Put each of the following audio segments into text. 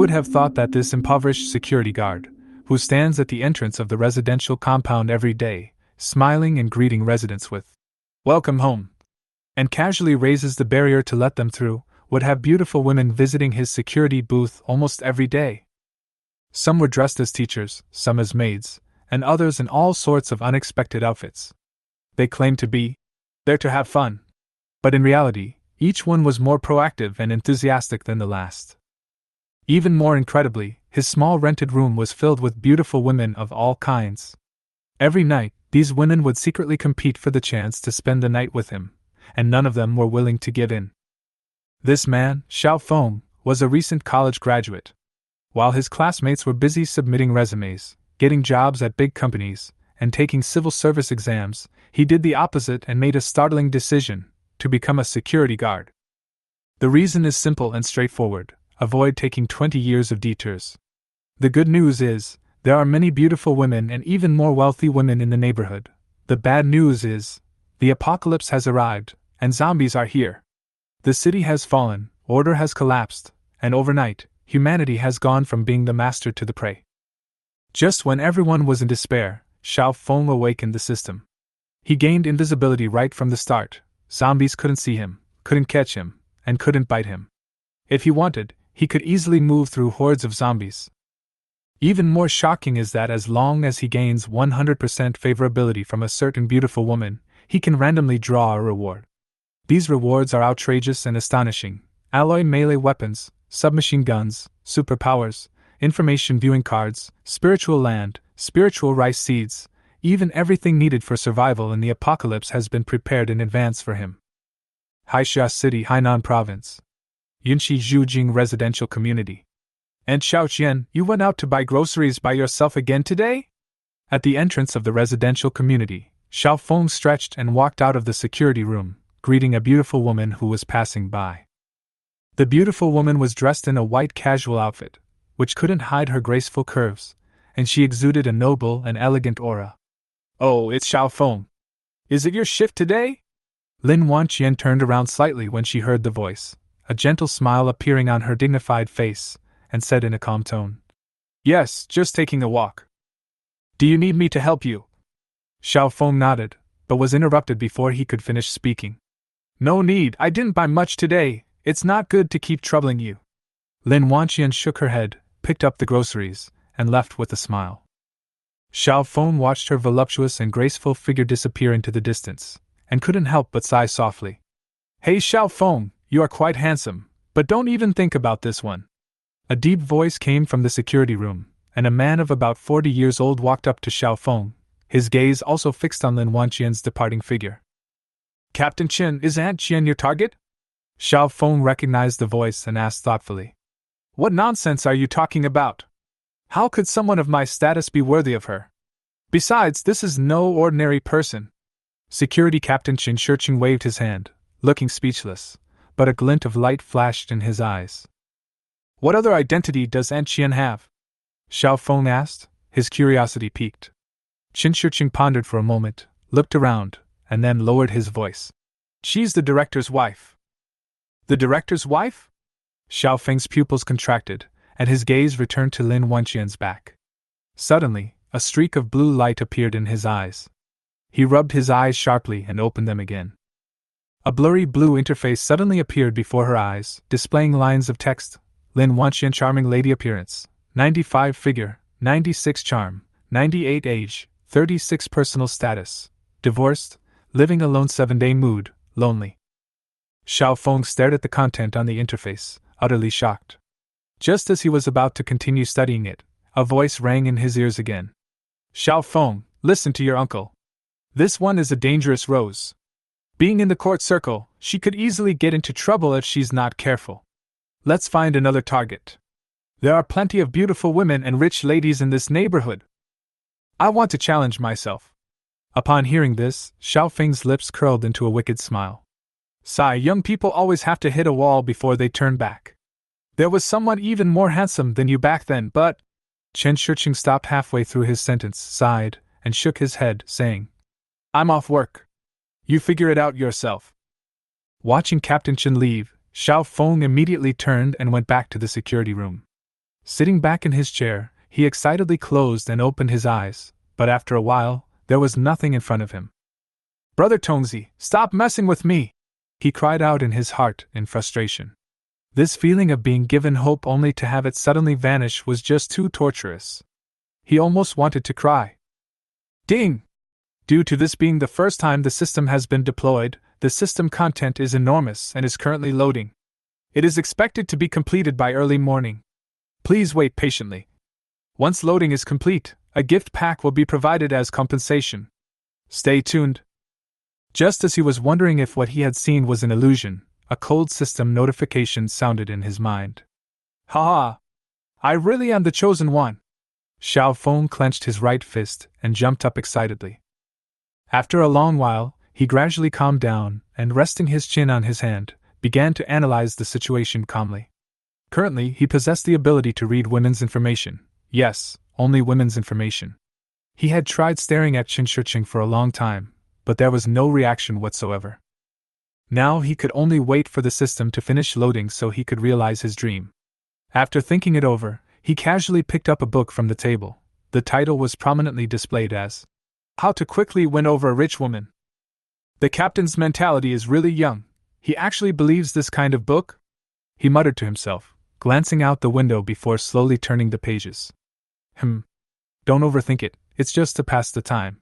would have thought that this impoverished security guard, who stands at the entrance of the residential compound every day, smiling and greeting residents with "Welcome home," and casually raises the barrier to let them through, would have beautiful women visiting his security booth almost every day. Some were dressed as teachers, some as maids, and others in all sorts of unexpected outfits. They claimed to be there to have fun, but in reality, each one was more proactive and enthusiastic than the last. Even more incredibly, his small rented room was filled with beautiful women of all kinds. Every night, these women would secretly compete for the chance to spend the night with him, and none of them were willing to give in. This man, Xiao Feng, was a recent college graduate. While his classmates were busy submitting resumes, getting jobs at big companies, and taking civil service exams, he did the opposite and made a startling decision: to become a security guard. The reason is simple and straightforward: avoid taking 20 years of detours. The good news is, there are many beautiful women and even more wealthy women in the neighborhood. The bad news is, the apocalypse has arrived, and zombies are here. The city has fallen, order has collapsed, and overnight, humanity has gone from being the master to the prey. Just when everyone was in despair, Xiao Feng awakened the system. He gained invisibility right from the start. Zombies couldn't see him, couldn't catch him, and couldn't bite him. If he wanted, he could easily move through hordes of zombies. Even more shocking is that as long as he gains 100% favorability from a certain beautiful woman, he can randomly draw a reward. These rewards are outrageous and astonishing: alloy melee weapons, submachine guns, superpowers, information viewing cards, spiritual land, spiritual rice seeds. Even everything needed for survival in the apocalypse has been prepared in advance for him. Haixia City, Hainan Province. Yunxi Zhujing Residential Community. And Xiaoqian, you went out to buy groceries by yourself again today? At the entrance of the residential community, Xiao Feng stretched and walked out of the security room, greeting a beautiful woman who was passing by. The beautiful woman was dressed in a white casual outfit, which couldn't hide her graceful curves, and she exuded a noble and elegant aura. "Oh, it's Xiao Feng. Is it your shift today?" Lin Wanqian turned around slightly when she heard the voice, a gentle smile appearing on her dignified face, and said in a calm tone, "Yes, just taking a walk." "Do you need me to help you?" Xiao Feng nodded, but was interrupted before he could finish speaking. "No need, I didn't buy much today. It's not good to keep troubling you." Lin Wanqian shook her head, picked up the groceries, and left with a smile. Xiao Feng watched her voluptuous and graceful figure disappear into the distance, and couldn't help but sigh softly. "Hey Xiao Feng, you are quite handsome, but don't even think about this one." A deep voice came from the security room, and a man of about 40 years old walked up to Xiao Feng, his gaze also fixed on Lin Wanqian's departing figure. "Captain Qin, is Aunt Qian your target?" Xiao Feng recognized the voice and asked thoughtfully. "What nonsense are you talking about? How could someone of my status be worthy of her? Besides, this is no ordinary person." Security Captain Qin Shurqing waved his hand, looking speechless, but a glint of light flashed in his eyes. "What other identity does Aunt Qian have?" Xiao Feng asked, his curiosity piqued. Qin Shurqing pondered for a moment, looked around, and then lowered his voice. "She's the director's wife." "The director's wife?" Xiao Feng's pupils contracted, and his gaze returned to Lin Wanqian's back. Suddenly, a streak of blue light appeared in his eyes. He rubbed his eyes sharply and opened them again. A blurry blue interface suddenly appeared before her eyes, displaying lines of text: Lin Wanqian, charming lady appearance, 95 figure, 96 charm, 98 age, 36 personal status, divorced, living alone, 7-day mood, lonely. Xiao Feng stared at the content on the interface, utterly shocked. Just as he was about to continue studying it, a voice rang in his ears again. "Xiao Feng, listen to your uncle. This one is a dangerous rose. Being in the court circle, she could easily get into trouble if she's not careful. Let's find another target. There are plenty of beautiful women and rich ladies in this neighborhood. I want to challenge myself." Upon hearing this, Xiao Feng's lips curled into a wicked smile. "Sigh, young people always have to hit a wall before they turn back. There was someone even more handsome than you back then, but—" Chen Shurqing stopped halfway through his sentence, sighed, and shook his head, saying, "I'm off work. You figure it out yourself." Watching Captain Chen leave, Xiao Feng immediately turned and went back to the security room. Sitting back in his chair, he excitedly closed and opened his eyes, but after a while, there was nothing in front of him. "Brother Tongzi, stop messing with me!" he cried out in his heart in frustration. This feeling of being given hope only to have it suddenly vanish was just too torturous. He almost wanted to cry. Ding! Due to this being the first time the system has been deployed, the system content is enormous and is currently loading. It is expected to be completed by early morning. Please wait patiently. Once loading is complete, a gift pack will be provided as compensation. Stay tuned. Just as he was wondering if what he had seen was an illusion, a cold system notification sounded in his mind. Ha ha! I really am the chosen one! Xiao Feng clenched his right fist and jumped up excitedly. After a long while, he gradually calmed down and, resting his chin on his hand, began to analyze the situation calmly. Currently, he possessed the ability to read women's information. Yes, only women's information. He had tried staring at Qin Shiqing for a long time, but there was no reaction whatsoever. Now he could only wait for the system to finish loading so he could realize his dream. After thinking it over, he casually picked up a book from the table. The title was prominently displayed as How to Quickly Win Over a Rich Woman. The captain's mentality is really young. He actually believes this kind of book? He muttered to himself, glancing out the window before slowly turning the pages. Don't overthink it, it's just to pass the time.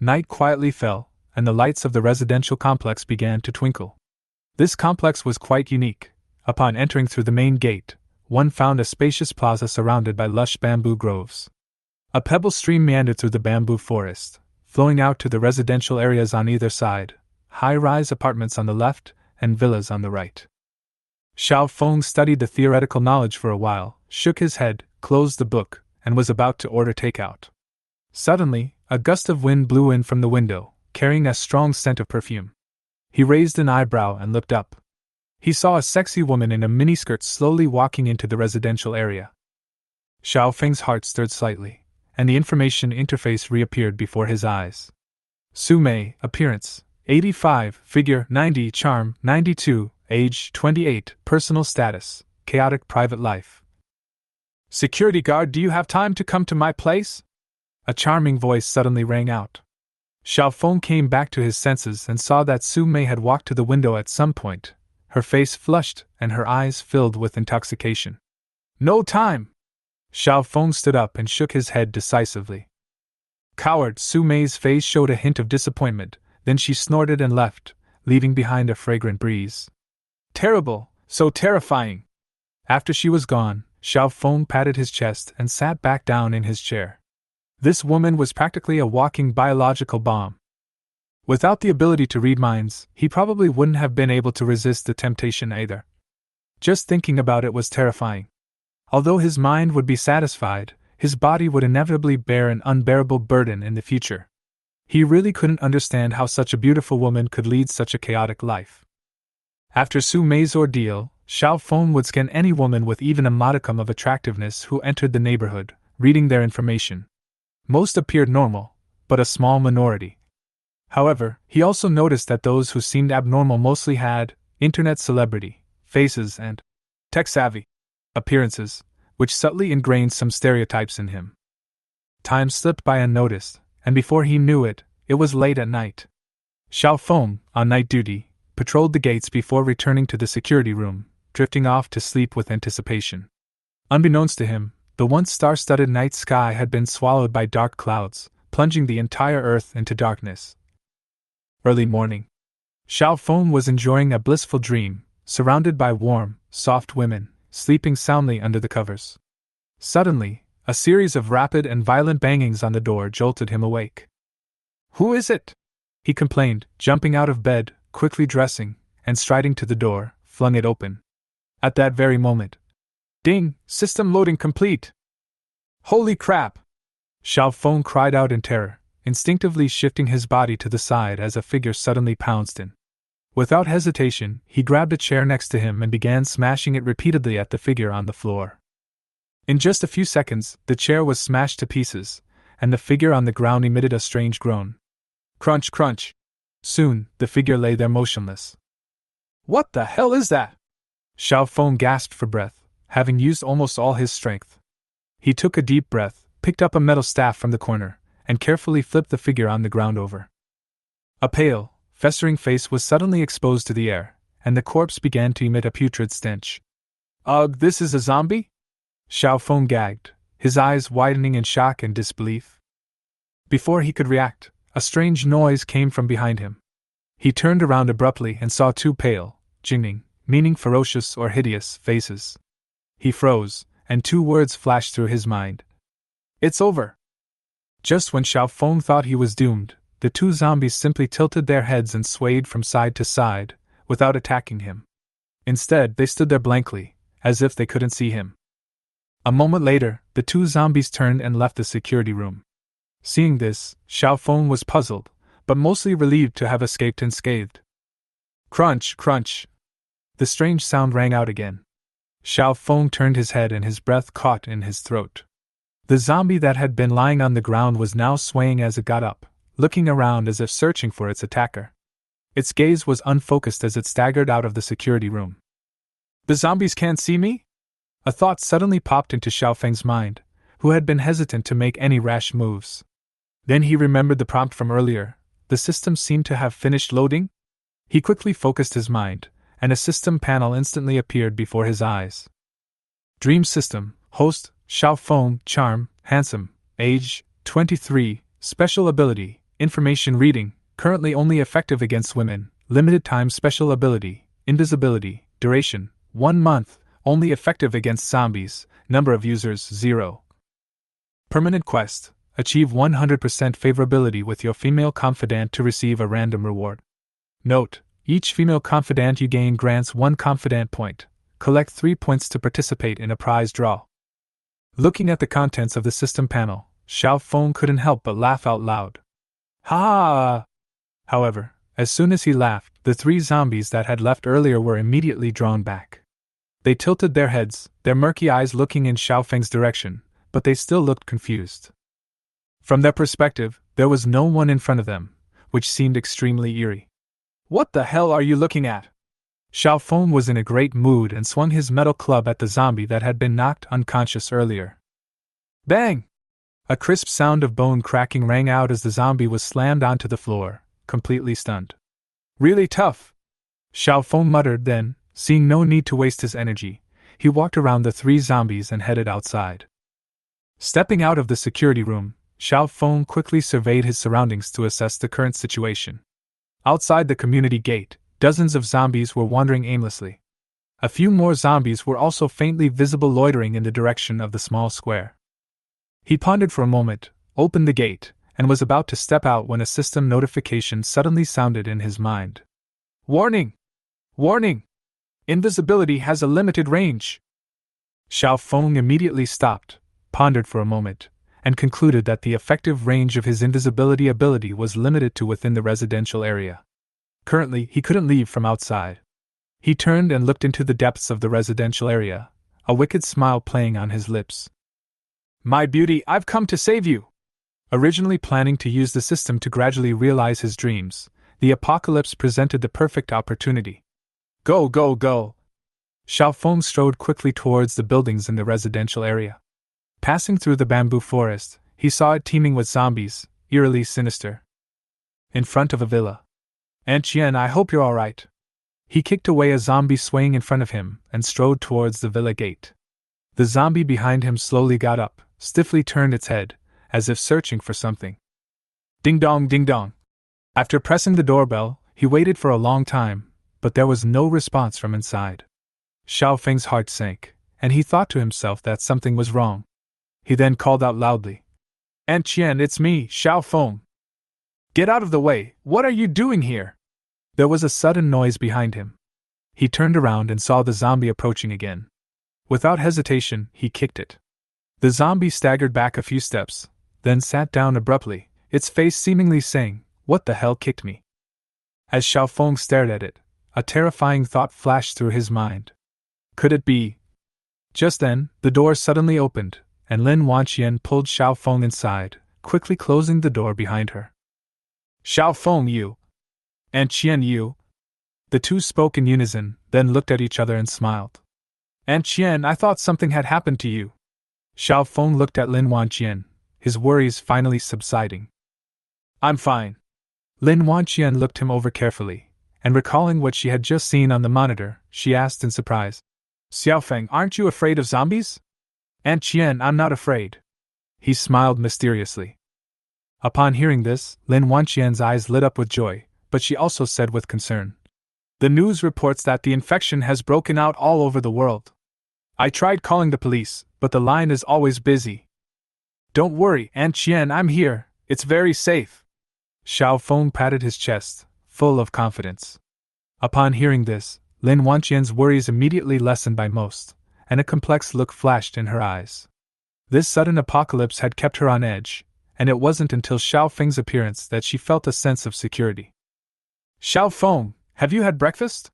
Night quietly fell, and the lights of the residential complex began to twinkle. This complex was quite unique. Upon entering through the main gate, one found a spacious plaza surrounded by lush bamboo groves. A pebble stream meandered through the bamboo forest, flowing out to the residential areas on either side, high-rise apartments on the left and villas on the right. Xiao Feng studied the theoretical knowledge for a while, shook his head, closed the book, and was about to order takeout. Suddenly, a gust of wind blew in from the window, carrying a strong scent of perfume. He raised an eyebrow and looked up. He saw a sexy woman in a miniskirt slowly walking into the residential area. Xiao Feng's heart stirred slightly, and the information interface reappeared before his eyes. Su Mei, appearance, 85, figure, 90, charm, 92, age, 28, personal status, chaotic private life. Security guard, do you have time to come to my place? A charming voice suddenly rang out. Xiao Feng came back to his senses and saw that Su Mei had walked to the window at some point, her face flushed and her eyes filled with intoxication. No time! Xiao Feng stood up and shook his head decisively. Coward! Su Mei's face showed a hint of disappointment, then she snorted and left, leaving behind a fragrant breeze. Terrible! So terrifying! After she was gone, Xiao Feng patted his chest and sat back down in his chair. This woman was practically a walking biological bomb. Without the ability to read minds, he probably wouldn't have been able to resist the temptation either. Just thinking about it was terrifying. Although his mind would be satisfied, his body would inevitably bear an unbearable burden in the future. He really couldn't understand how such a beautiful woman could lead such a chaotic life. After Su Mei's ordeal, Xiao Feng would scan any woman with even a modicum of attractiveness who entered the neighborhood, reading their information. Most appeared normal, but a small minority. However, he also noticed that those who seemed abnormal mostly had internet celebrity faces and tech-savvy appearances, which subtly ingrained some stereotypes in him. Time slipped by unnoticed, and before he knew it, it was late at night. Xiao Feng, on night duty, patrolled the gates before returning to the security room, drifting off to sleep with anticipation. Unbeknownst to him, the once star-studded night sky had been swallowed by dark clouds, plunging the entire earth into darkness. Early morning. Xiao Feng was enjoying a blissful dream, surrounded by warm, soft women, sleeping soundly under the covers. Suddenly, a series of rapid and violent bangings on the door jolted him awake. Who is it? He complained, jumping out of bed, quickly dressing, and striding to the door, flung it open. At that very moment. Ding! System loading complete! Holy crap! Xiao Feng cried out in terror, instinctively shifting his body to the side as a figure suddenly pounced in. Without hesitation, he grabbed a chair next to him and began smashing it repeatedly at the figure on the floor. In just a few seconds, the chair was smashed to pieces, and the figure on the ground emitted a strange groan. Crunch, crunch! Soon, the figure lay there motionless. What the hell is that? Xiao Feng gasped for breath, having used almost all his strength. He took a deep breath, picked up a metal staff from the corner, and carefully flipped the figure on the ground over. A pale, festering face was suddenly exposed to the air, and the corpse began to emit a putrid stench. Ugh, this is a zombie? Xiao Feng gagged, his eyes widening in shock and disbelief. Before he could react, a strange noise came from behind him. He turned around abruptly and saw two pale, jingling, meaning ferocious or hideous, faces. He froze, and two words flashed through his mind. It's over. Just when Xiao Feng thought he was doomed, the two zombies simply tilted their heads and swayed from side to side, without attacking him. Instead, they stood there blankly, as if they couldn't see him. A moment later, the two zombies turned and left the security room. Seeing this, Xiao Feng was puzzled, but mostly relieved to have escaped unscathed. Crunch, crunch. The strange sound rang out again. Xiao Feng turned his head and his breath caught in his throat. The zombie that had been lying on the ground was now swaying as it got up, looking around as if searching for its attacker. Its gaze was unfocused as it staggered out of the security room. The zombies can't see me? A thought suddenly popped into Xiao Feng's mind, who had been hesitant to make any rash moves. Then he remembered the prompt from earlier. The system seemed to have finished loading? He quickly focused his mind, and a system panel instantly appeared before his eyes. Dream System, Host, Xiao Feng, Charm, Handsome, Age, 23, Special Ability, Information Reading, currently only effective against women, Limited Time Special Ability, Invisibility, Duration, 1 month, only effective against zombies, Number of users, 0. Permanent Quest, achieve 100% favorability with your female confidant to receive a random reward. Note, each female confidant you gain grants 1 confidant point. Collect 3 points to participate in a prize draw. Looking at the contents of the system panel, Xiao Feng couldn't help but laugh out loud. Ha! However, as soon as he laughed, the 3 zombies that had left earlier were immediately drawn back. They tilted their heads, their murky eyes looking in Xiao Feng's direction, but they still looked confused. From their perspective, there was no one in front of them, which seemed extremely eerie. What the hell are you looking at? Xiao Feng was in a great mood and swung his metal club at the zombie that had been knocked unconscious earlier. Bang! A crisp sound of bone cracking rang out as the zombie was slammed onto the floor, completely stunned. Really tough, Xiao Feng muttered then, seeing no need to waste his energy, he walked around the 3 zombies and headed outside. Stepping out of the security room, Xiao Feng quickly surveyed his surroundings to assess the current situation. Outside the community gate, dozens of zombies were wandering aimlessly. A few more zombies were also faintly visible loitering in the direction of the small square. He pondered for a moment, opened the gate, and was about to step out when a system notification suddenly sounded in his mind. Warning! Warning! Invisibility has a limited range. Xiao Feng immediately stopped, pondered for a moment, and concluded that the effective range of his invisibility ability was limited to within the residential area. Currently, he couldn't leave from outside. He turned and looked into the depths of the residential area, a wicked smile playing on his lips. My beauty, I've come to save you! Originally planning to use the system to gradually realize his dreams, the apocalypse presented the perfect opportunity. Go, go, go! Xiao Feng strode quickly towards the buildings in the residential area. Passing through the bamboo forest, he saw it teeming with zombies, eerily sinister. In front of a villa. Aunt Chen, I hope you're alright. He kicked away a zombie swaying in front of him and strode towards the villa gate. The zombie behind him slowly got up, stiffly turned its head, as if searching for something. Ding dong, ding dong. After pressing the doorbell, he waited for a long time, but there was no response from inside. Xiao Feng's heart sank, and he thought to himself that something was wrong. He then called out loudly. Aunt Chen, it's me, Xiao Feng. Get out of the way, what are you doing here? There was a sudden noise behind him. He turned around and saw the zombie approaching again. Without hesitation, he kicked it. The zombie staggered back a few steps, then sat down abruptly, its face seemingly saying, What the hell kicked me? As Xiao Feng stared at it, a terrifying thought flashed through his mind. Could it be? Just then, the door suddenly opened, and Lin Wanqian pulled Xiao Feng inside, quickly closing the door behind her. Xiao Feng, you! Aunt Qian, you! The two spoke in unison, then looked at each other and smiled. Aunt Qian, I thought something had happened to you. Xiao Feng looked at Lin Wanqian, his worries finally subsiding. I'm fine. Lin Wanqian looked him over carefully, and recalling what she had just seen on the monitor, she asked in surprise. Xiaofeng, aren't you afraid of zombies? Aunt Qian, I'm not afraid. He smiled mysteriously. Upon hearing this, Lin Wanqian's eyes lit up with joy, but she also said with concern. The news reports that the infection has broken out all over the world. I tried calling the police, but the line is always busy. Don't worry, Aunt Qian, I'm here, it's very safe. Xiao Feng patted his chest, full of confidence. Upon hearing this, Lin Wanqian's worries immediately lessened by most, and a complex look flashed in her eyes. This sudden apocalypse had kept her on edge, and it wasn't until Xiao Feng's appearance that she felt a sense of security. Xiao Feng, have you had breakfast?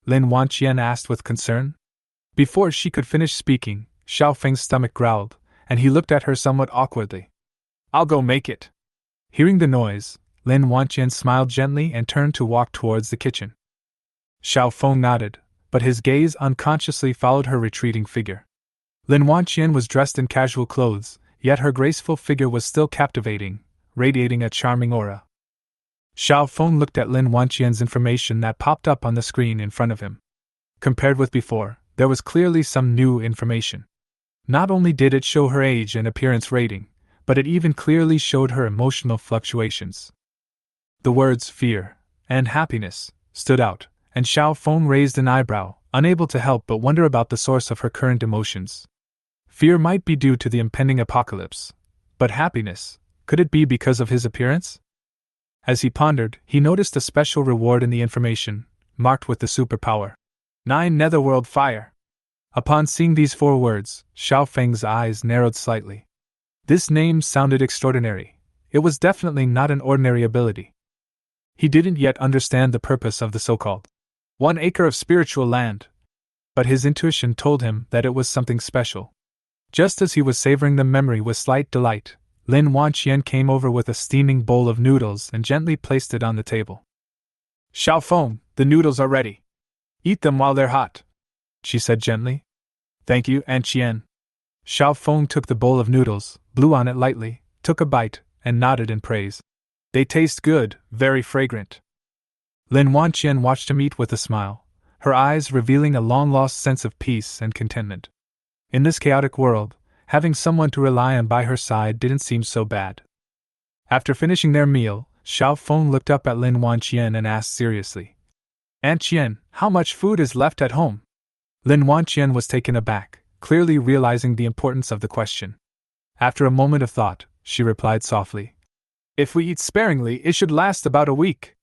Lin Wanqian asked with concern. Before she could finish speaking, Xiao Feng's stomach growled, and he looked at her somewhat awkwardly. I'll go make it. Hearing the noise, Lin Wanqian smiled gently and turned to walk towards the kitchen. Xiao Feng nodded, but his gaze unconsciously followed her retreating figure. Lin Wanqian was dressed in casual clothes, yet her graceful figure was still captivating, radiating a charming aura. Xiao Feng looked at Lin Wanqian's information that popped up on the screen in front of him. Compared with before, there was clearly some new information. Not only did it show her age and appearance rating, but it even clearly showed her emotional fluctuations. The words fear and happiness stood out, and Xiao Feng raised an eyebrow, unable to help but wonder about the source of her current emotions. Fear might be due to the impending apocalypse, but happiness, could it be because of his appearance? As he pondered, he noticed a special reward in the information, marked with the superpower. 9 Netherworld Fire. Upon seeing these 4 words, Xiao Feng's eyes narrowed slightly. This name sounded extraordinary. It was definitely not an ordinary ability. He didn't yet understand the purpose of the so-called 1 acre of spiritual land, but his intuition told him that it was something special. Just as he was savoring the memory with slight delight, Lin Wanqian came over with a steaming bowl of noodles and gently placed it on the table. Xiao Feng, the noodles are ready. Eat them while they're hot, she said gently. Thank you, Aunt Qian. Xiao Feng took the bowl of noodles, blew on it lightly, took a bite, and nodded in praise. They taste good, very fragrant. Lin Wanqian watched him eat with a smile, her eyes revealing a long-lost sense of peace and contentment. In this chaotic world, having someone to rely on by her side didn't seem so bad. After finishing their meal, Xiao Feng looked up at Lin Wanqian and asked seriously, Aunt Qian, how much food is left at home? Lin Wanqian was taken aback, clearly realizing the importance of the question. After a moment of thought, she replied softly, If we eat sparingly, it should last about a week.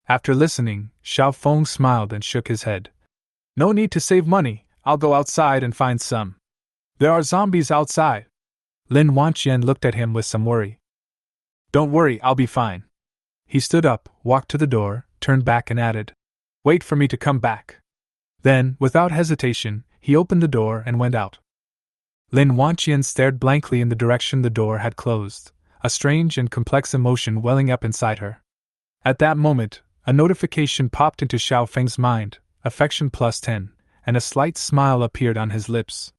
After listening, Xiao Feng smiled and shook his head. No need to save money, I'll go outside and find some. There are zombies outside. Lin Wanqian looked at him with some worry. Don't worry, I'll be fine. He stood up, walked to the door, turned back and added, Wait for me to come back. Then, without hesitation, he opened the door and went out. Lin Wanqian stared blankly in the direction the door had closed, a strange and complex emotion welling up inside her. At that moment, a notification popped into Xiao Feng's mind, affection +10, and a slight smile appeared on his lips.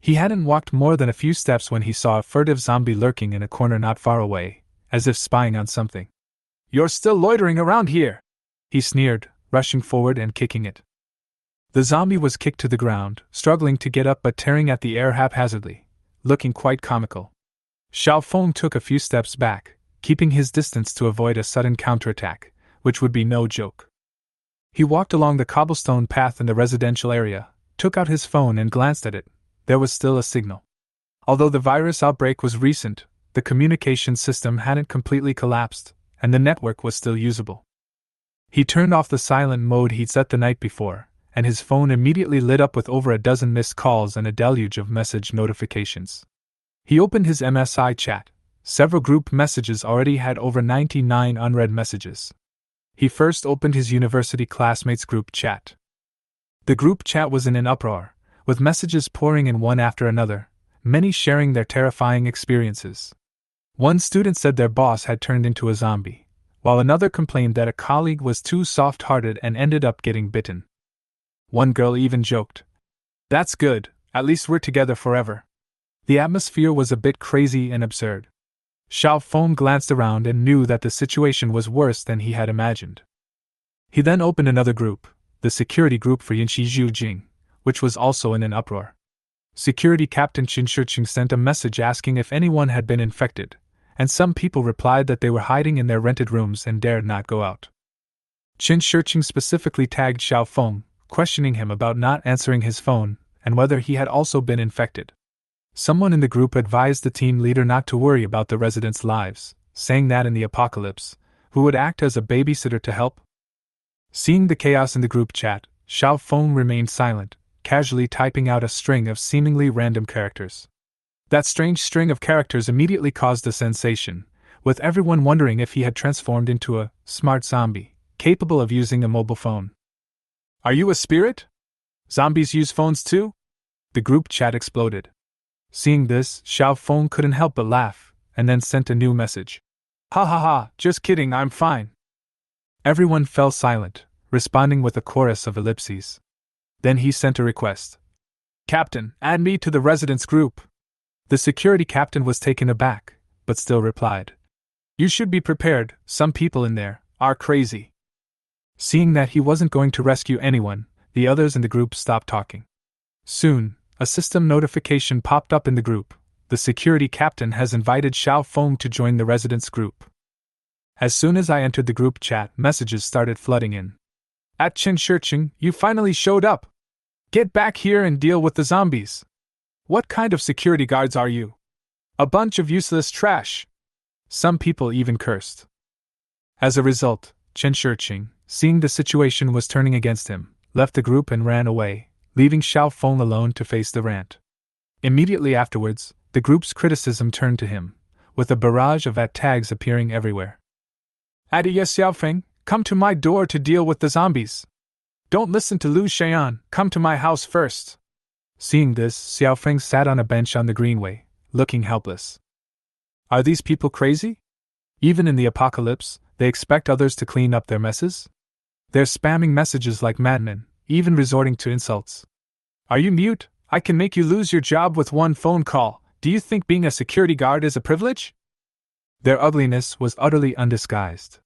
He hadn't walked more than a few steps when he saw a furtive zombie lurking in a corner not far away, as if spying on something. You're still loitering around here, he sneered, rushing forward and kicking it. The zombie was kicked to the ground, struggling to get up but tearing at the air haphazardly, looking quite comical. Xiao Feng took a few steps back, keeping his distance to avoid a sudden counterattack, which would be no joke. He walked along the cobblestone path in the residential area, took out his phone and glanced at it. There was still a signal. Although the virus outbreak was recent, the communication system hadn't completely collapsed, and the network was still usable. He turned off the silent mode he'd set the night before, and his phone immediately lit up with over a dozen missed calls and a deluge of message notifications. He opened his MSI chat. Several group messages already had over 99 unread messages. He first opened his university classmates group chat. The group chat was in an uproar, with messages pouring in one after another, many sharing their terrifying experiences. One student said their boss had turned into a zombie, while another complained that a colleague was too soft-hearted and ended up getting bitten. One girl even joked, That's good, at least we're together forever. The atmosphere was a bit crazy and absurd. Xiao Feng glanced around and knew that the situation was worse than he had imagined. He then opened another group, the security group for Yinshi Zhujing, which was also in an uproar. Security Captain Qin Shiqing sent a message asking if anyone had been infected, and some people replied that they were hiding in their rented rooms and dared not go out. Qin Shiqing specifically tagged Xiao Feng, questioning him about not answering his phone and whether he had also been infected. Someone in the group advised the team leader not to worry about the residents' lives, saying that in the apocalypse, who would act as a babysitter to help? Seeing the chaos in the group chat, Xiao Feng remained silent, casually typing out a string of seemingly random characters. That strange string of characters immediately caused a sensation, with everyone wondering if he had transformed into a smart zombie, capable of using a mobile phone. Are you a spirit? Zombies use phones too? The group chat exploded. Seeing this, Xiao Feng couldn't help but laugh, and then sent a new message. Ha ha ha, just kidding, I'm fine. Everyone fell silent, responding with a chorus of ellipses. Then he sent a request. Captain, add me to the residents group. The security captain was taken aback, but still replied. You should be prepared, some people in there are crazy. Seeing that he wasn't going to rescue anyone, the others in the group stopped talking. Soon, a system notification popped up in the group. The security captain has invited Xiao Feng to join the residents group. As soon as I entered the group chat, messages started flooding in. At Qin Shiqing, you finally showed up. Get back here and deal with the zombies. What kind of security guards are you? A bunch of useless trash. Some people even cursed. As a result, Qin Shiqing, seeing the situation was turning against him, left the group and ran away, leaving Xiao Feng alone to face the rant. Immediately afterwards, the group's criticism turned to him, with a barrage of @tags appearing everywhere. Adiya Xiaofeng, come to my door to deal with the zombies. Don't listen to Lu Xian, come to my house first. Seeing this, Xiaofeng sat on a bench on the greenway, looking helpless. Are these people crazy? Even in the apocalypse, they expect others to clean up their messes? They're spamming messages like madmen, even resorting to insults. Are you mute? I can make you lose your job with one phone call. Do you think being a security guard is a privilege? Their ugliness was utterly undisguised.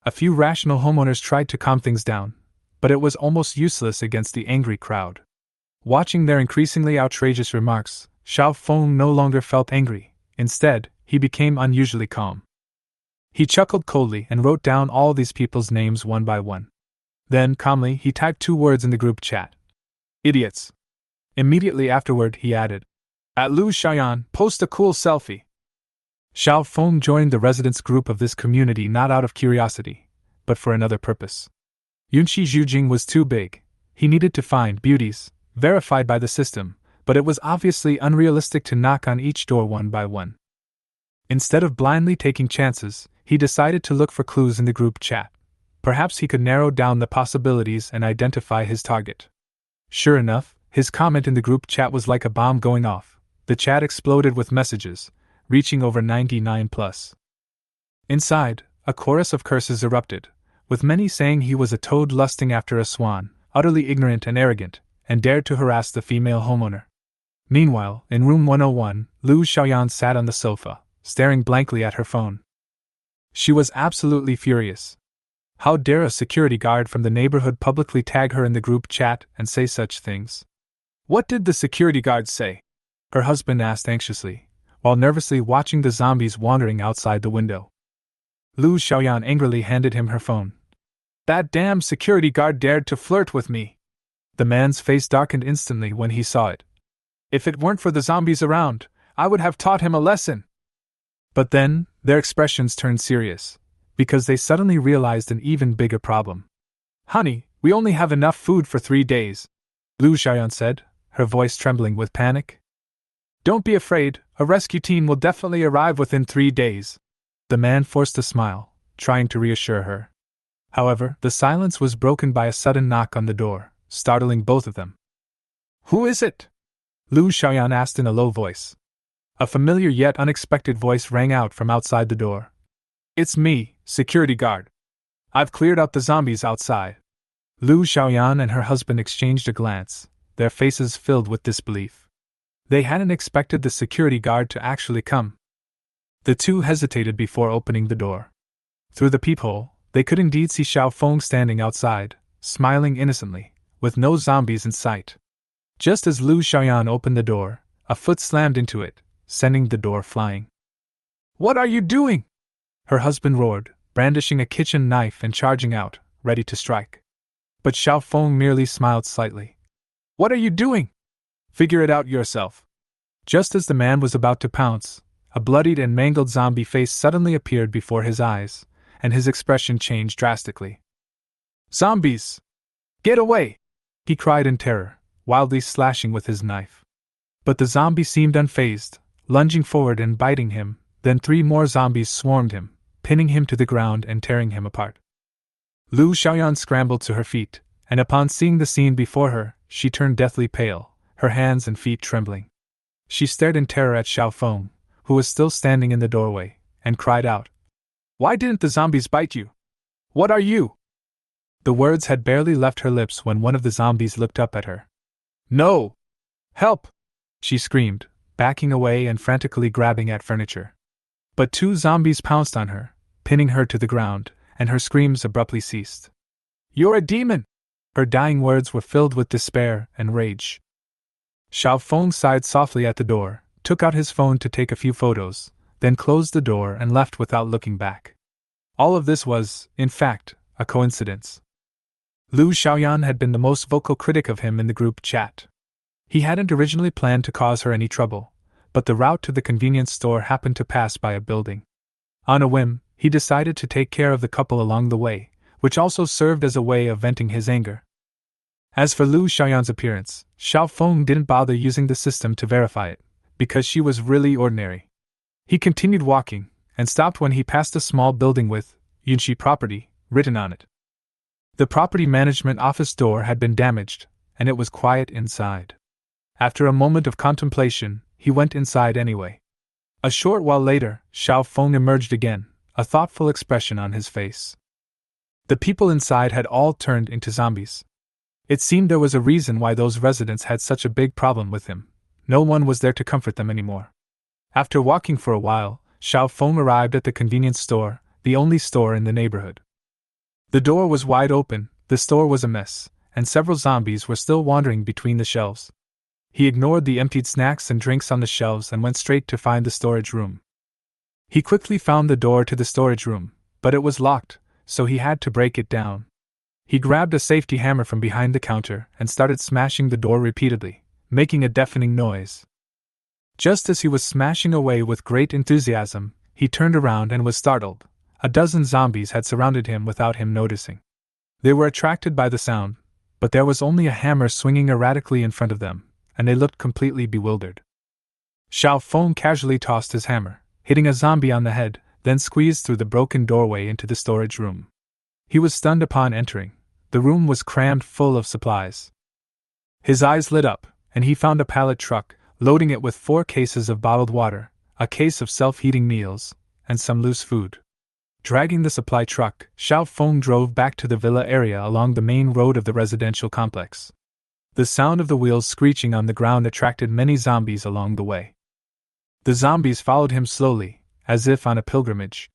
A few rational homeowners tried to calm things down, but it was almost useless against the angry crowd. Watching their increasingly outrageous remarks, Xiao Feng no longer felt angry. Instead, he became unusually calm. He chuckled coldly and wrote down all these people's names one by one. Then, calmly, he typed 2 words in the group chat. Idiots. Immediately afterward, he added, At Lu Xian, post a cool selfie. Xiao Feng joined the residents group of this community not out of curiosity, but for another purpose. Yunshi Zhujing was too big. He needed to find Beauties, verified by the system, but it was obviously unrealistic to knock on each door one by one. Instead of blindly taking chances, he decided to look for clues in the group chat. Perhaps he could narrow down the possibilities and identify his target. Sure enough, his comment in the group chat was like a bomb going off. The chat exploded with messages, reaching over 99 plus. Inside, a chorus of curses erupted, with many saying he was a toad lusting after a swan, utterly ignorant and arrogant, and dared to harass the female homeowner. Meanwhile, in room 101, Lu Xiaoyan sat on the sofa, staring blankly at her phone. She was absolutely furious. How dare a security guard from the neighborhood publicly tag her in the group chat and say such things? What did the security guard say? Her husband asked anxiously, while nervously watching the zombies wandering outside the window. Lu Xiaoyan angrily handed him her phone. That damn security guard dared to flirt with me. The man's face darkened instantly when he saw it. If it weren't for the zombies around, I would have taught him a lesson. But then, their expressions turned serious, because they suddenly realized an even bigger problem. Honey, we only have enough food for 3 days, Lu Xiaoyan said, her voice trembling with panic. Don't be afraid, a rescue team will definitely arrive within 3 days. The man forced a smile, trying to reassure her. However, the silence was broken by a sudden knock on the door, startling both of them. Who is it? Lu Xiaoyan asked in a low voice. A familiar yet unexpected voice rang out from outside the door. It's me, security guard. I've cleared out the zombies outside. Lu Xiaoyan and her husband exchanged a glance, their faces filled with disbelief. They hadn't expected the security guard to actually come. The two hesitated before opening the door. Through the peephole, they could indeed see Xiao Feng standing outside, smiling innocently, with no zombies in sight. Just as Lu Xiaoyan opened the door, a foot slammed into it, sending the door flying. "What are you doing?" her husband roared, brandishing a kitchen knife and charging out, ready to strike. But Xiao Feng merely smiled slightly. "What are you doing? Figure it out yourself." Just as the man was about to pounce, a bloodied and mangled zombie face suddenly appeared before his eyes, and his expression changed drastically. "Zombies! Get away!" he cried in terror, wildly slashing with his knife. But the zombie seemed unfazed, lunging forward and biting him. Then 3 more zombies swarmed him, pinning him to the ground and tearing him apart. Lu Xiaoyan scrambled to her feet, and upon seeing the scene before her, she turned deathly pale, her hands and feet trembling. She stared in terror at Xiao Feng, who was still standing in the doorway, and cried out, "Why didn't the zombies bite you? What are you?" The words had barely left her lips when one of the zombies looked up at her. "No! Help!" she screamed, backing away and frantically grabbing at furniture. But 2 zombies pounced on her, pinning her to the ground, and her screams abruptly ceased. "You're a demon!" Her dying words were filled with despair and rage. Xiao Feng sighed softly at the door, took out his phone to take a few photos, then closed the door and left without looking back. All of this was, in fact, a coincidence. Lu Xiaoyan had been the most vocal critic of him in the group chat. He hadn't originally planned to cause her any trouble, but the route to the convenience store happened to pass by a building. On a whim, he decided to take care of the couple along the way, which also served as a way of venting his anger. As for Lu Xiaoyan's appearance, Xiao Feng didn't bother using the system to verify it, because she was really ordinary. He continued walking, and stopped when he passed a small building with Yunxi Property written on it. The property management office door had been damaged, and it was quiet inside. After a moment of contemplation, he went inside anyway. A short while later, Xiao Feng emerged again, a thoughtful expression on his face. The people inside had all turned into zombies. It seemed there was a reason why those residents had such a big problem with him. No one was there to comfort them anymore. After walking for a while, Xiao Feng arrived at the convenience store, the only store in the neighborhood. The door was wide open, the store was a mess, and several zombies were still wandering between the shelves. He ignored the emptied snacks and drinks on the shelves and went straight to find the storage room. He quickly found the door to the storage room, but it was locked, so he had to break it down. He grabbed a safety hammer from behind the counter and started smashing the door repeatedly, making a deafening noise. Just as he was smashing away with great enthusiasm, he turned around and was startled. A dozen zombies had surrounded him without him noticing. They were attracted by the sound, but there was only a hammer swinging erratically in front of them, and they looked completely bewildered. Xiao Feng casually tossed his hammer, hitting a zombie on the head, then squeezed through the broken doorway into the storage room. He was stunned upon entering. The room was crammed full of supplies. His eyes lit up, and he found a pallet truck, loading it with 4 cases of bottled water, a case of self-heating meals, and some loose food. Dragging the supply truck, Xiao Feng drove back to the villa area along the main road of the residential complex. The sound of the wheels screeching on the ground attracted many zombies along the way. The zombies followed him slowly, as if on a pilgrimage.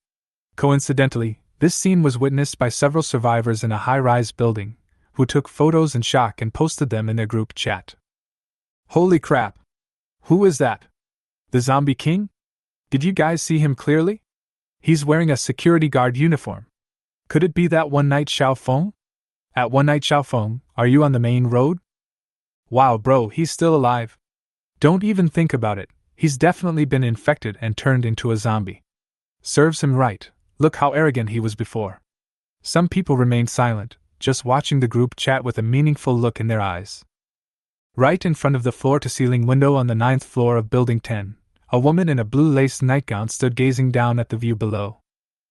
Coincidentally, this scene was witnessed by several survivors in a high-rise building, who took photos in shock and posted them in their group chat. "Holy crap! Who is that? The Zombie King? Did you guys see him clearly? He's wearing a security guard uniform. Could it be that One Night Xiao Feng? At One Night Xiao Feng, are you on the main road? Wow bro, he's still alive. Don't even think about it, he's definitely been infected and turned into a zombie. Serves him right, look how arrogant he was before." Some people remained silent, just watching the group chat with a meaningful look in their eyes. Right in front of the floor-to-ceiling window on the 9th floor of Building 10, a woman in a blue lace nightgown stood gazing down at the view below.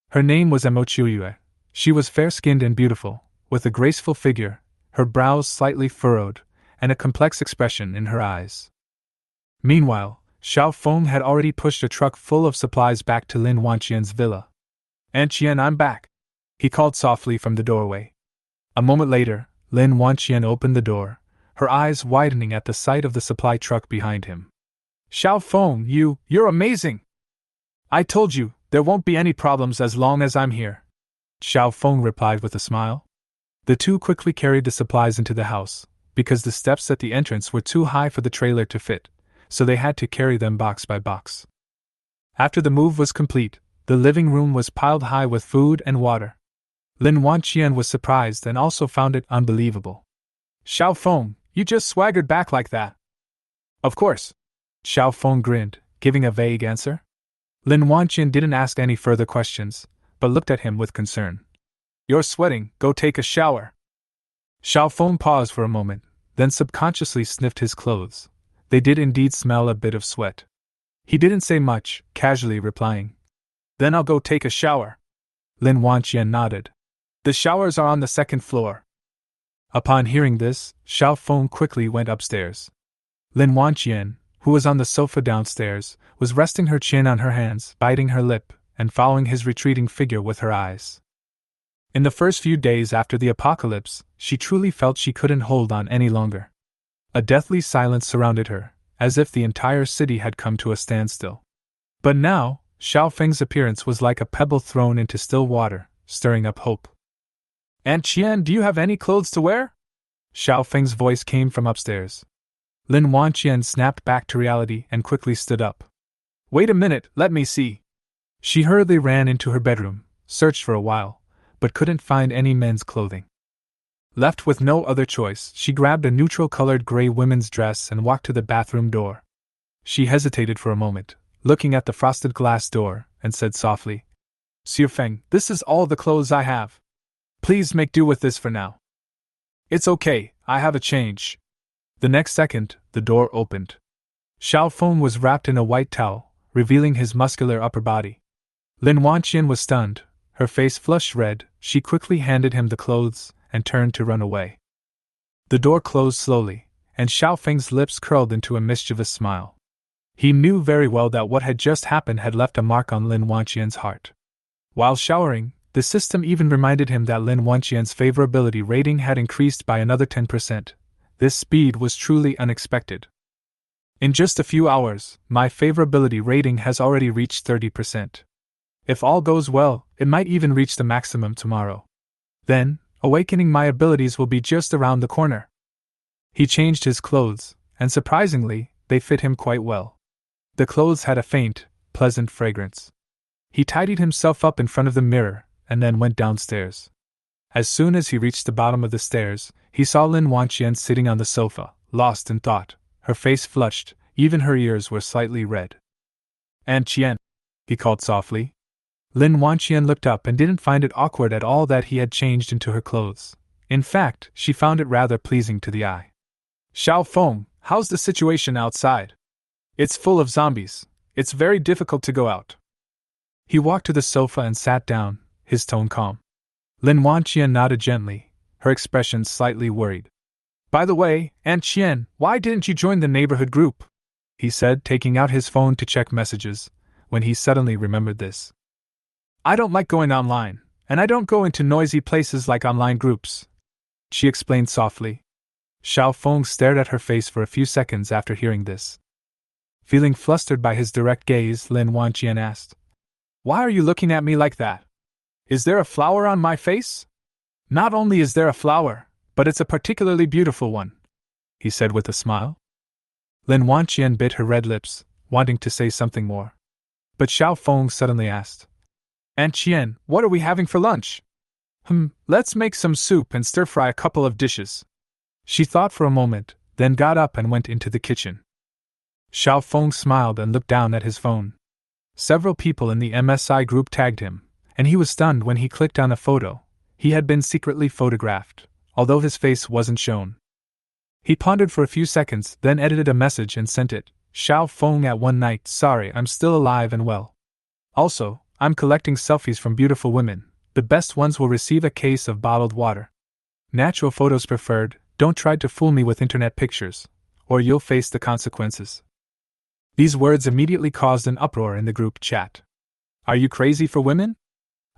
Her name was Mo Chuyue. She was fair-skinned and beautiful, with a graceful figure, her brows slightly furrowed, and a complex expression in her eyes. Meanwhile, Xiao Feng had already pushed a truck full of supplies back to Lin Wanqian's villa. "Aunt Qian, I'm back," he called softly from the doorway. A moment later, Lin Wanqian opened the door, her eyes widening at the sight of the supply truck behind him. Xiao Feng, you're amazing! I told you, there won't be any problems as long as I'm here, Xiao Feng replied with a smile. The two quickly carried the supplies into the house, because the steps at the entrance were too high for the trailer to fit, so they had to carry them box by box. After the move was complete, the living room was piled high with food and water. Lin Wanqian was surprised and also found it unbelievable. Xiao Feng, you just swaggered back like that. Of course. Xiao Feng grinned, giving a vague answer. Lin Wanqian didn't ask any further questions, but looked at him with concern. You're sweating, go take a shower. Xiao Feng paused for a moment, then subconsciously sniffed his clothes. They did indeed smell a bit of sweat. He didn't say much, casually replying. Then I'll go take a shower. Lin Wanqian nodded. The showers are on the second floor. Upon hearing this, Xiao Feng quickly went upstairs. Lin Wanqian, who was on the sofa downstairs, was resting her chin on her hands, biting her lip, and following his retreating figure with her eyes. In the first few days after the apocalypse, she truly felt she couldn't hold on any longer. A deathly silence surrounded her, as if the entire city had come to a standstill. But now, Xiao Feng's appearance was like a pebble thrown into still water, stirring up hope. Aunt Qian, do you have any clothes to wear? Xiao Feng's voice came from upstairs. Lin Wanqian snapped back to reality and quickly stood up. Wait a minute, let me see. She hurriedly ran into her bedroom, searched for a while, but couldn't find any men's clothing. Left with no other choice, she grabbed a neutral-colored gray women's dress and walked to the bathroom door. She hesitated for a moment, looking at the frosted glass door, and said softly, Sir Feng, this is all the clothes I have. Please make do with this for now. It's okay, I have a change. The next second, the door opened. Xiao Feng was wrapped in a white towel, revealing his muscular upper body. Lin Wanqian was stunned, her face flushed red. She quickly handed him the clothes and turned to run away. The door closed slowly, and Xiao Feng's lips curled into a mischievous smile. He knew very well that what had just happened had left a mark on Lin Wanqian's heart. While showering, the system even reminded him that Lin Wanqian's favorability rating had increased by another 10%. This speed was truly unexpected. In just a few hours, my favorability rating has already reached 30%. If all goes well, it might even reach the maximum tomorrow. Then, awakening my abilities will be just around the corner. He changed his clothes, and surprisingly, they fit him quite well. The clothes had a faint, pleasant fragrance. He tidied himself up in front of the mirror, and then went downstairs. As soon as he reached the bottom of the stairs, he saw Lin Wanqian sitting on the sofa, lost in thought, her face flushed, even her ears were slightly red. Aunt Qian, he called softly. Lin Wanqian looked up and didn't find it awkward at all that he had changed into her clothes. In fact, she found it rather pleasing to the eye. Xiao Feng, how's the situation outside? It's full of zombies. It's very difficult to go out. He walked to the sofa and sat down, his tone calm. Lin Wanqian nodded gently, her expression slightly worried. By the way, Aunt Qian, why didn't you join the neighborhood group? He said, taking out his phone to check messages, when he suddenly remembered this. I don't like going online, and I don't go into noisy places like online groups, she explained softly. Xiao Feng stared at her face for a few seconds after hearing this. Feeling flustered by his direct gaze, Lin Wanqian asked, Why are you looking at me like that? Is there a flower on my face? Not only is there a flower, but it's a particularly beautiful one, he said with a smile. Lin Wanqian bit her red lips, wanting to say something more. But Xiao Feng suddenly asked, Aunt Qian, what are we having for lunch? Let's make some soup and stir-fry a couple of dishes. She thought for a moment, then got up and went into the kitchen. Xiao Feng smiled and looked down at his phone. Several people in the MSI group tagged him, and he was stunned when he clicked on a photo. He had been secretly photographed, although his face wasn't shown. He pondered for a few seconds, then edited a message and sent it. Xiao Feng at one night, sorry, I'm still alive and well. Also, I'm collecting selfies from beautiful women. The best ones will receive a case of bottled water. Natural photos preferred, don't try to fool me with internet pictures, or you'll face the consequences. These words immediately caused an uproar in the group chat. Are you crazy for women?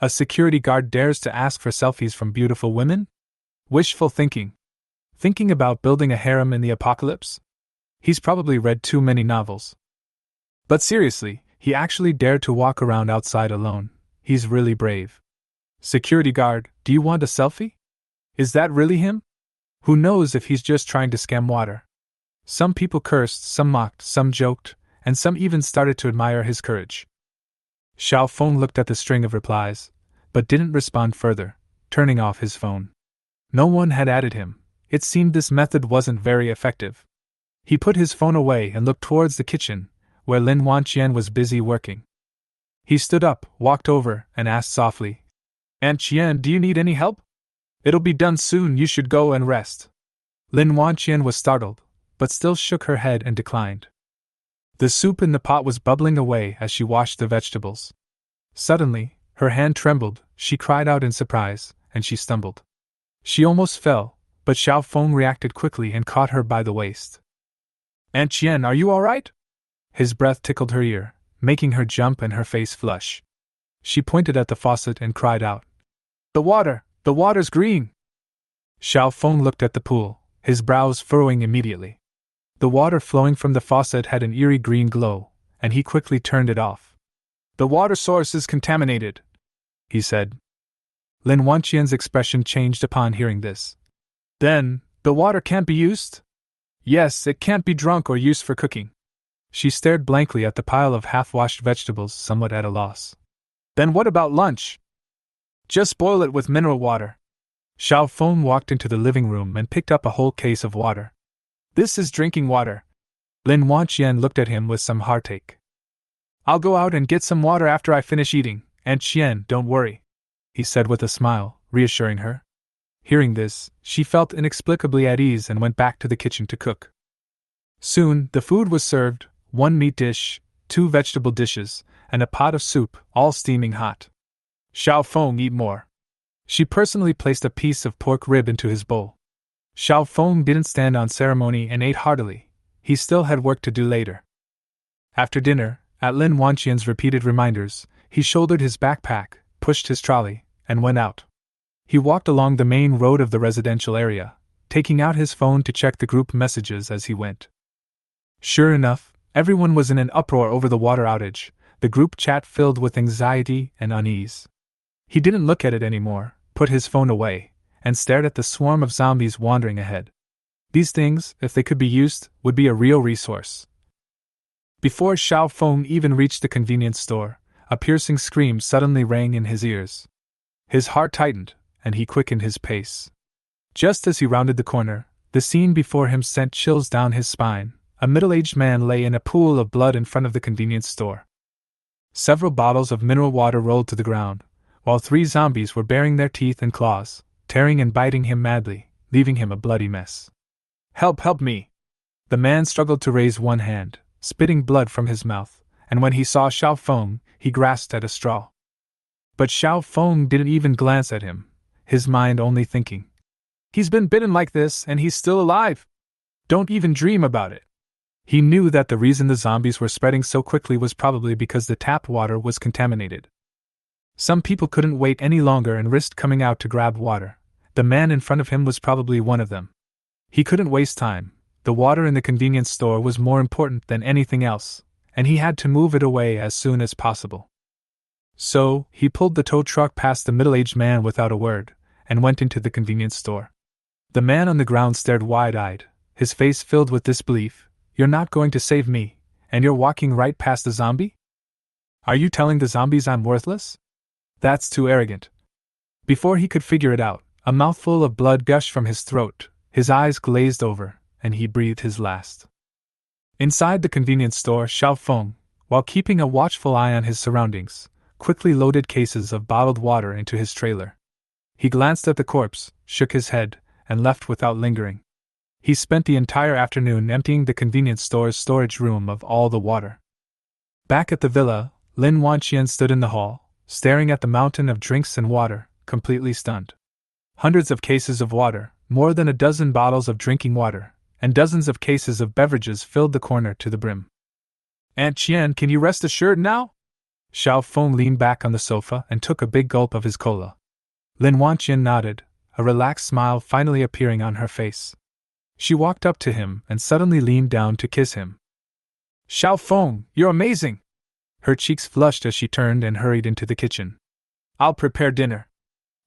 A security guard dares to ask for selfies from beautiful women? Wishful thinking. Thinking about building a harem in the apocalypse? He's probably read too many novels. But seriously, he actually dared to walk around outside alone. He's really brave. Security guard, do you want a selfie? Is that really him? Who knows if he's just trying to scam water? Some people cursed, some mocked, some joked, and some even started to admire his courage. Xiao Feng looked at the string of replies, but didn't respond further, turning off his phone. No one had added him. It seemed this method wasn't very effective. He put his phone away and looked towards the kitchen, where Lin Wanqian was busy working. He stood up, walked over, and asked softly, "Aunt Qian, do you need any help? It'll be done soon, you should go and rest." Lin Wanqian was startled, but still shook her head and declined. The soup in the pot was bubbling away as she washed the vegetables. Suddenly, her hand trembled, she cried out in surprise, and she stumbled. She almost fell, but Xiao Feng reacted quickly and caught her by the waist. "Aunt Qian, are you all right?" His breath tickled her ear, making her jump and her face flush. She pointed at the faucet and cried out, The water's green!" Xiao Feng looked at the pool, his brows furrowing immediately. The water flowing from the faucet had an eerie green glow, and he quickly turned it off. "The water source is contaminated," he said. Lin Wanqian's expression changed upon hearing this. "Then, the water can't be used?" "Yes, it can't be drunk or used for cooking." She stared blankly at the pile of half-washed vegetables, somewhat at a loss. "Then what about lunch?" "Just boil it with mineral water." Xiao Feng walked into the living room and picked up a whole case of water. "This is drinking water." Lin Wanqian looked at him with some heartache. "I'll go out and get some water after I finish eating, Aunt Qian, don't worry," he said with a smile, reassuring her. Hearing this, she felt inexplicably at ease and went back to the kitchen to cook. Soon, the food was served, 1 meat dish, 2 vegetable dishes, and a pot of soup, all steaming hot. "Xiao Feng, eat more." She personally placed a piece of pork rib into his bowl. Xiao Feng didn't stand on ceremony and ate heartily. He still had work to do later. After dinner, at Lin Wanqian's repeated reminders, he shouldered his backpack, pushed his trolley, and went out. He walked along the main road of the residential area, taking out his phone to check the group messages as he went. Sure enough, everyone was in an uproar over the water outage, the group chat filled with anxiety and unease. He didn't look at it anymore, put his phone away, and stared at the swarm of zombies wandering ahead. These things, if they could be used, would be a real resource. Before Xiao Feng even reached the convenience store, a piercing scream suddenly rang in his ears. His heart tightened, and he quickened his pace. Just as he rounded the corner, the scene before him sent chills down his spine. A middle-aged man lay in a pool of blood in front of the convenience store. Several bottles of mineral water rolled to the ground, while 3 zombies were baring their teeth and claws, tearing and biting him madly, leaving him a bloody mess. Help me!" The man struggled to raise one hand, spitting blood from his mouth, and when he saw Xiao Feng, he grasped at a straw. But Xiao Feng didn't even glance at him, his mind only thinking, "He's been bitten like this and he's still alive! Don't even dream about it." He knew that the reason the zombies were spreading so quickly was probably because the tap water was contaminated. Some people couldn't wait any longer and risked coming out to grab water. The man in front of him was probably one of them. He couldn't waste time. The water in the convenience store was more important than anything else, and he had to move it away as soon as possible. So, he pulled the tow truck past the middle-aged man without a word, and went into the convenience store. The man on the ground stared wide-eyed, his face filled with disbelief. "You're not going to save me, and you're walking right past the zombie? Are you telling the zombies I'm worthless? That's too arrogant." Before he could figure it out, a mouthful of blood gushed from his throat, his eyes glazed over, and he breathed his last. Inside the convenience store, Xiao Feng, while keeping a watchful eye on his surroundings, quickly loaded cases of bottled water into his trailer. He glanced at the corpse, shook his head, and left without lingering. He spent the entire afternoon emptying the convenience store's storage room of all the water. Back at the villa, Lin Wanqian stood in the hall, staring at the mountain of drinks and water, completely stunned. Hundreds of cases of water, more than a dozen bottles of drinking water, and dozens of cases of beverages filled the corner to the brim. "Aunt Qian, can you rest assured now?" Xiao Feng leaned back on the sofa and took a big gulp of his cola. Lin Wanqian nodded, a relaxed smile finally appearing on her face. She walked up to him and suddenly leaned down to kiss him. Xiao Feng, you're amazing! Her cheeks flushed as she turned and hurried into the kitchen. I'll prepare dinner.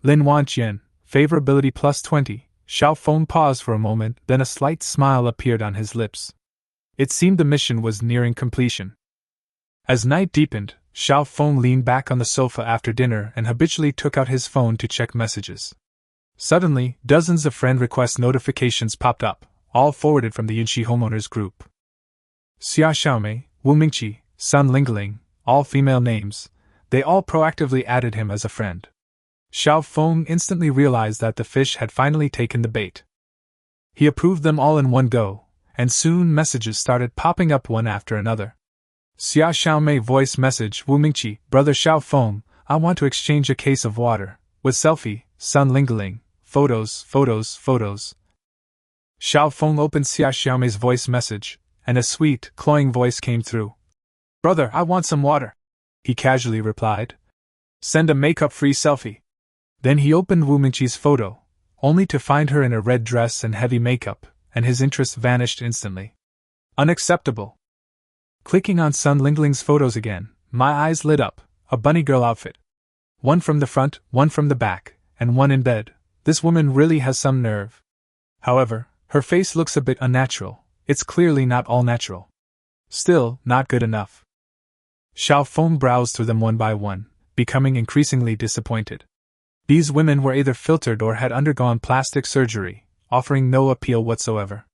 Lin Wanqian, favorability plus 20. Xiao Feng paused for a moment, then a slight smile appeared on his lips. It seemed the mission was nearing completion. As night deepened, Xiao Feng leaned back on the sofa after dinner and habitually took out his phone to check messages. Suddenly, dozens of friend request notifications popped up, all forwarded from the Yunxi homeowners group. Xia Xiaomei, Wu Mingqi, Sun Lingling, all female names, they all proactively added him as a friend. Xiao Feng instantly realized that the fish had finally taken the bait. He approved them all in one go, and soon messages started popping up one after another. Xia Xiaomei voice message: Wu Mingqi, brother Xiao Feng, I want to exchange a case of water. With selfie, Sun Lingling, photos. Xiao Feng opened Xia Xiaomei's voice message, and a sweet, cloying voice came through. Brother, I want some water, he casually replied. Send a makeup-free selfie. Then he opened Wu Mingqi's photo, only to find her in a red dress and heavy makeup, and his interest vanished instantly. Unacceptable. Clicking on Sun Lingling's photos again, my eyes lit up. A bunny girl outfit. One from the front, one from the back, and one in bed. This woman really has some nerve. However, her face looks a bit unnatural. It's clearly not all natural. Still, not good enough. Xiao Feng browsed through them one by one, becoming increasingly disappointed. These women were either filtered or had undergone plastic surgery, offering no appeal whatsoever.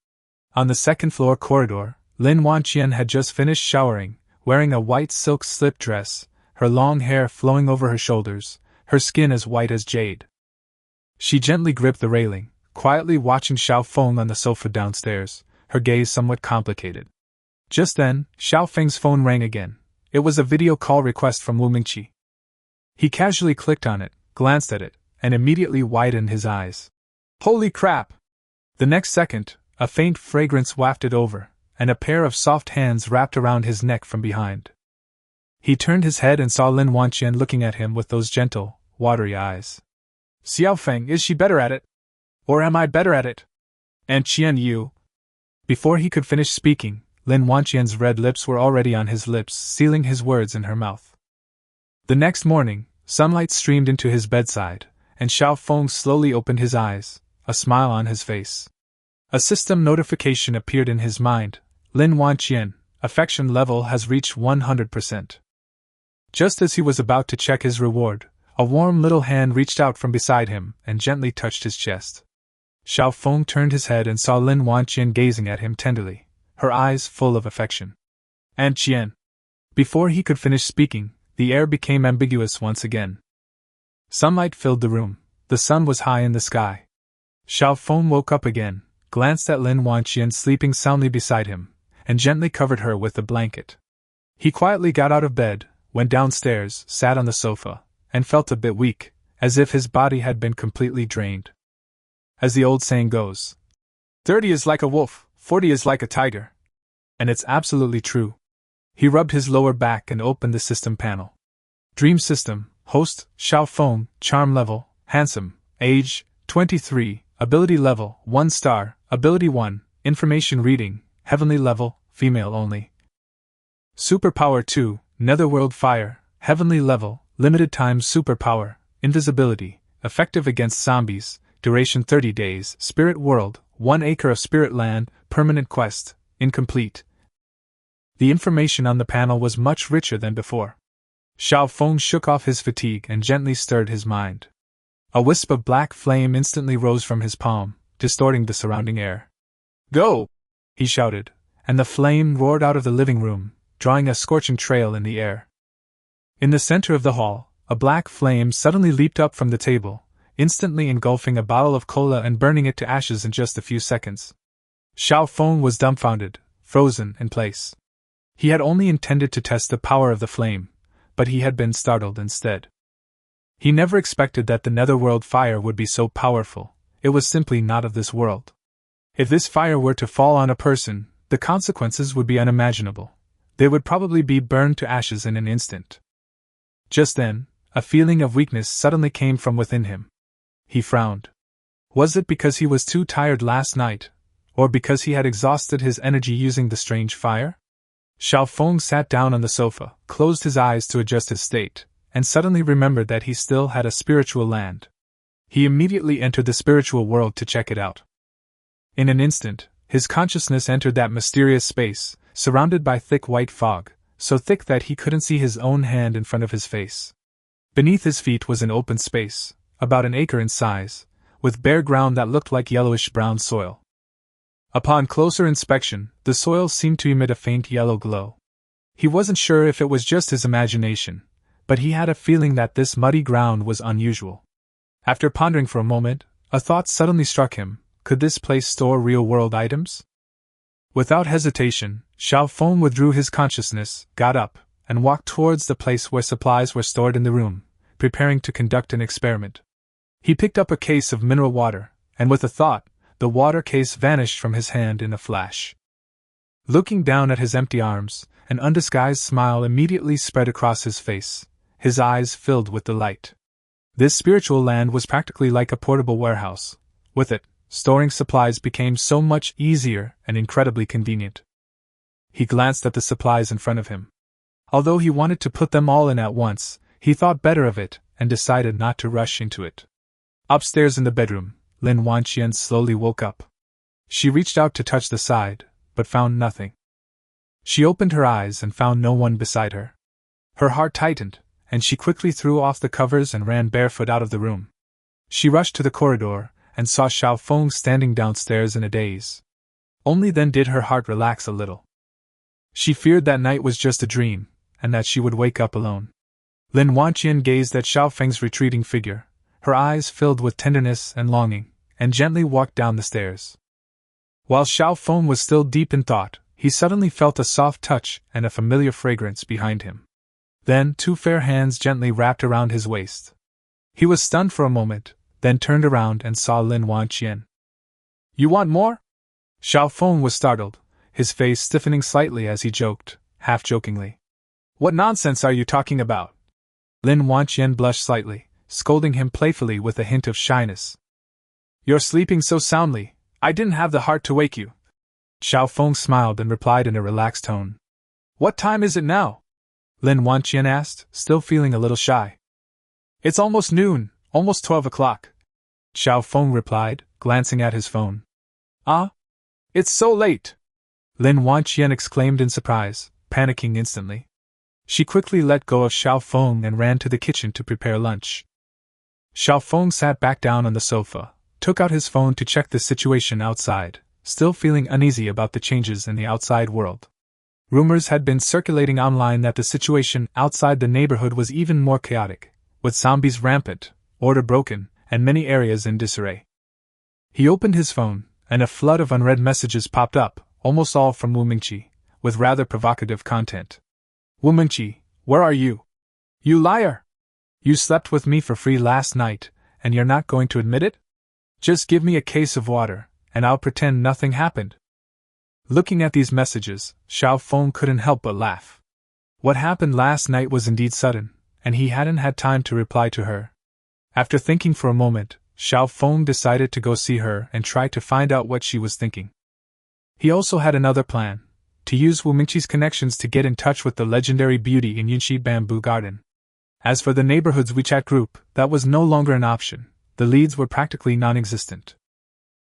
On the second-floor corridor, Lin Wanqian had just finished showering, wearing a white silk slip dress, her long hair flowing over her shoulders, her skin as white as jade. She gently gripped the railing, quietly watching Xiao Feng on the sofa downstairs, her gaze somewhat complicated. Just then, Xiao Feng's phone rang again. It was a video call request from Wu Mingqi. He casually clicked on it, glanced at it, and immediately widened his eyes. Holy crap! The next second, a faint fragrance wafted over, and a pair of soft hands wrapped around his neck from behind. He turned his head and saw Lin Wanqian looking at him with those gentle, watery eyes. Xiao Feng, is she better at it? Or am I better at it? And Qian Yu? Before he could finish speaking, Lin Wanqian's red lips were already on his lips, sealing his words in her mouth. The next morning, sunlight streamed into his bedside, and Xiao Feng slowly opened his eyes, a smile on his face. A system notification appeared in his mind. Lin Wanqian, affection level has reached 100%. Just as he was about to check his reward, a warm little hand reached out from beside him and gently touched his chest. Xiao Feng turned his head and saw Lin Wanqian gazing at him tenderly, her eyes full of affection. And Qian. Before he could finish speaking, the air became ambiguous once again. Sunlight filled the room. The sun was high in the sky. Xiao Feng woke up again, glanced at Lin Wanqian sleeping soundly beside him, and gently covered her with the blanket. He quietly got out of bed, went downstairs, sat on the sofa, and felt a bit weak, as if his body had been completely drained. As the old saying goes, 30 is like a wolf, 40 is like a tiger. And it's absolutely true. He rubbed his lower back and opened the system panel. Dream system, host, Xiao Feng, charm level, handsome, age, 23, ability level, 1 star, ability 1, information reading, heavenly level, female only. Superpower 2, netherworld fire, heavenly level, limited time superpower, invisibility, effective against zombies, duration 30 days, spirit world, 1 acre of spirit land, permanent quest, incomplete. The information on the panel was much richer than before. Xiao Feng shook off his fatigue and gently stirred his mind. A wisp of black flame instantly rose from his palm, distorting the surrounding air. Go! He shouted, and the flame roared out of the living room, drawing a scorching trail in the air. In the center of the hall, a black flame suddenly leaped up from the table, instantly engulfing a bottle of cola and burning it to ashes in just a few seconds. Xiao Feng was dumbfounded, frozen in place. He had only intended to test the power of the flame, but he had been startled instead. He never expected that the netherworld fire would be so powerful. It was simply not of this world. If this fire were to fall on a person, the consequences would be unimaginable. They would probably be burned to ashes in an instant. Just then, a feeling of weakness suddenly came from within him. He frowned. Was it because he was too tired last night, or because he had exhausted his energy using the strange fire? Xiao Feng sat down on the sofa, closed his eyes to adjust his state, and suddenly remembered that he still had a spiritual land. He immediately entered the spiritual world to check it out. In an instant, his consciousness entered that mysterious space, surrounded by thick white fog, so thick that he couldn't see his own hand in front of his face. Beneath his feet was an open space, about an acre in size, with bare ground that looked like yellowish-brown soil. Upon closer inspection, the soil seemed to emit a faint yellow glow. He wasn't sure if it was just his imagination, but he had a feeling that this muddy ground was unusual. After pondering for a moment, a thought suddenly struck him: could this place store real-world items? Without hesitation, Xiao Feng withdrew his consciousness, got up, and walked towards the place where supplies were stored in the room, preparing to conduct an experiment. He picked up a case of mineral water, and with a thought, the water case vanished from his hand in a flash. Looking down at his empty arms, an undisguised smile immediately spread across his face, his eyes filled with delight. This spiritual land was practically like a portable warehouse. With it, storing supplies became so much easier and incredibly convenient. He glanced at the supplies in front of him. Although he wanted to put them all in at once, he thought better of it and decided not to rush into it. Upstairs in the bedroom, Lin Wanqian slowly woke up. She reached out to touch the side, but found nothing. She opened her eyes and found no one beside her. Her heart tightened, and she quickly threw off the covers and ran barefoot out of the room. She rushed to the corridor and saw Xiao Feng standing downstairs in a daze. Only then did her heart relax a little. She feared that night was just a dream, and that she would wake up alone. Lin Wanqian gazed at Xiao Feng's retreating figure, her eyes filled with tenderness and longing, and gently walked down the stairs. While Xiao Feng was still deep in thought, he suddenly felt a soft touch and a familiar fragrance behind him. Then 2 fair hands gently wrapped around his waist. He was stunned for a moment, then turned around and saw Lin Wanqian. "You want more?" Xiao Feng was startled, his face stiffening slightly as he joked, half-jokingly. "What nonsense are you talking about?" Lin Wanqian blushed slightly, scolding him playfully with a hint of shyness. "You're sleeping so soundly, I didn't have the heart to wake you." Xiao Feng smiled and replied in a relaxed tone. "What time is it now?" Lin Wanqian asked, still feeling a little shy. "It's almost noon, almost 12 o'clock," Xiao Feng replied, glancing at his phone. "Ah? It's so late!" Lin Wanqian exclaimed in surprise, panicking instantly. She quickly let go of Xiao Feng and ran to the kitchen to prepare lunch. Xiao Feng sat back down on the sofa, took out his phone to check the situation outside, still feeling uneasy about the changes in the outside world. Rumors had been circulating online that the situation outside the neighborhood was even more chaotic, with zombies rampant, order broken, and many areas in disarray. He opened his phone, and a flood of unread messages popped up, almost all from Wu Mingqi, with rather provocative content. "Wu Mingqi, where are you? You liar! You slept with me for free last night, and you're not going to admit it? Just give me a case of water, and I'll pretend nothing happened." Looking at these messages, Xiao Feng couldn't help but laugh. What happened last night was indeed sudden, and he hadn't had time to reply to her. After thinking for a moment, Xiao Feng decided to go see her and try to find out what she was thinking. He also had another plan: to use Wu Mingqi's connections to get in touch with the legendary beauty in Yunxi Bamboo Garden. As for the neighborhood's WeChat group, that was no longer an option. The leads were practically non-existent.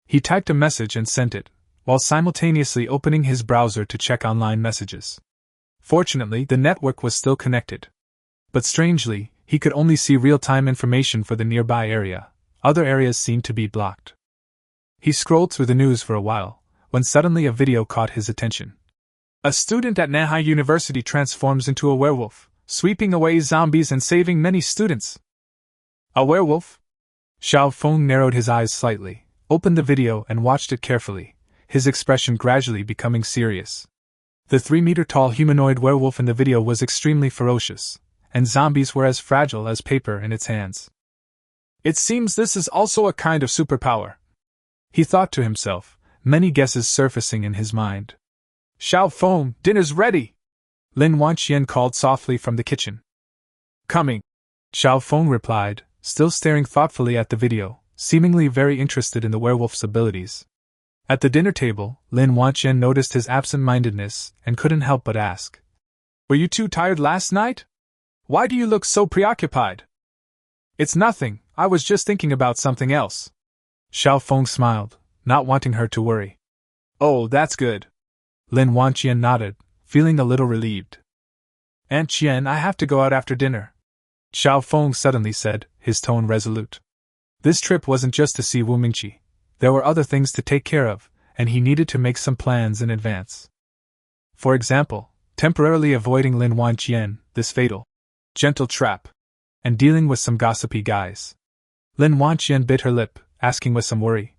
He typed a message and sent it, while simultaneously opening his browser to check online messages. Fortunately, the network was still connected. But strangely, he could only see real-time information for the nearby area. Other areas seemed to be blocked. He scrolled through the news for a while, when suddenly a video caught his attention. A student at Manhwa University transforms into a werewolf, sweeping away zombies and saving many students. A werewolf? Xiao Feng narrowed his eyes slightly, opened the video and watched it carefully, his expression gradually becoming serious. The 3-meter-tall humanoid werewolf in the video was extremely ferocious, and zombies were as fragile as paper in its hands. It seems this is also a kind of superpower, he thought to himself, many guesses surfacing in his mind. Xiao Feng, dinner's ready! Lin Wanqian called softly from the kitchen. Coming, Xiao Feng replied, still staring thoughtfully at the video, seemingly very interested in the werewolf's abilities. At the dinner table, Lin Wanqian noticed his absent-mindedness and couldn't help but ask, "Were you too tired last night? Why do you look so preoccupied?" "It's nothing, I was just thinking about something else." Xiao Feng smiled, not wanting her to worry. "Oh, that's good." Lin Wanqian nodded, feeling a little relieved. "Aunt Qian, I have to go out after dinner," Xiao Feng suddenly said, his tone resolute. This trip wasn't just to see Wu Mingqi. There were other things to take care of, and he needed to make some plans in advance. For example, temporarily avoiding Lin Wanqian, this fatal, gentle trap, and dealing with some gossipy guys. Lin Wanqian bit her lip, asking with some worry,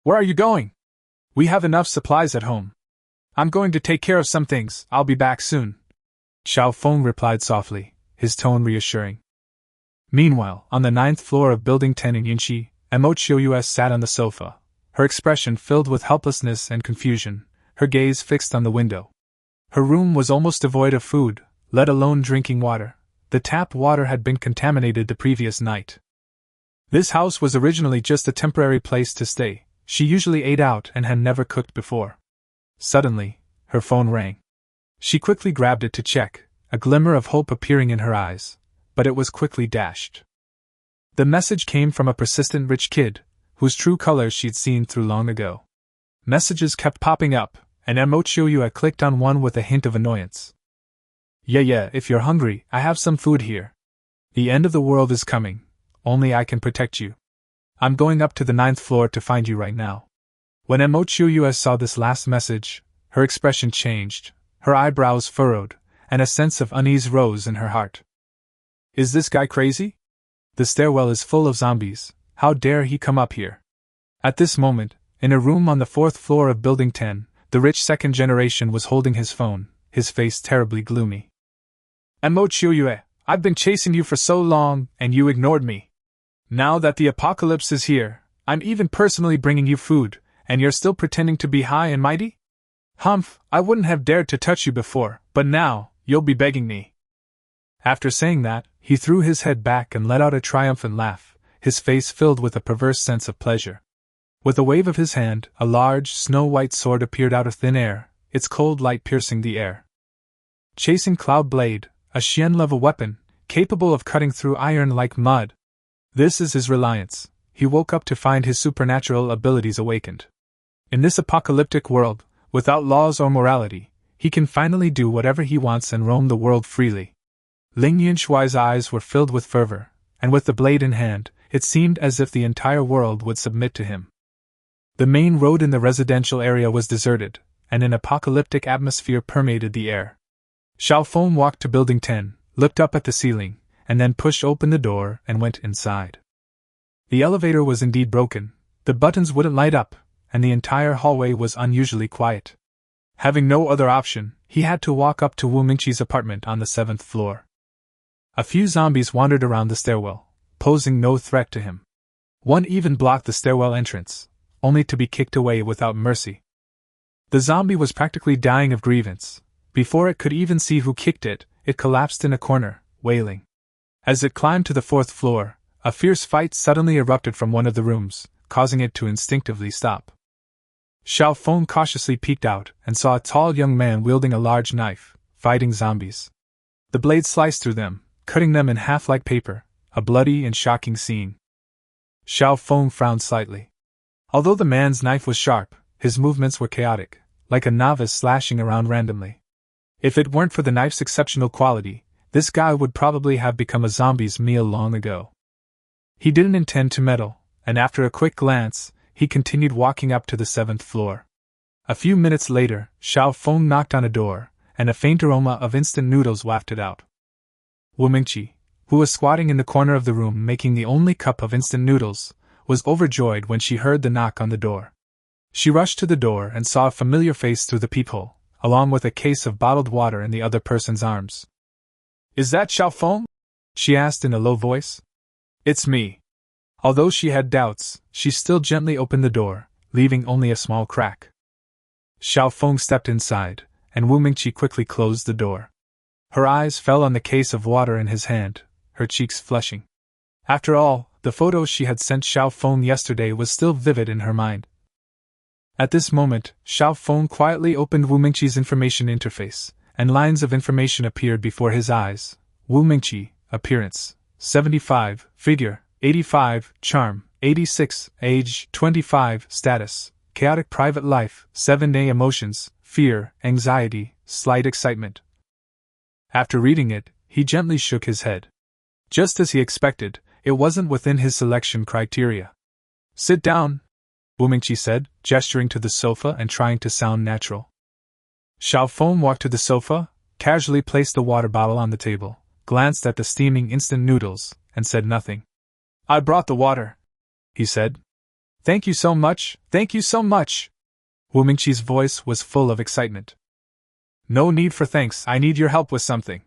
"Where are you going?" "We have enough supplies at home. I'm going to take care of some things, I'll be back soon," Xiao Feng replied softly, his tone reassuring. Meanwhile, on the 9th floor of Building 10 in Yinxi, Mochius sat on the sofa, her expression filled with helplessness and confusion, her gaze fixed on the window. Her room was almost devoid of food, let alone drinking water. The tap water had been contaminated the previous night. This house was originally just a temporary place to stay. She usually ate out and had never cooked before. Suddenly, her phone rang. She quickly grabbed it to check, a glimmer of hope appearing in her eyes, but it was quickly dashed. The message came from a persistent rich kid, whose true colors she'd seen through long ago. Messages kept popping up, and Mochiyu clicked on one with a hint of annoyance. Yeah, if you're hungry, I have some food here. The end of the world is coming, only I can protect you. I'm going up to the 9th floor to find you right now." When Mochiyu saw this last message, her expression changed, her eyebrows furrowed, and a sense of unease rose in her heart. Is this guy crazy? The stairwell is full of zombies, how dare he come up here? At this moment, in a room on the 4th floor of Building 10, the rich second generation was holding his phone, his face terribly gloomy. "Mochiyu, I've been chasing you for so long, and you ignored me. Now that the apocalypse is here, I'm even personally bringing you food, and you're still pretending to be high and mighty? Humph, I wouldn't have dared to touch you before, but now, you'll be begging me." After saying that, he threw his head back and let out a triumphant laugh, his face filled with a perverse sense of pleasure. With a wave of his hand, a large, snow-white sword appeared out of thin air, its cold light piercing the air. Chasing Cloud Blade, a Xian-level weapon, capable of cutting through iron like mud. This is his reliance. He woke up to find his supernatural abilities awakened. In this apocalyptic world, without laws or morality, he can finally do whatever he wants and roam the world freely. Ling Yunshuai's eyes were filled with fervor, and with the blade in hand, it seemed as if the entire world would submit to him. The main road in the residential area was deserted, and an apocalyptic atmosphere permeated the air. Xiao Feng walked to Building 10, looked up at the ceiling, and then pushed open the door and went inside. The elevator was indeed broken, the buttons wouldn't light up, and the entire hallway was unusually quiet. Having no other option, he had to walk up to Wu Mingqi's apartment on the 7th floor. A few zombies wandered around the stairwell, posing no threat to him. One even blocked the stairwell entrance, only to be kicked away without mercy. The zombie was practically dying of grievance. Before it could even see who kicked it, it collapsed in a corner, wailing. As it climbed to the 4th floor, a fierce fight suddenly erupted from one of the rooms, causing it to instinctively stop. Xiao Feng cautiously peeked out and saw a tall young man wielding a large knife, fighting zombies. The blade sliced through them, cutting them in half like paper, a bloody and shocking scene. Xiao Feng frowned slightly. Although the man's knife was sharp, his movements were chaotic, like a novice slashing around randomly. If it weren't for the knife's exceptional quality, this guy would probably have become a zombie's meal long ago. He didn't intend to meddle, and after a quick glance, he continued walking up to the 7th floor. A few minutes later, Xiao Feng knocked on a door, and a faint aroma of instant noodles wafted out. Wu Mingqi, who was squatting in the corner of the room making the only cup of instant noodles, was overjoyed when she heard the knock on the door. She rushed to the door and saw a familiar face through the peephole, along with a case of bottled water in the other person's arms. "Is that Xiao Feng?" she asked in a low voice. "It's me." Although she had doubts, she still gently opened the door, leaving only a small crack. Xiao Feng stepped inside, and Wu Mingqi quickly closed the door. Her eyes fell on the case of water in his hand, her cheeks flushing. After all, the photo she had sent Xiao Feng yesterday was still vivid in her mind. At this moment, Xiao Feng quietly opened Wu Mingqi's information interface, and lines of information appeared before his eyes. Wu Mingqi, appearance, 75, figure, 85, charm, 86, age, 25, status, chaotic private life, 7A emotions, fear, anxiety, slight excitement. After reading it, he gently shook his head. Just as he expected, it wasn't within his selection criteria. Sit down, Wu Mingqi said, gesturing to the sofa and trying to sound natural. Xiao Feng walked to the sofa, casually placed the water bottle on the table, glanced at the steaming instant noodles, and said nothing. I brought the water, he said. Thank you so much, thank you so much. Wu Mingqi's voice was full of excitement. No need for thanks, I need your help with something.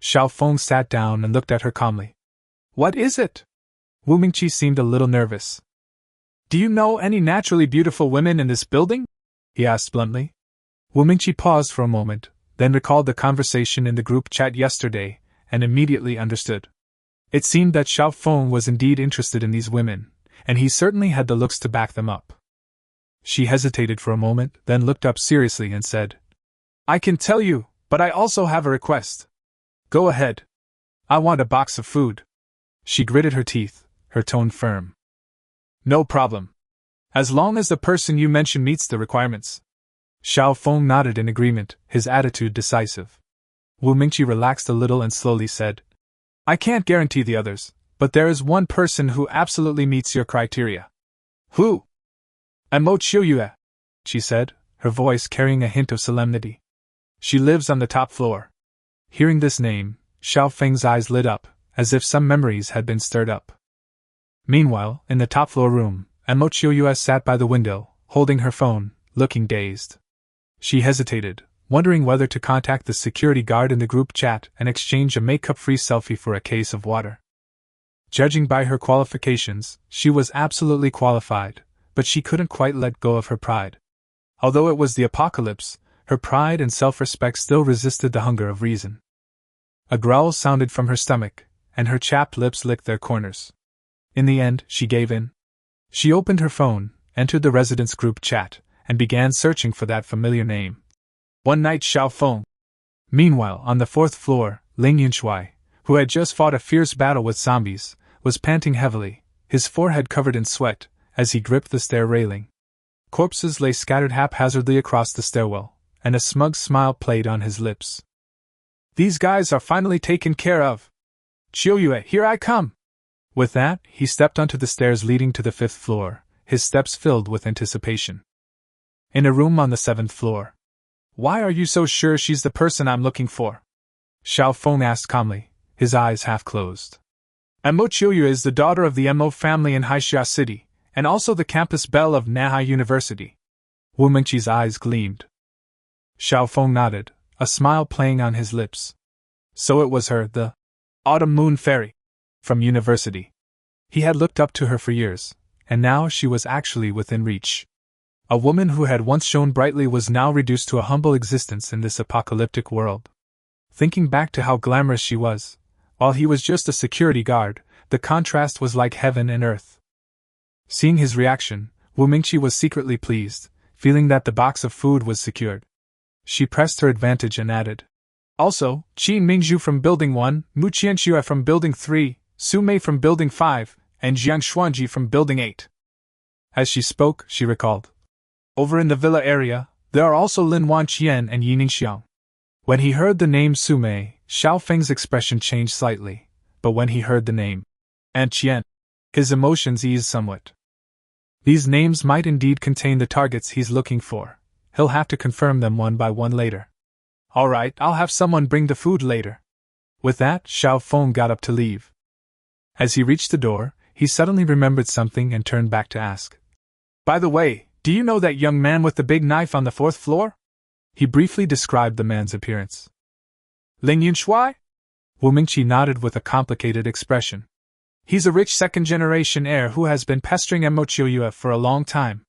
Xiao Feng sat down and looked at her calmly. What is it? Wu Mingqi seemed a little nervous. Do you know any naturally beautiful women in this building? He asked bluntly. Wu Mingqi paused for a moment, then recalled the conversation in the group chat yesterday, and immediately understood. It seemed that Xiao Feng was indeed interested in these women, and he certainly had the looks to back them up. She hesitated for a moment, then looked up seriously and said, I can tell you, but I also have a request. Go ahead. I want a box of food. She gritted her teeth, her tone firm. No problem. As long as the person you mention meets the requirements. Xiao Feng nodded in agreement, his attitude decisive. Wu Mingqi relaxed a little and slowly said, I can't guarantee the others, but there is one person who absolutely meets your criteria. Who? Mo Qiuyue, she said, her voice carrying a hint of solemnity. She lives on the top floor. Hearing this name, Xiao Feng's eyes lit up, as if some memories had been stirred up. Meanwhile, in the top floor room, Mo Qiuyue sat by the window, holding her phone, looking dazed. She hesitated, wondering whether to contact the security guard in the group chat and exchange a makeup-free selfie for a case of water. Judging by her qualifications, she was absolutely qualified, but she couldn't quite let go of her pride. Although it was the apocalypse, her pride and self-respect still resisted the hunger of reason. A growl sounded from her stomach, and her chapped lips licked their corners. In the end, she gave in. She opened her phone, entered the residence group chat, and began searching for that familiar name. One night Xiao Feng. Meanwhile, on the fourth floor, Ling Yunshui, who had just fought a fierce battle with zombies, was panting heavily, his forehead covered in sweat, as he gripped the stair railing. Corpses lay scattered haphazardly across the stairwell, and a smug smile played on his lips. These guys are finally taken care of. Qiuyue, here I come! With that, he stepped onto the stairs leading to the fifth floor, his steps filled with anticipation. In a room on the seventh floor. Why are you so sure she's the person I'm looking for? Xiao Feng asked calmly, his eyes half closed. Mo Qiuyue is the daughter of the Mo family in Haixia City, and also the campus belle of Manhwa University. Wu Mingqi's eyes gleamed. Xiao Feng nodded, a smile playing on his lips. So it was her, the Autumn Moon Fairy, from university. He had looked up to her for years, and now she was actually within reach. A woman who had once shone brightly was now reduced to a humble existence in this apocalyptic world. Thinking back to how glamorous she was, while he was just a security guard, the contrast was like heaven and earth. Seeing his reaction, Wu Mingqi was secretly pleased, feeling that the box of food was secured. She pressed her advantage and added, Also, Qi Mingzhu from Building 1, Mu Qianxue from Building 3, Su Mei from Building 5, and Jiang Xuanji from Building 8. As she spoke, she recalled. Over in the villa area, there are also Lin Wanqian and Yining Xiang. When he heard the name Su Mei, Xiao Feng's expression changed slightly, but when he heard the name An Qian, his emotions eased somewhat. These names might indeed contain the targets he's looking for. He'll have to confirm them one by one later. All right, I'll have someone bring the food later. With that, Xiao Feng got up to leave. As he reached the door, he suddenly remembered something and turned back to ask. By the way, do you know that young man with the big knife on the fourth floor? He briefly described the man's appearance. Ling Yunshui? Wu Mingqi nodded with a complicated expression. He's a rich second-generation heir who has been pestering Mo Qiuyue for a long time.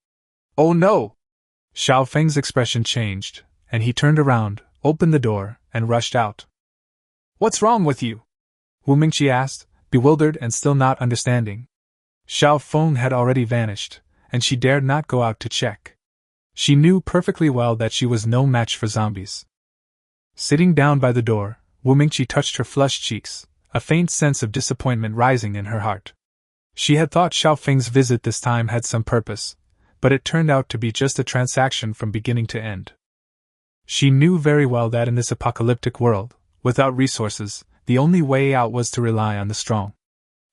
Oh no! Xiao Feng's expression changed, and he turned around, opened the door, and rushed out. What's wrong with you? Wu Mingqi asked, bewildered and still not understanding. Xiao Feng had already vanished, and she dared not go out to check. She knew perfectly well that she was no match for zombies. Sitting down by the door, Wu Mingqi touched her flushed cheeks, a faint sense of disappointment rising in her heart. She had thought Xiao Feng's visit this time had some purpose, but it turned out to be just a transaction from beginning to end. She knew very well that in this apocalyptic world, without resources, the only way out was to rely on the strong.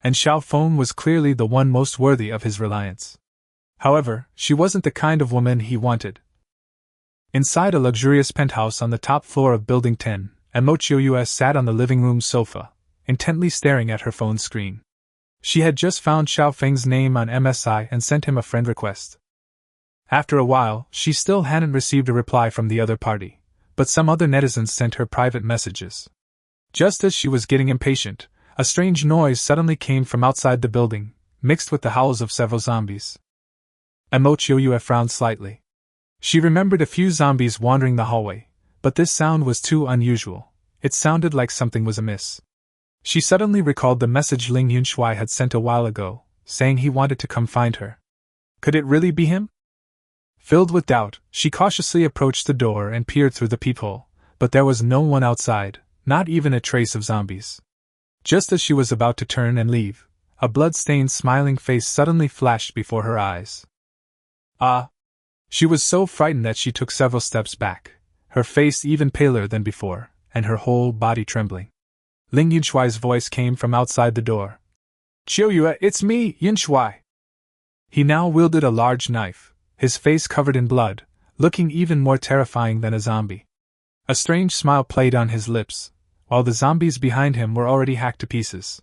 And Xiao Feng was clearly the one most worthy of his reliance. However, she wasn't the kind of woman he wanted. Inside a luxurious penthouse on the top floor of Building 10, Mo Chiu sat on the living room sofa, intently staring at her phone screen. She had just found Xiao Feng's name on MSI and sent him a friend request. After a while, she still hadn't received a reply from the other party, but some other netizens sent her private messages. Just as she was getting impatient, a strange noise suddenly came from outside the building, mixed with the howls of several zombies. Mo Chiu frowned slightly. She remembered a few zombies wandering the hallway, but this sound was too unusual. It sounded like something was amiss. She suddenly recalled the message Ling Yunshui had sent a while ago, saying he wanted to come find her. Could it really be him? Filled with doubt, she cautiously approached the door and peered through the peephole, but there was no one outside, not even a trace of zombies. Just as she was about to turn and leave, a blood-stained smiling face suddenly flashed before her eyes. Ah! She was so frightened that she took several steps back, her face even paler than before, and her whole body trembling. Ling Yunshui's voice came from outside the door. "Chiu, it's me, Yunshui." He now wielded a large knife, his face covered in blood, looking even more terrifying than a zombie. A strange smile played on his lips, while the zombies behind him were already hacked to pieces.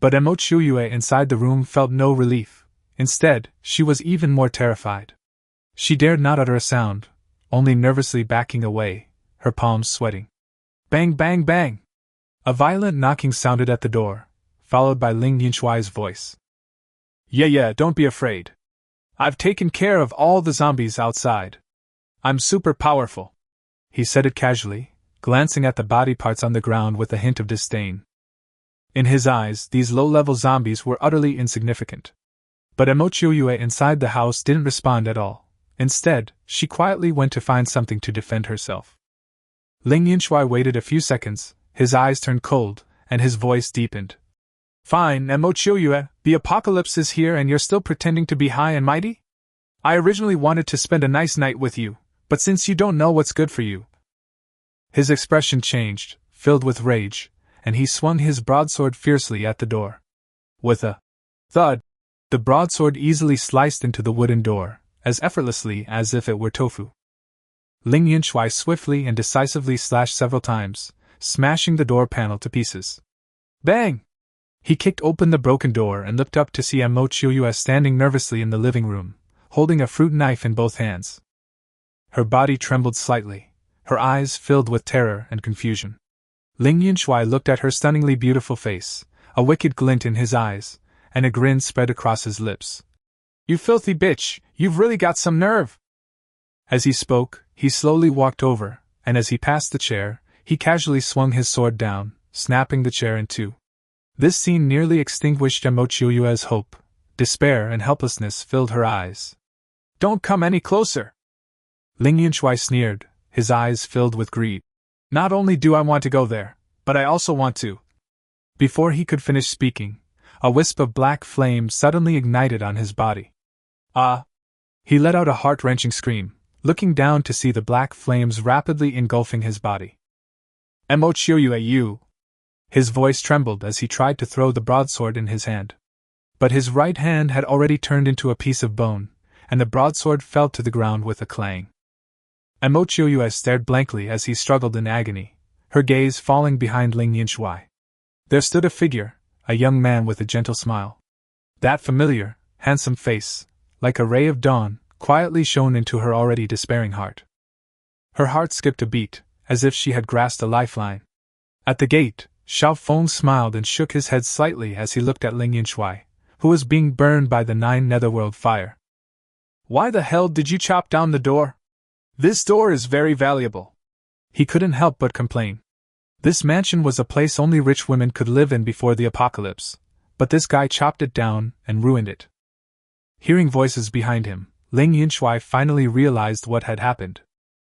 But Mo Chiu inside the room felt no relief. Instead, she was even more terrified. She dared not utter a sound, only nervously backing away, her palms sweating. Bang, bang, bang! A violent knocking sounded at the door, followed by Ling Yunshui's voice. Yeah, don't be afraid. I've taken care of all the zombies outside. I'm super powerful. He said it casually, glancing at the body parts on the ground with a hint of disdain. In his eyes, these low-level zombies were utterly insignificant. But Mo Chiu inside the house didn't respond at all. Instead, she quietly went to find something to defend herself. Ling Yunshui waited a few seconds, his eyes turned cold, and his voice deepened. Fine, Mo Chiu, the apocalypse is here and you're still pretending to be high and mighty? I originally wanted to spend a nice night with you, but since you don't know what's good for you. His expression changed, filled with rage, and he swung his broadsword fiercely at the door. With a thud, the broadsword easily sliced into the wooden door, as effortlessly as if it were tofu. Ling Yunshui swiftly and decisively slashed several times, smashing the door panel to pieces. Bang! He kicked open the broken door and looked up to see Mo Chiu standing nervously in the living room, holding a fruit knife in both hands. Her body trembled slightly, her eyes filled with terror and confusion. Ling Yunshui looked at her stunningly beautiful face, a wicked glint in his eyes, and a grin spread across his lips. You filthy bitch, you've really got some nerve! As he spoke, he slowly walked over, and as he passed the chair, he casually swung his sword down, snapping the chair in two. This scene nearly extinguished Mo Chiu's hope. Despair and helplessness filled her eyes. Don't come any closer! Ling Yunshui sneered, his eyes filled with greed. Not only do I want to go there, but I also want to. Before he could finish speaking, a wisp of black flame suddenly ignited on his body. Ah! He let out a heart-wrenching scream, looking down to see the black flames rapidly engulfing his body. Mo Chiu! His voice trembled as he tried to throw the broadsword in his hand. But his right hand had already turned into a piece of bone, and the broadsword fell to the ground with a clang. Mo Chiu stared blankly as he struggled in agony, her gaze falling behind Ling Yunshui. There stood a figure, a young man with a gentle smile. That familiar, handsome face, like a ray of dawn, quietly shone into her already despairing heart. Her heart skipped a beat, as if she had grasped a lifeline. At the gate, Xiao Feng smiled and shook his head slightly as he looked at Ling Yunshui, who was being burned by the 9 netherworld fire. Why the hell did you chop down the door? This door is very valuable. He couldn't help but complain. This mansion was a place only rich women could live in before the apocalypse, but this guy chopped it down and ruined it. Hearing voices behind him, Ling Yunshui finally realized what had happened.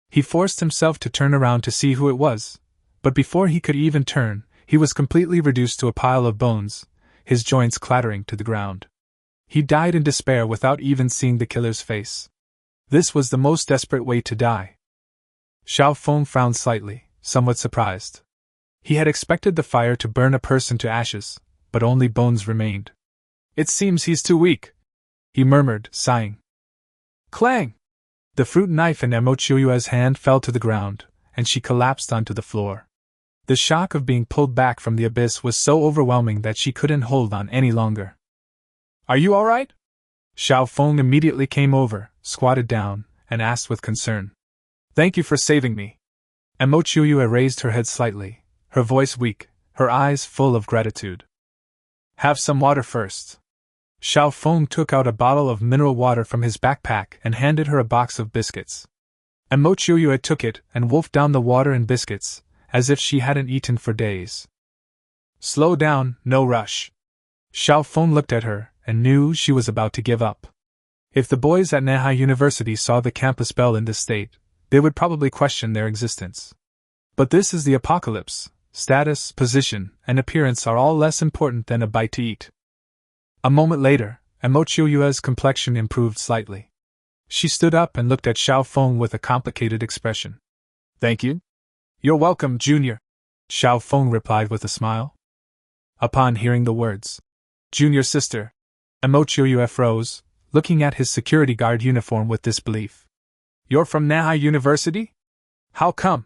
He forced himself to turn around to see who it was, but before he could even turn, he was completely reduced to a pile of bones, his joints clattering to the ground. He died in despair without even seeing the killer's face. This was the most desperate way to die. Xiao Feng frowned slightly, somewhat surprised. He had expected the fire to burn a person to ashes, but only bones remained. It seems he's too weak, he murmured, sighing. Clang! The fruit knife in Mo Chiuyue's hand fell to the ground, and she collapsed onto the floor. The shock of being pulled back from the abyss was so overwhelming that she couldn't hold on any longer. Are you all right? Xiao Feng immediately came over, squatted down, and asked with concern. Thank you for saving me. Mo Chiuyue raised her head slightly, her voice weak, her eyes full of gratitude. Have some water first. Xiao Feng took out a bottle of mineral water from his backpack and handed her a box of biscuits. Mo Chiuyue took it and wolfed down the water and biscuits, as if she hadn't eaten for days. Slow down, no rush. Xiao Feng looked at her and knew she was about to give up. If the boys at Manhwa University saw the campus bell in this state, they would probably question their existence. But this is the apocalypse. Status, position, and appearance are all less important than a bite to eat. A moment later, Mo Chiuyue's complexion improved slightly. She stood up and looked at Xiao Feng with a complicated expression. Thank you. You're welcome, Junior, Xiao Feng replied with a smile. Upon hearing the words, Junior sister, Mo Chiuyue froze, looking at his security guard uniform with disbelief. You're from Manhwa University? How come?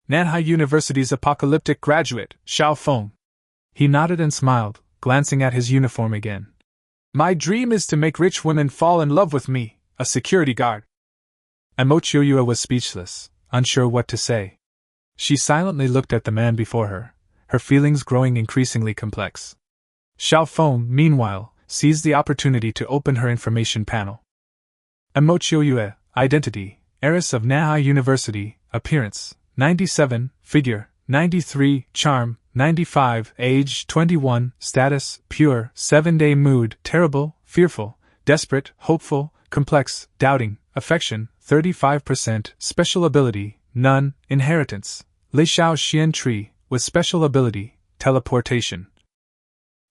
Manhwa University's apocalyptic graduate, Xiao Feng. He nodded and smiled, glancing at his uniform again. My dream is to make rich women fall in love with me, a security guard. Mo Chiuyue was speechless, unsure what to say. She silently looked at the man before her, her feelings growing increasingly complex. Xiao Feng, meanwhile, seized the opportunity to open her information panel. Mo Chiuyue, identity, heiress of Manhwa University, appearance, 97, figure, 93, charm, 95, age, 21, status, pure, 7-day mood, terrible, fearful, desperate, hopeful, complex, doubting, affection, 35%, special ability, none, inheritance, Lei Xiao Xian tree, with special ability, teleportation.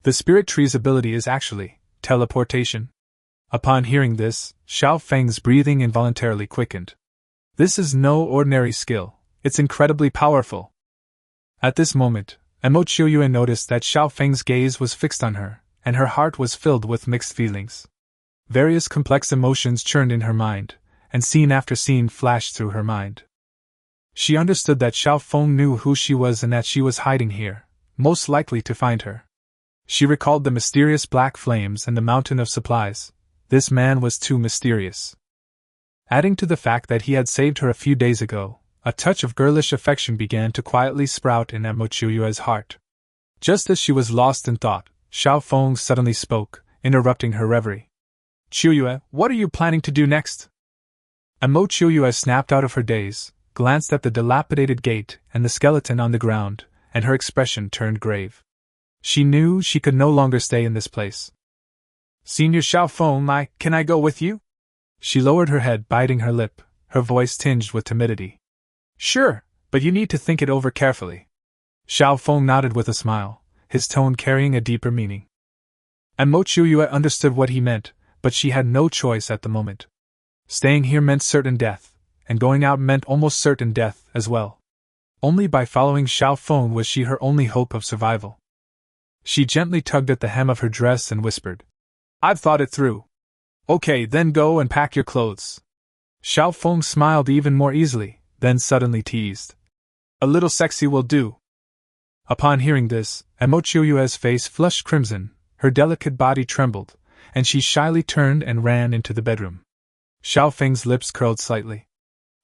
The spirit tree's ability is actually teleportation. Upon hearing this, Xiao Feng's breathing involuntarily quickened. This is no ordinary skill, it's incredibly powerful. At this moment, Mo Chiuyue noticed that Xiao Feng's gaze was fixed on her, and her heart was filled with mixed feelings. Various complex emotions churned in her mind, and scene after scene flashed through her mind. She understood that Xiao Feng knew who she was and that she was hiding here, most likely to find her. She recalled the mysterious black flames and the mountain of supplies. This man was too mysterious. Adding to the fact that he had saved her a few days ago, a touch of girlish affection began to quietly sprout in Mo Chiuyue's heart. Just as she was lost in thought, Xiao Feng suddenly spoke, interrupting her reverie. Chiuyue, what are you planning to do next? Mo Chiuyue snapped out of her daze, glanced at the dilapidated gate and the skeleton on the ground, and her expression turned grave. She knew she could no longer stay in this place. Senior Xiao Feng, can I go with you? She lowered her head, biting her lip, her voice tinged with timidity. Sure, but you need to think it over carefully. Xiao Feng nodded with a smile, his tone carrying a deeper meaning. Mo Chiuyue understood what he meant, but she had no choice at the moment. Staying here meant certain death, and going out meant almost certain death as well. Only by following Xiao Feng was she her only hope of survival. She gently tugged at the hem of her dress and whispered, I've thought it through. Okay, then go and pack your clothes. Xiao Feng smiled even more easily, then suddenly teased. A little sexy will do. Upon hearing this, Mo Chiuyue's face flushed crimson, her delicate body trembled, and she shyly turned and ran into the bedroom. Xiao Feng's lips curled slightly.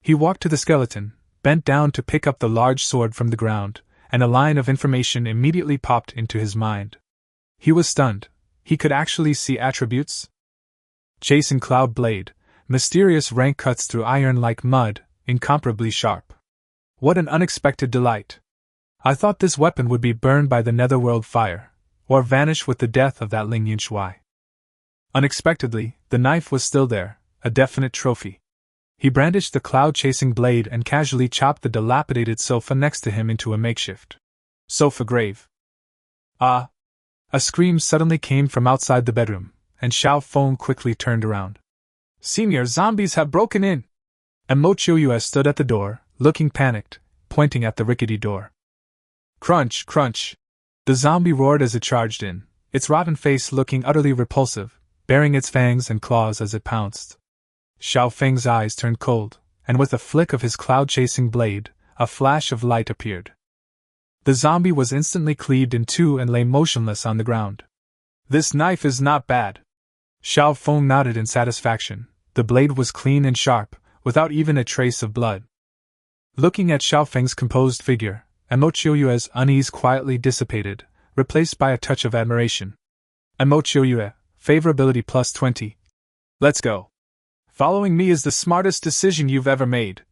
He walked to the skeleton, bent down to pick up the large sword from the ground, and a line of information immediately popped into his mind. He was stunned. He could actually see attributes? Chasing cloud blade, mysterious rank cuts through iron like mud, incomparably sharp. What an unexpected delight! I thought this weapon would be burned by the netherworld fire, or vanish with the death of that Ling Yunshui. Unexpectedly, the knife was still there, a definite trophy. He brandished the cloud-chasing blade and casually chopped the dilapidated sofa next to him into a makeshift sofa grave. Ah! A scream suddenly came from outside the bedroom, and Xiao Feng quickly turned around. Senior, zombies have broken in! And Mo Chiu stood at the door, looking panicked, pointing at the rickety door. Crunch, crunch! The zombie roared as it charged in, its rotten face looking utterly repulsive, baring its fangs and claws as it pounced. Xiao Feng's eyes turned cold, and with a flick of his cloud-chasing blade, a flash of light appeared. The zombie was instantly cleaved in two and lay motionless on the ground. This knife is not bad. Xiao Feng nodded in satisfaction. The blade was clean and sharp, without even a trace of blood. Looking at Xiao Feng's composed figure, Mo Chiuyue's unease quietly dissipated, replaced by a touch of admiration. Mo Chiuyue, favorability plus 20. Let's go. Following me is the smartest decision you've ever made.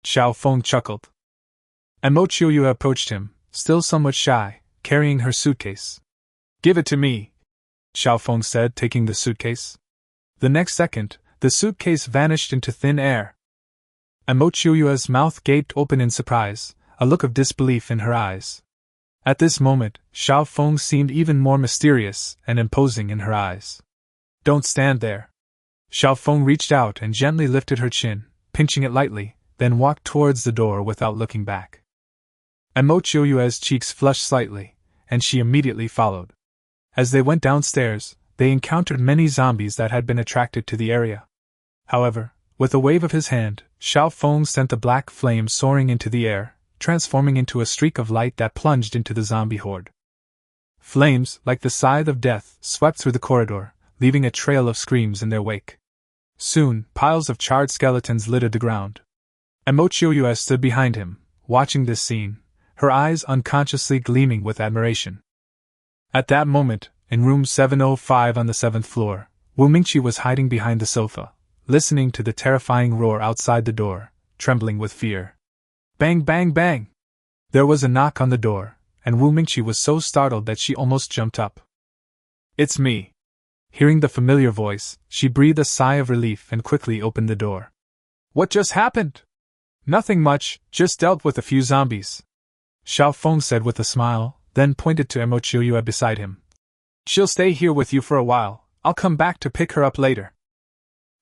Xiao Feng chuckled. Mo Chiuyue approached him, still somewhat shy, carrying her suitcase. Give it to me, Xiao Feng said, taking the suitcase. The next second, the suitcase vanished into thin air. Mo Chiuyue's mouth gaped open in surprise, a look of disbelief in her eyes. At this moment, Xiao Feng seemed even more mysterious and imposing in her eyes. Don't stand there. Xiao Feng reached out and gently lifted her chin, pinching it lightly, then walked towards the door without looking back. Mo Chiuyue's cheeks flushed slightly, and she immediately followed. As they went downstairs, they encountered many zombies that had been attracted to the area. However, with a wave of his hand, Xiao Feng sent the black flame soaring into the air, transforming into a streak of light that plunged into the zombie horde. Flames, like the scythe of death, swept through the corridor, leaving a trail of screams in their wake. Soon, piles of charred skeletons littered the ground. Mo Chiuyue stood behind him, watching this scene, her eyes unconsciously gleaming with admiration. At that moment, in room 705 on the 7th floor, Wu Mingqi was hiding behind the sofa, listening to the terrifying roar outside the door, trembling with fear. Bang, bang, bang! There was a knock on the door, and Wu Mingqi was so startled that she almost jumped up. It's me. Hearing the familiar voice, she breathed a sigh of relief and quickly opened the door. What just happened? Nothing much, just dealt with a few zombies, Xiao Feng said with a smile, then pointed to Mo Chiuyue beside him. She'll stay here with you for a while, I'll come back to pick her up later.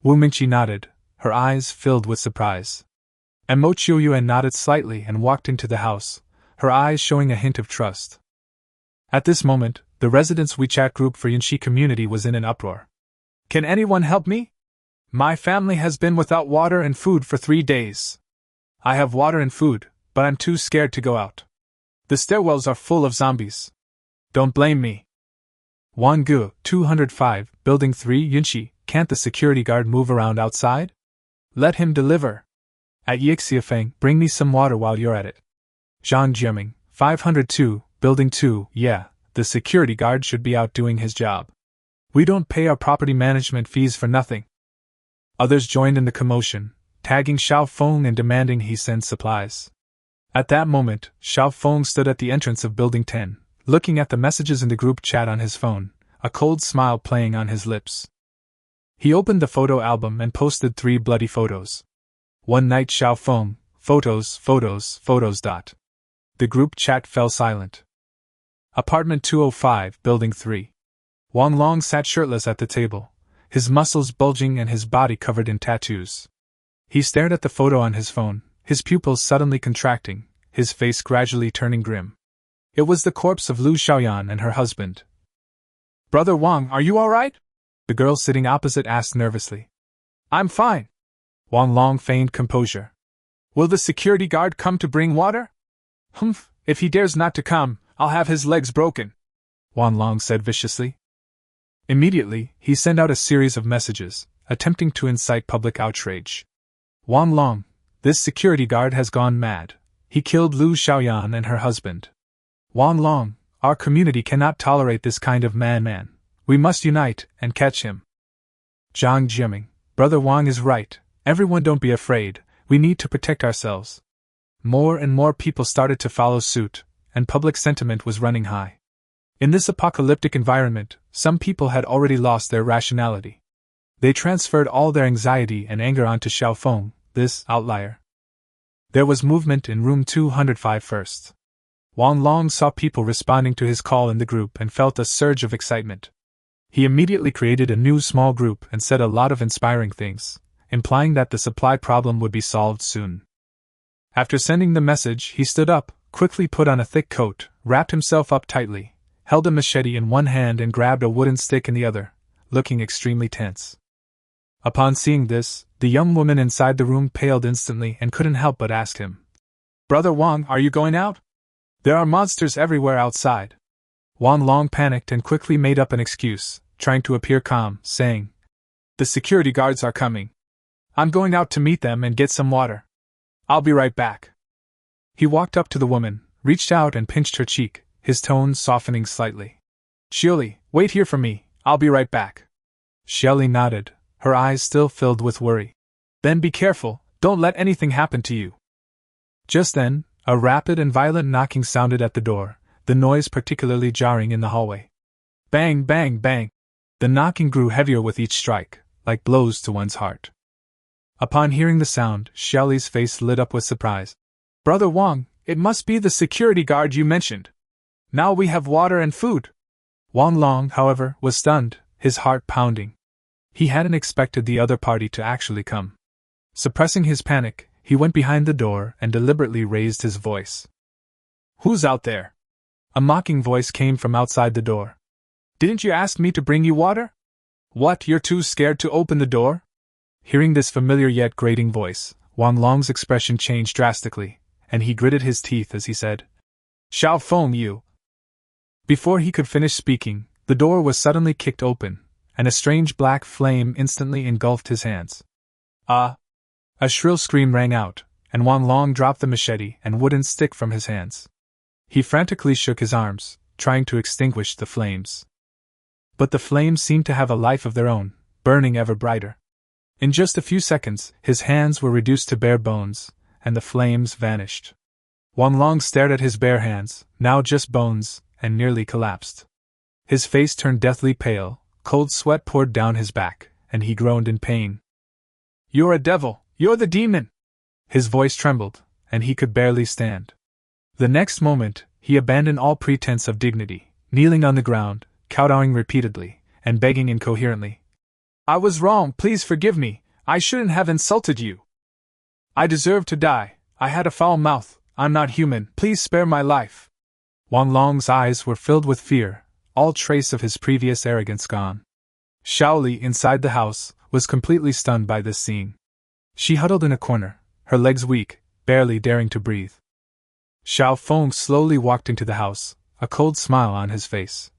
Wu Mingqi nodded, her eyes filled with surprise. Mo Chiuyue nodded slightly and walked into the house, her eyes showing a hint of trust. At this moment, the residents' WeChat group for Yunxi community was in an uproar. Can anyone help me? My family has been without water and food for 3 days. I have water and food, but I'm too scared to go out. The stairwells are full of zombies. Don't blame me. Wang Gu, 205, Building 3, Yunxi, can't the security guard move around outside? Let him deliver. At Yixiafeng, bring me some water while you're at it. Zhang Jiaming, 502, Building 2, yeah, the security guard should be out doing his job. We don't pay our property management fees for nothing. Others joined in the commotion, tagging Xiao Feng and demanding he send supplies. At that moment, Xiao Feng stood at the entrance of Building 10, looking at the messages in the group chat on his phone, a cold smile playing on his lips. He opened the photo album and posted 3 bloody photos. One night Xiao Feng, photos, photos, photos. The group chat fell silent. Apartment 205, Building 3. Wang Long sat shirtless at the table, his muscles bulging and his body covered in tattoos. He stared at the photo on his phone, his pupils suddenly contracting, his face gradually turning grim. It was the corpse of Lu Xiaoyan and her husband. Brother Wang, are you all right? The girl sitting opposite asked nervously. I'm fine. Wang Long feigned composure. Will the security guard come to bring water? Humph, if he dares not to come, I'll have his legs broken, Wang Long said viciously. Immediately, he sent out a series of messages, attempting to incite public outrage. Wang Long, this security guard has gone mad. He killed Lu Xiaoyan and her husband. Wang Long, our community cannot tolerate this kind of man. We must unite and catch him. Zhang Jiaming, Brother Wang is right. Everyone don't be afraid, we need to protect ourselves. More and more people started to follow suit, and public sentiment was running high. In this apocalyptic environment, some people had already lost their rationality. They transferred all their anxiety and anger onto Xiao Feng, this outlier. There was movement in room 205 first. Wang Long saw people responding to his call in the group and felt a surge of excitement. He immediately created a new small group and said a lot of inspiring things, implying that the supply problem would be solved soon. After sending the message, he stood up, quickly put on a thick coat, wrapped himself up tightly, held a machete in one hand and grabbed a wooden stick in the other, looking extremely tense. Upon seeing this, the young woman inside the room paled instantly and couldn't help but ask him, "Brother Wang, are you going out? There are monsters everywhere outside." Wang Long panicked and quickly made up an excuse, trying to appear calm, saying, "The security guards are coming. I'm going out to meet them and get some water. I'll be right back." He walked up to the woman, reached out and pinched her cheek, his tone softening slightly. "Xiaoli, wait here for me, I'll be right back." Xiaoli nodded, her eyes still filled with worry. "Then be careful, don't let anything happen to you." Just then, a rapid and violent knocking sounded at the door, the noise particularly jarring in the hallway. Bang, bang, bang. The knocking grew heavier with each strike, like blows to one's heart. Upon hearing the sound, Xiaoli's face lit up with surprise. "Brother Wang, it must be the security guard you mentioned. Now we have water and food." Wang Long, however, was stunned, his heart pounding. He hadn't expected the other party to actually come. Suppressing his panic, he went behind the door and deliberately raised his voice. "Who's out there?" A mocking voice came from outside the door. "Didn't you ask me to bring you water? What, you're too scared to open the door?" Hearing this familiar yet grating voice, Wang Long's expression changed drastically, and he gritted his teeth as he said, "Xiao Feng, you." Before he could finish speaking, the door was suddenly kicked open, and a strange black flame instantly engulfed his hands. "Ah!" A shrill scream rang out, and Wang Long dropped the machete and wooden stick from his hands. He frantically shook his arms, trying to extinguish the flames. But the flames seemed to have a life of their own, burning ever brighter. In just a few seconds, his hands were reduced to bare bones, and the flames vanished. Wang Long stared at his bare hands, now just bones, and nearly collapsed. His face turned deathly pale, cold sweat poured down his back, and he groaned in pain. "You're a devil! You're the demon!" His voice trembled, and he could barely stand. The next moment, he abandoned all pretense of dignity, kneeling on the ground, kowtowing repeatedly, and begging incoherently. "I was wrong, please forgive me, I shouldn't have insulted you. I deserve to die, I had a foul mouth, I'm not human, please spare my life." Wang Long's eyes were filled with fear, all trace of his previous arrogance gone. Xiaoli, inside the house, was completely stunned by this scene. She huddled in a corner, her legs weak, barely daring to breathe. Xiao Feng slowly walked into the house, a cold smile on his face.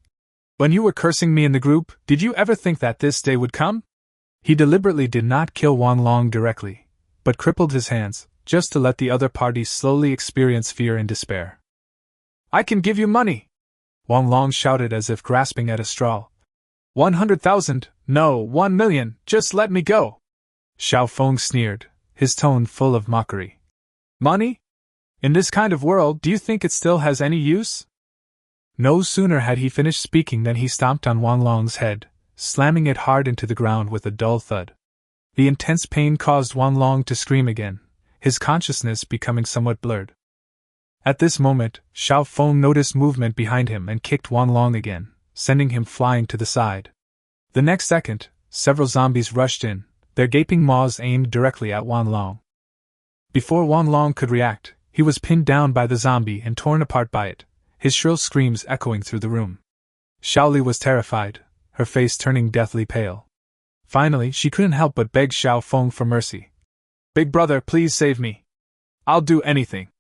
"When you were cursing me in the group, did you ever think that this day would come?" He deliberately did not kill Wang Long directly, but crippled his hands, just to let the other party slowly experience fear and despair. "I can give you money!" Wang Long shouted as if grasping at a straw. 100,000, no, 1,000,000, just let me go!" Xiao Feng sneered, his tone full of mockery. "Money? In this kind of world, do you think it still has any use?" No sooner had he finished speaking than he stomped on Wang Long's head, slamming it hard into the ground with a dull thud. The intense pain caused Wang Long to scream again, his consciousness becoming somewhat blurred. At this moment, Xiao Feng noticed movement behind him and kicked Wang Long again, sending him flying to the side. The next second, several zombies rushed in, their gaping maws aimed directly at Wang Long. Before Wang Long could react, he was pinned down by the zombie and torn apart by it, his shrill screams echoing through the room. Xiaoli was terrified, her face turning deathly pale. Finally, she couldn't help but beg Xiao Feng for mercy. "Big brother, please save me. I'll do anything."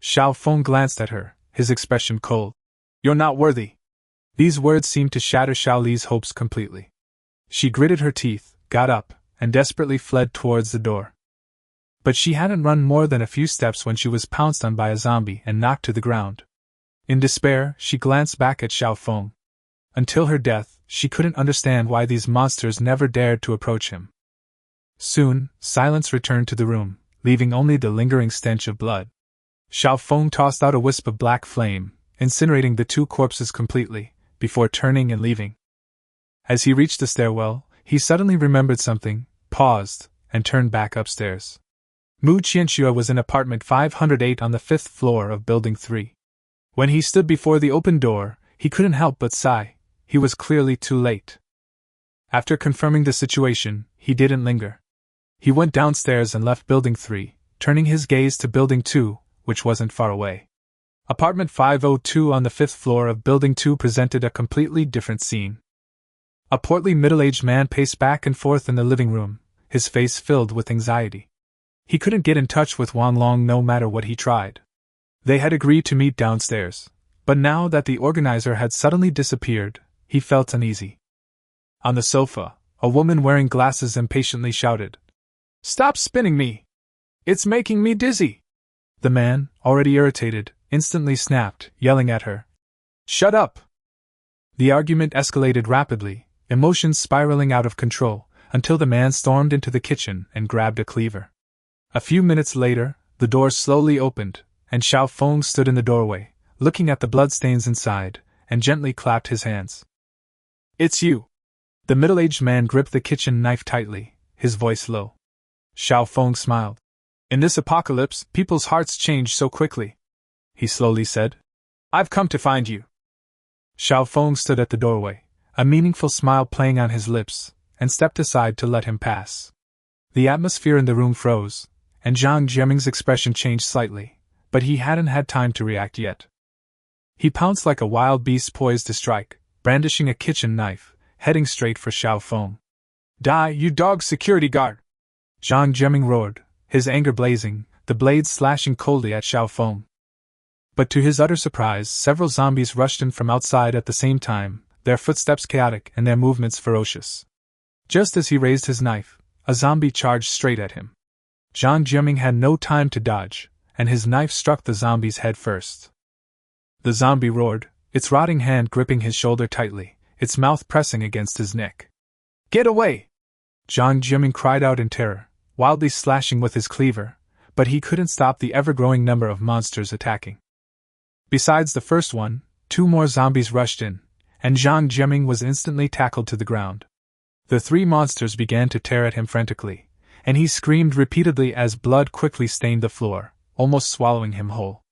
Xiao Feng glanced at her, his expression cold. "You're not worthy." These words seemed to shatter Xiaoli's hopes completely. She gritted her teeth, got up, and desperately fled towards the door. But she hadn't run more than a few steps when she was pounced on by a zombie and knocked to the ground. In despair, she glanced back at Xiao Feng. Until her death, she couldn't understand why these monsters never dared to approach him. Soon, silence returned to the room, leaving only the lingering stench of blood. Xiao Feng tossed out a wisp of black flame, incinerating the two corpses completely, before turning and leaving. As he reached the stairwell, he suddenly remembered something, paused, and turned back upstairs. Mu Qianxue was in apartment 508 on the 5th floor of Building 3. When he stood before the open door, he couldn't help but sigh. He was clearly too late. After confirming the situation, he didn't linger. He went downstairs and left Building 3, turning his gaze to Building 2, which wasn't far away. Apartment 502 on the 5th floor of Building 2 presented a completely different scene. A portly middle-aged man paced back and forth in the living room, his face filled with anxiety. He couldn't get in touch with Wan Long no matter what he tried. They had agreed to meet downstairs, but now that the organizer had suddenly disappeared, he felt uneasy. On the sofa, a woman wearing glasses impatiently shouted, "Stop spinning me! It's making me dizzy!" The man, already irritated, instantly snapped, yelling at her, "Shut up!" The argument escalated rapidly, emotions spiraling out of control, until the man stormed into the kitchen and grabbed a cleaver. A few minutes later, the door slowly opened, and Xiao Feng stood in the doorway, looking at the bloodstains inside, and gently clapped his hands. "It's you!" The middle-aged man gripped the kitchen knife tightly, his voice low. Xiao Feng smiled. "In this apocalypse, people's hearts change so quickly," he slowly said. "I've come to find you." Xiao Feng stood at the doorway, a meaningful smile playing on his lips, and stepped aside to let him pass. The atmosphere in the room froze, and Zhang Jiaming's expression changed slightly, but he hadn't had time to react yet. He pounced like a wild beast poised to strike, brandishing a kitchen knife, heading straight for Xiao Feng. "Die, you dog security guard!" Zhang Jiaming roared, his anger blazing, the blades slashing coldly at Xiao Feng. But to his utter surprise, several zombies rushed in from outside at the same time, their footsteps chaotic and their movements ferocious. Just as he raised his knife, a zombie charged straight at him. Zhang Jiaming had no time to dodge, and his knife struck the zombie's head first. The zombie roared, its rotting hand gripping his shoulder tightly, its mouth pressing against his neck. "Get away!" Zhang Jiaming cried out in terror, wildly slashing with his cleaver, but he couldn't stop the ever-growing number of monsters attacking. Besides the first one, 2 more zombies rushed in, and Zhang Jiaming was instantly tackled to the ground. The 3 monsters began to tear at him frantically, and he screamed repeatedly as blood quickly stained the floor, almost swallowing him whole.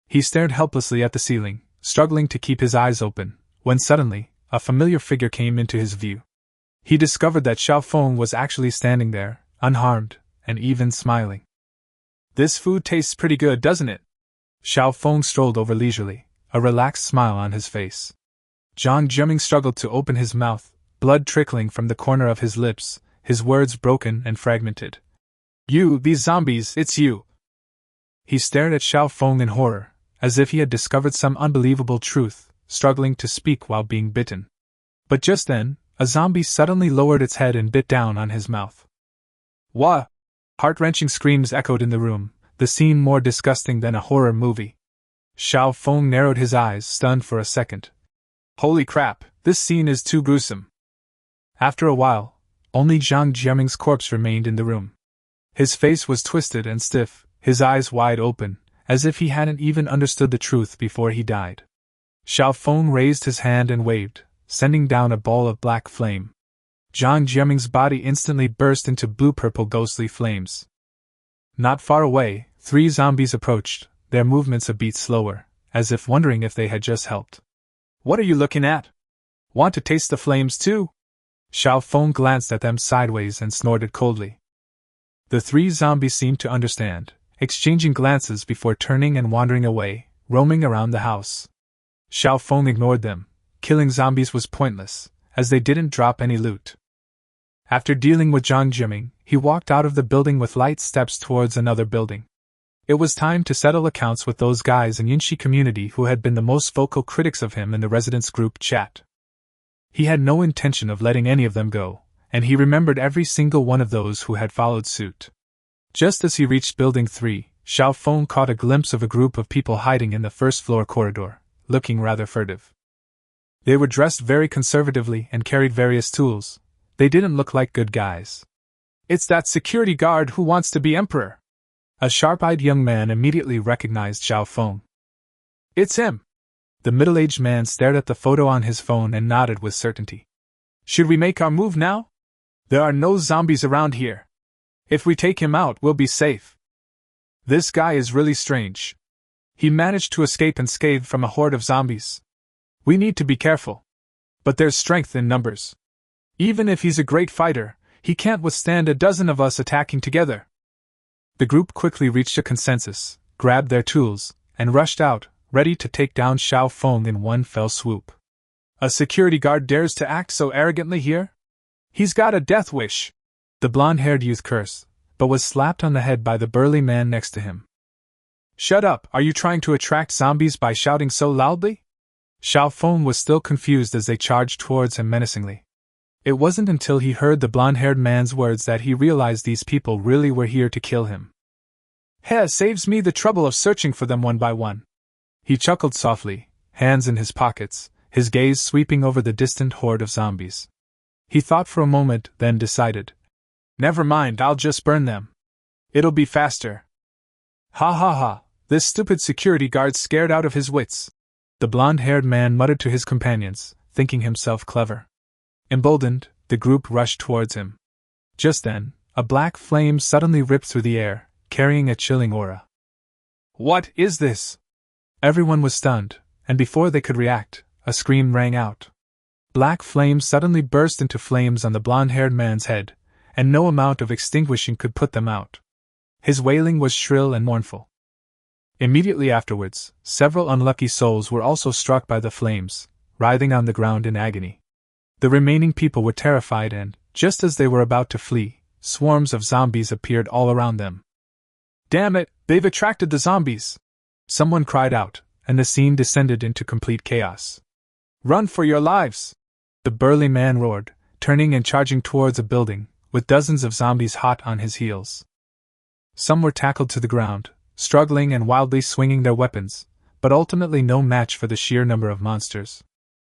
He stared helplessly at the ceiling, struggling to keep his eyes open, when suddenly, a familiar figure came into his view. He discovered that Xiao Feng was actually standing there, unharmed, and even smiling. "This food tastes pretty good, doesn't it?" Xiao Feng strolled over leisurely, a relaxed smile on his face. Zhang Jiaming struggled to open his mouth, blood trickling from the corner of his lips, his words broken and fragmented. "You, these zombies, it's you!" He stared at Xiao Feng in horror, as if he had discovered some unbelievable truth, struggling to speak while being bitten. But just then, a zombie suddenly lowered its head and bit down on his mouth. "Wha?" Heart-wrenching screams echoed in the room, the scene more disgusting than a horror movie. Xiao Feng narrowed his eyes, stunned for a second. "Holy crap, this scene is too gruesome." After a while, only Zhang Jiaming's corpse remained in the room. His face was twisted and stiff, his eyes wide open, as if he hadn't even understood the truth before he died. Xiao Feng raised his hand and waved, sending down a ball of black flame. Zhang Jiaming's body instantly burst into blue-purple ghostly flames. Not far away, 3 zombies approached, their movements a beat slower, as if wondering if they had just helped. "What are you looking at? Want to taste the flames too?" Xiao Feng glanced at them sideways and snorted coldly. The 3 zombies seemed to understand, exchanging glances before turning and wandering away, roaming around the house. Xiao Feng ignored them. Killing zombies was pointless, as they didn't drop any loot. After dealing with Zhang Jiaming, he walked out of the building with light steps towards another building. It was time to settle accounts with those guys in Yinshi community who had been the most vocal critics of him in the residents' group chat. He had no intention of letting any of them go, and he remembered every single one of those who had followed suit. Just as he reached Building 3, Xiao Feng caught a glimpse of a group of people hiding in the first-floor corridor, looking rather furtive. They were dressed very conservatively and carried various tools. They didn't look like good guys. "It's that security guard who wants to be emperor." A sharp-eyed young man immediately recognized Xiao Feng. "It's him." The middle-aged man stared at the photo on his phone and nodded with certainty. Should we make our move now? There are no zombies around here. If we take him out, we'll be safe. This guy is really strange. He managed to escape unscathed from a horde of zombies. We need to be careful. But there's strength in numbers. Even if he's a great fighter, he can't withstand a dozen of us attacking together. The group quickly reached a consensus, grabbed their tools, and rushed out, ready to take down Xiao Feng in one fell swoop. A security guard dares to act so arrogantly here? He's got a death wish! The blonde-haired youth cursed, but was slapped on the head by the burly man next to him. Shut up! Are you trying to attract zombies by shouting so loudly? Xiao Feng was still confused as they charged towards him menacingly. It wasn't until he heard the blonde-haired man's words that he realized these people really were here to kill him. Heh, saves me the trouble of searching for them one by one. He chuckled softly, hands in his pockets, his gaze sweeping over the distant horde of zombies. He thought for a moment, then decided. Never mind, I'll just burn them. It'll be faster. Ha ha ha, this stupid security guard's scared out of his wits. The blonde-haired man muttered to his companions, thinking himself clever. Emboldened, the group rushed towards him. Just then, a black flame suddenly ripped through the air, carrying a chilling aura. What is this? Everyone was stunned, and before they could react, a scream rang out. Black flames suddenly burst into flames on the blonde-haired man's head, and no amount of extinguishing could put them out. His wailing was shrill and mournful. Immediately afterwards, several unlucky souls were also struck by the flames, writhing on the ground in agony. The remaining people were terrified and, just as they were about to flee, swarms of zombies appeared all around them. Damn it, they've attracted the zombies! Someone cried out, and the scene descended into complete chaos. Run for your lives! The burly man roared, turning and charging towards a building, with dozens of zombies hot on his heels. Some were tackled to the ground, struggling and wildly swinging their weapons, but ultimately no match for the sheer number of monsters.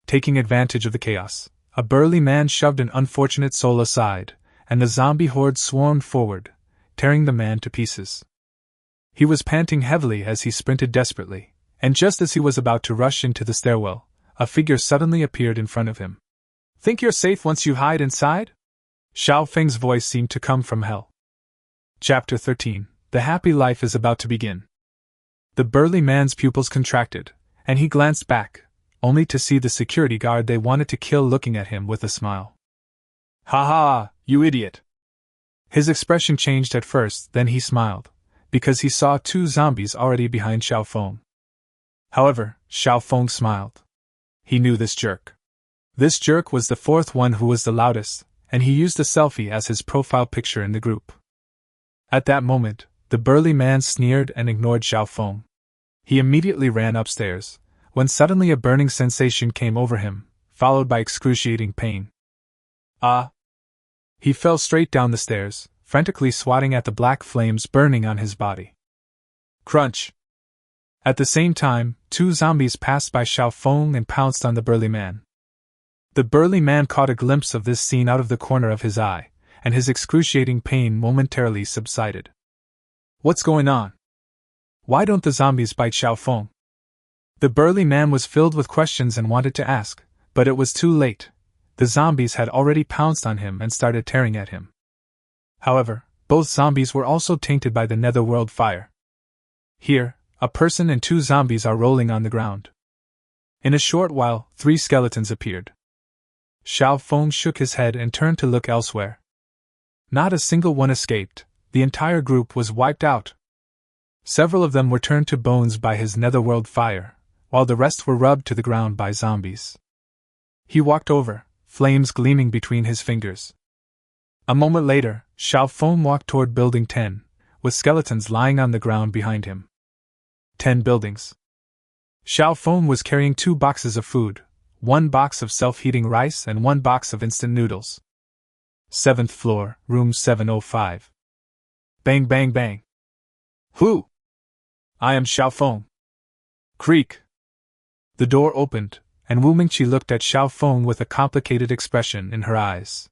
Taking advantage of the chaos, a burly man shoved an unfortunate soul aside, and the zombie horde swarmed forward, tearing the man to pieces. He was panting heavily as he sprinted desperately, and just as he was about to rush into the stairwell, a figure suddenly appeared in front of him. Think you're safe once you hide inside? Xiao Feng's voice seemed to come from hell. Chapter 13. The happy life is about to begin. The burly man's pupils contracted, and he glanced back, only to see the security guard they wanted to kill looking at him with a smile. Ha ha, you idiot! His expression changed at first, then he smiled, because he saw two zombies already behind Xiao Feng. However, Xiao Feng smiled. He knew this jerk. This jerk was the fourth one who was the loudest, and he used a selfie as his profile picture in the group. At that moment, the burly man sneered and ignored Xiao Feng. He immediately ran upstairs, when suddenly a burning sensation came over him, followed by excruciating pain. Ah! He fell straight down the stairs, frantically swatting at the black flames burning on his body. Crunch! At the same time, two zombies passed by Xiao Feng and pounced on the burly man. The burly man caught a glimpse of this scene out of the corner of his eye, and his excruciating pain momentarily subsided. What's going on? Why don't the zombies bite Xiao Feng? The burly man was filled with questions and wanted to ask, but it was too late. The zombies had already pounced on him and started tearing at him. However, both zombies were also tainted by the netherworld fire. Here, a person and two zombies are rolling on the ground. In a short while, 3 skeletons appeared. Xiao Feng shook his head and turned to look elsewhere. Not a single one escaped. The entire group was wiped out. Several of them were turned to bones by his netherworld fire, while the rest were rubbed to the ground by zombies. He walked over, flames gleaming between his fingers. A moment later, Xiao Feng walked toward Building 10, with skeletons lying on the ground behind him. 10 buildings. Xiao Feng was carrying 2 boxes of food, 1 box of self-heating rice and 1 box of instant noodles. 7th floor, room 705. Bang bang bang. Who? I am Xiao Feng. Creak. The door opened, and Wu Mingqi looked at Xiao Feng with a complicated expression in her eyes.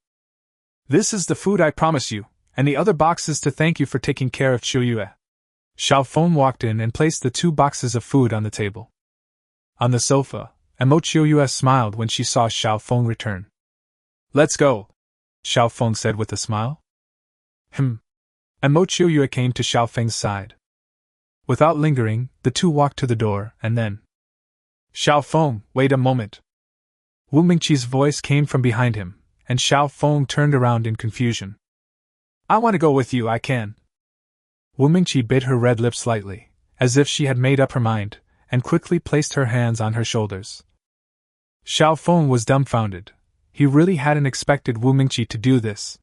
This is the food I promise you, and the other box is to thank you for taking care of Qiuyue. Xiao Feng walked in and placed the 2 boxes of food on the table. On the sofa, Qiuyue smiled when she saw Xiao Feng return. Let's go, Xiao Feng said with a smile. And Mo Chiuyue came to Xiao Feng's side. Without lingering, the two walked to the door, and then, Xiao Feng, wait a moment. Wu Mingqi's voice came from behind him, and Xiao Feng turned around in confusion. I want to go with you, I can. Wu Mingqi bit her red lips slightly, as if she had made up her mind, and quickly placed her hands on her shoulders. Xiao Feng was dumbfounded. He really hadn't expected Wu Mingqi to do this.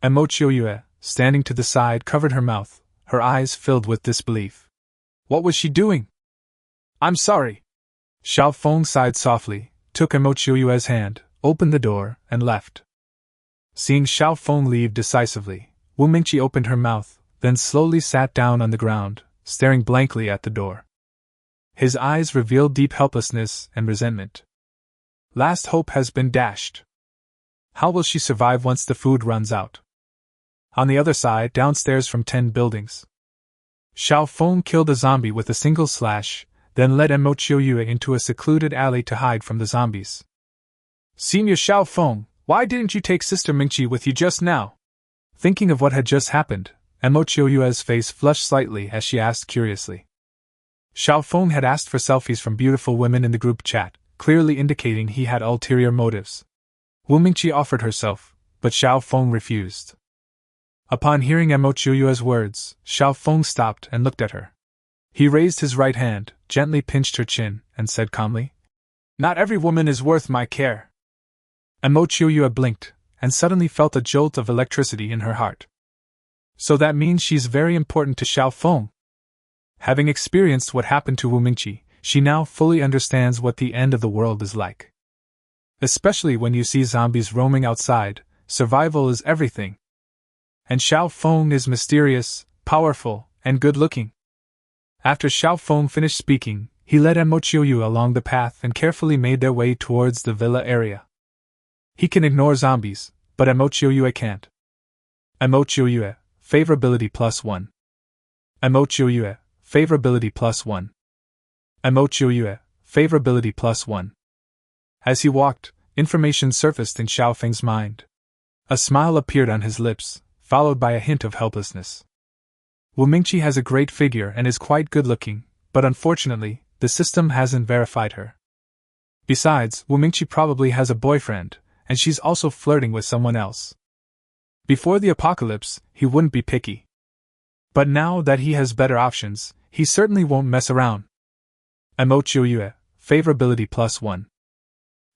And Mo Chiuyue, standing to the side, covered her mouth, her eyes filled with disbelief. What was she doing? I'm sorry. Xiao Feng sighed softly, took Mo Chiuyue's hand, opened the door, and left. Seeing Xiao Feng leave decisively, Wu Mingqi opened her mouth, then slowly sat down on the ground, staring blankly at the door. His eyes revealed deep helplessness and resentment. Last hope has been dashed. How will she survive once the food runs out? On the other side, downstairs from 10 buildings, Xiao Feng killed a zombie with a single slash, then led Mo Chiuyue into a secluded alley to hide from the zombies. Senior Xiao Feng, why didn't you take Sister Mingqi with you just now? Thinking of what had just happened, Mo Chiuyue's face flushed slightly as she asked curiously. Xiao Feng had asked for selfies from beautiful women in the group chat, clearly indicating he had ulterior motives. Wu Mingqi offered herself, but Xiao Feng refused. Upon hearing Mo Chiuyue's words, Xiao Feng stopped and looked at her. He raised his right hand, gently pinched her chin, and said calmly, Not every woman is worth my care. Mo Chiuyue blinked, and suddenly felt a jolt of electricity in her heart. So that means she's very important to Xiao Feng. Having experienced what happened to Wu Mingqi, she now fully understands what the end of the world is like. Especially when you see zombies roaming outside, survival is everything. And Xiao Feng is mysterious, powerful, and good-looking. After Xiao Feng finished speaking, he led Mo Chiuyue along the path and carefully made their way towards the villa area. He can ignore zombies, but Mo Chiuyue can't. Mo Chiuyue, favorability +1. Mo Chiuyue, favorability +1. Mo Chiuyue, favorability +1. As he walked, information surfaced in Xiao Feng's mind. A smile appeared on his lips, followed by a hint of helplessness. Wu Mingqi has a great figure and is quite good-looking, but unfortunately, the system hasn't verified her. Besides, Wu Mingqi probably has a boyfriend, and she's also flirting with someone else. Before the apocalypse, he wouldn't be picky. But now that he has better options, he certainly won't mess around. Mo Chiuyue, favorability +1.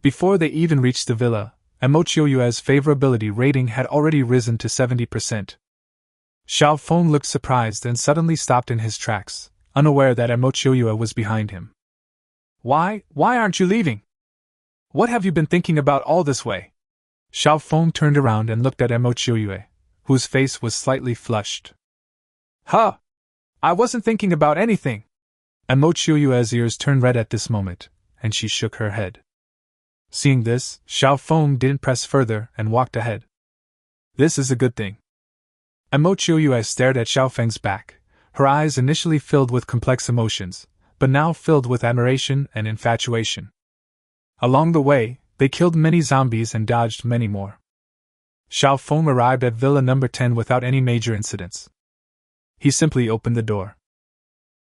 Before they even reached the villa, Mo Chiuyue's favorability rating had already risen to 70%. Xiao Feng looked surprised and suddenly stopped in his tracks, unaware that Mo Chiuyue was behind him. Why aren't you leaving? What have you been thinking about all this way? Xiao Feng turned around and looked at Mo Chiuyue, whose face was slightly flushed. Huh! I wasn't thinking about anything. Mo Chiuyue's ears turned red at this moment, and she shook her head. Seeing this, Xiao Feng didn't press further and walked ahead. This is a good thing. Mo Chiuyue stared at Xiao Feng's back, her eyes initially filled with complex emotions, but now filled with admiration and infatuation. Along the way, they killed many zombies and dodged many more. Xiao Feng arrived at Villa number 10 without any major incidents. He simply opened the door.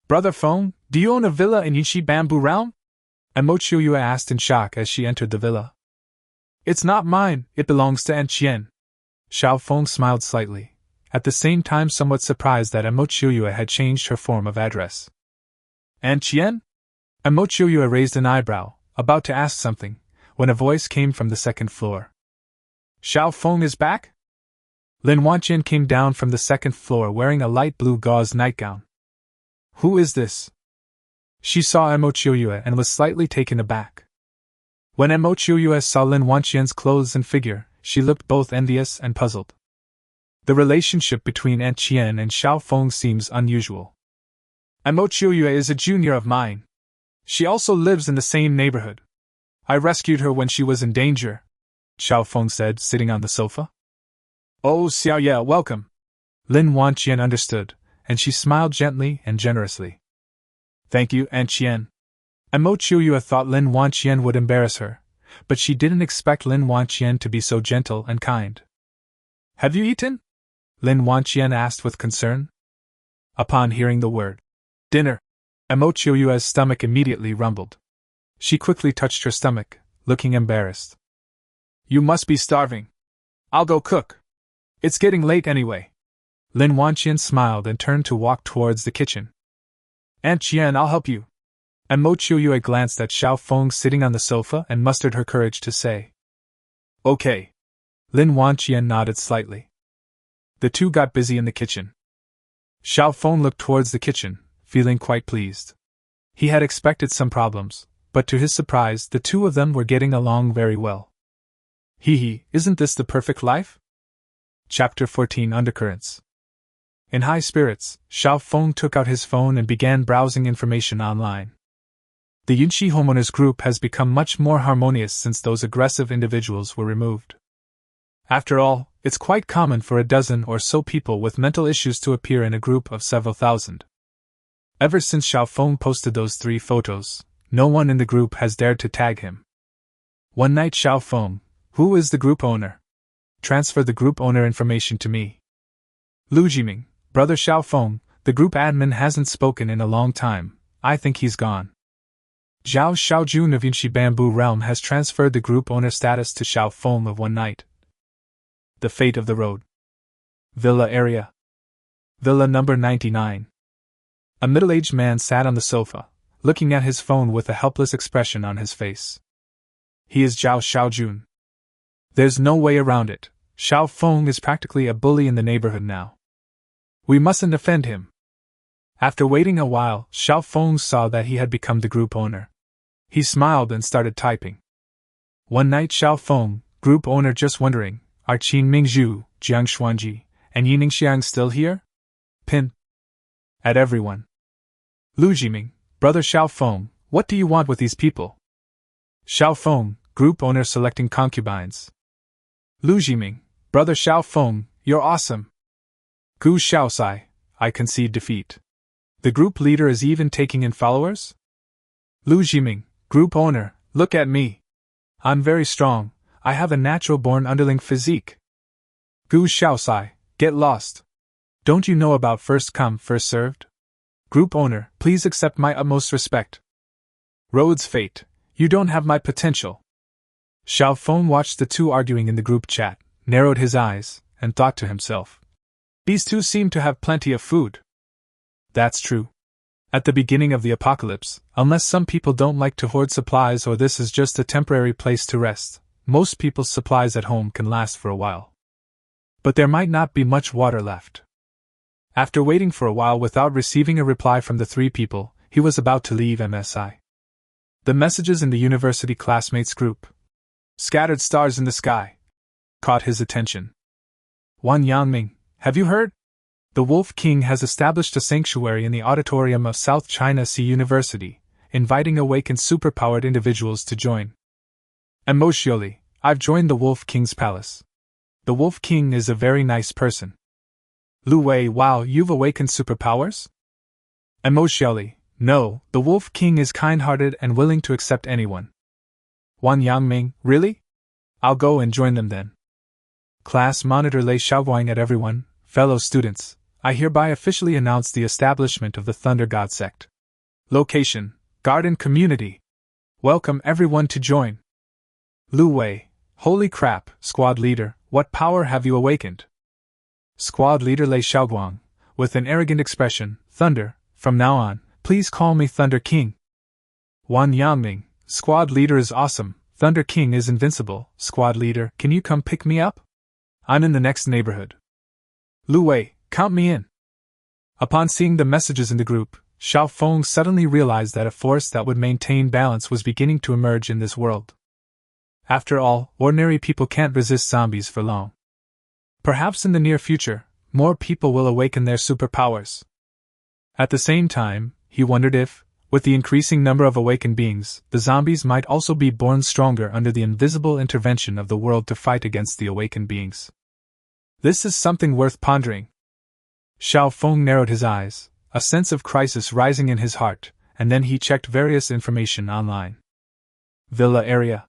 Brother Feng, do you own a villa in Yishi Bamboo Realm? Mo Chiuyue asked in shock as she entered the villa. It's not mine, it belongs to Aunt Qian. Xiao Feng smiled slightly, at the same time somewhat surprised that Mo Chiuyue had changed her form of address. Aunt Qian? Mo Chiuyue raised an eyebrow, about to ask something, when a voice came from the second floor. Xiao Feng is back? Lin Wanqian came down from the second floor wearing a light blue gauze nightgown. Who is this? She saw Mo Chiuyue and was slightly taken aback. When Mo Chiuyue saw Lin Wanqian's clothes and figure, she looked both envious and puzzled. The relationship between Aunt Qian and Xiao Feng seems unusual. Mo Chiuyue is a junior of mine. She also lives in the same neighborhood. I rescued her when she was in danger, Xiao Feng said, sitting on the sofa. Oh, Xiaoye, welcome. Lin Wanqian understood, and she smiled gently and generously. Thank you, Aunt Qian. Mo Chiuyue thought Lin Wanqian would embarrass her, but she didn't expect Lin Wanqian to be so gentle and kind. "Have you eaten?" Lin Wanqian asked with concern. Upon hearing the word dinner, Mochiyue's stomach immediately rumbled. She quickly touched her stomach, looking embarrassed. "You must be starving. I'll go cook. It's getting late anyway." Lin Wanqian smiled and turned to walk towards the kitchen. "Aunt Qian, I'll help you." And Mochiyue glanced at Xiao Feng sitting on the sofa and mustered her courage to say, "Okay." Lin Wanqian nodded slightly. The two got busy in the kitchen. Xiao Feng looked towards the kitchen, feeling quite pleased. He had expected some problems, but to his surprise, the two of them were getting along very well. Hee, isn't this the perfect life? Chapter 14 Undercurrents. In high spirits, Xiao Feng took out his phone and began browsing information online. The Yunxi homeowners group has become much more harmonious since those aggressive individuals were removed. After all, it's quite common for a dozen or so people with mental issues to appear in a group of several thousand. Ever since Xiao Feng posted those 3 photos, no one in the group has dared to tag him. One night Xiao Feng, who is the group owner, transferred the group owner information to me. "Lu Jiming, brother Xiao Feng, the group admin hasn't spoken in a long time, I think he's gone." Zhao Xiaojun of Yunxi Bamboo Realm has transferred the group owner status to Xiao Feng of One Night. The fate of the road. Villa area. Villa number 99. A middle-aged man sat on the sofa, looking at his phone with a helpless expression on his face. He is Zhao Xiaojun. There's no way around it, Xiao Feng is practically a bully in the neighborhood now. We mustn't offend him. After waiting a while, Xiao Feng saw that he had become the group owner. He smiled and started typing. One night Xiao Feng, group owner, just wondering, are Qin Mingzhu, Jiang Xuanji, and Yining Xiang still here? Pin. At everyone. Lu Jiming, brother Xiao Feng, what do you want with these people? Xiao Feng, group owner, selecting concubines. Lu Jiming, brother Xiao Feng, you're awesome. Gu Xiaosai, I concede defeat. The group leader is even taking in followers? Lu Jiming, group owner, look at me. I'm very strong, I have a natural-born underling physique. Gu Xiaosai, get lost. Don't you know about first come, first served? Group owner, please accept my utmost respect. Road's fate, you don't have my potential. Xiao Feng watched the two arguing in the group chat, narrowed his eyes, and thought to himself. These two seem to have plenty of food. That's true. At the beginning of the apocalypse, unless some people don't like to hoard supplies or this is just a temporary place to rest, most people's supplies at home can last for a while. But there might not be much water left. After waiting for a while without receiving a reply from the 3 people, he was about to leave MSI. The messages in the university classmates group, scattered stars in the sky, caught his attention. Wan Yangming, have you heard? The Wolf King has established a sanctuary in the auditorium of South China Sea University, inviting awakened superpowered individuals to join. Emotionally, I've joined the Wolf King's palace. The Wolf King is a very nice person. Lu Wei, wow, you've awakened superpowers? Emotionally, no, the Wolf King is kind-hearted and willing to accept anyone. Wan Yangming, really? I'll go and join them then. Class monitor Lei Xiaoguang at everyone, fellow students, I hereby officially announce the establishment of the Thunder God sect. Location, Garden Community. Welcome everyone to join. Lu Wei, holy crap, squad leader, what power have you awakened? Squad leader Lei Xiaoguang, with an arrogant expression, Thunder, from now on, please call me Thunder King. Wan Yangming, squad leader is awesome, Thunder King is invincible, squad leader, can you come pick me up? I'm in the next neighborhood. Lu Wei, count me in. Upon seeing the messages in the group, Xiao Feng suddenly realized that a force that would maintain balance was beginning to emerge in this world. After all, ordinary people can't resist zombies for long. Perhaps in the near future, more people will awaken their superpowers. At the same time, he wondered if, with the increasing number of awakened beings, the zombies might also be born stronger under the invisible intervention of the world to fight against the awakened beings. This is something worth pondering. Xiao Feng narrowed his eyes, a sense of crisis rising in his heart, and then he checked various information online. Villa area.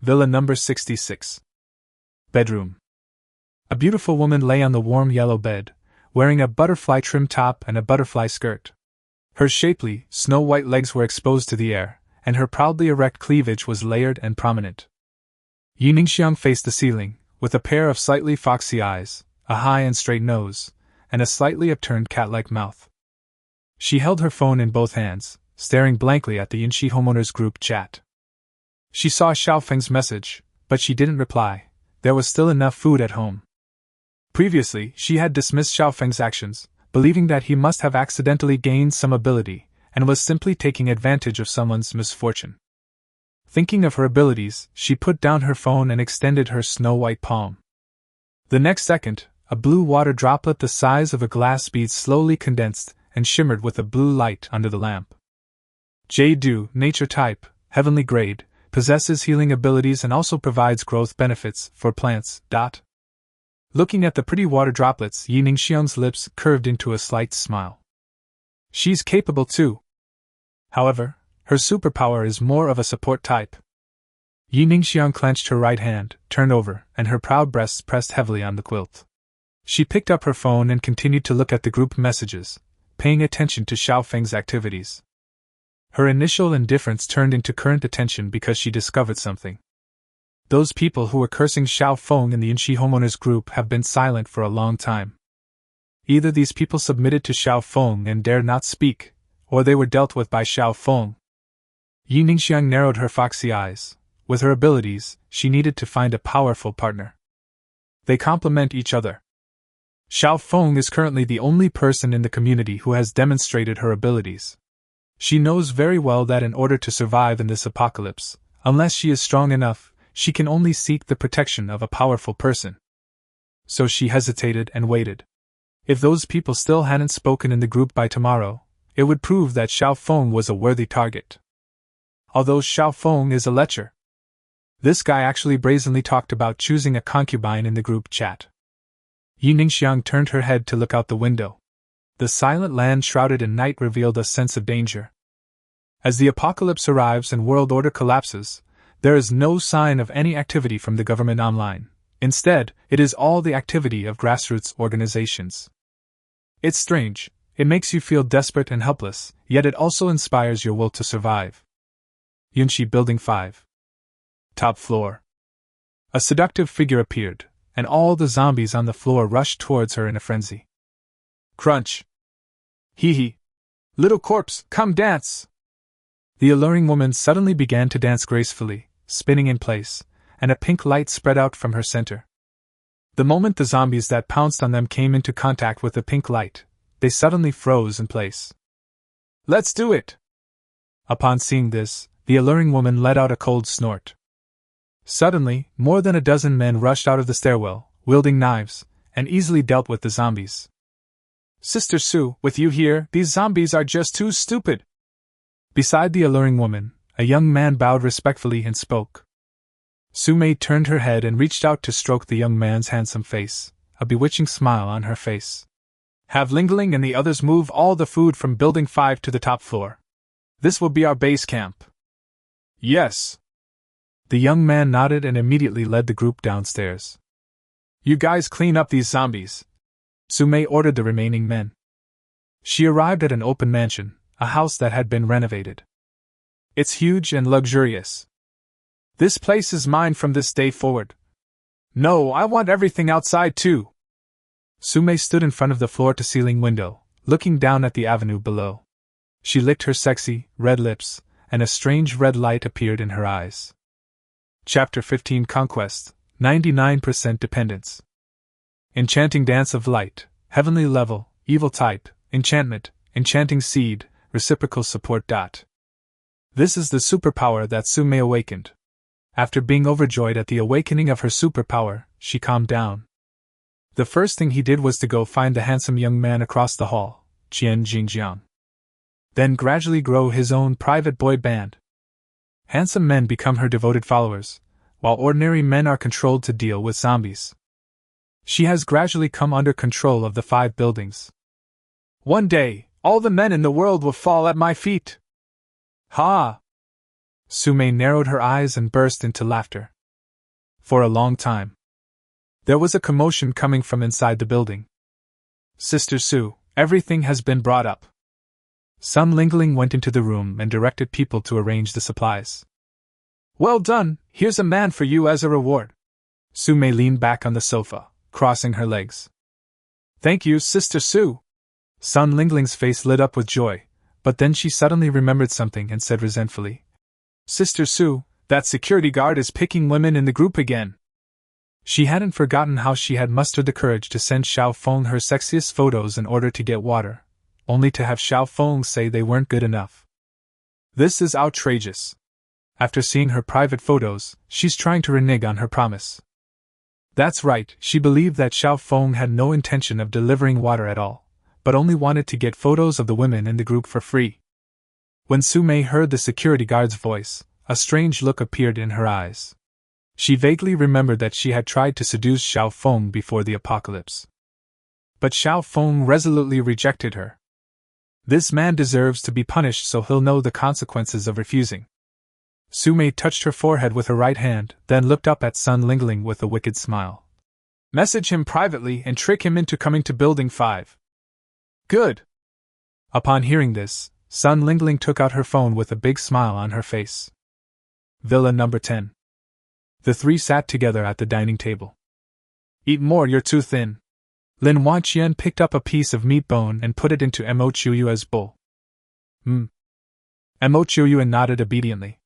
Villa number 66. Bedroom. A beautiful woman lay on the warm yellow bed, wearing a butterfly trim top and a butterfly skirt. Her shapely, snow-white legs were exposed to the air, and her proudly erect cleavage was layered and prominent. Yi Ningxiang faced the ceiling, with a pair of slightly foxy eyes, a high and straight nose, and a slightly upturned cat-like mouth. She held her phone in both hands, staring blankly at the Yinshi homeowners group chat. She saw Xiaofeng's message, but she didn't reply. There was still enough food at home. Previously, she had dismissed Xiaofeng's actions, believing that he must have accidentally gained some ability, and was simply taking advantage of someone's misfortune. Thinking of her abilities, she put down her phone and extended her snow-white palm. The next second, a blue water droplet the size of a glass bead slowly condensed and shimmered with a blue light under the lamp. Jade, nature type, heavenly grade, possesses healing abilities and also provides growth benefits for plants. Looking at the pretty water droplets, Yi Ningxiang's lips curved into a slight smile. She's capable too. However, her superpower is more of a support type. Yi Ningxiang clenched her right hand, turned over, and her proud breasts pressed heavily on the quilt. She picked up her phone and continued to look at the group messages, paying attention to Xiaofeng's activities. Her initial indifference turned into current attention because she discovered something. Those people who were cursing Xiaofeng in the Yinshi homeowners group have been silent for a long time. Either these people submitted to Xiaofeng and dared not speak, or they were dealt with by Xiaofeng. Yi Ningxiang narrowed her foxy eyes. With her abilities, she needed to find a powerful partner. They complement each other. Xiaofeng is currently the only person in the community who has demonstrated her abilities. She knows very well that in order to survive in this apocalypse, unless she is strong enough, she can only seek the protection of a powerful person. So she hesitated and waited. If those people still hadn't spoken in the group by tomorrow, it would prove that Xiaofeng was a worthy target. Although Xiaofeng is a lecher, this guy actually brazenly talked about choosing a concubine in the group chat. Yi Ningxiang turned her head to look out the window. The silent land shrouded in night revealed a sense of danger. As the apocalypse arrives and world order collapses, there is no sign of any activity from the government online. Instead, it is all the activity of grassroots organizations. It's strange. It makes you feel desperate and helpless, yet it also inspires your will to survive. Yunshi Building 5. Top floor. A seductive figure appeared, and all the zombies on the floor rushed towards her in a frenzy. Crunch. Hee hee. Little corpse, come dance! The alluring woman suddenly began to dance gracefully, spinning in place, and a pink light spread out from her center. The moment the zombies that pounced on them came into contact with the pink light, they suddenly froze in place. Let's do it! Upon seeing this, the alluring woman let out a cold snort. Suddenly, more than a dozen men rushed out of the stairwell, wielding knives, and easily dealt with the zombies. Sister Sue, with you here, these zombies are just too stupid. Beside the alluring woman, a young man bowed respectfully and spoke. Sue turned her head and reached out to stroke the young man's handsome face, a bewitching smile on her face. Have Lingling and the others move all the food from Building 5 to the top floor. This will be our base camp. Yes. The young man nodded and immediately led the group downstairs. You guys clean up these zombies. Sue ordered the remaining men. She arrived at an open mansion, a house that had been renovated. It's huge and luxurious. This place is mine from this day forward. No, I want everything outside too. Sue stood in front of the floor-to-ceiling window, looking down at the avenue below. She licked her sexy, red lips, and a strange red light appeared in her eyes. Chapter 15 Conquest, 99% Dependence. Enchanting Dance of Light, Heavenly Level, Evil Type, Enchantment, Enchanting Seed, Reciprocal Support. This is the superpower that Sue awakened. After being overjoyed at the awakening of her superpower, she calmed down. The first thing he did was to go find the handsome young man across the hall, Qian Jingjiang. Then gradually grow his own private boy band. Handsome men become her devoted followers, while ordinary men are controlled to deal with zombies. She has gradually come under control of the 5 buildings. One day, all the men in the world will fall at my feet. Ha! Sue narrowed her eyes and burst into laughter. for a long time. There was a commotion coming from inside the building. Sister Sue, everything has been brought up. Sun Lingling went into the room and directed people to arrange the supplies. Well done, here's a man for you as a reward. Su Mei leaned back on the sofa, crossing her legs. Thank you, Sister Sue. Sun Lingling's face lit up with joy, but then she suddenly remembered something and said resentfully, Sister Sue, that security guard is picking women in the group again. She hadn't forgotten how she had mustered the courage to send Xiao Feng her sexiest photos in order to get water, only to have Xiao Feng say they weren't good enough. This is outrageous. After seeing her private photos, she's trying to renege on her promise. That's right, she believed that Xiao Feng had no intention of delivering water at all, but only wanted to get photos of the women in the group for free. When Su Mei heard the security guard's voice, a strange look appeared in her eyes. She vaguely remembered that she had tried to seduce Xiao Feng before the apocalypse. But Xiao Feng resolutely rejected her. This man deserves to be punished, so he'll know the consequences of refusing. Su Mei touched her forehead with her right hand, then looked up at Sun Lingling with a wicked smile. Message him privately and trick him into coming to Building 5. Good. Upon hearing this, Sun Lingling took out her phone with a big smile on her face. Villa number 10. The three sat together at the dining table. Eat more, you're too thin. Lin Wanqian picked up a piece of meat bone and put it into Mo Chuyue's bowl. Mo Chuyue nodded obediently.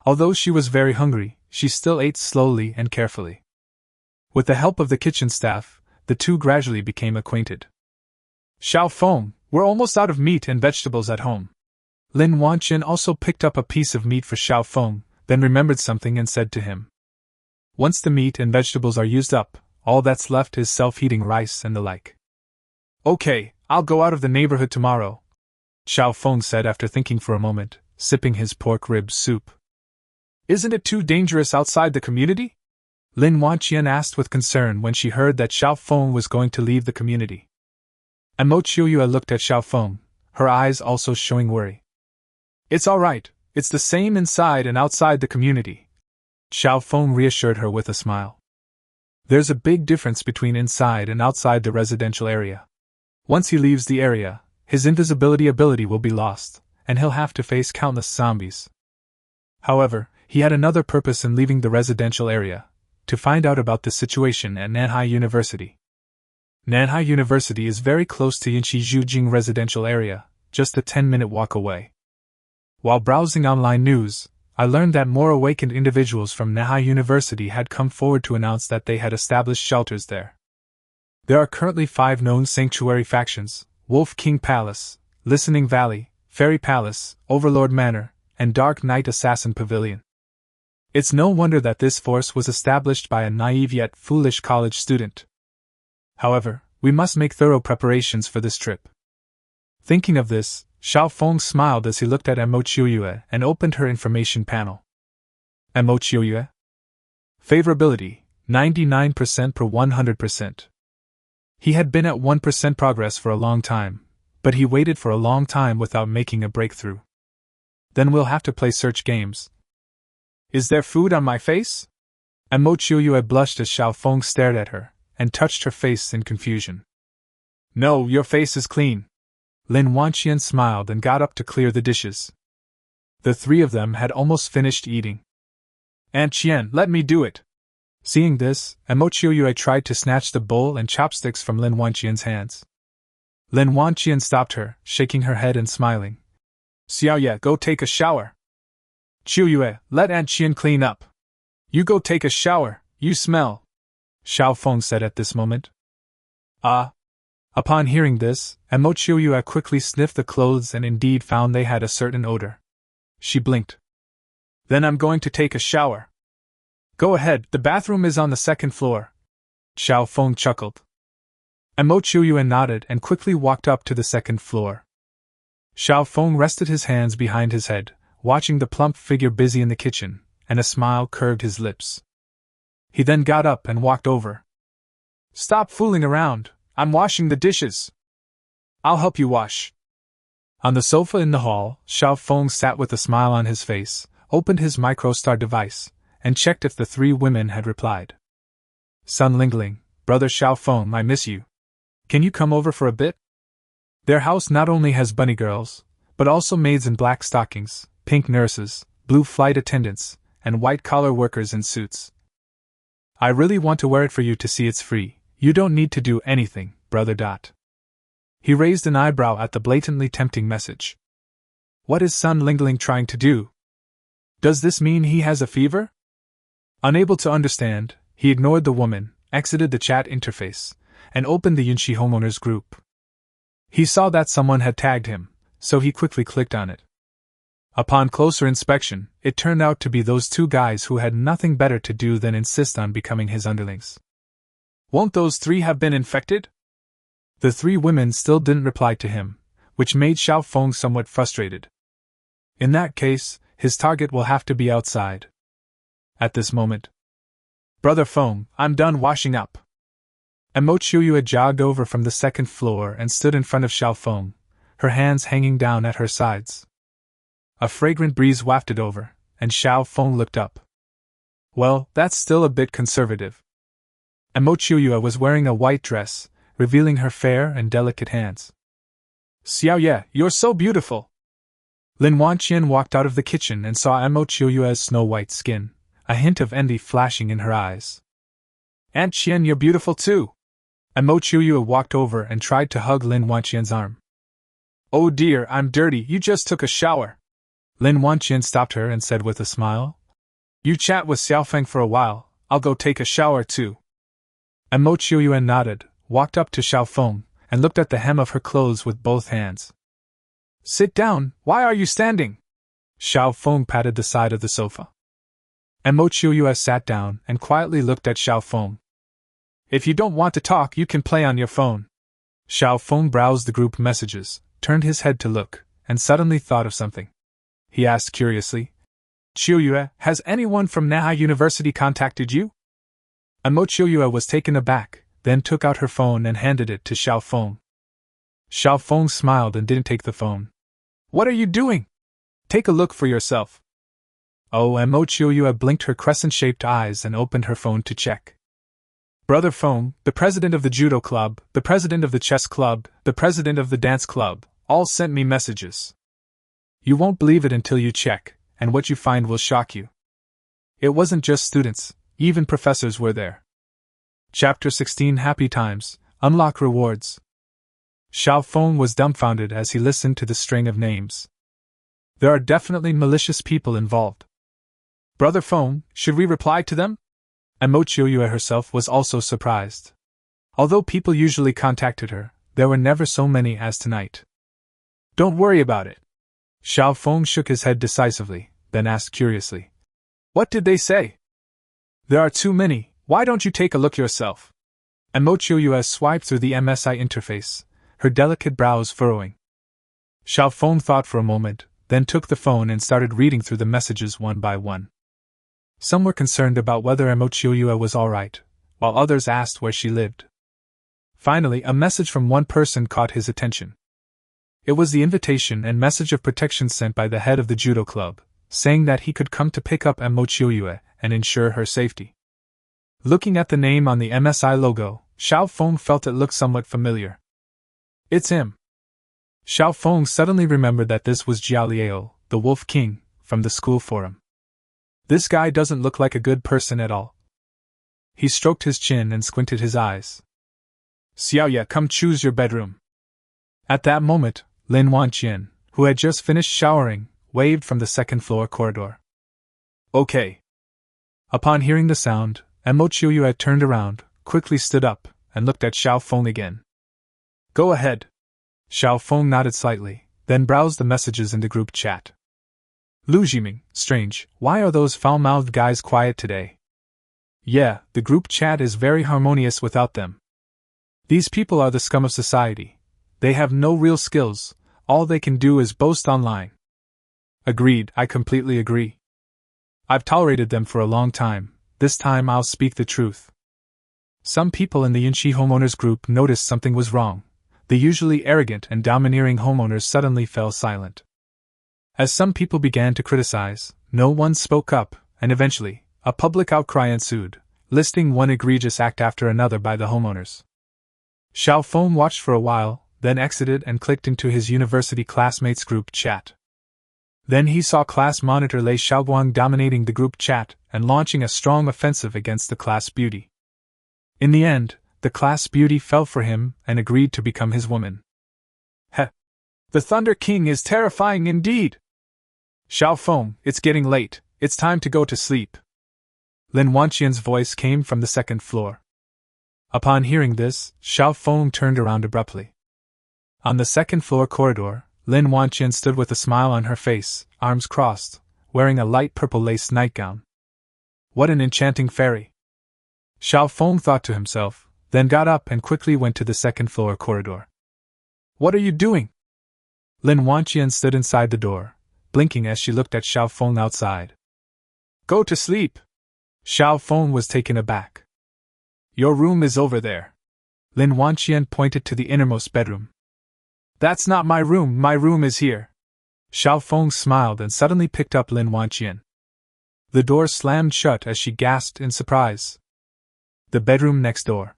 Although she was very hungry, she still ate slowly and carefully. With the help of the kitchen staff, the two gradually became acquainted. Xiao Feng, we're almost out of meat and vegetables at home. Lin Wanqian also picked up a piece of meat for Xiao Feng, then remembered something and said to him, Once the meat and vegetables are used up, all that's left is self-heating rice and the like. Okay, I'll go out of the neighborhood tomorrow, Xiao Feng said after thinking for a moment, sipping his pork rib soup. Isn't it too dangerous outside the community? Lin Wanqian asked with concern when she heard that Xiao Feng was going to leave the community. Mo Chuyue looked at Xiao Feng, her eyes also showing worry. It's all right, it's the same inside and outside the community, Xiao Feng reassured her with a smile. There's a big difference between inside and outside the residential area. Once he leaves the area, his invisibility ability will be lost, and he'll have to face countless zombies. However, he had another purpose in leaving the residential area, to find out about the situation at Nanhai University. Nanhai University is very close to Yinshi Zhujing residential area, just a 10-minute walk away. While browsing online news, I learned that more awakened individuals from Nanhai University had come forward to announce that they had established shelters there. There are currently 5 known sanctuary factions: Wolf King Palace, Listening Valley, Fairy Palace, Overlord Manor, and Dark Knight Assassin Pavilion. It's no wonder that this force was established by a naive yet foolish college student. However, we must make thorough preparations for this trip. Thinking of this, Xiao Feng smiled as he looked at Mo Chuyue and opened her information panel. Mo Chuyue? Favorability, 99% per 100%. He had been at 1% progress for a long time, but he waited for a long time without making a breakthrough. Then we'll have to play search games. Is there food on my face? Mo Chuyue blushed as Xiao Feng stared at her, and touched her face in confusion. No, your face is clean. Lin Wanqian smiled and got up to clear the dishes. The three of them had almost finished eating. Aunt Qian, let me do it. Seeing this, Mo Chuyue tried to snatch the bowl and chopsticks from Lin Wanqian's hands. Lin Wanqian stopped her, shaking her head and smiling. Xiaoye, go take a shower. Chuyue, let Aunt Qian clean up. You go take a shower, you smell, Xiao Feng said at this moment. Upon hearing this, Mo Chuyue quickly sniffed the clothes and indeed found they had a certain odor. She blinked. Then I'm going to take a shower. Go ahead, the bathroom is on the 2nd floor. Xiao Feng chuckled. Mo Chuyue nodded and quickly walked up to the 2nd floor. Xiao Feng rested his hands behind his head, watching the plump figure busy in the kitchen, and a smile curved his lips. He then got up and walked over. Stop fooling around, I'm washing the dishes. I'll help you wash. On the sofa in the hall, Xiao Feng sat with a smile on his face, opened his microstar device, and checked if the three women had replied. Sun Lingling, brother Xiaofeng, I miss you. Can you come over for a bit? Their house not only has bunny girls, but also maids in black stockings, pink nurses, blue flight attendants, and white-collar workers in suits. I really want to wear it for you to see it's free. You don't need to do anything, brother. He raised an eyebrow at the blatantly tempting message. What is Sun Lingling trying to do? Does this mean he has a fever? Unable to understand, he ignored the woman, exited the chat interface, and opened the Yunxi homeowners group. He saw that someone had tagged him, so he quickly clicked on it. Upon closer inspection, it turned out to be those two guys who had nothing better to do than insist on becoming his underlings. Won't those three have been infected? The three women still didn't reply to him, which made Xiaofeng somewhat frustrated. In that case, his target will have to be outside. At this moment, Brother Feng, I'm done washing up. Xiaoyue jogged over from the second floor and stood in front of Xiaofeng, her hands hanging down at her sides. A fragrant breeze wafted over, and Xiaofeng looked up. Well, that's still a bit conservative. Xiaoyue was wearing a white dress, revealing her fair and delicate hands. Xiaoye, you're so beautiful! Lin Wanqian walked out of the kitchen and saw Xiaoyue's snow-white skin, a hint of envy flashing in her eyes. Aunt Qian, you're beautiful too! Xiaoyue walked over and tried to hug Lin Wanqian's arm. Oh dear, I'm dirty, you just took a shower. Lin Wanqian stopped her and said with a smile. You chat with Xiaofeng for a while, I'll go take a shower too. Xiaoyue nodded, walked up to Xiaofeng, and looked at the hem of her clothes with both hands. Sit down, why are you standing? Xiaofeng patted the side of the sofa. Xiaoyue sat down and quietly looked at Xiaofeng. If you don't want to talk, you can play on your phone. Xiaofeng browsed the group messages, turned his head to look, and suddenly thought of something. He asked curiously, Xiaoyue, has anyone from Manhwa University contacted you? Xiaoyue was taken aback, then took out her phone and handed it to Xiaofeng. Xiaofeng smiled and didn't take the phone. What are you doing? Take a look for yourself. Oh, Xiaoyue blinked her crescent-shaped eyes and opened her phone to check. Brother Feng, the president of the judo club, the president of the chess club, the president of the dance club, all sent me messages. You won't believe it until you check, and what you find will shock you. It wasn't just students, even professors were there. Chapter 16 Happy Times, Unlock Rewards. Xiaofeng was dumbfounded as he listened to the string of names. There are definitely malicious people involved. Brother Feng, should we reply to them? Xiaoyue herself was also surprised. Although people usually contacted her, there were never so many as tonight. Don't worry about it. Xiaofeng shook his head decisively, then asked curiously. What did they say? There are too many, why don't you take a look yourself? Xiaoyue swiped through the MSI interface, her delicate brows furrowing. Xiaofeng thought for a moment, then took the phone and started reading through the messages one by one. Some were concerned about whether Xiaoyue was alright, while others asked where she lived. Finally, a message from one person caught his attention. It was the invitation and message of protection sent by the head of the judo club, saying that he could come to pick up Xiaoyue and ensure her safety. Looking at the name on the MSI logo, Xiaofeng felt it looked somewhat familiar. It's him. Xiaofeng suddenly remembered that this was Jiao Liao, the Wolf King, from the school forum. This guy doesn't look like a good person at all. He stroked his chin and squinted his eyes. Xiaoye, come choose your bedroom. At that moment, Lin Wanqian, who had just finished showering, waved from the second-floor corridor. Okay. Upon hearing the sound, Xiaoyue turned around, quickly stood up, and looked at Xiaofeng again. Go ahead. Xiaofeng nodded slightly, then browsed the messages in the group chat. Lu Jiming, strange, why are those foul-mouthed guys quiet today? Yeah, the group chat is very harmonious without them. These people are the scum of society. They have no real skills, all they can do is boast online. Agreed, I completely agree. I've tolerated them for a long time, this time I'll speak the truth. Some people in the Yunxi homeowners group noticed something was wrong. The usually arrogant and domineering homeowners suddenly fell silent. As some people began to criticize, no one spoke up, and eventually, a public outcry ensued, listing one egregious act after another by the homeowners. Xiao Feng watched for a while, then exited and clicked into his university classmates group chat. Then he saw class monitor Lei Xiaoguang dominating the group chat and launching a strong offensive against the class beauty. In the end, the class beauty fell for him and agreed to become his woman. Heh! The Thunder King is terrifying indeed! Xiao Feng, it's getting late, it's time to go to sleep. Lin Wanqian's voice came from the second floor. Upon hearing this, Xiao Feng turned around abruptly. On the second floor corridor, Lin Wanqian stood with a smile on her face, arms crossed, wearing a light purple lace nightgown. What an enchanting fairy! Xiao Feng thought to himself, then got up and quickly went to the second floor corridor. What are you doing? Lin Wanqian stood inside the door, blinking as she looked at Xiao Feng outside. Go to sleep! Xiao Feng was taken aback. Your room is over there. Lin Wanqian pointed to the innermost bedroom. That's not my room is here. Xiao Feng smiled and suddenly picked up Lin Wanqian. The door slammed shut as she gasped in surprise. The bedroom next door.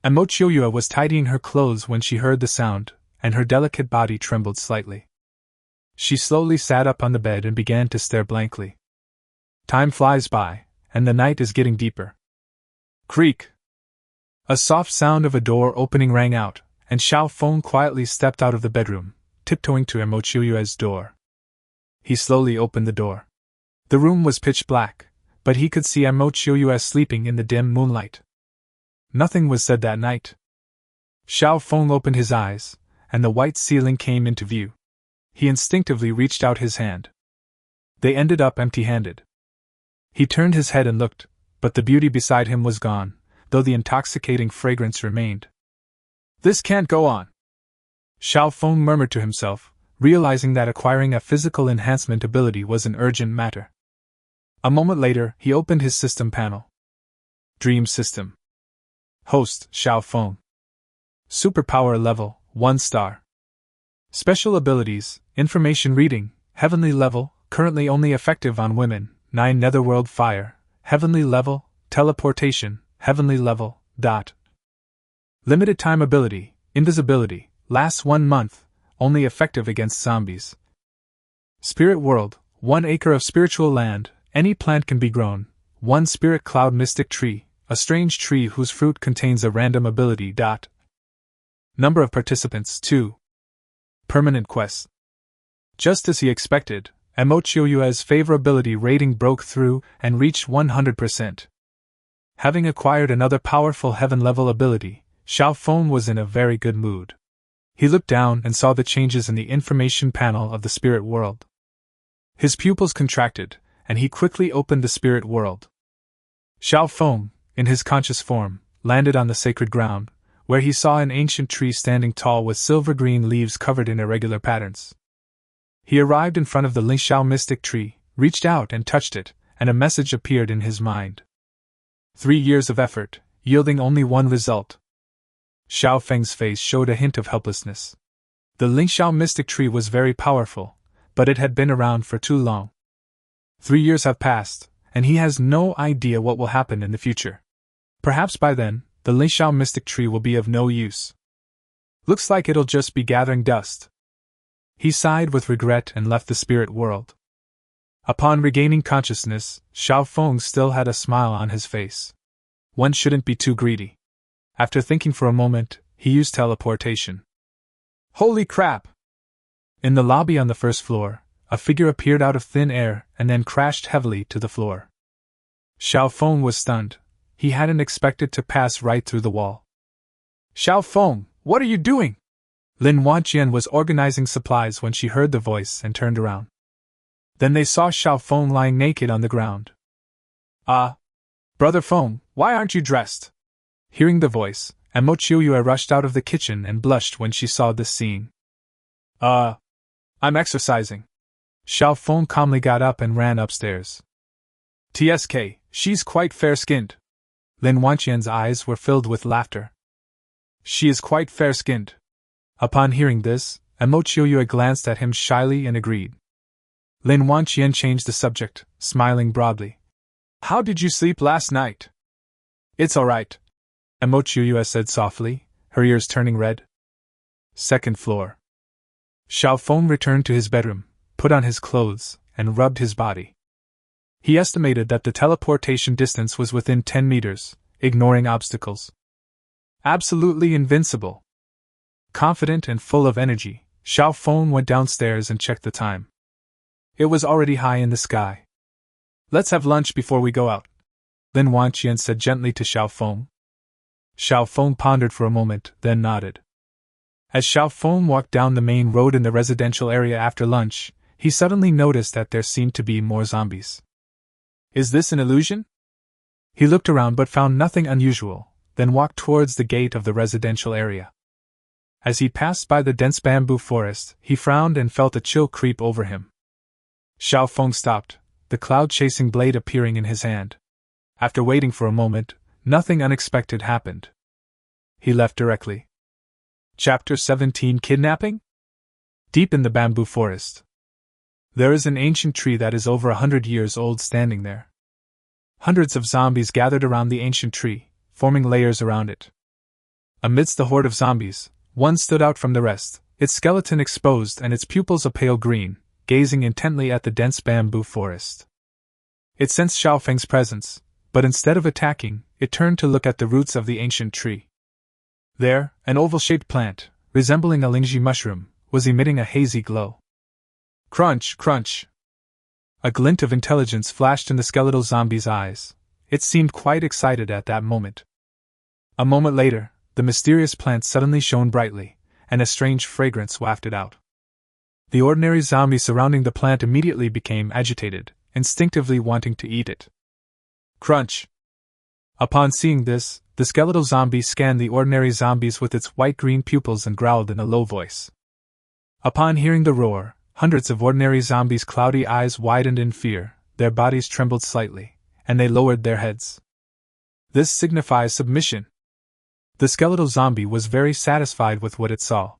Amo Chiuyue was tidying her clothes when she heard the sound, and her delicate body trembled slightly. She slowly sat up on the bed and began to stare blankly. Time flies by, and the night is getting deeper. Creak! A soft sound of a door opening rang out, and Xiao Feng quietly stepped out of the bedroom, tiptoeing to Amo Chiuyue's door. He slowly opened the door. The room was pitch black, but he could see Amo Chiuyue sleeping in the dim moonlight. Nothing was said that night. Xiao Feng opened his eyes, and the white ceiling came into view. He instinctively reached out his hand. They ended up empty-handed. He turned his head and looked, but the beauty beside him was gone, though the intoxicating fragrance remained. This can't go on. Xiao Feng murmured to himself, realizing that acquiring a physical enhancement ability was an urgent matter. A moment later, he opened his system panel. Dream System. Host, Xiao Feng. Superpower level, 1 star. Special abilities, Information Reading, Heavenly level, currently only effective on women, 9 Netherworld Fire, Heavenly level, Teleportation, Heavenly level, dot. Limited time ability, Invisibility, lasts 1 month, only effective against zombies. Spirit World, 1 acre of spiritual land, any plant can be grown, 1 Spirit Cloud Mystic Tree, a strange tree whose fruit contains a random ability. Dot. Number of participants, 2. Permanent quests. Just as he expected, Amo Chiuyue's favorability rating broke through and reached 100%. Having acquired another powerful heaven-level ability, Xiao Feng was in a very good mood. He looked down and saw the changes in the information panel of the spirit world. His pupils contracted, and he quickly opened the spirit world. Xiao Feng, in his conscious form, landed on the sacred ground, where he saw an ancient tree standing tall with silver-green leaves covered in irregular patterns. He arrived in front of the Lingxiao mystic tree, reached out and touched it, and a message appeared in his mind. 3 years of effort, yielding only 1 result. Xiao Feng's face showed a hint of helplessness. The Lingxiao mystic tree was very powerful, but it had been around for too long. 3 years have passed, and he has no idea what will happen in the future. Perhaps by then, the Lingxiao mystic tree will be of no use. Looks like it'll just be gathering dust. He sighed with regret and left the spirit world. Upon regaining consciousness, Xiao Feng still had a smile on his face. One shouldn't be too greedy. After thinking for a moment, he used teleportation. Holy crap! In the lobby on the first floor, a figure appeared out of thin air and then crashed heavily to the floor. Xiao Feng was stunned. He hadn't expected to pass right through the wall. Xiao Feng, what are you doing? Lin Wanqian was organizing supplies when she heard the voice and turned around. Then they saw Xiao Feng lying naked on the ground. Brother Feng, why aren't you dressed? Hearing the voice, Amo Chiuyue rushed out of the kitchen and blushed when she saw this scene. I'm exercising. Xiao Feng calmly got up and ran upstairs. TSK, she's quite fair-skinned. Lin Wanqian's eyes were filled with laughter. She is quite fair-skinned. Upon hearing this, Amo Chiuyue glanced at him shyly and agreed. Lin Wanqian changed the subject, smiling broadly. How did you sleep last night? It's alright, Mochuyua said softly, her ears turning red. Second floor. Xiaofeng returned to his bedroom, put on his clothes, and rubbed his body. He estimated that the teleportation distance was within 10 meters, ignoring obstacles. Absolutely invincible. Confident and full of energy, Xiaofeng went downstairs and checked the time. It was already high in the sky. Let's have lunch before we go out, Lin Wanqian said gently to Xiaofeng. Xiaofeng pondered for a moment, then nodded. As Xiaofeng walked down the main road in the residential area after lunch, he suddenly noticed that there seemed to be more zombies. Is this an illusion? He looked around but found nothing unusual, then walked towards the gate of the residential area. As he passed by the dense bamboo forest, he frowned and felt a chill creep over him. Xiaofeng stopped, the cloud-chasing blade appearing in his hand. After waiting for a moment, nothing unexpected happened. He left directly. Chapter 17: Kidnapping? Deep in the bamboo forest. There is an ancient tree that is over 100 years old standing there. Hundreds of zombies gathered around the ancient tree, forming layers around it. Amidst the horde of zombies, one stood out from the rest, its skeleton exposed and its pupils a pale green, gazing intently at the dense bamboo forest. It sensed Xiaofeng's presence, but instead of attacking, it turned to look at the roots of the ancient tree. There, an oval-shaped plant, resembling a lingzhi mushroom, was emitting a hazy glow. Crunch, crunch! A glint of intelligence flashed in the skeletal zombie's eyes. It seemed quite excited at that moment. A moment later, the mysterious plant suddenly shone brightly, and a strange fragrance wafted out. The ordinary zombie surrounding the plant immediately became agitated, instinctively wanting to eat it. Crunch! Upon seeing this, the skeletal zombie scanned the ordinary zombies with its white-green pupils and growled in a low voice. Upon hearing the roar, hundreds of ordinary zombies' cloudy eyes widened in fear, their bodies trembled slightly, and they lowered their heads. This signifies submission. The skeletal zombie was very satisfied with what it saw.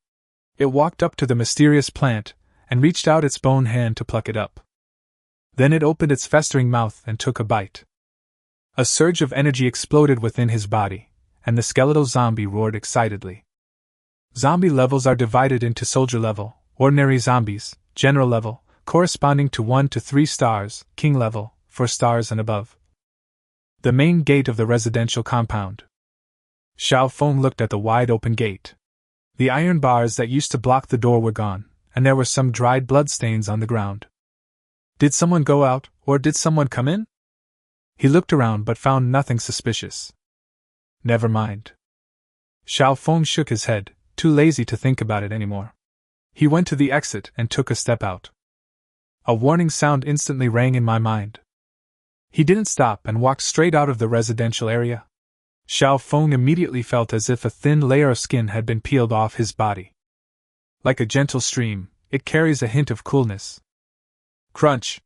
It walked up to the mysterious plant, and reached out its bone hand to pluck it up. Then it opened its festering mouth and took a bite. A surge of energy exploded within his body, and the skeletal zombie roared excitedly. Zombie levels are divided into soldier level, ordinary zombies, general level, corresponding to 1 to 3 stars, king level, 4 stars and above. The main gate of the residential compound. Xiaofeng looked at the wide-open gate. The iron bars that used to block the door were gone, and there were some dried bloodstains on the ground. Did someone go out, or did someone come in? He looked around but found nothing suspicious. Never mind. Xiaofeng shook his head, too lazy to think about it anymore. He went to the exit and took a step out. A warning sound instantly rang in my mind. He didn't stop and walked straight out of the residential area. Xiaofeng immediately felt as if a thin layer of skin had been peeled off his body. Like a gentle stream, it carries a hint of coolness. Crunch!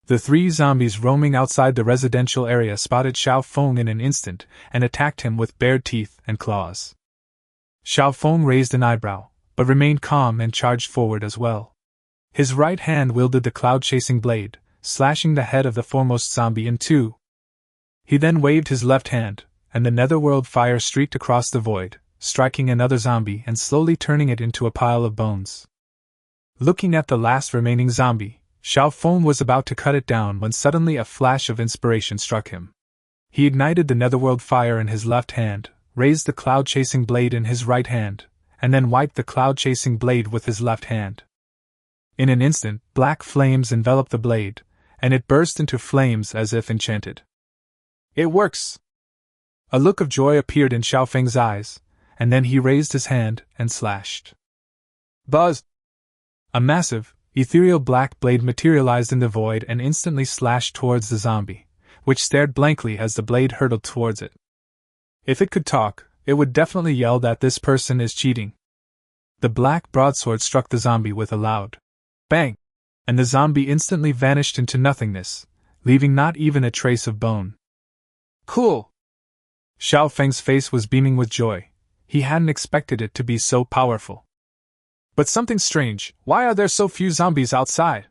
The 3 zombies roaming outside the residential area spotted Xiaofeng in an instant and attacked him with bared teeth and claws. Xiaofeng raised an eyebrow, but remained calm and charged forward as well. His right hand wielded the cloud-chasing blade, slashing the head of the foremost zombie in 2. He then waved his left hand, and the netherworld fire streaked across the void, striking another zombie and slowly turning it into a pile of bones. Looking at the last remaining zombie, Xiaofeng was about to cut it down when suddenly a flash of inspiration struck him. He ignited the netherworld fire in his left hand, raised the cloud-chasing blade in his right hand, and then wiped the cloud-chasing blade with his left hand. In an instant, black flames enveloped the blade, and it burst into flames as if enchanted. It works! A look of joy appeared in Xiaofeng's eyes, and then he raised his hand and slashed. Buzz! A massive, ethereal black blade materialized in the void and instantly slashed towards the zombie, which stared blankly as the blade hurtled towards it. If it could talk, it would definitely yell that this person is cheating. The black broadsword struck the zombie with a loud bang, and the zombie instantly vanished into nothingness, leaving not even a trace of bone. Cool! Xiaofeng's face was beaming with joy. He hadn't expected it to be so powerful. But something's strange. Why are there so few zombies outside?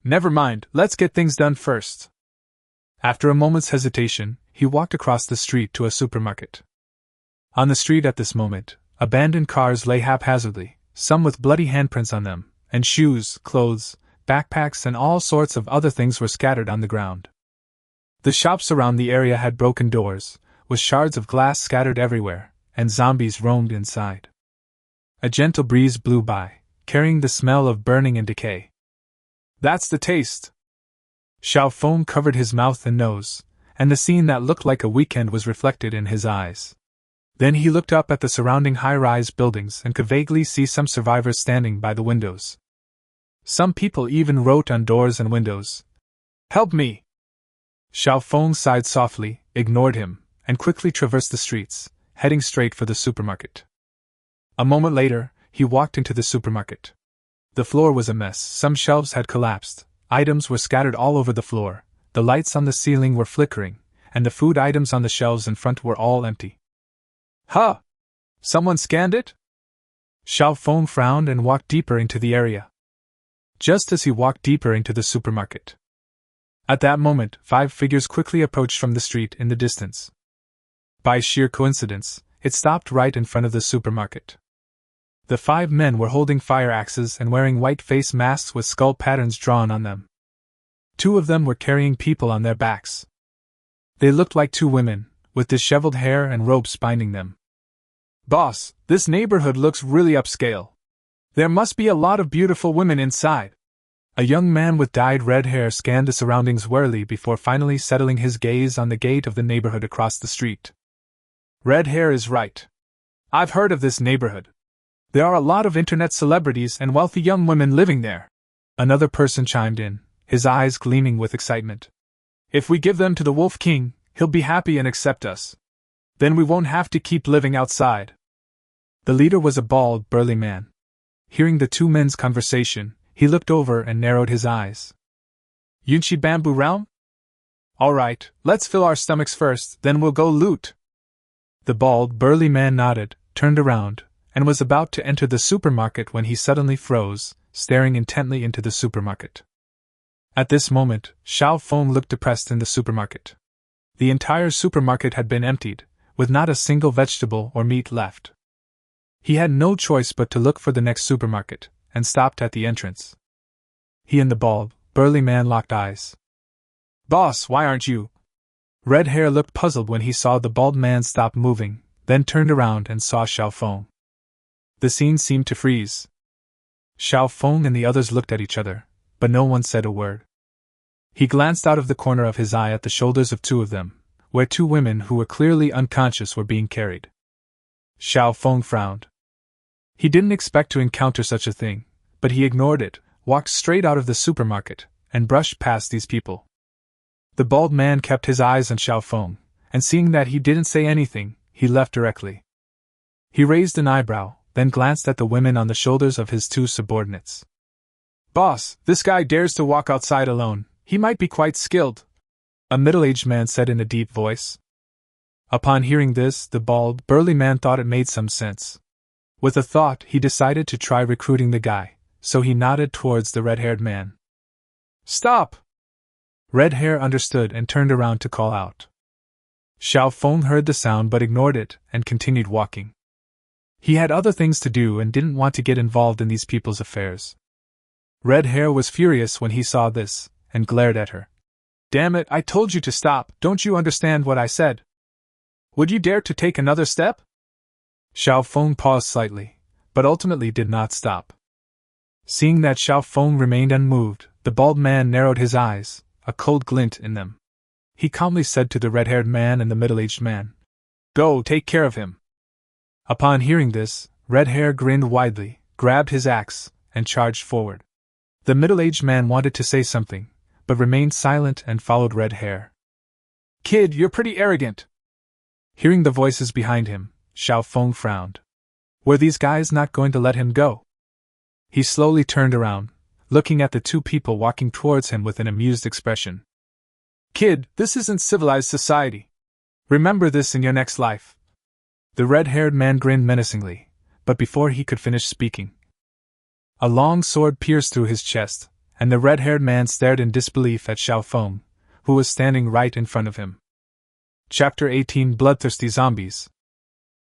Never mind, let's get things done first. After a moment's hesitation, he walked across the street to a supermarket. On the street at this moment, abandoned cars lay haphazardly, some with bloody handprints on them, and shoes, clothes, backpacks, and all sorts of other things were scattered on the ground. The shops around the area had broken doors, with shards of glass scattered everywhere, and zombies roamed inside. A gentle breeze blew by, carrying the smell of burning and decay. "That's the taste!" Xiao Feng covered his mouth and nose, and the scene that looked like a weekend was reflected in his eyes. Then he looked up at the surrounding high-rise buildings and could vaguely see some survivors standing by the windows. Some people even wrote on doors and windows, "Help me!" Xiao Feng sighed softly, ignored him, and quickly traversed the streets, heading straight for the supermarket. A moment later, he walked into the supermarket. The floor was a mess, some shelves had collapsed, items were scattered all over the floor, the lights on the ceiling were flickering, and the food items on the shelves in front were all empty. "Huh! Someone scanned it?" Xiao Feng frowned and walked deeper into the area. Just as he walked deeper into the supermarket, at that moment, 5 figures quickly approached from the street in the distance. By sheer coincidence, it stopped right in front of the supermarket. The 5 men were holding fire axes and wearing white face masks with skull patterns drawn on them. 2 of them were carrying people on their backs. They looked like 2 women, with disheveled hair and robes binding them. "Boss, this neighborhood looks really upscale. There must be a lot of beautiful women inside." A young man with dyed red hair scanned the surroundings warily before finally settling his gaze on the gate of the neighborhood across the street. "Red hair is right. I've heard of this neighborhood. There are a lot of internet celebrities and wealthy young women living there." Another person chimed in, his eyes gleaming with excitement. "If we give them to the Wolf King, he'll be happy and accept us. Then we won't have to keep living outside." The leader was a bald, burly man. Hearing the 2 men's conversation, he looked over and narrowed his eyes. "Yunchi Bamboo Realm? All right, let's fill our stomachs first, then we'll go loot." The bald, burly man nodded, turned around, and was about to enter the supermarket when he suddenly froze, staring intently into the supermarket. At this moment, Xiao Feng looked depressed in the supermarket. The entire supermarket had been emptied, with not a single vegetable or meat left. He had no choice but to look for the next supermarket, and stopped at the entrance. He and the bald, burly man locked eyes. "Boss, why aren't you?" Red Hair looked puzzled when he saw the bald man stop moving, then turned around and saw Xiao Feng. The scene seemed to freeze. Xiao Feng and the others looked at each other, but no one said a word. He glanced out of the corner of his eye at the shoulders of 2 of them, where 2 women who were clearly unconscious were being carried. Xiao Feng frowned. He didn't expect to encounter such a thing, but he ignored it, walked straight out of the supermarket, and brushed past these people. The bald man kept his eyes on Xiao Feng, and seeing that he didn't say anything, he left directly. He raised an eyebrow, then glanced at the women on the shoulders of his 2 subordinates. "Boss, this guy dares to walk outside alone. He might be quite skilled," a middle-aged man said in a deep voice. Upon hearing this, the bald, burly man thought it made some sense. With a thought, he decided to try recruiting the guy, so he nodded towards the red-haired man. "Stop!" Red Hair understood and turned around to call out. Xiao Feng heard the sound but ignored it and continued walking. He had other things to do and didn't want to get involved in these people's affairs. Red Hair was furious when he saw this, and glared at her. "Damn it, I told you to stop, don't you understand what I said? Would you dare to take another step?" Xiao Feng paused slightly, but ultimately did not stop. Seeing that Xiao Feng remained unmoved, the bald man narrowed his eyes, a cold glint in them. He calmly said to the red-haired man and the middle-aged man, "Go, take care of him." Upon hearing this, Red Hair grinned widely, grabbed his axe, and charged forward. The middle-aged man wanted to say something, but remained silent and followed Red Hair. "Kid, you're pretty arrogant." Hearing the voices behind him, Xiao Feng frowned. Were these guys not going to let him go? He slowly turned around, looking at the 2 people walking towards him with an amused expression. "Kid, this isn't civilized society. Remember this in your next life." The red-haired man grinned menacingly, but before he could finish speaking, a long sword pierced through his chest, and the red-haired man stared in disbelief at Xiao Feng, who was standing right in front of him. Chapter 18: Bloodthirsty Zombies.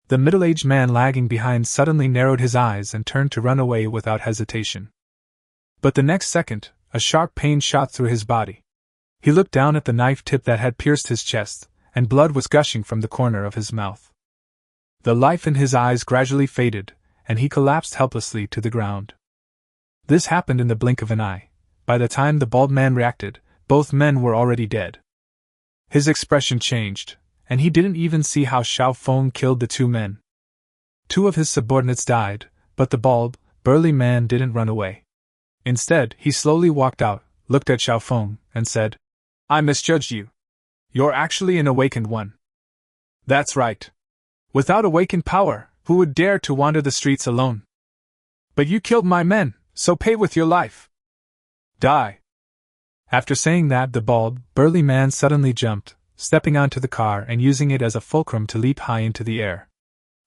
The middle-aged man lagging behind suddenly narrowed his eyes and turned to run away without hesitation. But the next second, a sharp pain shot through his body. He looked down at the knife tip that had pierced his chest, and blood was gushing from the corner of his mouth. The life in his eyes gradually faded, and he collapsed helplessly to the ground. This happened in the blink of an eye. By the time the bald man reacted, both men were already dead. His expression changed, and he didn't even see how Xiao Feng killed the two men. Two of his subordinates died, but the bald, burly man didn't run away. Instead, he slowly walked out, looked at Xiao Feng, and said, "I misjudged you. You're actually an awakened one." "That's right. Without awakened power, who would dare to wander the streets alone? But you killed my men, so pay with your life. Die." After saying that, the bald, burly man suddenly jumped, stepping onto the car and using it as a fulcrum to leap high into the air.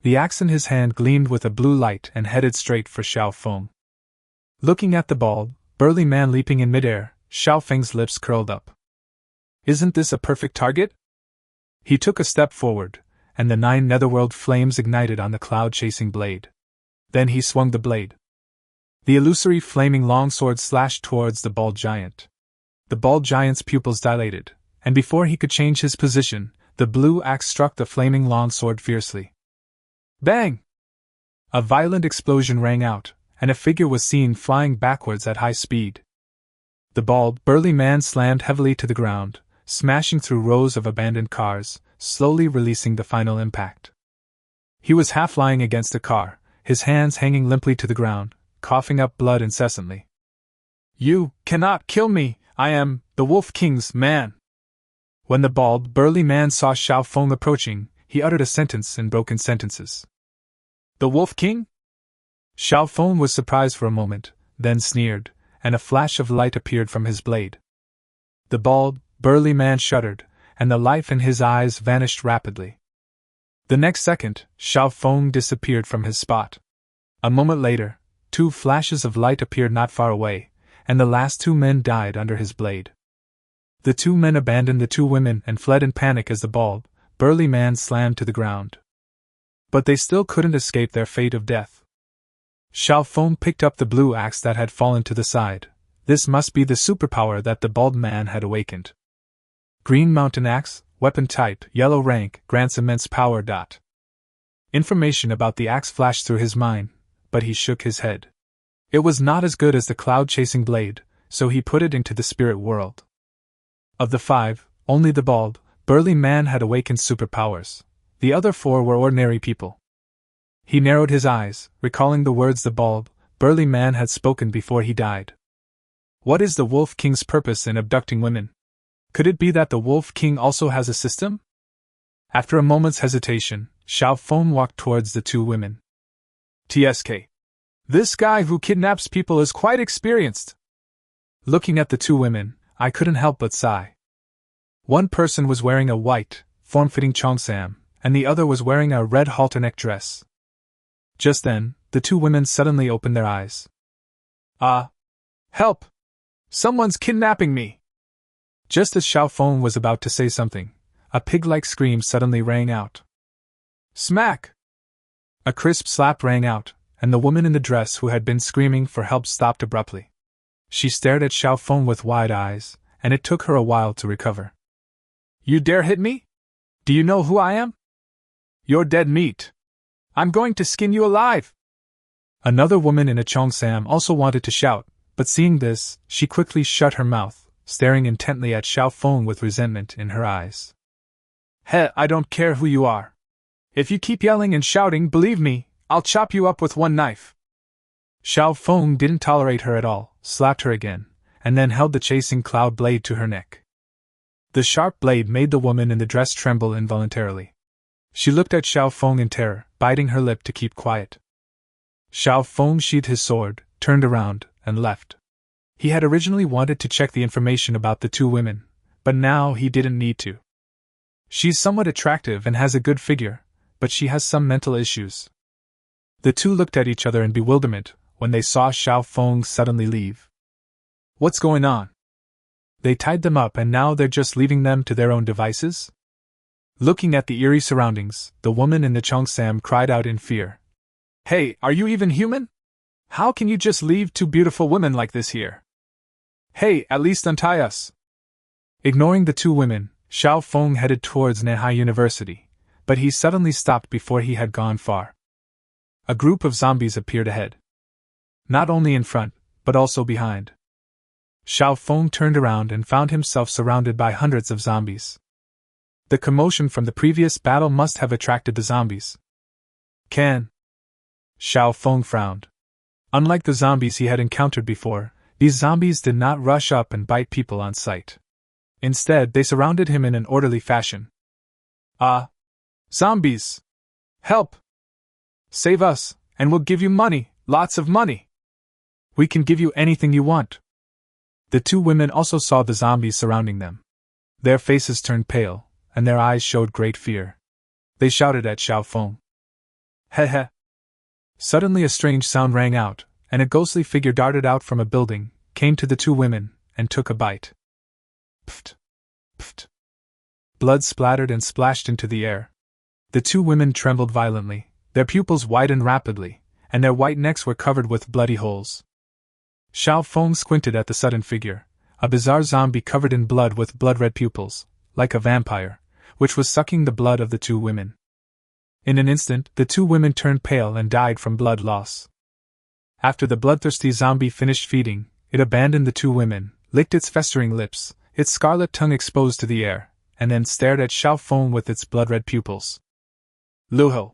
The axe in his hand gleamed with a blue light and headed straight for Xiao Feng. Looking at the bald, burly man leaping in midair, Xiao Feng's lips curled up. "Isn't this a perfect target?" He took a step forward, and the 9 netherworld flames ignited on the cloud-chasing blade. Then he swung the blade. The illusory flaming longsword slashed towards the bald giant. The bald giant's pupils dilated, and before he could change his position, the blue axe struck the flaming longsword fiercely. Bang! A violent explosion rang out, and a figure was seen flying backwards at high speed. The bald, burly man slammed heavily to the ground, smashing through rows of abandoned cars, slowly releasing the final impact. He was half lying against a car, his hands hanging limply to the ground, coughing up blood incessantly. "You cannot kill me! I am the Wolf King's man!" When the bald, burly man saw Xiao Feng approaching, he uttered a sentence in broken sentences. "The Wolf King?" Xiao Feng was surprised for a moment, then sneered, and a flash of light appeared from his blade. The bald, burly man shuddered, and the life in his eyes vanished rapidly. The next second, Xiao Feng disappeared from his spot. A moment later, 2 flashes of light appeared not far away, and the last 2 men died under his blade. The 2 men abandoned the 2 women and fled in panic as the bald, burly man slammed to the ground. But they still couldn't escape their fate of death. Xiao Feng picked up the blue axe that had fallen to the side. This must be the superpower that the bald man had awakened. Green Mountain Axe, weapon type, yellow rank, grants immense power. Information about the axe flashed through his mind, but he shook his head. It was not as good as the cloud-chasing blade, so he put it into the spirit world. Of the 5, only the bald, burly man had awakened superpowers. The other 4 were ordinary people. He narrowed his eyes, recalling the words the bald, burly man had spoken before he died. What is the Wolf King's purpose in abducting women? Could it be that the Wolf King also has a system? After a moment's hesitation, Xiao Feng walked towards the 2 women. "TSK. This guy who kidnaps people is quite experienced." Looking at the 2 women, I couldn't help but sigh. One person was wearing a white, form-fitting cheongsam, and the other was wearing a red halter-neck dress. Just then, the 2 women suddenly opened their eyes. Help! Someone's kidnapping me!" Just as Xiao Feng was about to say something, a pig-like scream suddenly rang out. Smack! A crisp slap rang out, and the woman in the dress who had been screaming for help stopped abruptly. She stared at Xiao Feng with wide eyes, and it took her a while to recover. "You dare hit me? Do you know who I am? You're dead meat. I'm going to skin you alive!" Another woman in a cheongsam also wanted to shout, but seeing this, she quickly shut her mouth, staring intently at Xiao Feng with resentment in her eyes. I don't care who you are. If you keep yelling and shouting, believe me, I'll chop you up with one knife." Xiao Feng didn't tolerate her at all, slapped her again, and then held the chasing cloud blade to her neck. The sharp blade made the woman in the dress tremble involuntarily. She looked at Xiao Feng in terror, biting her lip to keep quiet. Xiao Feng sheathed his sword, turned around, and left. He had originally wanted to check the information about the 2 women, but now he didn't need to. She's somewhat attractive and has a good figure, but she has some mental issues. The 2 looked at each other in bewilderment when they saw Xiao Feng suddenly leave. "What's going on?" They tied them up and now they're just leaving them to their own devices? Looking at the eerie surroundings, the woman in the cheongsam cried out in fear. Hey, are you even human? How can you just leave two beautiful women like this here? Hey, at least untie us. Ignoring the two women, Xiao Feng headed towards Manhwa University, but he suddenly stopped before he had gone far. A group of zombies appeared ahead. Not only in front, but also behind. Xiao Feng turned around and found himself surrounded by hundreds of zombies. The commotion from the previous battle must have attracted the zombies. Xiao Feng frowned. Unlike the zombies he had encountered before, these zombies did not rush up and bite people on sight. Instead, they surrounded him in an orderly fashion. Zombies! Help! Save us, and we'll give you money, lots of money! We can give you anything you want. The two women also saw the zombies surrounding them. Their faces turned pale, and their eyes showed great fear. They shouted at Xiao Feng. Heh. Suddenly a strange sound rang out, and a ghostly figure darted out from a building, came to the two women, and took a bite. Pft! Pft! Blood splattered and splashed into the air. The two women trembled violently, their pupils widened rapidly, and their white necks were covered with bloody holes. Xiao Feng squinted at the sudden figure, a bizarre zombie covered in blood with blood-red pupils, like a vampire, which was sucking the blood of the two women. In an instant, the two women turned pale and died from blood loss. After the bloodthirsty zombie finished feeding, it abandoned the two women, licked its festering lips, its scarlet tongue exposed to the air, and then stared at Xiao Feng with its blood-red pupils. Luho!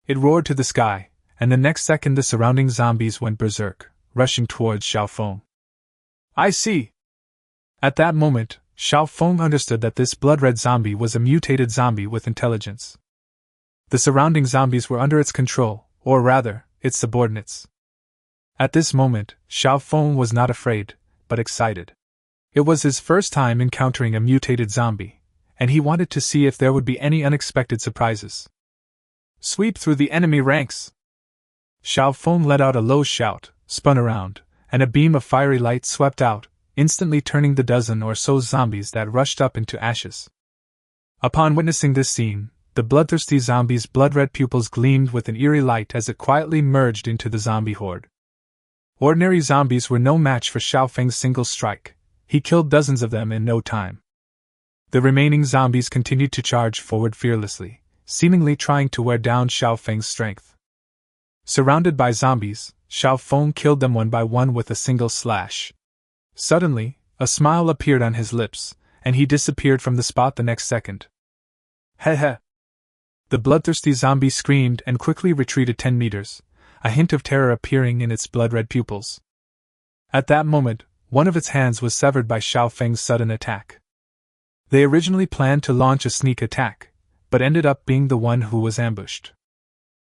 It roared to the sky, and the next second the surrounding zombies went berserk, rushing towards Xiao Feng. I see! At that moment, Xiao Feng understood that this blood-red zombie was a mutated zombie with intelligence. The surrounding zombies were under its control, or rather, its subordinates. At this moment, Xiao Feng was not afraid, but excited. It was his first time encountering a mutated zombie, and he wanted to see if there would be any unexpected surprises. Sweep through the enemy ranks! Xiao Feng let out a low shout, spun around, and a beam of fiery light swept out, instantly turning the dozen or so zombies that rushed up into ashes. Upon witnessing this scene, the bloodthirsty zombie's blood-red pupils gleamed with an eerie light as it quietly merged into the zombie horde. Ordinary zombies were no match for Xiao Feng's single strike. He killed dozens of them in no time. The remaining zombies continued to charge forward fearlessly, seemingly trying to wear down Xiao Feng's strength. Surrounded by zombies, Xiao Feng killed them one by one with a single slash. Suddenly, a smile appeared on his lips, and he disappeared from the spot the next second. Heh. The bloodthirsty zombie screamed and quickly retreated 10 meters, a hint of terror appearing in its blood-red pupils. At that moment, one of its hands was severed by Xiao Feng's sudden attack. They originally planned to launch a sneak attack, but ended up being the one who was ambushed.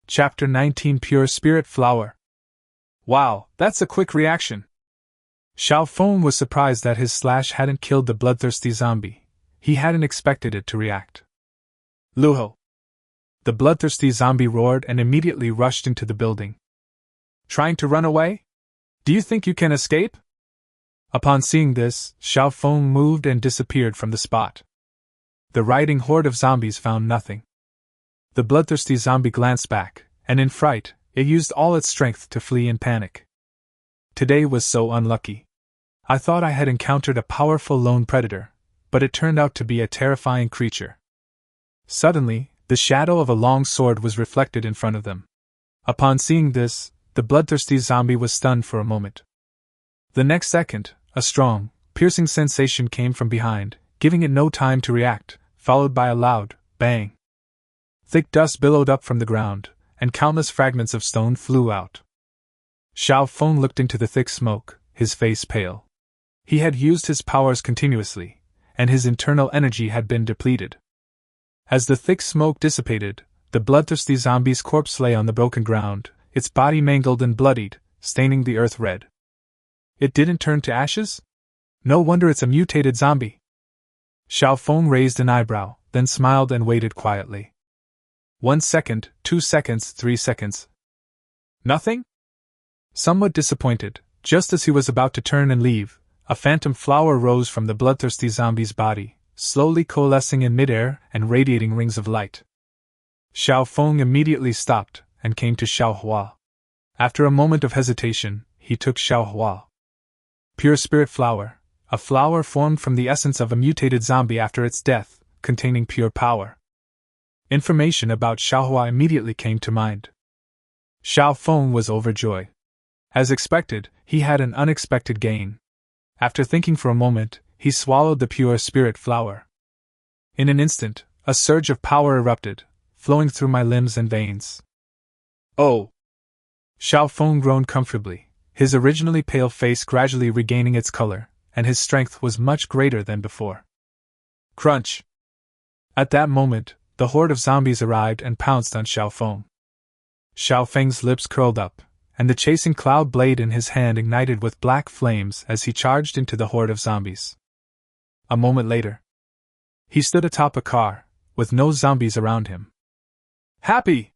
Chapter 19 Pure Spirit Flower. Wow, that's a quick reaction. Xiao Feng was surprised that his slash hadn't killed the bloodthirsty zombie. He hadn't expected it to react. Luho! The bloodthirsty zombie roared and immediately rushed into the building. Trying to run away? Do you think you can escape? Upon seeing this, Xiao Feng moved and disappeared from the spot. The rioting horde of zombies found nothing. The bloodthirsty zombie glanced back, and in fright, it used all its strength to flee in panic. Today was so unlucky. I thought I had encountered a powerful lone predator, but it turned out to be a terrifying creature. Suddenly, the shadow of a long sword was reflected in front of them. Upon seeing this, the bloodthirsty zombie was stunned for a moment. The next second, a strong, piercing sensation came from behind, giving it no time to react, followed by a loud bang. Thick dust billowed up from the ground, and countless fragments of stone flew out. Xiao Feng looked into the thick smoke, his face pale. He had used his powers continuously, and his internal energy had been depleted. As the thick smoke dissipated, the bloodthirsty zombie's corpse lay on the broken ground, its body mangled and bloodied, staining the earth red. It didn't turn to ashes? No wonder it's a mutated zombie. Xiao Feng raised an eyebrow, then smiled and waited quietly. 1 second, 2 seconds, 3 seconds. Nothing? Somewhat disappointed, just as he was about to turn and leave, a phantom flower rose from the bloodthirsty zombie's body, slowly coalescing in midair and radiating rings of light. Xiao Feng immediately stopped and came to Xiao Hua. After a moment of hesitation, he took Xiao Hua. Pure spirit flower, a flower formed from the essence of a mutated zombie after its death, containing pure power. Information about Xiao Hua immediately came to mind. Xiao Feng was overjoyed. As expected, he had an unexpected gain. After thinking for a moment, he swallowed the pure spirit flower. In an instant, a surge of power erupted, flowing through my limbs and veins. Oh! Xiao Feng groaned comfortably, his originally pale face gradually regaining its color, and his strength was much greater than before. Crunch! At that moment, the horde of zombies arrived and pounced on Xiao Feng. Xiao Feng's lips curled up, and the chasing cloud blade in his hand ignited with black flames as he charged into the horde of zombies. A moment later, he stood atop a car, with no zombies around him. Happy!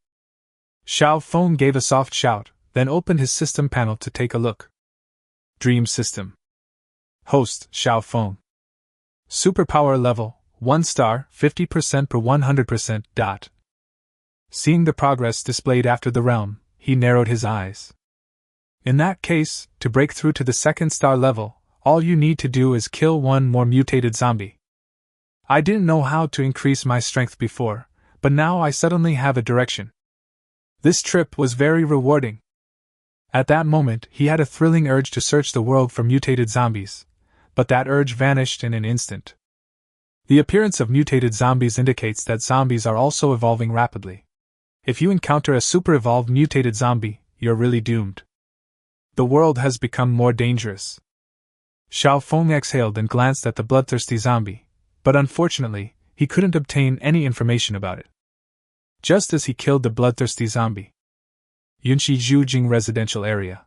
Xiao Feng gave a soft shout, then opened his system panel to take a look. Dream System. Host, Xiao Feng. Superpower level, 1 star, 50% per 100%. Seeing the progress displayed after the realm, he narrowed his eyes. In that case, to break through to the 2nd star level, all you need to do is kill one more mutated zombie. I didn't know how to increase my strength before, but now I suddenly have a direction. This trip was very rewarding. At that moment, he had a thrilling urge to search the world for mutated zombies, but that urge vanished in an instant. The appearance of mutated zombies indicates that zombies are also evolving rapidly. If you encounter a super-evolved mutated zombie, you're really doomed. The world has become more dangerous. Xiao Feng exhaled and glanced at the bloodthirsty zombie, but unfortunately, he couldn't obtain any information about it. Just as he killed the bloodthirsty zombie. Yunshi Zhujing residential area.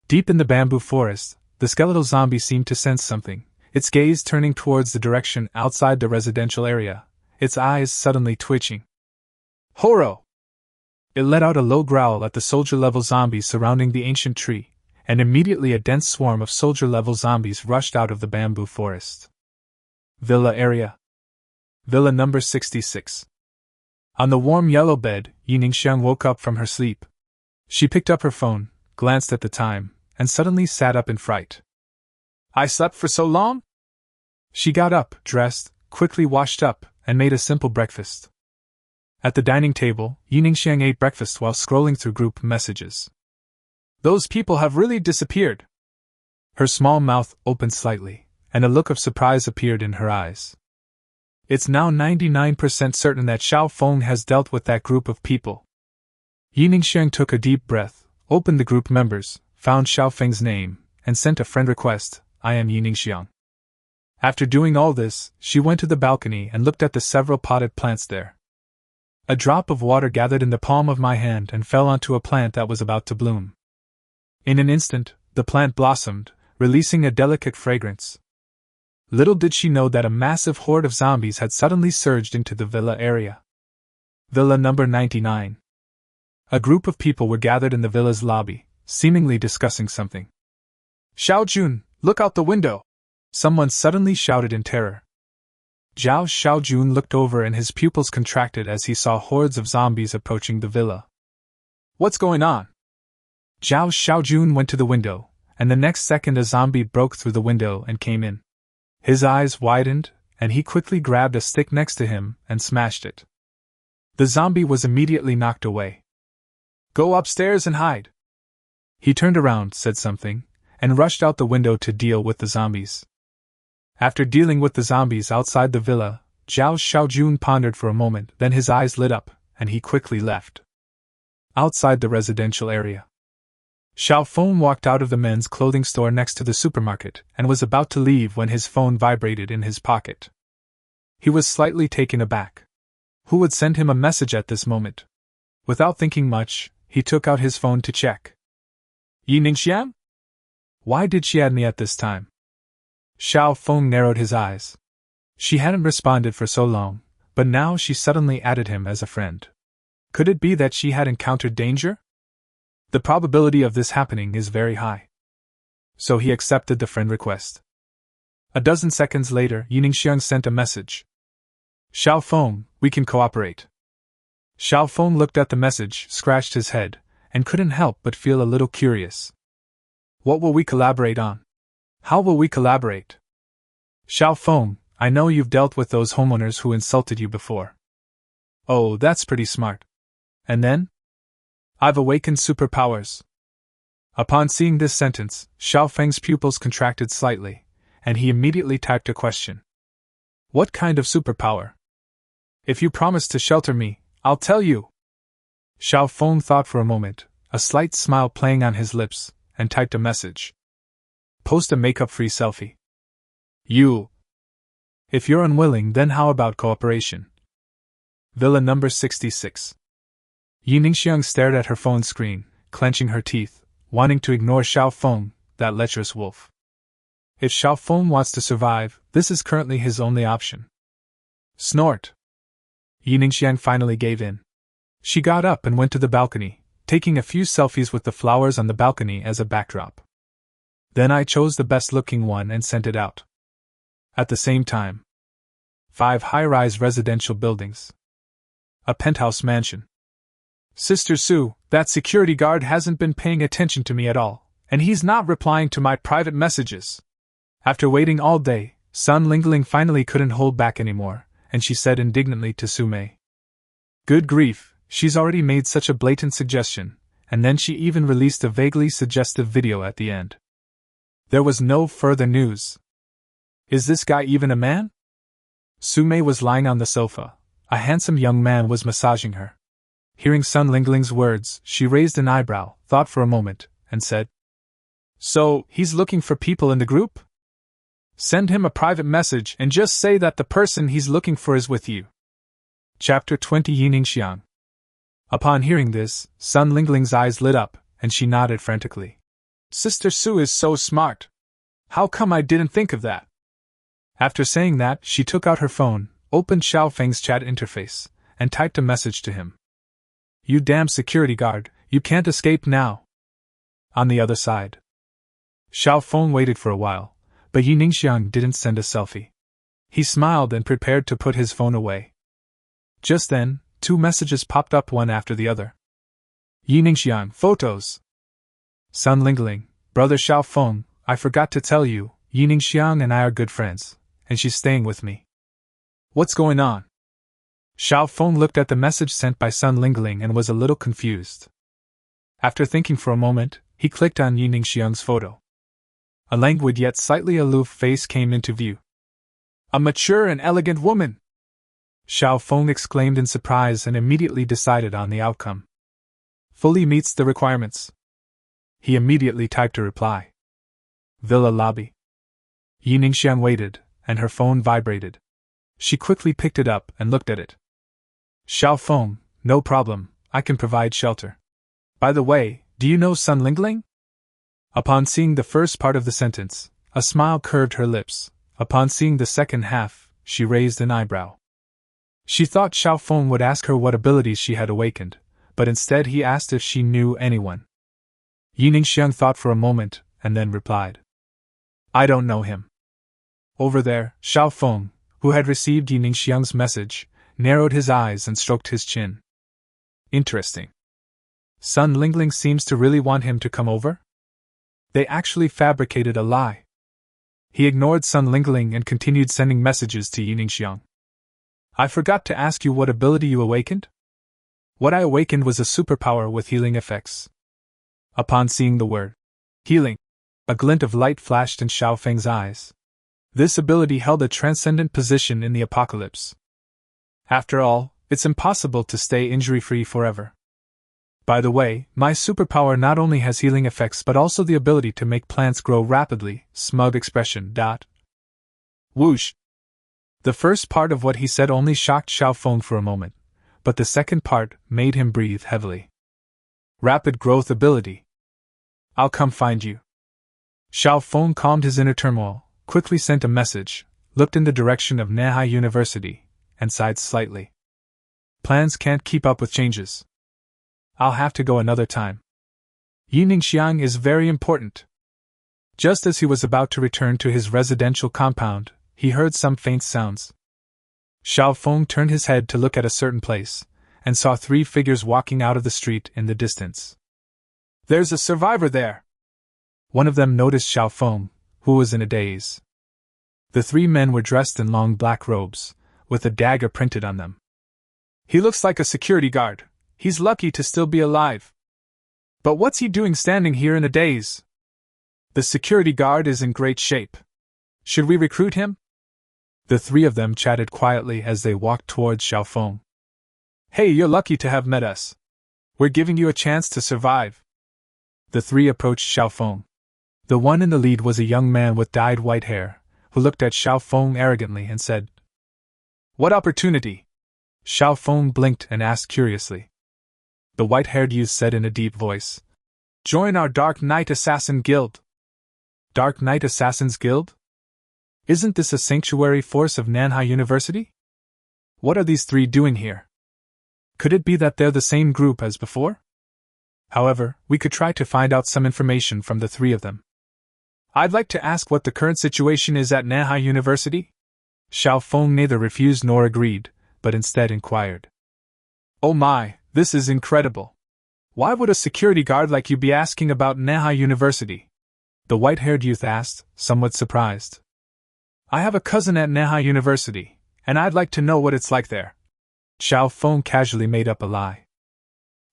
Deep in the bamboo forest, the skeletal zombie seemed to sense something, its gaze turning towards the direction outside the residential area, its eyes suddenly twitching. Horo! It let out a low growl at the soldier-level zombies surrounding the ancient tree, and immediately a dense swarm of soldier-level zombies rushed out of the bamboo forest. Villa area. Villa number 66. On the warm yellow bed, Yi Ningxiang woke up from her sleep. She picked up her phone, glanced at the time, and suddenly sat up in fright. I slept for so long? She got up, dressed, quickly washed up, and made a simple breakfast. At the dining table, Yi Ningxiang ate breakfast while scrolling through group messages. Those people have really disappeared. Her small mouth opened slightly, and a look of surprise appeared in her eyes. It's now 99% certain that Xiao Feng has dealt with that group of people. Yi Ningxiang took a deep breath, opened the group members, found Xiao Feng's name, and sent a friend request. I am Yi Ningxiang. After doing all this, she went to the balcony and looked at the several potted plants there. A drop of water gathered in the palm of my hand and fell onto a plant that was about to bloom. In an instant, the plant blossomed, releasing a delicate fragrance. Little did she know that a massive horde of zombies had suddenly surged into the villa area. Villa number 99. A group of people were gathered in the villa's lobby, seemingly discussing something. Xiao Jun, look out the window! Someone suddenly shouted in terror. Zhao Xiaojun looked over and his pupils contracted as he saw hordes of zombies approaching the villa. What's going on? Zhao Xiaojun went to the window, and the next second a zombie broke through the window and came in. His eyes widened, and he quickly grabbed a stick next to him and smashed it. The zombie was immediately knocked away. Go upstairs and hide. He turned around, said something, and rushed out the window to deal with the zombies. After dealing with the zombies outside the villa, Zhao Xiaojun pondered for a moment, then his eyes lit up, and he quickly left. Outside the residential area, Xiao Feng walked out of the men's clothing store next to the supermarket and was about to leave when his phone vibrated in his pocket. He was slightly taken aback. Who would send him a message at this moment? Without thinking much, he took out his phone to check. Yi Ningxiang? Why did she add me at this time? Xiao Feng narrowed his eyes. She hadn't responded for so long, but now she suddenly added him as a friend. Could it be that she had encountered danger? The probability of this happening is very high. So he accepted the friend request. A dozen seconds later, Yi Ningxiang sent a message. Xiao Feng, we can cooperate. Xiao Feng looked at the message, scratched his head, and couldn't help but feel a little curious. What will we collaborate on? How will we collaborate? Xiao Feng, I know you've dealt with those homeowners who insulted you before. Oh, that's pretty smart. And then? I've awakened superpowers. Upon seeing this sentence, Xiao Feng's pupils contracted slightly, and he immediately typed a question. What kind of superpower? If you promise to shelter me, I'll tell you. Xiao Feng thought for a moment, a slight smile playing on his lips, and typed a message. Post a makeup-free selfie. You. If you're unwilling, then how about cooperation? Villa number 66. Yi Ningxiang stared at her phone screen, clenching her teeth, wanting to ignore Xiao Feng, that lecherous wolf. If Xiao Feng wants to survive, this is currently his only option. Snort. Yi Ningxiang finally gave in. She got up and went to the balcony, taking a few selfies with the flowers on the balcony as a backdrop. Then I chose the best-looking one and sent it out. At the same time, 5 high-rise residential buildings. A penthouse mansion. Sister Sue, that security guard hasn't been paying attention to me at all, and he's not replying to my private messages. After waiting all day, Sun Lingling finally couldn't hold back anymore, and she said indignantly to Su Mei. Good grief, she's already made such a blatant suggestion, and then she even released a vaguely suggestive video at the end. There was no further news. Is this guy even a man? Su Mei was lying on the sofa. A handsome young man was massaging her. Hearing Sun Lingling's words, she raised an eyebrow, thought for a moment, and said, So, he's looking for people in the group? Send him a private message and just say that the person he's looking for is with you. Chapter 20 Yi Ningxiang. Upon hearing this, Sun Lingling's eyes lit up, and she nodded frantically. Sister Sue is so smart. How come I didn't think of that? After saying that, she took out her phone, opened Xiao Feng's chat interface, and typed a message to him. You damn security guard, you can't escape now. On the other side. Xiao Feng waited for a while, but Yi Ningxiang didn't send a selfie. He smiled and prepared to put his phone away. Just then, 2 messages popped up one after the other. Yi Ningxiang, photos. Sun Lingling, brother Xiao Feng, I forgot to tell you, Yi Ningxiang and I are good friends, and she's staying with me. What's going on? Xiao Feng looked at the message sent by Sun Lingling and was a little confused. After thinking for a moment, he clicked on Yi Ningxiang's photo. A languid yet slightly aloof face came into view. A mature and elegant woman! Xiao Feng exclaimed in surprise and immediately decided on the outcome. Fully meets the requirements. He immediately typed a reply. Villa lobby. Yi Ningxiang waited, and her phone vibrated. She quickly picked it up and looked at it. Xiao Feng, no problem, I can provide shelter. By the way, do you know Sun Lingling? Upon seeing the first part of the sentence, a smile curved her lips. Upon seeing the second half, she raised an eyebrow. She thought Xiao Feng would ask her what abilities she had awakened, but instead he asked if she knew anyone. Yi Ningxiang thought for a moment, and then replied. I don't know him. Over there, Xiao Feng, who had received Yi Ningxiang's message, narrowed his eyes and stroked his chin. Interesting. Sun Lingling seems to really want him to come over? They actually fabricated a lie. He ignored Sun Lingling and continued sending messages to Yi Ningxiang. I forgot to ask you what ability you awakened? What I awakened was a superpower with healing effects. Upon seeing the word healing, a glint of light flashed in Xiao Feng's eyes. This ability held a transcendent position in the apocalypse. After all, it's impossible to stay injury-free forever. By the way, my superpower not only has healing effects but also the ability to make plants grow rapidly, smug expression. Whoosh! The first part of what he said only shocked Xiao Feng for a moment, but the second part made him breathe heavily. Rapid growth ability. I'll come find you. Xiao Feng calmed his inner turmoil, quickly sent a message, looked in the direction of Manhwa University, and sighed slightly. Plans can't keep up with changes. I'll have to go another time. Yi Ningxiang is very important. Just as he was about to return to his residential compound, he heard some faint sounds. Xiao Feng turned his head to look at a certain place, and saw 3 figures walking out of the street in the distance. "There's a survivor there!" One of them noticed Xiao Feng, who was in a daze. The 3 men were dressed in long black robes, with a dagger printed on them. "He looks like a security guard. He's lucky to still be alive. But what's he doing standing here in a daze? The security guard is in great shape. Should we recruit him?" The 3 of them chatted quietly as they walked towards Xiao Feng. "Hey, you're lucky to have met us. We're giving you a chance to survive." The 3 approached Xiao Feng. The one in the lead was a young man with dyed white hair, who looked at Xiao Feng arrogantly and said, "What opportunity?" Xiao Feng blinked and asked curiously. The white-haired youth said in a deep voice, "Join our Dark Knight Assassin Guild." Dark Knight Assassins Guild? Isn't this a sanctuary force of Manhwa University? What are these 3 doing here? Could it be that they're the same group as before? However, we could try to find out some information from the 3 of them. "I'd like to ask what the current situation is at Manhwa University?" Xiao Feng neither refused nor agreed, but instead inquired. "Oh my, this is incredible. Why would a security guard like you be asking about Manhwa University?" The white-haired youth asked, somewhat surprised. "I have a cousin at Manhwa University, and I'd like to know what it's like there." Xiao Feng casually made up a lie.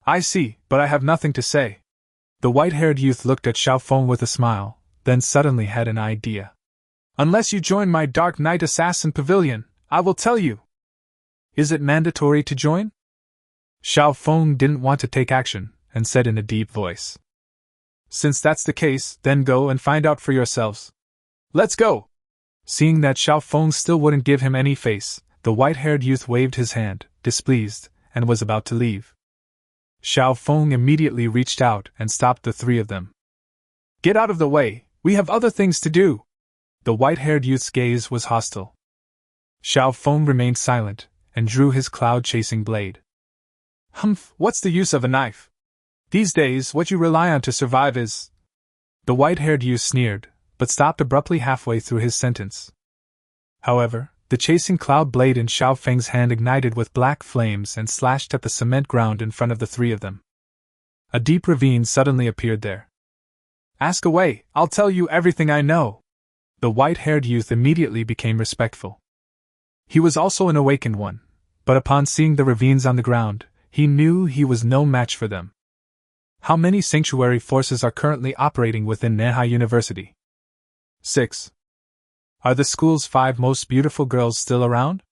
"I see, but I have nothing to say." The white-haired youth looked at Xiao Feng with a smile, then suddenly had an idea. "Unless you join my Dark Knight Assassin Pavilion, I will tell you." "Is it mandatory to join?" Xiao Feng didn't want to take action, and said in a deep voice, "Since that's the case, then go and find out for yourselves. Let's go!" Seeing that Xiao Feng still wouldn't give him any face, the white-haired youth waved his hand, displeased, and was about to leave. Xiao Feng immediately reached out and stopped the 3 of them. "Get out of the way, we have other things to do." The white-haired youth's gaze was hostile. Xiao Feng remained silent, and drew his cloud-chasing blade. "Humph, what's the use of a knife? These days, what you rely on to survive is—" The white-haired youth sneered, but stopped abruptly halfway through his sentence. However, the chasing cloud blade in Xiao Feng's hand ignited with black flames and slashed at the cement ground in front of the 3 of them. A deep ravine suddenly appeared there. "Ask away, I'll tell you everything I know." The white-haired youth immediately became respectful. He was also an awakened one, but upon seeing the ravines on the ground, he knew he was no match for them. "How many sanctuary forces are currently operating within Manhwa University?" 6. "Are the school's 5 most beautiful girls still around?"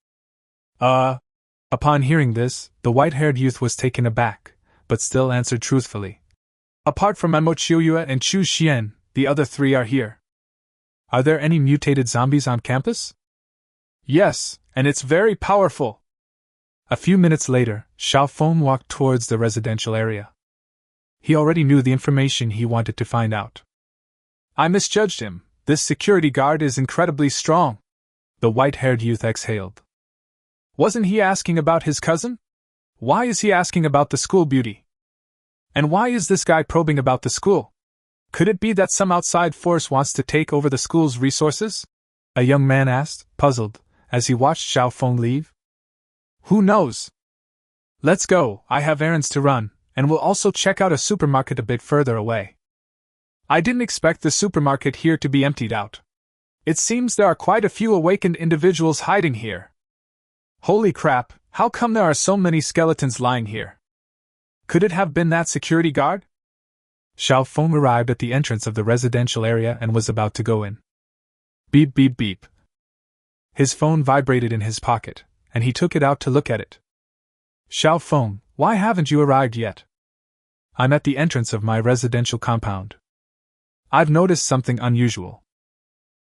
Upon hearing this, the white-haired youth was taken aback, but still answered truthfully. "Apart from Mo Chiuyue and Chu Xian, the other 3 are here." "Are there any mutated zombies on campus?" "Yes, and it's very powerful." A few minutes later, Xiao Feng walked towards the residential area. He already knew the information he wanted to find out. "I misjudged him. This security guard is incredibly strong." The white-haired youth exhaled. "Wasn't he asking about his cousin? Why is he asking about the school beauty? And why is this guy probing about the school? Could it be that some outside force wants to take over the school's resources?" A young man asked, puzzled, as he watched Xiao Feng leave. "Who knows? Let's go, I have errands to run, and we'll also check out a supermarket a bit further away. I didn't expect the supermarket here to be emptied out. It seems there are quite a few awakened individuals hiding here. Holy crap, how come there are so many skeletons lying here? Could it have been that security guard?" Xiao Feng arrived at the entrance of the residential area and was about to go in. Beep beep beep. His phone vibrated in his pocket, and he took it out to look at it. "Xiao Feng, why haven't you arrived yet?" "I'm at the entrance of my residential compound. I've noticed something unusual."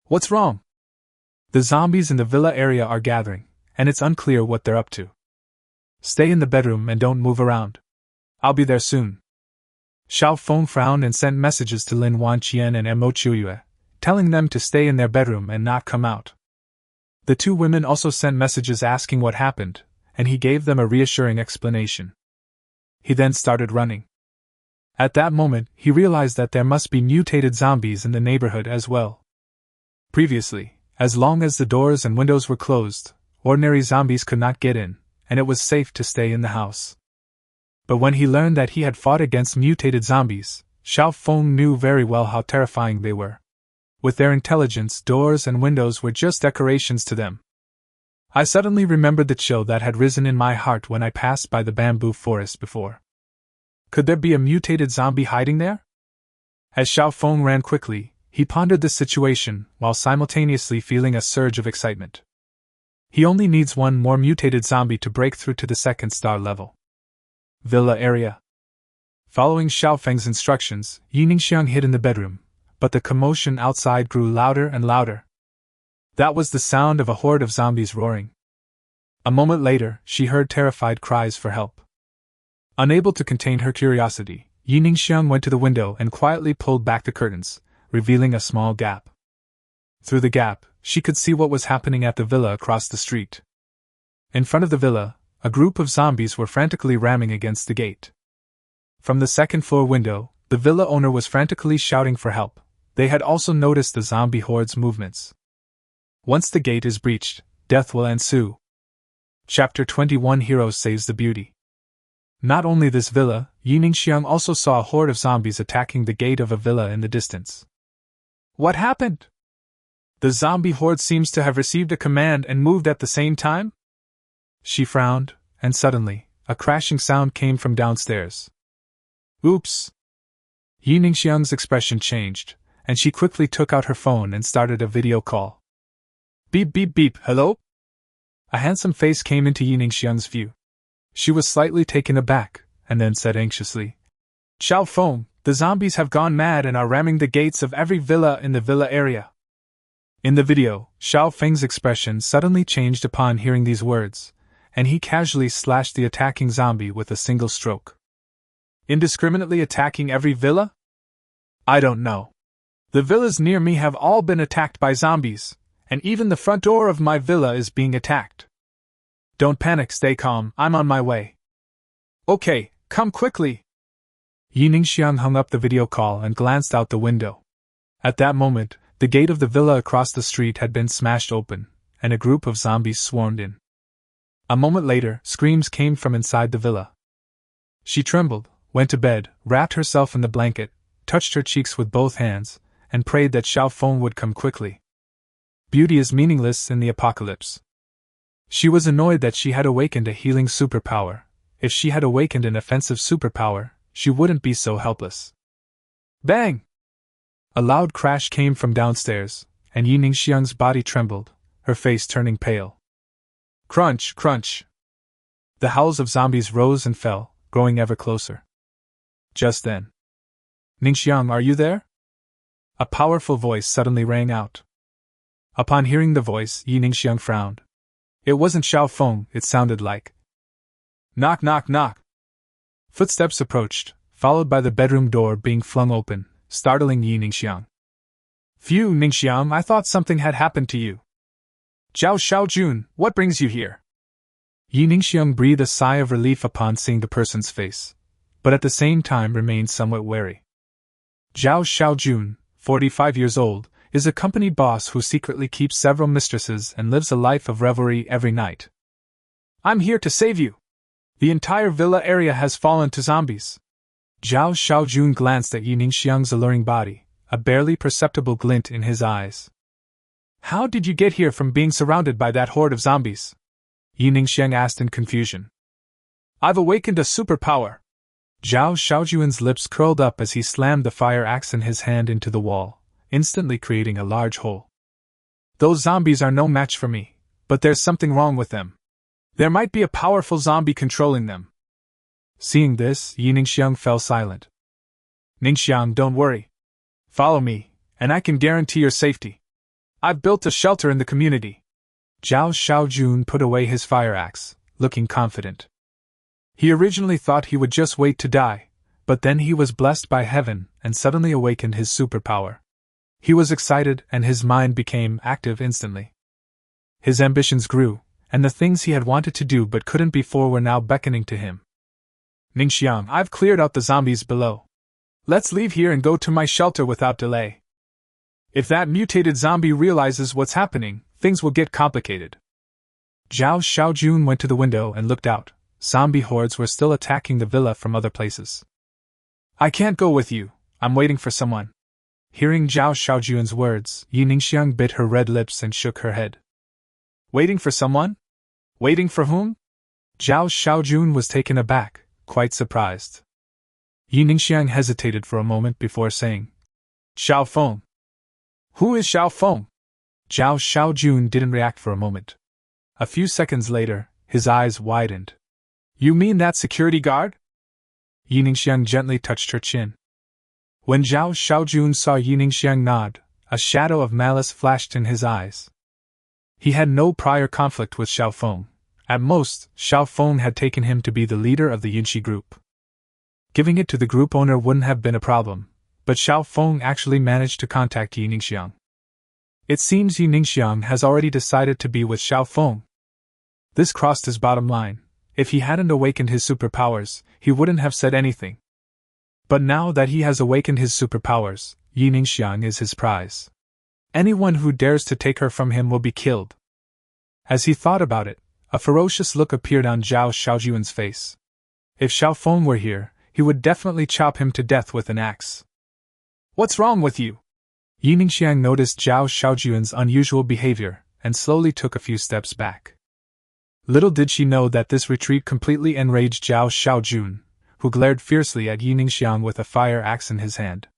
"What's wrong?" "The zombies in the villa area are gathering, and it's unclear what they're up to. Stay in the bedroom and don't move around. I'll be there soon." Xiao Feng frowned and sent messages to Lin Wanqian and Mo Chiuyue, telling them to stay in their bedroom and not come out. The 2 women also sent messages asking what happened, and he gave them a reassuring explanation. He then started running. At that moment, he realized that there must be mutated zombies in the neighborhood as well. Previously, as long as the doors and windows were closed, ordinary zombies could not get in, and it was safe to stay in the house. But when he learned that he had fought against mutated zombies, Xiao Feng knew very well how terrifying they were. With their intelligence, doors and windows were just decorations to them. I suddenly remembered the chill that had risen in my heart when I passed by the bamboo forest before. Could there be a mutated zombie hiding there? As Xiao Feng ran quickly, he pondered the situation while simultaneously feeling a surge of excitement. He only needs one more mutated zombie to break through to the second star level. Villa area. Following Xiao Feng's instructions, Yi Ningxiang hid in the bedroom, but the commotion outside grew louder and louder. That was the sound of a horde of zombies roaring. A moment later, she heard terrified cries for help. Unable to contain her curiosity, Yi Ningxiang went to the window and quietly pulled back the curtains, revealing a small gap. Through the gap, she could see what was happening at the villa across the street. In front of the villa, a group of zombies were frantically ramming against the gate. From the second-floor window, the villa owner was frantically shouting for help. They had also noticed the zombie horde's movements. Once the gate is breached, death will ensue. Chapter 21 Hero Saves the Beauty. Not only this villa, Yi Ningxiang also saw a horde of zombies attacking the gate of a villa in the distance. What happened? The zombie horde seems to have received a command and moved at the same time? She frowned, and suddenly, a crashing sound came from downstairs. Oops! Yi Ningxiang's expression changed, and she quickly took out her phone and started a video call. Beep beep beep, hello? A handsome face came into Yi Ningxiang's view. She was slightly taken aback, and then said anxiously, Xiao Feng, the zombies have gone mad and are ramming the gates of every villa in the villa area. In the video, Xiao Feng's expression suddenly changed upon hearing these words, and he casually slashed the attacking zombie with a single stroke. Indiscriminately attacking every villa? I don't know. The villas near me have all been attacked by zombies, and even the front door of my villa is being attacked. Don't panic, stay calm, I'm on my way. Okay, come quickly. Yi Ningxiang hung up the video call and glanced out the window. At that moment, the gate of the villa across the street had been smashed open, and a group of zombies swarmed in. A moment later, screams came from inside the villa. She trembled, went to bed, wrapped herself in the blanket, touched her cheeks with both hands, and prayed that Xiao Feng would come quickly. Beauty is meaningless in the apocalypse. She was annoyed that she had awakened a healing superpower. If she had awakened an offensive superpower, she wouldn't be so helpless. Bang! A loud crash came from downstairs, and Yi Ningxiang's body trembled, her face turning pale. Crunch, crunch! The howls of zombies rose and fell, growing ever closer. Just then. Ningxiang, are you there? A powerful voice suddenly rang out. Upon hearing the voice, Yi Ningxiang frowned. It wasn't Xiao Feng, it sounded like. Knock, knock, knock! Footsteps approached, followed by the bedroom door being flung open, startling Yi Ningxiang. Phew, Ningxiang, I thought something had happened to you. Zhao Xiaojun, what brings you here? Yi Ningxiang breathed a sigh of relief upon seeing the person's face, but at the same time remained somewhat wary. Zhao Xiaojun, 45 years old, is a company boss who secretly keeps several mistresses and lives a life of revelry every night. I'm here to save you. The entire villa area has fallen to zombies. Zhao Xiaojun glanced at Yi Ningxiang's alluring body, a barely perceptible glint in his eyes. How did you get here from being surrounded by that horde of zombies? Yi Ningxiang asked in confusion. I've awakened a superpower. Zhao Xiaojun's lips curled up as he slammed the fire axe in his hand into the wall, instantly creating a large hole. Those zombies are no match for me, but there's something wrong with them. There might be a powerful zombie controlling them. Seeing this, Yi Ningxiang fell silent. Ningxiang, don't worry. Follow me, and I can guarantee your safety. I've built a shelter in the community. Zhao Xiaojun put away his fire axe, looking confident. He originally thought he would just wait to die, but then he was blessed by heaven and suddenly awakened his superpower. He was excited and his mind became active instantly. His ambitions grew, and the things he had wanted to do but couldn't before were now beckoning to him. Ningxiang, I've cleared out the zombies below. Let's leave here and go to my shelter without delay. If that mutated zombie realizes what's happening, things will get complicated. Zhao Xiaojun went to the window and looked out. Zombie hordes were still attacking the villa from other places. I can't go with you, I'm waiting for someone. Hearing Zhao Xiaojun's words, Yi Ningxiang bit her red lips and shook her head. Waiting for someone? Waiting for whom? Zhao Xiaojun was taken aback, quite surprised. Yi Ningxiang hesitated for a moment before saying, Xiao Feng. Who is Xiao Feng? Zhao Xiaojun didn't react for a moment. A few seconds later, his eyes widened. You mean that security guard? Yi Ningxiang gently touched her chin. When Zhao Xiaojun saw Yi Ningxiang nod, a shadow of malice flashed in his eyes. He had no prior conflict with Xiao Feng. At most, Xiao Feng had taken him to be the leader of the Yunxi group. Giving it to the group owner wouldn't have been a problem, but Xiao Feng actually managed to contact Yi Ningxiang. It seems Yi Ningxiang has already decided to be with Xiao Feng. This crossed his bottom line. If he hadn't awakened his superpowers, he wouldn't have said anything. But now that he has awakened his superpowers, Yi Ningxiang is his prize. Anyone who dares to take her from him will be killed. As he thought about it, a ferocious look appeared on Zhao Xiaojun's face. If Xiao Feng were here, he would definitely chop him to death with an axe. What's wrong with you? Yi Ningxiang noticed Zhao Xiaojun's unusual behavior, and slowly took a few steps back. Little did she know that this retreat completely enraged Zhao Xiaojun, who glared fiercely at Yi Ningxiang with a fire axe in his hand.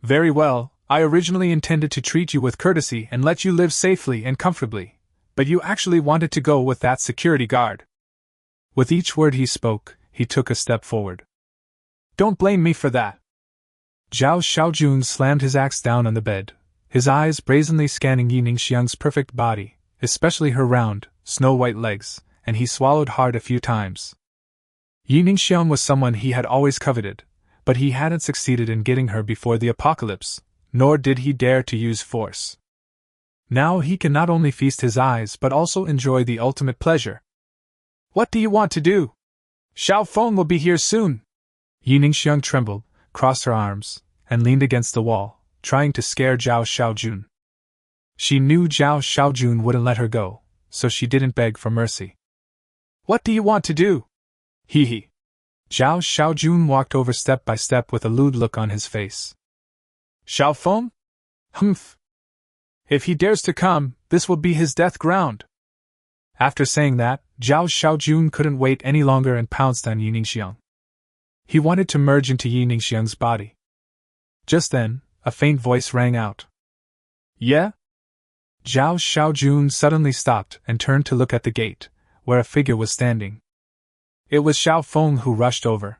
Very well, I originally intended to treat you with courtesy and let you live safely and comfortably, but you actually wanted to go with that security guard. With each word he spoke, he took a step forward. Don't blame me for that. Zhao Xiaojun slammed his axe down on the bed, his eyes brazenly scanning Yi Ningxiang's perfect body, especially her round, snow-white legs, and he swallowed hard a few times. Yi Ningxiang was someone he had always coveted, but he hadn't succeeded in getting her before the apocalypse, nor did he dare to use force. Now he can not only feast his eyes but also enjoy the ultimate pleasure. What do you want to do? Xiao Feng will be here soon. Yi Ningxiang trembled, crossed her arms, and leaned against the wall, trying to scare Zhao Xiaojun. She knew Zhao Xiaojun wouldn't let her go, so she didn't beg for mercy. What do you want to do? Hee hee. Zhao Xiaojun walked over step by step with a lewd look on his face. Xiao Feng? Humph. If he dares to come, this will be his death ground. After saying that, Zhao Xiaojun couldn't wait any longer and pounced on Yi Ningxiang. He wanted to merge into Yi Ningxiang's body. Just then, a faint voice rang out. Yeah? Zhao Xiaojun suddenly stopped and turned to look at the gate, where a figure was standing. It was Xiao Feng who rushed over.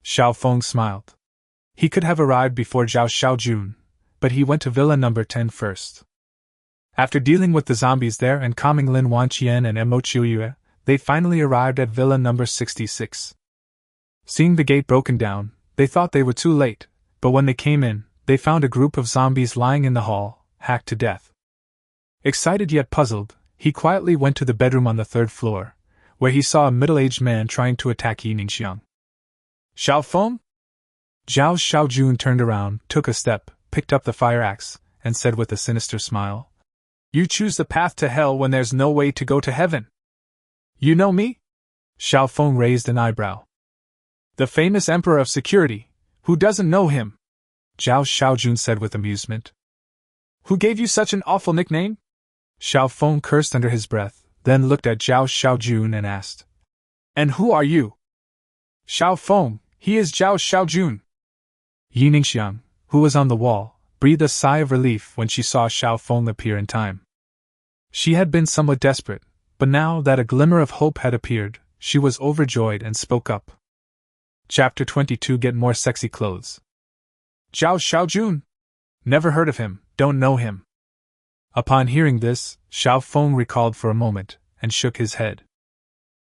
Xiao Feng smiled. He could have arrived before Zhao Xiaojun, but he went to Villa number 10 first. After dealing with the zombies there and calming Lin Wanqian and Mo Qiuyue, they finally arrived at Villa number 66. Seeing the gate broken down, they thought they were too late, but when they came in, they found a group of zombies lying in the hall, hacked to death. Excited yet puzzled, he quietly went to the bedroom on the 3rd floor, where he saw a middle-aged man trying to attack Yi Ningxiang. Xiao Feng? Zhao Xiaojun turned around, took a step, picked up the fire axe, and said with a sinister smile, You choose the path to hell when there's no way to go to heaven. You know me? Xiao Feng raised an eyebrow. The famous Emperor of Security, who doesn't know him? Zhao Xiaojun said with amusement. Who gave you such an awful nickname? Xiao Feng cursed under his breath, then looked at Zhao Xiaojun and asked. And who are you? Xiao Feng, he is Zhao Xiaojun. Yi Ningxiang, who was on the wall, breathed a sigh of relief when she saw Xiao Feng appear in time. She had been somewhat desperate, but now that a glimmer of hope had appeared, she was overjoyed and spoke up. Chapter 22 Get More Sexy Clothes. Zhao Xiaojun? Never heard of him, don't know him. Upon hearing this, Xiao Feng recalled for a moment, and shook his head.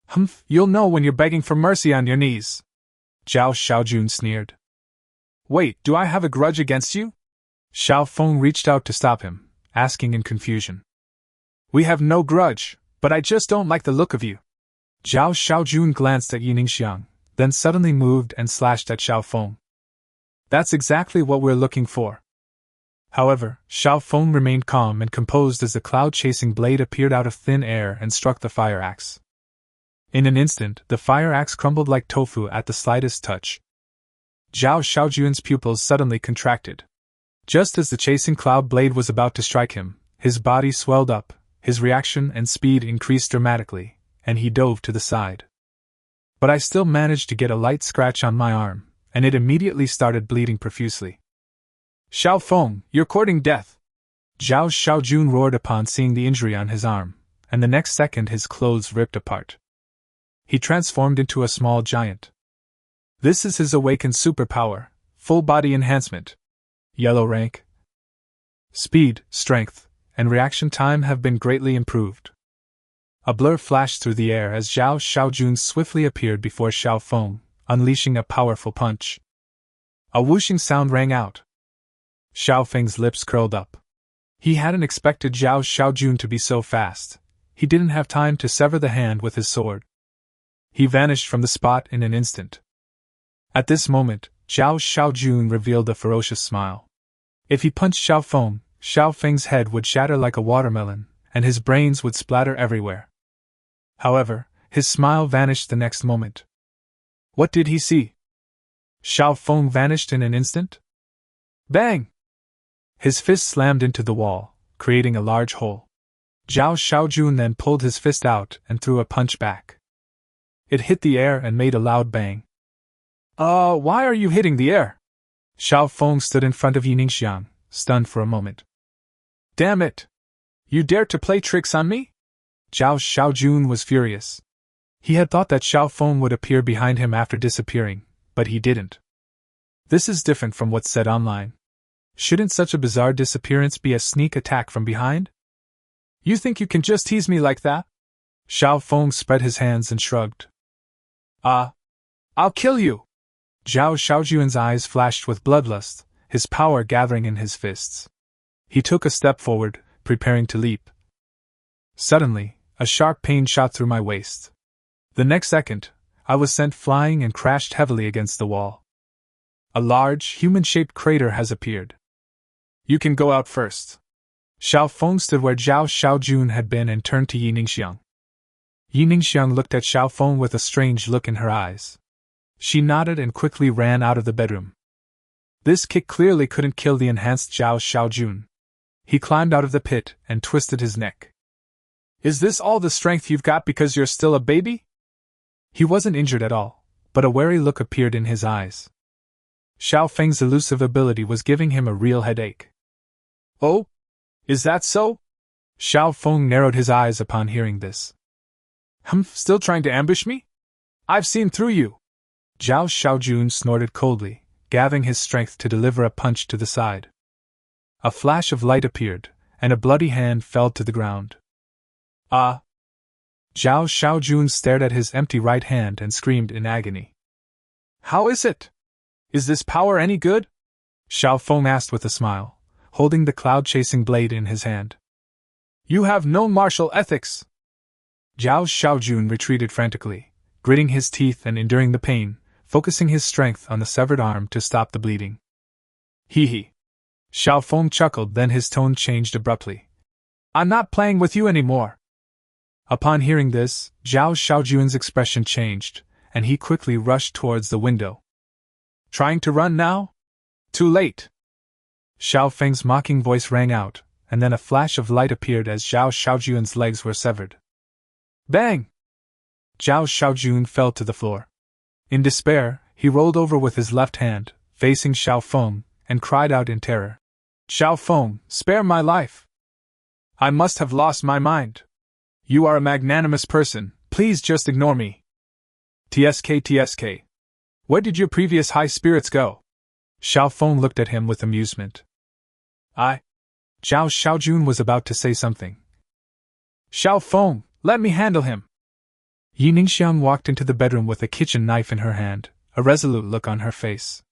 Humph, you'll know when you're begging for mercy on your knees. Zhao Xiaojun sneered. Wait, do I have a grudge against you? Xiao Feng reached out to stop him, asking in confusion. We have no grudge, but I just don't like the look of you. Zhao Xiaojun glanced at Yi Ningxiang, then suddenly moved and slashed at Xiao Feng. That's exactly what we're looking for. However, Xiao Feng remained calm and composed as the cloud-chasing blade appeared out of thin air and struck the fire axe. In an instant, the fire axe crumbled like tofu at the slightest touch. Zhao Xiaojun's pupils suddenly contracted. Just as the chasing cloud blade was about to strike him, his body swelled up, his reaction and speed increased dramatically, and he dove to the side. But I still managed to get a light scratch on my arm, and it immediately started bleeding profusely. Xiao Feng, you're courting death! Zhao Xiaojun roared upon seeing the injury on his arm, and the next second his clothes ripped apart. He transformed into a small giant. This is his awakened superpower, full body enhancement. Yellow rank. Speed, strength, and reaction time have been greatly improved. A blur flashed through the air as Zhao Xiaojun swiftly appeared before Xiao Feng, unleashing a powerful punch. A whooshing sound rang out. Xiao Feng's lips curled up. He hadn't expected Zhao Xiaojun to be so fast. He didn't have time to sever the hand with his sword. He vanished from the spot in an instant. At this moment, Zhao Xiaojun revealed a ferocious smile. If he punched Xiao Feng's head would shatter like a watermelon, and his brains would splatter everywhere. However, his smile vanished the next moment. What did he see? Xiao Feng vanished in an instant? Bang! His fist slammed into the wall, creating a large hole. Zhao Xiaojun then pulled his fist out and threw a punch back. It hit the air and made a loud bang. Why are you hitting the air? Xiao Feng stood in front of Yiningxiang, stunned for a moment. Damn it! You dare to play tricks on me? Zhao Xiaojun was furious. He had thought that Xiao Feng would appear behind him after disappearing, but he didn't. This is different from what's said online. Shouldn't such a bizarre disappearance be a sneak attack from behind? You think you can just tease me like that? Xiao Feng spread his hands and shrugged. I'll kill you! Zhao Xiaojun's eyes flashed with bloodlust, his power gathering in his fists. He took a step forward, preparing to leap. Suddenly, a sharp pain shot through my waist. The next second, I was sent flying and crashed heavily against the wall. A large, human-shaped crater has appeared. You can go out first. Xiao Feng stood where Zhao Xiaojun had been and turned to Yiningxiang. Yiningxiang looked at Xiao Feng with a strange look in her eyes. She nodded and quickly ran out of the bedroom. This kick clearly couldn't kill the enhanced Zhao Xiaojun. He climbed out of the pit and twisted his neck. Is this all the strength you've got because you're still a baby? He wasn't injured at all, but a wary look appeared in his eyes. Xiao Feng's elusive ability was giving him a real headache. Oh? Is that so? Xiao Feng narrowed his eyes upon hearing this. Still trying to ambush me? I've seen through you. Zhao Xiaojun snorted coldly, gathering his strength to deliver a punch to the side. A flash of light appeared, and a bloody hand fell to the ground. Zhao Xiaojun stared at his empty right hand and screamed in agony. How is it? Is this power any good? Xiao Feng asked with a smile, holding the cloud-chasing blade in his hand. You have no martial ethics! Zhao Xiaojun retreated frantically, gritting his teeth and enduring the pain, focusing his strength on the severed arm to stop the bleeding. Hee. Xiao Feng chuckled, then his tone changed abruptly. I'm not playing with you anymore. Upon hearing this, Zhao Xiaojun's expression changed, and he quickly rushed towards the window. Trying to run now? Too late. Xiao Feng's mocking voice rang out, and then a flash of light appeared as Zhao Xiaojun's legs were severed. Bang! Zhao Xiaojun fell to the floor. In despair, he rolled over with his left hand, facing Xiao Feng, and cried out in terror. Xiao Feng, spare my life! I must have lost my mind. You are a magnanimous person, please just ignore me. TSK. Where did your previous high spirits go? Xiao Feng looked at him with amusement. Zhao Xiaojun was about to say something. Xiao Feng, let me handle him. Yiningxiang walked into the bedroom with a kitchen knife in her hand, a resolute look on her face.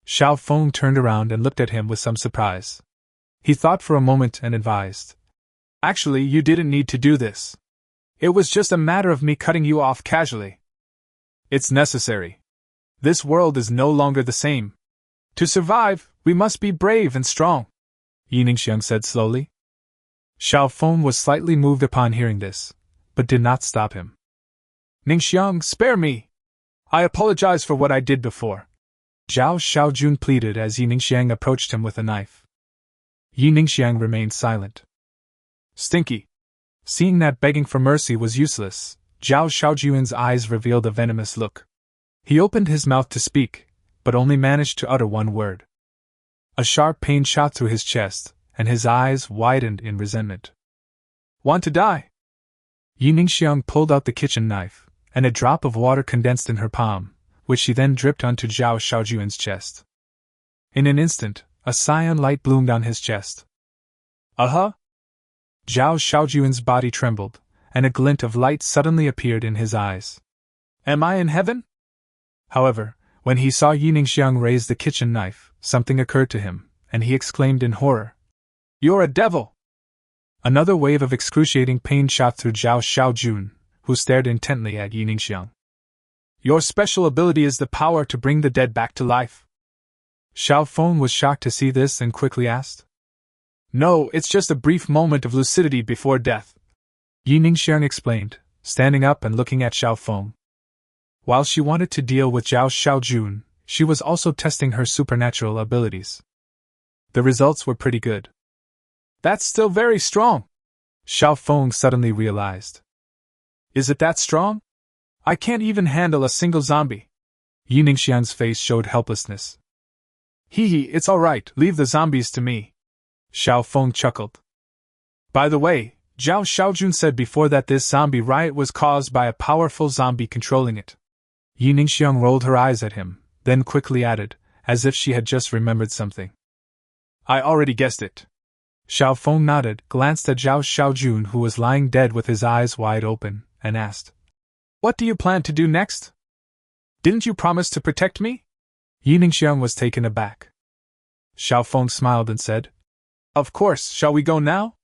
Xiao Feng turned around and looked at him with some surprise. He thought for a moment and advised. Actually, you didn't need to do this. It was just a matter of me cutting you off casually. It's necessary. This world is no longer the same. To survive, we must be brave and strong, Yi Ningxiang said slowly. Xiao Feng was slightly moved upon hearing this, but did not stop him. Ningxiang, spare me! I apologize for what I did before, Zhao Xiaojun pleaded as Yi Ningxiang approached him with a knife. Yi Ningxiang remained silent. Stinky! Seeing that begging for mercy was useless, Zhao Xiaojun's eyes revealed a venomous look. He opened his mouth to speak, but only managed to utter one word. A sharp pain shot through his chest, and his eyes widened in resentment. Want to die? Yi Ningxiang pulled out the kitchen knife, and a drop of water condensed in her palm, which she then dripped onto Zhao Xiaojun's chest. In an instant, a cyan light bloomed on his chest. Zhao Xiaojun's body trembled, and a glint of light suddenly appeared in his eyes. Am I in heaven? However, when he saw Yi Ningxiang raise the kitchen knife, something occurred to him, and he exclaimed in horror. You're a devil! Another wave of excruciating pain shot through Zhao Xiaojun, who stared intently at Yi Ningxiang. Your special ability is the power to bring the dead back to life. Xiao Feng was shocked to see this and quickly asked. No, it's just a brief moment of lucidity before death, Yi Ningxiang explained, standing up and looking at Xiao Feng. While she wanted to deal with Zhao Xiaojun, she was also testing her supernatural abilities. The results were pretty good. That's still very strong, Xiao Feng suddenly realized. Is it that strong? I can't even handle a single zombie. Yi Ningxiang's face showed helplessness. Hee, it's alright, leave the zombies to me. Xiao Feng chuckled. By the way, Zhao Xiaojun said before that this zombie riot was caused by a powerful zombie controlling it. Yi Ningxiang rolled her eyes at him, then quickly added, as if she had just remembered something. I already guessed it. Xiao Feng nodded, glanced at Zhao Xiaojun who was lying dead with his eyes wide open, and asked, What do you plan to do next? Didn't you promise to protect me? Yi Ningxiang was taken aback. Xiao Feng smiled and said, Of course, shall we go now?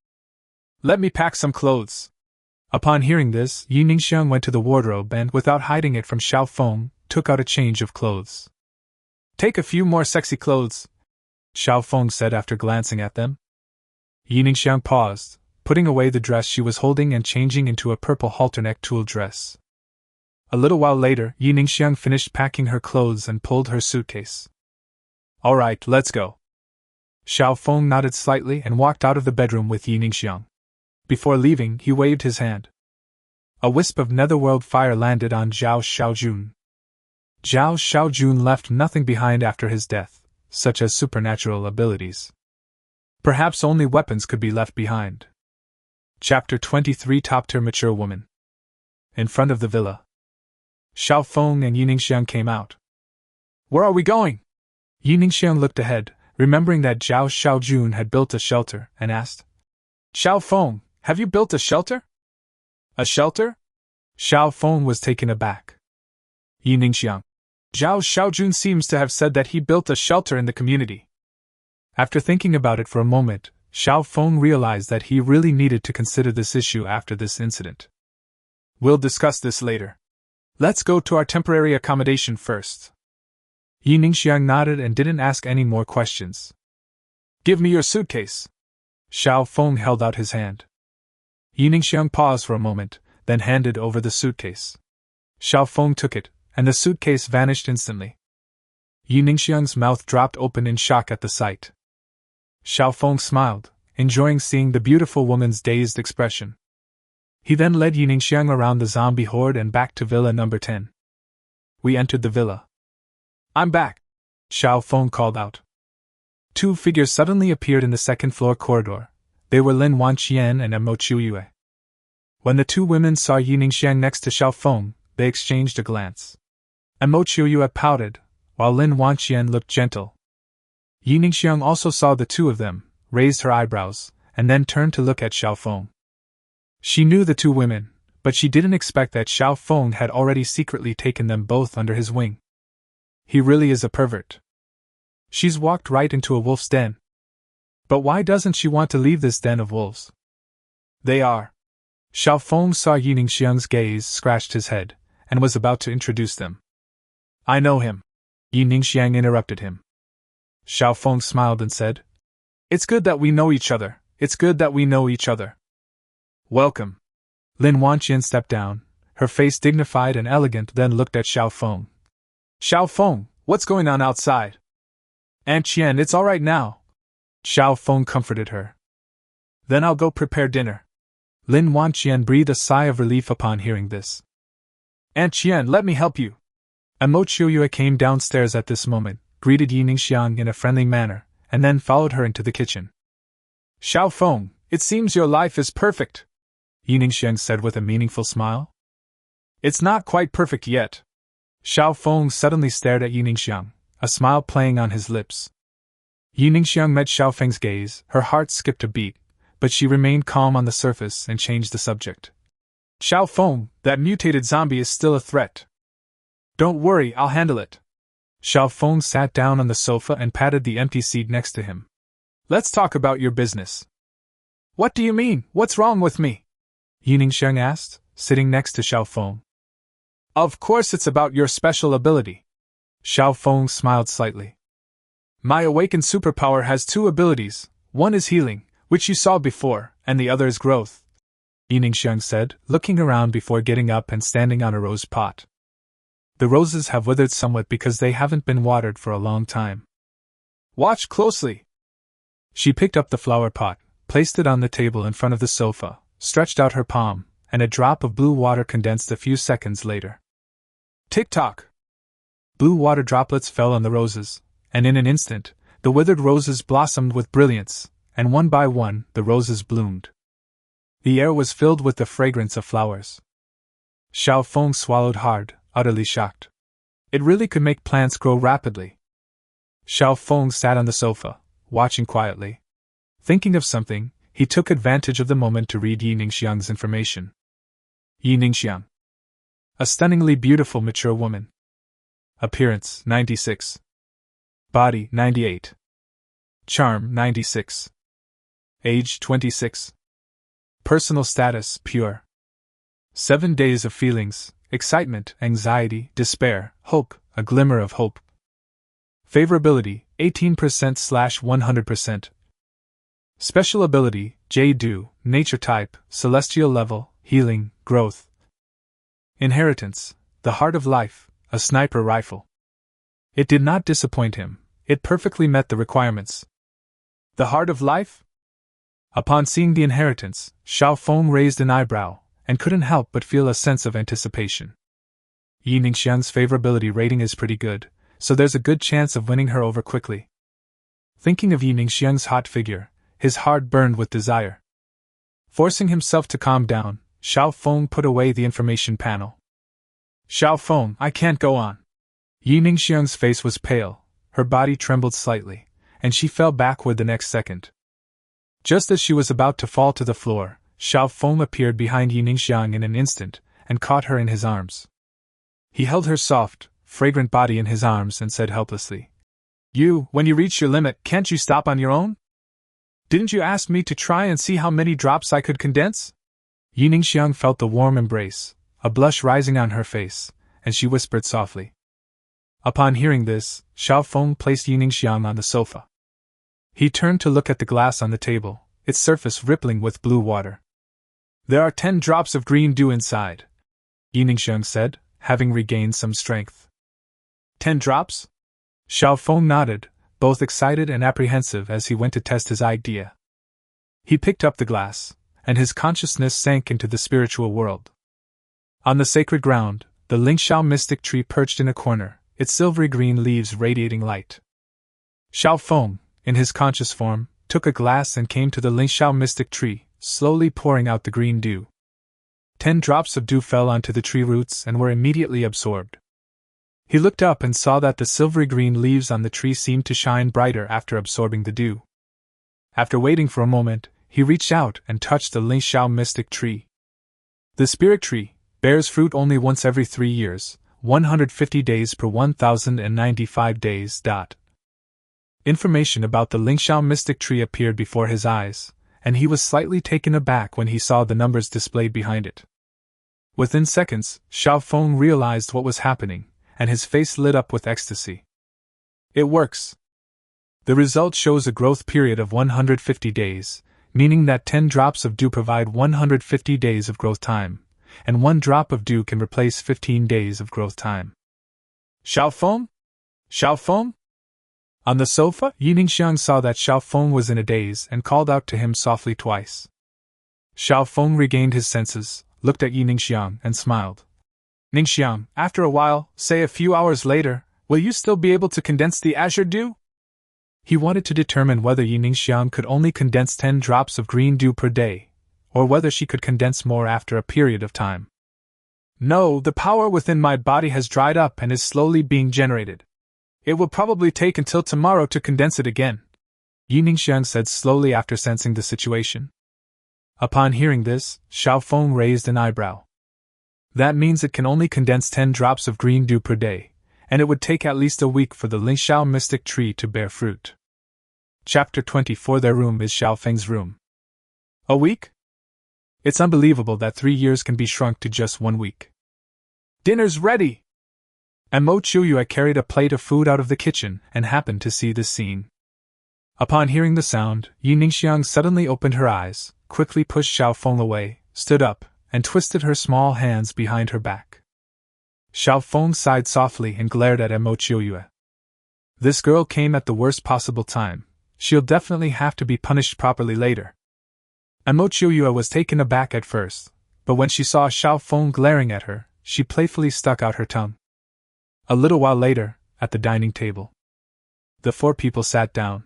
Let me pack some clothes. Upon hearing this, Yi Ningxiang went to the wardrobe and, without hiding it from Xiao Feng, took out a change of clothes. Take a few more sexy clothes, Xiao Feng said after glancing at them. Yi Ningxiang paused, putting away the dress she was holding and changing into a purple halter-neck tulle dress. A little while later, Yi Ningxiang finished packing her clothes and pulled her suitcase. All right, let's go. Xiao Feng nodded slightly and walked out of the bedroom with Yi Ningxiang. Before leaving, he waved his hand. A wisp of netherworld fire landed on Zhao Xiaojun. Zhao Xiaojun left nothing behind after his death, such as supernatural abilities. Perhaps only weapons could be left behind. Chapter 23 Top-tier mature woman. In front of the villa, Xiao Feng and Yi Ningxiang came out. Where are we going? Yi Ningxiang looked ahead, remembering that Zhao Xiaojun had built a shelter, and asked, Xiao Feng, have you built a shelter? A shelter? Xiao Feng was taken aback. Yi Ningxiang. Zhao Xiaojun seems to have said that he built a shelter in the community. After thinking about it for a moment, Xiao Feng realized that he really needed to consider this issue after this incident. We'll discuss this later. Let's go to our temporary accommodation first. Yi Ningxiang nodded and didn't ask any more questions. Give me your suitcase. Xiao Feng held out his hand. Yi Ningxiang paused for a moment, then handed over the suitcase. Xiao Feng took it, and the suitcase vanished instantly. Yi Ningxiang's mouth dropped open in shock at the sight. Xiao Feng smiled, enjoying seeing the beautiful woman's dazed expression. He then led Yi Ningxiang around the zombie horde and back to Villa number 10. We entered the villa. I'm back, Xiao Feng called out. Two figures suddenly appeared in the second-floor corridor. They were Lin Wanqian and Mo Chuyue. When the two women saw Yi Ningxiang next to Xiao Feng, they exchanged a glance. Mo Chuyue pouted, while Lin Wanqian looked gentle. Yi Ningxiang also saw the two of them, raised her eyebrows, and then turned to look at Xiao Feng. She knew the two women, but she didn't expect that Xiao Feng had already secretly taken them both under his wing. He really is a pervert. She's walked right into a wolf's den. But why doesn't she want to leave this den of wolves? They are. Xiao Feng saw Yi Ningxiang's gaze, scratched his head, and was about to introduce them. I know him. Yi Ningxiang interrupted him. Xiao Feng smiled and said, "It's good that we know each other. It's good that we know each other." "Welcome." Lin Wanqian stepped down, her face dignified and elegant, then looked at Xiao Feng. "Xiao Feng, what's going on outside?" "Aunt Qian, it's all right now." Xiao Feng comforted her. "Then I'll go prepare dinner." Lin Wanqian breathed a sigh of relief upon hearing this. "Aunt Qian, let me help you." Amo Chiuyue came downstairs at this moment, greeted Yi Ningxiang in a friendly manner, and then followed her into the kitchen. "Xiao Feng, it seems your life is perfect," Yi Ningxiang said with a meaningful smile. "It's not quite perfect yet." Xiao Feng suddenly stared at Yi Ningxiang, a smile playing on his lips. Yi Ningxiang met Xiao Feng's gaze, her heart skipped a beat, but she remained calm on the surface and changed the subject. "Xiao Feng, that mutated zombie is still a threat." "Don't worry, I'll handle it." Xiao Feng sat down on the sofa and patted the empty seat next to him. "Let's talk about your business." "What do you mean? What's wrong with me?" Yi Ningxiang asked, sitting next to Xiao Feng. "Of course it's about your special ability." Xiao Feng smiled slightly. "My awakened superpower has two abilities. One is healing, which you saw before, and the other is growth," Yi Ningxiang said, looking around before getting up and standing on a rose pot. "The roses have withered somewhat because they haven't been watered for a long time. Watch closely." She picked up the flower pot, placed it on the table in front of the sofa, stretched out her palm, and a drop of blue water condensed a few seconds later. Tick-tock! Blue water droplets fell on the roses, and in an instant, the withered roses blossomed with brilliance, and one by one, the roses bloomed. The air was filled with the fragrance of flowers. Xiao Feng swallowed hard, utterly shocked. It really could make plants grow rapidly. Xiao Feng sat on the sofa, watching quietly. Thinking of something, he took advantage of the moment to read Yi Ningxiang's information. Yi Ningxiang. A stunningly beautiful mature woman. Appearance 96. Body 98. Charm 96. Age 26. Personal status pure. 7 days of feelings: excitement, anxiety, despair, hope, a glimmer of hope. Favorability 18%/100%. Special ability J-Do, nature type, celestial level, healing, growth. Inheritance: the heart of life, a sniper rifle. It did not disappoint him, it perfectly met the requirements. The heart of life? Upon seeing the inheritance, Xiao Feng raised an eyebrow, and couldn't help but feel a sense of anticipation. Yi Ningxiang's favorability rating is pretty good, so there's a good chance of winning her over quickly. Thinking of Yi Ningxiang's hot figure, his heart burned with desire. Forcing himself to calm down, Xiao Feng put away the information panel. "Xiao Feng, I can't go on." Yi Ningxiang's face was pale, her body trembled slightly, and she fell backward the next second. Just as she was about to fall to the floor, Xiao Feng appeared behind Yi Ningxiang in an instant, and caught her in his arms. He held her soft, fragrant body in his arms and said helplessly, When you reach your limit, can't you stop on your own? Didn't you ask me to try and see how many drops I could condense?" Yi Ningxiang felt the warm embrace, a blush rising on her face, and she whispered softly. Upon hearing this, Xiao Feng placed Yi Ningxiang on the sofa. He turned to look at the glass on the table, its surface rippling with blue water. "There are 10 drops of green dew inside," Yi Ningxiang said, having regained some strength. 10 drops? Xiao Feng nodded, both excited and apprehensive as he went to test his idea. He picked up the glass, and his consciousness sank into the spiritual world. On the sacred ground, the Lingxiao mystic tree perched in a corner, its silvery green leaves radiating light. Xiao Feng, in his conscious form, took a glass and came to the Lingxiao mystic tree, slowly pouring out the green dew. 10 drops of dew fell onto the tree roots and were immediately absorbed. He looked up and saw that the silvery green leaves on the tree seemed to shine brighter after absorbing the dew. After waiting for a moment, he reached out and touched the Lingxiao mystic tree. The spirit tree bears fruit only once every 3 years, 150 days per 1095 days. Information about the Lingxiao mystic tree appeared before his eyes, and he was slightly taken aback when he saw the numbers displayed behind it. Within seconds, Xiao Feng realized what was happening, and his face lit up with ecstasy. "It works!" The result shows a growth period of 150 days, meaning that 10 drops of dew provide 150 days of growth time, and 1 drop of dew can replace 15 days of growth time. Xiaofeng? Xiaofeng? On the sofa, Yi Ningxiang saw that Xiaofeng was in a daze and called out to him softly twice. Xiaofeng regained his senses, looked at Yi Ningxiang, and smiled. Ningxiang, after a while, say a few hours later, will you still be able to condense the azure dew? He wanted to determine whether Yi Ningxiang could only condense 10 drops of green dew per day, or whether she could condense more after a period of time. No, the power within my body has dried up and is slowly being generated. It will probably take until tomorrow to condense it again, Yi Ningxiang said slowly after sensing the situation. Upon hearing this, Xiaofeng raised an eyebrow. That means it can only condense 10 drops of green dew per day, and it would take at least a week for the Lingxiao mystic tree to bear fruit. Chapter 24. Their room is Xiaofeng's room. A week? It's unbelievable that 3 years can be shrunk to just 1 week. Dinner's ready! And Mo Chuyue carried a plate of food out of the kitchen and happened to see this scene. Upon hearing the sound, Yi Ningxiang suddenly opened her eyes, quickly pushed Xiaofeng away, stood up, and twisted her small hands behind her back. Xiaofeng sighed softly and glared at Mo Chuyue. This girl came at the worst possible time. She'll definitely have to be punished properly later. Mo Chuyue was taken aback at first, but when she saw Xiaofeng glaring at her, she playfully stuck out her tongue. A little while later, at the dining table, the 4 people sat down.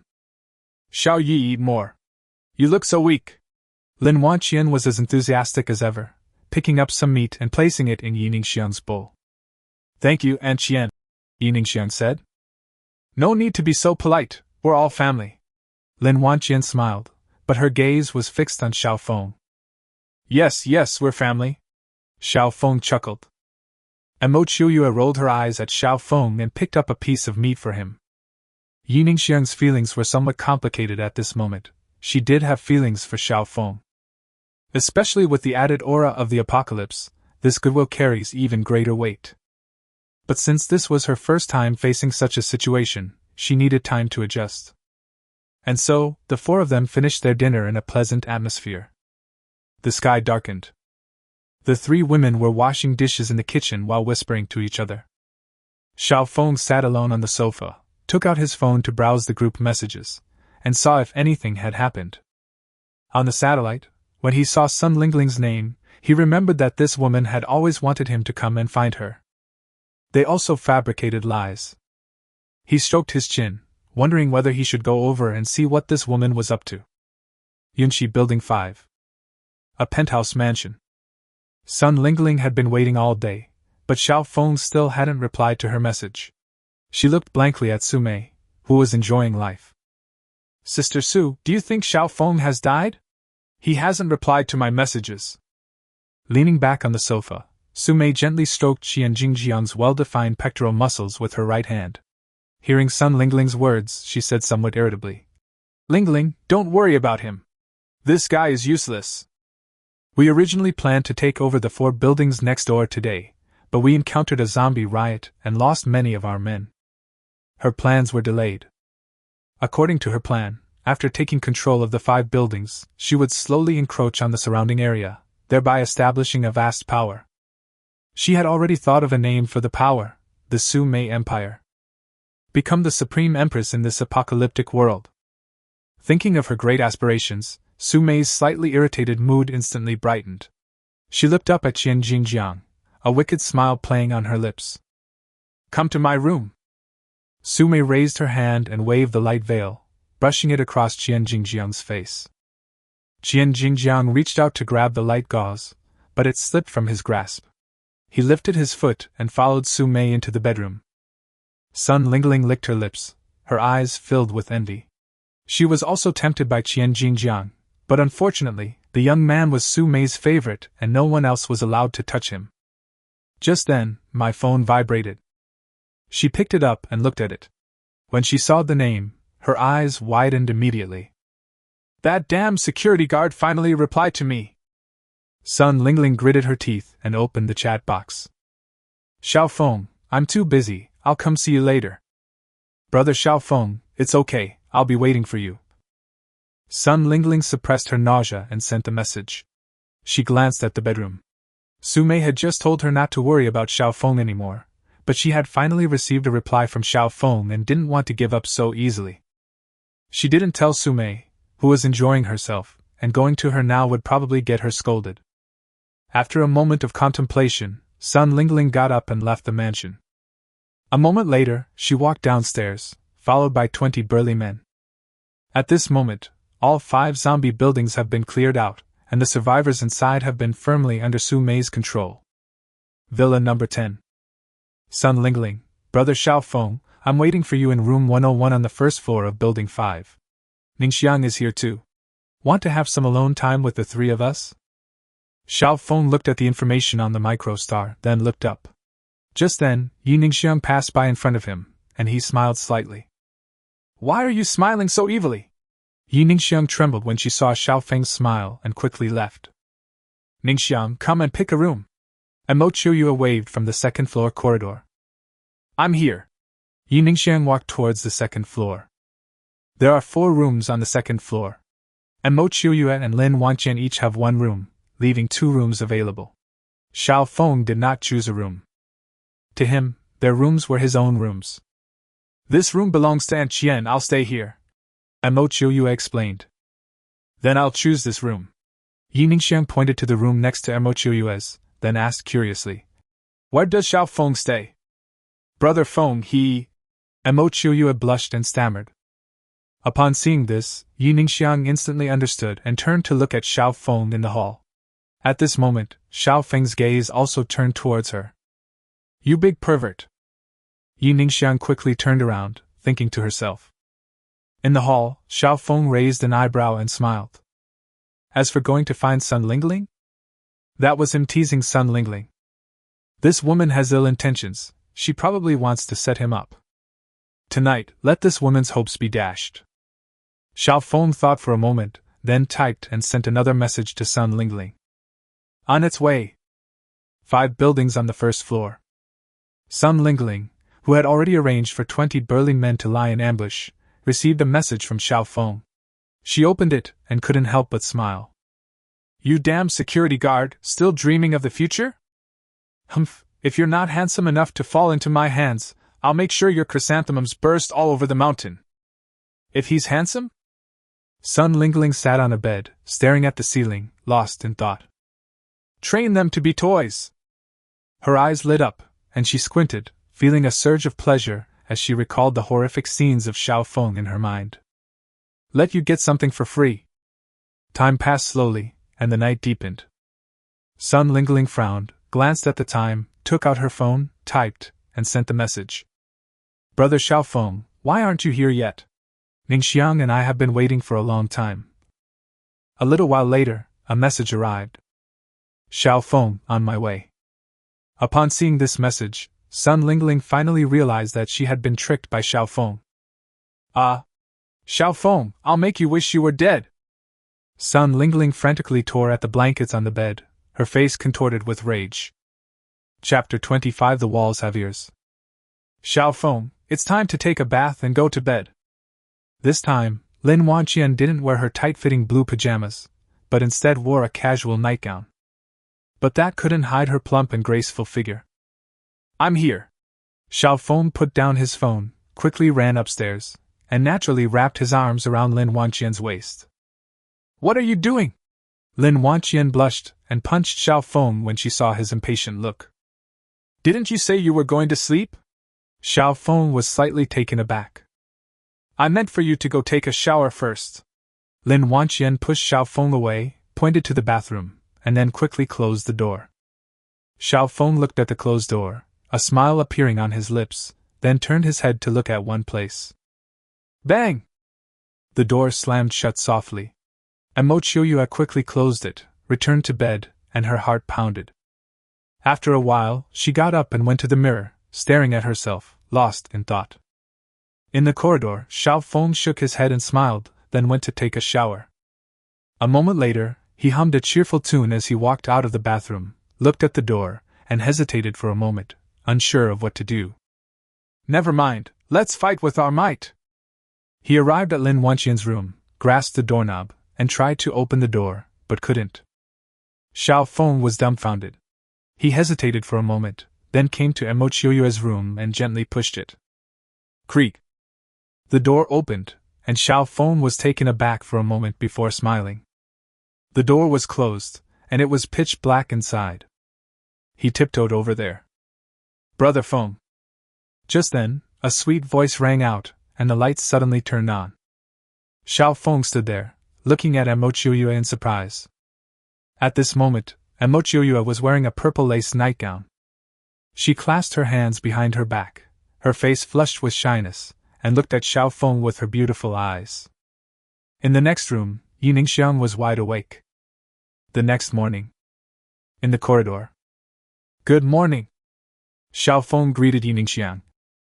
Xiao Yi, eat more. You look so weak. Lin Wanqian was as enthusiastic as ever, picking up some meat and placing it in Yi Ningxiang's bowl. Thank you, Aunt Qian, Yi Ningxiang said. No need to be so polite, we're all family. Lin Wanqian smiled, but her gaze was fixed on Xiaofeng. Yes, we're family. Xiaofeng chuckled. Mo Chuyue rolled her eyes at Xiaofeng and picked up a piece of meat for him. Yi Ningxiang's feelings were somewhat complicated at this moment. She did have feelings for Xiaofeng. Especially with the added aura of the apocalypse, this goodwill carries even greater weight. But since this was her first time facing such a situation, she needed time to adjust. And so, the 4 of them finished their dinner in a pleasant atmosphere. The sky darkened. The 3 women were washing dishes in the kitchen while whispering to each other. Xiaofeng sat alone on the sofa, took out his phone to browse the group messages, and saw if anything had happened. On the satellite, when he saw Sun Lingling's name, he remembered that this woman had always wanted him to come and find her. They also fabricated lies. He stroked his chin, wondering whether he should go over and see what this woman was up to. Yunxi Building 5. A penthouse mansion. Sun Lingling had been waiting all day, but Xiaofeng still hadn't replied to her message. She looked blankly at Su Mei, who was enjoying life. Sister Su, do you think Xiaofeng has died? He hasn't replied to my messages. Leaning back on the sofa, Su Mei gently stroked Qian Jingjiang's well-defined pectoral muscles with her right hand. Hearing Sun Lingling's words, she said somewhat irritably, Lingling, don't worry about him. This guy is useless. We originally planned to take over the 4 buildings next door today, but we encountered a zombie riot and lost many of our men. Her plans were delayed. According to her plan, after taking control of the 5 buildings, she would slowly encroach on the surrounding area, thereby establishing a vast power. She had already thought of a name for the power, the Su Mei Empire. Become the supreme empress in this apocalyptic world. Thinking of her great aspirations, Su Mei's slightly irritated mood instantly brightened. She looked up at Qian Jingjiang, a wicked smile playing on her lips. Come to my room. Su Mei raised her hand and waved the light veil, brushing it across Qian Jingjiang's face. Qian Jingjiang reached out to grab the light gauze, but it slipped from his grasp. He lifted his foot and followed Su Mei into the bedroom. Sun Lingling licked her lips, her eyes filled with envy. She was also tempted by Qian Jingjiang, but unfortunately, the young man was Su Mei's favorite and no one else was allowed to touch him. Just then, my phone vibrated. She picked it up and looked at it. When she saw the name, her eyes widened immediately. That damn security guard finally replied to me. Sun Lingling gritted her teeth and opened the chat box. Xiaofeng, I'm too busy, I'll come see you later. Brother Xiaofeng, it's okay, I'll be waiting for you. Sun Lingling suppressed her nausea and sent a message. She glanced at the bedroom. Su Mei had just told her not to worry about Xiao Feng anymore, but she had finally received a reply from Xiao Feng and didn't want to give up so easily. She didn't tell Su Mei, who was enjoying herself, and going to her now would probably get her scolded. After a moment of contemplation, Sun Lingling got up and left the mansion. A moment later, she walked downstairs, followed by 20 burly men. At this moment, all 5 zombie buildings have been cleared out, and the survivors inside have been firmly under Su Mei's control. Villa number 10. Sun Lingling, Brother Xiao Feng, I'm waiting for you in room 101 on the first floor of Building 5. Ningxiang is here too. Want to have some alone time with the 3 of us? Xiao Feng looked at the information on the microstar, then looked up. Just then, Yi Ningxiang passed by in front of him, and he smiled slightly. Why are you smiling so evilly? Yi Ningxiang trembled when she saw Xiao Feng's smile and quickly left. Ningxiang, come and pick a room. Mo Chiuyue waved from the second-floor corridor. I'm here. Yi Ningxiang walked towards the second floor. There are 4 rooms on the second floor. Mo Chiuyue and Lin Wanqian each have 1 room, leaving 2 rooms available. Xiao Feng did not choose a room. To him, their rooms were his own rooms. This room belongs to Aunt Qian, I'll stay here. Mo Chiuyue explained. Then I'll choose this room. Yi Ningxiang pointed to the room next to Mo Chiuyue's, then asked curiously. Where does Xiao Feng stay? Brother Feng, he... Mo Chiuyue blushed and stammered. Upon seeing this, Yi Ningxiang instantly understood and turned to look at Xiao Feng in the hall. At this moment, Xiao Feng's gaze also turned towards her. You big pervert. Yi Ningxiang quickly turned around, thinking to herself. In the hall, Xiao Feng raised an eyebrow and smiled. As for going to find Sun Lingling? That was him teasing Sun Lingling. This woman has ill intentions, she probably wants to set him up. Tonight, let this woman's hopes be dashed. Xiao Feng thought for a moment, then typed and sent another message to Sun Lingling. On its way. 5 buildings on the first floor. Sun Lingling, who had already arranged for 20 burly men to lie in ambush, received a message from Xiao Feng. She opened it and couldn't help but smile. You damn security guard, still dreaming of the future? Humph, if you're not handsome enough to fall into my hands, I'll make sure your chrysanthemums burst all over the mountain. If he's handsome? Sun Lingling sat on a bed, staring at the ceiling, lost in thought. Train them to be toys. Her eyes lit up, and she squinted, feeling a surge of pleasure as she recalled the horrific scenes of Xiao Feng in her mind. Let you get something for free. Time passed slowly, and the night deepened. Sun Lingling frowned, glanced at the time, took out her phone, typed, and sent the message. Brother Xiao Feng, why aren't you here yet? Ningxiang and I have been waiting for a long time. A little while later, a message arrived. Xiao Feng, on my way. Upon seeing this message, Sun Lingling finally realized that she had been tricked by Xiao Feng. Xiao Feng, I'll make you wish you were dead. Sun Lingling frantically tore at the blankets on the bed, her face contorted with rage. Chapter 25. The walls have ears. Xiao Feng, it's time to take a bath and go to bed. This time, Lin Wanqian didn't wear her tight-fitting blue pajamas, but instead wore a casual nightgown. But that couldn't hide her plump and graceful figure. I'm here. Xiao Feng put down his phone, quickly ran upstairs, and naturally wrapped his arms around Lin Wanqian's waist. What are you doing? Lin Wanqian blushed and punched Xiao Feng when she saw his impatient look. Didn't you say you were going to sleep? Xiao Feng was slightly taken aback. I meant for you to go take a shower first. Lin Wanqian pushed Xiao Feng away, pointed to the bathroom, and then quickly closed the door. Xiao Feng looked at the closed door, a smile appearing on his lips, then turned his head to look at one place. Bang! The door slammed shut softly. Mo Chiuyue quickly closed it, returned to bed, and her heart pounded. After a while, she got up and went to the mirror, staring at herself, lost in thought. In the corridor, Xiao Feng shook his head and smiled, then went to take a shower. A moment later, he hummed a cheerful tune as he walked out of the bathroom, looked at the door, and hesitated for a moment, unsure of what to do. Never mind, let's fight with our might. He arrived at Lin Wanqian's room, grasped the doorknob, and tried to open the door, but couldn't. Xiao Feng was dumbfounded. He hesitated for a moment, then came to Mo Chiuyue's room and gently pushed it. Creak! The door opened, and Xiao Feng was taken aback for a moment before smiling. The door was closed, and it was pitch black inside. He tiptoed over there. Brother Feng. Just then, a sweet voice rang out, and the lights suddenly turned on. Xiao Feng stood there, looking at Mo Chiuyue in surprise. At this moment, Mo Chiuyue was wearing a purple lace nightgown. She clasped her hands behind her back, her face flushed with shyness, and looked at Xiao Feng with her beautiful eyes. In the next room, Yi Ningxiang was wide awake. The next morning, in the corridor. Good morning. Xiao Feng greeted Yi Ningxiang.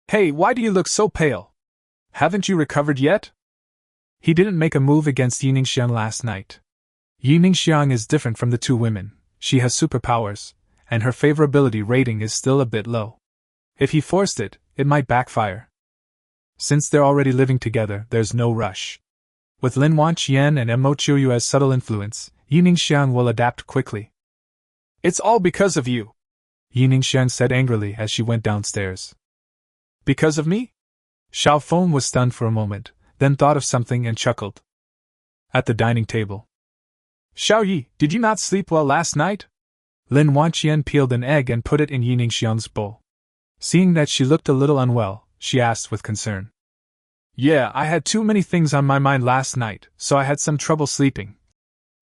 Hey, why do you look so pale? Haven't you recovered yet? He didn't make a move against Yi Ningxiang last night. Yi Ningxiang is different from the two women. She has superpowers, and her favorability rating is still a bit low. If he forced it, it might backfire. Since they're already living together, there's no rush. With Lin Wanqian and Mo Chiuyue's subtle influence, Yi Ningxiang will adapt quickly. It's all because of you, Yi Ningxiang said angrily as she went downstairs. Because of me? Xiao Feng was stunned for a moment, then thought of something and chuckled. At the dining table. Xiao Yi, did you not sleep well last night? Lin Wanqian peeled an egg and put it in Yi Ningxiang's bowl. Seeing that she looked a little unwell, she asked with concern. Yeah, I had too many things on my mind last night, so I had some trouble sleeping,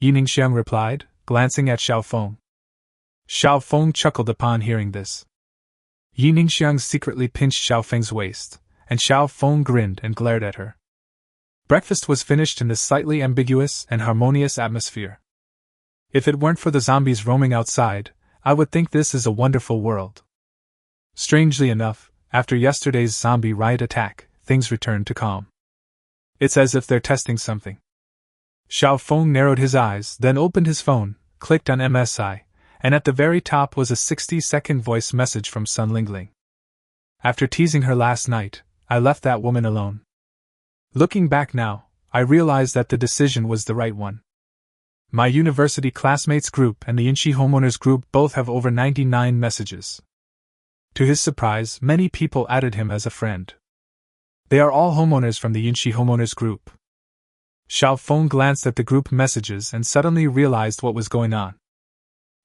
Yi Ningxiang replied, glancing at Xiao Feng. Xiao Feng chuckled upon hearing this. Yi Ningxiang secretly pinched Xiao Feng's waist, and Xiao Feng grinned and glared at her. Breakfast was finished in this slightly ambiguous and harmonious atmosphere. If it weren't for the zombies roaming outside, I would think this is a wonderful world. Strangely enough, after yesterday's zombie riot attack, things returned to calm. It's as if they're testing something. Xiao Feng narrowed his eyes, then opened his phone, clicked on MSI, and at the very top was a 60-second voice message from Sun Lingling. After teasing her last night, I left that woman alone. Looking back now, I realized that the decision was the right one. My university classmates group and the Yinshi homeowners group both have over 99 messages. To his surprise, many people added him as a friend. They are all homeowners from the Yinshi homeowners group. Xiao Feng glanced at the group messages and suddenly realized what was going on.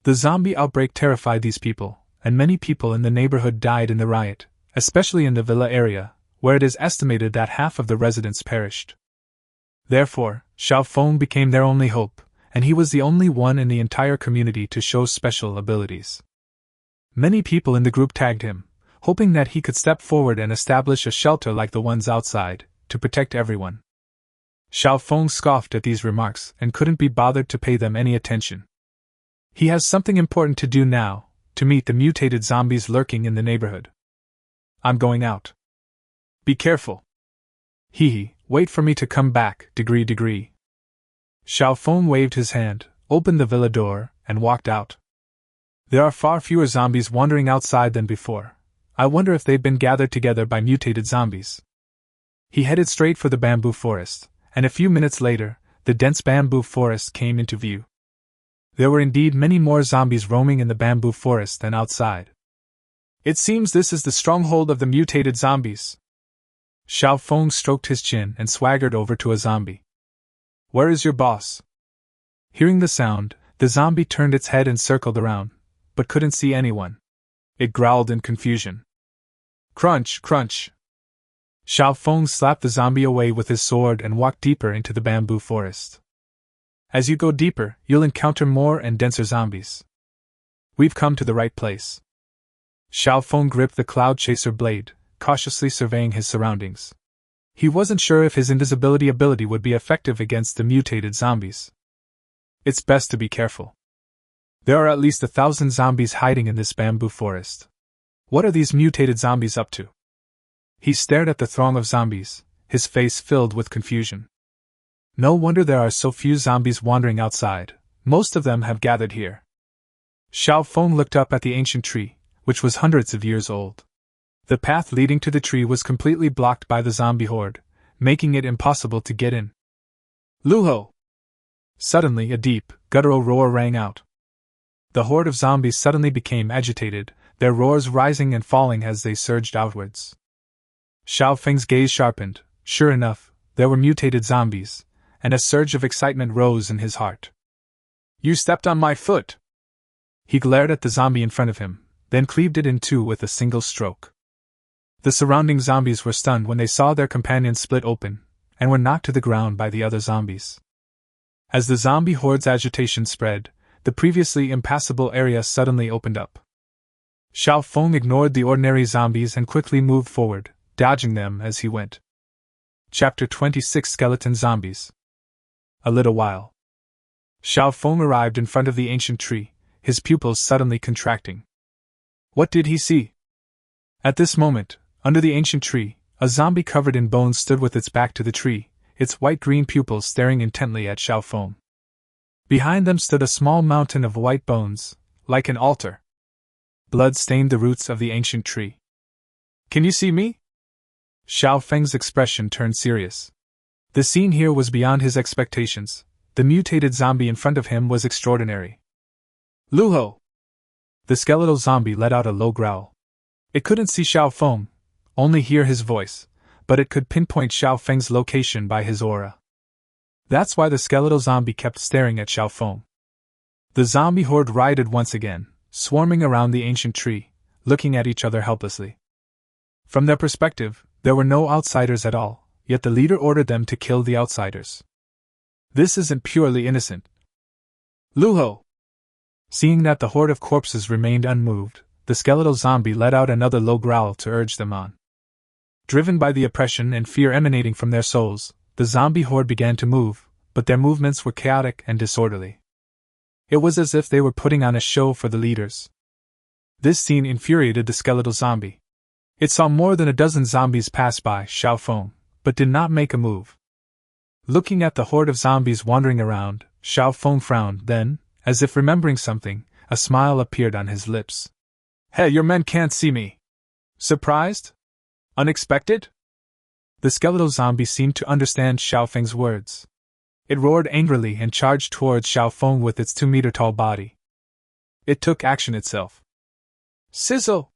The zombie outbreak terrified these people, and many people in the neighborhood died in the riot, especially in the villa area, where it is estimated that half of the residents perished. Therefore, Xiao Feng became their only hope, and he was the only one in the entire community to show special abilities. Many people in the group tagged him, hoping that he could step forward and establish a shelter like the ones outside, to protect everyone. Xiao Feng scoffed at these remarks and couldn't be bothered to pay them any attention. He has something important to do now, to meet the mutated zombies lurking in the neighborhood. I'm going out. Be careful. Hee, wait for me to come back, degree. Xiao Feng waved his hand, opened the villa door, and walked out. There are far fewer zombies wandering outside than before. I wonder if they've been gathered together by mutated zombies. He headed straight for the bamboo forest, and a few minutes later, the dense bamboo forest came into view. There were indeed many more zombies roaming in the bamboo forest than outside. It seems this is the stronghold of the mutated zombies. Xiao Feng stroked his chin and swaggered over to a zombie. Where is your boss? Hearing the sound, the zombie turned its head and circled around, but couldn't see anyone. It growled in confusion. Crunch, crunch. Xiao Feng slapped the zombie away with his sword and walked deeper into the bamboo forest. As you go deeper, you'll encounter more and denser zombies. We've come to the right place. Xiao Feng gripped the cloud chaser blade, cautiously surveying his surroundings. He wasn't sure if his invisibility ability would be effective against the mutated zombies. It's best to be careful. There are at least 1,000 zombies hiding in this bamboo forest. What are these mutated zombies up to? He stared at the throng of zombies, his face filled with confusion. No wonder there are so few zombies wandering outside. Most of them have gathered here. Xiao Feng looked up at the ancient tree, which was hundreds of years old. The path leading to the tree was completely blocked by the zombie horde, making it impossible to get in. Luho! Suddenly, a deep, guttural roar rang out. The horde of zombies suddenly became agitated, their roars rising and falling as they surged outwards. Xiao Feng's gaze sharpened. Sure enough, there were mutated zombies, and a surge of excitement rose in his heart. You stepped on my foot! He glared at the zombie in front of him, then cleaved it in two with a single stroke. The surrounding zombies were stunned when they saw their companions split open, and were knocked to the ground by the other zombies. As the zombie horde's agitation spread, the previously impassable area suddenly opened up. Xiao Feng ignored the ordinary zombies and quickly moved forward, dodging them as he went. Chapter 26: Skeleton Zombies. A little while. Xiao Feng arrived in front of the ancient tree, his pupils suddenly contracting. What did he see? At this moment, under the ancient tree, a zombie covered in bones stood with its back to the tree, its white-green pupils staring intently at Xiao Feng. Behind them stood a small mountain of white bones, like an altar. Blood stained the roots of the ancient tree. Can you see me? Xiao Feng's expression turned serious. The scene here was beyond his expectations. The mutated zombie in front of him was extraordinary. Luho! The skeletal zombie let out a low growl. It couldn't see Xiao Feng, only hear his voice, but it could pinpoint Xiao Feng's location by his aura. That's why the skeletal zombie kept staring at Xiao Feng. The zombie horde rioted once again, swarming around the ancient tree, looking at each other helplessly. From their perspective, there were no outsiders at all, yet the leader ordered them to kill the outsiders. This isn't purely innocent. Luho! Seeing that the horde of corpses remained unmoved, the skeletal zombie let out another low growl to urge them on. Driven by the oppression and fear emanating from their souls, the zombie horde began to move, but their movements were chaotic and disorderly. It was as if they were putting on a show for the leaders. This scene infuriated the skeletal zombie. It saw more than a dozen zombies pass by Xiao Feng, but did not make a move. Looking at the horde of zombies wandering around, Xiao Feng frowned, then, as if remembering something, a smile appeared on his lips. Hey, your men can't see me. Surprised? Unexpected? The skeletal zombie seemed to understand Xiao Feng's words. It roared angrily and charged towards Xiao Feng with its 2-meter-tall body. It took action itself. Sizzle!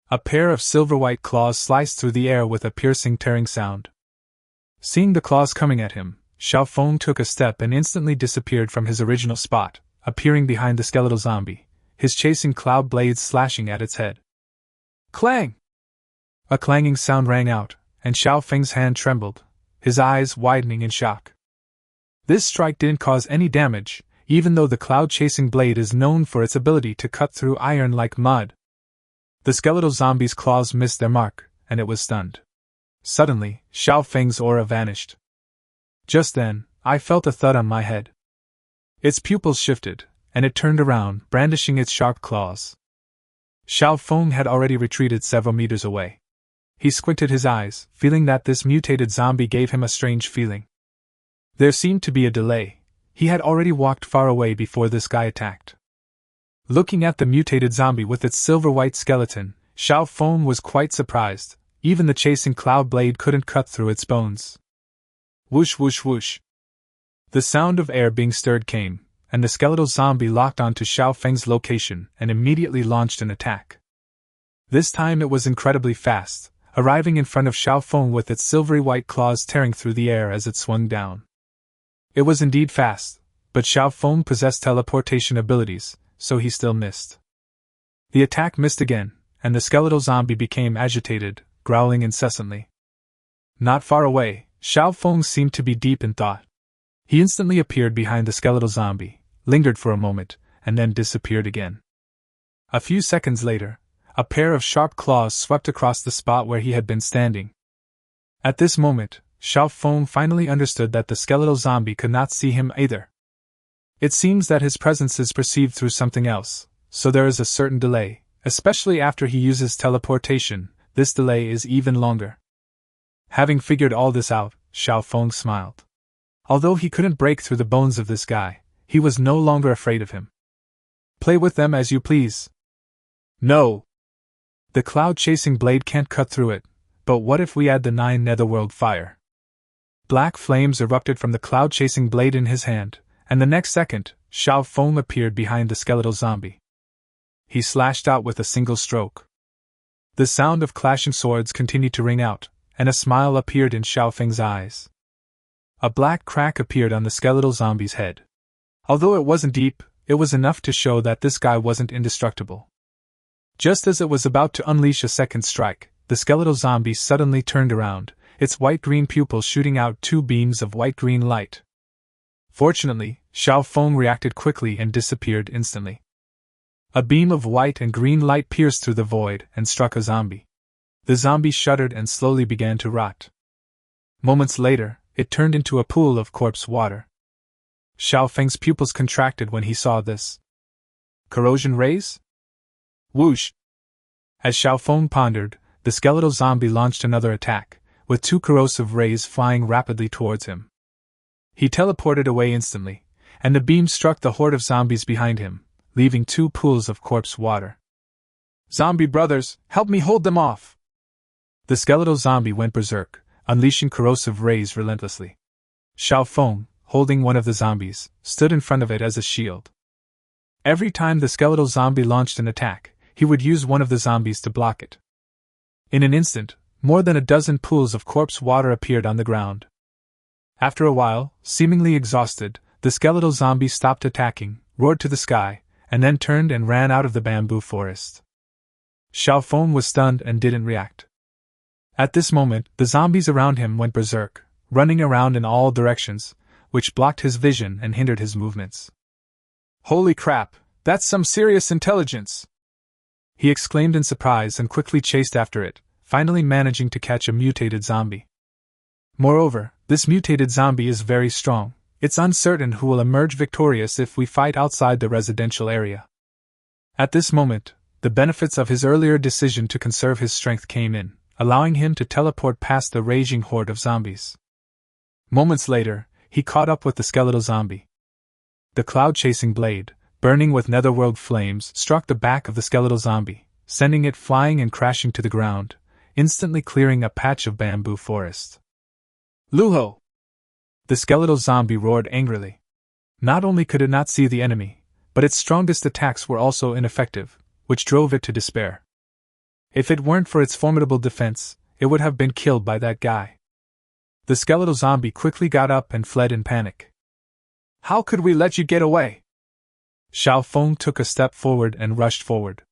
A pair of silver-white claws sliced through the air with a piercing tearing sound. Seeing the claws coming at him, Xiao Feng took a step and instantly disappeared from his original spot, appearing behind the skeletal zombie, his chasing cloud blades slashing at its head. Clang! A clanging sound rang out, and Xiao Feng's hand trembled, his eyes widening in shock. This strike didn't cause any damage, even though the cloud-chasing blade is known for its ability to cut through iron like mud. The skeletal zombie's claws missed their mark, and it was stunned. Suddenly, Xiao Feng's aura vanished. Just then, I felt a thud on my head. Its pupils shifted, and it turned around, brandishing its sharp claws. Xiao Feng had already retreated several meters away. He squinted his eyes, feeling that this mutated zombie gave him a strange feeling. There seemed to be a delay. He had already walked far away before this guy attacked. Looking at the mutated zombie with its silver-white skeleton, Xiao Feng was quite surprised. Even the chasing cloud blade couldn't cut through its bones. Whoosh whoosh whoosh. The sound of air being stirred came, and the skeletal zombie locked onto Xiao Feng's location and immediately launched an attack. This time it was incredibly fast, arriving in front of Xiao Feng with its silvery white claws tearing through the air as it swung down. It was indeed fast, but Xiao Feng possessed teleportation abilities, so he still missed. The attack missed again, and the skeletal zombie became agitated, growling incessantly. Not far away, Xiao Feng seemed to be deep in thought. He instantly appeared behind the skeletal zombie, lingered for a moment, and then disappeared again. A few seconds later, a pair of sharp claws swept across the spot where he had been standing. At this moment, Xiao Feng finally understood that the skeletal zombie could not see him either. It seems that his presence is perceived through something else, so there is a certain delay, especially after he uses teleportation. This delay is even longer. Having figured all this out, Xiao Feng smiled. Although he couldn't break through the bones of this guy, he was no longer afraid of him. Play with them as you please. No! The cloud-chasing blade can't cut through it, but what if we add the 9 netherworld fire? Black flames erupted from the cloud-chasing blade in his hand, and the next second, Xiao Feng appeared behind the skeletal zombie. He slashed out with a single stroke. The sound of clashing swords continued to ring out, and a smile appeared in Xiao Feng's eyes. A black crack appeared on the skeletal zombie's head. Although it wasn't deep, it was enough to show that this guy wasn't indestructible. Just as it was about to unleash a second strike, the skeletal zombie suddenly turned around, its white-green pupils shooting out two beams of white-green light. Fortunately, Xiao Feng reacted quickly and disappeared instantly. A beam of white and green light pierced through the void and struck a zombie. The zombie shuddered and slowly began to rot. Moments later, it turned into a pool of corpse water. Xiao Feng's pupils contracted when he saw this. Corrosion rays? Whoosh! As Xiao Feng pondered, the skeletal zombie launched another attack, with two corrosive rays flying rapidly towards him. He teleported away instantly, and the beam struck the horde of zombies behind him, leaving two pools of corpse water. Zombie brothers, help me hold them off! The skeletal zombie went berserk, unleashing corrosive rays relentlessly. Xiao Feng, holding one of the zombies, stood in front of it as a shield. Every time the skeletal zombie launched an attack, he would use one of the zombies to block it. In an instant, more than a dozen pools of corpse water appeared on the ground. After a while, seemingly exhausted, the skeletal zombie stopped attacking, roared to the sky, and then turned and ran out of the bamboo forest. Xiao Feng was stunned and didn't react. At this moment, the zombies around him went berserk, running around in all directions, which blocked his vision and hindered his movements. Holy crap, that's some serious intelligence! He exclaimed in surprise and quickly chased after it, finally managing to catch a mutated zombie. Moreover, this mutated zombie is very strong. It's uncertain who will emerge victorious if we fight outside the residential area. At this moment, the benefits of his earlier decision to conserve his strength came in, allowing him to teleport past the raging horde of zombies. Moments later, he caught up with the skeletal zombie. The cloud-chasing blade, burning with netherworld flames, struck the back of the skeletal zombie, sending it flying and crashing to the ground, instantly clearing a patch of bamboo forest. Luho! The skeletal zombie roared angrily. Not only could it not see the enemy, but its strongest attacks were also ineffective, which drove it to despair. If it weren't for its formidable defense, it would have been killed by that guy. The skeletal zombie quickly got up and fled in panic. How could we let you get away? Xiao Feng took a step forward and rushed forward.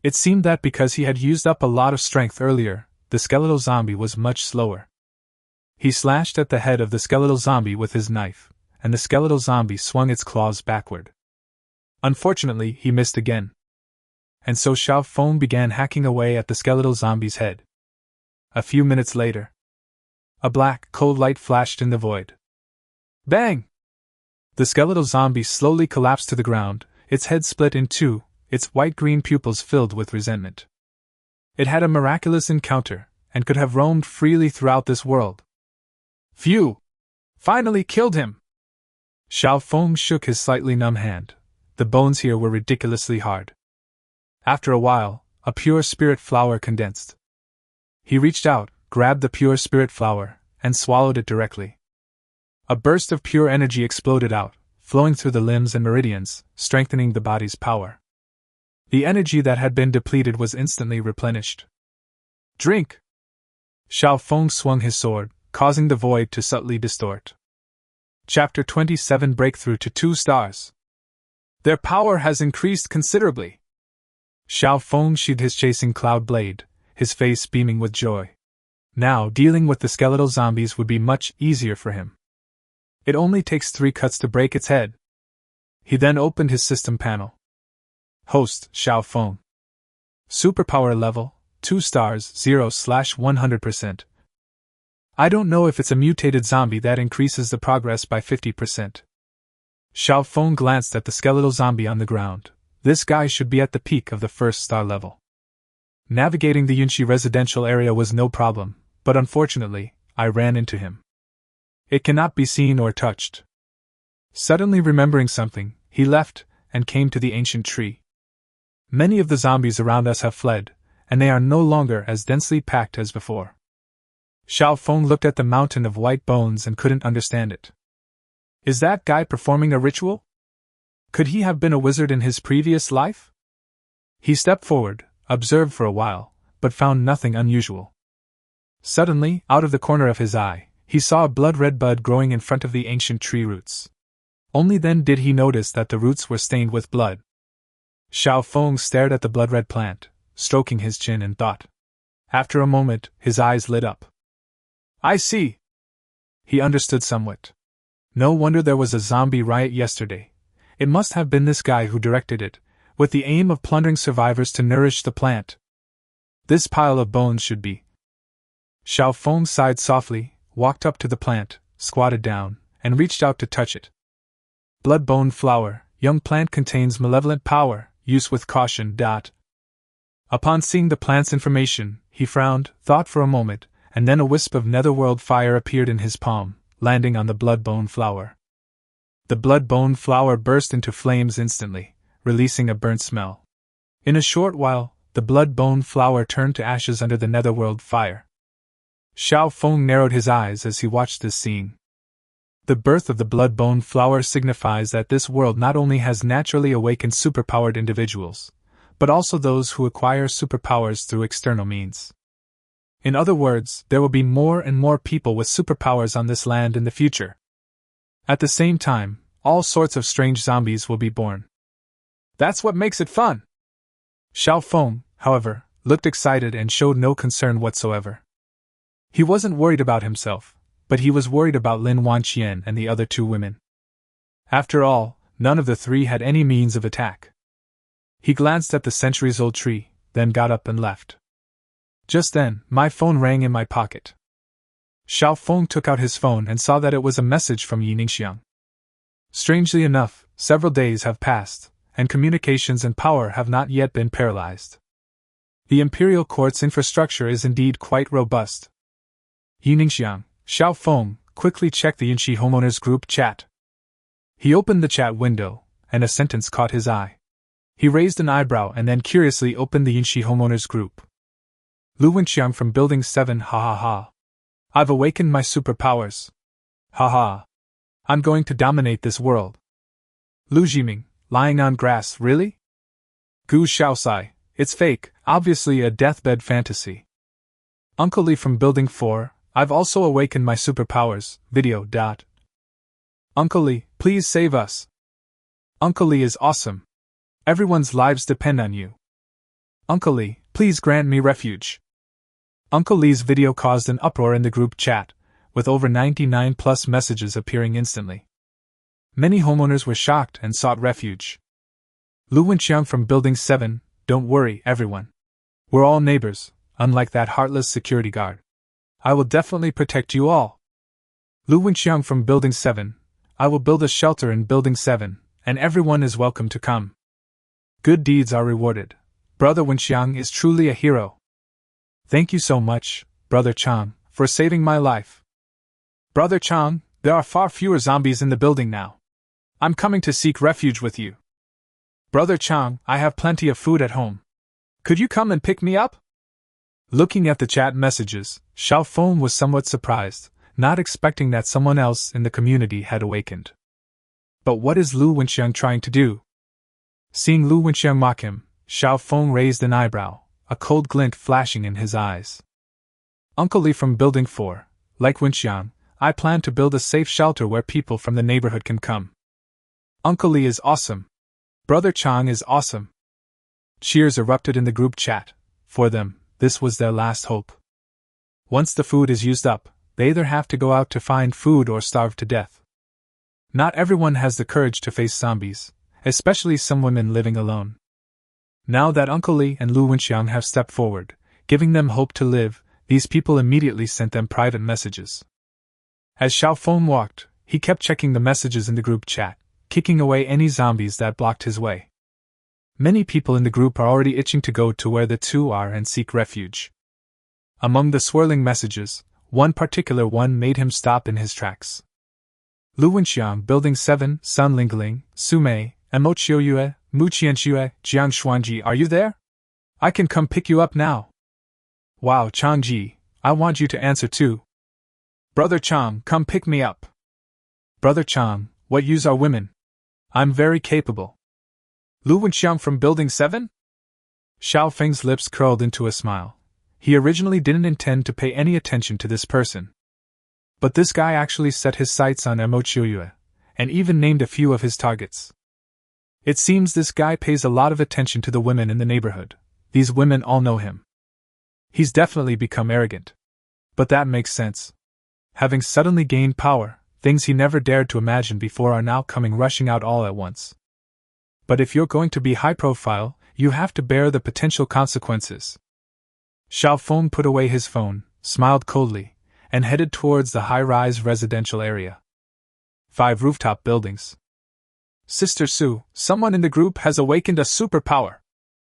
It seemed that because he had used up a lot of strength earlier, the skeletal zombie was much slower. He slashed at the head of the skeletal zombie with his knife, and the skeletal zombie swung its claws backward. Unfortunately, he missed again. And so Xiao Feng began hacking away at the skeletal zombie's head. A few minutes later, a black, cold light flashed in the void. Bang! The skeletal zombie slowly collapsed to the ground, its head split in two, its white-green pupils filled with resentment. It had a miraculous encounter, and could have roamed freely throughout this world. Phew! Finally killed him! Xiao Feng shook his slightly numb hand. The bones here were ridiculously hard. After a while, a pure spirit flower condensed. He reached out, grabbed the pure spirit flower, and swallowed it directly. A burst of pure energy exploded out, flowing through the limbs and meridians, strengthening the body's power. The energy that had been depleted was instantly replenished. Drink! Xiao Feng swung his sword, causing the void to subtly distort. Chapter 27 Breakthrough to 2 stars. Their power has increased considerably. Xiao Feng sheathed his chasing cloud blade, his face beaming with joy. Now, dealing with the skeletal zombies would be much easier for him. It only takes 3 cuts to break its head. He then opened his system panel. Host, Xiao Feng. Superpower level, 2 stars, 0/100%. I don't know if it's a mutated zombie that increases the progress by 50%. Xiao Feng glanced at the skeletal zombie on the ground. This guy should be at the peak of the 1st star level. Navigating the Yunxi residential area was no problem, but unfortunately, I ran into him. It cannot be seen or touched. Suddenly remembering something, he left, and came to the ancient tree. Many of the zombies around us have fled, and they are no longer as densely packed as before. Xiao Feng looked at the mountain of white bones and couldn't understand it. Is that guy performing a ritual? Could he have been a wizard in his previous life? He stepped forward, observed for a while, but found nothing unusual. Suddenly, out of the corner of his eye, he saw a blood-red bud growing in front of the ancient tree roots. Only then did he notice that the roots were stained with blood. Xiao Feng stared at the blood-red plant, stroking his chin in thought. After a moment, his eyes lit up. I see. He understood somewhat. No wonder there was a zombie riot yesterday. It must have been this guy who directed it, with the aim of plundering survivors to nourish the plant. This pile of bones should be. Xiao Feng sighed softly, walked up to the plant, squatted down, and reached out to touch it. Blood bone flower, young plant contains malevolent power, use with caution. Upon seeing the plant's information, he frowned, thought for a moment, and then a wisp of netherworld fire appeared in his palm, landing on the blood bone flower. The blood bone flower burst into flames instantly, releasing a burnt smell. In a short while, the blood bone flower turned to ashes under the netherworld fire. Xiao Feng narrowed his eyes as he watched this scene. The birth of the blood bone flower signifies that this world not only has naturally awakened superpowered individuals, but also those who acquire superpowers through external means. In other words, there will be more and more people with superpowers on this land in the future. At the same time, all sorts of strange zombies will be born. That's what makes it fun! Xiao Feng, however, looked excited and showed no concern whatsoever. He wasn't worried about himself, but he was worried about Lin Wanqian and the other two women. After all, none of the three had any means of attack. He glanced at the centuries-old tree, then got up and left. Just then, my phone rang in my pocket. Xiao Feng took out his phone and saw that it was a message from Yi Ningxiang. Strangely enough, several days have passed, and communications and power have not yet been paralyzed. The Imperial Court's infrastructure is indeed quite robust. Yi Ningxiang, Xiao Feng, quickly checked the Yinshi homeowners group chat. He opened the chat window, and a sentence caught his eye. He raised an eyebrow and then curiously opened the Yinshi homeowners group. Lu Wenxiang from Building 7, ha ha ha. I've awakened my superpowers. Ha ha. I'm going to dominate this world. Lu Jiming, lying on grass, really? Gu Xiaosai, it's fake, obviously a deathbed fantasy. Uncle Li from Building 4, I've also awakened my superpowers, video. Uncle Li, please save us. Uncle Li is awesome. Everyone's lives depend on you. Uncle Li, please grant me refuge. Uncle Li's video caused an uproar in the group chat, with over 99 plus messages appearing instantly. Many homeowners were shocked and sought refuge. Lu Wenxiang from Building 7, don't worry, everyone. We're all neighbors, unlike that heartless security guard. I will definitely protect you all. Lu Wenxiang from Building 7, I will build a shelter in Building 7, and everyone is welcome to come. Good deeds are rewarded. Brother Wenxiang is truly a hero. Thank you so much, Brother Chang, for saving my life. Brother Chang, there are far fewer zombies in the building now. I'm coming to seek refuge with you. Brother Chang, I have plenty of food at home. Could you come and pick me up? Looking at the chat messages, Xiao Feng was somewhat surprised, not expecting that someone else in the community had awakened. But what is Lu Wenxiang trying to do? Seeing Lu Wenxiang mock him, Xiao Feng raised an eyebrow, a cold glint flashing in his eyes. Uncle Li from Building 4, like Wenxiang, I plan to build a safe shelter where people from the neighborhood can come. Uncle Li is awesome. Brother Chang is awesome. Cheers erupted in the group chat. For them, this was their last hope. Once the food is used up, they either have to go out to find food or starve to death. Not everyone has the courage to face zombies, especially some women living alone. Now that Uncle Li and Lu Wenxiang have stepped forward, giving them hope to live, these people immediately sent them private messages. As Xiao Feng walked, he kept checking the messages in the group chat, kicking away any zombies that blocked his way. Many people in the group are already itching to go to where the two are and seek refuge. Among the swirling messages, one particular one made him stop in his tracks. Lu Wenxiang, Building 7, Sun Lingling, Su Mei, Mo Qiuyue, Mu Qianxue, Jiang Xuanji, are you there? I can come pick you up now. Wow, Changji, I want you to answer too. Brother Chang, come pick me up. Brother Chang, what use are women? I'm very capable. Lu Wenxiang from Building 7? Xiao Feng's lips curled into a smile. He originally didn't intend to pay any attention to this person. But this guy actually set his sights on Mo Chiuyue, and even named a few of his targets. It seems this guy pays a lot of attention to the women in the neighborhood. These women all know him. He's definitely become arrogant. But that makes sense. Having suddenly gained power, things he never dared to imagine before are now coming rushing out all at once. But if you're going to be high profile, you have to bear the potential consequences. Xiao Feng put away his phone, smiled coldly, and headed towards the high-rise residential area. 5 rooftop buildings. Sister Su, someone in the group has awakened a superpower.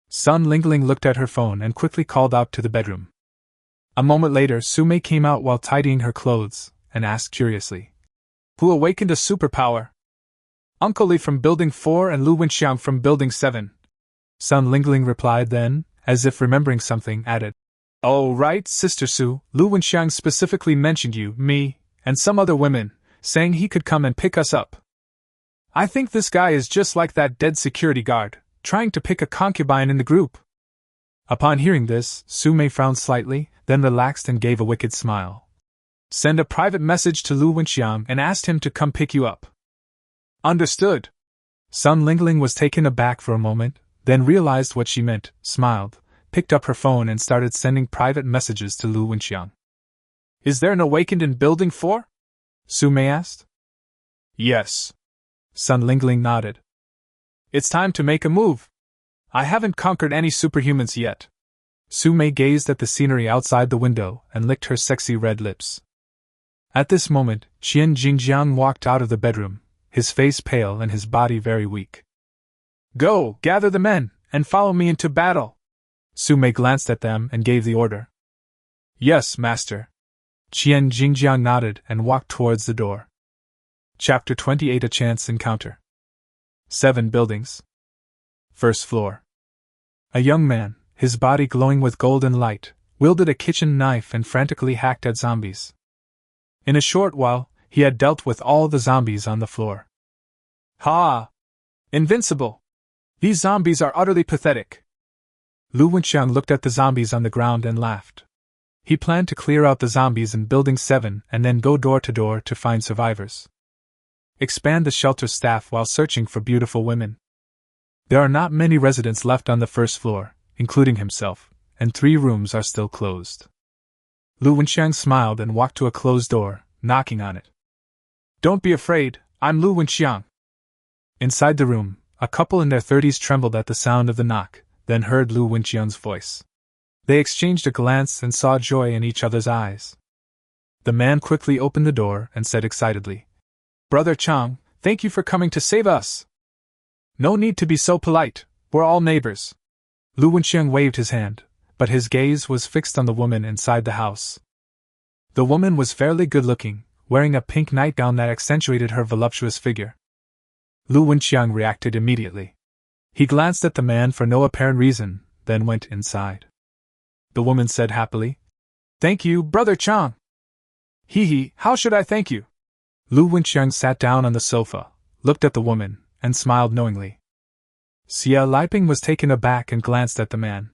Sun Lingling looked at her phone and quickly called out to the bedroom. A moment later, Su Mei came out while tidying her clothes, and asked curiously, "Who awakened a superpower?" "Uncle Li from Building 4 and Lu Wenxiang from Building 7. Sun Lingling replied, then, as if remembering something, added, "Oh right, Sister Su, Lu Wenxiang specifically mentioned you, me, and some other women, saying he could come and pick us up. I think this guy is just like that dead security guard, trying to pick a concubine in the group." Upon hearing this, Su Mei frowned slightly, then relaxed and gave a wicked smile. "Send a private message to Lu Wenxiang and ask him to come pick you up." "Understood." Sun Lingling was taken aback for a moment, then realized what she meant, smiled, picked up her phone and started sending private messages to Lu Wenxiang. "Is there an awakened in Building 4? Su Mei asked. "Yes." Sun Lingling nodded. "It's time to make a move. I haven't conquered any superhumans yet." Su Mei gazed at the scenery outside the window and licked her sexy red lips. At this moment, Qian Jingjiang walked out of the bedroom, his face pale and his body very weak. "Go, gather the men, and follow me into battle." Su Mei glanced at them and gave the order. "Yes, master." Qian Jingjiang nodded and walked towards the door. Chapter 28: A Chance Encounter. 7 buildings. First floor. A young man, his body glowing with golden light, wielded a kitchen knife and frantically hacked at zombies. In a short while, he had dealt with all the zombies on the floor. "Ha! Invincible! These zombies are utterly pathetic." Lu Wenxiang looked at the zombies on the ground and laughed. He planned to clear out the zombies in Building 7 and then go door to door to find survivors. Expand the shelter staff while searching for beautiful women. There are not many residents left on the first floor, including himself, and 3 rooms are still closed. Lu Wenxiang smiled and walked to a closed door, knocking on it. "Don't be afraid, I'm Lu Wenxiang." Inside the room, a couple in their 30s trembled at the sound of the knock, then heard Lu Wenxiang's voice. They exchanged a glance and saw joy in each other's eyes. The man quickly opened the door and said excitedly, "Brother Chang, thank you for coming to save us." "No need to be so polite, we're all neighbors." Lu Wenxiang waved his hand, but his gaze was fixed on the woman inside the house. The woman was fairly good-looking, wearing a pink nightgown that accentuated her voluptuous figure. Lu Wenxiang reacted immediately. He glanced at the man for no apparent reason, then went inside. The woman said happily, "Thank you, Brother Chang." "Hee, how should I thank you?" Lu Wenxiang sat down on the sofa, looked at the woman, and smiled knowingly. Xia Liping was taken aback and glanced at the man.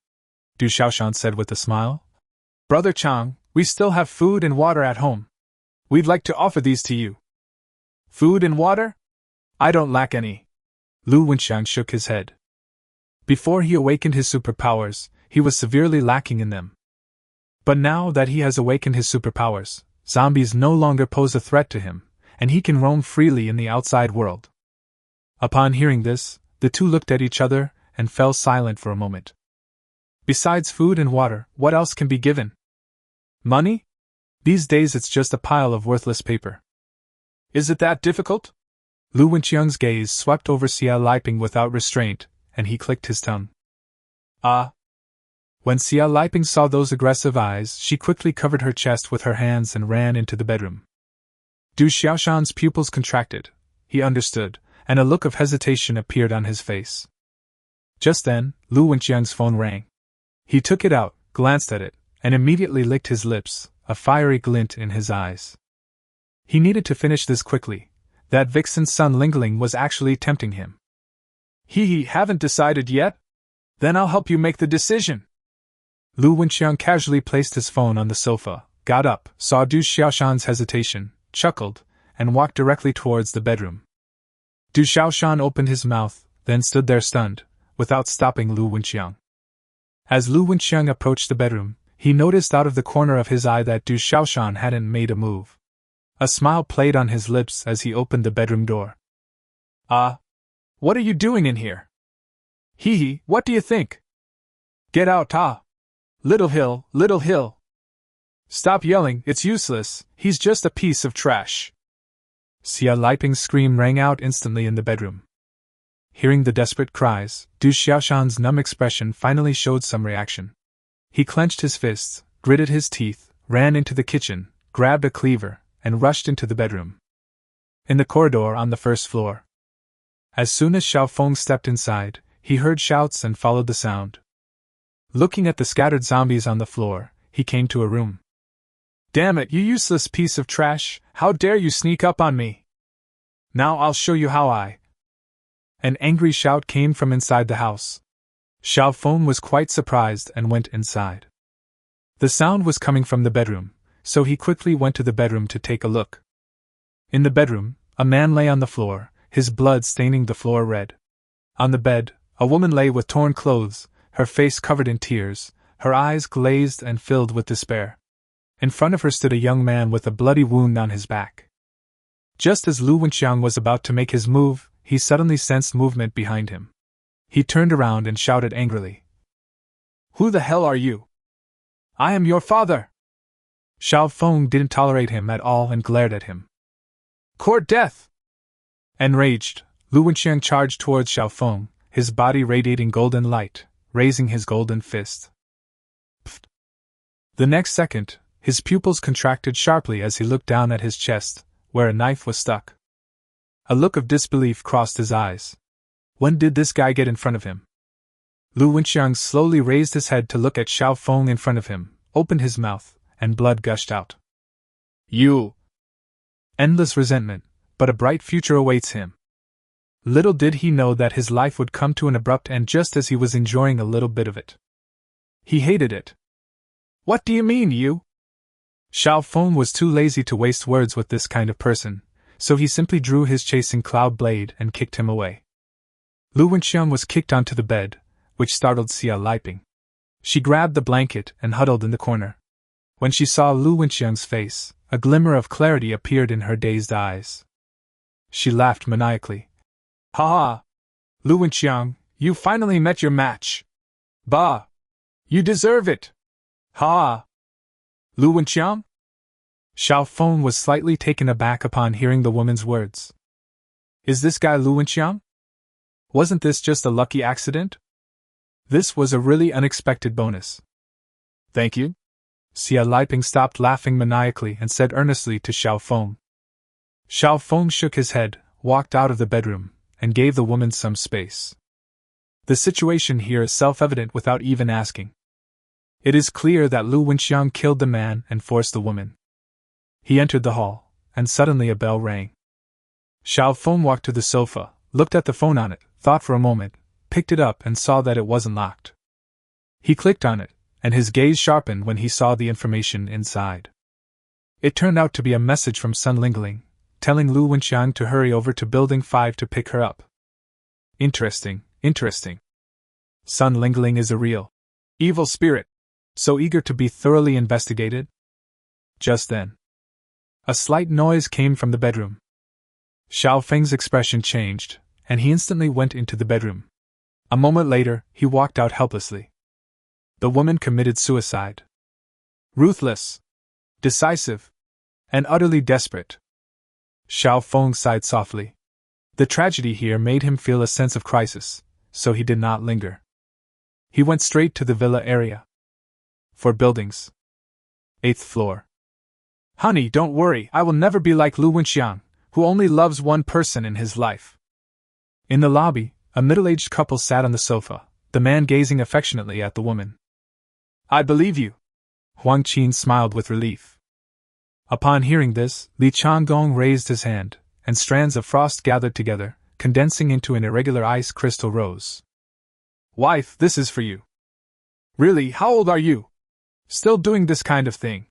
Du Xiaoshan said with a smile, "Brother Chang, we still have food and water at home. We'd like to offer these to you." "Food and water? I don't lack any." Lu Wenxiang shook his head. Before he awakened his superpowers, he was severely lacking in them. But now that he has awakened his superpowers, zombies no longer pose a threat to him, and he can roam freely in the outside world. Upon hearing this, the two looked at each other and fell silent for a moment. Besides food and water, what else can be given? Money? These days it's just a pile of worthless paper. Is it that difficult? Lu Wenxiang's gaze swept over Xia Liping without restraint, and he clicked his tongue. Ah! When Xia Liping saw those aggressive eyes, she quickly covered her chest with her hands and ran into the bedroom. Du Xiaoshan's pupils contracted. He understood, and a look of hesitation appeared on his face. Just then, Lu Wenxiang's phone rang. He took it out, glanced at it, and immediately licked his lips, a fiery glint in his eyes. He needed to finish this quickly. That vixen's Sun Lingling was actually tempting him. Haven't decided yet? Then I'll help you make the decision. Lu Wenxiang casually placed his phone on the sofa, got up, saw Du Xiaoshan's hesitation, chuckled, and walked directly towards the bedroom. Du Xiaoshan opened his mouth, then stood there stunned, without stopping Lu Wenxiang. As Lu Wenxiang approached the bedroom, he noticed out of the corner of his eye that Du Xiaoshan hadn't made a move. A smile played on his lips as he opened the bedroom door. What are you doing in here? What do you think? Get out, Little Hill. Stop yelling, it's useless, he's just a piece of trash. Xia Liping's scream rang out instantly in the bedroom. Hearing the desperate cries, Du Xiaoshan's numb expression finally showed some reaction. He clenched his fists, gritted his teeth, ran into the kitchen, grabbed a cleaver, and rushed into the bedroom. In the corridor on the first floor. As soon as Xiaofeng stepped inside, he heard shouts and followed the sound. Looking at the scattered zombies on the floor, he came to a room. Damn it, you useless piece of trash, how dare you sneak up on me? Now I'll show you how An angry shout came from inside the house. Xiaofeng was quite surprised and went inside. The sound was coming from the bedroom, so he quickly went to the bedroom to take a look. In the bedroom, a man lay on the floor, his blood staining the floor red. On the bed, a woman lay with torn clothes, her face covered in tears, her eyes glazed and filled with despair. In front of her stood a young man with a bloody wound on his back. Just as Lu Wenxiang was about to make his move, he suddenly sensed movement behind him. He turned around and shouted angrily. Who the hell are you? I am your father! Xiaofeng didn't tolerate him at all and glared at him. Court death! Enraged, Lu Wenxiang charged towards Xiaofeng, his body radiating golden light, raising his golden fist. Pfft. The next second, his pupils contracted sharply as he looked down at his chest, where a knife was stuck. A look of disbelief crossed his eyes. When did this guy get in front of him? Lu Wenxiang slowly raised his head to look at Xiaofeng in front of him, opened his mouth, and blood gushed out. You! Endless resentment, but a bright future awaits him. Little did he know that his life would come to an abrupt end just as he was enjoying a little bit of it. He hated it. What do you mean, you? Xiaofeng was too lazy to waste words with this kind of person, so he simply drew his chasing cloud blade and kicked him away. Lu Wenxiang was kicked onto the bed, which startled Xia Liping. She grabbed the blanket and huddled in the corner. When she saw Lu Wenxiang's face, a glimmer of clarity appeared in her dazed eyes. She laughed maniacally. Ha ha! Lu Wenxiang, you finally met your match! Bah! You deserve it! Ha! Lu Wenxiang? Xiaofeng was slightly taken aback upon hearing the woman's words. Is this guy Lu Wenxiang? Wasn't this just a lucky accident? This was a really unexpected bonus. Thank you. Xia Liping stopped laughing maniacally and said earnestly to Xiaofeng. Xiaofeng shook his head, walked out of the bedroom, and gave the woman some space. The situation here is self-evident without even asking. It is clear that Lu Wenxiang killed the man and forced the woman. He entered the hall, and suddenly a bell rang. Xiaofeng walked to the sofa, looked at the phone on it, thought for a moment, picked it up and saw that it wasn't locked. He clicked on it, and his gaze sharpened when he saw the information inside. It turned out to be a message from Sun Lingling, telling Lu Wenxiang to hurry over to Building 5 to pick her up. Interesting. Sun Lingling is a real evil spirit, so eager to be thoroughly investigated. Just then, a slight noise came from the bedroom. Xiaofeng's expression changed, and he instantly went into the bedroom. A moment later, he walked out helplessly. The woman committed suicide. Ruthless, decisive, and utterly desperate. Xiaofeng sighed softly. The tragedy here made him feel a sense of crisis, so he did not linger. He went straight to the villa area. 4 buildings. 8th floor. Honey, don't worry, I will never be like Lu Wenxiang, who only loves one person in his life. In the lobby, a middle-aged couple sat on the sofa, the man gazing affectionately at the woman. I believe you. Huang Qin smiled with relief. Upon hearing this, Li Changgong raised his hand, and strands of frost gathered together, condensing into an irregular ice crystal rose. Wife, this is for you. Really, how old are you? Still doing this kind of thing?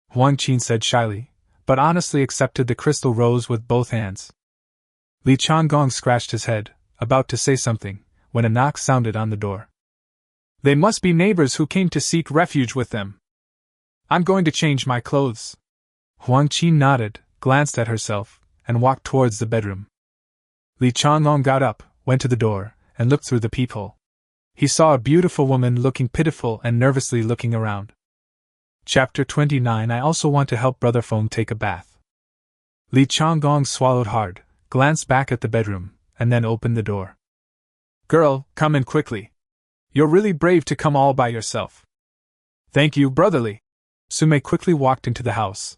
Huang Qin said shyly, but honestly accepted the crystal rose with both hands. Li Changgong scratched his head, about to say something, when a knock sounded on the door. They must be neighbors who came to seek refuge with them. I'm going to change my clothes. Huang Qin nodded, glanced at herself, and walked towards the bedroom. Li Changlong got up, went to the door, and looked through the peephole. He saw a beautiful woman looking pitiful and nervously looking around. Chapter 29. I also want to help Brother Feng take a bath. Li Changgong swallowed hard, glanced back at the bedroom, and then opened the door. Girl, come in quickly. You're really brave to come all by yourself. Thank you, brotherly. Sume quickly walked into the house.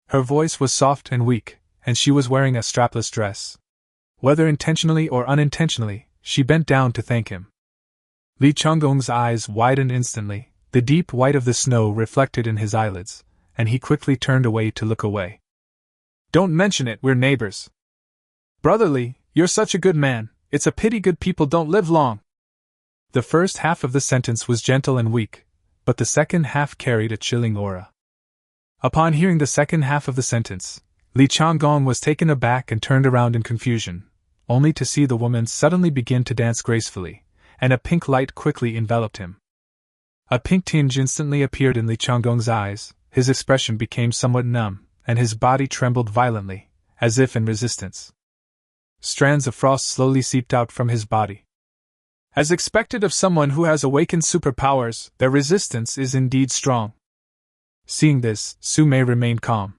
Her voice was soft and weak, and she was wearing a strapless dress. Whether intentionally or unintentionally, she bent down to thank him. Li Changgong's eyes widened instantly, the deep white of the snow reflected in his eyelids, and he quickly turned away to look away. Don't mention it, we're neighbors. Brotherly, you're such a good man, it's a pity good people don't live long. The first half of the sentence was gentle and weak, but the second half carried a chilling aura. Upon hearing the second half of the sentence, Li Changgong was taken aback and turned around in confusion, only to see the woman suddenly begin to dance gracefully, and a pink light quickly enveloped him. A pink tinge instantly appeared in Li Changgong's eyes, his expression became somewhat numb, and his body trembled violently, as if in resistance. Strands of frost slowly seeped out from his body. As expected of someone who has awakened superpowers, their resistance is indeed strong. Seeing this, Sume remained calm.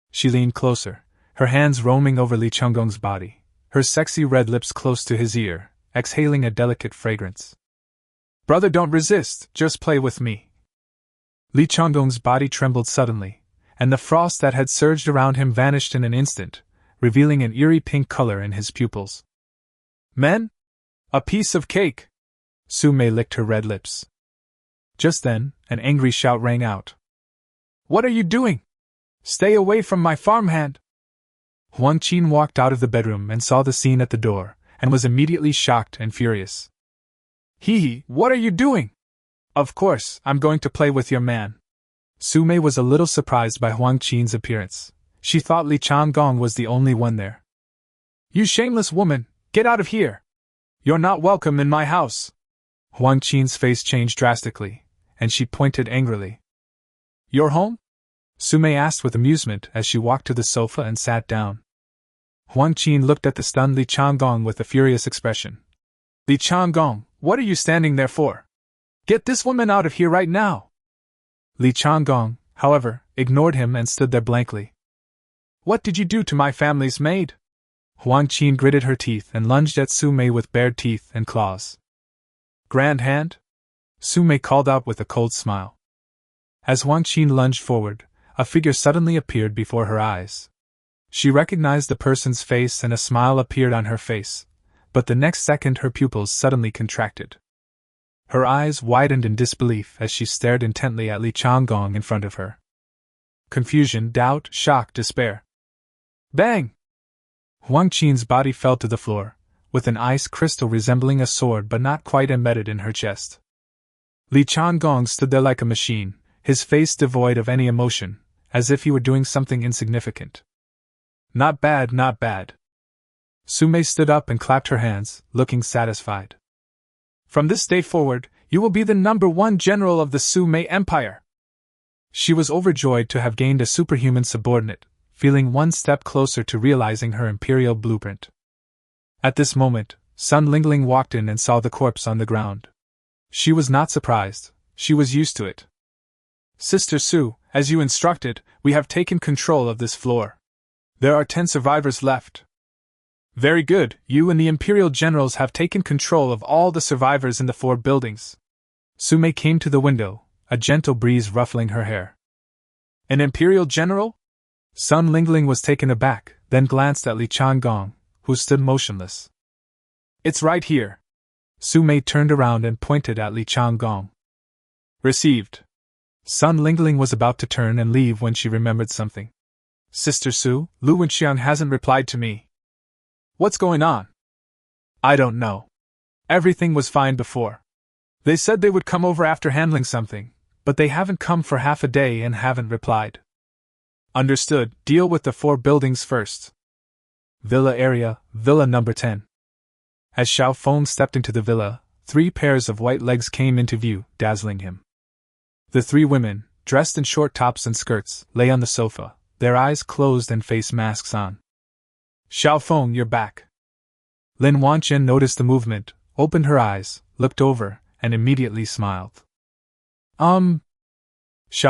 She leaned closer, her hands roaming over Li Changgong's body, her sexy red lips close to his ear, exhaling a delicate fragrance. Brother, don't resist, just play with me. Li Changgong's body trembled suddenly, and the frost that had surged around him vanished in an instant, revealing an eerie pink color in his pupils. Men? A piece of cake! Sume licked her red lips. Just then, an angry shout rang out. What are you doing? Stay away from my farmhand! Huang Qin walked out of the bedroom and saw the scene at the door, and was immediately shocked and furious. Hee, what are you doing? Of course, I'm going to play with your man. Sume was a little surprised by Huang Qin's appearance. She thought Li Changgong was the only one there. You shameless woman, get out of here! You're not welcome in my house! Huang Qin's face changed drastically, and she pointed angrily. You're home? Sume asked with amusement as she walked to the sofa and sat down. Huang Qin looked at the stunned Li Changgong with a furious expression. Li Changgong, what are you standing there for? Get this woman out of here right now! Li Changgong, however, ignored him and stood there blankly. What did you do to my family's maid? Huang Qin gritted her teeth and lunged at Sume with bared teeth and claws. Grand hand? Sume called out with a cold smile. As Huang Qin lunged forward, a figure suddenly appeared before her eyes. She recognized the person's face and a smile appeared on her face, but the next second her pupils suddenly contracted. Her eyes widened in disbelief as she stared intently at Li Changgong in front of her. Confusion, doubt, shock, despair. Bang! Huang Qin's body fell to the floor, with an ice crystal resembling a sword but not quite embedded in her chest. Li Changgong stood there like a machine, his face devoid of any emotion, as if he were doing something insignificant. Not bad, not bad. Sume stood up and clapped her hands, looking satisfied. From this day forward, you will be the #1 general of the Sume Empire. She was overjoyed to have gained a superhuman subordinate, feeling one step closer to realizing her imperial blueprint. At this moment, Sun Lingling walked in and saw the corpse on the ground. She was not surprised, she was used to it. Sister Su, as you instructed, we have taken control of this floor. There are 10 survivors left. Very good, you and the Imperial generals have taken control of all the survivors in the 4 buildings. Sume came to the window, a gentle breeze ruffling her hair. An Imperial general? Sun Lingling was taken aback, then glanced at Li Changgong, who stood motionless. It's right here. Sume turned around and pointed at Li Changgong. Received. Sun Lingling was about to turn and leave when she remembered something. Sister Su, Lu Wenxiang hasn't replied to me. What's going on? I don't know. Everything was fine before. They said they would come over after handling something, but they haven't come for half a day and haven't replied. Understood, deal with the 4 buildings first. Villa area, Villa number 10. As Xiao Feng stepped into the villa, 3 pairs of white legs came into view, dazzling him. The 3 women, dressed in short tops and skirts, lay on the sofa, their eyes closed and face masks on. Xiao Feng, you're back. Lin Wanqian noticed the movement, opened her eyes, looked over, and immediately smiled. Xiao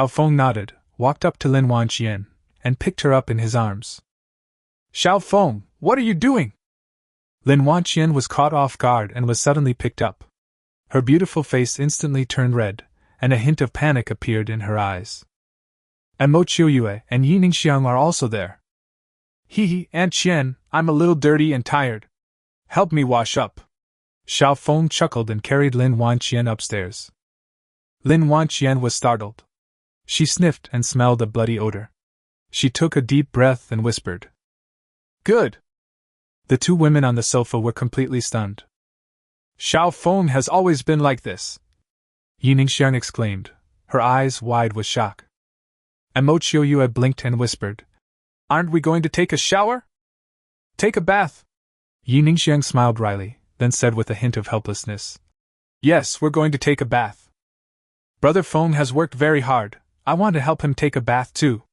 Feng nodded, walked up to Lin Wanqian, and picked her up in his arms. Xiao Feng, what are you doing? Lin Wanqian was caught off guard and was suddenly picked up. Her beautiful face instantly turned red, and a hint of panic appeared in her eyes. And Mo Qiuyue and Yi Ningxiang are also there. Hee, Aunt Qian, I'm a little dirty and tired. Help me wash up. Xiao Feng chuckled and carried Lin Wanqian upstairs. Lin Wanqian was startled. She sniffed and smelled a bloody odor. She took a deep breath and whispered, Good. The 2 women on the sofa were completely stunned. Xiao Feng has always been like this, Yi Ningxiang exclaimed, her eyes wide with shock. And Mo Qiuyue blinked and whispered, Aren't we going to take a shower? Take a bath? Yi Ningxiang smiled wryly, then said with a hint of helplessness, Yes, we're going to take a bath. Brother Feng has worked very hard, I want to help him take a bath too.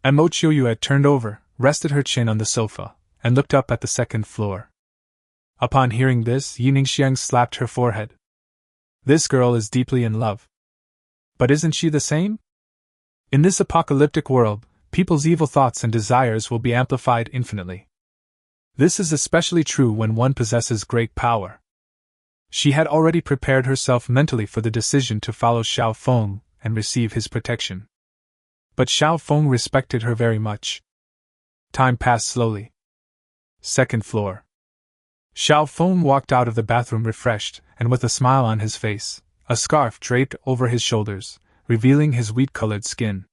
And Mo Qiuyue turned over, rested her chin on the sofa, and looked up at the 2nd floor. Upon hearing this, Yi Ningxiang slapped her forehead. This girl is deeply in love. But isn't she the same? In this apocalyptic world, people's evil thoughts and desires will be amplified infinitely. This is especially true when one possesses great power. She had already prepared herself mentally for the decision to follow Xiao Feng and receive his protection. But Xiao Feng respected her very much. Time passed slowly. 2nd floor. Xiao Feng walked out of the bathroom refreshed and with a smile on his face, a scarf draped over his shoulders, revealing his wheat-colored skin.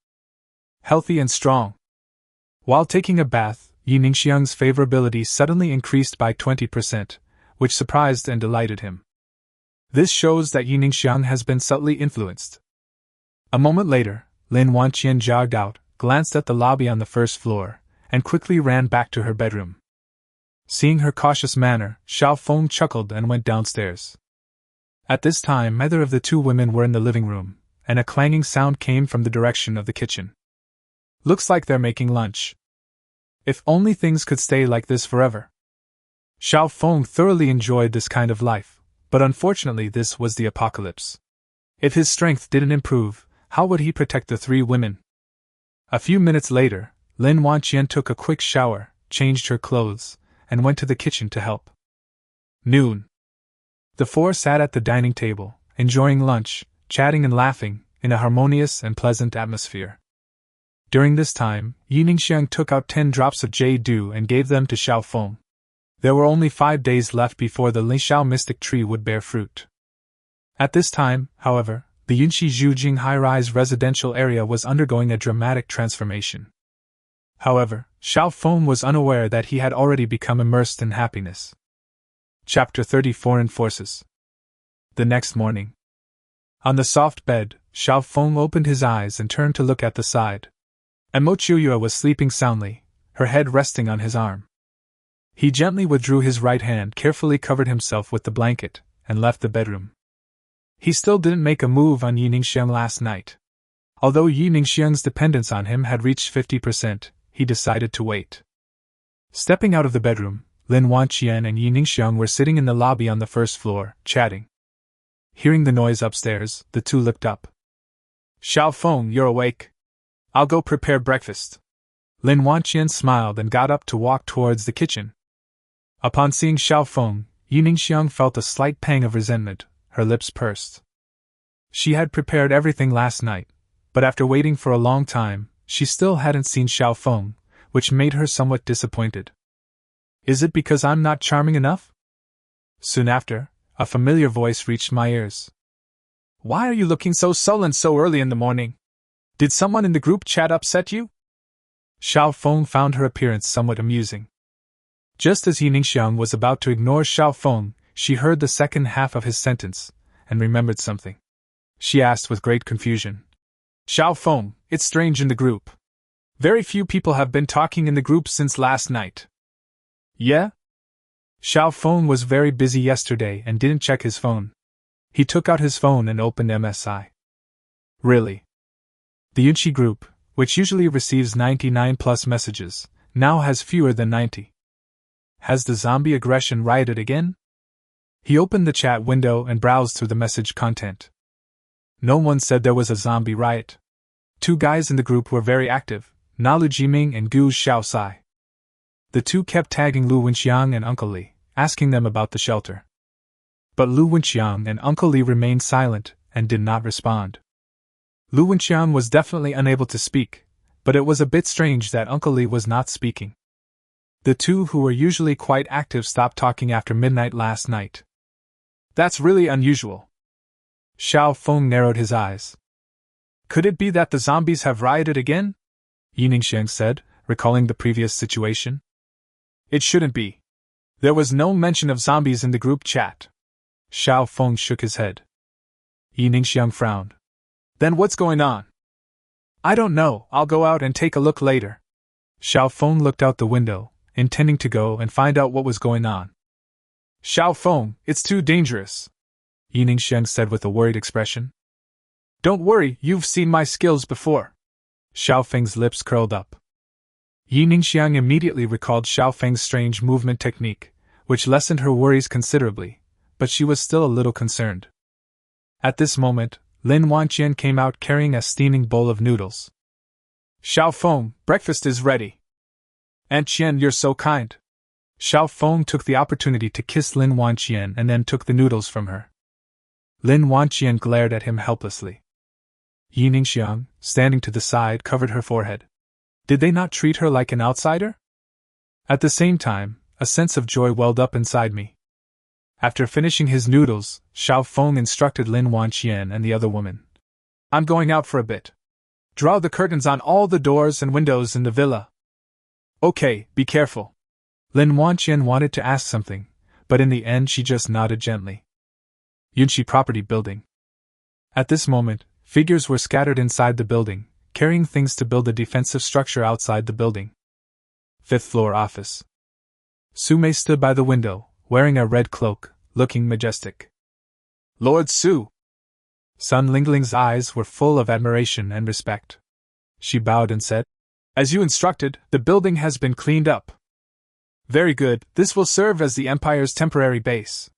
Healthy and strong. While taking a bath, Yi Ningxiang's favorability suddenly increased by 20%, which surprised and delighted him. This shows that Yi Ningxiang has been subtly influenced. A moment later, Lin Wanqian jogged out, glanced at the lobby on the 1st floor, and quickly ran back to her bedroom. Seeing her cautious manner, Xiao Feng chuckled and went downstairs. At this time, neither of the 2 women were in the living room, and a clanging sound came from the direction of the kitchen. Looks like they're making lunch. If only things could stay like this forever. Xiao Feng thoroughly enjoyed this kind of life, but unfortunately this was the apocalypse. If his strength didn't improve, how would he protect the 3 women? A few minutes later, Lin Wanqian took a quick shower, changed her clothes, and went to the kitchen to help. Noon. The 4 sat at the dining table, enjoying lunch, chatting and laughing, in a harmonious and pleasant atmosphere. During this time, Yi Ningxiang took out 10 drops of jade and gave them to Xiao Feng. There were only 5 days left before the Lixiao mystic tree would bear fruit. At this time, however, the Yunxi Zhujing high-rise residential area was undergoing a dramatic transformation. However, Xiao Feng was unaware that he had already become immersed in happiness. Chapter 30 Foreign Forces. The next morning. On the soft bed, Xiao Feng opened his eyes and turned to look at the side. And Mo Qiuyue was sleeping soundly, her head resting on his arm. He gently withdrew his right hand, carefully covered himself with the blanket, and left the bedroom. He still didn't make a move on Yi Ningxiang last night. Although Yi Ningxiang's dependence on him had reached 50%, he decided to wait. Stepping out of the bedroom, Lin Wanqian and Yi Ningxiang were sitting in the lobby on the 1st floor, chatting. Hearing the noise upstairs, the 2 looked up. Xiao Feng, you're awake? I'll go prepare breakfast. Lin Wanqian smiled and got up to walk towards the kitchen. Upon seeing Xiao Feng, Yi Ningxiang felt a slight pang of resentment, her lips pursed. She had prepared everything last night, but after waiting for a long time, she still hadn't seen Xiao Feng, which made her somewhat disappointed. Is it because I'm not charming enough? Soon after, a familiar voice reached my ears. Why are you looking so sullen so early in the morning? Did someone in the group chat upset you? Xiao Feng found her appearance somewhat amusing. Just as Yi Ningxiang was about to ignore Xiao Feng, she heard the second half of his sentence, and remembered something. She asked with great confusion. Xiao Feng, it's strange in the group. Very few people have been talking in the group since last night. Yeah? Xiao Feng was very busy yesterday and didn't check his phone. He took out his phone and opened MSI. Really? The Yunqi group, which usually receives 99 plus messages, now has fewer than 90. Has the zombie aggression rioted again? He opened the chat window and browsed through the message content. No one said there was a zombie riot. 2 guys in the group were very active, Nalu Jiming and Gu Xiaosai. The 2 kept tagging Lu Wenxiang and Uncle Li, asking them about the shelter. But Lu Wenxiang and Uncle Li remained silent and did not respond. Lu Wenxiang was definitely unable to speak, but it was a bit strange that Uncle Li was not speaking. The 2 who were usually quite active stopped talking after midnight last night. That's really unusual. Xiao Feng narrowed his eyes. Could it be that the zombies have rioted again? Yi Ningxiang said, recalling the previous situation. It shouldn't be. There was no mention of zombies in the group chat. Xiao Feng shook his head. Yi Ningxiang frowned. Then what's going on? I don't know, I'll go out and take a look later. Xiao Feng looked out the window, intending to go and find out what was going on. Xiao Feng, it's too dangerous, Yi Ningxiang said with a worried expression. Don't worry, you've seen my skills before. Xiao Feng's lips curled up. Yi Ningxiang immediately recalled Xiao Feng's strange movement technique, which lessened her worries considerably, but she was still a little concerned. At this moment, Lin Wanqian came out carrying a steaming bowl of noodles. Xiao Feng, breakfast is ready. Aunt Qian, you're so kind. Xiao Feng took the opportunity to kiss Lin Wanqian and then took the noodles from her. Lin Wanqian glared at him helplessly. Yi Ningxiang, standing to the side, covered her forehead. Did they not treat her like an outsider? At the same time, a sense of joy welled up inside me. After finishing his noodles, Xiao Feng instructed Lin Wanqian and the other woman. I'm going out for a bit. Draw the curtains on all the doors and windows in the villa. Okay, be careful. Lin Wanqian wanted to ask something, but in the end she just nodded gently. Yunqi Property Building. At this moment, figures were scattered inside the building, carrying things to build a defensive structure outside the building. 5th floor office. Su Mei stood by the window, wearing a red cloak, looking majestic. Lord Su! Sun Lingling's eyes were full of admiration and respect. She bowed and said, As you instructed, the building has been cleaned up. Very good, this will serve as the Empire's temporary base.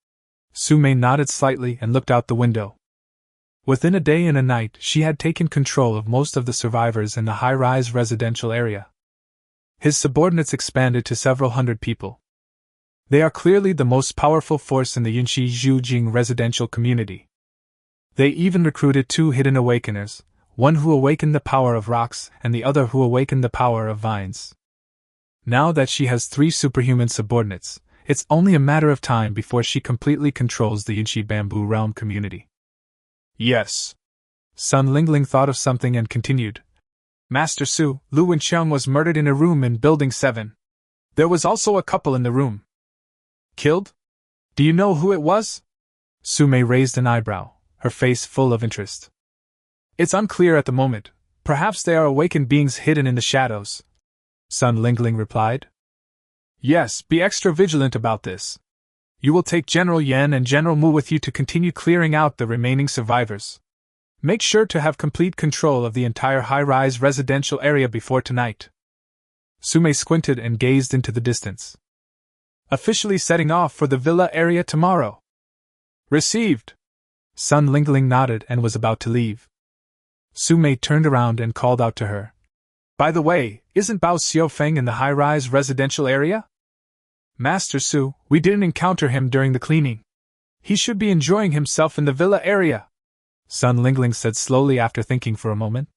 Su Mei nodded slightly and looked out the window. Within a day and a night, she had taken control of most of the survivors in the high-rise residential area. His subordinates expanded to several hundred people. They are clearly the most powerful force in the Yunqi Zhujing residential community. They even recruited 2 hidden awakeners, one who awakened the power of rocks and the other who awakened the power of vines. Now that she has 3 superhuman subordinates, it's only a matter of time before she completely controls the Yunqi Bamboo Realm community. Yes. Sun Lingling thought of something and continued. Master Su, Lu Wenqiang was murdered in a room in Building 7. There was also a couple in the room. Killed? Do you know who it was? Su Mei raised an eyebrow, her face full of interest. It's unclear at the moment. Perhaps they are awakened beings hidden in the shadows. Sun Lingling replied. Yes, be extra vigilant about this. You will take General Yan and General Mu with you to continue clearing out the remaining survivors. Make sure to have complete control of the entire high-rise residential area before tonight. Su Mei squinted and gazed into the distance. Officially setting off for the villa area tomorrow. Received. Sun Lingling nodded and was about to leave. Su Mei turned around and called out to her. By the way, isn't Bao Xiaofeng in the high-rise residential area? Master Su, we didn't encounter him during the cleaning. He should be enjoying himself in the villa area, Sun Lingling said slowly after thinking for a moment.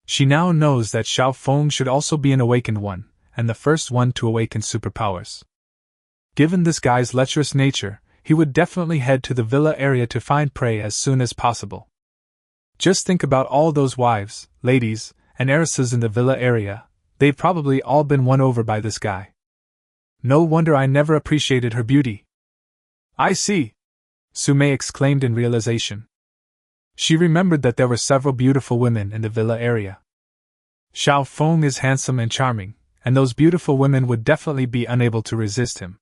She now knows that Xiao Feng should also be an awakened one, and the first one to awaken superpowers. Given this guy's lecherous nature, he would definitely head to the villa area to find prey as soon as possible. Just think about all those wives, ladies, and heiresses in the villa area. They've probably all been won over by this guy. No wonder I never appreciated her beauty. I see, Sume exclaimed in realization. She remembered that there were several beautiful women in the villa area. Xiao Feng is handsome and charming, and those beautiful women would definitely be unable to resist him.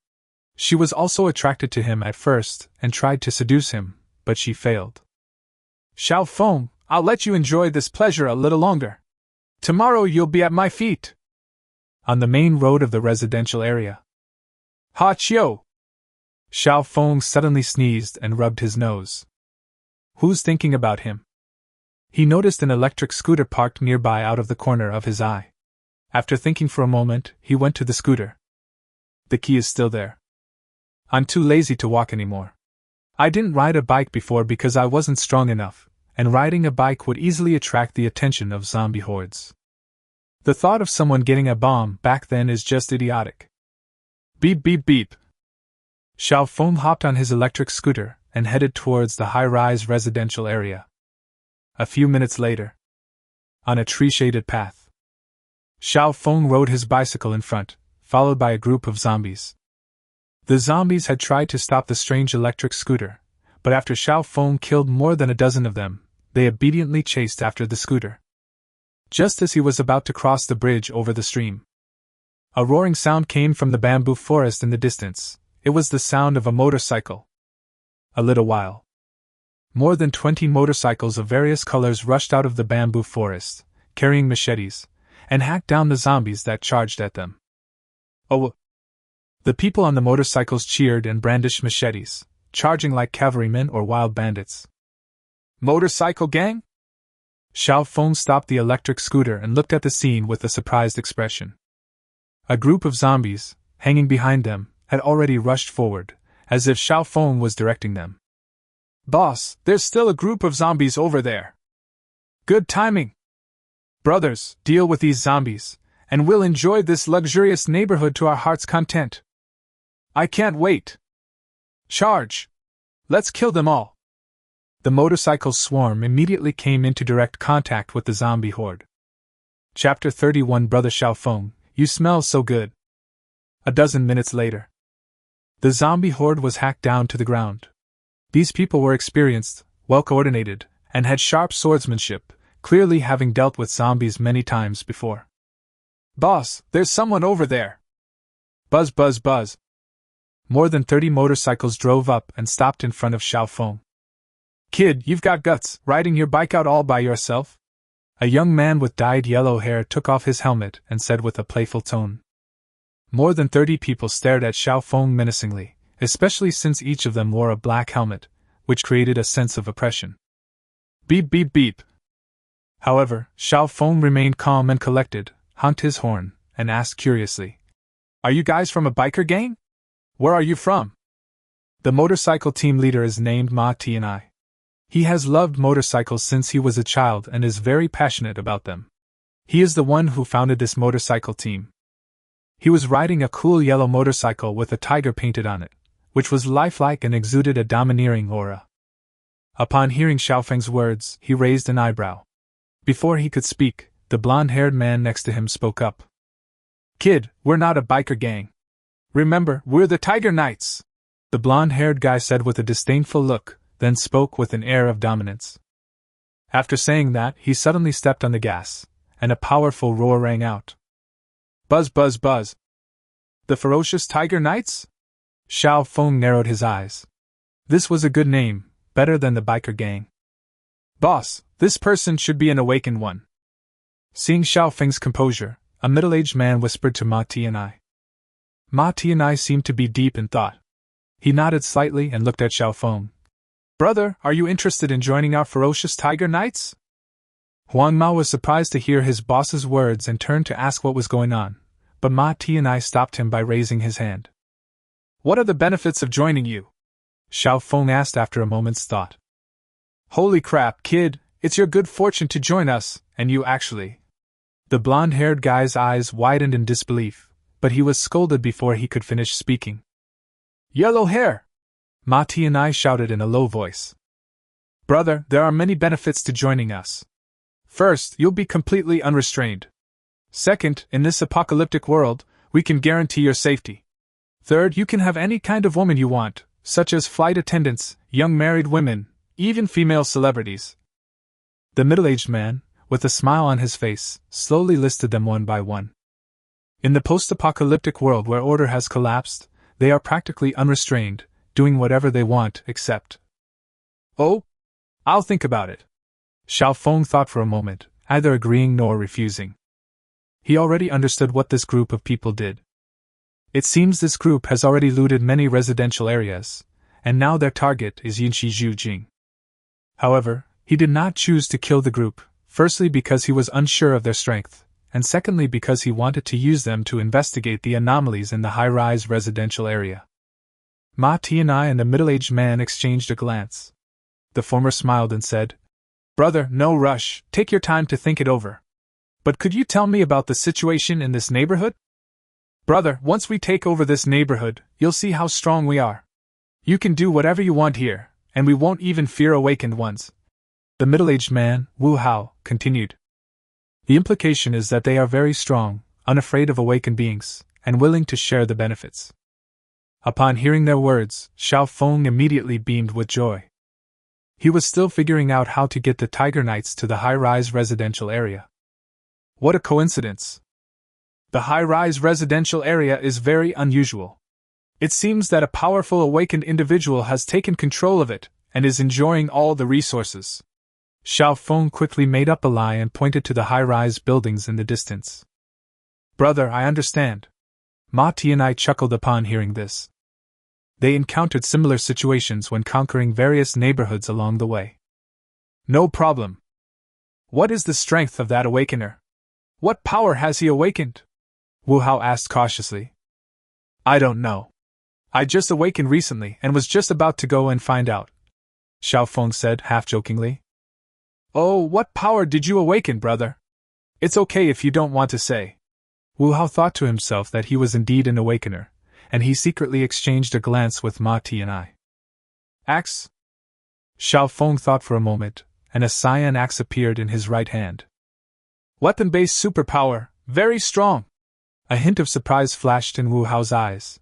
She was also attracted to him at first and tried to seduce him, but she failed. Xiao Feng, I'll let you enjoy this pleasure a little longer. Tomorrow you'll be at my feet. On the main road of the residential area. Ha Chio! Xiao Feng suddenly sneezed and rubbed his nose. Who's thinking about him? He noticed an electric scooter parked nearby out of the corner of his eye. After thinking for a moment, he went to the scooter. The key is still there. I'm too lazy to walk anymore. I didn't ride a bike before because I wasn't strong enough, and riding a bike would easily attract the attention of zombie hordes. The thought of someone getting a bomb back then is just idiotic. Beep beep beep. Xiao Feng hopped on his electric scooter and headed towards the high-rise residential area. A few minutes later, on a tree-shaded path, Xiao Feng rode his bicycle in front, followed by a group of zombies. The zombies had tried to stop the strange electric scooter, but after Xiao Feng killed more than a dozen of them, they obediently chased after the scooter. Just as he was about to cross the bridge over the stream, a roaring sound came from the bamboo forest in the distance. It was the sound of a motorcycle. A little while, more than 20 motorcycles of various colors rushed out of the bamboo forest, carrying machetes, and hacked down the zombies that charged at them. Oh! The people on the motorcycles cheered and brandished machetes, charging like cavalrymen or wild bandits. Motorcycle gang? Xiao Feng stopped the electric scooter and looked at the scene with a surprised expression. A group of zombies, hanging behind them, had already rushed forward, as if Xiao Feng was directing them. Boss, there's still a group of zombies over there. Good timing. Brothers, deal with these zombies, and we'll enjoy this luxurious neighborhood to our heart's content. I can't wait. Charge! Let's kill them all. The motorcycle swarm immediately came into direct contact with the zombie horde. Chapter 31 Brother Xiao Feng, you smell so good. A dozen minutes later, the zombie horde was hacked down to the ground. These people were experienced, well-coordinated, and had sharp swordsmanship, clearly having dealt with zombies many times before. Boss, there's someone over there. Buzz buzz buzz. More than 30 motorcycles drove up and stopped in front of Xiao Feng. Kid, you've got guts, riding your bike out all by yourself? A young man with dyed yellow hair took off his helmet and said with a playful tone. More than 30 people stared at Xiao Feng menacingly, especially since each of them wore a black helmet, which created a sense of oppression. Beep beep beep. However, Xiao Feng remained calm and collected, honked his horn, and asked curiously, Are you guys from a biker gang? Where are you from? The motorcycle team leader is named Ma Tianai. He has loved motorcycles since he was a child and is very passionate about them. He is the one who founded this motorcycle team. He was riding a cool yellow motorcycle with a tiger painted on it, which was lifelike and exuded a domineering aura. Upon hearing Xiao Feng's words, he raised an eyebrow. Before he could speak, the blonde-haired man next to him spoke up. Kid, we're not a biker gang. Remember, we're the Tiger Knights, the blonde-haired guy said with a disdainful look, then spoke with an air of dominance. After saying that, he suddenly stepped on the gas, and a powerful roar rang out. Buzz buzz buzz. The ferocious Tiger Knights? Xiao Feng narrowed his eyes. This was a good name, better than the biker gang. Boss, this person should be an awakened one. Seeing Xiao Feng's composure, a middle-aged man whispered to Ma Tianai. Ma Tianai seemed to be deep in thought. He nodded slightly and looked at Xiao Feng. Brother, are you interested in joining our ferocious Tiger Knights? Huang Mao was surprised to hear his boss's words and turned to ask what was going on, but Ma Tianai stopped him by raising his hand. What are the benefits of joining you? Xiao Feng asked after a moment's thought. Holy crap, kid, it's your good fortune to join us, and you actually. The blonde-haired guy's eyes widened in disbelief, but he was scolded before he could finish speaking. Yellow hair! Ma Tianai shouted in a low voice. Brother, there are many benefits to joining us. First, you'll be completely unrestrained. Second, in this apocalyptic world, we can guarantee your safety. Third, you can have any kind of woman you want, such as flight attendants, young married women, even female celebrities. The middle-aged man, with a smile on his face, slowly listed them one by one. In the post-apocalyptic world where order has collapsed, they are practically unrestrained, doing whatever they want except. Oh? I'll think about it. Xiao Feng thought for a moment, neither agreeing nor refusing. He already understood what this group of people did. It seems this group has already looted many residential areas, and now their target is Yinshi Zhujing. However, he did not choose to kill the group, firstly because he was unsure of their strength, and secondly because he wanted to use them to investigate the anomalies in the high-rise residential area. Ma Tianai and the middle-aged man exchanged a glance. The former smiled and said, "Brother, no rush, take your time to think it over. But could you tell me about the situation in this neighborhood?" "Brother, once we take over this neighborhood, you'll see how strong we are. You can do whatever you want here, and we won't even fear awakened ones." The middle-aged man, Wu Hao, continued. The implication is that they are very strong, unafraid of awakened beings, and willing to share the benefits. Upon hearing their words, Xiao Feng immediately beamed with joy. He was still figuring out how to get the Tiger Knights to the high-rise residential area. What a coincidence! The high-rise residential area is very unusual. It seems that a powerful awakened individual has taken control of it, and is enjoying all the resources. Xiao Feng quickly made up a lie and pointed to the high-rise buildings in the distance. "Brother, I understand." Ma Tianai chuckled upon hearing this. They encountered similar situations when conquering various neighborhoods along the way. "No problem. What is the strength of that awakener? What power has he awakened?" Wu Hao asked cautiously. "I don't know. I just awakened recently and was just about to go and find out," Xiao Feng said half-jokingly. "Oh, what power did you awaken, brother? It's okay if you don't want to say." Wu Hao thought to himself that he was indeed an awakener, and he secretly exchanged a glance with Ma Tianai. "Axe?" Xiao Feng thought for a moment, and a cyan axe appeared in his right hand. "Weapon-based superpower, very strong!" A hint of surprise flashed in Wu Hao's eyes.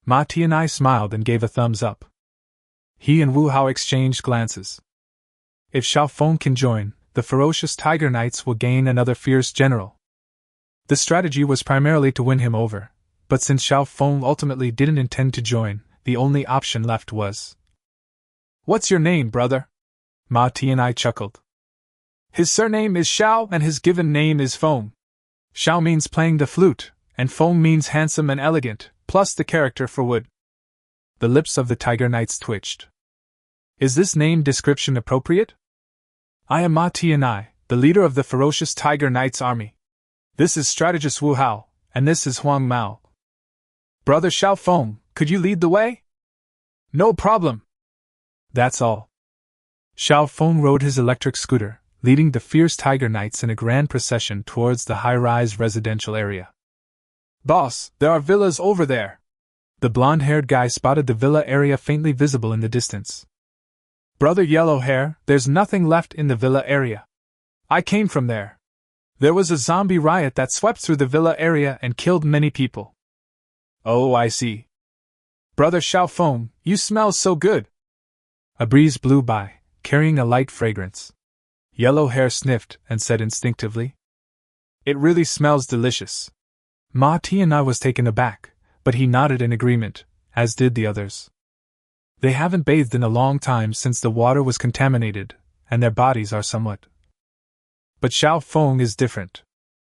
Ma Tianai smiled and gave a thumbs up. He and Wu Hao exchanged glances. If Xiao Feng can join, the ferocious Tiger Knights will gain another fierce general. The strategy was primarily to win him over, but since Xiao Feng ultimately didn't intend to join, the only option left was. "What's your name, brother?" Ma Tianai chuckled. "His surname is Xiao and his given name is Feng. Xiao means playing the flute, and Feng means handsome and elegant, plus the character for wood." The lips of the Tiger Knights twitched. "Is this name description appropriate?" "I am Ma Tianai, the leader of the ferocious Tiger Knights army. This is strategist Wu Hao, and this is Huang Mao. Brother Xiao Feng, could you lead the way?" "No problem." That's all. Xiao Feng rode his electric scooter, leading the fierce Tiger Knights in a grand procession towards the high-rise residential area. "Boss, there are villas over there." The blonde-haired guy spotted the villa area faintly visible in the distance. "Brother Yellowhair, there's nothing left in the villa area. I came from there. There was a zombie riot that swept through the villa area and killed many people." "Oh, I see. Brother Xiao Feng, you smell so good." A breeze blew by, carrying a light fragrance. Yellowhair sniffed and said instinctively, "It really smells delicious." Ma Tianai was taken aback, but he nodded in agreement, as did the others. They haven't bathed in a long time since the water was contaminated, and their bodies are somewhat. But Xiao Feng is different.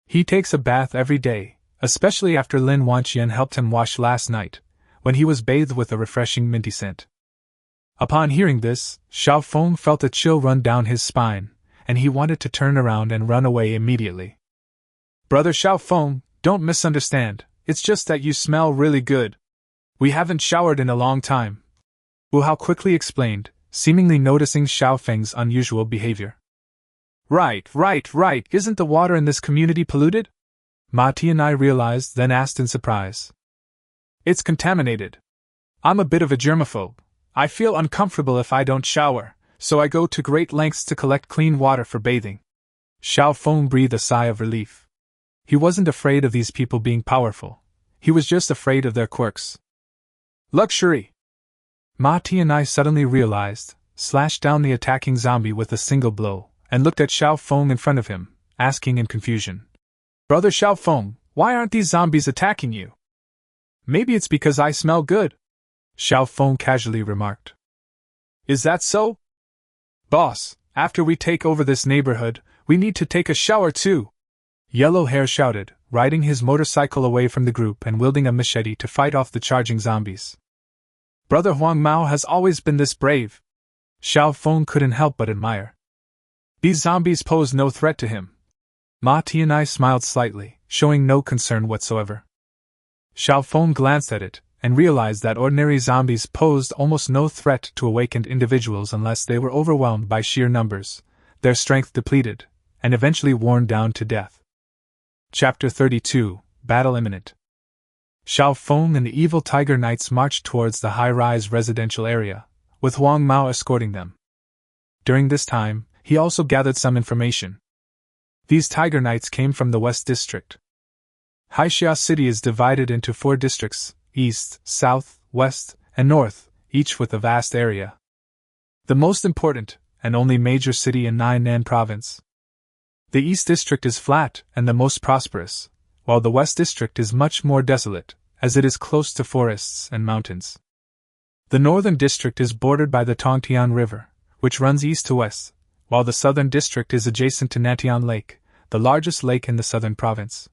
He takes a bath every day, especially after Lin Wanqian helped him wash last night, when he was bathed with a refreshing minty scent. Upon hearing this, Xiao Feng felt a chill run down his spine, and he wanted to turn around and run away immediately. "Brother Xiao Feng, don't misunderstand, it's just that you smell really good. We haven't showered in a long time," Wu Hao quickly explained, seemingly noticing Xiao Feng's unusual behavior. Right, isn't the water in this community polluted?" Ma Tianai realized, then asked in surprise. "It's contaminated. I'm a bit of a germaphobe. I feel uncomfortable if I don't shower, so I go to great lengths to collect clean water for bathing." Xiao Feng breathed a sigh of relief. He wasn't afraid of these people being powerful. He was just afraid of their quirks. Luxury! Ma Tianai suddenly realized, slashed down the attacking zombie with a single blow, and looked at Xiao Feng in front of him, asking in confusion. Brother Xiao Feng, why aren't these zombies attacking you? Maybe it's because I smell good, Xiao Feng casually remarked. Is that so? Boss, after we take over this neighborhood, we need to take a shower too, Yellow Hair shouted, riding his motorcycle away from the group and wielding a machete to fight off the charging zombies. Brother Huang Mao has always been this brave. Xiao Feng couldn't help but admire. These zombies pose no threat to him. Ma Tianai smiled slightly, showing no concern whatsoever. Xiao Feng glanced at it, and realized that ordinary zombies posed almost no threat to awakened individuals unless they were overwhelmed by sheer numbers, their strength depleted, and eventually worn down to death. Chapter 32, Battle Imminent. Xiao Feng and the evil Tiger Knights marched towards the high-rise residential area, with Huang Mao escorting them. During this time, he also gathered some information. These Tiger Knights came from the West District. Haixia City is divided into 4 districts, East, South, West, and North, each with a vast area. The most important, and only major city in Nainan Province. The East District is flat and the most prosperous, while the West District is much more desolate, as it is close to forests and mountains. The Northern District is bordered by the Tongtian River, which runs east to west, while the Southern District is adjacent to Natian Lake, the largest lake in the southern province.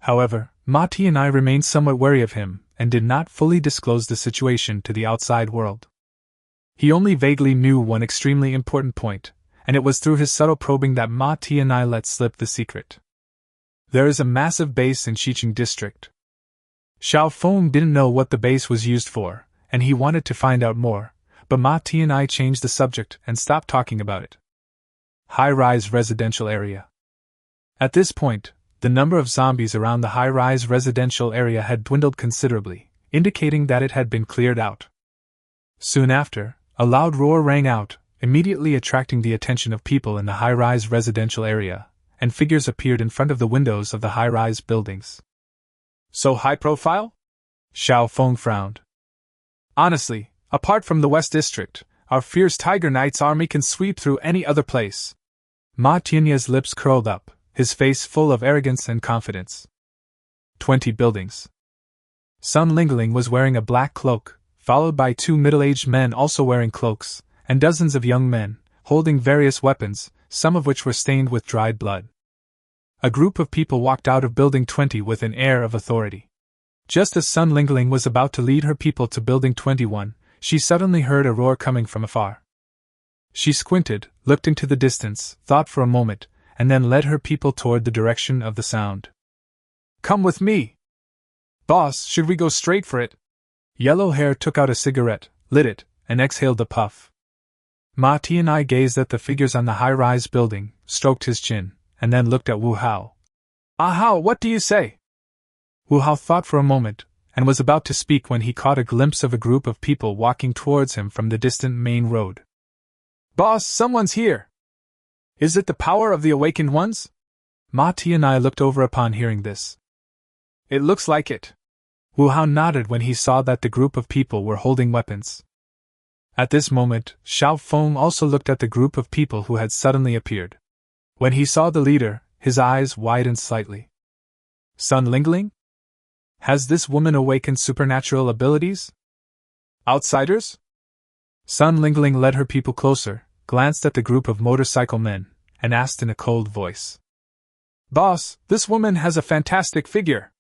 However, Ma Tianai remained somewhat wary of him and did not fully disclose the situation to the outside world. He only vaguely knew one extremely important point, and it was through his subtle probing that Ma Tianai let slip the secret. There is a massive base in Xiqing District. Xiao Feng didn't know what the base was used for, and he wanted to find out more, but Ma Tianai changed the subject and stopped talking about it. High-rise residential area. At this point, the number of zombies around the high-rise residential area had dwindled considerably, indicating that it had been cleared out. Soon after, a loud roar rang out, immediately attracting the attention of people in the high-rise residential area, and figures appeared in front of the windows of the high-rise buildings. So high profile? Xiao Feng frowned. Honestly, apart from the West District, our fierce Tiger Knights army can sweep through any other place. Ma Tianai's lips curled up, his face full of arrogance and confidence. 20 buildings. Sun Lingling was wearing a black cloak, followed by 2 middle-aged men also wearing cloaks, and dozens of young men, holding various weapons, some of which were stained with dried blood. A group of people walked out of Building 20 with an air of authority. Just as Sun Lingling was about to lead her people to Building 21, she suddenly heard a roar coming from afar. She squinted, looked into the distance, thought for a moment, and then led her people toward the direction of the sound. Come with me! Boss, should we go straight for it? Yellow Hair took out a cigarette, lit it, and exhaled a puff. Ma Tianai gazed at the figures on the high-rise building, stroked his chin, and then looked at Wu Hao. Ah Hao, what do you say? Wu Hao thought for a moment, and was about to speak when he caught a glimpse of a group of people walking towards him from the distant main road. Boss, someone's here! Is it the power of the awakened ones? Ma Tianai looked over upon hearing this. It looks like it. Wu Hao nodded when he saw that the group of people were holding weapons. At this moment, Xiao Feng also looked at the group of people who had suddenly appeared. When he saw the leader, his eyes widened slightly. Sun Lingling? Has this woman awakened supernatural abilities? Outsiders? Sun Lingling led her people closer, glanced at the group of motorcycle men, and asked in a cold voice. Boss, this woman has a fantastic figure.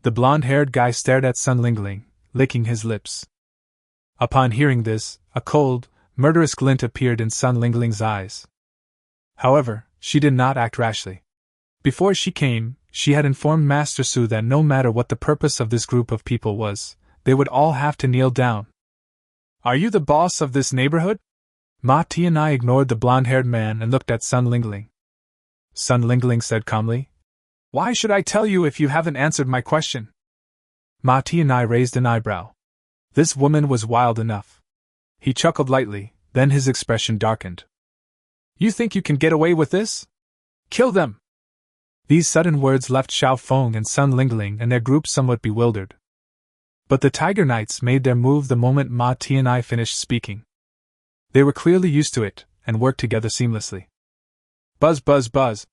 The blonde-haired guy stared at Sun Lingling, licking his lips. Upon hearing this, a cold, murderous glint appeared in Sun Lingling's eyes. However, she did not act rashly. Before she came, she had informed Master Su that no matter what the purpose of this group of people was, they would all have to kneel down. Are you the boss of this neighborhood? Ma Tianai ignored the blonde-haired man and looked at Sun Lingling. Sun Lingling said calmly, Why should I tell you if you haven't answered my question? Ma Tianai raised an eyebrow. This woman was wild enough. He chuckled lightly, then his expression darkened. You think you can get away with this? Kill them! These sudden words left Xiao Feng and Sun Lingling and their group somewhat bewildered. But the Tiger Knights made their move the moment Ma Tianai finished speaking. They were clearly used to it, and worked together seamlessly. Buzz, buzz, buzz!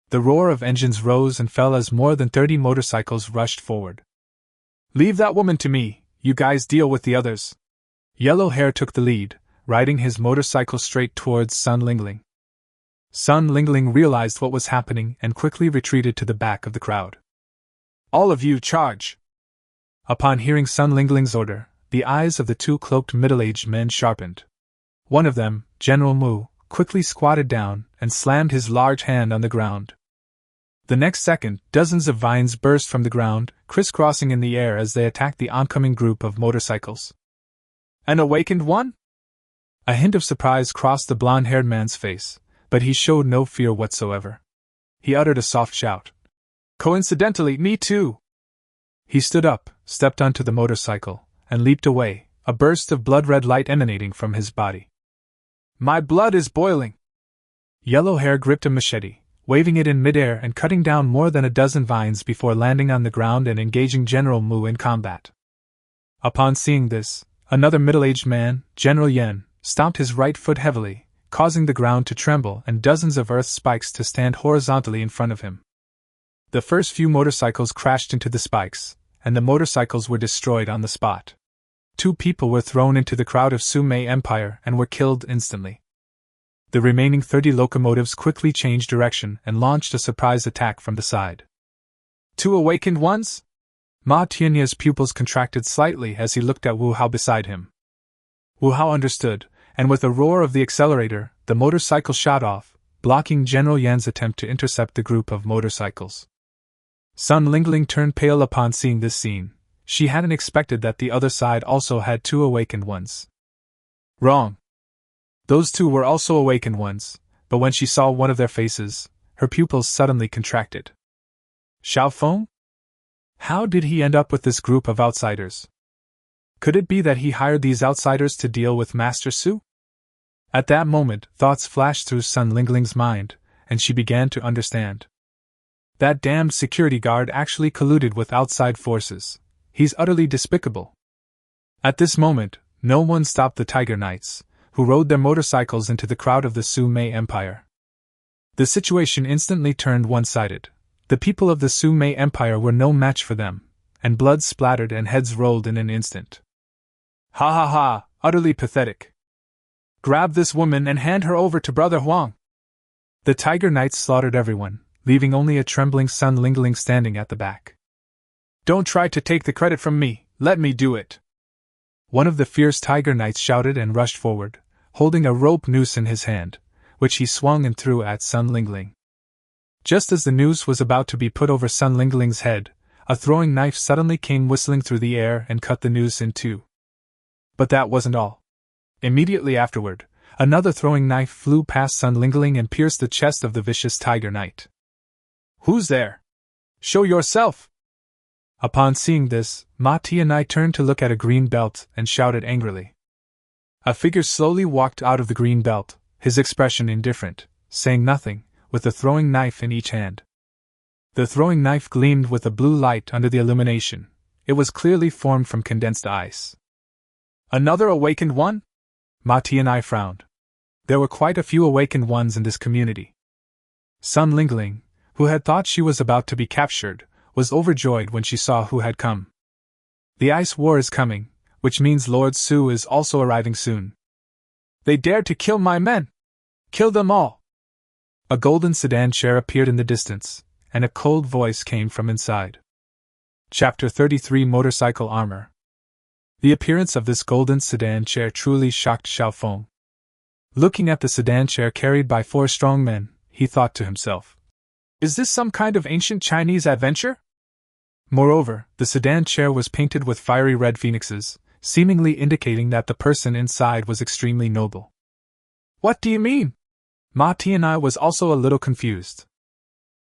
The roar of engines rose and fell as more than 30 motorcycles rushed forward. Leave that woman to me, you guys deal with the others. Yellow Hair took the lead, riding his motorcycle straight towards Sun Lingling. Sun Lingling realized what was happening and quickly retreated to the back of the crowd. All of you, charge! Upon hearing Sun Lingling's order, the eyes of the two cloaked middle-aged men sharpened. One of them, General Mu, quickly squatted down and slammed his large hand on the ground. The next second, dozens of vines burst from the ground, crisscrossing in the air as they attacked the oncoming group of motorcycles. An awakened one? A hint of surprise crossed the blonde-haired man's face, but he showed no fear whatsoever. He uttered a soft shout. Coincidentally, me too! He stood up, stepped onto the motorcycle, and leaped away, a burst of blood-red light emanating from his body. My blood is boiling! Yellow Hair gripped a machete, waving it in midair and cutting down more than a dozen vines before landing on the ground and engaging General Mu in combat. Upon seeing this, another middle-aged man, General Yen, stomped his right foot heavily, causing the ground to tremble and dozens of earth spikes to stand horizontally in front of him. The first few motorcycles crashed into the spikes, and the motorcycles were destroyed on the spot. 2 people were thrown into the crowd of Sumei Empire and were killed instantly. The remaining 30 locomotives quickly changed direction and launched a surprise attack from the side. 2 awakened ones? Ma Tianya's pupils contracted slightly as he looked at Wu Hao beside him. Wu Hao understood, and with a roar of the accelerator, the motorcycle shot off, blocking General Yan's attempt to intercept the group of motorcycles. Sun Lingling turned pale upon seeing this scene. She hadn't expected that the other side also had 2 awakened ones. Wrong. Those 2 were also awakened ones, but when she saw one of their faces, her pupils suddenly contracted. Xiao Feng? How did he end up with this group of outsiders? Could it be that he hired these outsiders to deal with Master Su? At that moment, thoughts flashed through Sun Lingling's mind, and she began to understand. That damned security guard actually colluded with outside forces. He's utterly despicable. At this moment, no one stopped the Tiger Knights, who rode their motorcycles into the crowd of the Sumei Empire. The situation instantly turned one-sided. The people of the Sumei Empire were no match for them, and blood splattered and heads rolled in an instant. Ha ha ha, utterly pathetic. Grab this woman and hand her over to Brother Huang. The Tiger Knights slaughtered everyone, leaving only a trembling Sun Lingling standing at the back. Don't try to take the credit from me, let me do it. One of the fierce Tiger Knights shouted and rushed forward, holding a rope noose in his hand, which he swung and threw at Sun Lingling. Just as the noose was about to be put over Sun Lingling's head, a throwing knife suddenly came whistling through the air and cut the noose in 2. But that wasn't all. Immediately afterward, another throwing knife flew past Sun Lingling and pierced the chest of the vicious Tiger Knight. Who's there? Show yourself! Upon seeing this, Ma Tianai turned to look at a green belt and shouted angrily. A figure slowly walked out of the green belt, his expression indifferent, saying nothing, with the throwing knife in each hand. The throwing knife gleamed with a blue light under the illumination. It was clearly formed from condensed ice. Another awakened one? Ma Tianai frowned. There were quite a few awakened ones in this community. Sun Lingling, who had thought she was about to be captured, was overjoyed when she saw who had come. The ice war is coming, which means Lord Su is also arriving soon. They dared to kill my men! Kill them all! A golden sedan chair appeared in the distance, and a cold voice came from inside. Chapter 33 Motorcycle Armor. The appearance of this golden sedan chair truly shocked Xiao Feng. Looking at the sedan chair carried by 4 strong men, he thought to himself, is this some kind of ancient Chinese adventure? Moreover, the sedan chair was painted with fiery red phoenixes, seemingly indicating that the person inside was extremely noble. What do you mean? Ma Tianai was also a little confused.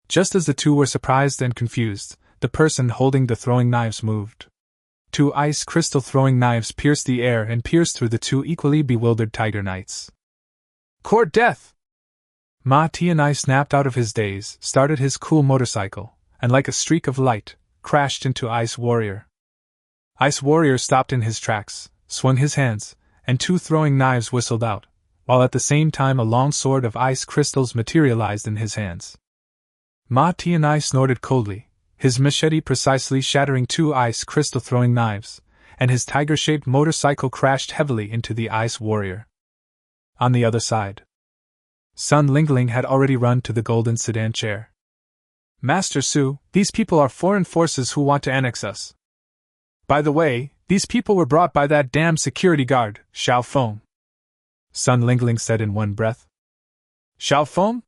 Just as the 2 were surprised and confused, the person holding the throwing knives moved. 2 ice crystal throwing knives pierced the air and pierced through the 2 equally bewildered Tiger Knights. Court death! Ma Tianai snapped out of his daze, started his cool motorcycle, and like a streak of light, crashed into Ice Warrior. Ice Warrior stopped in his tracks, swung his hands, and two throwing knives whistled out, while at the same time a long sword of ice crystals materialized in his hands. Ma Tianai snorted coldly, his machete precisely shattering two ice crystal throwing knives, and his tiger-shaped motorcycle crashed heavily into the Ice Warrior. On the other side, Sun Lingling had already run to the golden sedan chair. Master Su, these people are foreign forces who want to annex us. By the way, these people were brought by that damn security guard, Xiao Feng. Sun Lingling said in one breath. Xiao Feng?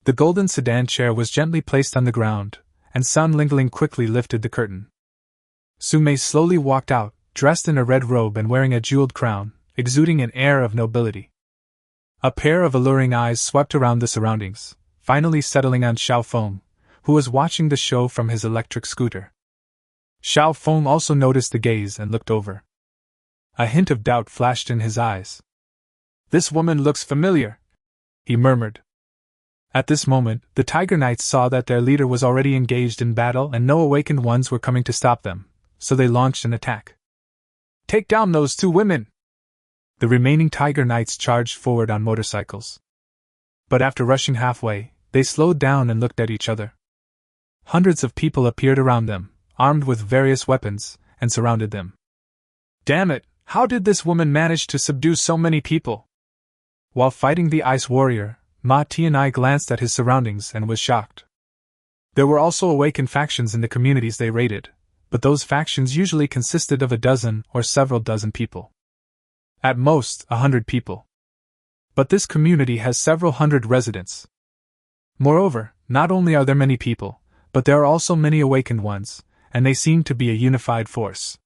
The golden sedan chair was gently placed on the ground, and Sun Lingling quickly lifted the curtain. Su Mei slowly walked out, dressed in a red robe and wearing a jeweled crown, exuding an air of nobility. A pair of alluring eyes swept around the surroundings, finally settling on Xiao Feng, who was watching the show from his electric scooter. Xiao Feng also noticed the gaze and looked over. A hint of doubt flashed in his eyes. This woman looks familiar, he murmured. At this moment, the Tiger Knights saw that their leader was already engaged in battle and no awakened ones were coming to stop them, so they launched an attack. Take down those two women! The remaining Tiger Knights charged forward on motorcycles. But after rushing halfway, they slowed down and looked at each other. Hundreds of people appeared around them, armed with various weapons, and surrounded them. Damn it, how did this woman manage to subdue so many people? While fighting the Ice Warrior, Ma Tianai glanced at his surroundings and was shocked. There were also awakened factions in the communities they raided, but those factions usually consisted of a dozen or several dozen people. At most, 100 people. But this community has several hundred residents. Moreover, not only are there many people, but there are also many awakened ones, and they seem to be a unified force.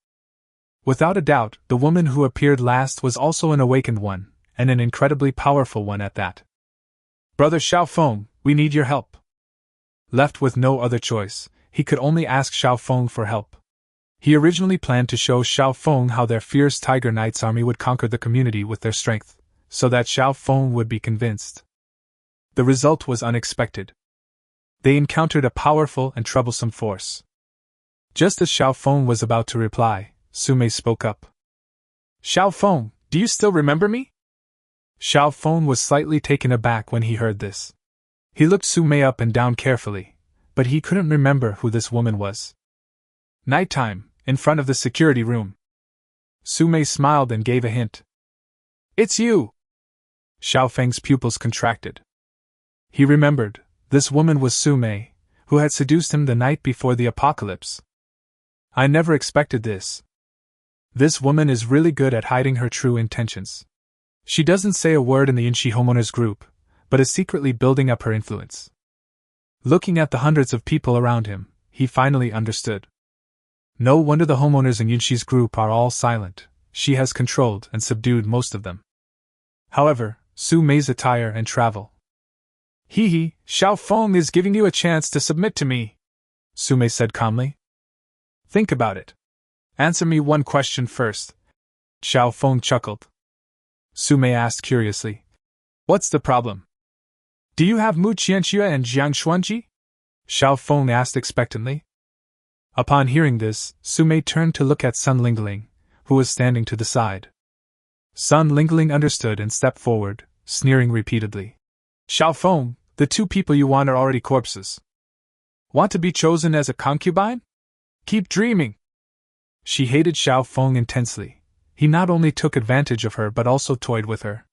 Without a doubt, the woman who appeared last was also an awakened one, and an incredibly powerful one at that. Brother Xiao Feng, we need your help. Left with no other choice, he could only ask Xiao Feng for help. He originally planned to show Xiao Feng how their fierce Tiger Knights army would conquer the community with their strength, so that Xiao Feng would be convinced. The result was unexpected. They encountered a powerful and troublesome force. Just as Xiao Feng was about to reply, Su Mei spoke up. Xiao Feng, do you still remember me? Xiao Feng was slightly taken aback when he heard this. He looked Su Mei up and down carefully, but he couldn't remember who this woman was. Nighttime, in front of the security room. Su Mei smiled and gave a hint. It's you! Xiao Feng's pupils contracted. He remembered, this woman was Su Mei, who had seduced him the night before the apocalypse. I never expected this. This woman is really good at hiding her true intentions. She doesn't say a word in the Yinshi homeowners group, but is secretly building up her influence. Looking at the hundreds of people around him, he finally understood. No wonder the homeowners in Yunshi's group are all silent. She has controlled and subdued most of them. However, Su Mei's attire and travel. Hee, Xiao Feng is giving you a chance to submit to me, Su Mei said calmly. Think about it. Answer me one question first. Xiao Feng chuckled. Su Mei asked curiously. What's the problem? Do you have Mu Qianxue and Jiang Xuanji? Xiao Feng asked expectantly. Upon hearing this, Su Mei turned to look at Sun Lingling, who was standing to the side. Sun Lingling understood and stepped forward, sneering repeatedly. Xiao Feng, the two people you want are already corpses. Want to be chosen as a concubine? Keep dreaming! She hated Xiao Feng intensely. He not only took advantage of her but also toyed with her.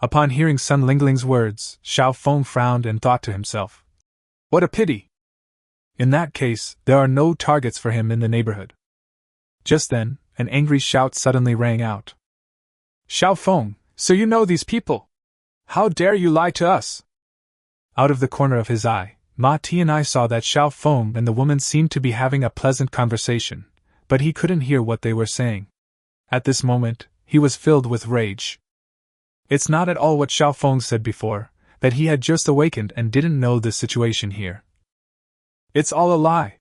Upon hearing Sun Lingling's words, Xiao Feng frowned and thought to himself. What a pity! In that case, there are no targets for him in the neighborhood. Just then, an angry shout suddenly rang out. Xiao Feng, so you know these people? How dare you lie to us? Out of the corner of his eye, Ma Tianai saw that Xiao Feng and the woman seemed to be having a pleasant conversation, but he couldn't hear what they were saying. At this moment, he was filled with rage. It's not at all what Xiao Feng said before, that he had just awakened and didn't know the situation here. It's all a lie.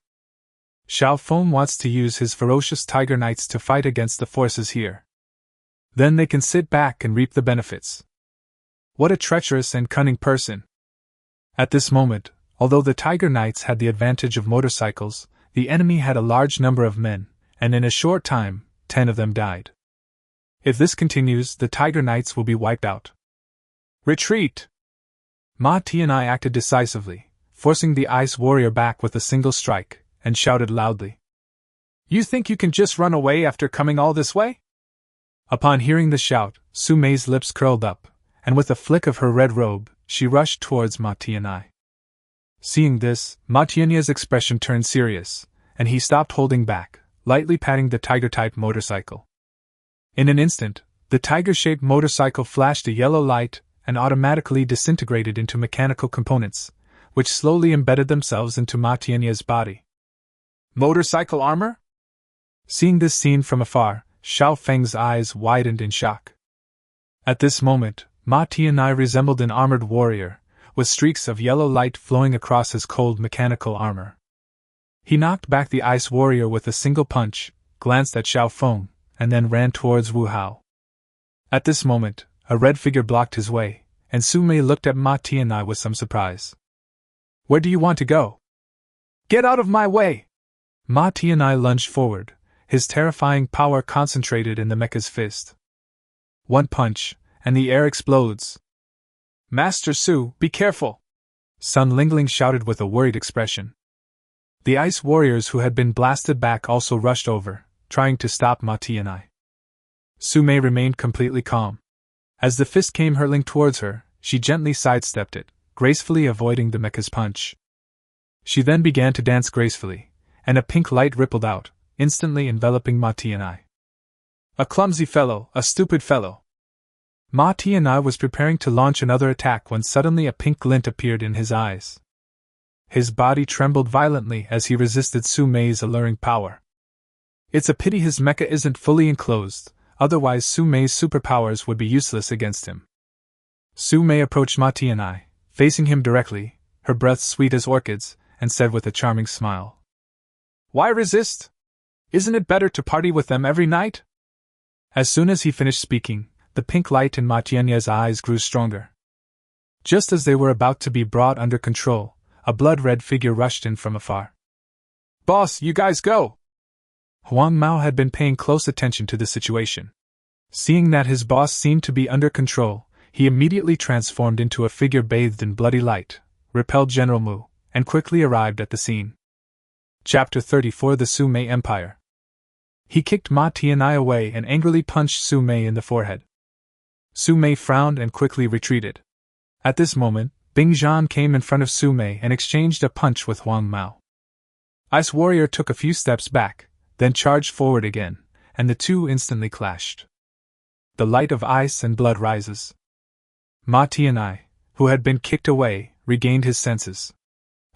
Xiao Feng wants to use his ferocious Tiger Knights to fight against the forces here. Then they can sit back and reap the benefits. What a treacherous and cunning person! At this moment, although the Tiger Knights had the advantage of motorcycles, the enemy had a large number of men, and in a short time, 10 of them died. If this continues, the Tiger Knights will be wiped out. Retreat! Ma Tianai acted decisively, forcing the Ice Warrior back with a single strike, and shouted loudly. You think you can just run away after coming all this way? Upon hearing the shout, Su Mei's lips curled up, and with a flick of her red robe, she rushed towards Ma Tianai. Seeing this, Ma Tianai's expression turned serious, and he stopped holding back, lightly patting the tiger-type motorcycle. In an instant, the tiger-shaped motorcycle flashed a yellow light and automatically disintegrated into mechanical components, which slowly embedded themselves into Ma Tianai's body. Motorcycle armor? Seeing this scene from afar, Xiao Feng's eyes widened in shock. At this moment, Ma Tianai resembled an armored warrior, with streaks of yellow light flowing across his cold mechanical armor. He knocked back the Ice Warrior with a single punch, glanced at Xiao Feng, and then ran towards Wu Hao. At this moment, a red figure blocked his way, and Su Mei looked at Ma Tianai with some surprise. Where do you want to go? Get out of my way! Ma Tianai lunged forward, his terrifying power concentrated in the mecha's fist. One punch, and the air explodes. Master Su, be careful! Sun Lingling shouted with a worried expression. The Ice Warriors who had been blasted back also rushed over, trying to stop Ma Tianai. Su Mei remained completely calm. As the fist came hurtling towards her, she gently sidestepped it, gracefully avoiding the mecha's punch. She then began to dance gracefully, and a pink light rippled out, instantly enveloping Ma Tianai. A clumsy fellow, a stupid fellow! Ma Tianai was preparing to launch another attack when suddenly a pink glint appeared in his eyes. His body trembled violently as he resisted Su Mei's alluring power. It's a pity his mecha isn't fully enclosed, otherwise Su Mei's superpowers would be useless against him. Su Mei approached Ma Tianai, facing him directly, her breath sweet as orchids, and said with a charming smile. Why resist? Isn't it better to party with them every night? As soon as he finished speaking, the pink light in Ma Tianai's eyes grew stronger. Just as they were about to be brought under control, a blood-red figure rushed in from afar. Boss, you guys go! Huang Mao had been paying close attention to the situation. Seeing that his boss seemed to be under control, he immediately transformed into a figure bathed in bloody light, repelled General Mu, and quickly arrived at the scene. Chapter 34 The Su Mei Empire. He kicked Ma Tianai away and angrily punched Su Mei in the forehead. Su Mei frowned and quickly retreated. At this moment, Bing Zhan came in front of Su Mei and exchanged a punch with Huang Mao. Ice Warrior took a few steps back, then charged forward again, and the two instantly clashed. The light of ice and blood rises. Ma Tianai, who had been kicked away, regained his senses.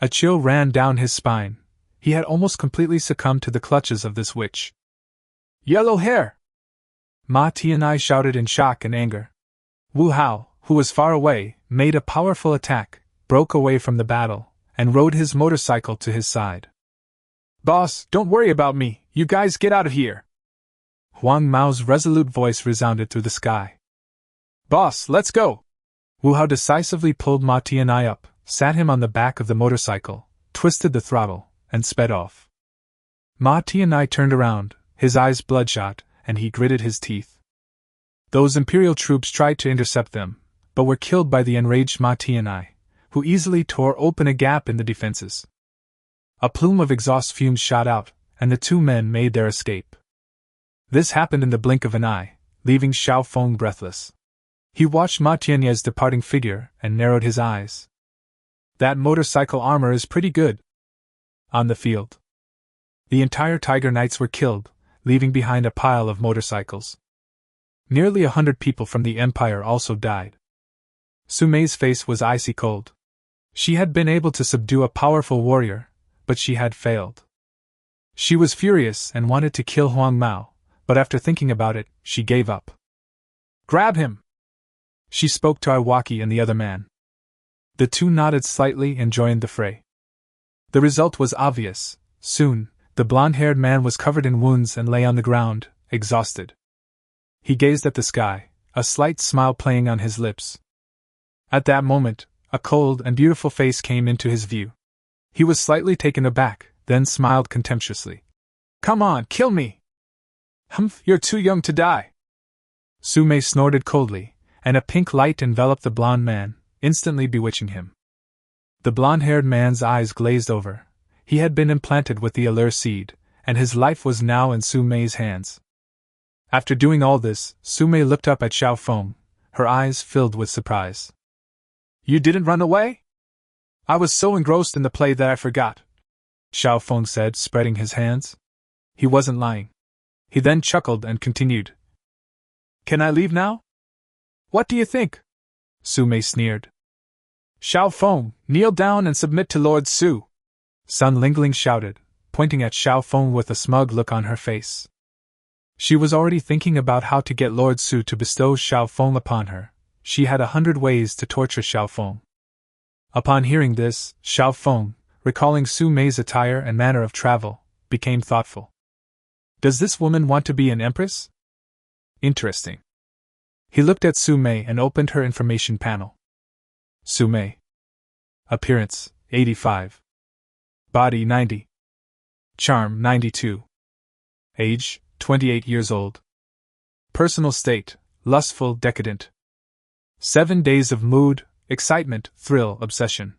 A chill ran down his spine. He had almost completely succumbed to the clutches of this witch. Yellow hair! Ma Tianai shouted in shock and anger. Wu Hao, who was far away, made a powerful attack, broke away from the battle, and rode his motorcycle to his side. Boss, don't worry about me, you guys get out of here! Huang Mao's resolute voice resounded through the sky. Boss, let's go! Wu Hao decisively pulled Ma Tianai up, sat him on the back of the motorcycle, twisted the throttle, and sped off. Ma Tianai turned around, his eyes bloodshot, and he gritted his teeth. Those Imperial troops tried to intercept them, but were killed by the enraged Ma Tianai, who easily tore open a gap in the defenses. A plume of exhaust fumes shot out, and the two men made their escape. This happened in the blink of an eye, leaving Xiao Feng breathless. He watched Ma Tianai's departing figure and narrowed his eyes. That motorcycle armor is pretty good. On the field, the entire Tiger Knights were killed, leaving behind a pile of motorcycles. Nearly 100 people from the Empire also died. Su Mei's face was icy cold. She had been able to subdue a powerful warrior, but she had failed. She was furious and wanted to kill Huang Mao, but after thinking about it, she gave up. Grab him! She spoke to Iwaki and the other man. The two nodded slightly and joined the fray. The result was obvious. Soon, the blonde-haired man was covered in wounds and lay on the ground, exhausted. He gazed at the sky, a slight smile playing on his lips. At that moment, a cold and beautiful face came into his view. He was slightly taken aback, then smiled contemptuously. Come on, kill me! Humph, you're too young to die. Su-mei snorted coldly, and a pink light enveloped the blond man, instantly bewitching him. The blond-haired man's eyes glazed over. He had been implanted with the allure seed, and his life was now in Su-mei's hands. After doing all this, Su-mei looked up at Xiao Feng, her eyes filled with surprise. You didn't run away? I was so engrossed in the play that I forgot, Xiao Feng said, spreading his hands. He wasn't lying. He then chuckled and continued. Can I leave now? What do you think? Su-mei sneered. Xiao Feng, kneel down and submit to Lord Su, Sun Lingling shouted, pointing at Xiao Feng with a smug look on her face. She was already thinking about how to get Lord Su to bestow Xiao Feng upon her. She had 100 ways to torture Xiao Feng. Upon hearing this, Xiao Feng, recalling Su-mei's attire and manner of travel, became thoughtful. Does this woman want to be an empress? Interesting. He looked at Su-mei and opened her information panel. Su-mei. Appearance, 85. Body, 90. Charm, 92. Age, 28 years old. Personal state, lustful, decadent. 7 days of mood, excitement, thrill, obsession.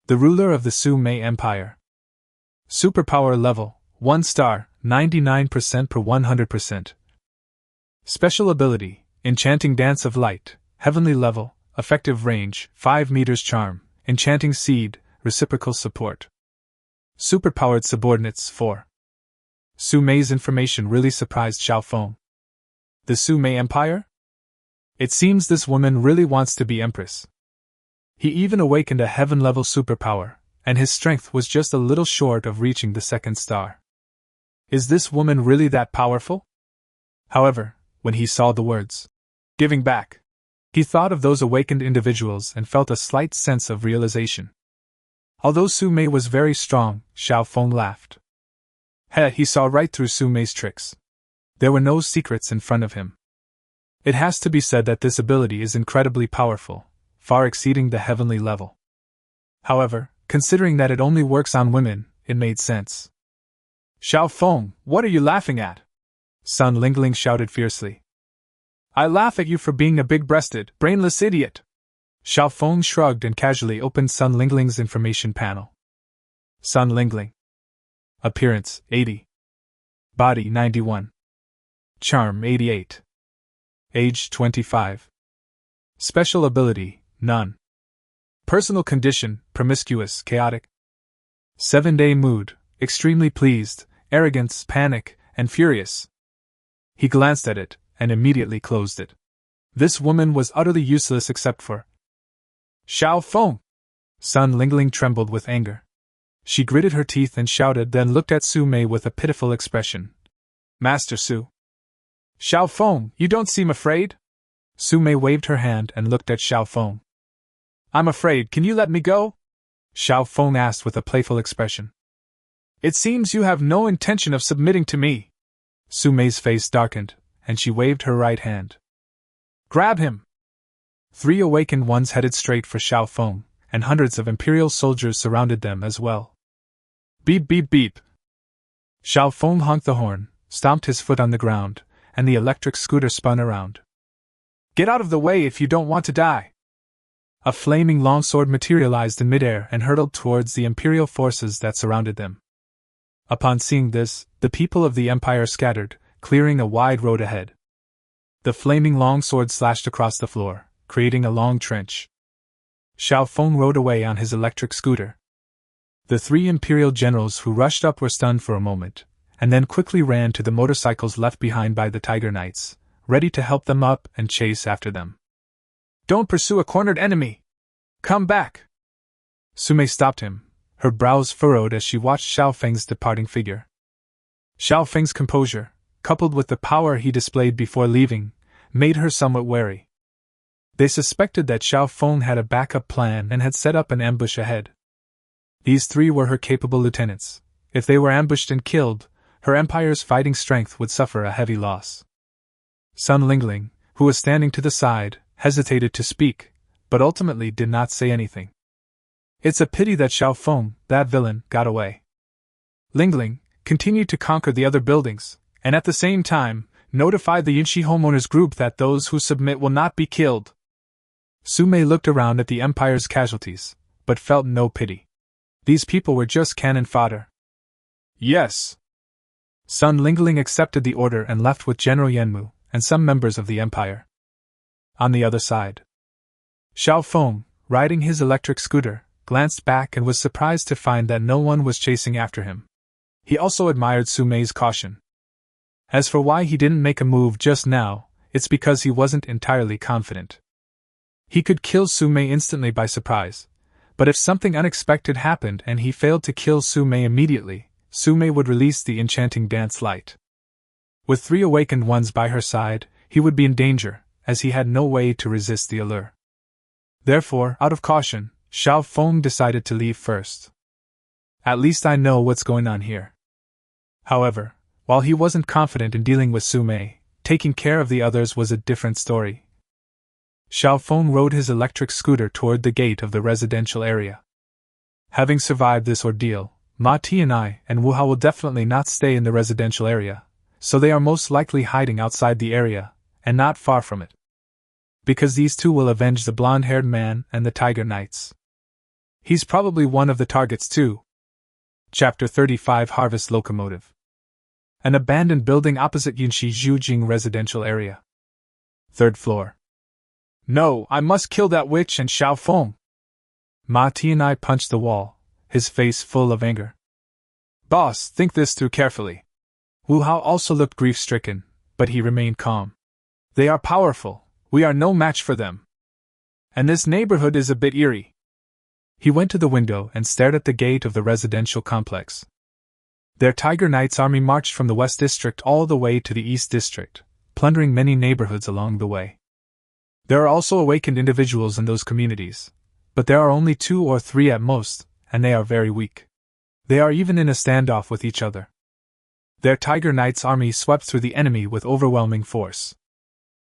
The ruler of the Su-mei Empire. Superpower level, 1 star, 99% per 100%. Special ability, Enchanting Dance of Light, heavenly level, effective range, 5 meters charm, enchanting seed, reciprocal support. Superpowered subordinates, 4. Su-mei's information really surprised Xiao Feng. The Su-mei Empire? It seems this woman really wants to be empress. He even awakened a heaven-level superpower, and his strength was just a little short of reaching the 2nd star. Is this woman really that powerful? However, when he saw the words, giving back, he thought of those awakened individuals and felt a slight sense of realization. Although Su-mei was very strong, Xiao Feng laughed. He saw right through Su-mei's tricks. There were no secrets in front of him. It has to be said that this ability is incredibly powerful, far exceeding the heavenly level. However, considering that it only works on women, it made sense. Xiao Feng, what are you laughing at? Sun Lingling shouted fiercely. I laugh at you for being a big-breasted, brainless idiot. Xiao Feng shrugged and casually opened Sun Lingling's information panel. Sun Lingling. Appearance, 80. Body, 91. Charm, 88. Age, 25. Special ability, none. Personal condition, promiscuous, chaotic. 7-day mood, extremely pleased, arrogance, panic, and furious. He glanced at it, and immediately closed it. This woman was utterly useless except for Xiao Feng! Sun Lingling trembled with anger. She gritted her teeth and shouted, then looked at Su-mei with a pitiful expression. Master Su. Xiao Feng, you don't seem afraid? Su-mei waved her hand and looked at Xiao Feng. I'm afraid, can you let me go? Xiao Feng asked with a playful expression. It seems you have no intention of submitting to me. Su-mei's face darkened, and she waved her right hand. Grab him! 3 awakened ones headed straight for Xiao Feng, and hundreds of imperial soldiers surrounded them as well. Beep beep beep! Xiao Feng honked the horn, stomped his foot on the ground, and the electric scooter spun around. Get out of the way if you don't want to die! A flaming longsword materialized in midair and hurtled towards the imperial forces that surrounded them. Upon seeing this, the people of the empire scattered, clearing a wide road ahead. The flaming longsword slashed across the floor, creating a long trench. Xiao Feng rode away on his electric scooter. The 3 imperial generals who rushed up were stunned for a moment, and then quickly ran to the motorcycles left behind by the Tiger Knights, ready to help them up and chase after them. Don't pursue a cornered enemy! Come back! Su-mei stopped him, her brows furrowed as she watched Xiao Feng's departing figure. Xiao Feng's composure, coupled with the power he displayed before leaving, made her somewhat wary. They suspected that Xiao Feng had a backup plan and had set up an ambush ahead. These 3 were her capable lieutenants. If they were ambushed and killed, her empire's fighting strength would suffer a heavy loss. Sun Lingling, who was standing to the side, hesitated to speak, but ultimately did not say anything. It's a pity that Xiao Feng, that villain, got away. Ling Ling continued to conquer the other buildings, and at the same time, notified the Yinshi homeowners group that those who submit will not be killed. Su Mei looked around at the Empire's casualties, but felt no pity. These people were just cannon fodder. Yes. Sun Lingling accepted the order and left with General Yenmu and some members of the Empire. On the other side, Xiao Feng, riding his electric scooter, glanced back and was surprised to find that no one was chasing after him. He also admired Su Mei's caution. As for why he didn't make a move just now, it's because he wasn't entirely confident. He could kill Su Mei instantly by surprise, but if something unexpected happened and he failed to kill Su Mei immediately, Su Mei would release the enchanting dance light. With 3 awakened ones by her side, he would be in danger, as he had no way to resist the allure. Therefore, out of caution, Xiao Feng decided to leave first. At least I know what's going on here. However, while he wasn't confident in dealing with Su Mei, taking care of the others was a different story. Xiao Feng rode his electric scooter toward the gate of the residential area. Having survived this ordeal, Ma Tianai and Wu Hao will definitely not stay in the residential area, so they are most likely hiding outside the area, and not far from it. Because these two will avenge the blonde-haired man and the Tiger Knights. He's probably one of the targets too. Chapter 35 Harvest Locomotive. An abandoned building opposite Yunshi Zhujing residential area. 3rd floor. No, I must kill that witch and Xiao Feng. Ma Tianai punched the wall, his face full of anger. Boss, think this through carefully. Wu Hao also looked grief-stricken, but he remained calm. They are powerful, we are no match for them. And this neighborhood is a bit eerie. He went to the window and stared at the gate of the residential complex. Their Tiger Knights army marched from the West District all the way to the East District, plundering many neighborhoods along the way. There are also awakened individuals in those communities, but there are only 2 or 3 at most, and they are very weak. They are even in a standoff with each other. Their Tiger Knights army swept through the enemy with overwhelming force.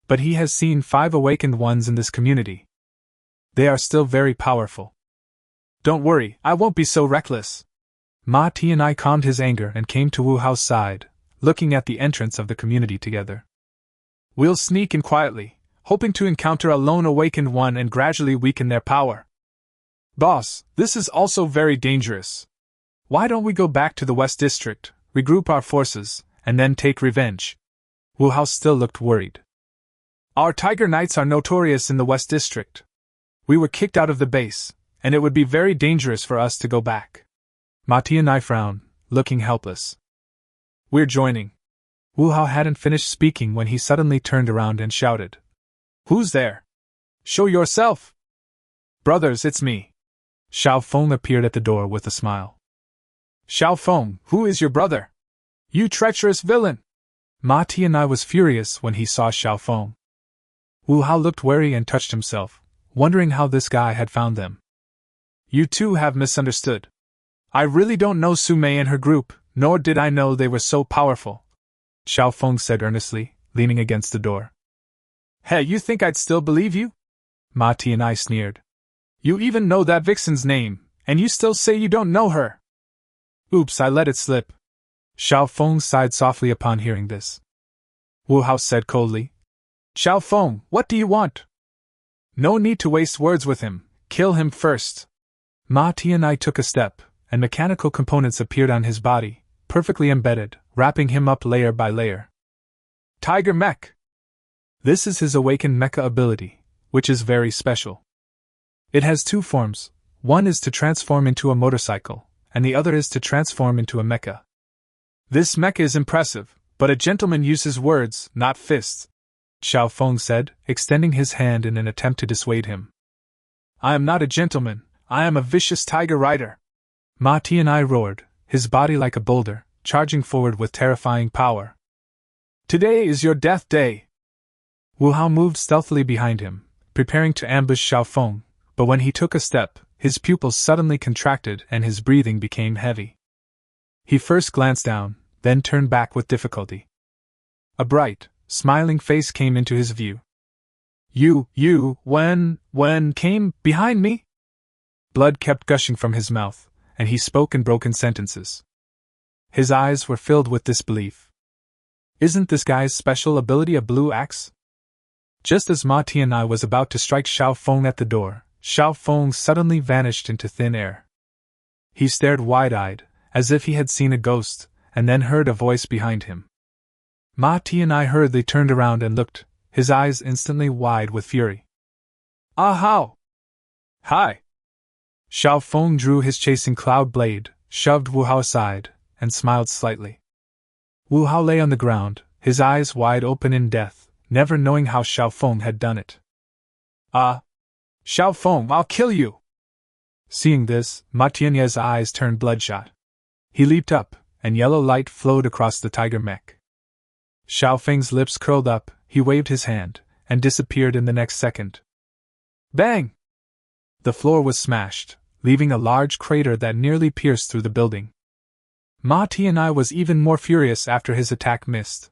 But he has seen 5 awakened ones in this community. They are still very powerful. Don't worry, I won't be so reckless. Ma Tianai calmed his anger and came to Wu Hao's side, looking at the entrance of the community together. We'll sneak in quietly, hoping to encounter a lone awakened one and gradually weaken their power. Boss, this is also very dangerous. Why don't we go back to the West District, regroup our forces, and then take revenge? Wu Hao still looked worried. Our Tiger Knights are notorious in the West District. We were kicked out of the base, and it would be very dangerous for us to go back. Ma Tianai frowned, looking helpless. We're joining. Wu Hao hadn't finished speaking when he suddenly turned around and shouted. Who's there? Show yourself! Brothers, it's me. Xiao Feng appeared at the door with a smile. Xiao Feng, who is your brother? You treacherous villain! Ma Tianai was furious when he saw Xiao Feng. Wu Hao looked wary and touched himself, wondering how this guy had found them. You two have misunderstood. I really don't know Su Mei and her group, nor did I know they were so powerful, Xiao Feng said earnestly, leaning against the door. Hey, you think I'd still believe you? Ma Tianai sneered. You even know that vixen's name, and you still say you don't know her. Oops, I let it slip. Xiao Feng sighed softly upon hearing this. Wu Hao said coldly. Xiao Feng, what do you want? No need to waste words with him, kill him first. Ma Tianai took a step, and mechanical components appeared on his body, perfectly embedded, wrapping him up layer by layer. Tiger Mech! This is his awakened mecha ability, which is very special. It has 2 forms, one is to transform into a motorcycle, and the other is to transform into a mecha. This mecha is impressive, but a gentleman uses words, not fists, Xiao Feng said, extending his hand in an attempt to dissuade him. I am not a gentleman, I am a vicious tiger rider. Ma Tianai roared, his body like a boulder, charging forward with terrifying power. Today is your death day. Wu Hao moved stealthily behind him, preparing to ambush Xiao Feng, but when he took a step, his pupils suddenly contracted and his breathing became heavy. He first glanced down, then turned back with difficulty. A bright, smiling face came into his view. When came behind me? Blood kept gushing from his mouth, and he spoke in broken sentences. His eyes were filled with disbelief. Isn't this guy's special ability a blue axe? Just as Ma Tianai was about to strike Xiao Feng at the door, Xiao Feng suddenly vanished into thin air. He stared wide-eyed, as if he had seen a ghost, and then heard a voice behind him. Ma Tianai hurriedly turned around and looked, his eyes instantly wide with fury. Ah how! Hi! Xiao Feng drew his chasing cloud blade, shoved Wu Hao aside, and smiled slightly. Wu Hao lay on the ground, his eyes wide open in death, never knowing how Xiao Feng had done it. Ah! Xiao Feng, I'll kill you! Seeing this, Ma Tianai's eyes turned bloodshot. He leaped up, and yellow light flowed across the tiger mech. Xiao Feng's lips curled up, he waved his hand, and disappeared in the next second. Bang! The floor was smashed, leaving a large crater that nearly pierced through the building. Ma Tianai was even more furious after his attack missed.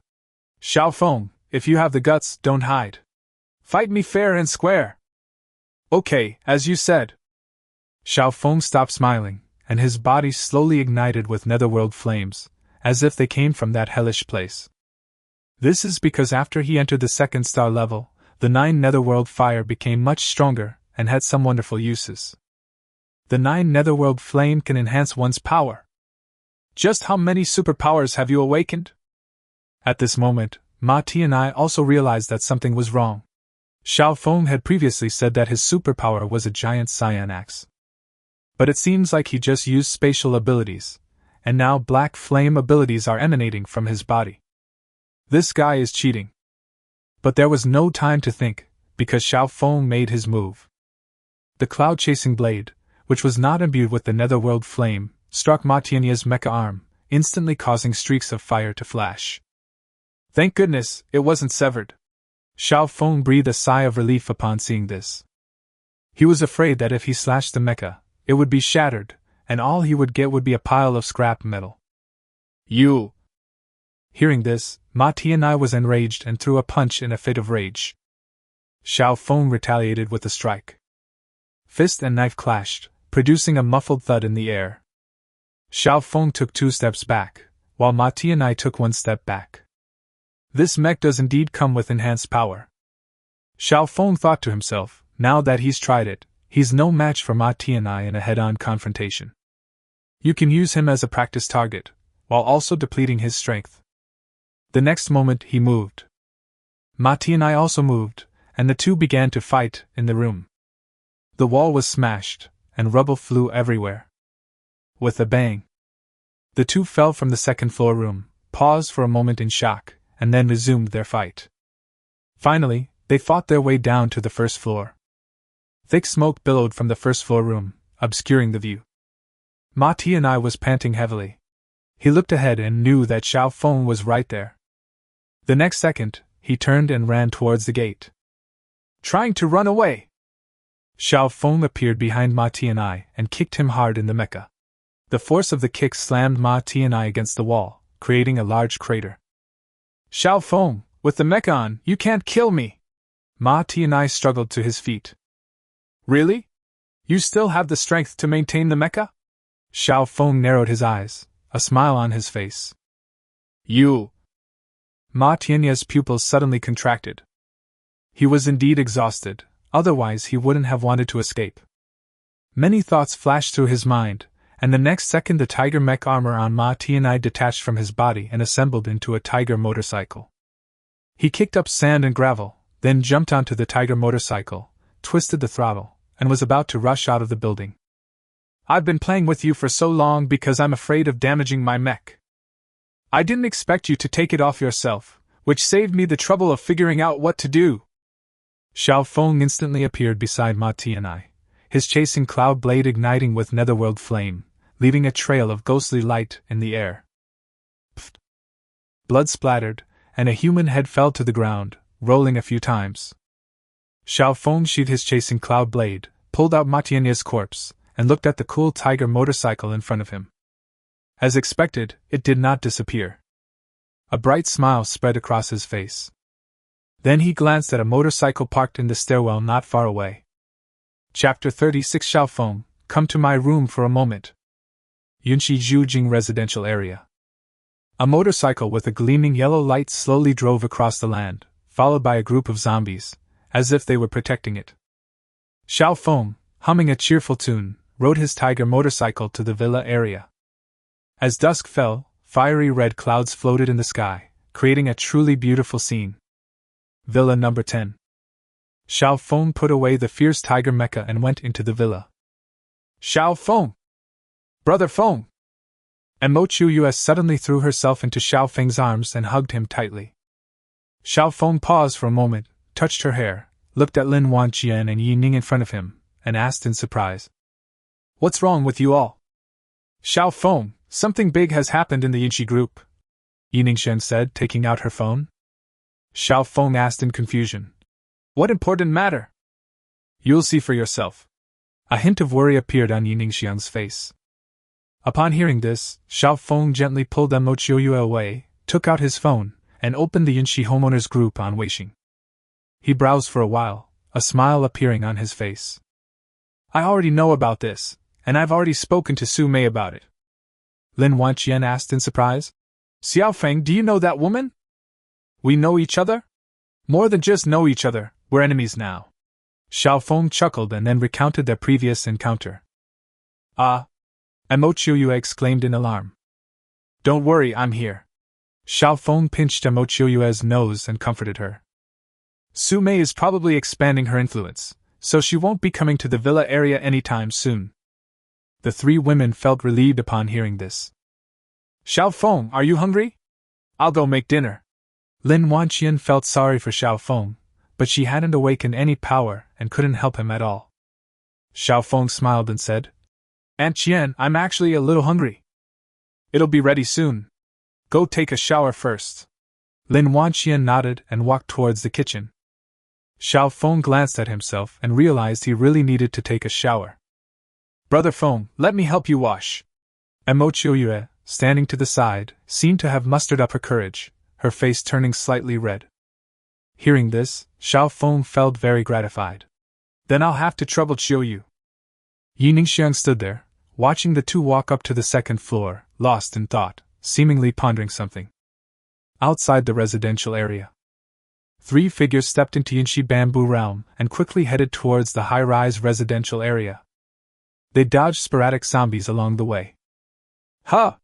Xiao Feng, if you have the guts, don't hide. Fight me fair and square. Okay, as you said. Xiao Feng stopped smiling, and his body slowly ignited with netherworld flames, as if they came from that hellish place. This is because after he entered the second star level, the 9 netherworld fire became much stronger and had some wonderful uses. The 9 netherworld flame can enhance one's power. Just how many superpowers have you awakened? At this moment, Ma Tianai also realized that something was wrong. Xiao Feng had previously said that his superpower was a giant cyan axe. But it seems like he just used spatial abilities, and now black flame abilities are emanating from his body. This guy is cheating. But there was no time to think, because Xiao Feng made his move. The cloud-chasing blade, which was not imbued with the netherworld flame, struck Ma Tianai's mecha arm, instantly causing streaks of fire to flash. Thank goodness, it wasn't severed. Xiao Feng breathed a sigh of relief upon seeing this. He was afraid that if he slashed the mecha, it would be shattered, and all he would get would be a pile of scrap metal. You! Hearing this, Ma Tianai was enraged and threw a punch in a fit of rage. Xiao Feng retaliated with a strike. Fist and knife clashed, producing a muffled thud in the air. Xiao Feng took 2 steps back, while Ma Tianai took 1 step back. This mech does indeed come with enhanced power. Xiao Feng thought to himself, now that he's tried it, he's no match for Ma Tianai in a head-on confrontation. You can use him as a practice target, while also depleting his strength. The next moment he moved. Ma Tianai also moved, and the two began to fight in the room. The wall was smashed, and rubble flew everywhere. With a bang, the two fell from the second-floor room, paused for a moment in shock, and then resumed their fight. Finally, they fought their way down to the first floor. Thick smoke billowed from the first-floor room, obscuring the view. Ma Tianai was panting heavily. He looked ahead and knew that Xiao Feng was right there. The next second, he turned and ran towards the gate. Trying to run away! Xiao Feng appeared behind Ma Tianai and kicked him hard in the mecha. The force of the kick slammed Ma Tianai against the wall, creating a large crater. Xiao Feng, with the mecha on, you can't kill me! Ma Tianai struggled to his feet. Really? You still have the strength to maintain the mecha? Xiao Feng narrowed his eyes, a smile on his face. You! Ma Tianai's pupils suddenly contracted. He was indeed exhausted, otherwise he wouldn't have wanted to escape. Many thoughts flashed through his mind, and the next second the tiger mech armor on Ma Tianai detached from his body and assembled into a tiger motorcycle. He kicked up sand and gravel, then jumped onto the tiger motorcycle, twisted the throttle, and was about to rush out of the building. I've been playing with you for so long because I'm afraid of damaging my mech. I didn't expect you to take it off yourself, which saved me the trouble of figuring out what to do. Xiao Feng instantly appeared beside Ma Tianai, his chasing cloud blade igniting with netherworld flame, leaving a trail of ghostly light in the air. Pfft. Blood splattered, and a human head fell to the ground, rolling a few times. Xiao Feng sheathed his chasing cloud blade, pulled out Ma Tianai's corpse, and looked at the cool tiger motorcycle in front of him. As expected, it did not disappear. A bright smile spread across his face. Then he glanced at a motorcycle parked in the stairwell not far away. Chapter 36 Xiaofeng, come to my room for a moment. Yunxi Zhujing Residential Area. A motorcycle with a gleaming yellow light slowly drove across the land, followed by a group of zombies, as if they were protecting it. Xiaofeng, humming a cheerful tune, rode his tiger motorcycle to the villa area. As dusk fell, fiery red clouds floated in the sky, creating a truly beautiful scene. Villa number 10. Xiaofeng put away the fierce tiger mecha and went into the villa. Xiaofeng! Brother Feng! And Mo Chiu suddenly threw herself into Xiaofeng's arms and hugged him tightly. Xiaofeng paused for a moment, touched her hair, looked at Lin Wanqian and Yi Ning in front of him, and asked in surprise, "What's wrong with you all?" "Xiaofeng, something big has happened in the Yinxi group," Yi Ningshen said, taking out her phone. Xiaofeng asked in confusion, "What important matter?" "You'll see for yourself." A hint of worry appeared on Yi Ningshen's face. Upon hearing this, Xiaofeng gently pulled Mo Chiu away, took out his phone, and opened the Yinxi homeowners group on Weixin. He browsed for a while, a smile appearing on his face. "I already know about this, and I've already spoken to Su Mei about it." Lin Wanqian asked in surprise. "Xiaofeng, do you know that woman?" "We know each other?" "More than just know each other, we're enemies now." Xiaofeng chuckled and then recounted their previous encounter. "Ah!" Mo Chiu exclaimed in alarm. "Don't worry, I'm here." Xiaofeng pinched Mo Chiu's nose and comforted her. "Su Mei is probably expanding her influence, so she won't be coming to the villa area anytime soon." The three women felt relieved upon hearing this. "Xiaofeng, are you hungry? I'll go make dinner." Lin Wanqian felt sorry for Xiaofeng, but she hadn't awakened any power and couldn't help him at all. Xiaofeng smiled and said, "Aunt Qian, I'm actually a little hungry." "It'll be ready soon. Go take a shower first." Lin Wanqian nodded and walked towards the kitchen. Xiaofeng glanced at himself and realized he really needed to take a shower. "Brother Feng, let me help you wash." Mo Chiu, standing to the side, seemed to have mustered up her courage, her face turning slightly red. Hearing this, Xiaofeng felt very gratified. "Then I'll have to trouble Chiu." Yi Ningshen stood there, watching the two walk up to the second floor, lost in thought, seemingly pondering something. Outside the residential area, three figures stepped into Yinxi Bamboo Realm and quickly headed towards the high-rise residential area. They dodged sporadic zombies along the way. "Huh!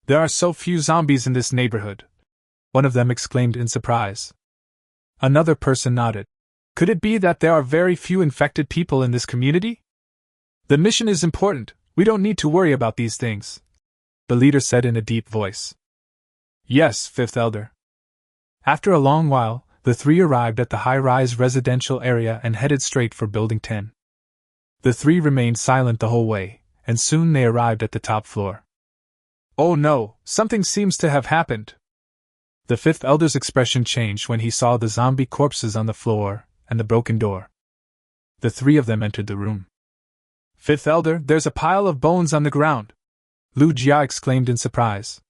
There are so few zombies in this neighborhood," one of them exclaimed in surprise. Another person nodded. "Could it be that there are very few infected people in this community?" "The mission is important, we don't need to worry about these things," the leader said in a deep voice. "Yes, Fifth Elder." After a long while, the three arrived at the high-rise residential area and headed straight for Building 10. The three remained silent the whole way, and soon they arrived at the top floor. "Oh no, something seems to have happened." The Fifth Elder's expression changed when he saw the zombie corpses on the floor and the broken door. The three of them entered the room. "Fifth Elder, there's a pile of bones on the ground!" Lu Jia exclaimed in surprise.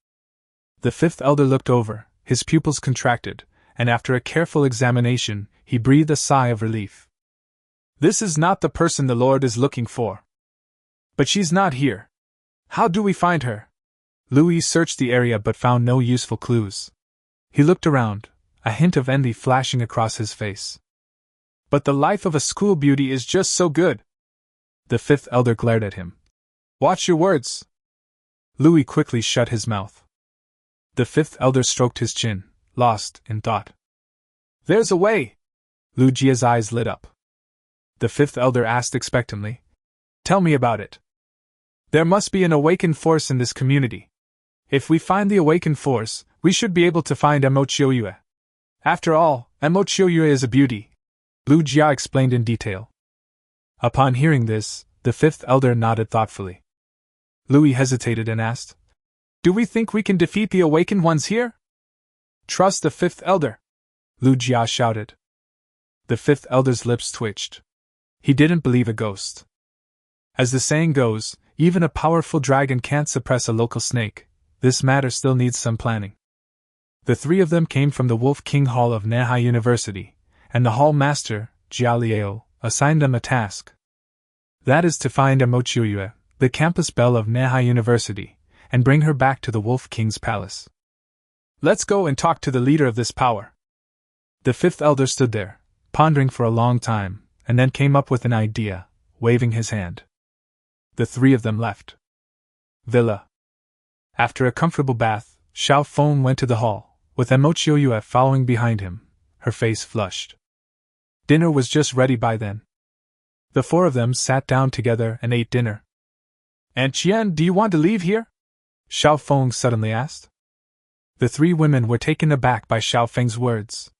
The Fifth Elder looked over, his pupils contracted, and after a careful examination, he breathed a sigh of relief. "This is not the person the Lord is looking for. But she's not here. How do we find her?" Louis searched the area but found no useful clues. He looked around, a hint of envy flashing across his face. "But the life of a school beauty is just so good." The Fifth Elder glared at him. "Watch your words." Louis quickly shut his mouth. The Fifth Elder stroked his chin, lost in thought. "There's a way!" Lu Jia's eyes lit up. The Fifth Elder asked expectantly, "Tell me about it." "There must be an awakened force in this community. If we find the awakened force, we should be able to find Mo Chiu. After all, Mo Chiu is a beauty," Lu Jia explained in detail. Upon hearing this, the Fifth Elder nodded thoughtfully. Louis hesitated and asked, "Do we think we can defeat the awakened ones here?" "Trust the Fifth Elder," Lu Jia shouted. The Fifth Elder's lips twitched. He didn't believe a ghost. As the saying goes, even a powerful dragon can't suppress a local snake. This matter still needs some planning. The three of them came from the Wolf King Hall of Manhwa University, and the hall master, Jialiao, assigned them a task. That is to find Mochiyue, the campus belle of Manhwa University, and bring her back to the Wolf King's palace. Let's go and talk to the leader of this power. The fifth elder stood there, pondering for a long time, and then came up with an idea, waving his hand. The three of them left. Villa. After a comfortable bath, Xiao Feng went to the hall, with Mochiyue following behind him, her face flushed. Dinner was just ready by then. The four of them sat down together and ate dinner. "Aunt Qian, do you want to leave here?" Xiao Feng suddenly asked. The three women were taken aback by Xiao Feng's words.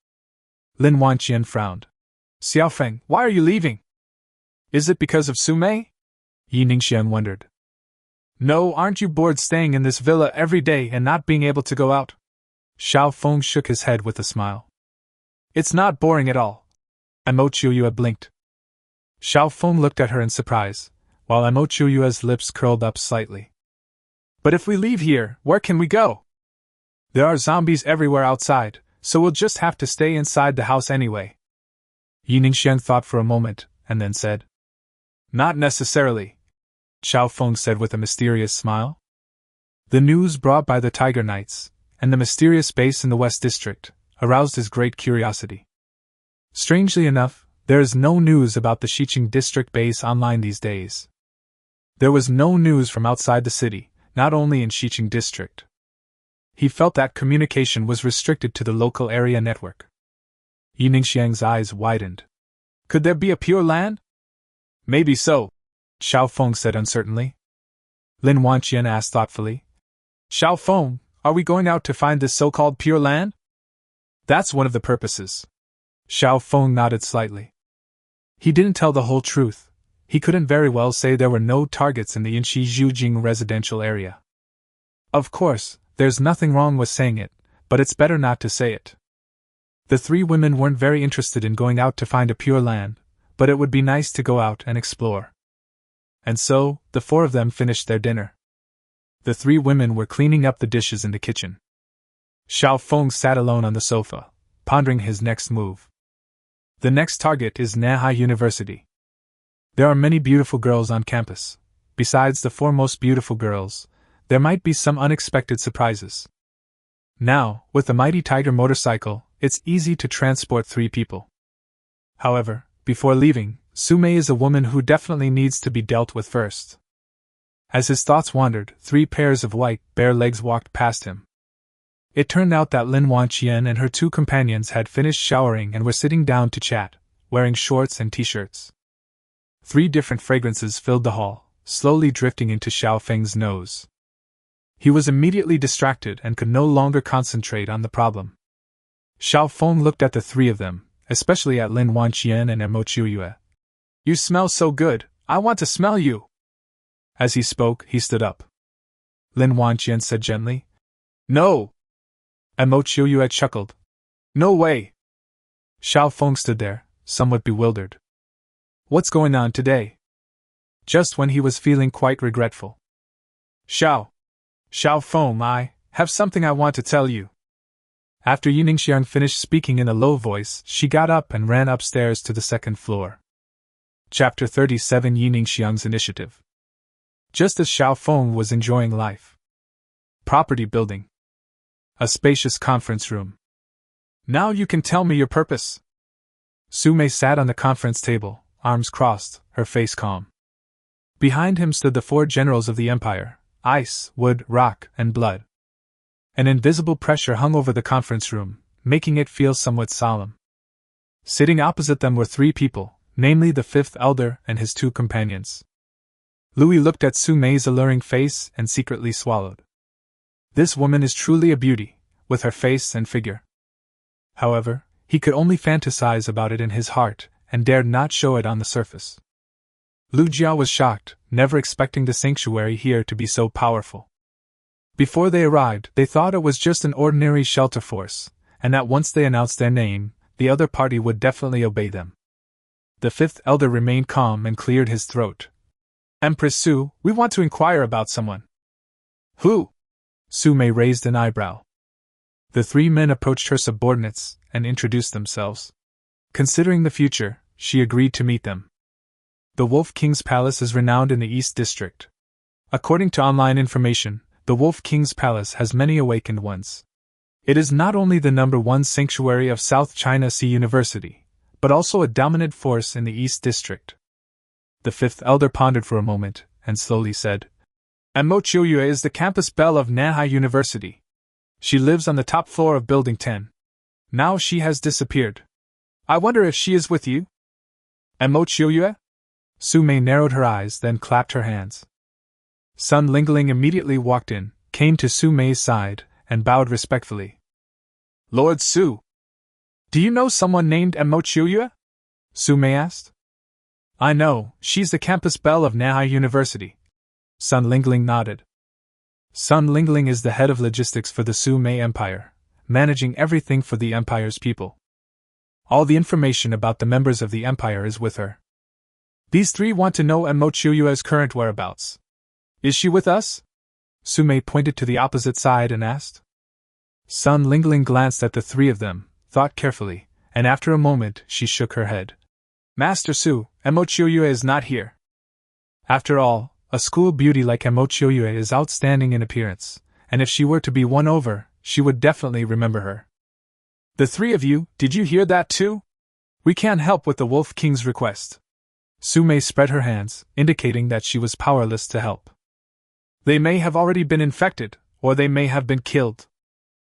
Lin Wanqian frowned. "Xiao Feng, why are you leaving? Is it because of Sumei?" Yi Ningxian wondered. "No, aren't you bored staying in this villa every day and not being able to go out?" Xiao Feng shook his head with a smile. "It's not boring at all." Mochiyue blinked. Xiao Feng looked at her in surprise, while Mochiyue's lips curled up slightly. "But if we leave here, where can we go? There are zombies everywhere outside, so we'll just have to stay inside the house anyway." Yi Ningxian thought for a moment, and then said, "Not necessarily," Xiao Feng said with a mysterious smile. The news brought by the Tiger Knights, and the mysterious base in the West District, aroused his great curiosity. Strangely enough, there is no news about the Xiqing District base online these days. There was no news from outside the city, not only in Xiqing District. He felt that communication was restricted to the local area network. Yi Ningxiang's eyes widened. "Could there be a Pure Land?" "Maybe so," Xiao Feng said uncertainly. Lin Wanqian asked thoughtfully, "Xiao Feng, are we going out to find this so-called Pure Land?" "That's one of the purposes." Xiao Feng nodded slightly. He didn't tell the whole truth. He couldn't very well say there were no targets in the Yinshi Zhujing residential area. Of course, there's nothing wrong with saying it, but it's better not to say it. The three women weren't very interested in going out to find a Pure Land, but it would be nice to go out and explore. And so, the four of them finished their dinner. The three women were cleaning up the dishes in the kitchen. Xiao Feng sat alone on the sofa, pondering his next move. The next target is Manhwa University. There are many beautiful girls on campus. Besides the four most beautiful girls, there might be some unexpected surprises. Now, with the mighty Tiger motorcycle, it's easy to transport three people. However, before leaving, Sumei is a woman who definitely needs to be dealt with first. As his thoughts wandered, three pairs of white, bare legs walked past him. It turned out that Lin Wanqian and her two companions had finished showering and were sitting down to chat, wearing shorts and t-shirts. Three different fragrances filled the hall, slowly drifting into Xiao Feng's nose. He was immediately distracted and could no longer concentrate on the problem. Xiao Feng looked at the three of them, especially at Lin Wanqian and Mochiyue. "You smell so good, I want to smell you." As he spoke, he stood up. Lin Wanqian said gently, "No." Mochiyue chuckled. "No way." Xiao Feng stood there, somewhat bewildered. What's going on today? Just when he was feeling quite regretful. Xiao Feng, I have something I want to tell you." After Yi Ningxiang finished speaking in a low voice, she got up and ran upstairs to the second floor. Chapter 37 Yi Ningxiang's Initiative. Just as Xiao Feng was enjoying life. Property building. A spacious conference room. "Now you can tell me your purpose." Sumei sat on the conference table, arms crossed, her face calm. Behind him stood the four generals of the empire: ice, wood, rock, and blood. An invisible pressure hung over the conference room, making it feel somewhat solemn. Sitting opposite them were three people, namely the fifth elder and his two companions. Louis looked at Sumei's alluring face and secretly swallowed. This woman is truly a beauty, with her face and figure. However, he could only fantasize about it in his heart, and dared not show it on the surface. Lu Jiao was shocked, never expecting the sanctuary here to be so powerful. Before they arrived, they thought it was just an ordinary shelter force, and that once they announced their name, the other party would definitely obey them. The fifth elder remained calm and cleared his throat. "Empress Su, we want to inquire about someone." "Who?" Sumei raised an eyebrow. The three men approached her subordinates and introduced themselves. Considering the future, she agreed to meet them. The Wolf King's Palace is renowned in the East District. According to online information, the Wolf King's Palace has many awakened ones. It is not only the #1 sanctuary of South China Sea University, but also a dominant force in the East District. The fifth elder pondered for a moment, and slowly said, Mo Chiuyue is the campus belle of Manhwa University. She lives on the top floor of Building 10. Now she has disappeared. I wonder if she is with you? Mo Chiuyue? Su Mei narrowed her eyes, then clapped her hands. Sun Lingling immediately walked in, came to Su Mei's side, and bowed respectfully. Lord Su! Do you know someone named Mo Chiuyue? Su Mei asked. I know, she's the campus belle of Manhwa University. Sun Lingling nodded. Sun Lingling is the head of logistics for the Su Mei Empire, managing everything for the Empire's people. All the information about the members of the Empire is with her. These three want to know Mo Chiuyue's current whereabouts. Is she with us? Su Mei pointed to the opposite side and asked. Sun Lingling glanced at the three of them, thought carefully, and after a moment she shook her head. Master Su, Mo Chiuyue is not here. After all, a school beauty like Mo Chiuyue is outstanding in appearance, and if she were to be won over, she would definitely remember her. The three of you, did you hear that too? We can't help with the Wolf King's request. Su Mei spread her hands, indicating that she was powerless to help. They may have already been infected, or they may have been killed.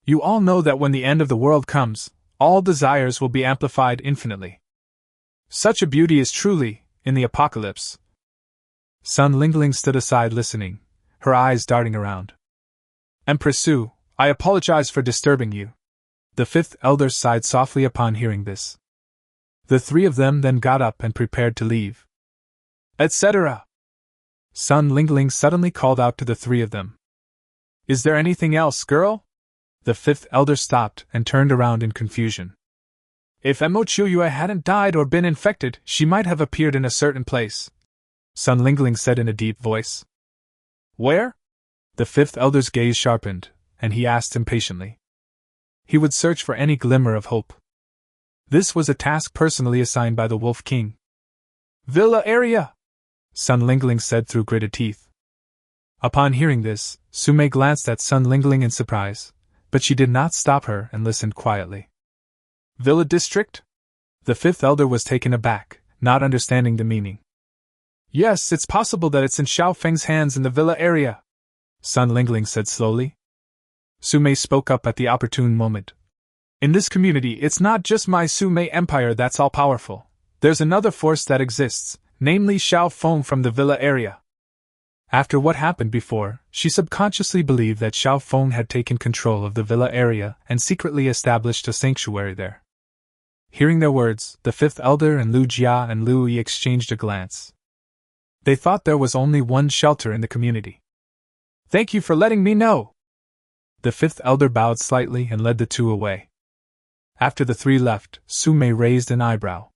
You all know that when the end of the world comes, all desires will be amplified infinitely. Such a beauty is truly, in the apocalypse. Sun Lingling stood aside listening, her eyes darting around. Empress Su, I apologize for disturbing you. The fifth elder sighed softly upon hearing this. The three of them then got up and prepared to leave. Etc. Sun Lingling suddenly called out to the three of them. Is there anything else, girl? The fifth elder stopped and turned around in confusion. If Mo Chiuyue hadn't died or been infected, she might have appeared in a certain place, Sun Lingling said in a deep voice. Where? The fifth elder's gaze sharpened, and he asked impatiently. He would search for any glimmer of hope. This was a task personally assigned by the Wolf King. Villa area! Sun Lingling said through gritted teeth. Upon hearing this, Su Mei glanced at Sun Lingling in surprise, but she did not stop her and listened quietly. Villa district? The fifth elder was taken aback, not understanding the meaning. Yes, it's possible that it's in Xiao Feng's hands in the villa area, Sun Lingling said slowly. Su Mei spoke up at the opportune moment. In this community, it's not just my Su Mei Empire that's all-powerful. There's another force that exists, namely Xiao Feng from the villa area. After what happened before, she subconsciously believed that Xiao Feng had taken control of the villa area and secretly established a sanctuary there. Hearing their words, the fifth elder and Lu Jia and Lu Yi exchanged a glance. They thought there was only one shelter in the community. Thank you for letting me know. The fifth elder bowed slightly and led the two away. After the three left, Su Mei raised an eyebrow.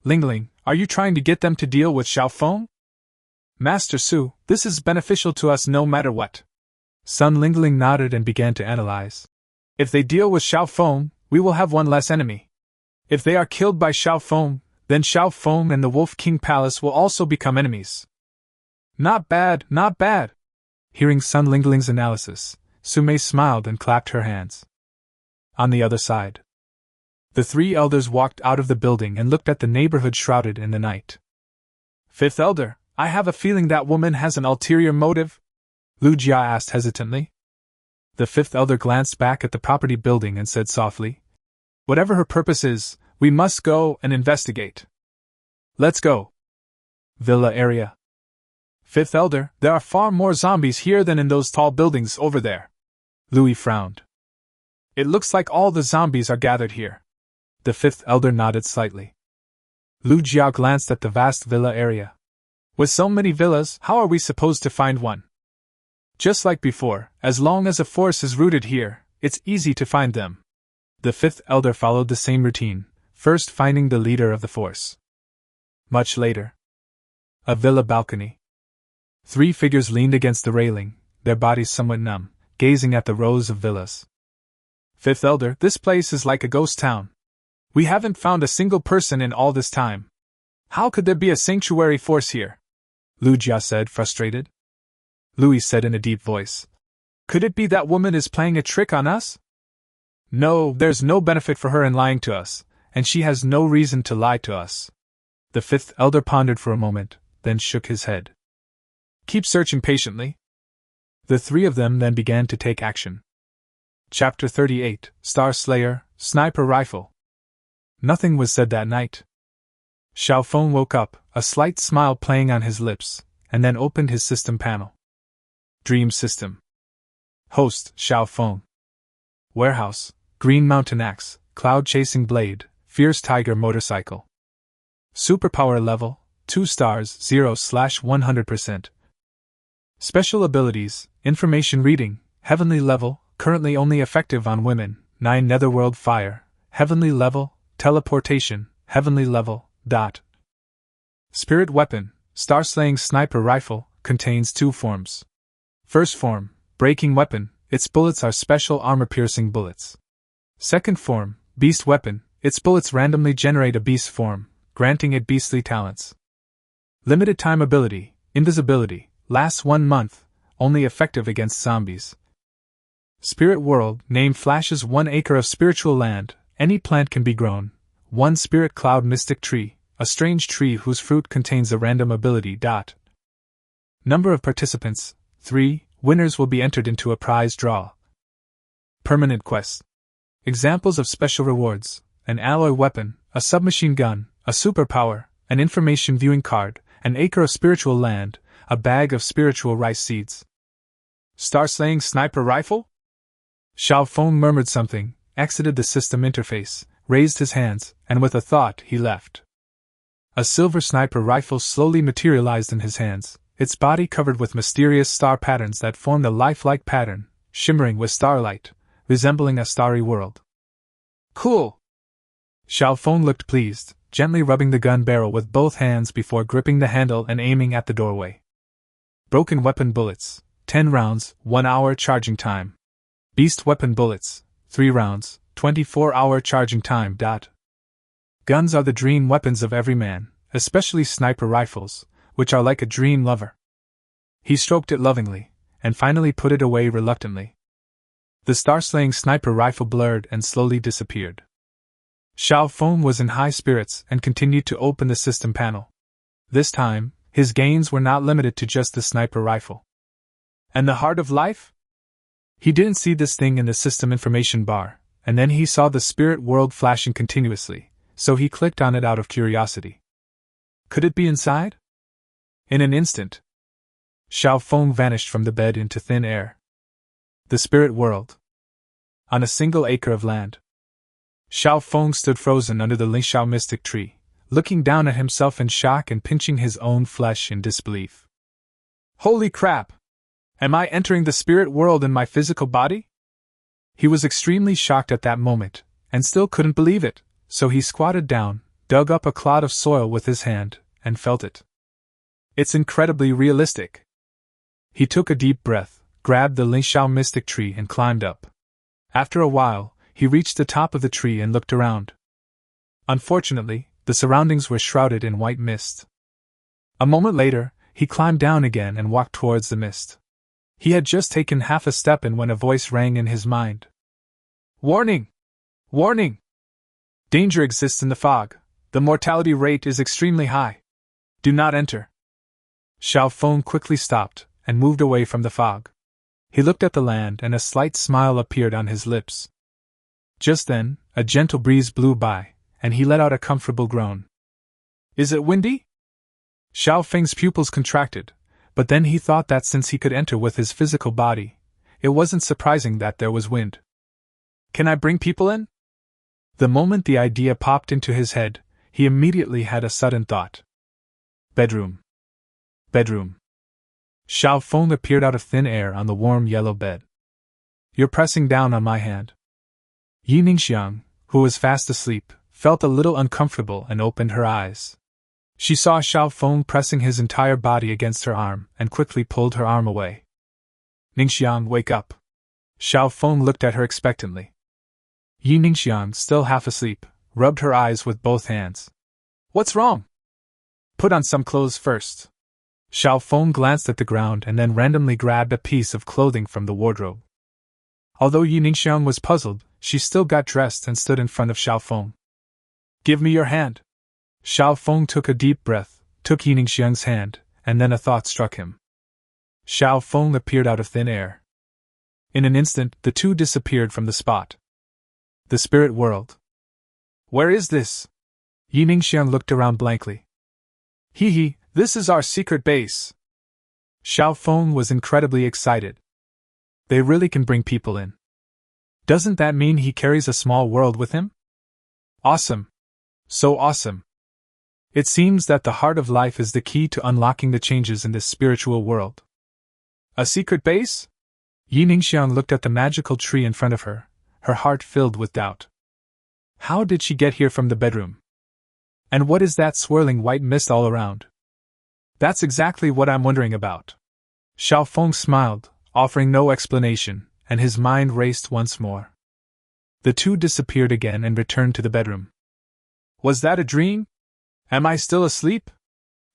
Lingling, are you trying to get them to deal with Xiao Feng? Master Su, this is beneficial to us no matter what. Sun Lingling nodded and began to analyze. If they deal with Xiao Feng, we will have one less enemy. If they are killed by Xiao Feng, then Xiao Feng and the Wolf King Palace will also become enemies. Not bad, not bad. Hearing Sun Lingling's analysis, Su Mei smiled and clapped her hands. On the other side, the three elders walked out of the building and looked at the neighborhood shrouded in the night. Fifth elder, I have a feeling that woman has an ulterior motive, Lu Jia asked hesitantly. The fifth elder glanced back at the property building and said softly, whatever her purpose is, we must go and investigate. Let's go. Villa area. Fifth elder, there are far more zombies here than in those tall buildings over there. Louis frowned. It looks like all the zombies are gathered here. The fifth elder nodded slightly. Lu Jiao glanced at the vast villa area. With so many villas, how are we supposed to find one? Just like before, as long as a force is rooted here, it's easy to find them. The fifth elder followed the same routine, first finding the leader of the force. Much later, a villa balcony. Three figures leaned against the railing, their bodies somewhat numb, gazing at the rows of villas. Fifth Elder, this place is like a ghost town. We haven't found a single person in all this time. How could there be a sanctuary force here? Lu Jia said, frustrated. Louis said in a deep voice. Could it be that woman is playing a trick on us? No, there's no benefit for her in lying to us, and she has no reason to lie to us. The fifth elder pondered for a moment, then shook his head. Keep searching patiently. The three of them then began to take action. Chapter 38, Star Slayer, Sniper Rifle. Nothing was said that night. Xiao Feng woke up, a slight smile playing on his lips, and then opened his system panel. Dream System. Host, Xiao Feng. Warehouse, Green Mountain Axe, Cloud Chasing Blade, Fierce Tiger Motorcycle. Superpower level, 2 stars, 0/100%. Special abilities, Information Reading, Heavenly level, currently only effective on women, 9 Netherworld Fire, Heavenly level, Teleportation, Heavenly level, dot. Spirit Weapon, Star-Slaying Sniper Rifle, contains 2 forms. First form, Breaking Weapon, its bullets are special armor-piercing bullets. Second form, Beast Weapon, its bullets randomly generate a beast form, granting it beastly talents. Limited time ability, Invisibility, lasts 1 month, only effective against zombies. Spirit World, name flashes 1 acre of spiritual land, any plant can be grown. 1 Spirit Cloud Mystic Tree, a strange tree whose fruit contains a random ability. Dot. Number of participants, 3, winners will be entered into a prize draw. Permanent quests. Examples of special rewards, an alloy weapon, a submachine gun, a superpower, an information viewing card, an acre of spiritual land, a bag of spiritual rice seeds. Star-Slaying Sniper Rifle? Xiao Feng murmured something, exited the system interface, raised his hands, and with a thought he left. A silver sniper rifle slowly materialized in his hands, its body covered with mysterious star patterns that formed a lifelike pattern, shimmering with starlight, resembling a starry world. Cool! Xiao Feng looked pleased, gently rubbing the gun barrel with both hands before gripping the handle and aiming at the doorway. Broken Weapon Bullets, 10 rounds, 1 hour charging time. Beast Weapon Bullets, 3 rounds, 24-hour charging time. Dot. Guns are the dream weapons of every man, especially sniper rifles, which are like a dream lover. He stroked it lovingly, and finally put it away reluctantly. The star-slaying sniper rifle blurred and slowly disappeared. Xiao Feng was in high spirits and continued to open the system panel. This time, his gains were not limited to just the sniper rifle. And the Heart of Life? He didn't see this thing in the system information bar, and then he saw the spirit world flashing continuously, so he clicked on it out of curiosity. Could it be inside? In an instant, Xiao Feng vanished from the bed into thin air. The spirit world. On a single acre of land. Xiao Feng stood frozen under the Lingxiao mystic tree, looking down at himself in shock and pinching his own flesh in disbelief. Holy crap! Am I entering the spirit world in my physical body? He was extremely shocked at that moment, and still couldn't believe it, so he squatted down, dug up a clod of soil with his hand, and felt it. It's incredibly realistic. He took a deep breath, grabbed the Lingxiao mystic tree and climbed up. After a while, he reached the top of the tree and looked around. Unfortunately, the surroundings were shrouded in white mist. A moment later, he climbed down again and walked towards the mist. He had just taken half a step when a voice rang in his mind. Warning! Warning! Danger exists in the fog. The mortality rate is extremely high. Do not enter. Xiao Feng quickly stopped and moved away from the fog. He looked at the land and a slight smile appeared on his lips. Just then, a gentle breeze blew by, and he let out a comfortable groan. Is it windy? Xiao Feng's pupils contracted, but then he thought that since he could enter with his physical body, it wasn't surprising that there was wind. Can I bring people in? The moment the idea popped into his head, he immediately had a sudden thought. Bedroom. Bedroom. Xiao Feng appeared out of thin air on the warm yellow bed. You're pressing down on my hand. Yi Ningxiang, who was fast asleep, felt a little uncomfortable and opened her eyes. She saw Xiao Feng pressing his entire body against her arm and quickly pulled her arm away. Ningxiang, wake up. Xiao Feng looked at her expectantly. Yi Ningxiang, still half asleep, rubbed her eyes with both hands. What's wrong? Put on some clothes first. Xiao Feng glanced at the ground and then randomly grabbed a piece of clothing from the wardrobe. Although Yi Ningxiang was puzzled, she still got dressed and stood in front of Xiao Feng. Give me your hand. Xiao Feng took a deep breath, took Yi Ningxiang's hand, and then a thought struck him. Xiao Feng appeared out of thin air. In an instant, the two disappeared from the spot. The spirit world. Where is this? Yi Ningxiang looked around blankly. Hee, this is our secret base. Xiao Feng was incredibly excited. They really can bring people in. Doesn't that mean he carries a small world with him? Awesome. So awesome. It seems that the heart of life is the key to unlocking the changes in this spiritual world. A secret base? Yi Ningxiang looked at the magical tree in front of her, her heart filled with doubt. How did she get here from the bedroom? And what is that swirling white mist all around? That's exactly what I'm wondering about. Xiao Feng smiled, offering no explanation, and his mind raced once more. The two disappeared again and returned to the bedroom. Was that a dream? Am I still asleep?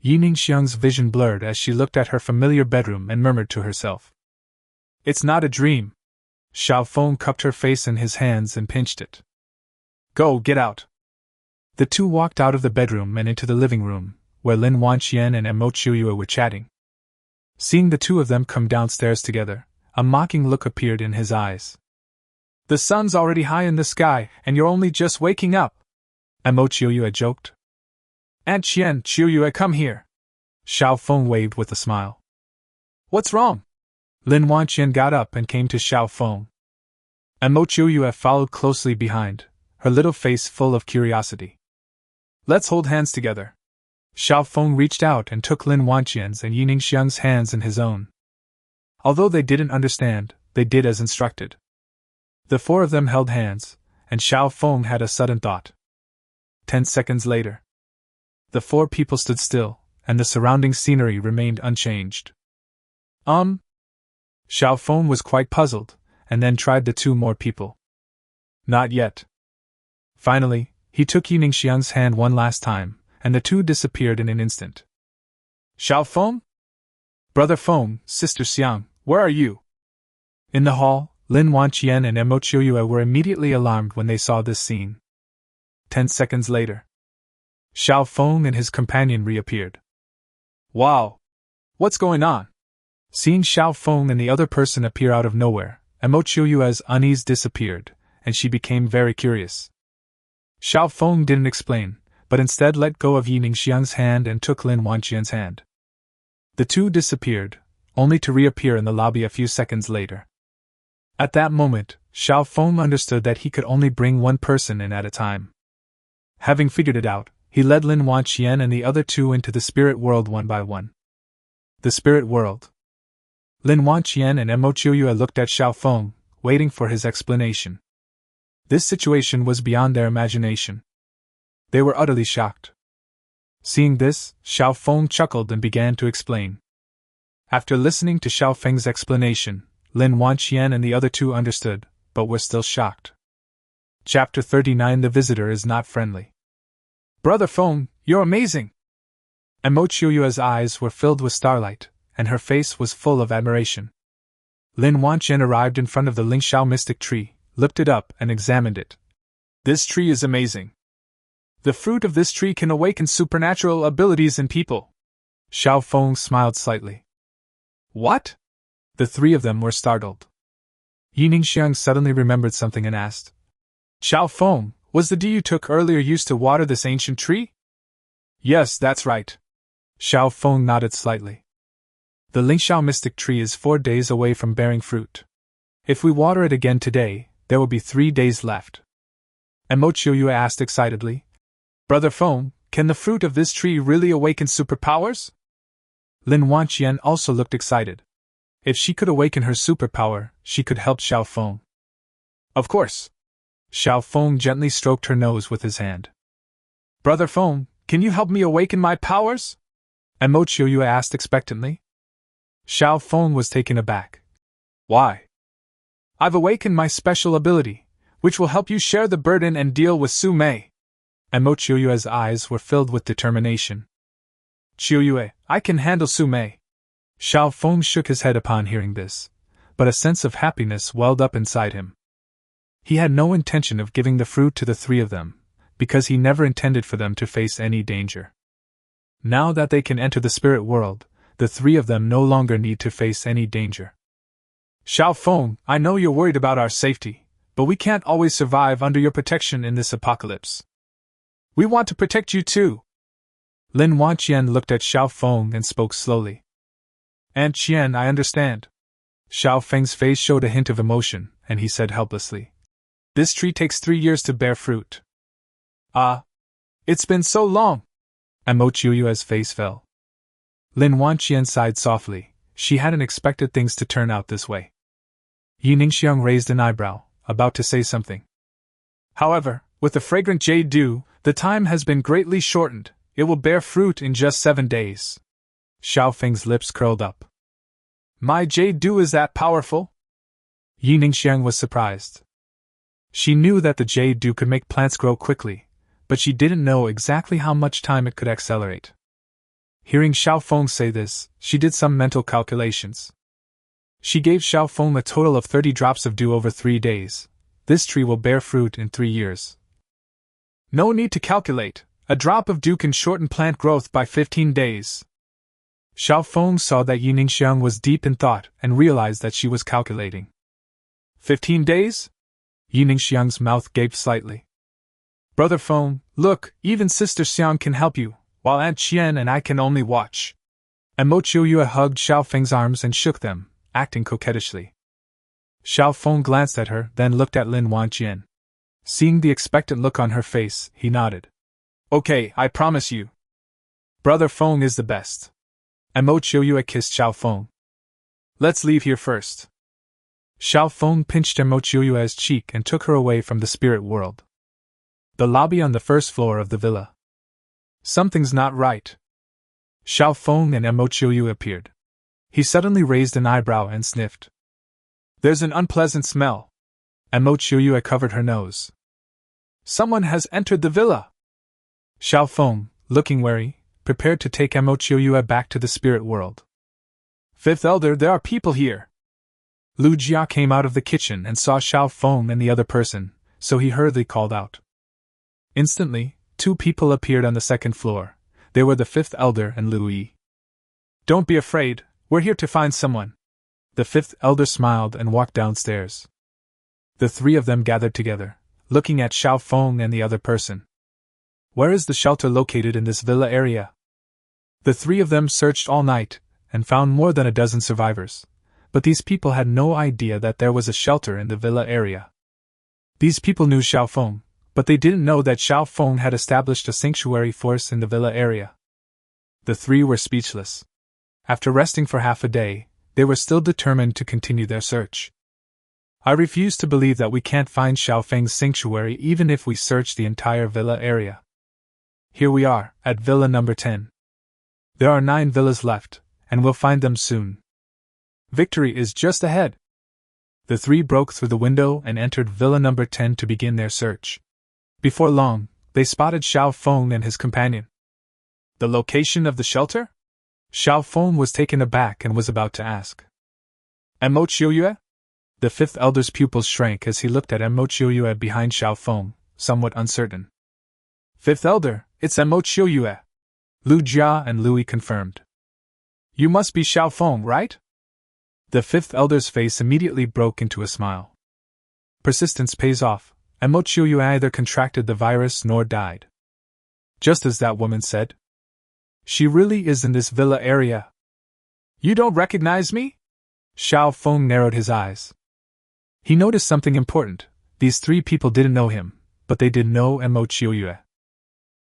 Yi Ningxiang's vision blurred as she looked at her familiar bedroom and murmured to herself. It's not a dream. Xiao Feng cupped her face in his hands and pinched it. Go, get out. The two walked out of the bedroom and into the living room, where Lin Wanqian and Mo Chuyue were chatting. Seeing the two of them come downstairs together, a mocking look appeared in his eyes. The sun's already high in the sky, and you're only just waking up, Mo Chuyue joked. Aunt Qian, Chuyue, come here. Xiao Feng waved with a smile. What's wrong? Lin Wanqian got up and came to Xiao Feng. Mo Chuyue followed closely behind, her little face full of curiosity. Let's hold hands together. Xiao Feng reached out and took Lin Wanqian's and Yi Ningxiang's hands in his own. Although they didn't understand, they did as instructed. The four of them held hands, and Xiao Feng had a sudden thought. 10 seconds later, the four people stood still, and the surrounding scenery remained unchanged. Xiao Feng was quite puzzled, and then tried the two more people. Not yet. Finally, he took Yi Ningxiang's hand one last time, and the two disappeared in an instant. Xiao Feng? Brother Feng, Sister Xiang, where are you? In the hall, Lin Wanqian and Mo Chuyue were immediately alarmed when they saw this scene. 10 seconds later, Xiao Feng and his companion reappeared. Wow! What's going on? Seeing Xiao Feng and the other person appear out of nowhere, Mo Chuyue's unease disappeared, and she became very curious. Xiao Feng didn't explain, but instead let go of Yi Ningxiang's hand and took Lin Wanqian's hand. The two disappeared, only to reappear in the lobby a few seconds later. At that moment, Xiao Feng understood that he could only bring one person in at a time. Having figured it out, he led Lin Wanqian and the other two into the spirit world one by one. The spirit world. Lin Wanqian and Mo Chuyue looked at Xiao Feng, waiting for his explanation. This situation was beyond their imagination. They were utterly shocked. Seeing this, Xiao Feng chuckled and began to explain. After listening to Xiao Feng's explanation, Lin Wanqian and the other two understood, but were still shocked. Chapter 39. The visitor is not friendly. Brother Feng, you're amazing! Mo Chuyue's eyes were filled with starlight, and her face was full of admiration. Lin Wanqian arrived in front of the Lingxiao mystic tree, lifted up and examined it. This tree is amazing. The fruit of this tree can awaken supernatural abilities in people. Xiao Feng smiled slightly. What? The three of them were startled. Yi Ningxiang suddenly remembered something and asked, Xiao Feng, was the dew you took earlier used to water this ancient tree? Yes, that's right. Xiao Feng nodded slightly. The Lingxiao mystic tree is 4 days away from bearing fruit. If we water it again today, there will be 3 days left. Mo Chuyue asked excitedly, Brother Feng, can the fruit of this tree really awaken superpowers? Lin Wanqian also looked excited. If she could awaken her superpower, she could help Xiao Feng. Of course. Xiao Feng gently stroked her nose with his hand. Brother Feng, can you help me awaken my powers? Mo Chuyue asked expectantly. Xiao Feng was taken aback. Why? I've awakened my special ability, which will help you share the burden and deal with Su Mei. And Mo Chiuyue's eyes were filled with determination. Chiuyue, I can handle Su Mei. Xiao Feng shook his head upon hearing this, but a sense of happiness welled up inside him. He had no intention of giving the fruit to the three of them, because he never intended for them to face any danger. Now that they can enter the spirit world, the three of them no longer need to face any danger. Xiao Feng, I know you're worried about our safety, but we can't always survive under your protection in this apocalypse. We want to protect you too. Lin Wanqian looked at Xiao Feng and spoke slowly. Aunt Qian, I understand. Xiao Feng's face showed a hint of emotion, and he said helplessly. This tree takes 3 years to bear fruit. Ah. It's been so long. And Mo Chiuyue's face fell. Lin Wanqian sighed softly. She hadn't expected things to turn out this way. Yi Ningxiang raised an eyebrow, about to say something. However, with the fragrant jade dew, the time has been greatly shortened. It will bear fruit in just 7 days. Xiao Feng's lips curled up. My jade dew is that powerful? Yi Ningxiang was surprised. She knew that the jade dew could make plants grow quickly, but she didn't know exactly how much time it could accelerate. Hearing Xiao Feng say this, she did some mental calculations. She gave Xiao Feng a total of 30 drops of dew over 3 days. This tree will bear fruit in 3 years. No need to calculate. A drop of dew can shorten plant growth by 15 days. Xiao Feng saw that Yi Ningxiang was deep in thought and realized that she was calculating. 15 days? Yi Ningxiang's mouth gaped slightly. Brother Feng, look, even Sister Xiang can help you, while Aunt Qian and I can only watch. And Mo Chiuyue hugged Xiao Feng's arms and shook them, acting coquettishly. Xiao Feng glanced at her, then looked at Lin Wanqian. Seeing the expectant look on her face, he nodded. Okay, I promise you. Brother Feng is the best. And Mo Chiuyue kissed Xiao Feng. Let's leave here first. Xiao Feng pinched Mo Chiuyue's cheek and took her away from the spirit world. The lobby on the first floor of the villa. Something's not right. Xiao Feng and Mo Chiuyue appeared. He suddenly raised an eyebrow and sniffed. There's an unpleasant smell. And Mo Chiuyue covered her nose. Someone has entered the villa. Xiao Feng, looking wary, prepared to take Mo Chiuyue back to the spirit world. Fifth Elder, there are people here. Lu Jia came out of the kitchen and saw Xiao Feng and the other person, so he hurriedly called out. Instantly, 2 people appeared on the second floor. They were the Fifth Elder and Lu Yi. Don't be afraid, we're here to find someone. The Fifth Elder smiled and walked downstairs. The 3 of them gathered together, looking at Xiao Feng and the other person. Where is the shelter located in this villa area? The 3 of them searched all night, and found more than a dozen survivors. But these people had no idea that there was a shelter in the villa area. These people knew Xiao Feng, but they didn't know that Xiao Feng had established a sanctuary force in the villa area. The 3 were speechless. After resting for half a day, they were still determined to continue their search. I refuse to believe that we can't find Xiao Feng's sanctuary even if we search the entire villa area. Here we are, at Villa number 10. There are 9 villas left, and we'll find them soon. Victory is just ahead. The 3 broke through the window and entered Villa number 10 to begin their search. Before long, they spotted Xiao Feng and his companion. The location of the shelter? Xiao Feng was taken aback and was about to ask. Mo Chiuyue? The 5th Elder's pupils shrank as he looked at Mo Chiuyue behind Xiao Feng, somewhat uncertain. 5th Elder, it's Mo Chiuyue. Lu Jia and Lui confirmed. You must be Xiao Feng, right? The 5th Elder's face immediately broke into a smile. Persistence pays off, and Mo Chiuyue either contracted the virus nor died. Just as that woman said. She really is in this villa area. You don't recognize me? Xiao Feng narrowed his eyes. He noticed something important. These 3 people didn't know him, but they did know Mo Chiuyue.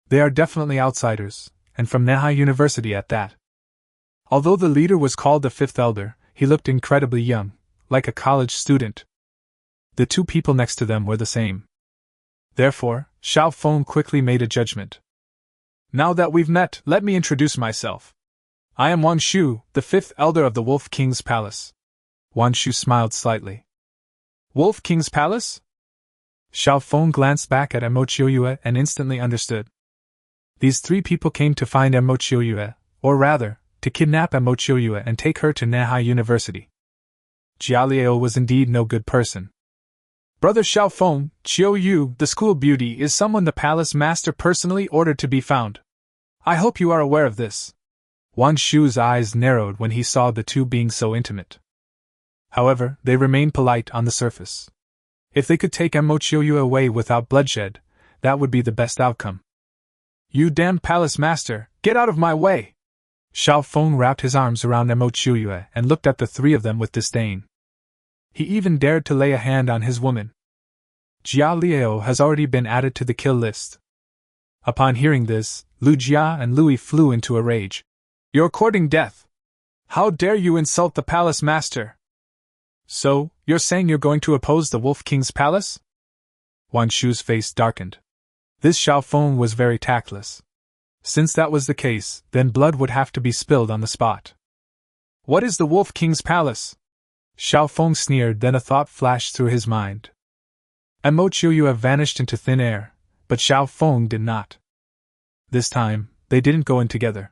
They are definitely outsiders, and from Manhwa University at that. Although the leader was called the 5th Elder, he looked incredibly young, like a college student. The 2 people next to them were the same. Therefore, Xiao Feng quickly made a judgment. Now that we've met, let me introduce myself. I am Wan Shu, the 5th Elder of the Wolf King's Palace. Wan Shu smiled slightly. Wolf King's Palace? Xiao Feng glanced back at Mo Qiuyue and instantly understood. These three people came to find Mo Qiuyue, or rather, to kidnap Mo Qiuyue and take her to Nanhai University. Jia Liao was indeed no good person. Brother Xiao Feng, Qiuyu, the school beauty, is someone the palace master personally ordered to be found. I hope you are aware of this. Wang Shu's eyes narrowed when he saw the two being so intimate. However, they remained polite on the surface. If they could take Mo Qiuyu away without bloodshed, that would be the best outcome. You damned palace master, get out of my way! Xiao Feng wrapped his arms around Mo Qiuyu and looked at the three of them with disdain. He even dared to lay a hand on his woman. Jia Liao has already been added to the kill list. Upon hearing this, Lu Jia and Louis flew into a rage. You're courting death! How dare you insult the palace master! So, you're saying you're going to oppose the Wolf King's palace? Wang Shu's face darkened. This Xiao Feng was very tactless. Since that was the case, then blood would have to be spilled on the spot. What is the Wolf King's palace? Xiao Feng sneered, then a thought flashed through his mind. Mo Qiuyu vanished into thin air, but Xiao Feng did not. This time, they didn't go in together.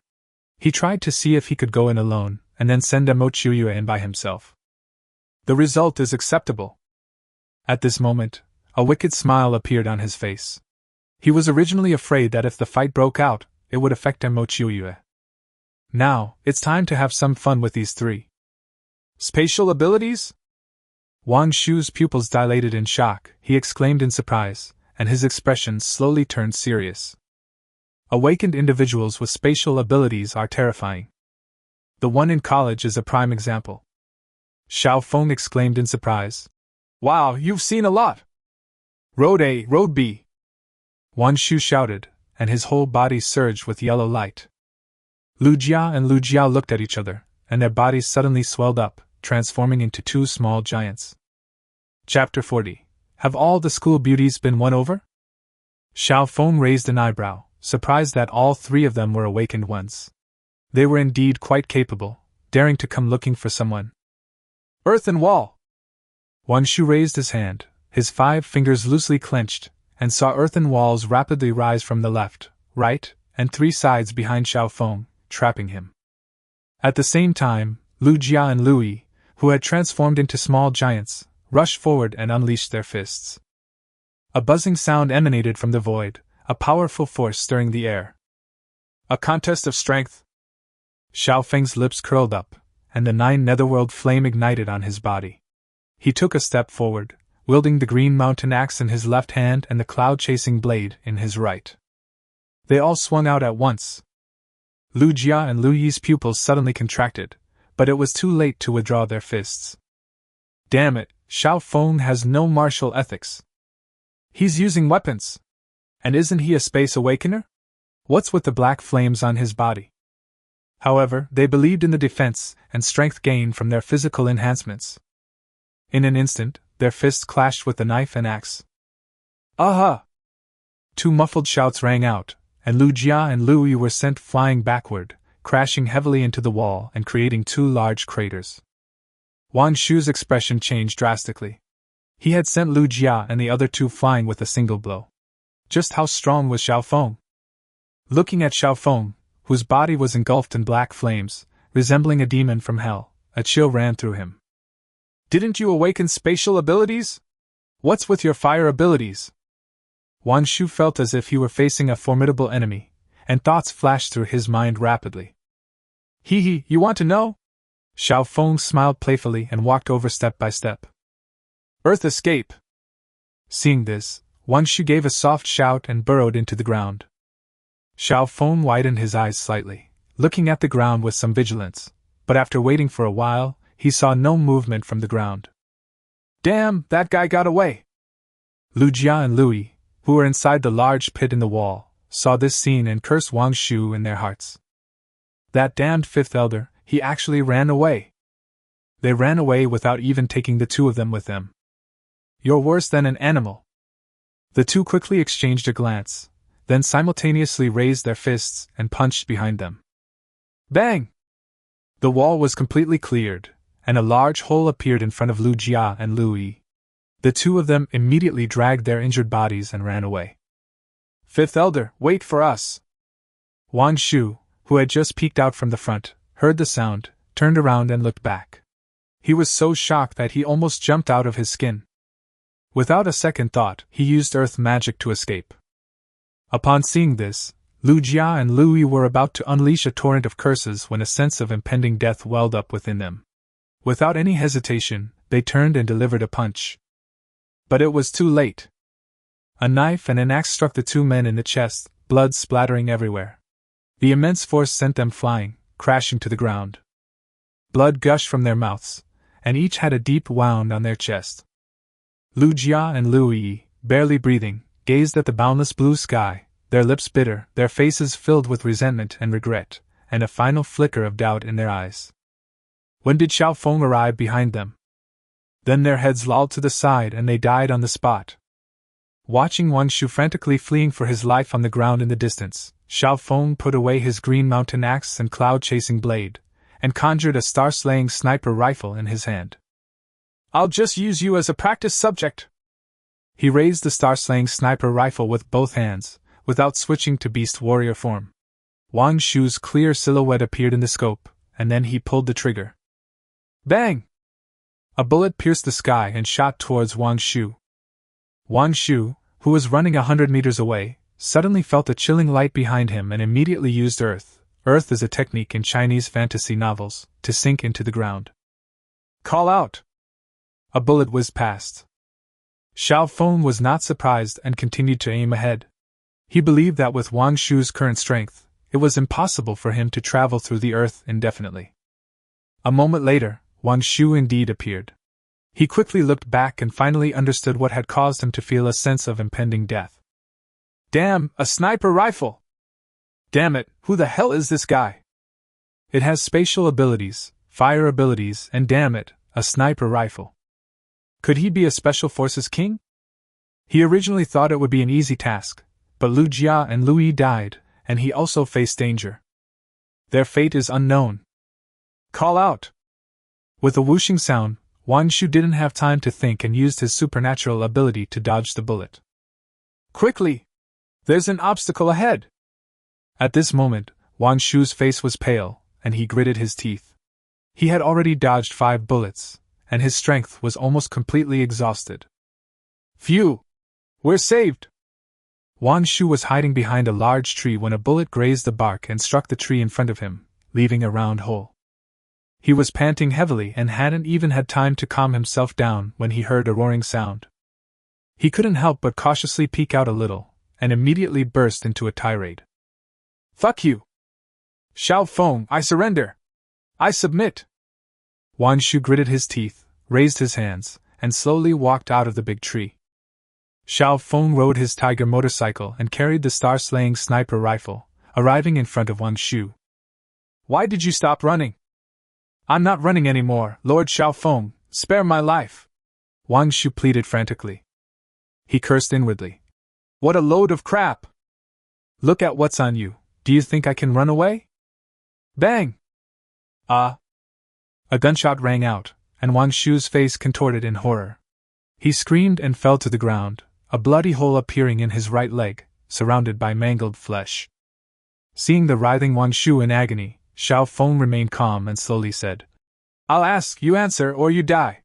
He tried to see if he could go in alone, and then send Mo Qiuyu in by himself. The result is acceptable. At this moment, a wicked smile appeared on his face. He was originally afraid that if the fight broke out, it would affect Mo Qiuyu. Now, it's time to have some fun with these three. Spatial abilities? Wang Shu's pupils dilated in shock, he exclaimed in surprise, and his expression slowly turned serious. Awakened individuals with spatial abilities are terrifying. The one in college is a prime example. Xiao Feng exclaimed in surprise. Wow, you've seen a lot! Road A, Road B! Wang Shu shouted, and his whole body surged with yellow light. Lu Jia and Lu Jiao looked at each other, and their bodies suddenly swelled up, transforming into two small giants. Chapter 40. Have all the school beauties been won over? Xiao Feng raised an eyebrow, surprised that all three of them were awakened ones. They were indeed quite capable, daring to come looking for someone. Earth and wall! Wang Shu raised his hand, his 5 fingers loosely clenched, and saw earthen walls rapidly rise from the left, right, and 3 sides behind Xiao Feng, trapping him. At the same time, Lu Jia and Louis, who had transformed into small giants, rushed forward and unleashed their fists. A buzzing sound emanated from the void, a powerful force stirring the air. A contest of strength? Xiao Feng's lips curled up, and the 9 netherworld flame ignited on his body. He took a step forward, wielding the green mountain axe in his left hand and the cloud-chasing blade in his right. They all swung out at once. Lu Jia and Lu Yi's pupils suddenly contracted, but it was too late to withdraw their fists. Damn it, Xiao Feng has no martial ethics. He's using weapons. And isn't he a space awakener? What's with the black flames on his body? However, they believed in the defense and strength gained from their physical enhancements. In an instant, their fists clashed with the knife and axe. Aha! 2 muffled shouts rang out, and Lu Jia and Lu Yi were sent flying backward, crashing heavily into the wall and creating 2 large craters. Wang Shu's expression changed drastically. He had sent Lu Jia and the other 2 flying with a single blow. Just how strong was Xiao Feng? Looking at Xiao Feng, whose body was engulfed in black flames, resembling a demon from hell, a chill ran through him. Didn't you awaken spatial abilities? What's with your fire abilities? Wang Shu felt as if he were facing a formidable enemy, and thoughts flashed through his mind rapidly. Hee, you want to know? Xiao Feng smiled playfully and walked over step by step. Earth escape! Seeing this, Wang Shu gave a soft shout and burrowed into the ground. Xiao Feng widened his eyes slightly, looking at the ground with some vigilance, but after waiting for a while, he saw no movement from the ground. Damn, that guy got away! Lu Jia and Louis, who were inside the large pit in the wall, saw this scene and cursed Wang Shu in their hearts. That damned 5th elder, he actually ran away. They ran away without even taking the 2 of them with them. You're worse than an animal. The 2 quickly exchanged a glance, then simultaneously raised their fists and punched behind them. Bang! The wall was completely cleared, and a large hole appeared in front of Lu Jia and Lu Yi. The two of them immediately dragged their injured bodies and ran away. Fifth Elder, wait for us! Wang Shu, who had just peeked out from the front, heard the sound, turned around and looked back. He was so shocked that he almost jumped out of his skin. Without a second thought, he used earth magic to escape. Upon seeing this, Lu Jia and Lu Yi were about to unleash a torrent of curses when a sense of impending death welled up within them. Without any hesitation, they turned and delivered a punch. But it was too late. A knife and an axe struck the two men in the chest, blood splattering everywhere. The immense force sent them flying, crashing to the ground. Blood gushed from their mouths, and each had a deep wound on their chest. Lu Jia and Lu Yi, barely breathing, gazed at the boundless blue sky, their lips bitter, their faces filled with resentment and regret, and a final flicker of doubt in their eyes. When did Xiao Feng arrive behind them? Then their heads lolled to the side and they died on the spot. Watching Wang Shu frantically fleeing for his life on the ground in the distance, Xiao Feng put away his green mountain axe and cloud-chasing blade, and conjured a star-slaying sniper rifle in his hand. I'll just use you as a practice subject. He raised the star-slaying sniper rifle with both hands, without switching to beast warrior form. Wang Shu's clear silhouette appeared in the scope, and then he pulled the trigger. Bang! A bullet pierced the sky and shot towards Wang Shu. Wang Shu, who was running 100 meters away, suddenly felt a chilling light behind him and immediately used earth. Earth is a technique in Chinese fantasy novels, to sink into the ground. Call out! A bullet whizzed past. Xiao Feng was not surprised and continued to aim ahead. He believed that with Wang Shu's current strength, it was impossible for him to travel through the earth indefinitely. A moment later, Wang Shu indeed appeared. He quickly looked back and finally understood what had caused him to feel a sense of impending death. Damn, a sniper rifle! Damn it, who the hell is this guy? It has spatial abilities, fire abilities, and damn it, a sniper rifle. Could he be a special forces king? He originally thought it would be an easy task, but Lu Jia and Lu Yi died, and he also faced danger. Their fate is unknown. Call out! With a whooshing sound, Wang Shu didn't have time to think and used his supernatural ability to dodge the bullet. Quickly! There's an obstacle ahead! At this moment, Wang Shu's face was pale, and he gritted his teeth. He had already dodged 5 bullets, and his strength was almost completely exhausted. Phew! We're saved! Wang Shu was hiding behind a large tree when a bullet grazed the bark and struck the tree in front of him, leaving a round hole. He was panting heavily and hadn't even had time to calm himself down when he heard a roaring sound. He couldn't help but cautiously peek out a little, and immediately burst into a tirade. Fuck you! Xiao Feng, I surrender! I submit! Wang Shu gritted his teeth, raised his hands, and slowly walked out of the big tree. Xiao Feng rode his tiger motorcycle and carried the star-slaying sniper rifle, arriving in front of Wang Shu. Why did you stop running? I'm not running anymore, Lord Xiao Feng, spare my life! Wang Shu pleaded frantically. He cursed inwardly. What a load of crap! Look at what's on you, do you think I can run away? Bang! A gunshot rang out, and Wang Shu's face contorted in horror. He screamed and fell to the ground, a bloody hole appearing in his right leg, surrounded by mangled flesh. Seeing the writhing Wang Shu in agony, Xiao Feng remained calm and slowly said, I'll ask, you answer or you die.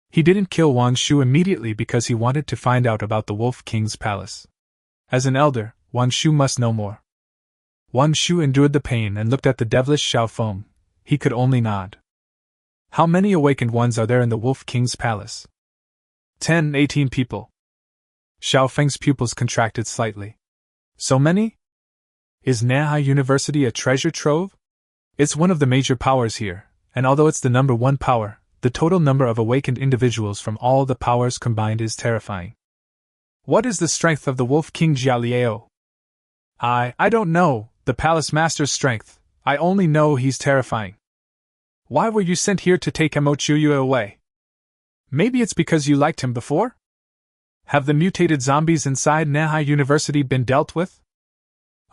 He didn't kill Wang Shu immediately because he wanted to find out about the Wolf King's palace. As an elder, Wang Shu must know more. Wang Shu endured the pain and looked at the devilish Xiao Feng. He could only nod. How many awakened ones are there in the Wolf King's palace? 10, 18 people. Xiao Feng's pupils contracted slightly. So many? Is Manhwa University a treasure trove? It's one of the major powers here, and although it's the number 1 power, the total number of awakened individuals from all the powers combined is terrifying. What is the strength of the Wolf King Jialiao? I don't know, the palace master's strength, I only know he's terrifying. Why were you sent here to take Mochuyu away? Maybe it's because you liked him before? Have the mutated zombies inside Manhwa University been dealt with?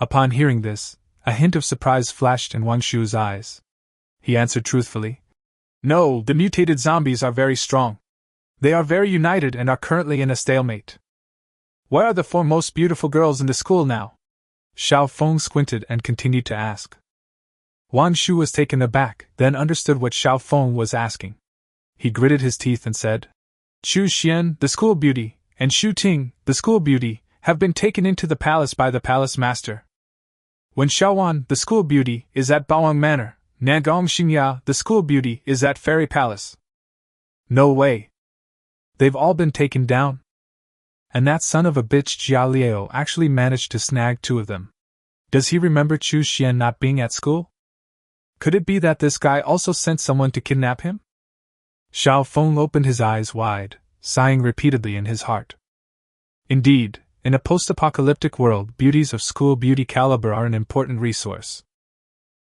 Upon hearing this, a hint of surprise flashed in Wang Shu's eyes. He answered truthfully, No, the mutated zombies are very strong. They are very united and are currently in a stalemate. Where are the 4 most beautiful girls in the school now? Xiao Feng squinted and continued to ask. Wan Shu was taken aback, then understood what Xiao Feng was asking. He gritted his teeth and said, Chu Xian, the school beauty, and Xu Ting, the school beauty, have been taken into the palace by the palace master. When Xiaowan, the school beauty, is at Bawang Manor, Nangong Xingya, the school beauty, is at Fairy Palace. No way. They've all been taken down. And that son of a bitch Jia Liao actually managed to snag 2 of them. Does he remember Chu Xian not being at school? Could it be that this guy also sent someone to kidnap him? Xiao Feng opened his eyes wide, sighing repeatedly in his heart. Indeed, in a post-apocalyptic world, beauties of school beauty caliber are an important resource.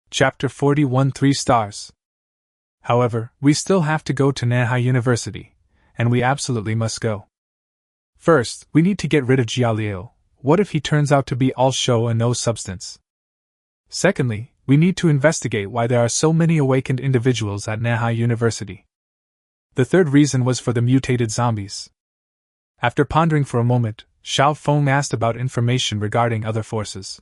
Chapter 41 3 stars. However, we still have to go to Nanhai University, and we absolutely must go. First, we need to get rid of Jia Liao. What if he turns out to be all show and no substance? Secondly, we need to investigate why there are so many awakened individuals at Nanhai University. The third reason was for the mutated zombies. After pondering for a moment, Xiao Feng asked about information regarding other forces.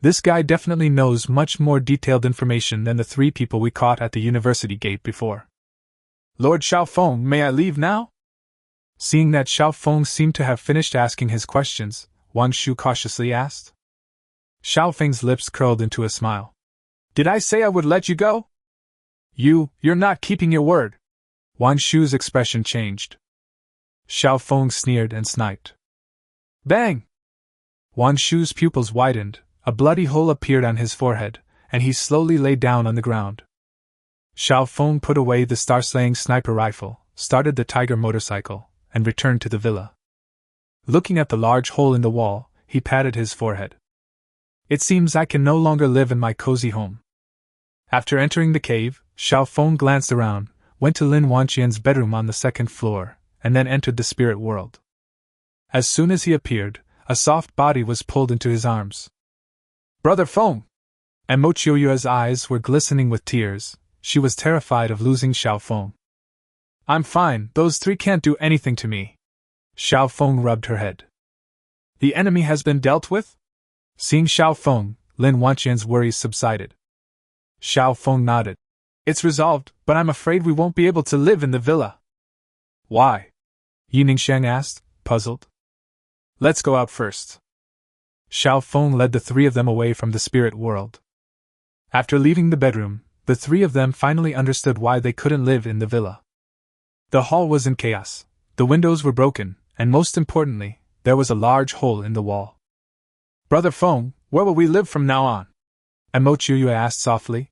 This guy definitely knows much more detailed information than the 3 people we caught at the university gate before. Lord Xiao Feng, may I leave now? Seeing that Xiao Feng seemed to have finished asking his questions, Wang Shu cautiously asked. Xiao Feng's lips curled into a smile. Did I say I would let you go? You're not keeping your word. Wang Shu's expression changed. Xiao Feng sneered and sniped. Bang! Wang Shu's pupils widened, a bloody hole appeared on his forehead, and he slowly lay down on the ground. Xiao Feng put away the star-slaying sniper rifle, started the tiger motorcycle, and returned to the villa. Looking at the large hole in the wall, he patted his forehead. It seems I can no longer live in my cozy home. After entering the cave, Xiao Feng glanced around, went to Lin Wanqian's bedroom on the 2nd floor, and then entered the spirit world. As soon as he appeared, a soft body was pulled into his arms. Brother Feng! And Mo Chiuyue's eyes were glistening with tears. She was terrified of losing Xiao Feng. I'm fine, those 3 can't do anything to me. Xiao Feng rubbed her head. The enemy has been dealt with? Seeing Xiao Feng, Lin Wanqian's worries subsided. Xiao Feng nodded. It's resolved, but I'm afraid we won't be able to live in the villa. Why? Yi Ningxiang asked, puzzled. Let's go out first. Xiao Feng led the 3 of them away from the spirit world. After leaving the bedroom, the 3 of them finally understood why they couldn't live in the villa. The hall was in chaos, the windows were broken, and most importantly, there was a large hole in the wall. Brother Feng, where will we live from now on? Mo Chiuyue asked softly.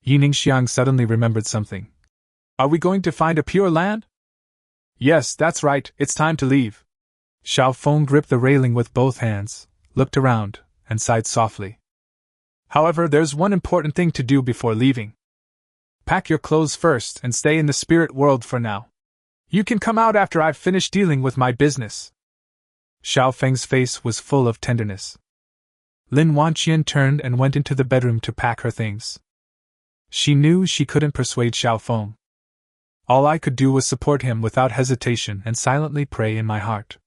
Yi Ningxiang suddenly remembered something. Are we going to find a pure land? Yes, that's right, it's time to leave. Xiao Feng gripped the railing with both hands, looked around, and sighed softly. However, there's one important thing to do before leaving. Pack your clothes first and stay in the spirit world for now. You can come out after I've finished dealing with my business. Xiao Feng's face was full of tenderness. Lin Wanqian turned and went into the bedroom to pack her things. She knew she couldn't persuade Xiao Feng. All I could do was support him without hesitation and silently pray in my heart.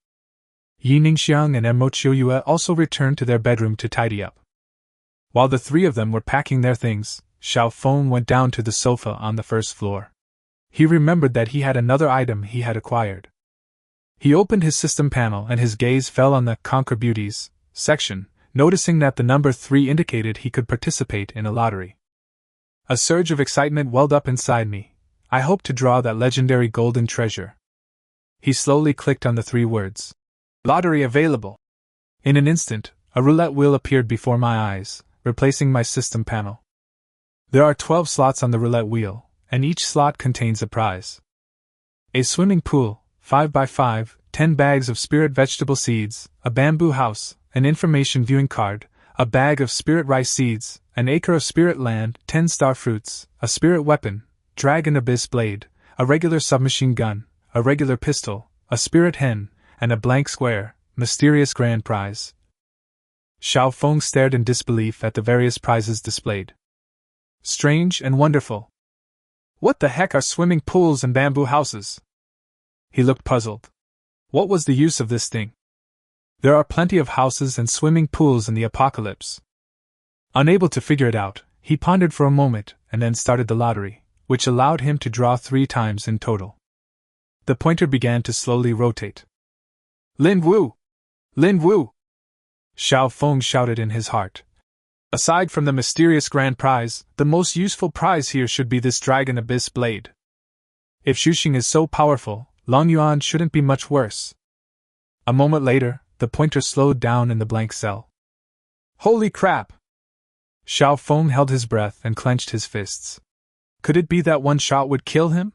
Yi Ningxiang and Mo Chiuyue also returned to their bedroom to tidy up. While the 3 of them were packing their things, Xiao Feng went down to the sofa on the 1st floor. He remembered that he had another item he had acquired. He opened his system panel and his gaze fell on the Conquer Beauties section, noticing that the number 3 indicated he could participate in a lottery. A surge of excitement welled up inside me. I hope to draw that legendary golden treasure. He slowly clicked on the 3 words. Lottery available. In an instant, a roulette wheel appeared before my eyes, replacing my system panel. There are 12 slots on the roulette wheel, and each slot contains a prize. A swimming pool, 5x5, 10 bags of spirit vegetable seeds, a bamboo house, an information viewing card, a bag of spirit rice seeds, an acre of spirit land, 10 star fruits, a spirit weapon, dragon abyss blade, a regular submachine gun, a regular pistol, a spirit hen, and a blank square, mysterious grand prize. Xiao Feng stared in disbelief at the various prizes displayed. Strange and wonderful. What the heck are swimming pools and bamboo houses? He looked puzzled. What was the use of this thing? There are plenty of houses and swimming pools in the apocalypse. Unable to figure it out, he pondered for a moment and then started the lottery, which allowed him to draw 3 times in total. The pointer began to slowly rotate. Lin Wu! Lin Wu! Xiao Feng shouted in his heart. Aside from the mysterious grand prize, the most useful prize here should be this Dragon Abyss blade. If Shuxing is so powerful, Long Yuan shouldn't be much worse. A moment later, the pointer slowed down in the blank cell. Holy crap! Xiao Feng held his breath and clenched his fists. Could it be that one shot would kill him?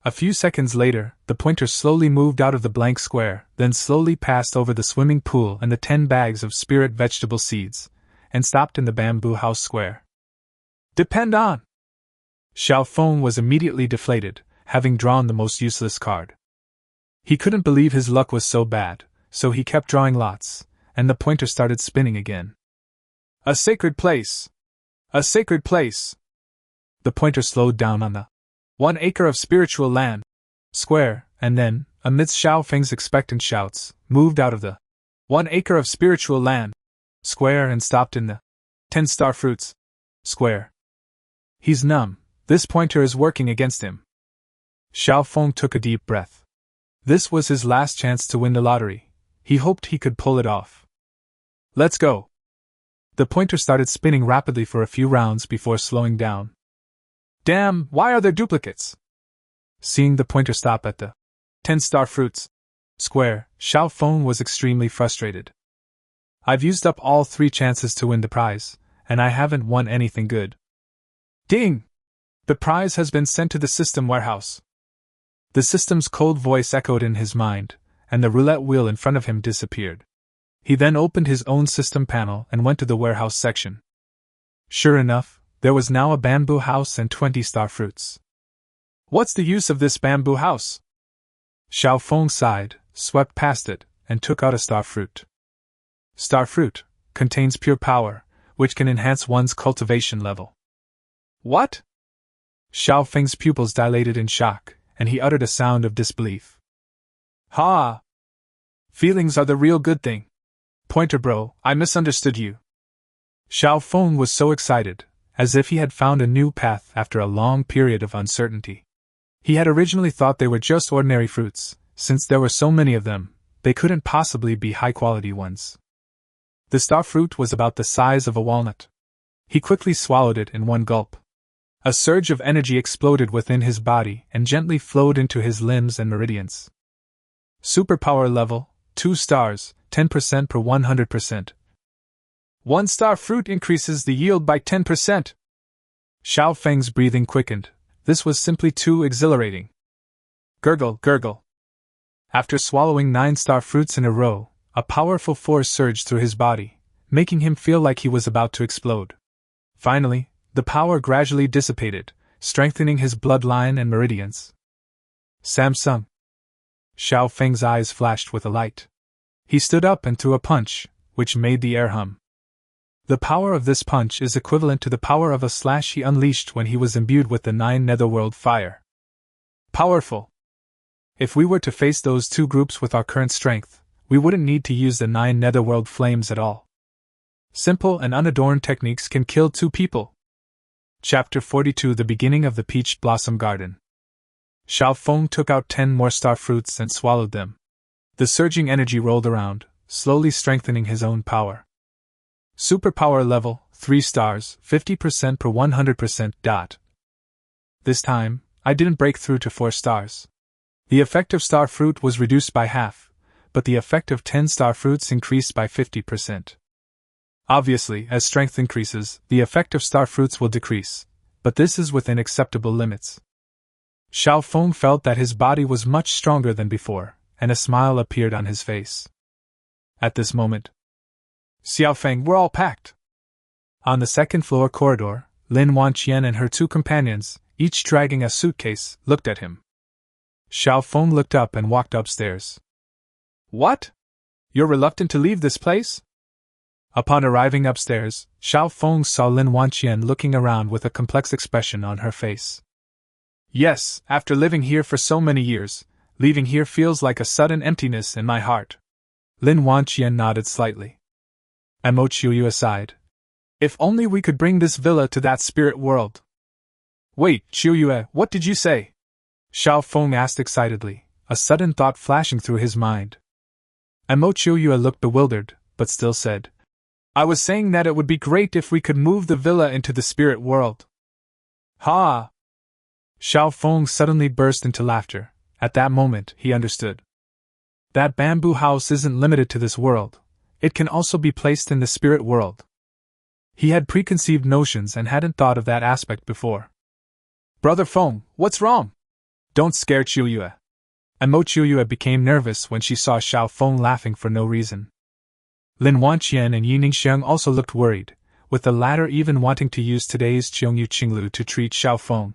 A few seconds later, the pointer slowly moved out of the blank square, then slowly passed over the swimming pool and the 10 bags of spirit vegetable seeds, and stopped in the bamboo house square. Depend on! Xiao Feng was immediately deflated, having drawn the most useless card. He couldn't believe his luck was so bad, so he kept drawing lots, and the pointer started spinning again. A sacred place! A sacred place! The pointer slowed down on the 1 acre of spiritual land square, and then, amidst Xiao Feng's expectant shouts, moved out of the 1 acre of spiritual land square and stopped in the 10 star fruits square. He's numb. This pointer is working against him. Xiao Feng took a deep breath. This was his last chance to win the lottery. He hoped he could pull it off. Let's go. The pointer started spinning rapidly for a few rounds before slowing down. Damn, why are there duplicates? Seeing the pointer stop at the 10 star fruits square, Xiao Feng was extremely frustrated. I've used up all 3 chances to win the prize, and I haven't won anything good. Ding! The prize has been sent to the system warehouse. The system's cold voice echoed in his mind, and the roulette wheel in front of him disappeared. He then opened his own system panel and went to the warehouse section. Sure enough, there was now a bamboo house and 20 star fruits. What's the use of this bamboo house? Xiao Feng sighed, swept past it, and took out a star fruit. Star fruit contains pure power, which can enhance one's cultivation level. What? Xiao Feng's pupils dilated in shock, and he uttered a sound of disbelief. Ha! Feelings are the real good thing. Pointer bro, I misunderstood you. Xiao Feng was so excited, as if he had found a new path after a long period of uncertainty. He had originally thought they were just ordinary fruits. Since there were so many of them, they couldn't possibly be high-quality ones. The star fruit was about the size of a walnut. He quickly swallowed it in one gulp. A surge of energy exploded within his body and gently flowed into his limbs and meridians. Superpower level, 2 stars, 10% per 100%. 1 star fruit increases the yield by 10%. Xiao Feng's breathing quickened. This was simply too exhilarating. Gurgle, gurgle. After swallowing 9 star fruits in a row, a powerful force surged through his body, making him feel like he was about to explode. Finally, the power gradually dissipated, strengthening his bloodline and meridians. Samsung. Xiao Feng's eyes flashed with a light. He stood up and threw a punch, which made the air hum. The power of this punch is equivalent to the power of a slash he unleashed when he was imbued with the 9 netherworld fire. Powerful! If we were to face those 2 groups with our current strength, we wouldn't need to use the 9 netherworld flames at all. Simple and unadorned techniques can kill 2 people. Chapter 42 The Beginning of the Peach Blossom Garden. Xiao Feng took out 10 more star fruits and swallowed them. The surging energy rolled around, slowly strengthening his own power. Superpower level, 3 stars, 50% per 100%. This time, I didn't break through to 4 stars. The effect of star fruit was reduced by half, but the effect of 10 star fruits increased by 50%. Obviously, as strength increases, the effect of star fruits will decrease, but this is within acceptable limits. Xiao Feng felt that his body was much stronger than before, and a smile appeared on his face. At this moment, Xiao Feng, we're all packed. On the second-floor corridor, Lin Wanqian and her 2 companions, each dragging a suitcase, looked at him. Xiao Feng looked up and walked upstairs. What? You're reluctant to leave this place? Upon arriving upstairs, Xiao Feng saw Lin Wanqian looking around with a complex expression on her face. Yes, after living here for so many years, Leaving here feels like a sudden emptiness in my heart. Lin Wanqian nodded slightly. Mo Qiuyu sighed. If only we could bring this villa to that spirit world. Wait, Qiuyue, what did you say? Xiao Feng asked excitedly, a sudden thought flashing through his mind. Mo Qiuyue looked bewildered, but still said, I was saying that it would be great if we could move the villa into the spirit world. Ha! Xiao Feng suddenly burst into laughter. At that moment, he understood. That bamboo house isn't limited to this world. It can also be placed in the spirit world. He had preconceived notions and hadn't thought of that aspect before. Brother Feng, what's wrong? Don't scare Qiuyue. Mo Qiuyue became nervous when she saw Xiao Feng laughing for no reason. Lin Wanqian and Yi Ningxiang also looked worried, with the latter even wanting to use today's Qiongyu Qinglu to treat Xiao Feng.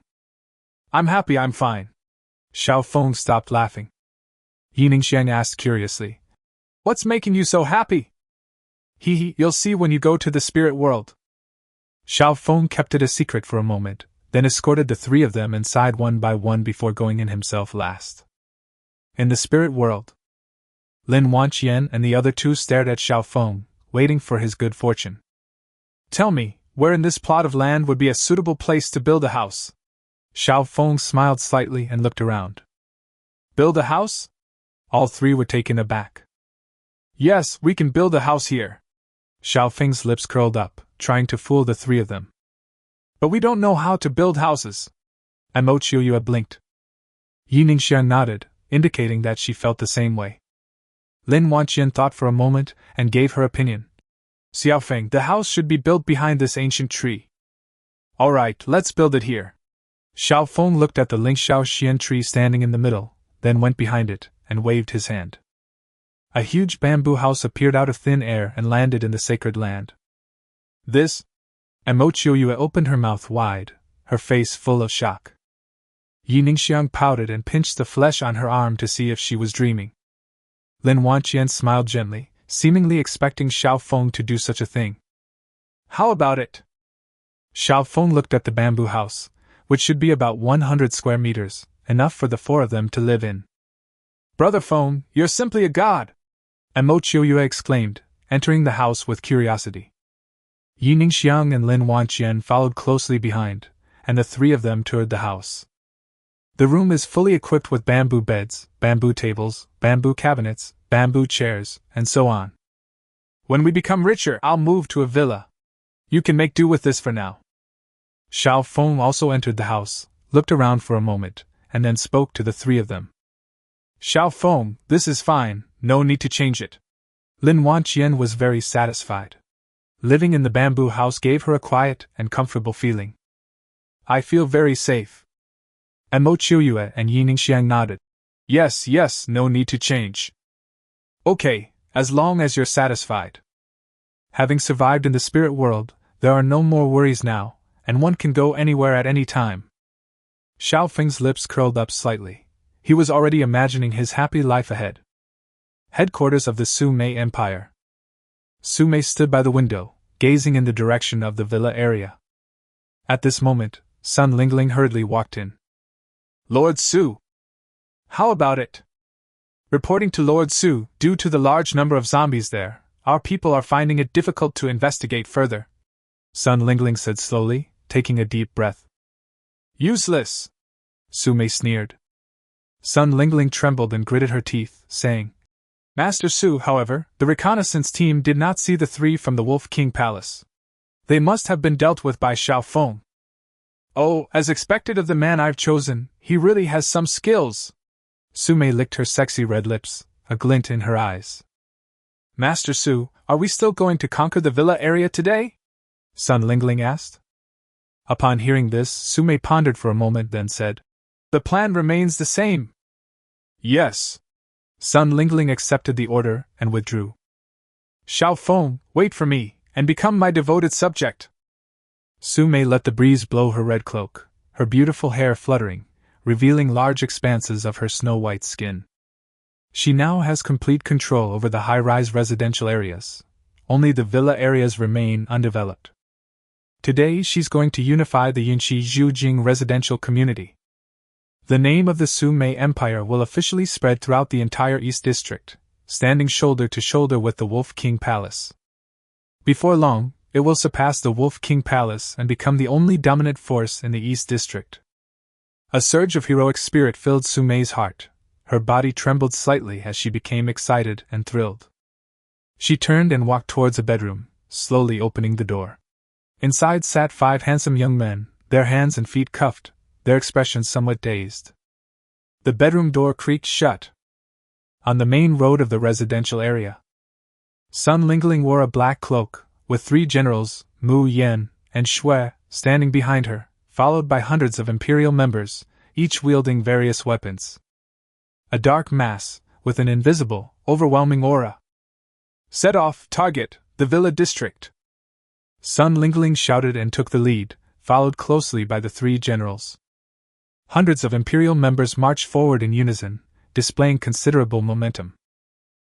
I'm happy, I'm fine. Xiao Feng stopped laughing. Yi Ningxiang asked curiously, What's making you so happy? You'll see when you go to the spirit world. Xiao Feng kept it a secret for a moment, then escorted the three of them inside one by one before going in himself last. In the spirit world, Lin Wanqian and the other two stared at Xiao Feng, waiting for his good fortune. Tell me, where in this plot of land would be a suitable place to build a house? Xiao Feng smiled slightly and looked around. Build a house? All three were taken aback. Yes, we can build a house here. Xiao Feng's lips curled up, trying to fool the three of them. But we don't know how to build houses. Mo Qiuyue blinked. Yi Ningxiang nodded, indicating that she felt the same way. Lin Wanqian thought for a moment and gave her opinion. Xiao Feng, the house should be built behind this ancient tree. All right, let's build it here. Xiao Feng looked at the Lingxiao Xian tree standing in the middle, then went behind it and waved his hand. A huge bamboo house appeared out of thin air and landed in the sacred land. This? Mo Qiuyue opened her mouth wide, her face full of shock. Yi Ningxiang pouted and pinched the flesh on her arm to see if she was dreaming. Lin Wanqian smiled gently, seemingly expecting Xiao Feng to do such a thing. How about it? Xiao Feng looked at the bamboo house, which should be about 100 square meters, enough for the four of them to live in. Brother Feng, you're simply a god! Mo Qiuyue exclaimed, entering the house with curiosity. Yi Ningxiang and Lin Wanqian followed closely behind, and the three of them toured the house. The room is fully equipped with bamboo beds, bamboo tables, bamboo cabinets, bamboo chairs, and so on. When we become richer, I'll move to a villa. You can make do with this for now. Xiao Feng also entered the house, looked around for a moment, and then spoke to the three of them. Xiao Feng, this is fine, no need to change it. Lin Wanqian was very satisfied. Living in the bamboo house gave her a quiet and comfortable feeling. I feel very safe. Mo Qiuyue and Yi Ningxiang nodded. Yes, no need to change. Okay, as long as you're satisfied. Having survived in the spirit world, there are no more worries now, and one can go anywhere at any time. Xiao Feng's lips curled up slightly. He was already imagining his happy life ahead. Headquarters of the Su Mei Empire. Su Mei stood by the window, gazing in the direction of the villa area. At this moment, Sun Lingling hurriedly walked in. Lord Su! How about it? Reporting to Lord Su, due to the large number of zombies there, our people are finding it difficult to investigate further. Sun Lingling said slowly, taking a deep breath. Useless! Su Mei sneered. Sun Lingling trembled and gritted her teeth, saying, Master Su, however, the reconnaissance team did not see the three from the Wolf King Palace. They must have been dealt with by Xiao Feng. Oh, as expected of the man I've chosen, he really has some skills. Su Mei licked her sexy red lips, a glint in her eyes. Master Su, are we still going to conquer the villa area today? Sun Lingling asked. Upon hearing this, Su Mei pondered for a moment, then said, The plan remains the same. Yes. Sun Lingling accepted the order and withdrew. Xiao Feng, wait for me, and become my devoted subject. Su Mei let the breeze blow her red cloak, her beautiful hair fluttering, revealing large expanses of her snow-white skin. She now has complete control over the high-rise residential areas. Only the villa areas remain undeveloped. Today she's going to unify the Yinxi Zhujing residential community. The name of the Su-Mei Empire will officially spread throughout the entire East District, standing shoulder to shoulder with the Wolf King Palace. Before long, it will surpass the Wolf King Palace and become the only dominant force in the East District. A surge of heroic spirit filled Su-Mei's heart. Her body trembled slightly as she became excited and thrilled. She turned and walked towards a bedroom, slowly opening the door. Inside sat 5 handsome young men, their hands and feet cuffed, their expressions somewhat dazed. The bedroom door creaked shut. On the main road of the residential area, Sun Lingling wore a black cloak, with 3 generals, Mu Yen and Shui, standing behind her, followed by hundreds of imperial members, each wielding various weapons. A dark mass, with an invisible, overwhelming aura. "Set off, target, the Villa District!" Sun Lingling shouted and took the lead, followed closely by the 3 generals. Hundreds of imperial members marched forward in unison, displaying considerable momentum.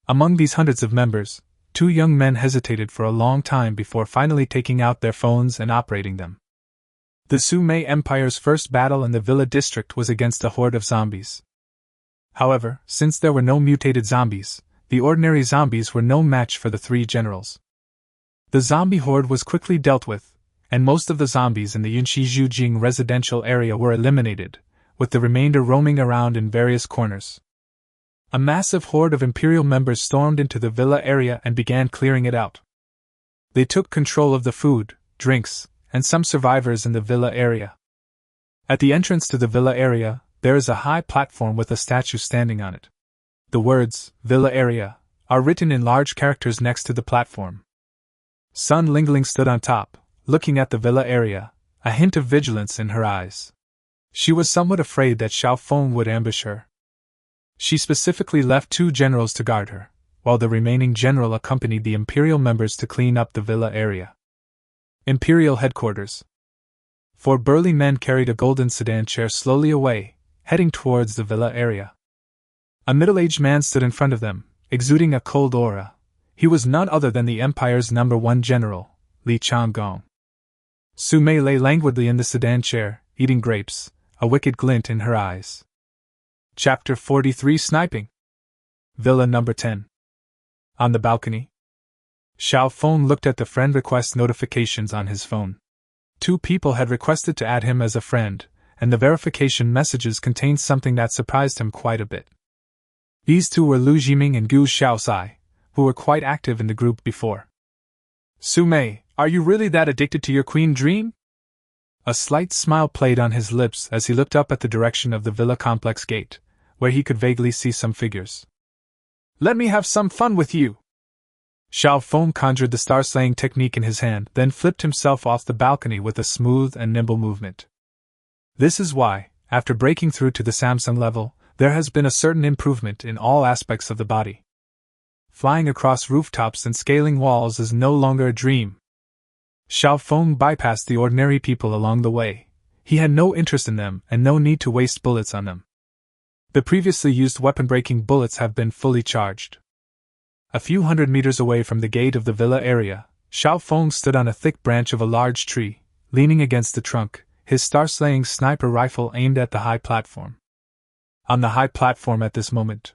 Among these hundreds of members, 2 young men hesitated for a long time before finally taking out their phones and operating them. The Su-Mei Empire's first battle in the Villa District was against a horde of zombies. However, since there were no mutated zombies, the ordinary zombies were no match for the 3 generals. The zombie horde was quickly dealt with, and most of the zombies in the Yunshijujing residential area were eliminated, with the remainder roaming around in various corners. A massive horde of Imperial members stormed into the villa area and began clearing it out. They took control of the food, drinks, and some survivors in the villa area. At the entrance to the villa area, there is a high platform with a statue standing on it. The words, "Villa Area," are written in large characters next to the platform. Sun Lingling stood on top, looking at the villa area, a hint of vigilance in her eyes. She was somewhat afraid that Xiao Feng would ambush her. She specifically left 2 generals to guard her, while the remaining general accompanied the Imperial members to clean up the villa area. Imperial Headquarters. 4 burly men carried a golden sedan chair slowly away, heading towards the villa area. A middle-aged man stood in front of them, exuding a cold aura. He was none other than the Empire's #1 general, Li Changgong. Su-Mei lay languidly in the sedan chair, eating grapes, a wicked glint in her eyes. Chapter 43 Sniping. Villa number 10. On the balcony, Xiao Feng looked at the friend request notifications on his phone. 2 people had requested to add him as a friend, and the verification messages contained something that surprised him quite a bit. These 2 were Lu Jiming and Gu Xiaosai, who were quite active in the group before. "Su-Mei, are you really that addicted to your queen dream?" A slight smile played on his lips as he looked up at the direction of the villa complex gate, where he could vaguely see some figures. "Let me have some fun with you!" Xiao Feng conjured the star-slaying technique in his hand, then flipped himself off the balcony with a smooth and nimble movement. This is why, after breaking through to the Samsung level, there has been a certain improvement in all aspects of the body. Flying across rooftops and scaling walls is no longer a dream. Xiao Feng bypassed the ordinary people along the way. He had no interest in them and no need to waste bullets on them. The previously used weapon-breaking bullets have been fully charged. A few hundred meters away from the gate of the villa area, Xiao Feng stood on a thick branch of a large tree, leaning against the trunk, his star-slaying sniper rifle aimed at the high platform. On the high platform at this moment,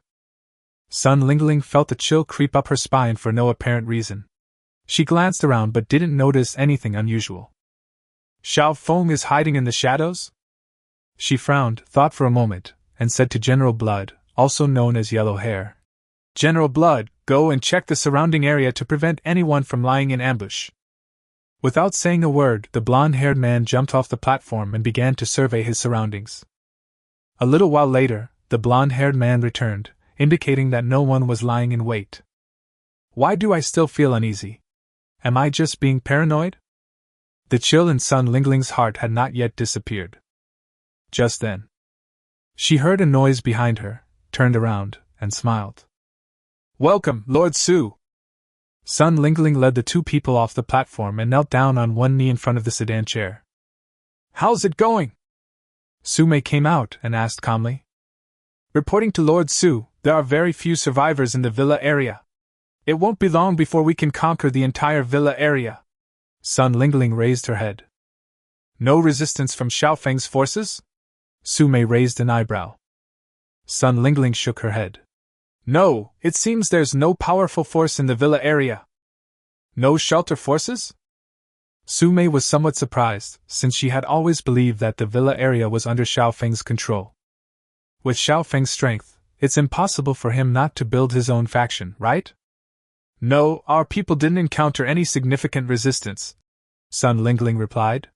Sun Lingling felt a chill creep up her spine for no apparent reason. She glanced around but didn't notice anything unusual. "Xiao Feng is hiding in the shadows?" She frowned, thought for a moment, and said to General Blood, also known as Yellow Hair, "General Blood, go and check the surrounding area to prevent anyone from lying in ambush." Without saying a word, the blonde-haired man jumped off the platform and began to survey his surroundings. A little while later, the blonde-haired man returned, indicating that no one was lying in wait. "Why do I still feel uneasy? Am I just being paranoid?" The chill in Sun Lingling's heart had not yet disappeared. Just then, she heard a noise behind her, turned around, and smiled. "Welcome, Lord Su!" Sun Lingling led the 2 people off the platform and knelt down on one knee in front of the sedan chair. "How's it going?" Su-Mei came out and asked calmly. "Reporting to Lord Su, there are very few survivors in the villa area. It won't be long before we can conquer the entire villa area." Sun Lingling raised her head. "No resistance from Xiao Feng's forces?" Su Mei raised an eyebrow. Sun Lingling shook her head. No, it seems there's no powerful force in the villa area. No shelter forces? Su Mei was somewhat surprised, since she had always believed that the villa area was under Xiao Feng's control. With Xiao Feng's strength, it's impossible for him not to build his own faction, right? No, our people didn't encounter any significant resistance, Sun Lingling replied.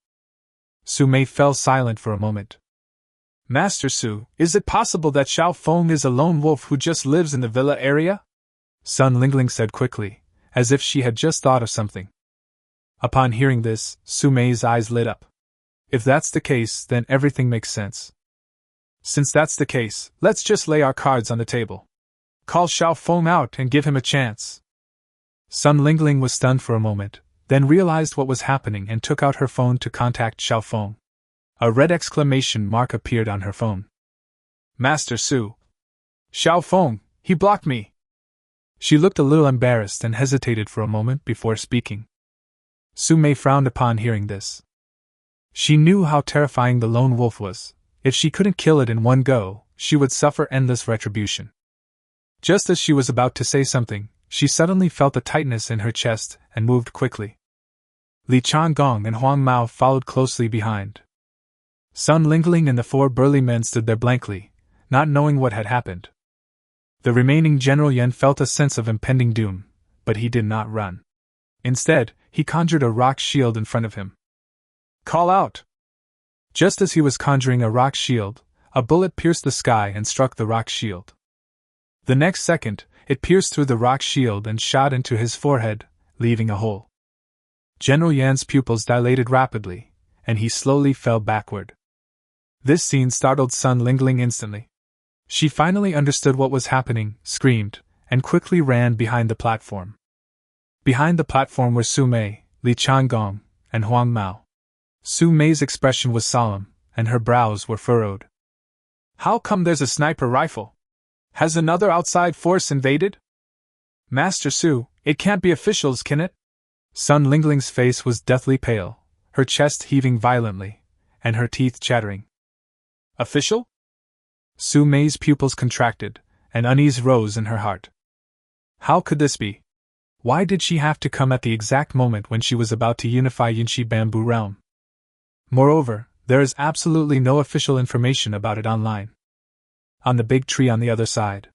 Su Mei fell silent for a moment. Master Su, is it possible that Xiao Feng is a lone wolf who just lives in the villa area? Sun Lingling said quickly, as if she had just thought of something. Upon hearing this, Su Mei's eyes lit up. If that's the case, then everything makes sense. Since that's the case, let's just lay our cards on the table. Call Xiao Feng out and give him a chance. Sun Lingling was stunned for a moment, then realized what was happening and took out her phone to contact Xiao Feng. A red exclamation mark appeared on her phone. Master Su. Xiao Feng, he blocked me. She looked a little embarrassed and hesitated for a moment before speaking. Su Mei frowned upon hearing this. She knew how terrifying the lone wolf was. If she couldn't kill it in one go, she would suffer endless retribution. Just as she was about to say something, she suddenly felt a tightness in her chest and moved quickly. Li Changgong and Huang Mao followed closely behind. Sun Lingling and the 4 burly men stood there blankly, not knowing what had happened. The remaining General Yan felt a sense of impending doom, but he did not run. Instead, he conjured a rock shield in front of him. Call out! Just as he was conjuring a rock shield, a bullet pierced the sky and struck the rock shield. The next second, it pierced through the rock shield and shot into his forehead, leaving a hole. General Yan's pupils dilated rapidly, and he slowly fell backward. This scene startled Sun Lingling instantly. She finally understood what was happening, screamed, and quickly ran behind the platform. Behind the platform were Su Mei, Li Changgong, and Huang Mao. Su Mei's expression was solemn, and her brows were furrowed. How come there's a sniper rifle? Has another outside force invaded? Master Su, it can't be officials, can it? Sun Lingling's face was deathly pale, her chest heaving violently, and her teeth chattering. Official? Su Mei's pupils contracted, and unease rose in her heart. How could this be? Why did she have to come at the exact moment when she was about to unify Yinshi Bamboo Realm? Moreover, there is absolutely no official information about it online. On the big tree on the other side.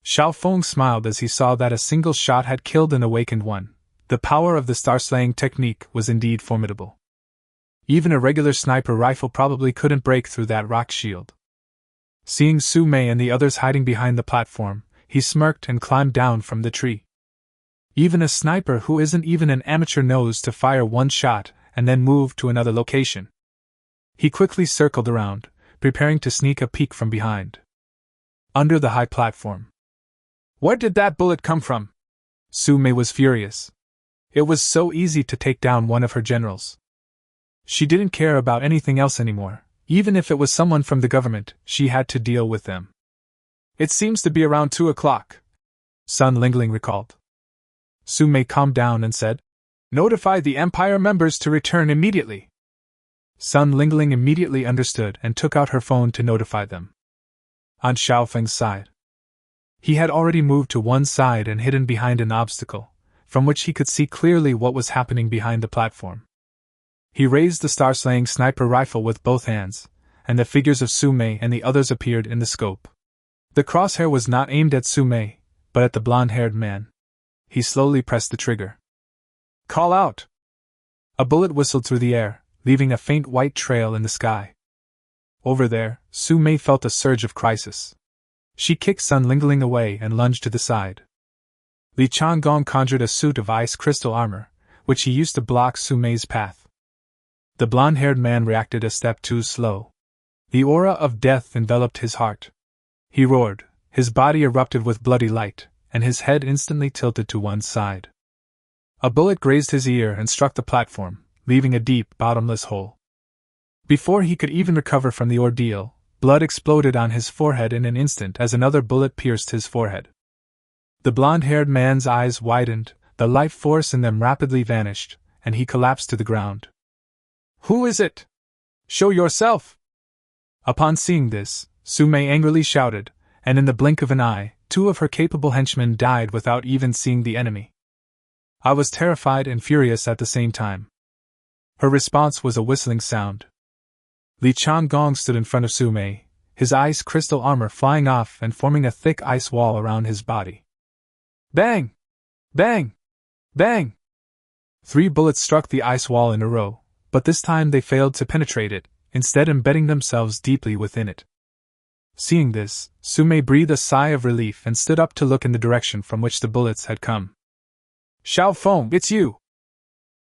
Xiao Feng smiled as he saw that a single shot had killed an awakened one. The power of the star-slaying technique was indeed formidable. Even a regular sniper rifle probably couldn't break through that rock shield. Seeing Su Mei and the others hiding behind the platform, he smirked and climbed down from the tree. Even a sniper who isn't even an amateur knows to fire one shot and then move to another location. He quickly circled around, preparing to sneak a peek from behind. Under the high platform. Where did that bullet come from? Su Mei was furious. It was so easy to take down one of her generals. She didn't care about anything else anymore. Even if it was someone from the government, she had to deal with them. It seems to be around 2 o'clock, Sun Lingling recalled. Su Mei calmed down and said, Notify the Empire members to return immediately. Sun Lingling immediately understood and took out her phone to notify them. On Xiao Feng's side. He had already moved to one side and hidden behind an obstacle, from which he could see clearly what was happening behind the platform. He raised the star-slaying sniper rifle with both hands, and the figures of Su Mei and the others appeared in the scope. The crosshair was not aimed at Su Mei, but at the blonde-haired man. He slowly pressed the trigger. Call out! A bullet whistled through the air, leaving a faint white trail in the sky. Over there, Su Mei felt a surge of crisis. She kicked Sun Lingling away and lunged to the side. Li Changgong conjured a suit of ice crystal armor, which he used to block Su Mei's path. The blonde-haired man reacted a step too slow. The aura of death enveloped his heart. He roared, his body erupted with bloody light, and his head instantly tilted to one side. A bullet grazed his ear and struck the platform, leaving a deep, bottomless hole. Before he could even recover from the ordeal, blood exploded on his forehead in an instant as another bullet pierced his forehead. The blonde-haired man's eyes widened, the life force in them rapidly vanished, and he collapsed to the ground. Who is it? Show yourself! Upon seeing this, Su Mei angrily shouted, and in the blink of an eye, 2 of her capable henchmen died without even seeing the enemy. I was terrified and furious at the same time. Her response was a whistling sound. Li Changong stood in front of Su Mei, his ice crystal armor flying off and forming a thick ice wall around his body. Bang! Bang! Bang! 3 bullets struck the ice wall in a row, but this time they failed to penetrate it, instead embedding themselves deeply within it. Seeing this, Su Mei breathed a sigh of relief and stood up to look in the direction from which the bullets had come. Xiao Feng, it's you!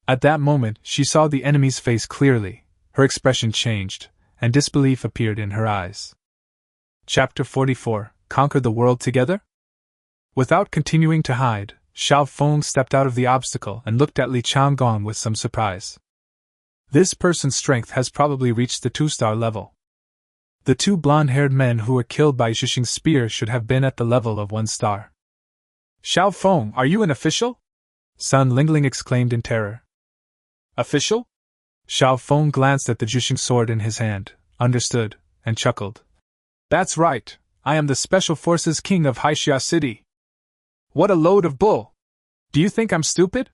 At that moment, she saw the enemy's face clearly, her expression changed, and disbelief appeared in her eyes. Chapter 44, Conquer the World Together? Without continuing to hide, Xiao Feng stepped out of the obstacle and looked at Li Changgong with some surprise. This person's strength has probably reached the 2-star level. The 2 blonde-haired men who were killed by Zhixing's spear should have been at the level of 1 star. Xiao Feng, are you an official? Sun Lingling exclaimed in terror. Official? Xiao Feng glanced at the Zhixing sword in his hand, understood, and chuckled. That's right, I am the Special Forces King of Haixia City. What a load of bull! Do you think I'm stupid?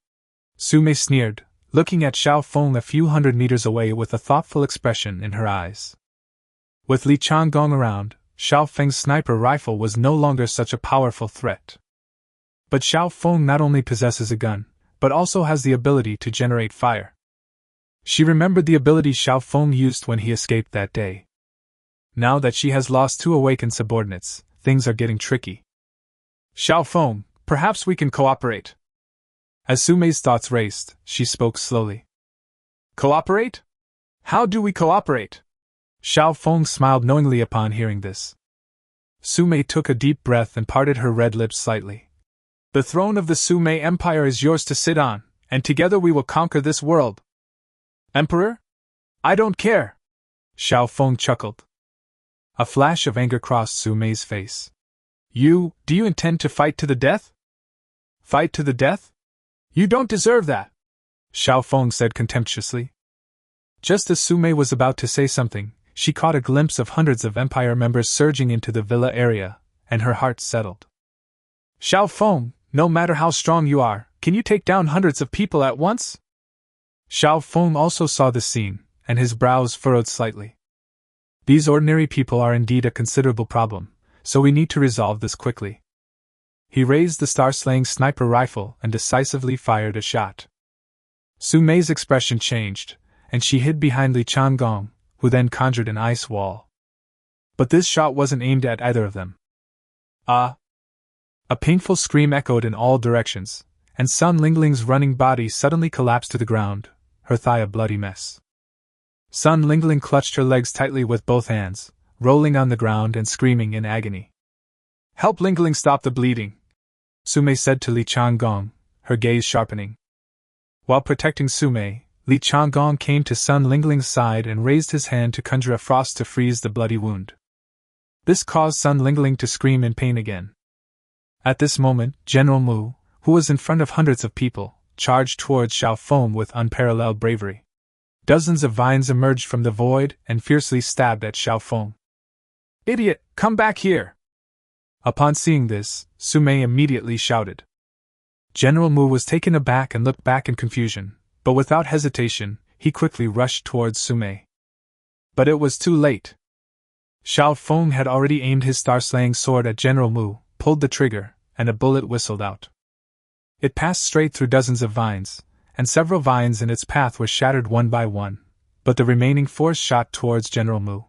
Su Mei sneered, looking at Xiao Feng a few hundred meters away with a thoughtful expression in her eyes. With Li Changgong around, Xiao Feng's sniper rifle was no longer such a powerful threat. But Xiao Feng not only possesses a gun, but also has the ability to generate fire. She remembered the ability Xiao Feng used when he escaped that day. Now that she has lost 2 awakened subordinates, things are getting tricky. Xiao Feng, perhaps we can cooperate. As Su Mei's thoughts raced, she spoke slowly. Cooperate? How do we cooperate? Xiao Feng smiled knowingly upon hearing this. Su Mei took a deep breath and parted her red lips slightly. The throne of the Su Mei Empire is yours to sit on, and together we will conquer this world. Emperor? I don't care. Xiao Feng chuckled. A flash of anger crossed Su Mei's face. Do you intend to fight to the death? Fight to the death? You don't deserve that, Xiao Feng said contemptuously. Just as Su Mei was about to say something, she caught a glimpse of hundreds of Empire members surging into the villa area, and her heart settled. Xiao Feng, no matter how strong you are, can you take down hundreds of people at once? Xiao Feng also saw the scene, and his brows furrowed slightly. These ordinary people are indeed a considerable problem, so we need to resolve this quickly. He raised the star-slaying sniper rifle and decisively fired a shot. Su Mei's expression changed, and she hid behind Li Changgong, who then conjured an ice wall. But this shot wasn't aimed at either of them. Ah! A painful scream echoed in all directions, and Sun Lingling's running body suddenly collapsed to the ground, her thigh a bloody mess. Sun Lingling clutched her legs tightly with both hands, rolling on the ground and screaming in agony. Help Lingling stop the bleeding, Su Mei said to Li Changgong, her gaze sharpening. While protecting Su Mei, Li Changgong came to Sun Lingling's side and raised his hand to conjure a frost to freeze the bloody wound. This caused Sun Lingling to scream in pain again. At this moment, General Mu, who was in front of hundreds of people, charged towards Xiao Feng with unparalleled bravery. Dozens of vines emerged from the void and fiercely stabbed at Xiao Feng. Idiot, come back here! Upon seeing this, Su Mei immediately shouted. General Mu was taken aback and looked back in confusion, but without hesitation, he quickly rushed towards Su Mei. But it was too late. Xiao Feng had already aimed his star-slaying sword at General Mu, pulled the trigger, and a bullet whistled out. It passed straight through dozens of vines, and several vines in its path were shattered one by one, but the remaining force shot towards General Mu.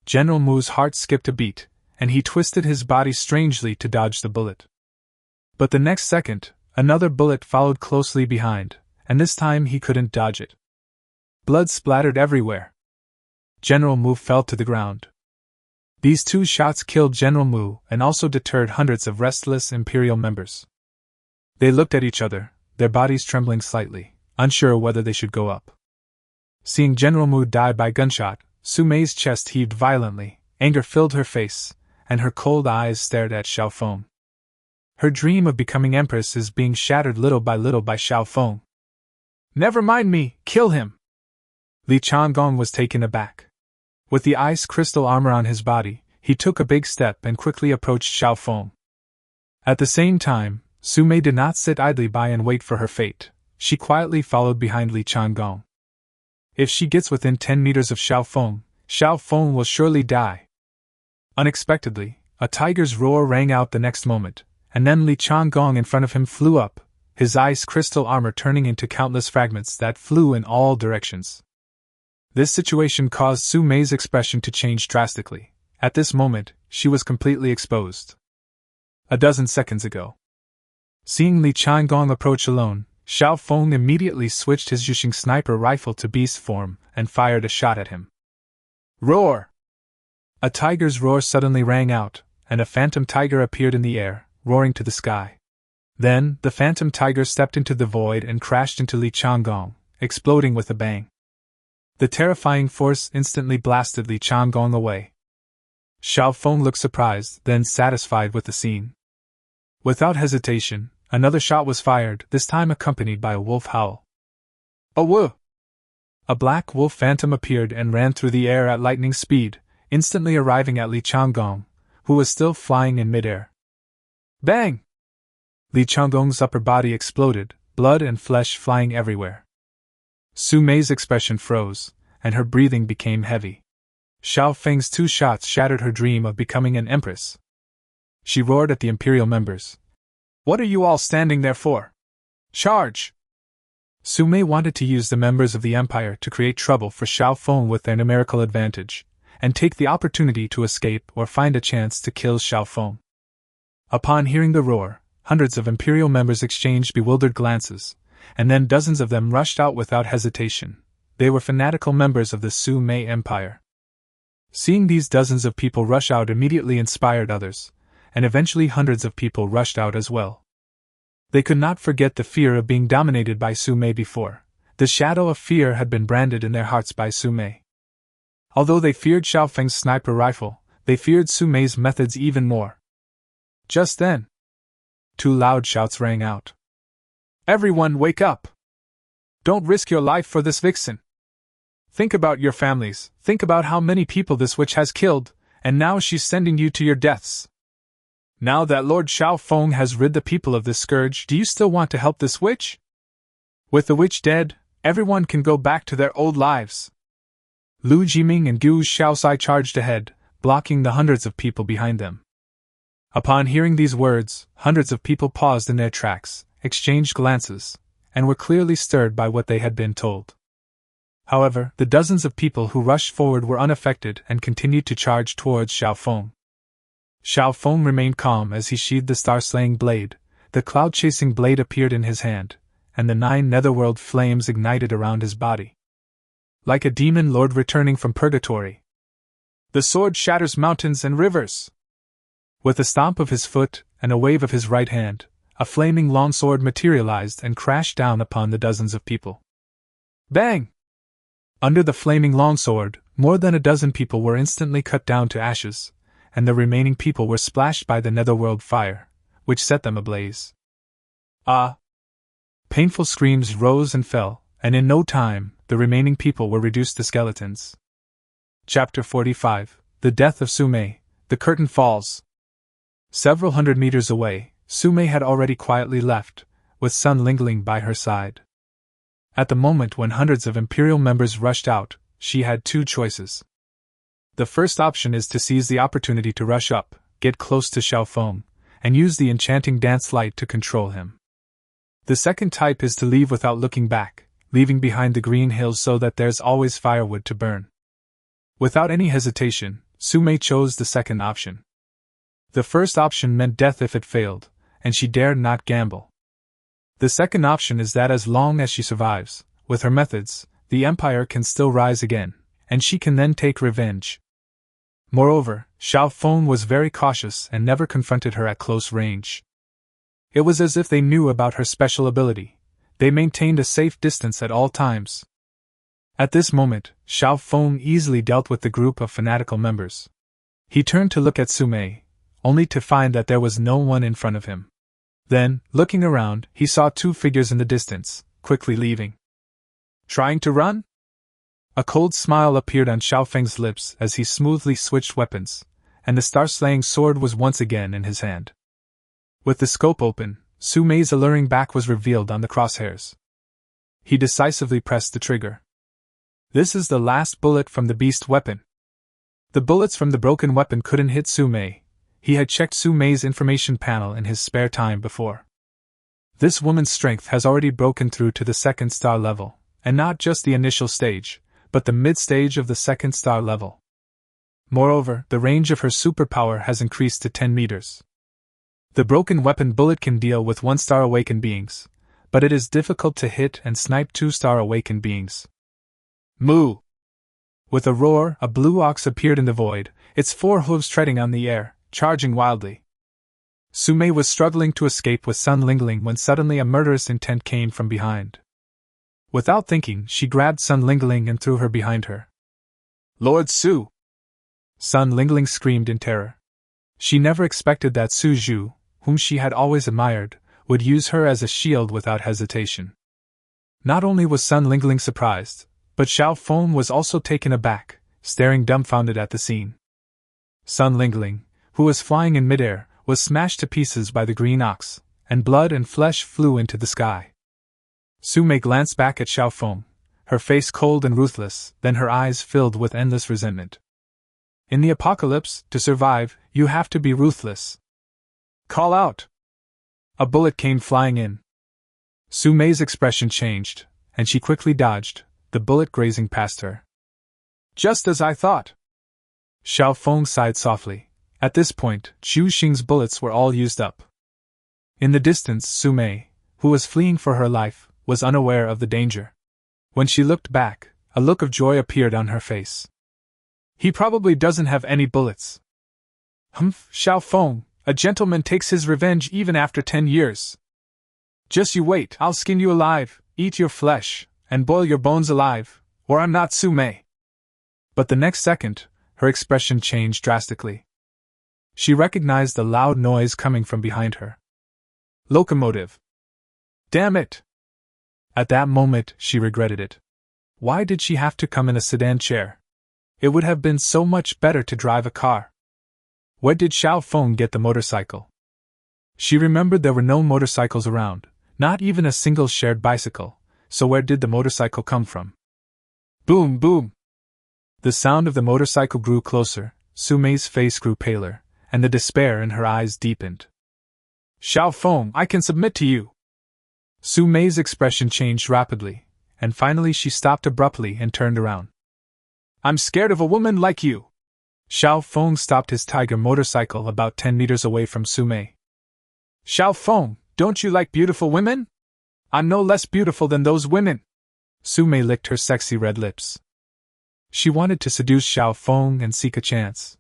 General Mu's heart skipped a beat, and he twisted his body strangely to dodge the bullet. But the next second, another bullet followed closely behind, and this time he couldn't dodge it. Blood splattered everywhere. General Mu fell to the ground. These 2 shots killed General Mu and also deterred hundreds of restless Imperial members. They looked at each other, their bodies trembling slightly, unsure whether they should go up. Seeing General Mu die by gunshot, Su Mei's chest heaved violently, anger filled her face, and her cold eyes stared at Xiao Feng. Her dream of becoming empress is being shattered little by Xiao Feng. Never mind me, kill him! Li Changgong was taken aback. With the ice crystal armor on his body, he took a big step and quickly approached Xiaofeng. At the same time, Su Mei did not sit idly by and wait for her fate. She quietly followed behind Li Changgong. If she gets within 10 meters of Xiaofeng will surely die. Unexpectedly, a tiger's roar rang out the next moment, and then Li Changgong in front of him flew up, his ice crystal armor turning into countless fragments that flew in all directions. This situation caused Su Mei's expression to change drastically. At this moment, she was completely exposed. A dozen seconds ago. Seeing Li Changgong approach alone, Xiaofeng immediately switched his Yuxing sniper rifle to beast form and fired a shot at him. Roar! A tiger's roar suddenly rang out, and a phantom tiger appeared in the air, roaring to the sky. Then, the phantom tiger stepped into the void and crashed into Li Changgong, exploding with a bang. The terrifying force instantly blasted Li Changgong away. Xiaofeng looked surprised, then satisfied with the scene. Without hesitation, another shot was fired, this time accompanied by a wolf howl. A woo! A black wolf phantom appeared and ran through the air at lightning speed, instantly arriving at Li Changgong, who was still flying in midair. Bang! Li Changgong's upper body exploded, blood and flesh flying everywhere. Su Mei's expression froze, and her breathing became heavy. Xiaofeng's 2 shots shattered her dream of becoming an empress. She roared at the imperial members. What are you all standing there for? Charge! Su Mei wanted to use the members of the empire to create trouble for Xiaofeng with their numerical advantage, and take the opportunity to escape or find a chance to kill Xiaofeng. Upon hearing the roar, hundreds of imperial members exchanged bewildered glances, and then dozens of them rushed out without hesitation. They were fanatical members of the Su Mei Empire. Seeing these dozens of people rush out immediately inspired others, and eventually hundreds of people rushed out as well. They could not forget the fear of being dominated by Su Mei before. The shadow of fear had been branded in their hearts by Su Mei. Although they feared Xiaofeng's sniper rifle, they feared Su Mei's methods even more. Just then, 2 loud shouts rang out. Everyone wake up! Don't risk your life for this vixen! Think about your families, think about how many people this witch has killed, and now she's sending you to your deaths. Now that Lord Xiaofeng has rid the people of this scourge, do you still want to help this witch? With the witch dead, everyone can go back to their old lives. Lu Jiming and Gu Xiaosai charged ahead, blocking the hundreds of people behind them. Upon hearing these words, hundreds of people paused in their tracks, exchanged glances, and were clearly stirred by what they had been told. However, the dozens of people who rushed forward were unaffected and continued to charge towards Xiaofeng. Xiaofeng remained calm as he sheathed the star-slaying blade. The cloud-chasing blade appeared in his hand, and the 9 netherworld flames ignited around his body. Like a demon lord returning from purgatory, the sword shatters mountains and rivers. With a stomp of his foot and a wave of his right hand, a flaming longsword materialized and crashed down upon the dozens of people. Bang! Under the flaming longsword, more than a dozen people were instantly cut down to ashes, and the remaining people were splashed by the netherworld fire, which set them ablaze. Ah! Painful screams rose and fell, and in no time, the remaining people were reduced to skeletons. Chapter 45: The Death of Su Mei. The curtain falls. Several hundred meters away, Su Mei had already quietly left, with Sun lingering by her side. At the moment when hundreds of Imperial members rushed out, she had 2 choices. The first option is to seize the opportunity to rush up, get close to Xiaofeng, and use the enchanting dance light to control him. The second type is to leave without looking back, leaving behind the green hills so that there's always firewood to burn. Without any hesitation, Su Mei chose the second option. The first option meant death if it failed, and she dared not gamble. The second option is that as long as she survives, with her methods, the Empire can still rise again, and she can then take revenge. Moreover, Xiaofeng was very cautious and never confronted her at close range. It was as if they knew about her special ability. They maintained a safe distance at all times. At this moment, Xiaofeng easily dealt with the group of fanatical members. He turned to look at Su Mei, only to find that there was no one in front of him. Then, looking around, he saw 2 figures in the distance, quickly leaving. Trying to run? A cold smile appeared on Xiao Feng's lips as he smoothly switched weapons, and the star-slaying sword was once again in his hand. With the scope open, Su Mei's alluring back was revealed on the crosshairs. He decisively pressed the trigger. This is the last bullet from the beast weapon. The bullets from the broken weapon couldn't hit Su Mei. He had checked Su Mei's information panel in his spare time before. This woman's strength has already broken through to the second star level, and not just the initial stage, but the mid-stage of the second star level. Moreover, the range of her superpower has increased to 10 meters. The broken weapon bullet can deal with 1-star awakened beings, but it is difficult to hit and snipe 2-star awakened beings. Moo! With a roar, a blue ox appeared in the void, its 4 hooves treading on the air, charging wildly. Su Mei was struggling to escape with Sun Lingling when suddenly a murderous intent came from behind. Without thinking, she grabbed Sun Lingling and threw her behind her. Lord Su! Sun Lingling screamed in terror. She never expected that Su Zhu, whom she had always admired, would use her as a shield without hesitation. Not only was Sun Lingling surprised, but Xiao Feng was also taken aback, staring dumbfounded at the scene. Sun Lingling, who was flying in midair, was smashed to pieces by the green ox, and blood and flesh flew into the sky. Su Mei glanced back at Xiao Feng, her face cold and ruthless, then her eyes filled with endless resentment. In the apocalypse, to survive, you have to be ruthless. Call out! A bullet came flying in. Su Mei's expression changed, and she quickly dodged, the bullet grazing past her. Just as I thought! Xiao Feng sighed softly. At this point, Zhu Xing's bullets were all used up. In the distance, Su Mei, who was fleeing for her life, was unaware of the danger. When she looked back, a look of joy appeared on her face. He probably doesn't have any bullets. Humph, Xiao Feng, a gentleman takes his revenge even after 10 years. Just you wait, I'll skin you alive, eat your flesh, and boil your bones alive, or I'm not Su Mei. But the next second, her expression changed drastically. She recognized the loud noise coming from behind her. Locomotive. Damn it! At that moment, she regretted it. Why did she have to come in a sedan chair? It would have been so much better to drive a car. Where did Xiao Feng get the motorcycle? She remembered there were no motorcycles around, not even a single shared bicycle, so where did the motorcycle come from? Boom, boom! The sound of the motorcycle grew closer, Su Mei's face grew paler, and the despair in her eyes deepened. Xiao Feng, I can submit to you! Su Mei's expression changed rapidly, and finally she stopped abruptly and turned around. I'm scared of a woman like you! Xiao Feng stopped his tiger motorcycle about 10 meters away from Su Mei. Xiao Feng, don't you like beautiful women? I'm no less beautiful than those women! Su Mei licked her sexy red lips. She wanted to seduce Xiao Feng and seek a chance.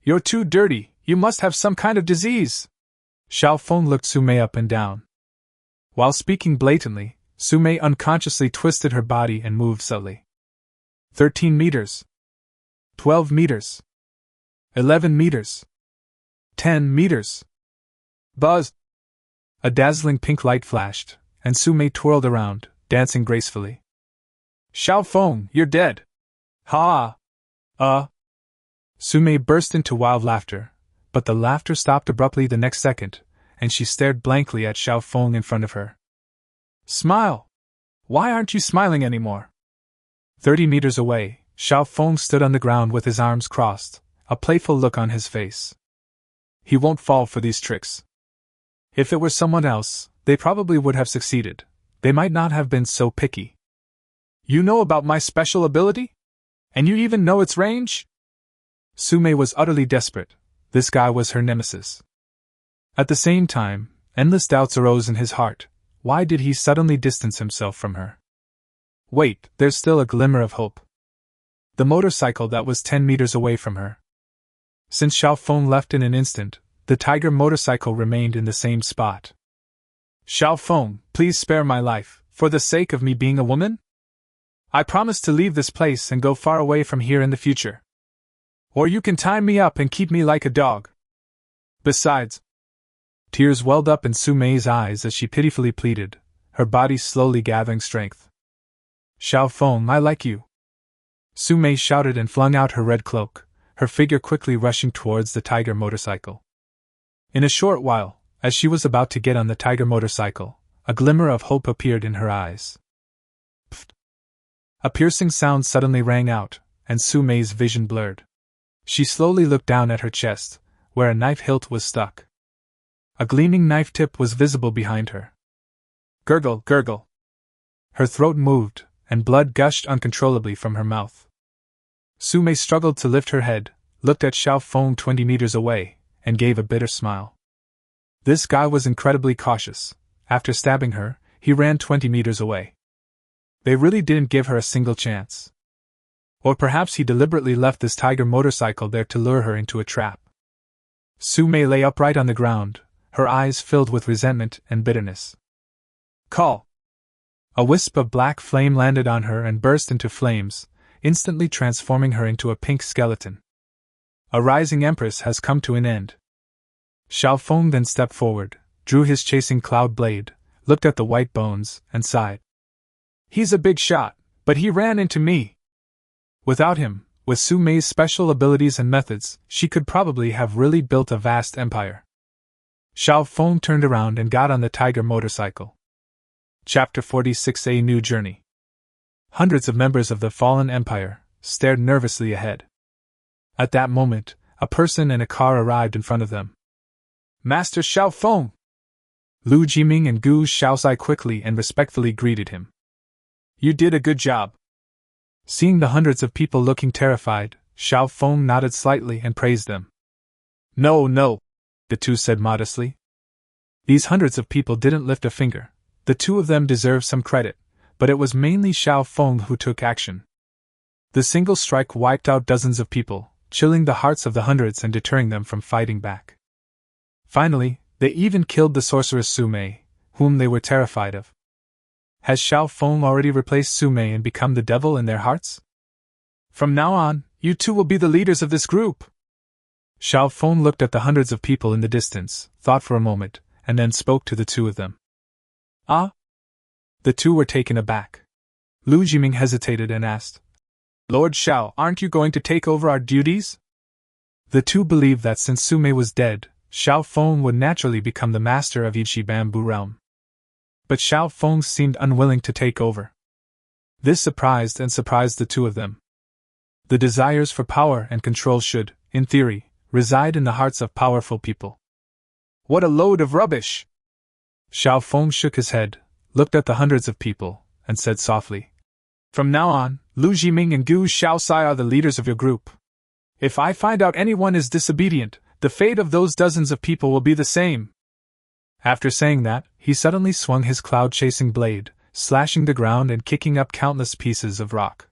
You're too dirty, you must have some kind of disease! Xiao Feng looked Su Mei up and down. While speaking blatantly, Su Mei unconsciously twisted her body and moved subtly. 13 meters. 12 meters. 11 meters. 10 meters. Buzz! A dazzling pink light flashed, and Su Mei twirled around, dancing gracefully. Xiao Feng, you're dead! Ha! Su Mei burst into wild laughter, but the laughter stopped abruptly the next second, and she stared blankly at Xiao Feng in front of her. Smile! Why aren't you smiling anymore? 30 meters away, Xiao Feng stood on the ground with his arms crossed, a playful look on his face. He won't fall for these tricks. If it were someone else, they probably would have succeeded. They might not have been so picky. You know about my special ability? And you even know its range? Su Mei was utterly desperate. This guy was her nemesis. At the same time, endless doubts arose in his heart. Why did he suddenly distance himself from her? Wait, there's still a glimmer of hope. The motorcycle that was 10 meters away from her. Since Xiao Feng left in an instant, the tiger motorcycle remained in the same spot. Xiao Feng, please spare my life, for the sake of me being a woman? I promise to leave this place and go far away from here in the future. Or you can tie me up and keep me like a dog. Besides, tears welled up in Su Mei's eyes as she pitifully pleaded, her body slowly gathering strength. Xiao Feng, I like you. Su Mei shouted and flung out her red cloak, her figure quickly rushing towards the tiger motorcycle. In a short while, as she was about to get on the tiger motorcycle, a glimmer of hope appeared in her eyes. Pfft! A piercing sound suddenly rang out, and Su Mei's vision blurred. She slowly looked down at her chest, where a knife hilt was stuck. A gleaming knife tip was visible behind her. Gurgle, gurgle. Her throat moved, and blood gushed uncontrollably from her mouth. Su Mei struggled to lift her head, looked at Xiao Feng 20 meters away, and gave a bitter smile. This guy was incredibly cautious. After stabbing her, he ran 20 meters away. They really didn't give her a single chance. Or perhaps he deliberately left this tiger motorcycle there to lure her into a trap. Su Mei lay upright on the ground, her eyes filled with resentment and bitterness. Call! A wisp of black flame landed on her and burst into flames, instantly transforming her into a pink skeleton. A rising empress has come to an end. Xiao Feng then stepped forward, drew his chasing cloud blade, looked at the white bones, and sighed. He's a big shot, but he ran into me. Without him, with Su Mei's special abilities and methods, she could probably have really built a vast empire. Xiao Feng turned around and got on the tiger motorcycle. Chapter 46: A New Journey. Hundreds of members of the fallen empire stared nervously ahead. At that moment, a person and a car arrived in front of them. Master Xiao Feng! Lu Jiming and Gu Shaosai quickly and respectfully greeted him. You did a good job. Seeing the hundreds of people looking terrified, Xiao Feng nodded slightly and praised them. No, the two said modestly. These hundreds of people didn't lift a finger. The two of them deserve some credit, but it was mainly Xiao Feng who took action. The single strike wiped out dozens of people, chilling the hearts of the hundreds and deterring them from fighting back. Finally, they even killed the sorceress Su Mei, whom they were terrified of. Has Xiao Feng already replaced Su Mei and become the devil in their hearts? From now on, you two will be the leaders of this group. Xiao Feng looked at the hundreds of people in the distance, thought for a moment, and then spoke to the two of them. Ah? The two were taken aback. Lu Jiming hesitated and asked, Lord Xiao, aren't you going to take over our duties? The two believed that since Su Mei was dead, Xiao Feng would naturally become the master of Yichi Bamboo Realm. But Xiao Feng seemed unwilling to take over. This surprised the two of them. The desires for power and control should, in theory, reside in the hearts of powerful people. What a load of rubbish! Xiao Feng shook his head, looked at the hundreds of people, and said softly, From now on, Lu Jiming and Gu Shaosai are the leaders of your group. If I find out anyone is disobedient, the fate of those dozens of people will be the same. After saying that, he suddenly swung his cloud-chasing blade, slashing the ground and kicking up countless pieces of rock.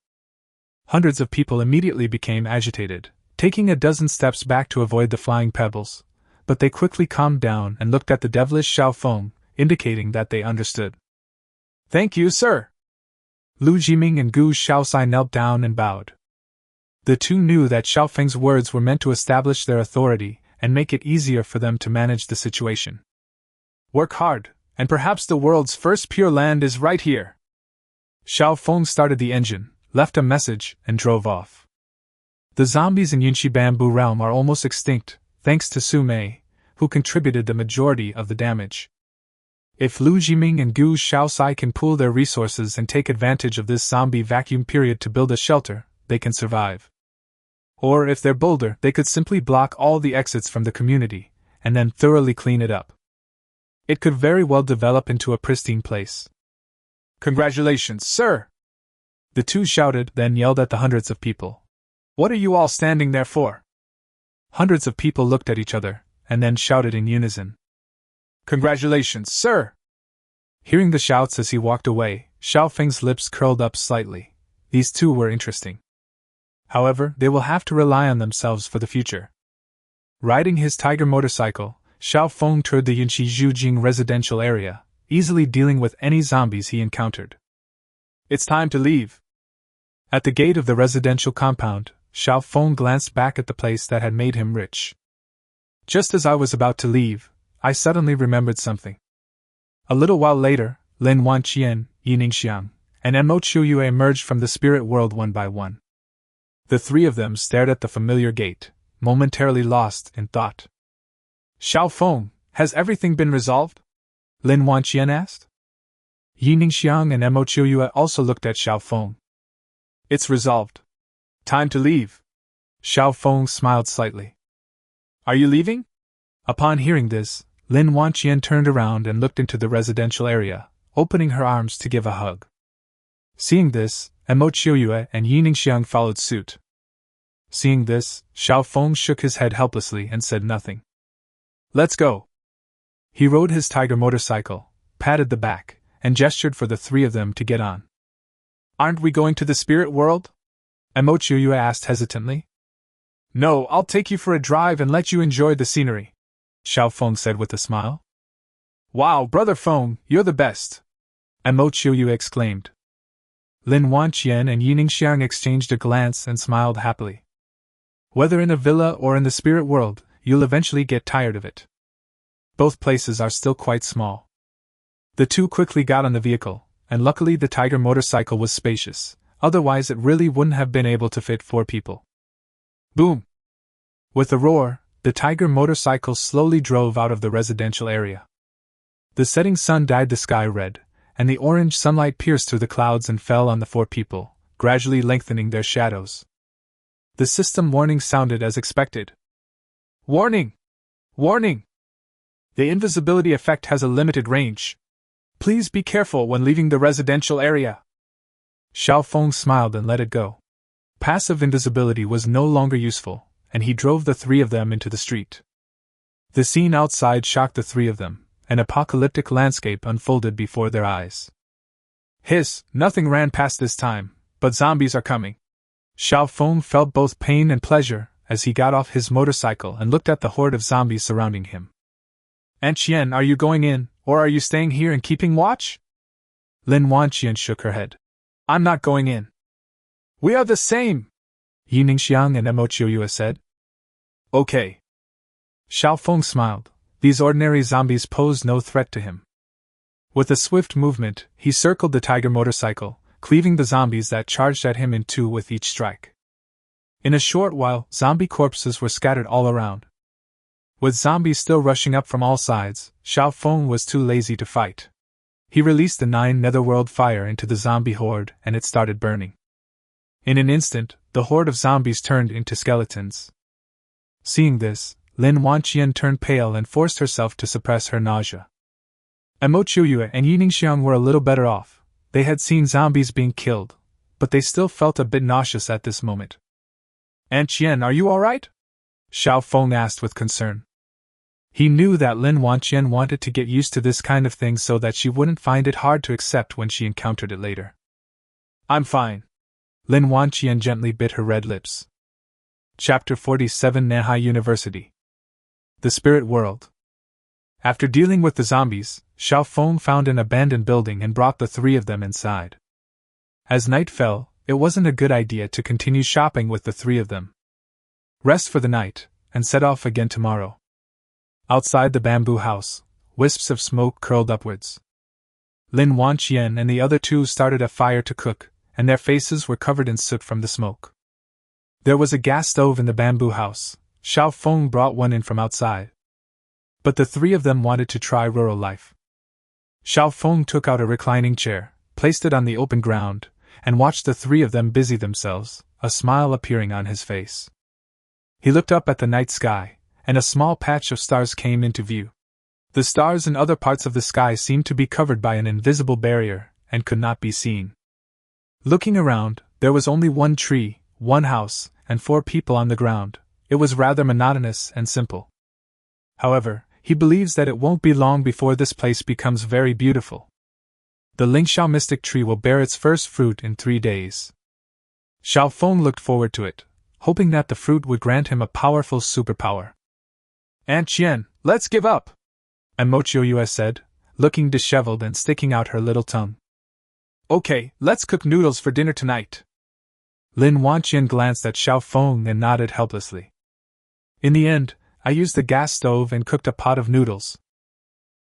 Hundreds of people immediately became agitated, taking a dozen steps back to avoid the flying pebbles, but they quickly calmed down and looked at the devilish Xiao Feng, indicating that they understood. Thank you, sir! Lu Jiming and Gu Shaosai knelt down and bowed. The two knew that Xiao Feng's words were meant to establish their authority and make it easier for them to manage the situation. Work hard, and perhaps the world's first pure land is right here. Xiao Feng started the engine, left a message, and drove off. The zombies in Yunchi Bamboo Realm are almost extinct, thanks to Su Mei, who contributed the majority of the damage. If Lu Jiming and Gu Shaosai can pool their resources and take advantage of this zombie vacuum period to build a shelter, they can survive. Or if they're bolder, they could simply block all the exits from the community, and then thoroughly clean it up. It could very well develop into a pristine place. Congratulations, sir! The two shouted, then yelled at the hundreds of people. What are you all standing there for? Hundreds of people looked at each other, and then shouted in unison. Congratulations, sir! Hearing the shouts as he walked away, Xiao Feng's lips curled up slightly. These two were interesting. However, they will have to rely on themselves for the future. Riding his tiger motorcycle, Xiao Feng toured the Yunchi Zhujing residential area, easily dealing with any zombies he encountered. It's time to leave. At the gate of the residential compound, Xiao Feng glanced back at the place that had made him rich. Just as I was about to leave, I suddenly remembered something. A little while later, Lin Wanqian, Yi Ningxiang, and Mo Chuyue emerged from the spirit world one by one. The three of them stared at the familiar gate, momentarily lost in thought. Xiao Feng, has everything been resolved? Lin Wanqian asked. Yi Ningxiang and Mo Qiuyue also looked at Xiao Feng. It's resolved. Time to leave. Xiao Feng smiled slightly. Are you leaving? Upon hearing this, Lin Wanqian turned around and looked into the residential area, opening her arms to give a hug. Seeing this, Mo Qiuyue and Yi Ningxiang followed suit. Seeing this, Xiao Feng shook his head helplessly and said nothing. Let's go. He rode his tiger motorcycle, patted the back, and gestured for the three of them to get on. Aren't we going to the spirit world? Mo Qiuyue asked hesitantly. No, I'll take you for a drive and let you enjoy the scenery, Xiao Feng said with a smile. Wow, Brother Feng, you're the best, Mo Qiuyue exclaimed. Lin Wanqian and Yi Ningxiang exchanged a glance and smiled happily. Whether in a villa or in the spirit world, you'll eventually get tired of it. Both places are still quite small. The two quickly got on the vehicle, and luckily the tiger motorcycle was spacious, otherwise it really wouldn't have been able to fit 4 people. Boom! With a roar, the tiger motorcycle slowly drove out of the residential area. The setting sun dyed the sky red, and the orange sunlight pierced through the clouds and fell on the 4 people, gradually lengthening their shadows. The system warning sounded as expected. Warning! Warning! The invisibility effect has a limited range. Please be careful when leaving the residential area. Xiao Feng smiled and let it go. Passive invisibility was no longer useful, and he drove the 3 of them into the street. The scene outside shocked the 3 of them. An apocalyptic landscape unfolded before their eyes. Hiss, nothing ran past this time, but zombies are coming. Xiao Feng felt both pain and pleasure as he got off his motorcycle and looked at the horde of zombies surrounding him. Aunt Qian, are you going in, or are you staying here and keeping watch? Lin Wanqian shook her head. I'm not going in. We are the same, Yi Ningxiang and Mo Qiuyue said. Okay. Xiao Feng smiled. These ordinary zombies posed no threat to him. With a swift movement, he circled the tiger motorcycle, cleaving the zombies that charged at him in 2 with each strike. In a short while, zombie corpses were scattered all around. With zombies still rushing up from all sides, Xiao Feng was too lazy to fight. He released the 9 netherworld fire into the zombie horde and it started burning. In an instant, the horde of zombies turned into skeletons. Seeing this, Lin Wanqian turned pale and forced herself to suppress her nausea. Mo Qiuyue and Yi Ningxiang were a little better off. They had seen zombies being killed, but they still felt a bit nauseous at this moment. Aunt Qian, are you alright? Xiao Feng asked with concern. He knew that Lin Wanqian wanted to get used to this kind of thing so that she wouldn't find it hard to accept when she encountered it later. I'm fine. Lin Wanqian gently bit her red lips. Chapter 47 Manhwa University. The Spirit World. After dealing with the zombies, Xiao Feng found an abandoned building and brought the 3 of them inside. As night fell, it wasn't a good idea to continue shopping with the 3 of them. Rest for the night, and set off again tomorrow. Outside the bamboo house, wisps of smoke curled upwards. Lin Wanqian and the other 2 started a fire to cook, and their faces were covered in soot from the smoke. There was a gas stove in the bamboo house. Xiao Feng brought one in from outside. But the 3 of them wanted to try rural life. Xiao Feng took out a reclining chair, placed it on the open ground, and watched the 3 of them busy themselves, a smile appearing on his face. He looked up at the night sky, and a small patch of stars came into view. The stars in other parts of the sky seemed to be covered by an invisible barrier, and could not be seen. Looking around, there was only 1 tree, 1 house, and 4 people on the ground. It was rather monotonous and simple. However, he believes that it won't be long before this place becomes very beautiful. The Lingxiao mystic tree will bear its first fruit in 3 days. Xiao Feng looked forward to it, hoping that the fruit would grant him a powerful superpower. Aunt Qian, let's give up, Mo Qiuyue said, looking disheveled and sticking out her little tongue. Okay, let's cook noodles for dinner tonight. Lin Wanqian glanced at Xiao Feng and nodded helplessly. In the end, I used the gas stove and cooked a pot of noodles.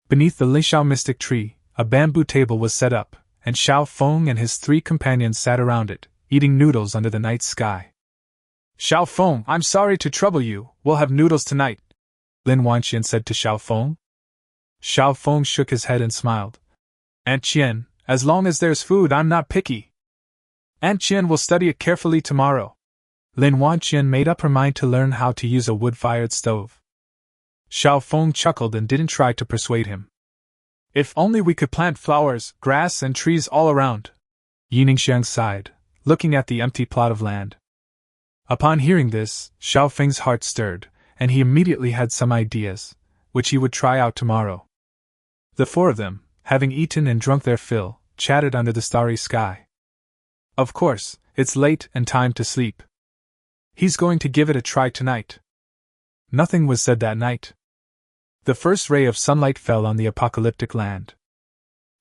Beneath the Lingxiao mystic tree, a bamboo table was set up, and Xiao Feng and his 3 companions sat around it, eating noodles under the night sky. Xiao Feng, I'm sorry to trouble you, we'll have noodles tonight, Lin Wanxian said to Xiao Feng. Xiao Feng shook his head and smiled. Aunt Qian, as long as there's food, I'm not picky. Aunt Qian will study it carefully tomorrow. Lin Wanxian made up her mind to learn how to use a wood-fired stove. Xiao Feng chuckled and didn't try to persuade him. If only we could plant flowers, grass, and trees all around. Yiningshiang sighed, looking at the empty plot of land. Upon hearing this, Xiao Feng's heart stirred, and he immediately had some ideas, which he would try out tomorrow. The four of them, having eaten and drunk their fill, chatted under the starry sky. Of course, it's late and time to sleep. He's going to give it a try tonight. Nothing was said that night. The first ray of sunlight fell on the apocalyptic land.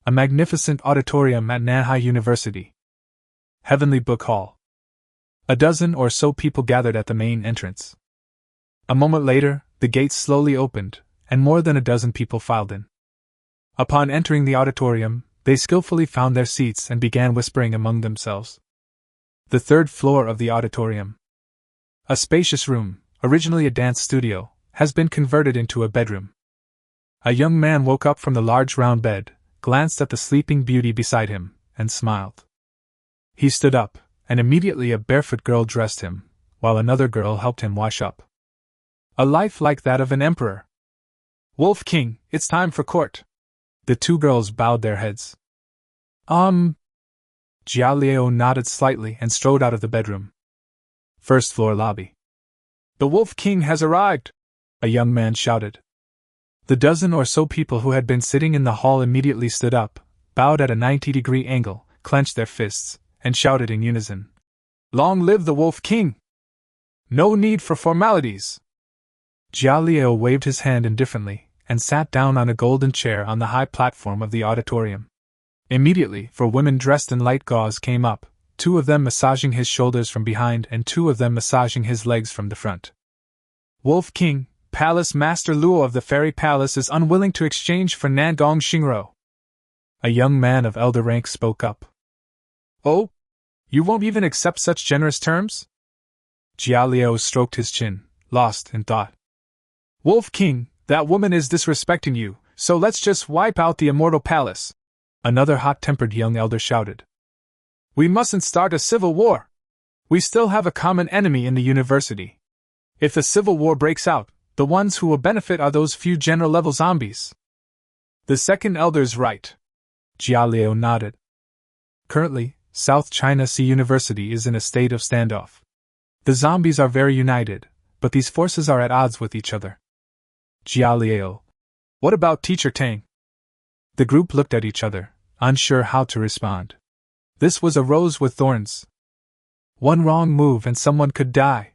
A magnificent auditorium at Manhwa University. Heavenly Book Hall. A dozen or so people gathered at the main entrance. A moment later, the gates slowly opened, and more than a dozen people filed in. Upon entering the auditorium, they skillfully found their seats and began whispering among themselves. The third floor of the auditorium. A spacious room, originally a dance studio, has been converted into a bedroom. A young man woke up from the large round bed, glanced at the sleeping beauty beside him, and smiled. He stood up, and immediately a barefoot girl dressed him, while another girl helped him wash up. A life like that of an emperor. Wolf King, it's time for court. The two girls bowed their heads. Jia Liao nodded slightly and strode out of the bedroom. First floor lobby. The Wolf King has arrived, a young man shouted. The dozen or so people who had been sitting in the hall immediately stood up, bowed at a 90-degree angle, clenched their fists, and shouted in unison. Long live the Wolf King! No need for formalities! Jia Liao waved his hand indifferently, and sat down on a golden chair on the high platform of the auditorium. Immediately, 4 women dressed in light gauze came up, 2 of them massaging his shoulders from behind and 2 of them massaging his legs from the front. Wolf King, Palace Master Luo of the Fairy Palace is unwilling to exchange for Nangong Xingro. A young man of elder rank spoke up. Oh? You won't even accept such generous terms? Jia Liao stroked his chin, lost in thought. Wolf King, that woman is disrespecting you, so let's just wipe out the immortal palace. Another hot-tempered young elder shouted. We mustn't start a civil war. We still have a common enemy in the university. If the civil war breaks out, the ones who will benefit are those few general-level zombies. The second elder's right. Jia Liao nodded. Currently, South China Sea University is in a state of standoff. The zombies are very united, but these forces are at odds with each other. Jia Liao. What about Teacher Tang? The group looked at each other, unsure how to respond. This was a rose with thorns. One wrong move and someone could die.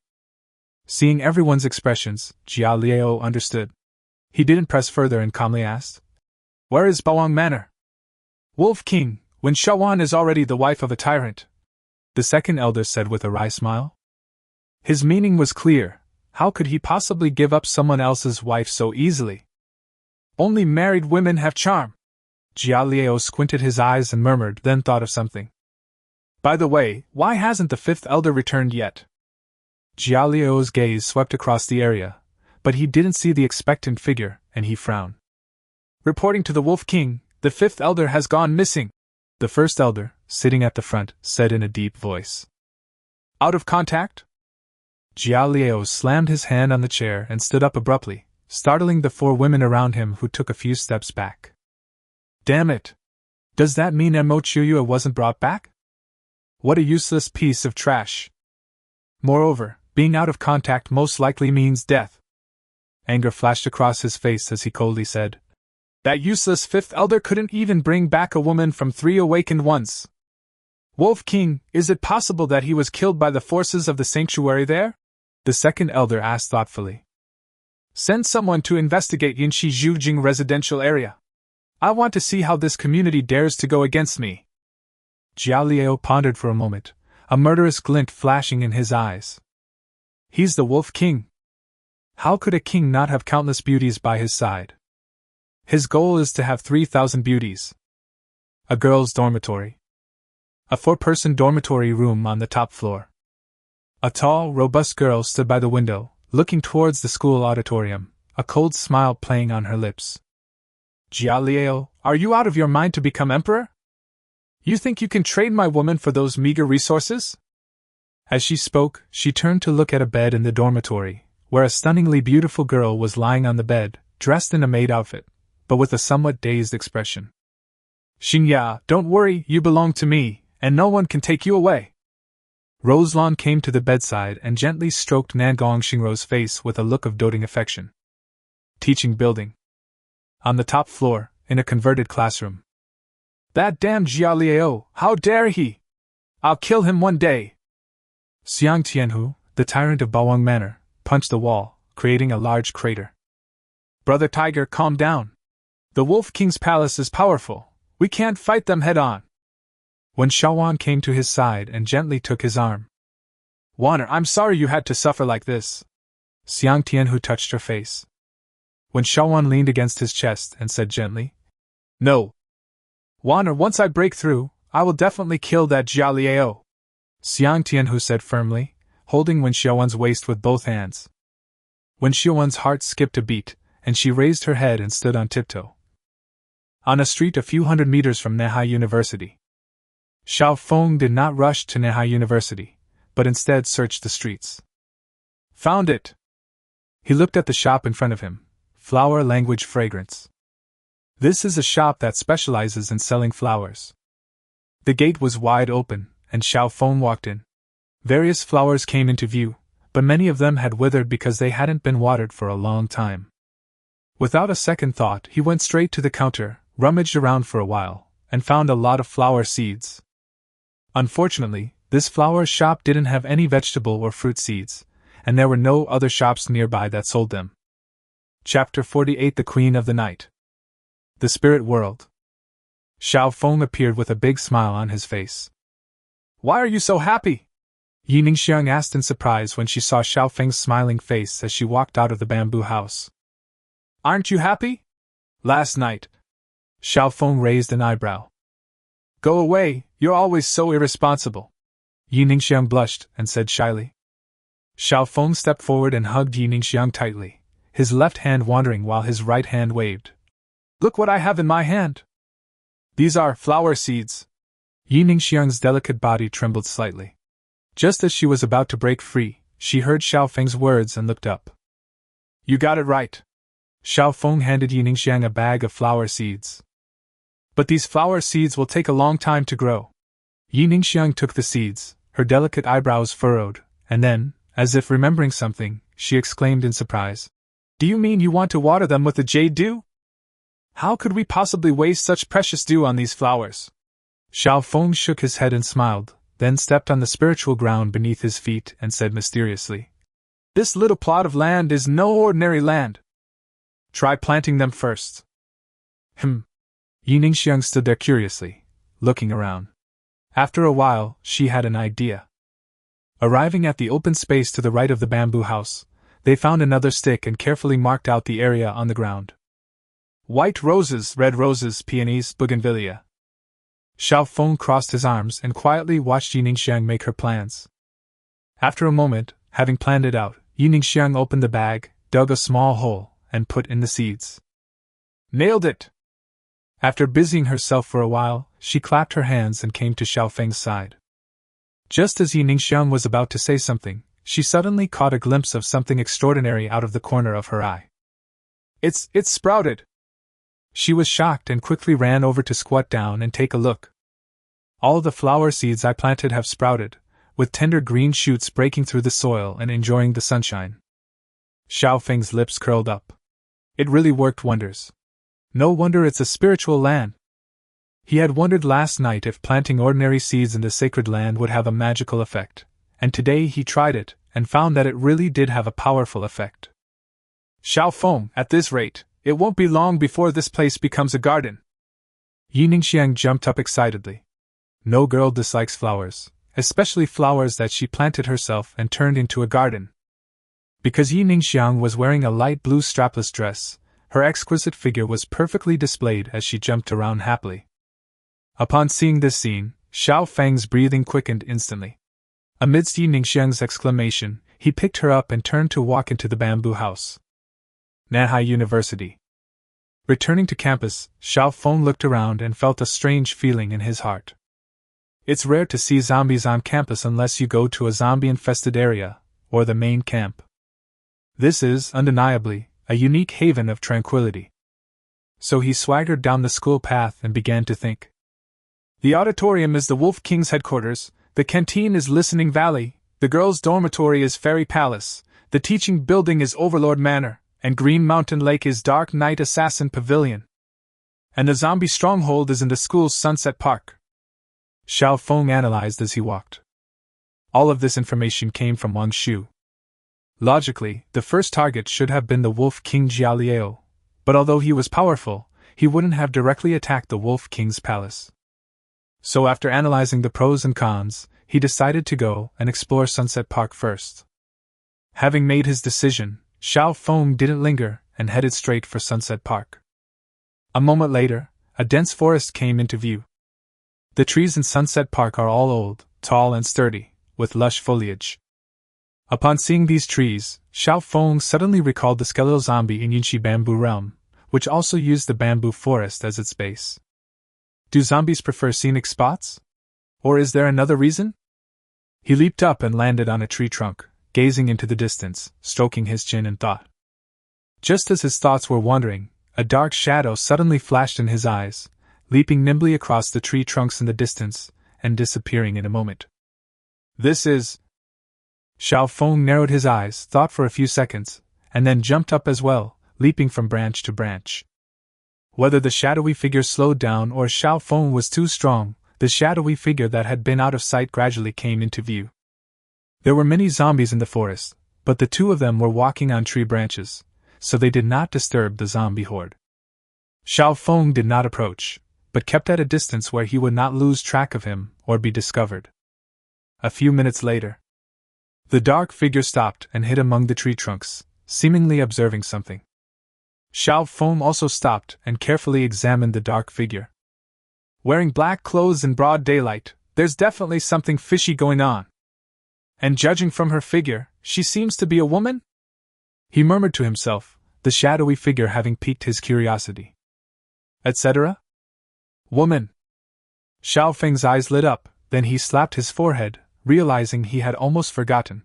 Seeing everyone's expressions, Jia Liao understood. He didn't press further and calmly asked, Where is Bawang Manor? Wolf King, when Shawan is already the wife of a tyrant, the second elder said with a wry smile. His meaning was clear. How could he possibly give up someone else's wife so easily? Only married women have charm. Jia Liao squinted his eyes and murmured, then thought of something. By the way, why hasn't the fifth elder returned yet? Jia Liao's gaze swept across the area, but he didn't see the expectant figure, and he frowned. Reporting to the Wolf King, the fifth elder has gone missing, the first elder, sitting at the front, said in a deep voice. Out of contact? Jia Liao slammed his hand on the chair and stood up abruptly, startling the 4 women around him who took a few steps back. Damn it! Does that mean Mo Chuyue wasn't brought back? What a useless piece of trash! Moreover, being out of contact most likely means death. Anger flashed across his face as he coldly said, That useless fifth elder couldn't even bring back a woman from 3 awakened ones. Wolf King, is it possible that he was killed by the forces of the sanctuary there? The second elder asked thoughtfully. Send someone to investigate Yinshi Zhujing residential area. I want to see how this community dares to go against me. Jia Liao pondered for a moment, a murderous glint flashing in his eyes. He's the Wolf King. How could a king not have countless beauties by his side? His goal is to have 3,000 beauties. A girls' dormitory. A 4-person dormitory room on the top floor. A tall, robust girl stood by the window, looking towards the school auditorium, a cold smile playing on her lips. Jia Liao, are you out of your mind to become emperor? You think you can trade my woman for those meager resources? As she spoke, she turned to look at a bed in the dormitory, where a stunningly beautiful girl was lying on the bed, dressed in a maid outfit, but with a somewhat dazed expression. Xingya, don't worry, you belong to me, and no one can take you away. Roselan came to the bedside and gently stroked Nangong Xingrou's face with a look of doting affection. Teaching building. On the top floor, in a converted classroom. That damn Jia Liao, how dare he! I'll kill him one day! Xiang Tianhu, the tyrant of Bawang Manor, punched the wall, creating a large crater. Brother Tiger, calm down. The Wolf King's palace is powerful. We can't fight them head-on. When Shaowan came to his side and gently took his arm. Wanner, I'm sorry you had to suffer like this. Xiang Tianhu touched her face. When Shaowan leaned against his chest and said gently, No. Wanner, once I break through, I will definitely kill that Jia Liao. Xiang Tianhu said firmly, holding Wen Xiaowan's waist with both hands. Wen Xiaowan's heart skipped a beat, and she raised her head and stood on tiptoe. On a street a few hundred meters from Nehai University. Xiao Feng did not rush to Nehai University, but instead searched the streets. Found it! He looked at the shop in front of him. Flower Language Fragrance. This is a shop that specializes in selling flowers. The gate was wide open, and Xiao Feng walked in. Various flowers came into view, but many of them had withered because they hadn't been watered for a long time. Without a second thought, he went straight to the counter, rummaged around for a while, and found a lot of flower seeds. Unfortunately, this flower shop didn't have any vegetable or fruit seeds, and there were no other shops nearby that sold them. Chapter 48 The Queen of the Night. The Spirit World. Xiao Feng appeared with a big smile on his face. Why are you so happy? Yi Ningxiang asked in surprise when she saw Xiao Feng's smiling face as she walked out of the bamboo house. Aren't you happy? Last night. Xiao Feng raised an eyebrow. Go away, you're always so irresponsible. Yi Ningxiang blushed and said shyly. Xiao Feng stepped forward and hugged Yi Ningxiang tightly, his left hand wandering while his right hand waved. Look what I have in my hand. These are flower seeds. Yi Ningxiang's delicate body trembled slightly. Just as she was about to break free, she heard Xiao Feng's words and looked up. You got it right. Xiao Feng handed Yi Ningxiang a bag of flower seeds. But these flower seeds will take a long time to grow. Yi Ningxiang took the seeds, her delicate eyebrows furrowed, and then, as if remembering something, she exclaimed in surprise. Do you mean you want to water them with the jade dew? How could we possibly waste such precious dew on these flowers? Xiao Feng shook his head and smiled, then stepped on the spiritual ground beneath his feet and said mysteriously. This little plot of land is no ordinary land. Try planting them first. Yi Ningxiang stood there curiously, looking around. After a while, she had an idea. Arriving at the open space to the right of the bamboo house, they found another stick and carefully marked out the area on the ground. White roses, red roses, peonies, bougainvillea. Xiao Feng crossed his arms and quietly watched Yi Ningxiang make her plans. After a moment, having planned it out, Yi Ningxiang opened the bag, dug a small hole, and put in the seeds. Nailed it! After busying herself for a while, she clapped her hands and came to Xiao Feng's side. Just as Yi Ningxiang was about to say something, she suddenly caught a glimpse of something extraordinary out of the corner of her eye. It's sprouted! She was shocked and quickly ran over to squat down and take a look. All the flower seeds I planted have sprouted, with tender green shoots breaking through the soil and enjoying the sunshine. Xiao Feng's lips curled up. It really worked wonders. No wonder it's a spiritual land. He had wondered last night if planting ordinary seeds in the sacred land would have a magical effect, and today he tried it, and found that it really did have a powerful effect. Xiao Feng, at this rate, it won't be long before this place becomes a garden. Yi Ningxiang jumped up excitedly. No girl dislikes flowers, especially flowers that she planted herself and turned into a garden. Because Yi Ningxiang was wearing a light blue strapless dress, her exquisite figure was perfectly displayed as she jumped around happily. Upon seeing this scene, Xiao Feng's breathing quickened instantly. Amidst Yi Ningxiang's exclamation, he picked her up and turned to walk into the bamboo house. Manhwa University. Returning to campus, Xiao Feng looked around and felt a strange feeling in his heart. It's rare to see zombies on campus unless you go to a zombie-infested area, or the main camp. This is, undeniably, a unique haven of tranquility. So he swaggered down the school path and began to think. The auditorium is the Wolf King's headquarters, the canteen is Listening Valley, the girls' dormitory is Fairy Palace, the teaching building is Overlord Manor, and Green Mountain Lake is Dark Knight Assassin Pavilion. And the zombie stronghold is in the school's Sunset Park. Xiao Feng analyzed as he walked. All of this information came from Wang Shu. Logically, the first target should have been the Wolf King Jialiao, but although he was powerful, he wouldn't have directly attacked the Wolf King's palace. So after analyzing the pros and cons, he decided to go and explore Sunset Park first. Having made his decision, Xiao Feng didn't linger and headed straight for Sunset Park. A moment later, a dense forest came into view. The trees in Sunset Park are all old, tall and sturdy, with lush foliage. Upon seeing these trees, Xiao Feng suddenly recalled the skeletal zombie in Yunxi Bamboo Realm, which also used the bamboo forest as its base. Do zombies prefer scenic spots? Or is there another reason? He leaped up and landed on a tree trunk, gazing into the distance, stroking his chin in thought. Just as his thoughts were wandering, a dark shadow suddenly flashed in his eyes, leaping nimbly across the tree trunks in the distance, and disappearing in a moment. This is... Xiao Feng narrowed his eyes, thought for a few seconds, and then jumped up as well, leaping from branch to branch. Whether the shadowy figure slowed down or Xiao Feng was too strong, the shadowy figure that had been out of sight gradually came into view. There were many zombies in the forest, but the two of them were walking on tree branches, so they did not disturb the zombie horde. Xiao Feng did not approach, but kept at a distance where he would not lose track of him or be discovered. A few minutes later, the dark figure stopped and hid among the tree trunks, seemingly observing something. Xiao Feng also stopped and carefully examined the dark figure. Wearing black clothes in broad daylight, there's definitely something fishy going on. And judging from her figure, she seems to be a woman? He murmured to himself, the shadowy figure having piqued his curiosity. Etc.? Woman. Xiao Feng's eyes lit up, then he slapped his forehead, realizing he had almost forgotten.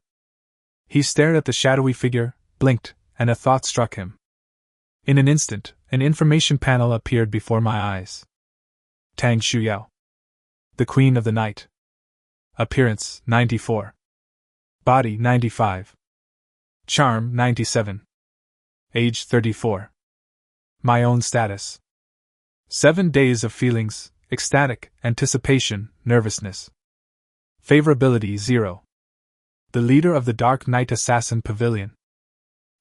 He stared at the shadowy figure, blinked, and a thought struck him. In an instant, an information panel appeared before my eyes. Tang Shuyao. The Queen of the Night. Appearance, 94. Body, 95. Charm, 97. Age, 34. My own status. 7 days of feelings, ecstatic, anticipation, nervousness. Favorability, 0. The leader of the Dark Knight Assassin Pavilion.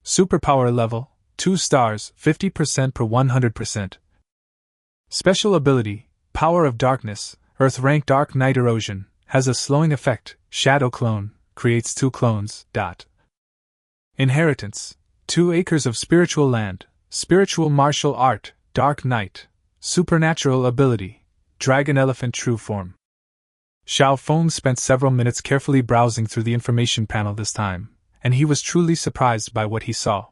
Superpower level, 2 stars, 50% per 100%. Special ability, Power of Darkness, Earth rank Dark Knight Erosion, has a slowing effect, Shadow Clone, creates 2 clones. Inheritance, 2 acres of spiritual land, spiritual martial art, Dark Knight, supernatural ability, Dragon Elephant True Form. Xiao Feng spent several minutes carefully browsing through the information panel this time, and he was truly surprised by what he saw.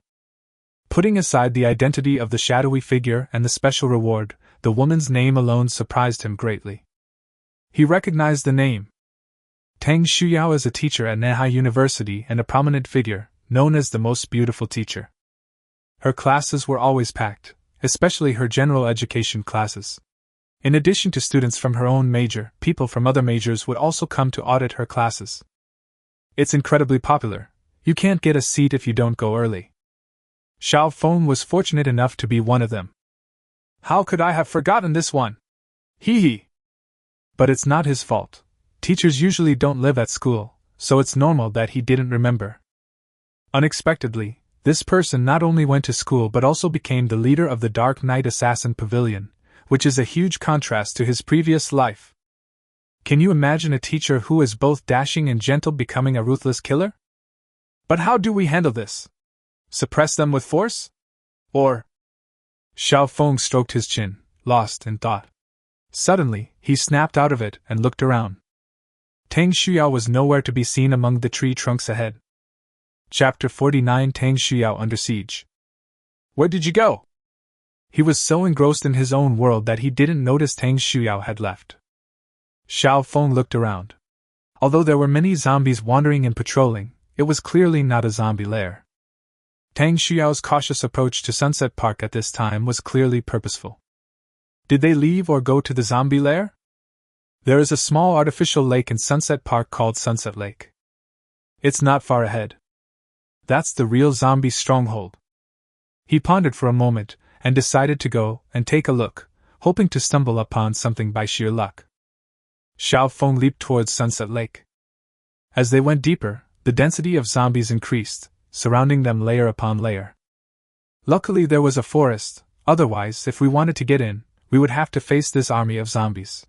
Putting aside the identity of the shadowy figure and the special reward, the woman's name alone surprised him greatly. He recognized the name. Tang Shuyao is a teacher at Manhwa University and a prominent figure, known as the most beautiful teacher. Her classes were always packed, especially her general education classes. In addition to students from her own major, people from other majors would also come to audit her classes. It's incredibly popular. You can't get a seat if you don't go early. Xiao Feng was fortunate enough to be one of them. How could I have forgotten this one? Hee hee. But it's not his fault. Teachers usually don't live at school, so it's normal that he didn't remember. Unexpectedly, this person not only went to school but also became the leader of the Dark Knight Assassin Pavilion, which is a huge contrast to his previous life. Can you imagine a teacher who is both dashing and gentle becoming a ruthless killer? But how do we handle this? Suppress them with force? Or... Xiao Feng stroked his chin, lost in thought. Suddenly, he snapped out of it and looked around. Tang Shuyao was nowhere to be seen among the tree trunks ahead. Chapter 49 Tang Shuyao Under Siege. Where did you go? He was so engrossed in his own world that he didn't notice Tang Shuyao had left. Xiao Feng looked around. Although there were many zombies wandering and patrolling, it was clearly not a zombie lair. Tang Xuyao's cautious approach to Sunset Park at this time was clearly purposeful. Did they leave or go to the zombie lair? There is a small artificial lake in Sunset Park called Sunset Lake. It's not far ahead. That's the real zombie stronghold. He pondered for a moment, and decided to go and take a look, hoping to stumble upon something by sheer luck. Xiao Feng leaped towards Sunset Lake. As they went deeper, the density of zombies increased, surrounding them layer upon layer. Luckily there was a forest, otherwise, if we wanted to get in, we would have to face this army of zombies.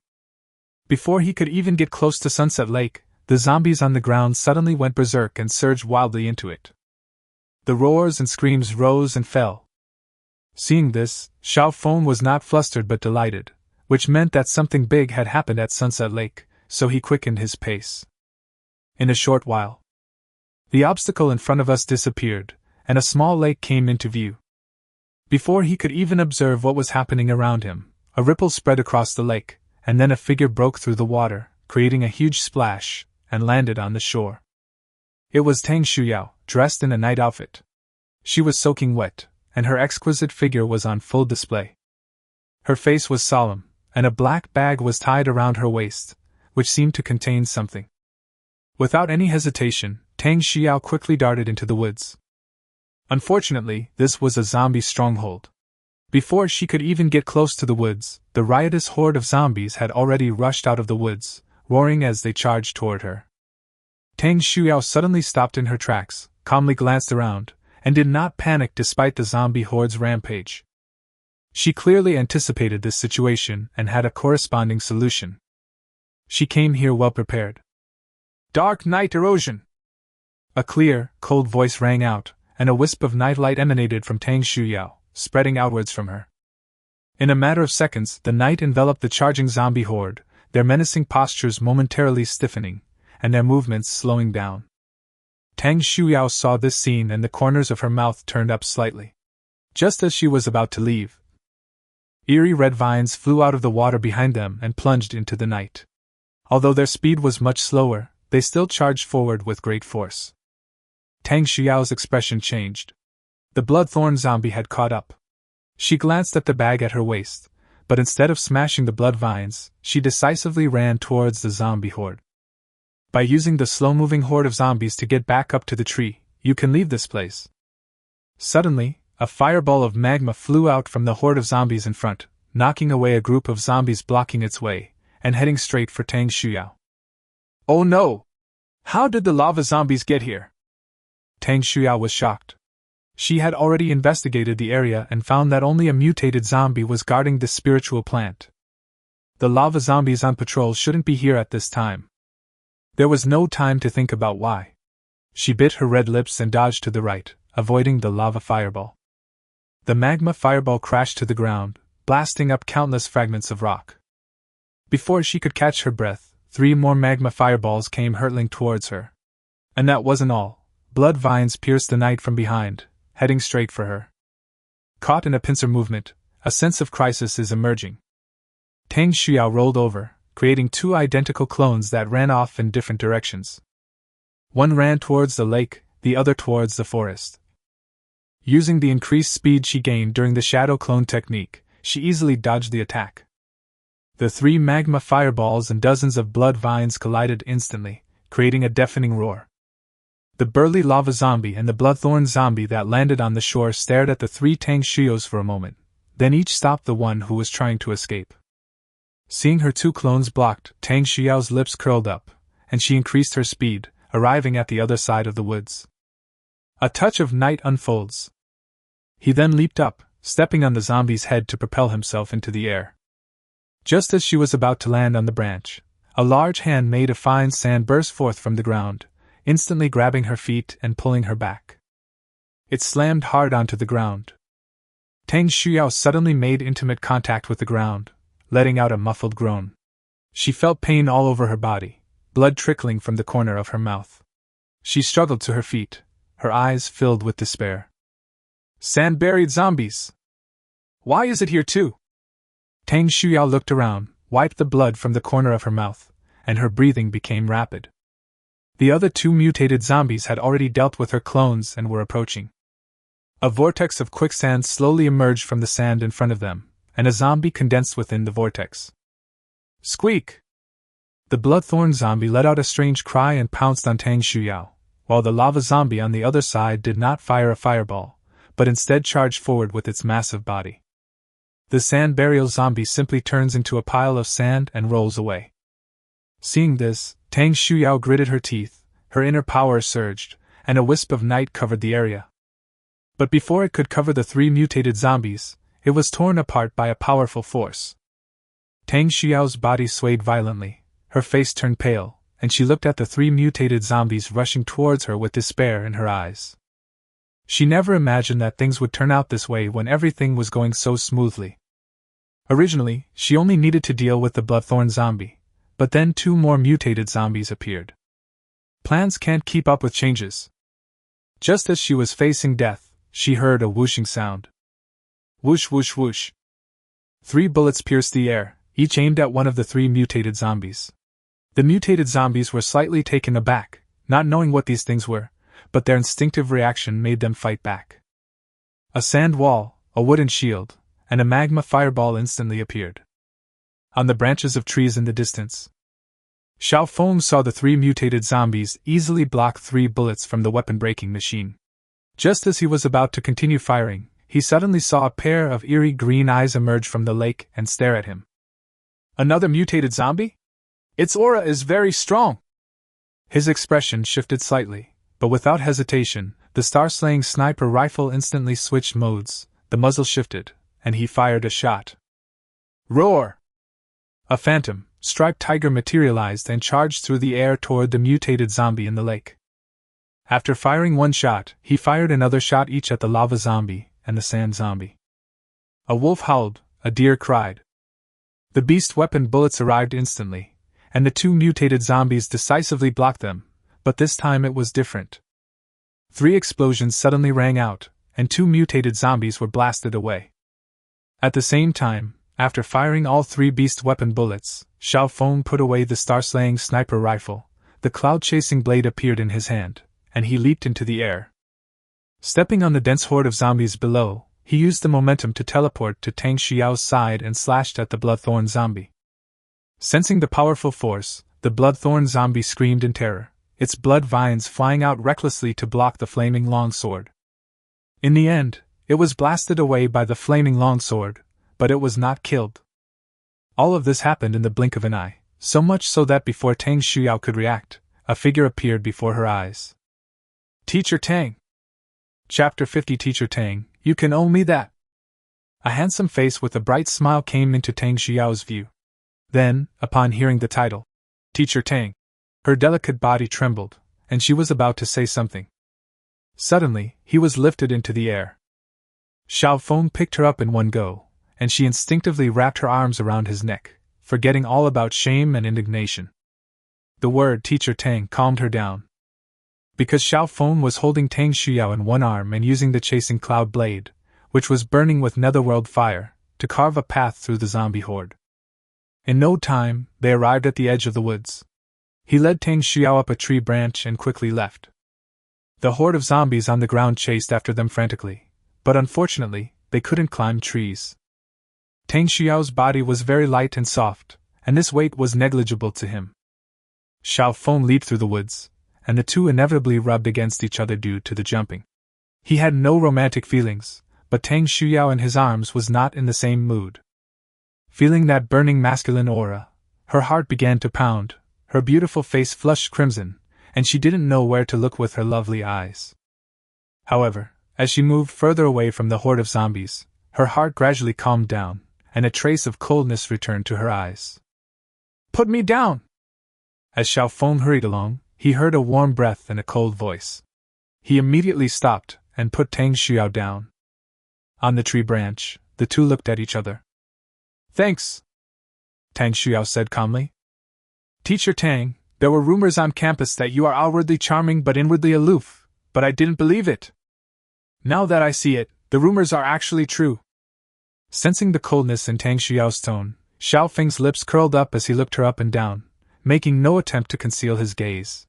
Before he could even get close to Sunset Lake, the zombies on the ground suddenly went berserk and surged wildly into it. The roars and screams rose and fell. Seeing this, Xiao Feng was not flustered but delighted, which meant that something big had happened at Sunset Lake, so he quickened his pace. In a short while, the obstacle in front of us disappeared, and a small lake came into view. Before he could even observe what was happening around him, a ripple spread across the lake, and then a figure broke through the water, creating a huge splash, and landed on the shore. It was Tang Shuyao, dressed in a night outfit. She was soaking wet, and her exquisite figure was on full display. Her face was solemn, and a black bag was tied around her waist, which seemed to contain something. Without any hesitation, Tang Shuyao quickly darted into the woods. Unfortunately, this was a zombie stronghold. Before she could even get close to the woods, the riotous horde of zombies had already rushed out of the woods, roaring as they charged toward her. Tang Shuyao suddenly stopped in her tracks, calmly glanced around, and did not panic despite the zombie horde's rampage. She clearly anticipated this situation and had a corresponding solution. She came here well prepared. Dark night erosion! A clear, cold voice rang out, and a wisp of nightlight emanated from Tang Shuyao, spreading outwards from her. In a matter of seconds, the night enveloped the charging zombie horde, their menacing postures momentarily stiffening, and their movements slowing down. Tang Shuyao saw this scene and the corners of her mouth turned up slightly. Just as she was about to leave, eerie red vines flew out of the water behind them and plunged into the night. Although their speed was much slower, they still charged forward with great force. Tang Xuyao's expression changed. The bloodthorn zombie had caught up. She glanced at the bag at her waist, but instead of smashing the blood vines, she decisively ran towards the zombie horde. By using the slow-moving horde of zombies to get back up to the tree, you can leave this place. Suddenly, a fireball of magma flew out from the horde of zombies in front, knocking away a group of zombies blocking its way, and heading straight for Tang Shuyao. Oh no! How did the lava zombies get here? Tang Shuyao was shocked. She had already investigated the area and found that only a mutated zombie was guarding this spiritual plant. The lava zombies on patrol shouldn't be here at this time. There was no time to think about why. She bit her red lips and dodged to the right, avoiding the lava fireball. The magma fireball crashed to the ground, blasting up countless fragments of rock. Before she could catch her breath, 3 more magma fireballs came hurtling towards her. And that wasn't all. Blood vines pierced the night from behind, heading straight for her. Caught in a pincer movement, a sense of crisis is emerging. Tang Shuyao rolled over, creating 2 identical clones that ran off in different directions. One ran towards the lake, the other towards the forest. Using the increased speed she gained during the shadow clone technique, she easily dodged the attack. The 3 magma fireballs and dozens of blood vines collided instantly, creating a deafening roar. The burly lava zombie and the bloodthorn zombie that landed on the shore stared at the 3 Tang Shuyos for a moment, then each stopped the one who was trying to escape. Seeing her 2 clones blocked, Tang Xuyao's lips curled up, and she increased her speed, arriving at the other side of the woods. A touch of night unfolds. He then leaped up, stepping on the zombie's head to propel himself into the air. Just as she was about to land on the branch, a large hand made of fine sand burst forth from the ground, instantly grabbing her feet and pulling her back. It slammed hard onto the ground. Tang Shuyao suddenly made intimate contact with the ground, letting out a muffled groan. She felt pain all over her body, blood trickling from the corner of her mouth. She struggled to her feet, her eyes filled with despair. Sand-buried zombies! Why is it here too? Tang Shuyao looked around, wiped the blood from the corner of her mouth, and her breathing became rapid. The other two mutated zombies had already dealt with her clones and were approaching. A vortex of quicksand slowly emerged from the sand in front of them, and a zombie condensed within the vortex. Squeak! The bloodthorn zombie let out a strange cry and pounced on Tang Shuyao, while the lava zombie on the other side did not fire a fireball, but instead charged forward with its massive body. The sand burial zombie simply turns into a pile of sand and rolls away. Seeing this, Tang Shuyao gritted her teeth, her inner power surged, and a wisp of night covered the area. But before it could cover the three mutated zombies, it was torn apart by a powerful force. Tang Xuyao's body swayed violently, her face turned pale, and she looked at the three mutated zombies rushing towards her with despair in her eyes. She never imagined that things would turn out this way when everything was going so smoothly. Originally, she only needed to deal with the bloodthorn zombie, but then two more mutated zombies appeared. Plans can't keep up with changes. Just as she was facing death, she heard a whooshing sound. Whoosh whoosh whoosh. 3 bullets pierced the air, each aimed at one of the 3 mutated zombies. The mutated zombies were slightly taken aback, not knowing what these things were, but their instinctive reaction made them fight back. A sand wall, a wooden shield, and a magma fireball instantly appeared. On the branches of trees in the distance, Xiao Feng saw the 3 mutated zombies easily block 3 bullets from the weapon-breaking machine. Just as he was about to continue firing, he suddenly saw a pair of eerie green eyes emerge from the lake and stare at him. Another mutated zombie? Its aura is very strong! His expression shifted slightly, but without hesitation, the star-slaying sniper rifle instantly switched modes, the muzzle shifted, and he fired a shot. Roar! A phantom, striped tiger materialized and charged through the air toward the mutated zombie in the lake. After firing one shot, he fired another shot each at the lava zombie and the sand zombie. A wolf howled, a deer cried. The beast weapon bullets arrived instantly, and the 2 mutated zombies decisively blocked them, but this time it was different. 3 explosions suddenly rang out, and 2 mutated zombies were blasted away. At the same time, after firing all 3 beast weapon bullets, Xiao Feng put away the star-slaying sniper rifle, the cloud-chasing blade appeared in his hand, and he leaped into the air. Stepping on the dense horde of zombies below, he used the momentum to teleport to Tang Xiao's side and slashed at the bloodthorn zombie. Sensing the powerful force, the bloodthorn zombie screamed in terror, its blood vines flying out recklessly to block the flaming longsword. In the end, it was blasted away by the flaming longsword, but it was not killed. All of this happened in the blink of an eye, so much so that before Tang Xiao could react, a figure appeared before her eyes. Teacher Tang! Chapter 50 Teacher Tang, you can owe me that! A handsome face with a bright smile came into Tang Xiao's view. Then, upon hearing the title, Teacher Tang, her delicate body trembled, and she was about to say something. Suddenly, he was lifted into the air. Xiao Feng picked her up in one go, and she instinctively wrapped her arms around his neck, forgetting all about shame and indignation. The word Teacher Tang calmed her down. Because Xiao Feng was holding Tang Xiao in one arm and using the chasing cloud blade, which was burning with netherworld fire, to carve a path through the zombie horde. In no time, they arrived at the edge of the woods. He led Tang Xiao up a tree branch and quickly left. The horde of zombies on the ground chased after them frantically, but unfortunately, they couldn't climb trees. Tang Xiao's body was very light and soft, and this weight was negligible to him. Xiao Feng leaped through the woods, and the two inevitably rubbed against each other due to the jumping. He had no romantic feelings, but Tang Xiao in his arms was not in the same mood. Feeling that burning masculine aura, her heart began to pound, her beautiful face flushed crimson, and she didn't know where to look with her lovely eyes. However, as she moved further away from the horde of zombies, her heart gradually calmed down, and a trace of coldness returned to her eyes. Put me down! As Xiao Feng hurried along, he heard a warm breath and a cold voice. He immediately stopped and put Tang Xiao down. On the tree branch, the two looked at each other. Thanks, Tang Xiao said calmly. Teacher Tang, There were rumors on campus that you are outwardly charming but inwardly aloof, but I didn't believe it. Now that I see it, the rumors are actually true. Sensing the coldness in Tang Xuyao's tone, Xiao Feng's lips curled up as he looked her up and down, making no attempt to conceal his gaze.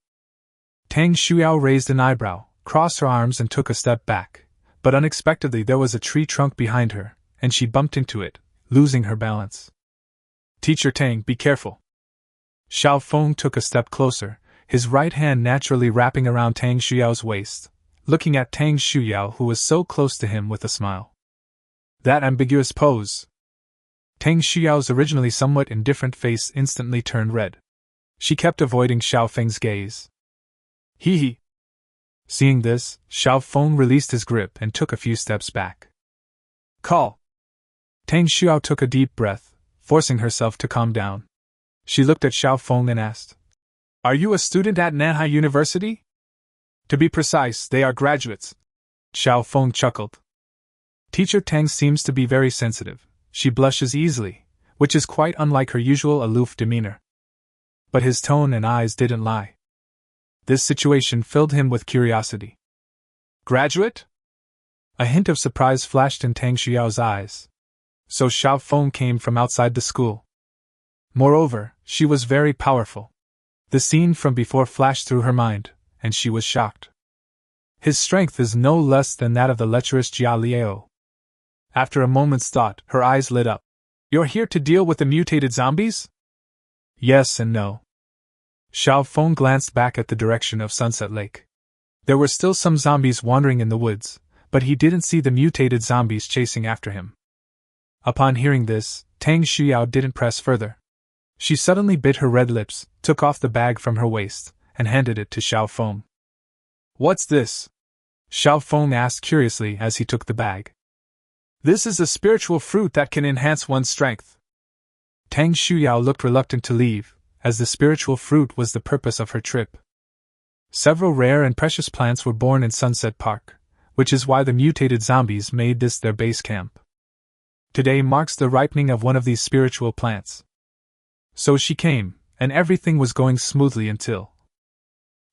Tang Xuyao raised an eyebrow, crossed her arms and took a step back, but unexpectedly there was a tree trunk behind her, and she bumped into it, losing her balance. Teacher Tang, be careful. Xiao Feng took a step closer, his right hand naturally wrapping around Tang Xuyao's waist, looking at Tang Xuyao who was so close to him with a smile. That ambiguous pose. Tang Xuyao's originally somewhat indifferent face instantly turned red. She kept avoiding Xiao Feng's gaze. Hee hee. Seeing this, Xiao Feng released his grip and took a few steps back. Call. Tang Xuao took a deep breath, forcing herself to calm down. She looked at Xiao Feng and asked, Are you a student at Manhwa University? To be precise, they are graduates. Xiao Feng chuckled. Teacher Tang seems to be very sensitive. She blushes easily, which is quite unlike her usual aloof demeanor. But his tone and eyes didn't lie. This situation filled him with curiosity. Graduate? A hint of surprise flashed in Tang Xuyao's eyes. So Xiao Feng came from outside the school. Moreover, she was very powerful. The scene from before flashed through her mind, and she was shocked. His strength is no less than that of the lecherous Jia Liao. After a moment's thought, her eyes lit up. You're here to deal with the mutated zombies? Yes and no. Xiao Feng glanced back at the direction of Sunset Lake. There were still some zombies wandering in the woods, but he didn't see the mutated zombies chasing after him. Upon hearing this, Tang Xuyao didn't press further. She suddenly bit her red lips, took off the bag from her waist, and handed it to Xiao Feng. What's this? Xiao Feng asked curiously as he took the bag. This is a spiritual fruit that can enhance one's strength. Tang Xuyao looked reluctant to leave, as the spiritual fruit was the purpose of her trip. Several rare and precious plants were born in Sunset Park, which is why the mutated zombies made this their base camp. Today marks the ripening of one of these spiritual plants. So she came, and everything was going smoothly until...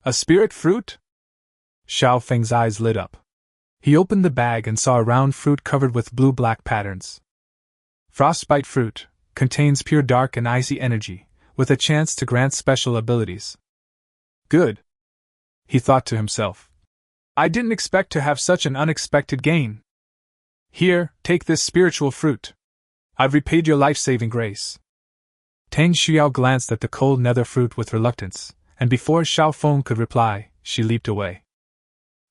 A spirit fruit? Xiao Feng's eyes lit up. He opened the bag and saw a round fruit covered with blue-black patterns. Frostbite fruit contains pure dark and icy energy, with a chance to grant special abilities. Good. He thought to himself. I didn't expect to have such an unexpected gain. Here, take this spiritual fruit. I've repaid your life-saving grace. Tang Xuyao glanced at the cold nether fruit with reluctance, and before Xiao Feng could reply, she leaped away.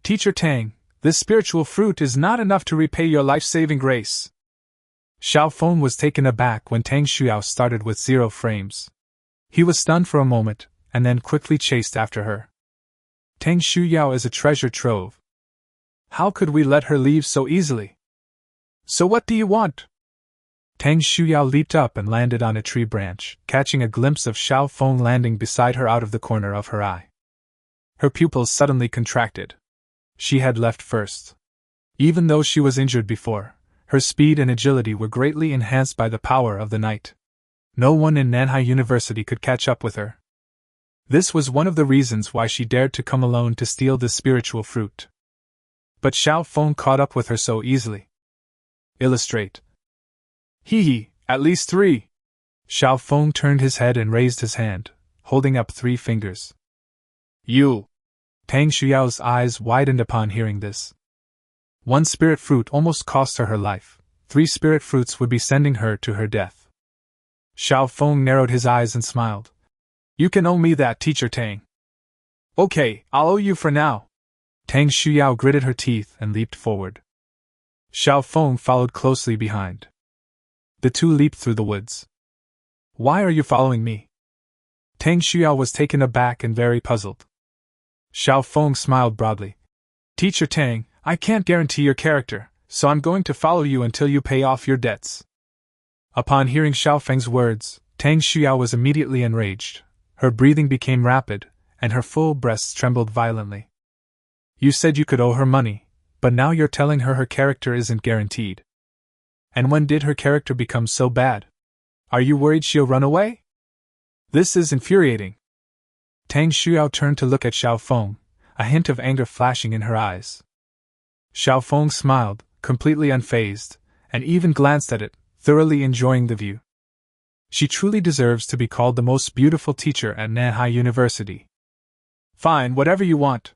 Teacher Tang, this spiritual fruit is not enough to repay your life-saving grace. Xiao Feng was taken aback when Tang Xuyao started with 0 frames. He was stunned for a moment, and then quickly chased after her. Tang Xuyao is a treasure trove. How could we let her leave so easily? So what do you want? Tang Xuyao leaped up and landed on a tree branch, catching a glimpse of Xiao Feng landing beside her out of the corner of her eye. Her pupils suddenly contracted. She had left first. Even though she was injured before, her speed and agility were greatly enhanced by the power of the night. No one in Manhwa University could catch up with her. This was one of the reasons why she dared to come alone to steal this spiritual fruit. But Xiao Feng caught up with her so easily. Illustrate. Hee hee, at least 3. Xiao Feng turned his head and raised his hand, holding up 3 fingers. You! Tang Xuyao's eyes widened upon hearing this. 1 spirit fruit almost cost her her life. 3 spirit fruits would be sending her to her death. Xiao Feng narrowed his eyes and smiled. You can owe me that, Teacher Tang. Okay, I'll owe you for now. Tang Xuyao gritted her teeth and leaped forward. Xiao Feng followed closely behind. The two leaped through the woods. Why are you following me? Tang Xuyao was taken aback and very puzzled. Xiao Feng smiled broadly. Teacher Tang, I can't guarantee your character, so I'm going to follow you until you pay off your debts. Upon hearing Xiao Feng's words, Tang Xuyao was immediately enraged. Her breathing became rapid, and her full breasts trembled violently. You said you could owe her money, but now you're telling her her character isn't guaranteed. And when did her character become so bad? Are you worried she'll run away? This is infuriating. Tang Shuao turned to look at Xiao Feng, a hint of anger flashing in her eyes. Xiao Feng smiled, completely unfazed, and even glanced at it, thoroughly enjoying the view. She truly deserves to be called the most beautiful teacher at Manhwa University. Fine, whatever you want.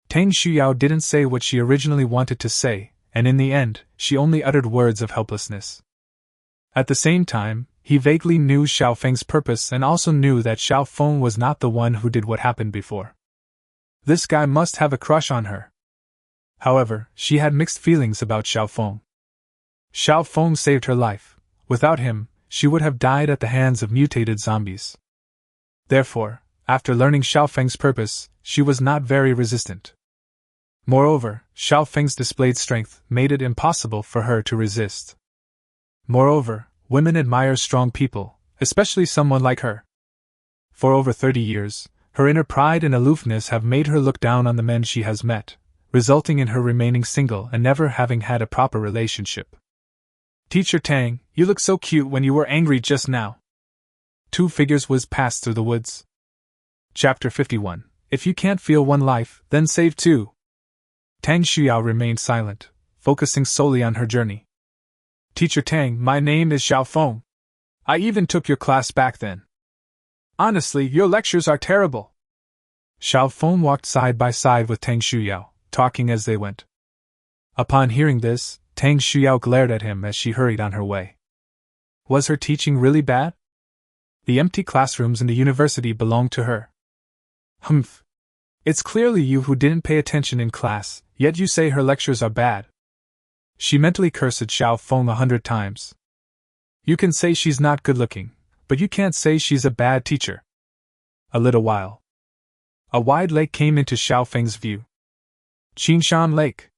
Tang Shuao didn't say what she originally wanted to say, and in the end, she only uttered words of helplessness. At the same time, he vaguely knew Xiao Feng's purpose and also knew that Xiao Feng was not the one who did what happened before. This guy must have a crush on her. However, she had mixed feelings about Xiao Feng. Xiao Feng saved her life. Without him, she would have died at the hands of mutated zombies. Therefore, after learning Xiao Feng's purpose, she was not very resistant. Moreover, Xiao Feng's displayed strength made it impossible for her to resist. Moreover, women admire strong people, especially someone like her. For over 30 years, her inner pride and aloofness have made her look down on the men she has met, resulting in her remaining single and never having had a proper relationship. Teacher Tang, you look so cute when you were angry just now. Two figures whizzed past through the woods. Chapter 51. If you can't feel one life, then save two. Tang Shuao remained silent, focusing solely on her journey. Teacher Tang, my name is Xiao Feng. I even took your class back then. Honestly, your lectures are terrible. Xiao Feng walked side by side with Tang Shuao, talking as they went. Upon hearing this, Tang Shuao glared at him as she hurried on her way. Was her teaching really bad? The empty classrooms in the university belonged to her. Humph. It's clearly you who didn't pay attention in class, yet you say her lectures are bad. She mentally cursed Xiao Feng 100 times. You can say she's not good-looking, but you can't say she's a bad teacher. A little while. A wide lake came into Xiao Feng's view. Qingshan Lake.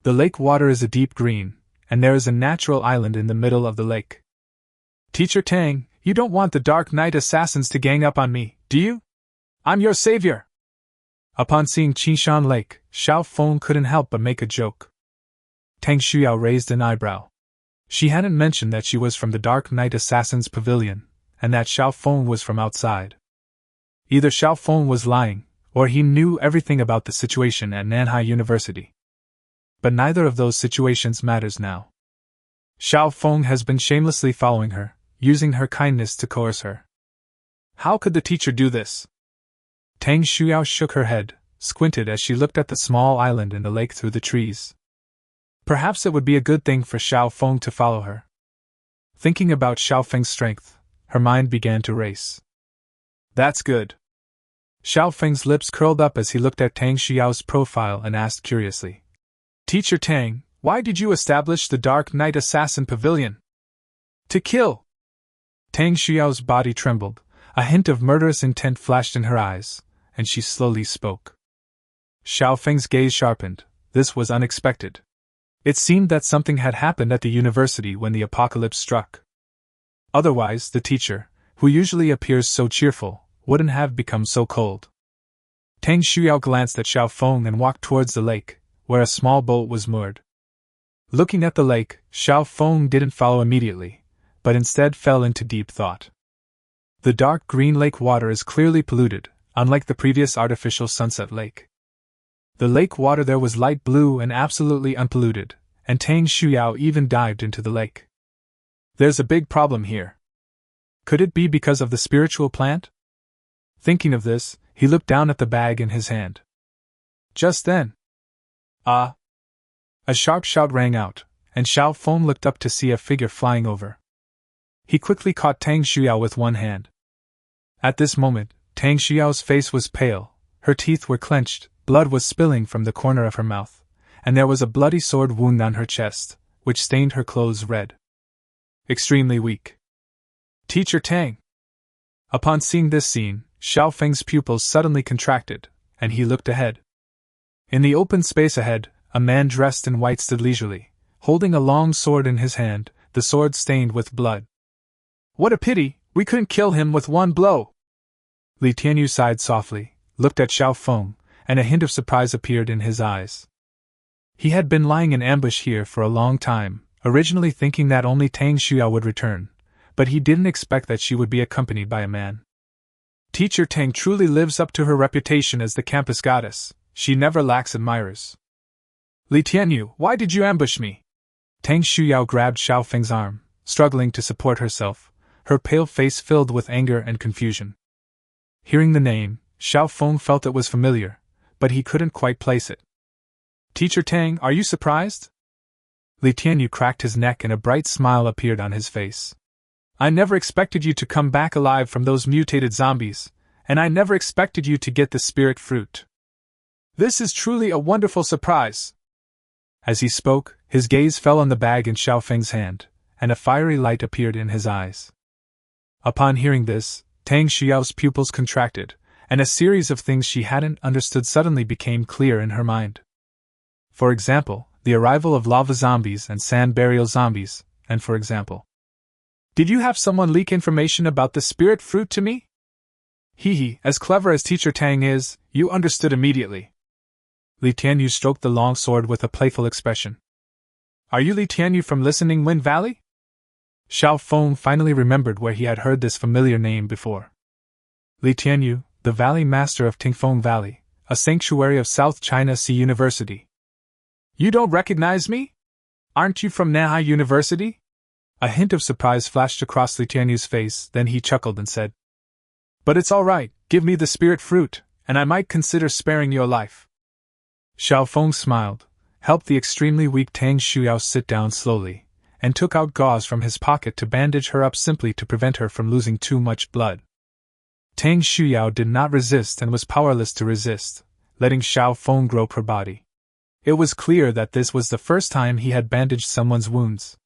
The lake water is a deep green, and there is a natural island in the middle of the lake. Teacher Tang, you don't want the Dark Knight assassins to gang up on me, do you? I'm your savior! Upon seeing Qingshan Lake, Xiao Feng couldn't help but make a joke. Tang Shuao raised an eyebrow. She hadn't mentioned that she was from the Dark Knight Assassin's Pavilion, and that Xiao Feng was from outside. Either Xiao Feng was lying, or he knew everything about the situation at Manhwa University. But neither of those situations matters now. Xiao Feng has been shamelessly following her, using her kindness to coerce her. How could the teacher do this? Tang Shuao shook her head, squinted as she looked at the small island in the lake through the trees. Perhaps it would be a good thing for Xiao Feng to follow her. Thinking about Xiao Feng's strength, her mind began to race. That's good. Xiao Feng's lips curled up as he looked at Tang Shuao's profile and asked curiously. Teacher Tang, why did you establish the Dark Knight Assassin Pavilion? To kill. Tang Shuao's body trembled, a hint of murderous intent flashed in her eyes, and she slowly spoke. Xiao Feng's gaze sharpened. This was unexpected. It seemed that something had happened at the university when the apocalypse struck. Otherwise, the teacher, who usually appears so cheerful, wouldn't have become so cold. Tang Shuao glanced at Xiao Feng and walked towards the lake, where a small boat was moored. Looking at the lake, Xiao Feng didn't follow immediately, but instead fell into deep thought. The dark green lake water is clearly polluted, unlike the previous artificial sunset lake. The lake water there was light blue and absolutely unpolluted, and Tang Shuao even dived into the lake. There's a big problem here. Could it be because of the spiritual plant? Thinking of this, he looked down at the bag in his hand. Just then, a sharp shout rang out, and Xiao Feng looked up to see a figure flying over. He quickly caught Tang Shuao with one hand. At this moment, Tang Shuao's face was pale, her teeth were clenched, blood was spilling from the corner of her mouth, and there was a bloody sword wound on her chest, which stained her clothes red. Extremely weak. Teacher Tang! Upon seeing this scene, Xiao Feng's pupils suddenly contracted, and he looked ahead. In the open space ahead, a man dressed in white stood leisurely, holding a long sword in his hand, the sword stained with blood. What a pity, we couldn't kill him with one blow! Li Tianyu sighed softly, looked at Xiao Feng, and a hint of surprise appeared in his eyes. He had been lying in ambush here for a long time, originally thinking that only Tang Shuao would return, but he didn't expect that she would be accompanied by a man. Teacher Tang truly lives up to her reputation as the campus goddess. She never lacks admirers. Li Tianyu, why did you ambush me? Tang Shuyao grabbed Xiao Feng's arm, struggling to support herself, her pale face filled with anger and confusion. Hearing the name, Xiao Feng felt it was familiar, but he couldn't quite place it. Teacher Tang, are you surprised? Li Tianyu cracked his neck and a bright smile appeared on his face. I never expected you to come back alive from those mutated zombies, and I never expected you to get the spirit fruit. This is truly a wonderful surprise. As he spoke, his gaze fell on the bag in Xiao Feng's hand, and a fiery light appeared in his eyes. Upon hearing this, Tang Xiao's pupils contracted, and a series of things she hadn't understood suddenly became clear in her mind. For example, the arrival of lava zombies and sand burial zombies, and for example, did you have someone leak information about the spirit fruit to me? Hee, as clever as Teacher Tang is, you understood immediately. Li Tianyu stroked the long sword with a playful expression. Are you Li Tianyu from Listening Wind Valley? Xiao Feng finally remembered where he had heard this familiar name before. Li Tianyu, the Valley Master of Tingfeng Valley, a sanctuary of South China Sea University. You don't recognize me? Aren't you from Manhwa University? A hint of surprise flashed across Li Tianyu's face, then he chuckled and said, But it's all right, give me the spirit fruit, and I might consider sparing your life. Xiao Feng smiled, helped the extremely weak Tang Shuyao sit down slowly, and took out gauze from his pocket to bandage her up simply to prevent her from losing too much blood. Tang Shuyao did not resist and was powerless to resist, letting Xiao Feng grope her body. It was clear that this was the first time he had bandaged someone's wounds.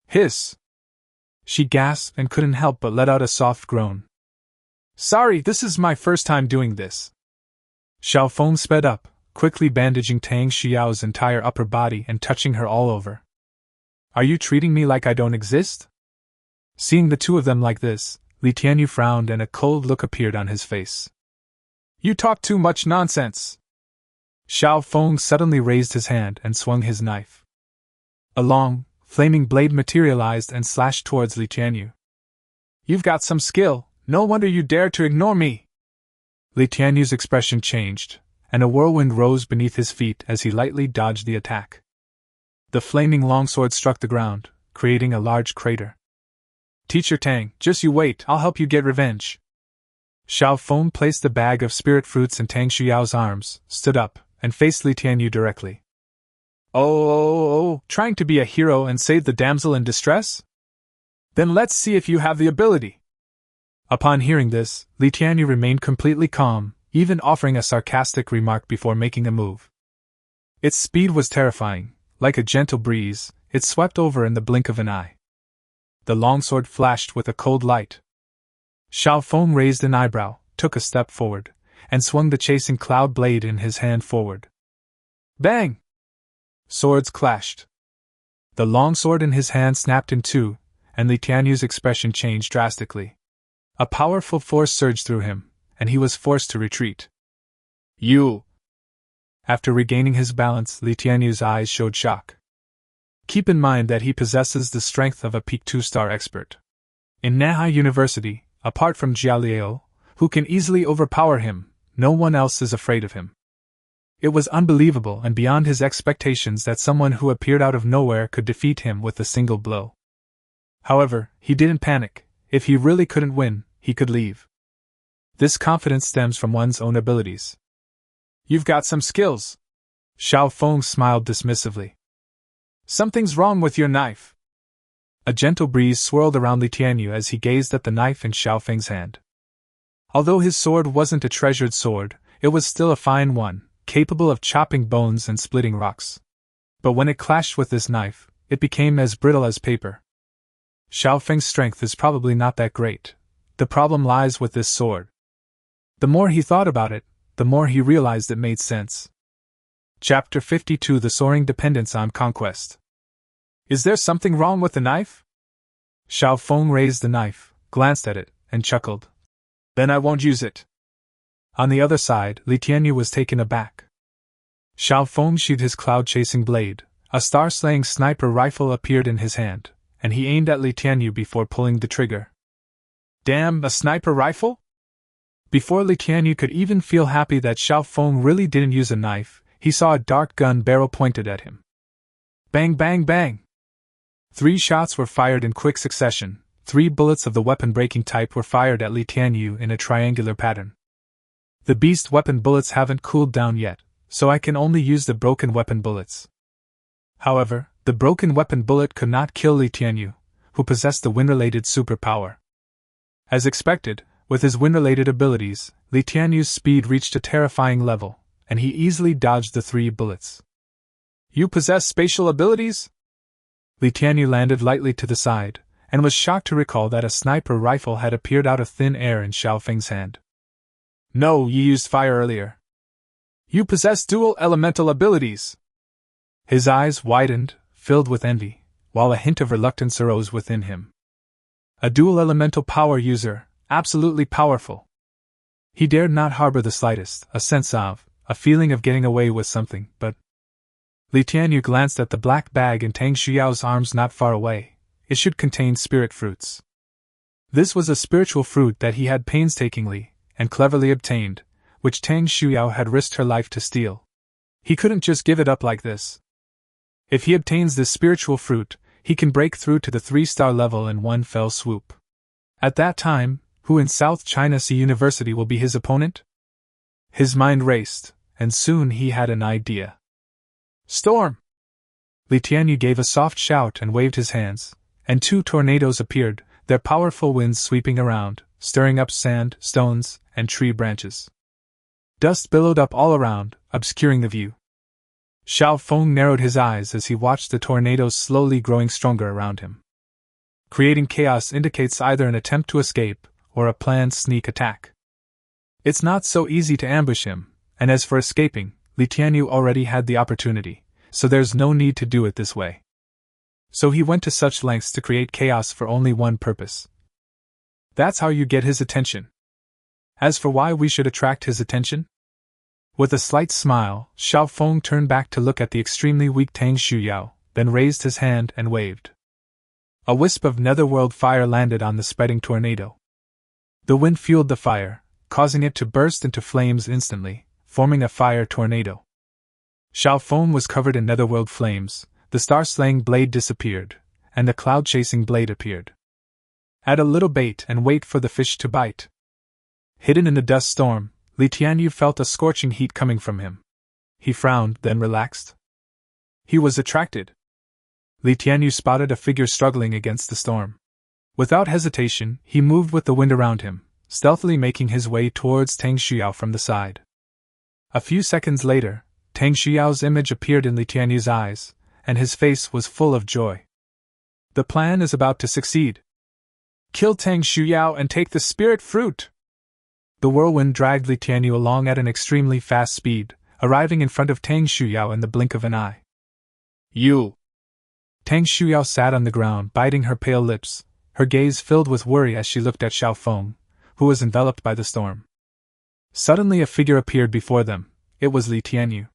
Hiss! She gasped and couldn't help but let out a soft groan. Sorry, this is my first time doing this. Xiao Feng sped up, quickly bandaging Tang Xiao's entire upper body and touching her all over. Are you treating me like I don't exist? Seeing the two of them like this, Li Tianyu frowned and a cold look appeared on his face. You talk too much nonsense. Xiao Feng suddenly raised his hand and swung his knife. A long, flaming blade materialized and slashed towards Li Tianyu. You've got some skill, no wonder you dare to ignore me. Li Tianyu's expression changed, and a whirlwind rose beneath his feet as he lightly dodged the attack. The flaming longsword struck the ground, creating a large crater. Teacher Tang, just you wait, I'll help you get revenge. Xiao Feng placed the bag of spirit fruits in Tang Xuyao's arms, stood up, and faced Li Tianyu directly. Oh, trying to be a hero and save the damsel in distress? Then let's see if you have the ability. Upon hearing this, Li Tianyu remained completely calm, even offering a sarcastic remark before making a move. Its speed was terrifying. Like a gentle breeze, it swept over in the blink of an eye. The longsword flashed with a cold light. Xiao Feng raised an eyebrow, took a step forward, and swung the chasing cloud blade in his hand forward. Bang! Swords clashed. The longsword in his hand snapped in two, and Li Tianyu's expression changed drastically. A powerful force surged through him, and he was forced to retreat. You! After regaining his balance, Li Tianyu's eyes showed shock. Keep in mind that he possesses the strength of a peak 2-star expert. In Manhwa University, apart from Jia Liao, who can easily overpower him, no one else is afraid of him. It was unbelievable and beyond his expectations that someone who appeared out of nowhere could defeat him with a single blow. However, he didn't panic. If he really couldn't win, he could leave. This confidence stems from one's own abilities. You've got some skills. Xiao Feng smiled dismissively. Something's wrong with your knife. A gentle breeze swirled around Li Tianyu as he gazed at the knife in Xiao Feng's hand. Although his sword wasn't a treasured sword, it was still a fine one, capable of chopping bones and splitting rocks. But when it clashed with this knife, it became as brittle as paper. Xiao Feng's strength is probably not that great. The problem lies with this sword. The more he thought about it, the more he realized it made sense. Chapter 52: The Soaring Dependence on Conquest. Is there something wrong with the knife? Xiao Feng raised the knife, glanced at it, and chuckled. Then I won't use it. On the other side, Li Tianyu was taken aback. Xiao Feng sheathed his cloud-chasing blade. A star-slaying sniper rifle appeared in his hand, and he aimed at Li Tianyu before pulling the trigger. Damn, a sniper rifle? Before Li Tianyu could even feel happy that Xiao Feng really didn't use a knife, he saw a dark gun barrel pointed at him. Bang, bang, bang! 3 shots were fired in quick succession. 3 bullets of the weapon-breaking type were fired at Li Tianyu in a triangular pattern. The beast weapon bullets haven't cooled down yet, so I can only use the broken weapon bullets. However, the broken weapon bullet could not kill Li Tianyu, who possessed the wind-related superpower. As expected, with his wind-related abilities, Li Tianyu's speed reached a terrifying level, and he easily dodged the 3 bullets. You possess spatial abilities? Li Tianyu landed lightly to the side, and was shocked to recall that a sniper rifle had appeared out of thin air in Xiao Feng's hand. No, you used fire earlier. You possess dual elemental abilities. His eyes widened, filled with envy, while a hint of reluctance arose within him. A dual elemental power user, absolutely powerful. He dared not harbor the slightest, a feeling of getting away with something, but... Li Tianyu glanced at the black bag in Tang Xuyao's arms not far away. It should contain spirit fruits. This was a spiritual fruit that he had painstakingly and cleverly obtained, which Tang Xuyao had risked her life to steal. He couldn't just give it up like this. If he obtains this spiritual fruit, he can break through to the 3-star level in one fell swoop. At that time, who in South China Sea University will be his opponent? His mind raced, and soon he had an idea. Storm! Li Tianyu gave a soft shout and waved his hands, and 2 tornadoes appeared, their powerful winds sweeping around, stirring up sand, stones, and tree branches. Dust billowed up all around, obscuring the view. Xiao Feng narrowed his eyes as he watched the tornadoes slowly growing stronger around him. Creating chaos indicates either an attempt to escape, or a planned sneak attack. It's not so easy to ambush him, and as for escaping, Li Tianyu already had the opportunity, so there's no need to do it this way. So he went to such lengths to create chaos for only one purpose. That's how you get his attention. As for why we should attract his attention? With a slight smile, Xiao Feng turned back to look at the extremely weak Tang Xuyao, then raised his hand and waved. A wisp of netherworld fire landed on the spreading tornado. The wind fueled the fire, causing it to burst into flames instantly, forming a fire tornado. Xiao Feng was covered in netherworld flames, the star-slaying blade disappeared, and the cloud-chasing blade appeared. Add a little bait and wait for the fish to bite. Hidden in the dust storm, Li Tianyu felt a scorching heat coming from him. He frowned, then relaxed. He was attracted. Li Tianyu spotted a figure struggling against the storm. Without hesitation, he moved with the wind around him, stealthily making his way towards Tang Xuyao from the side. A few seconds later, Tang Xuyao's image appeared in Li Tianyu's eyes, and his face was full of joy. The plan is about to succeed. Kill Tang Xuyao and take the spirit fruit! The whirlwind dragged Li Tianyu along at an extremely fast speed, arriving in front of Tang Xuyao in the blink of an eye. You! Tang Xuyao sat on the ground, biting her pale lips, her gaze filled with worry as she looked at Xiao Feng, who was enveloped by the storm. Suddenly a figure appeared before them. It was Li Tianyu.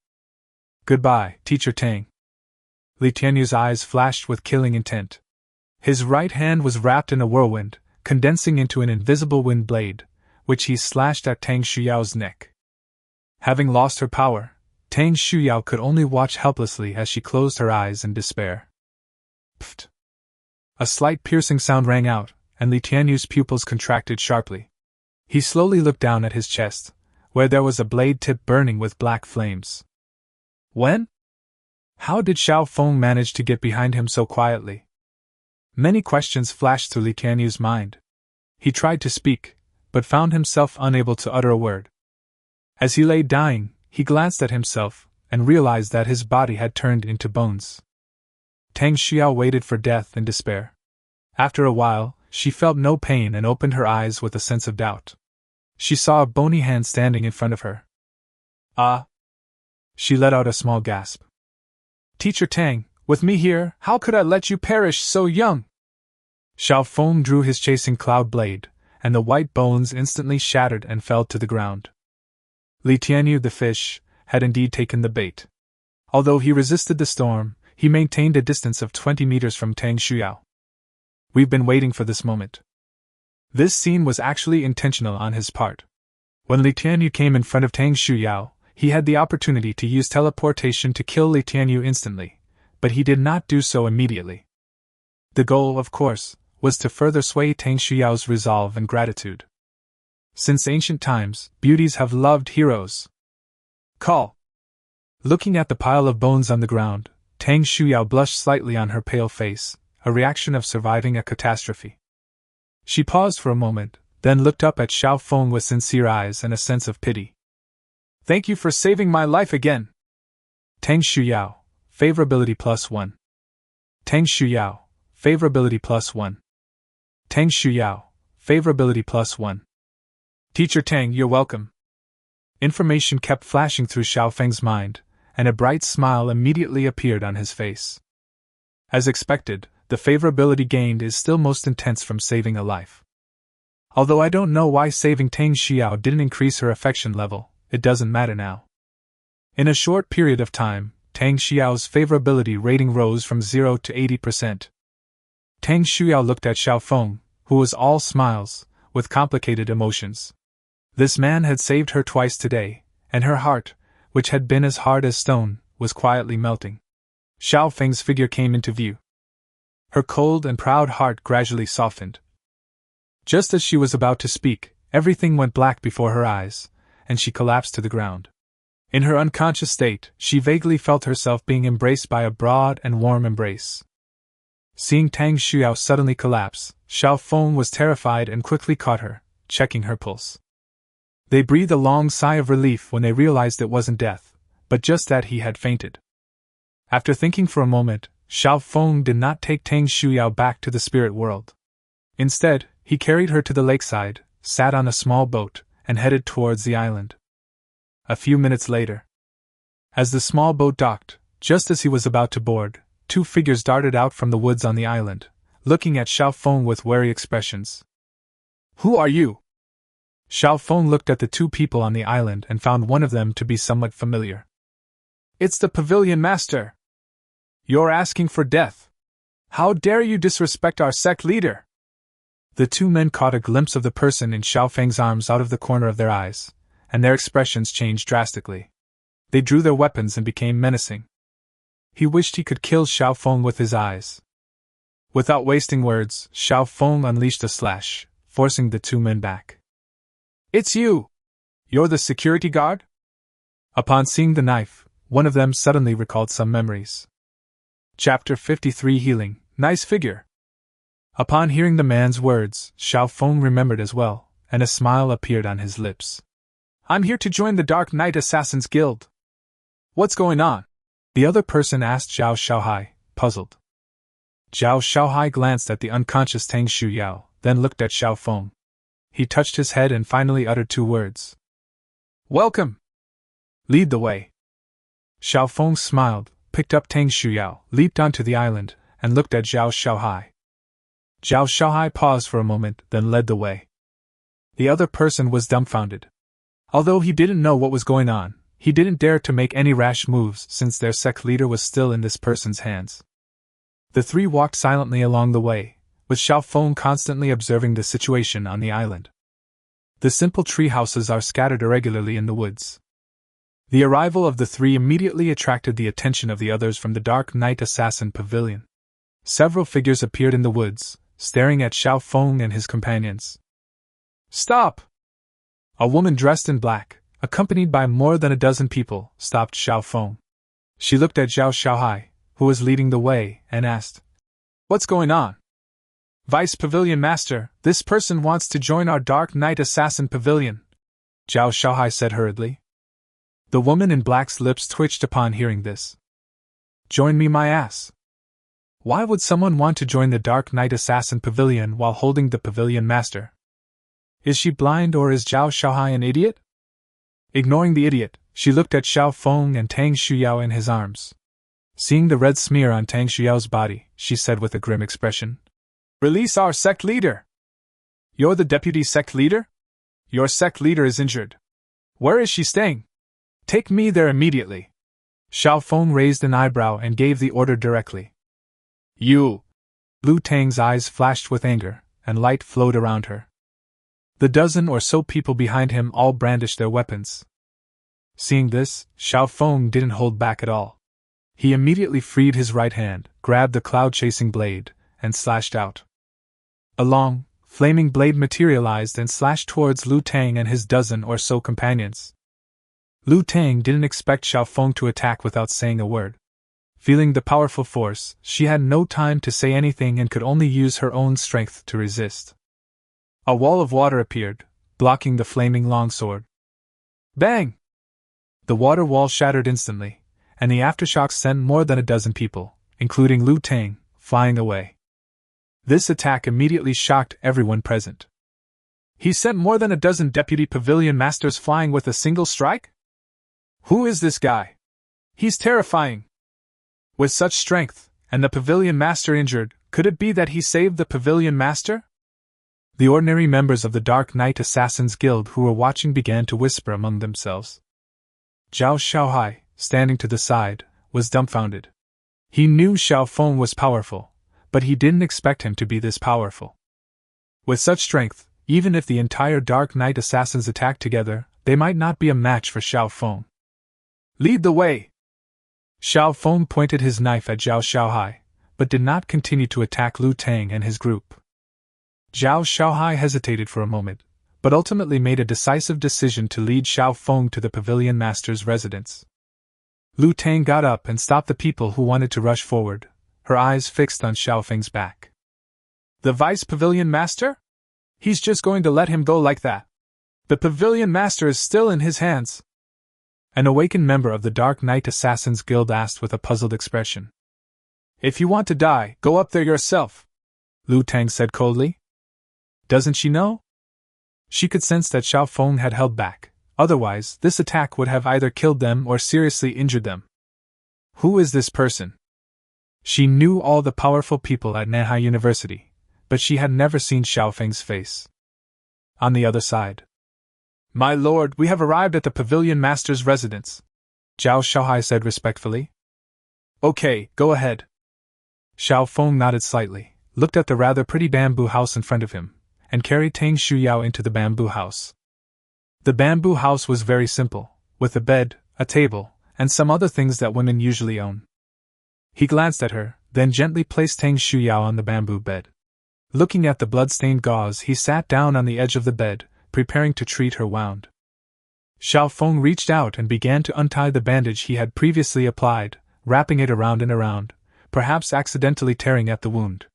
Goodbye, Teacher Tang. Li Tianyu's eyes flashed with killing intent. His right hand was wrapped in a whirlwind, condensing into an invisible wind blade, which he slashed at Tang Xuyao's neck. Having lost her power, Tang Xuyao could only watch helplessly as she closed her eyes in despair. Pfft! A slight piercing sound rang out, and Li Tianyu's pupils contracted sharply. He slowly looked down at his chest, where there was a blade tip burning with black flames. When? How did Xiao Feng manage to get behind him so quietly? Many questions flashed through Li Tianyu's mind. He tried to speak, but found himself unable to utter a word. As he lay dying, he glanced at himself, and realized that his body had turned into bones. Tang Xiao waited for death in despair. After a while, she felt no pain and opened her eyes with a sense of doubt. She saw a bony hand standing in front of her. Ah! She let out a small gasp. Teacher Tang, with me here, how could I let you perish so young? Xiao Feng drew his chasing cloud blade, and the white bones instantly shattered and fell to the ground. Li Tianyu the fish had indeed taken the bait. Although he resisted the storm, he maintained a distance of 20 meters from Tang Xuyao. We've been waiting for this moment. This scene was actually intentional on his part. When Li Tianyu came in front of Tang Shuyao, he had the opportunity to use teleportation to kill Li Tianyu instantly, but he did not do so immediately. The goal, of course, was to further sway Tang Shuyao's resolve and gratitude. Since ancient times, beauties have loved heroes. Call! Looking at the pile of bones on the ground, Tang Shuyao blushed slightly on her pale face, a reaction of surviving a catastrophe. She paused for a moment, then looked up at Xiao Feng with sincere eyes and a sense of pity. Thank you for saving my life again. Tang Shuyao, favorability +1. Tang Shuyao, favorability +1. Tang Shuyao, favorability +1. Teacher Tang, you're welcome. Information kept flashing through Xiao Feng's mind, and a bright smile immediately appeared on his face. As expected, the favorability gained is still most intense from saving a life. Although I don't know why saving Tang Xiao didn't increase her affection level, it doesn't matter now. In a short period of time, Tang Xiao's favorability rating rose from 0 to 80%. Tang Xiao looked at Xiao Feng, who was all smiles, with complicated emotions. This man had saved her twice today, and her heart, which had been as hard as stone, was quietly melting. Xiao Feng's figure came into view. Her cold and proud heart gradually softened. Just as she was about to speak, everything went black before her eyes, and she collapsed to the ground. In her unconscious state, she vaguely felt herself being embraced by a broad and warm embrace. Seeing Tang Xiao suddenly collapse, Xiao Feng was terrified and quickly caught her, checking her pulse. They breathed a long sigh of relief when they realized it wasn't death, but just that he had fainted. After thinking for a moment, Xiao Feng did not take Tang Xiao back to the spirit world. Instead, he carried her to the lakeside, sat on a small boat, and headed towards the island. A few minutes later, as the small boat docked, just as he was about to board, two figures darted out from the woods on the island, looking at Xiao Feng with wary expressions. Who are you? Xiao Feng looked at the two people on the island and found one of them to be somewhat familiar. It's the pavilion master. You're asking for death. How dare you disrespect our sect leader? The two men caught a glimpse of the person in Xiao Feng's arms out of the corner of their eyes, and their expressions changed drastically. They drew their weapons and became menacing. He wished he could kill Xiao Feng with his eyes. Without wasting words, Xiao Feng unleashed a slash, forcing the two men back. It's you! You're the security guard? Upon seeing the knife, one of them suddenly recalled some memories. Chapter 53 Healing, nice figure. Upon hearing the man's words, Xiao Feng remembered as well, and a smile appeared on his lips. I'm here to join the Dark Knight Assassins Guild. What's going on? The other person asked Zhao Xiaohai, puzzled. Zhao Xiaohai glanced at the unconscious Tang Shuyao, then looked at Xiao Feng. He touched his head and finally uttered two words. Welcome! Lead the way. Xiao Feng smiled, picked up Tang Shuyao, leaped onto the island, and looked at Zhao Xiaohai. Zhao Xiaohai paused for a moment, then led the way. The other person was dumbfounded. Although he didn't know what was going on, he didn't dare to make any rash moves since their sect leader was still in this person's hands. The three walked silently along the way, with Xiao Feng constantly observing the situation on the island. The simple tree houses are scattered irregularly in the woods. The arrival of the three immediately attracted the attention of the others from the Dark Knight Assassin Pavilion. Several figures appeared in the woods, staring at Xiao Feng and his companions. Stop! A woman dressed in black, accompanied by more than a dozen people, stopped Xiao Feng. She looked at Zhao Xiaohai, who was leading the way, and asked, What's going on? Vice Pavilion Master, this person wants to join our Dark Knight Assassin Pavilion, Zhao Xiaohai said hurriedly. The woman in black's lips twitched upon hearing this. Join me, my ass. Why would someone want to join the Dark Knight Assassin Pavilion while holding the Pavilion Master? Is she blind or is Zhao Xiaohai an idiot? Ignoring the idiot, she looked at Xiao Feng and Tang Shuyao in his arms. Seeing the red smear on Tang Shuyao's body, she said with a grim expression. Release our sect leader! You're the deputy sect leader? Your sect leader is injured. Where is she staying? Take me there immediately. Xiao Feng raised an eyebrow and gave the order directly. You! Lu Tang's eyes flashed with anger, and light flowed around her. The dozen or so people behind him all brandished their weapons. Seeing this, Xiao Feng didn't hold back at all. He immediately freed his right hand, grabbed the cloud-chasing blade, and slashed out. A long, flaming blade materialized and slashed towards Lu Tang and his dozen or so companions. Lu Tang didn't expect Xiao Feng to attack without saying a word. Feeling the powerful force, she had no time to say anything and could only use her own strength to resist. A wall of water appeared, blocking the flaming longsword. Bang! The water wall shattered instantly, and the aftershocks sent more than a dozen people, including Lu Tang, flying away. This attack immediately shocked everyone present. He sent more than a dozen deputy pavilion masters flying with a single strike? Who is this guy? He's terrifying. With such strength, and the pavilion master injured, could it be that he saved the pavilion master? The ordinary members of the Dark Knight Assassins Guild who were watching began to whisper among themselves. Zhao Xiaohai, standing to the side, was dumbfounded. He knew Xiao Feng was powerful, but he didn't expect him to be this powerful. With such strength, even if the entire Dark Knight Assassins attacked together, they might not be a match for Xiao Feng. Lead the way! Xiao Feng pointed his knife at Zhao Xiaohai, but did not continue to attack Lu Tang and his group. Zhao Xiaohai hesitated for a moment, but ultimately made a decisive decision to lead Xiao Feng to the pavilion master's residence. Lu Tang got up and stopped the people who wanted to rush forward, her eyes fixed on Xiao Feng's back. The vice pavilion master? He's just going to let him go like that. The pavilion master is still in his hands. An awakened member of the Dark Knight Assassins Guild asked with a puzzled expression. If you want to die, go up there yourself, Lu Tang said coldly. Doesn't she know? She could sense that Xiao Feng had held back, otherwise this attack would have either killed them or seriously injured them. Who is this person? She knew all the powerful people at Manhwa University, but she had never seen Xiao Feng's face. On the other side. My lord, we have arrived at the pavilion master's residence, Zhao Xiaohai said respectfully. Okay, go ahead. Xiao Feng nodded slightly, looked at the rather pretty bamboo house in front of him, and carried Tang Shuyao into the bamboo house. The bamboo house was very simple, with a bed, a table, and some other things that women usually own. He glanced at her, then gently placed Tang Shuyao on the bamboo bed. Looking at the blood-stained gauze, he sat down on the edge of the bed, preparing to treat her wound. Xiao Feng reached out and began to untie the bandage he had previously applied, wrapping it around and around, perhaps accidentally tearing at the wound.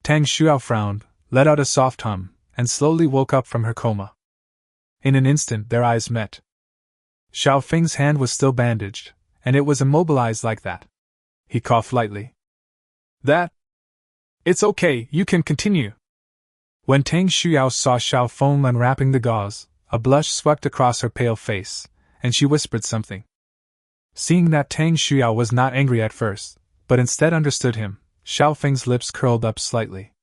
Tang Shuyao frowned, let out a soft hum, and slowly woke up from her coma. In an instant their eyes met. Xiao Feng's hand was still bandaged, and it was immobilized like that. He coughed lightly. It's okay, you can continue. When Tang Shuyao saw Xiao Feng unwrapping the gauze, a blush swept across her pale face, and she whispered something. Seeing that Tang Shuyao was not angry at first, but instead understood him, Xiao Feng's lips curled up slightly.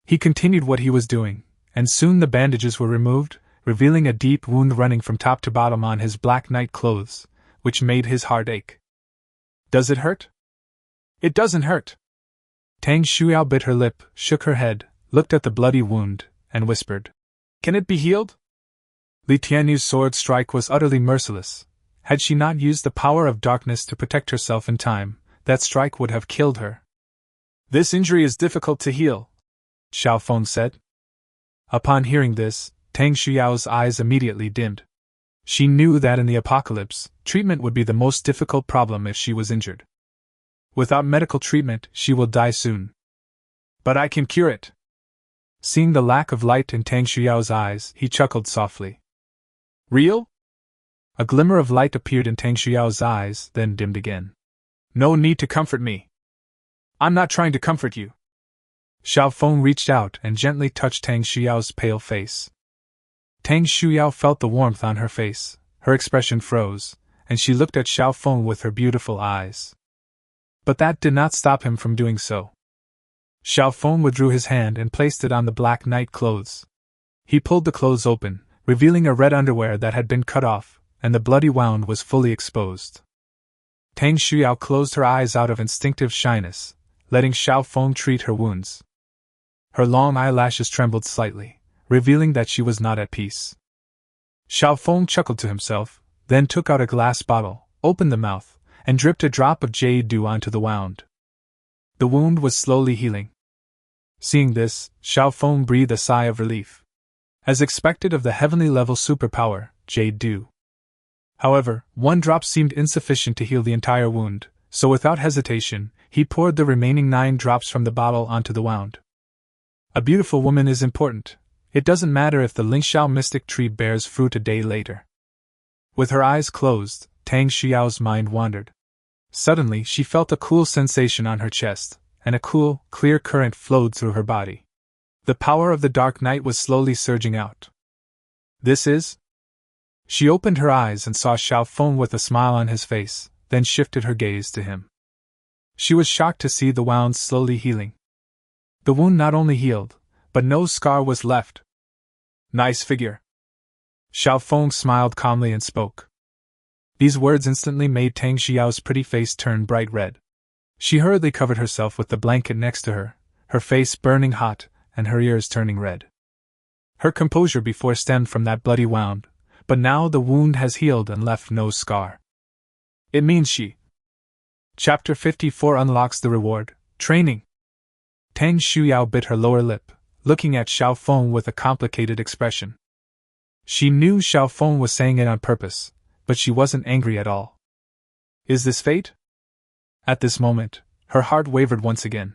He continued what he was doing, and soon the bandages were removed, revealing a deep wound running from top to bottom on his black night clothes, which made his heart ache. Does it hurt? It doesn't hurt. Tang Shuyao bit her lip, shook her head, looked at the bloody wound, and whispered. Can it be healed? Li Tianyu's sword strike was utterly merciless. Had she not used the power of darkness to protect herself in time, that strike would have killed her. This injury is difficult to heal, Xiao Feng said. Upon hearing this, Tang Shuyao's eyes immediately dimmed. She knew that in the apocalypse, treatment would be the most difficult problem if she was injured. Without medical treatment, she will die soon. But I can cure it. Seeing the lack of light in Tang Shuyao's eyes, he chuckled softly. Real? A glimmer of light appeared in Tang Shuyao's eyes, then dimmed again. No need to comfort me. I'm not trying to comfort you. Xiao Feng reached out and gently touched Tang Shuyao's pale face. Tang Shuyao felt the warmth on her face, her expression froze, and she looked at Xiao Feng with her beautiful eyes. But that did not stop him from doing so. Xiao Feng withdrew his hand and placed it on the black night clothes. He pulled the clothes open, revealing a red underwear that had been cut off, and the bloody wound was fully exposed. Tang Shuyao closed her eyes out of instinctive shyness, letting Xiao Feng treat her wounds. Her long eyelashes trembled slightly, revealing that she was not at peace. Xiao Feng chuckled to himself, then took out a glass bottle, opened the mouth, and dripped a drop of jade dew onto the wound. The wound was slowly healing. Seeing this, Xiao Feng breathed a sigh of relief. As expected of the heavenly level superpower, jade dew. However, one drop seemed insufficient to heal the entire wound, so without hesitation, he poured the remaining 9 drops from the bottle onto the wound. A beautiful woman is important. It doesn't matter if the Lingxiao mystic tree bears fruit a day later. With her eyes closed, Tang Xiao's mind wandered. Suddenly, she felt a cool sensation on her chest, and a cool, clear current flowed through her body. The power of the dark night was slowly surging out. This is? She opened her eyes and saw Xiao Feng with a smile on his face, then shifted her gaze to him. She was shocked to see the wound slowly healing. The wound not only healed, but no scar was left. Nice figure. Xiao Feng smiled calmly and spoke. These words instantly made Tang Xiao's pretty face turn bright red. She hurriedly covered herself with the blanket next to her, her face burning hot and her ears turning red. Her composure before stemmed from that bloody wound, but now the wound has healed and left no scar. It means she. Chapter 54 unlocks the reward, training. Tang Xiao bit her lower lip, looking at Xiao Feng with a complicated expression. She knew Xiao Feng was saying it on purpose, but she wasn't angry at all. Is this fate? At this moment, her heart wavered once again.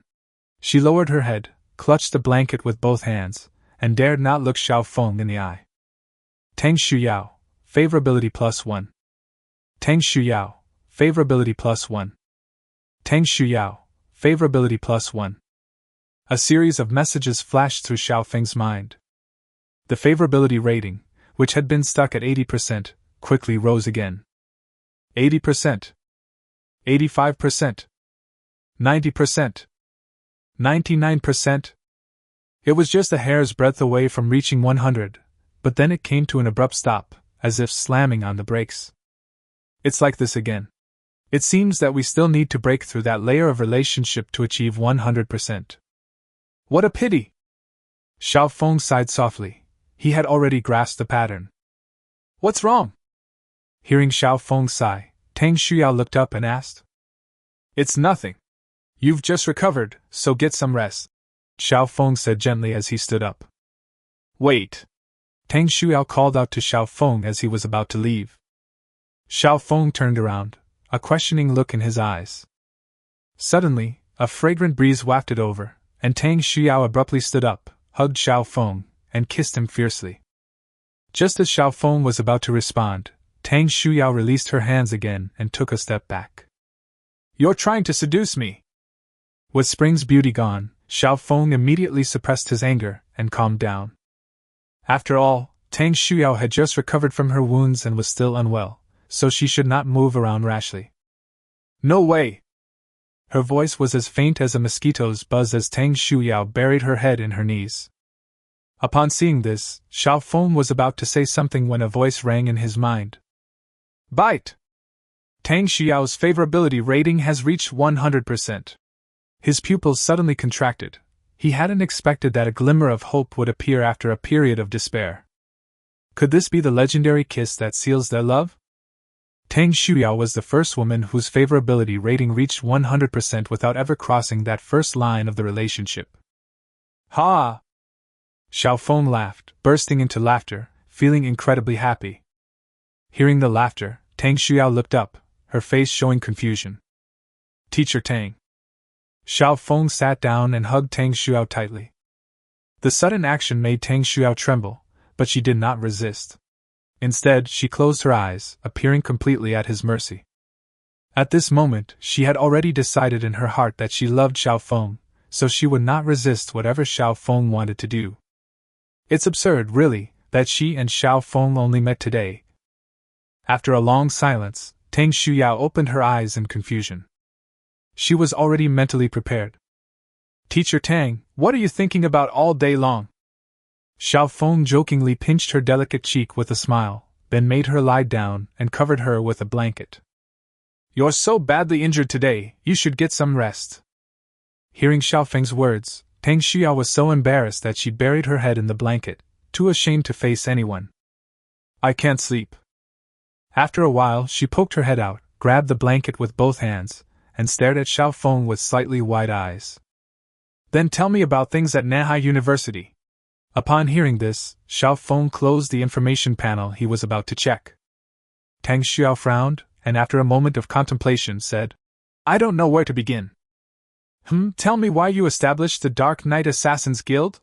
She lowered her head, clutched the blanket with both hands, and dared not look Xiao Feng in the eye. Tang Xiao, favorability +1. Tang Xiao, favorability +1. Tang Xiao, favorability +1. A series of messages flashed through Xiao Feng's mind. The favorability rating, which had been stuck at 80%, quickly rose again. 80%. 85%. 90%. 99%. It was just a hair's breadth away from reaching 100, but then it came to an abrupt stop, as if slamming on the brakes. It's like this again. It seems that we still need to break through that layer of relationship to achieve 100%. What a pity! Xiao Feng sighed softly. He had already grasped the pattern. What's wrong? Hearing Xiao Feng sigh, Tang Xiao looked up and asked. It's nothing. You've just recovered, so get some rest, Xiao Feng said gently as he stood up. Wait. Tang Xiao called out to Xiao Feng as he was about to leave. Xiao Feng turned around, a questioning look in his eyes. Suddenly, a fragrant breeze wafted over, and Tang Xiao abruptly stood up, hugged Xiao Feng, and kissed him fiercely. Just as Xiao Feng was about to respond, Tang Xiao released her hands again and took a step back. You're trying to seduce me! With Spring's beauty gone, Xiao Feng immediately suppressed his anger and calmed down. After all, Tang Xiao had just recovered from her wounds and was still unwell, so she should not move around rashly. No way! Her voice was as faint as a mosquito's buzz as Tang Xiao buried her head in her knees. Upon seeing this, Xiao Feng was about to say something when a voice rang in his mind. Bite! Tang Xiao's favorability rating has reached 100%. His pupils suddenly contracted. He hadn't expected that a glimmer of hope would appear after a period of despair. Could this be the legendary kiss that seals their love? Tang Xiao was the first woman whose favorability rating reached 100% without ever crossing that first line of the relationship. Ha! Xiao Feng laughed, bursting into laughter, feeling incredibly happy. Hearing the laughter, Tang Xiao looked up, her face showing confusion. Teacher Tang. Xiao Feng sat down and hugged Tang Xiao tightly. The sudden action made Tang Xiao tremble, but she did not resist. Instead, she closed her eyes, appearing completely at his mercy. At this moment, she had already decided in her heart that she loved Xiao Feng, so she would not resist whatever Xiao Feng wanted to do. It's absurd, really, that she and Xiao Feng only met today. After a long silence, Tang Xiao opened her eyes in confusion. She was already mentally prepared. Teacher Tang, what are you thinking about all day long? Xiao Feng jokingly pinched her delicate cheek with a smile, then made her lie down and covered her with a blanket. You're so badly injured today, you should get some rest. Hearing Xiao Feng's words, Tang Xiao was so embarrassed that she buried her head in the blanket, too ashamed to face anyone. I can't sleep. After a while, she poked her head out, grabbed the blanket with both hands, and stared at Xiao Feng with slightly wide eyes. Then tell me about things at Manhwa University. Upon hearing this, Xiao Feng closed the information panel he was about to check. Tang Xiao frowned, and after a moment of contemplation said, I don't know where to begin. Tell me why you established the Dark Knight Assassins Guild?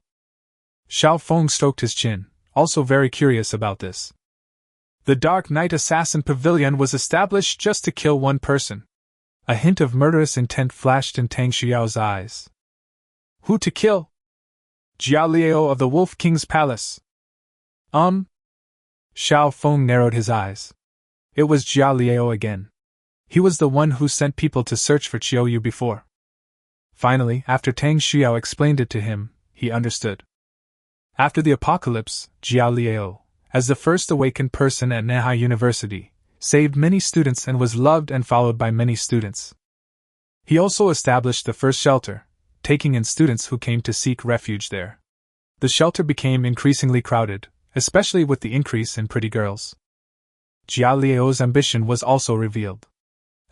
Xiao Feng stroked his chin, also very curious about this. The Dark Knight Assassin Pavilion was established just to kill one person. A hint of murderous intent flashed in Tang Xiao's eyes. Who to kill? Jia Liao of the Wolf King's Palace. Xiao Feng narrowed his eyes. It was Jia Liao again. He was the one who sent people to search for Qiuyu before. Finally, after Tang Xiao explained it to him, he understood. After the apocalypse, Jia Liao, as the first awakened person at Manhwa University, saved many students and was loved and followed by many students. He also established the first shelter, taking in students who came to seek refuge there. The shelter became increasingly crowded, especially with the increase in pretty girls. Jia Liao's ambition was also revealed.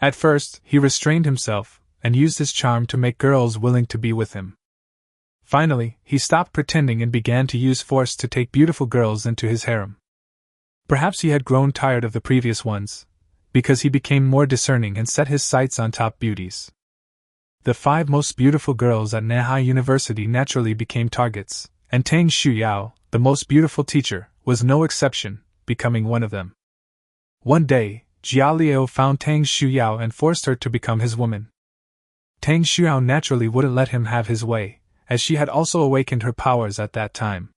At first, he restrained himself and used his charm to make girls willing to be with him. Finally, he stopped pretending and began to use force to take beautiful girls into his harem. Perhaps he had grown tired of the previous ones, because he became more discerning and set his sights on top beauties. The 5 most beautiful girls at Manhwa University naturally became targets, and Tang Xiao, the most beautiful teacher, was no exception, becoming one of them. One day, Jia Liao found Tang Xiao and forced her to become his woman. Tang Xiao naturally wouldn't let him have his way, as she had also awakened her powers at that time.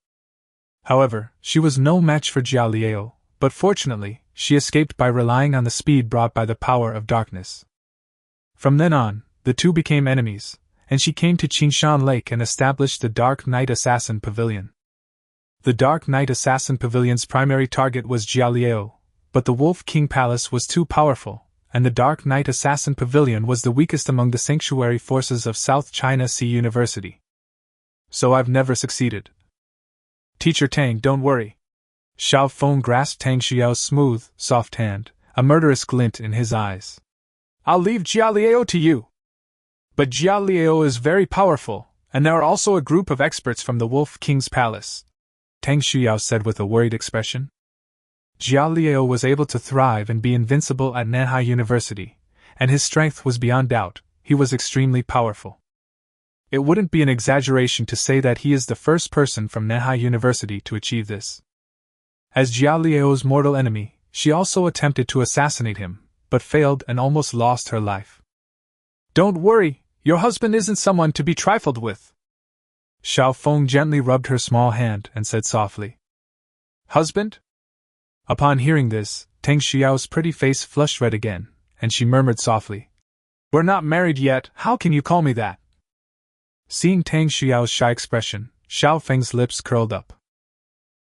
However, she was no match for Jia Liao, but fortunately, she escaped by relying on the speed brought by the power of darkness. From then on, the two became enemies, and she came to Qingshan Lake and established the Dark Knight Assassin Pavilion. The Dark Knight Assassin Pavilion's primary target was Jia Liao, but the Wolf King Palace was too powerful, and the Dark Knight Assassin Pavilion was the weakest among the sanctuary forces of South China Sea University. So I've never succeeded. Teacher Tang, don't worry. Xiao Feng grasped Tang Xiao's smooth, soft hand, a murderous glint in his eyes. I'll leave Jia Liao to you. But Jia Liao is very powerful, and there are also a group of experts from the Wolf King's Palace, Tang Xiao said with a worried expression. Jia Liao was able to thrive and be invincible at Manhwa University, and his strength was beyond doubt. He was extremely powerful. It wouldn't be an exaggeration to say that he is the first person from Manhwa University to achieve this. As Jia Liao's mortal enemy, she also attempted to assassinate him, but failed and almost lost her life. Don't worry, your husband isn't someone to be trifled with. Xiao Feng gently rubbed her small hand and said softly. Husband? Upon hearing this, Tang Xiao's pretty face flushed red again, and she murmured softly. We're not married yet, how can you call me that? Seeing Tang Xiao's shy expression, Xiao Feng's lips curled up.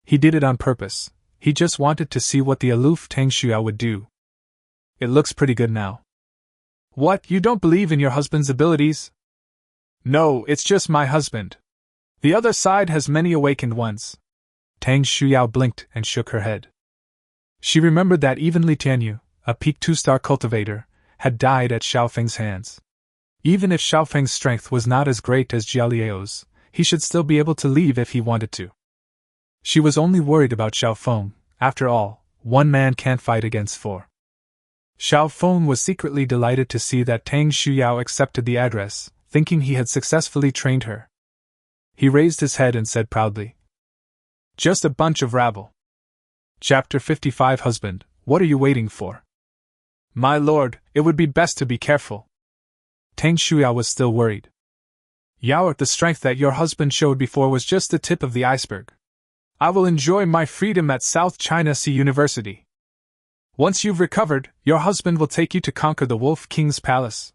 He did it on purpose. He just wanted to see what the aloof Tang Xiao would do. It looks pretty good now. What, you don't believe in your husband's abilities? No, it's just my husband. The other side has many awakened ones. Tang Xiao blinked and shook her head. She remembered that even Li Tianyu, a peak 2-star cultivator, had died at Xiao Feng's hands. Even if Xiao Feng's strength was not as great as Jia Liao's, he should still be able to leave if he wanted to. She was only worried about Xiao Feng. After all, one man can't fight against 4. Xiao Feng was secretly delighted to see that Tang Xiao accepted the address, thinking he had successfully trained her. He raised his head and said proudly, Just a bunch of rabble. Chapter 55 Husband, what are you waiting for? My lord, it would be best to be careful. Tang Xiao was still worried. Yao, the strength that your husband showed before was just the tip of the iceberg. I will enjoy my freedom at South China Sea University. Once you've recovered, your husband will take you to conquer the Wolf King's Palace.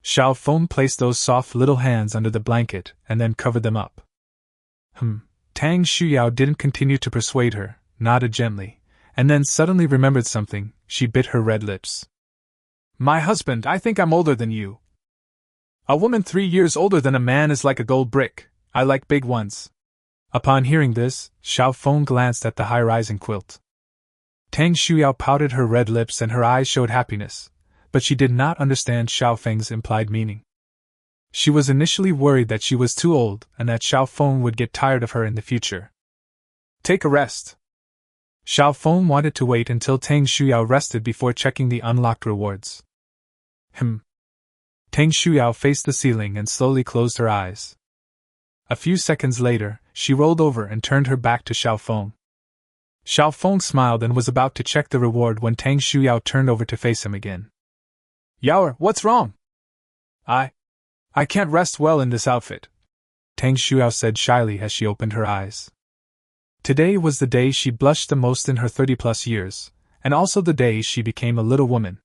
Xiao Feng placed those soft little hands under the blanket and then covered them up. Tang Xiao didn't continue to persuade her, nodded gently, and then suddenly remembered something. She bit her red lips. My husband, I think I'm older than you. A woman 3 years older than a man is like a gold brick. I like big ones. Upon hearing this, Xiao Feng glanced at the high-rising quilt. Tang Shuyao pouted her red lips and her eyes showed happiness, but she did not understand Xiao Feng's implied meaning. She was initially worried that she was too old and that Xiao Feng would get tired of her in the future. Take a rest. Xiao Feng wanted to wait until Tang Shuyao rested before checking the unlocked rewards. Tang Shuyao faced the ceiling and slowly closed her eyes. A few seconds later, she rolled over and turned her back to Xiao Feng. Xiao Feng smiled and was about to check the reward when Tang Shuyao turned over to face him again. Yaoer, what's wrong? I can't rest well in this outfit, Tang Shuyao said shyly as she opened her eyes. Today was the day she blushed the most in her 30-plus years, and also the day she became a little woman.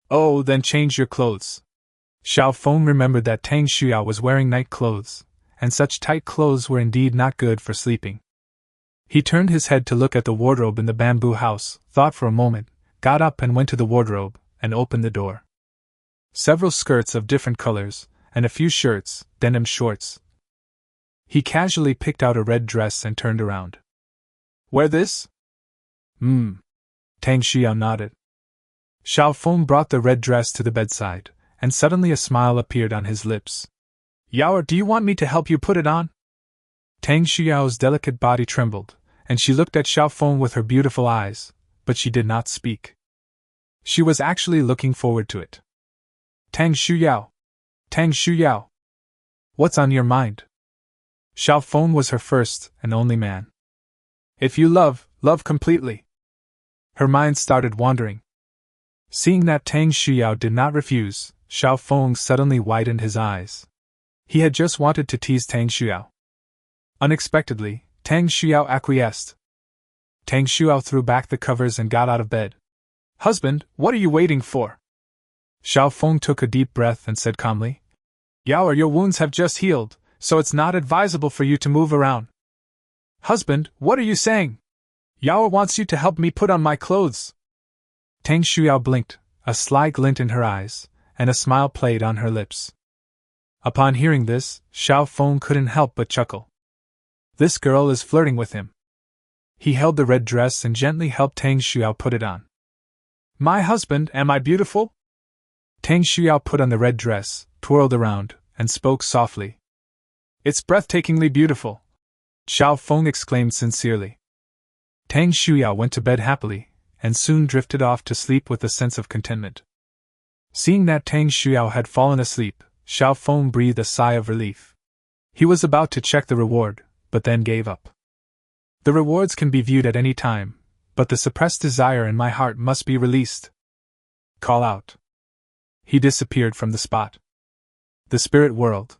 Oh, then change your clothes. Xiao Feng remembered that Tang Shuyao was wearing night clothes, and such tight clothes were indeed not good for sleeping. He turned his head to look at the wardrobe in the bamboo house, thought for a moment, got up and went to the wardrobe, and opened the door. Several skirts of different colors, and a few shirts, denim shorts. He casually picked out a red dress and turned around. Wear this? Tang Shuyao nodded. Xiao Feng brought the red dress to the bedside, and suddenly a smile appeared on his lips. Yaoer, do you want me to help you put it on? Tang Shuyao's delicate body trembled, and she looked at Xiao Feng with her beautiful eyes, but she did not speak. She was actually looking forward to it. Tang Shuyao! Tang Shuyao! What's on your mind? Xiao Feng was her first and only man. If you love completely. Her mind started wandering. Seeing that Tang Shuyao did not refuse, Xiao Feng suddenly widened his eyes. He had just wanted to tease Tang Shuyao. Unexpectedly, Tang Shuyao acquiesced. Tang Shuyao threw back the covers and got out of bed. Husband, what are you waiting for? Xiao Feng took a deep breath and said calmly. Yaoer, your wounds have just healed, so it's not advisable for you to move around. Husband, what are you saying? Yaoer wants you to help me put on my clothes. Tang Shuyao blinked, a sly glint in her eyes, and a smile played on her lips. Upon hearing this, Xiao Feng couldn't help but chuckle. This girl is flirting with him. He held the red dress and gently helped Tang Shuyao put it on. My husband, am I beautiful? Tang Shuyao put on the red dress, twirled around, and spoke softly. It's breathtakingly beautiful, Xiao Feng exclaimed sincerely. Tang Shuyao went to bed happily, and soon drifted off to sleep with a sense of contentment. Seeing that Tang Shuyao had fallen asleep, Xiao Feng breathed a sigh of relief. He was about to check the reward, but then gave up. The rewards can be viewed at any time, but the suppressed desire in my heart must be released. Call out. He disappeared from the spot. The spirit world.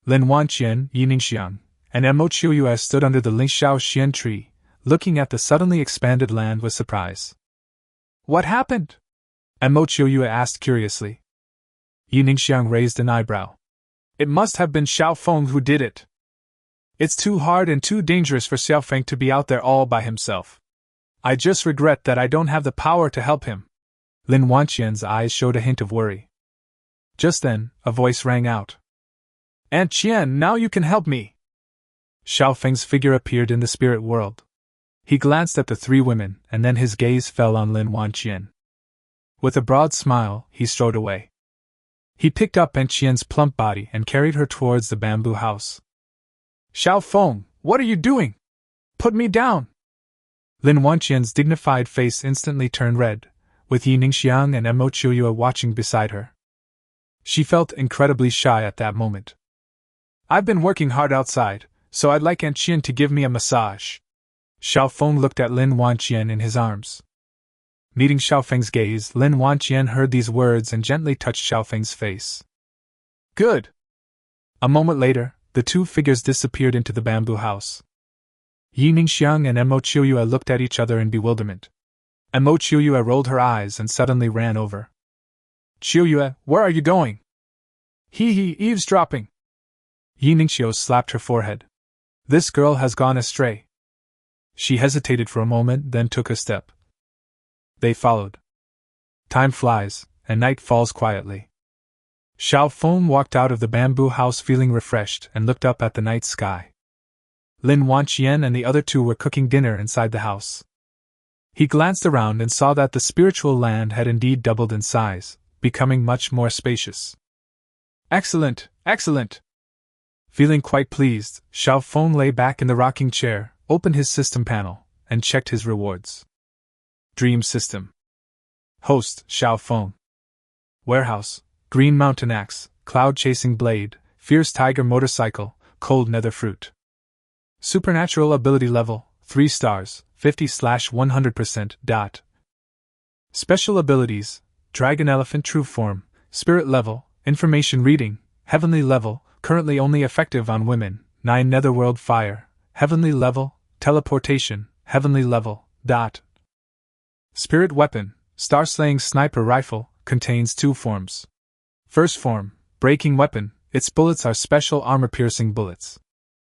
Lin Wanqian, Yi Ningxiang, and Mo Qiuyue stood under the Lingxiao Xian tree, looking at the suddenly expanded land with surprise. What happened? Mo Qiuyue asked curiously. Yi Ningxiang raised an eyebrow. It must have been Xiao Feng who did it. It's too hard and too dangerous for Xiao Feng to be out there all by himself. I just regret that I don't have the power to help him. Lin Wanqian's eyes showed a hint of worry. Just then, a voice rang out. Aunt Qian, now you can help me. Xiao Feng's figure appeared in the spirit world. He glanced at the three women, and then his gaze fell on Lin Wanqian. With a broad smile, he strode away. He picked up Aunt Qian's plump body and carried her towards the bamboo house. Xiao Feng, what are you doing? Put me down! Lin Wanqian's dignified face instantly turned red, with Yi Ningxiang and Mo Qiuyue watching beside her. She felt incredibly shy at that moment. I've been working hard outside, so I'd like Aunt Qian to give me a massage. Xiao Feng looked at Lin Wanqian in his arms. Meeting Xiao Feng's gaze, Lin Wanqian heard these words and gently touched Xiao Feng's face. Good! A moment later, the two figures disappeared into the bamboo house. Yi Ningxiang and Mo Qiuyue looked at each other in bewilderment. Mo Qiuyue rolled her eyes and suddenly ran over. Qiuyue, where are you going? Hee, eavesdropping! Yi Ningxiang slapped her forehead. This girl has gone astray. She hesitated for a moment, then took a step. They followed. Time flies, and night falls quietly. Xiao Feng walked out of the bamboo house feeling refreshed and looked up at the night sky. Lin Wanqian and the other two were cooking dinner inside the house. He glanced around and saw that the spiritual land had indeed doubled in size, becoming much more spacious. Excellent, excellent! Feeling quite pleased, Xiao Feng lay back in the rocking chair, opened his system panel, and checked his rewards. Dream System. Host, Xiao Feng. Warehouse, Green Mountain Axe, Cloud Chasing Blade, Fierce Tiger Motorcycle, Cold Nether Fruit. Supernatural Ability Level, 3 stars, 50/100%. Special Abilities, Dragon Elephant True Form, Spirit Level, Information Reading, Heavenly Level, currently only effective on women, 9 Netherworld Fire, Heavenly Level, Teleportation, Heavenly Level. Spirit Weapon, Star-Slaying Sniper Rifle, contains 2 forms. First form, Breaking Weapon, its bullets are special armor-piercing bullets.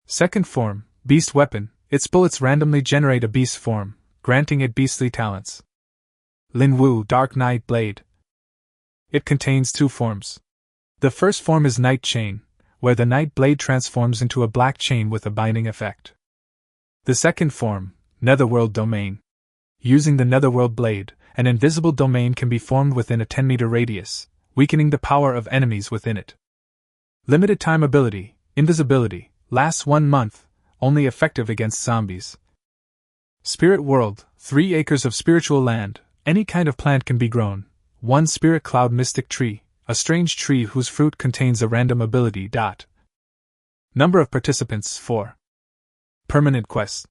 Second form, Beast Weapon, its bullets randomly generate a beast form, granting it beastly talents. Lin Wu Dark Night Blade. It contains 2 forms. The first form is Night Chain, where the night blade transforms into a black chain with a binding effect. The second form, Netherworld Domain. Using the Netherworld Blade, an invisible domain can be formed within a 10-meter radius, weakening the power of enemies within it. Limited time ability, Invisibility, lasts 1 month, only effective against zombies. Spirit World, 3 acres of spiritual land, any kind of plant can be grown. 1 Spirit Cloud Mystic Tree, a strange tree whose fruit contains a random ability. Number of participants, 4. Permanent quests.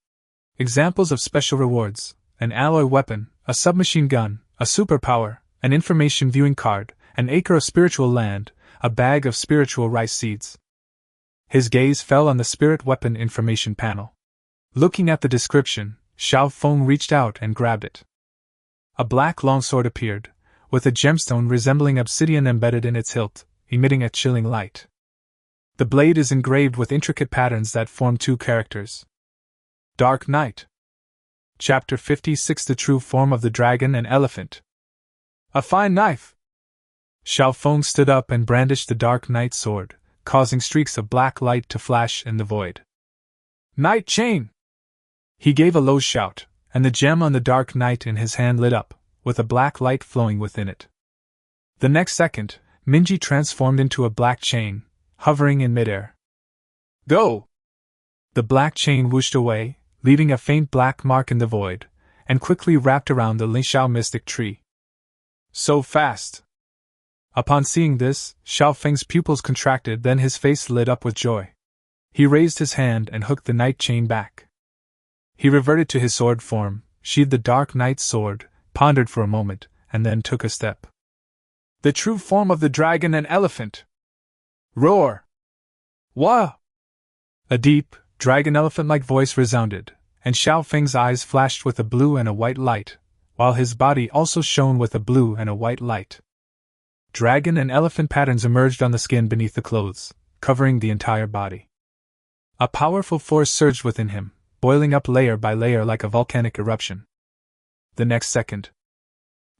Examples of special rewards: an alloy weapon, a submachine gun, a superpower, an information viewing card, an acre of spiritual land, a bag of spiritual rice seeds. His gaze fell on the spirit weapon information panel. Looking at the description, Xiao Feng reached out and grabbed it. A black longsword appeared, with a gemstone resembling obsidian embedded in its hilt, emitting a chilling light. The blade is engraved with intricate patterns that form 2 characters. Dark Night. Chapter 56: The True Form of the Dragon and Elephant. A fine knife! Xiao Feng stood up and brandished the Dark Night sword, causing streaks of black light to flash in the void. Night Chain! He gave a low shout, and the gem on the Dark Night in his hand lit up, with a black light flowing within it. The next second, Minji transformed into a black chain, hovering in midair. Go! The black chain whooshed away, leaving a faint black mark in the void, and quickly wrapped around the Lingxiao mystic tree. So fast! Upon seeing this, Xiao Feng's pupils contracted, then his face lit up with joy. He raised his hand and hooked the night chain back. He reverted to his sword form, sheathed the Dark Night sword, pondered for a moment, and then took a step. The true form of the dragon and elephant! Roar! Wah! A deep, dragon-elephant-like voice resounded, and Xiao Feng's eyes flashed with a blue and a white light, while his body also shone with a blue and a white light. Dragon and elephant patterns emerged on the skin beneath the clothes, covering the entire body. A powerful force surged within him, boiling up layer by layer like a volcanic eruption. The next second,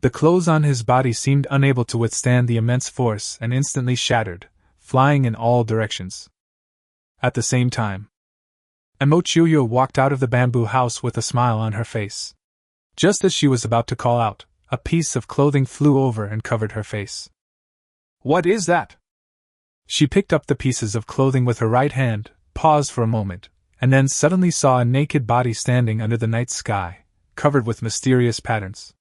the clothes on his body seemed unable to withstand the immense force and instantly shattered, flying in all directions. At the same time, Emochiuyo walked out of the bamboo house with a smile on her face. Just as she was about to call out, a piece of clothing flew over and covered her face. What is that? She picked up the pieces of clothing with her right hand, paused for a moment, and then suddenly saw a naked body standing under the night sky, covered with mysterious patterns.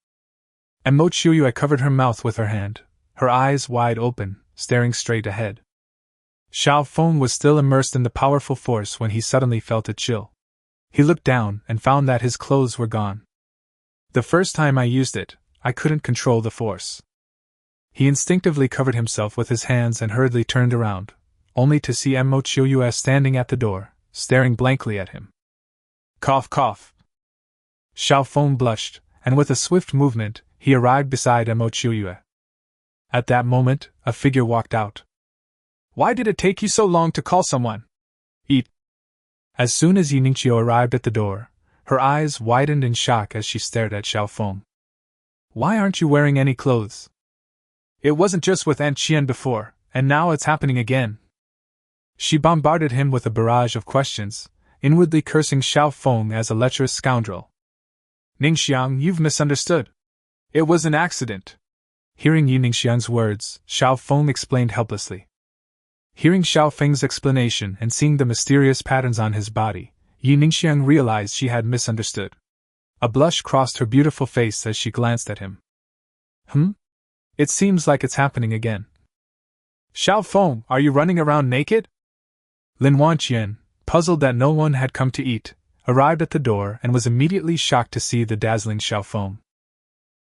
Emochiuyo covered her mouth with her hand, her eyes wide open, staring straight ahead. Xiao Feng was still immersed in the powerful force when he suddenly felt a chill. He looked down and found that his clothes were gone. The first time I used it, I couldn't control the force. He instinctively covered himself with his hands and hurriedly turned around, only to see Emochiuyo standing at the door, staring blankly at him. Cough, cough. Xiao Feng blushed, and with a swift movement, he arrived beside Emochiuyo. At that moment, a figure walked out. Why did it take you so long to call someone? Eat. As soon as Yininchio arrived at the door, her eyes widened in shock as she stared at Xiao Feng. Why aren't you wearing any clothes? It wasn't just with Aunt Qian before, And now it's happening again. She bombarded him with a barrage of questions, inwardly cursing Xiao Feng as a lecherous scoundrel. Ningxiang, you've misunderstood. It was an accident. Hearing Yi Ningxiang's words, Xiao Feng explained helplessly. Hearing Xiao Feng's explanation and seeing the mysterious patterns on his body, Yi Ningxiang realized she had misunderstood. A blush crossed her beautiful face as she glanced at him. It seems like it's happening again. Xiao Feng, are you running around naked? Lin Wanqian, puzzled that no one had come to eat, arrived at the door and was immediately shocked to see the dazzling Xiao Feng.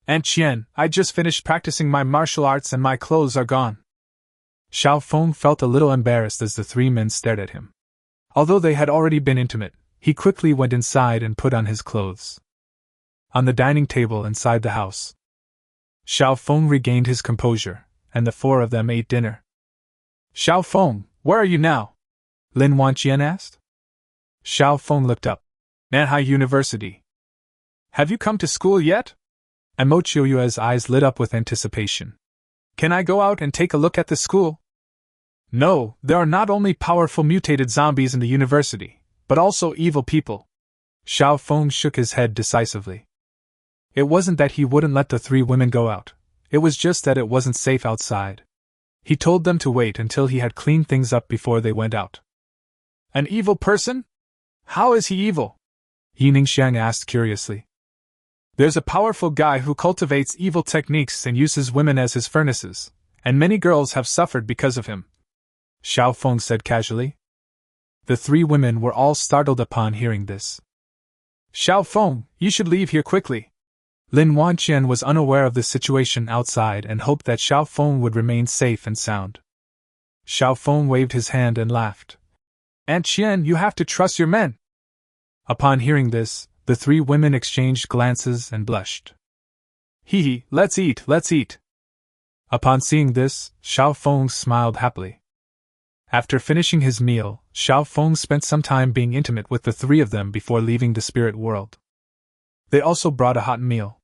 Aunt Qian, I just finished practicing my martial arts and my clothes are gone. Xiao Feng felt a little embarrassed as the three men stared at him. Although they had already been intimate, he quickly went inside and put on his clothes. On the dining table inside the house, Xiao Feng regained his composure, and the four of them ate dinner. Xiao Feng, where are you now? Lin Wanqian asked. Xiao Feng looked up. Manhwa University. Have you come to school yet? And Mo Qiuyue's eyes lit up with anticipation. Can I go out and take a look at the school? No, there are not only powerful mutated zombies in the university, but also evil people. Xiao Feng shook his head decisively. It wasn't that he wouldn't let the three women go out, it was just that it wasn't safe outside. He told them to wait until he had cleaned things up before they went out. An evil person? How is he evil? Yi Ningxiang asked curiously. There's a powerful guy who cultivates evil techniques and uses women as his furnaces, and many girls have suffered because of him, Xiao Feng said casually. The three women were all startled upon hearing this. Xiao Feng, you should leave here quickly. Lin Wanqian was unaware of the situation outside and hoped that Xiao Feng would remain safe and sound. Xiao Feng waved his hand and laughed. Aunt Qian, you have to trust your men. Upon hearing this, the three women exchanged glances and blushed. Hee, let's eat, let's eat. Upon seeing this, Xiao Feng smiled happily. After finishing his meal, Xiao Feng spent some time being intimate with the three of them before leaving the spirit world. They also brought a hot meal.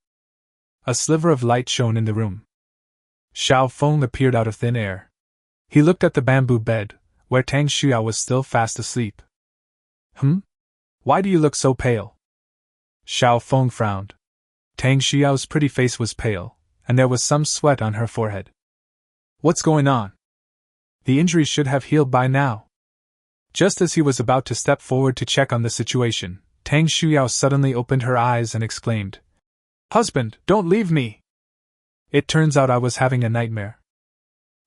A sliver of light shone in the room. Xiao Feng appeared out of thin air. He looked at the bamboo bed, where Tang Xiuyao was still fast asleep. Why do you look so pale? Xiao Feng frowned. Tang Xiuyao's pretty face was pale, and there was some sweat on her forehead. What's going on? The injury should have healed by now. Just as he was about to step forward to check on the situation, Tang Xiuyao suddenly opened her eyes and exclaimed, Husband, don't leave me! It turns out I was having a nightmare.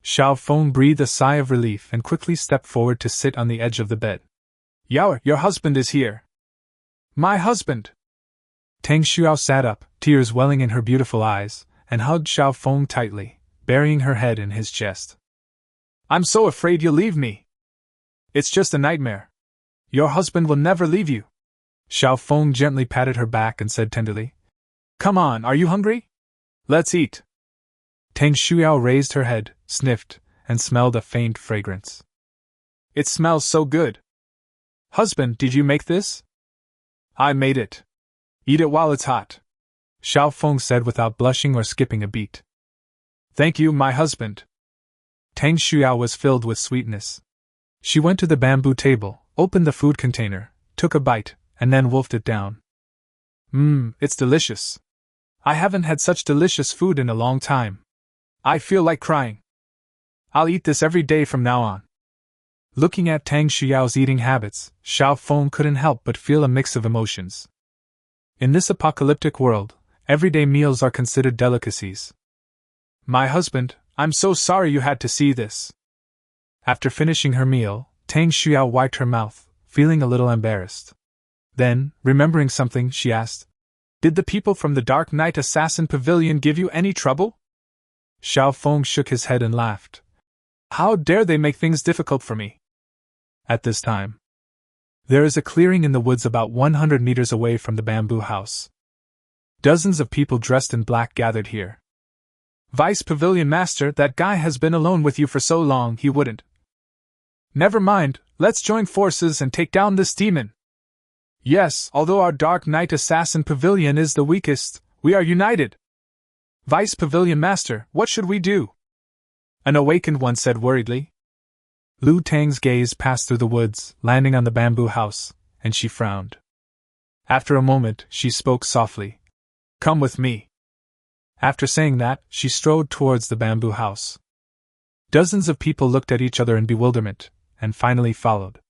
Xiao Feng breathed a sigh of relief and quickly stepped forward to sit on the edge of the bed. Yao, your husband is here. My husband! Tang Xiuyao sat up, tears welling in her beautiful eyes, and hugged Xiao Feng tightly, burying her head in his chest. I'm so afraid you'll leave me. It's just a nightmare. Your husband will never leave you. Xiao Feng gently patted her back and said tenderly, Come on, are you hungry? Let's eat. Tang Xiuyao raised her head, sniffed, and smelled a faint fragrance. It smells so good. Husband, did you make this? I made it. Eat it while it's hot, Xiao Feng said without blushing or skipping a beat. Thank you, my husband. Tang Xiuyao was filled with sweetness. She went to the bamboo table, opened the food container, took a bite, and then wolfed it down. It's delicious. I haven't had such delicious food in a long time. I feel like crying. I'll eat this every day from now on. Looking at Tang Xiuyao's eating habits, Xiao Feng couldn't help but feel a mix of emotions. In this apocalyptic world, everyday meals are considered delicacies. My husband, I'm so sorry you had to see this. After finishing her meal, Tang Xiuyao wiped her mouth, feeling a little embarrassed. Then, remembering something, she asked, Did the people from the Dark Knight Assassin Pavilion give you any trouble? Xiao Feng shook his head and laughed. How dare they make things difficult for me? At this time, there is a clearing in the woods about 100 meters away from the bamboo house. Dozens of people dressed in black gathered here. Vice Pavilion Master, that guy has been alone with you for so long he wouldn't. Never mind, let's join forces and take down this demon. Yes, although our Dark Knight Assassin Pavilion is the weakest, we are united. Vice Pavilion Master, what should we do? an awakened one said worriedly. Lu Tang's gaze passed through the woods, landing on the bamboo house, and she frowned. After a moment, she spoke softly. Come with me. After saying that, she strode towards the bamboo house. Dozens of people looked at each other in bewilderment, and finally followed.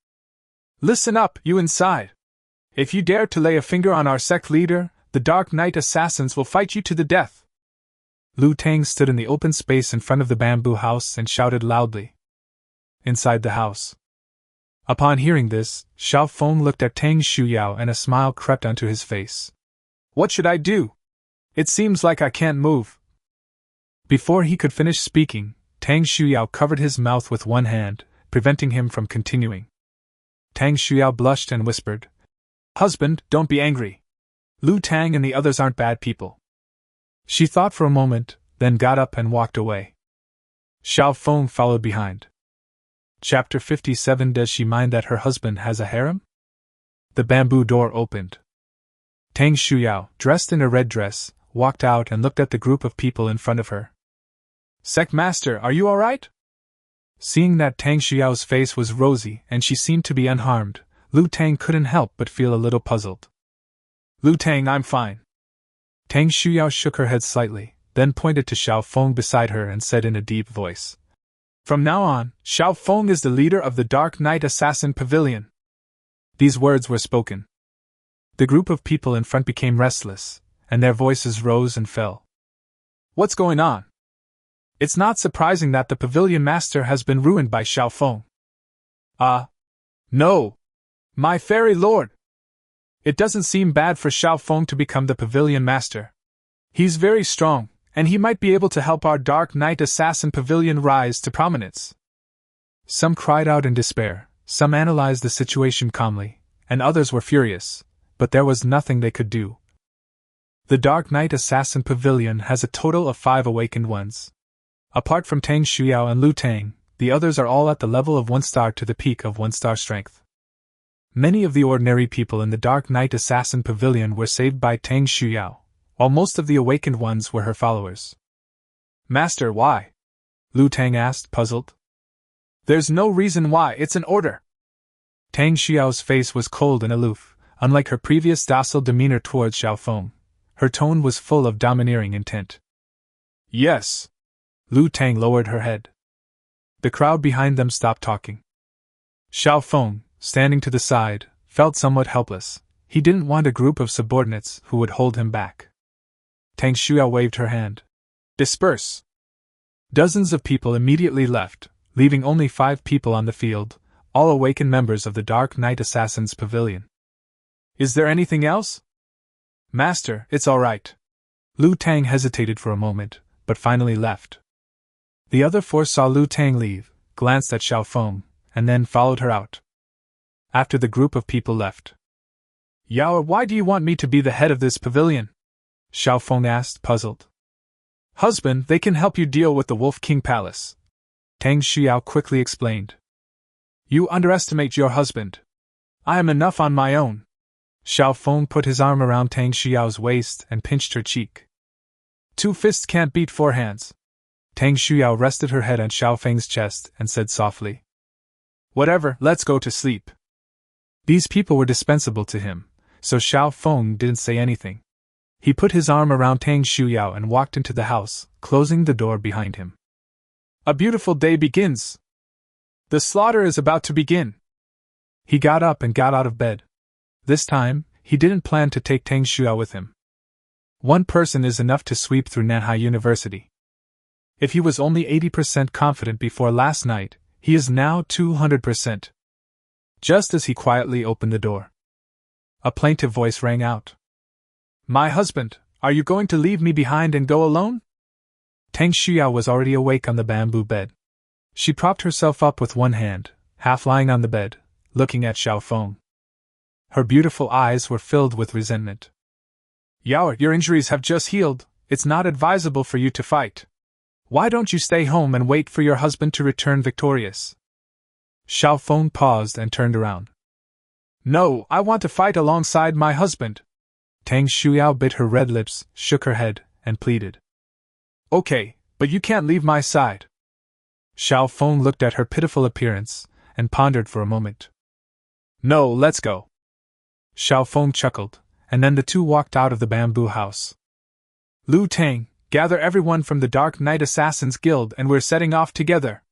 Listen up, you inside! If you dare to lay a finger on our sect leader, the Dark Knight assassins will fight you to the death! Lu Tang stood in the open space in front of the bamboo house and shouted loudly. Inside the house. Upon hearing this, Xiao Feng looked at Tang Shuyao and a smile crept onto his face. What should I do? It seems like I can't move. Before he could finish speaking, Tang Shuyao covered his mouth with one hand, preventing him from continuing. Tang Shuyao blushed and whispered, Husband, don't be angry. Lu Tang and the others aren't bad people. She thought for a moment, then got up and walked away. Xiao Feng followed behind. Chapter 57. Does she mind that her husband has a harem? The bamboo door opened. Tang Shuyao, dressed in a red dress, walked out and looked at the group of people in front of her. Sect Master, are you all right? Seeing that Tang Xuyao's face was rosy and she seemed to be unharmed, Lu Tang couldn't help but feel a little puzzled. Lu Tang, I'm fine. Tang Shuyao shook her head slightly, then pointed to Xiao Feng beside her and said in a deep voice. From now on, Xiao Feng is the leader of the Dark Knight Assassin Pavilion. These words were spoken. The group of people in front became restless, and their voices rose and fell. What's going on? It's not surprising that the pavilion master has been ruined by Xiao Feng. No! My fairy lord! It doesn't seem bad for Xiao Feng to become the pavilion master. He's very strong, and he might be able to help our Dark Knight Assassin Pavilion rise to prominence. Some cried out in despair, some analyzed the situation calmly, and others were furious, but there was nothing they could do. The Dark Knight Assassin Pavilion has a total of 5 awakened ones. Apart from Tang Shuyao and Lu Tang, the others are all at the level of 1 star to the peak of 1 star strength. Many of the ordinary people in the Dark Knight Assassin Pavilion were saved by Tang Shuyao, while most of the awakened ones were her followers. Master, why? Lu Tang asked, puzzled. There's no reason why, it's an order. Tang Xiao's face was cold and aloof, unlike her previous docile demeanor towards Xiao Feng. Her tone was full of domineering intent. Yes. Lu Tang lowered her head. The crowd behind them stopped talking. Xiao Feng, standing to the side, felt somewhat helpless. He didn't want a group of subordinates who would hold him back. Tang Shuyao waved her hand. Disperse! Dozens of people immediately left, leaving only 5 people on the field, all awakened members of the Dark Knight Assassin's Pavilion. Is there anything else? Master, it's all right. Lu Tang hesitated for a moment, but finally left. The other 4 saw Lu Tang leave, glanced at Xiao Feng, and then followed her out. After the group of people left. Yao, why do you want me to be the head of this pavilion? Xiao Feng asked, puzzled. Husband, they can help you deal with the Wolf King Palace. Tang Shuyao quickly explained. You underestimate your husband. I am enough on my own. Xiao Feng put his arm around Tang Xuyao's waist and pinched her cheek. 2 fists can't beat 4 hands. Tang Shuyao rested her head on Xiao Feng's chest and said softly. Whatever, let's go to sleep. These people were dispensable to him, so Xiao Feng didn't say anything. He put his arm around Tang Shuyao and walked into the house, closing the door behind him. A beautiful day begins. The slaughter is about to begin. He got up and got out of bed. This time, he didn't plan to take Tang Shuyao with him. 1 person is enough to sweep through Manhwa University. If he was only 80% confident before last night, he is now 200%. Just as he quietly opened the door, a plaintive voice rang out. My husband, are you going to leave me behind and go alone? Tang Shuyao was already awake on the bamboo bed. She propped herself up with one hand, half lying on the bed, looking at Xiao Feng. Her beautiful eyes were filled with resentment. Yao, your injuries have just healed, it's not advisable for you to fight. Why don't you stay home and wait for your husband to return victorious? Xiao Feng paused and turned around. No, I want to fight alongside my husband. Tang Shuyao bit her red lips, shook her head, and pleaded. Okay, but you can't leave my side. Xiao Feng looked at her pitiful appearance and pondered for a moment. No, let's go. Xiao Feng chuckled, and then the two walked out of the bamboo house. Lu Tang, gather everyone from the Dark Knight Assassins Guild and we're setting off together.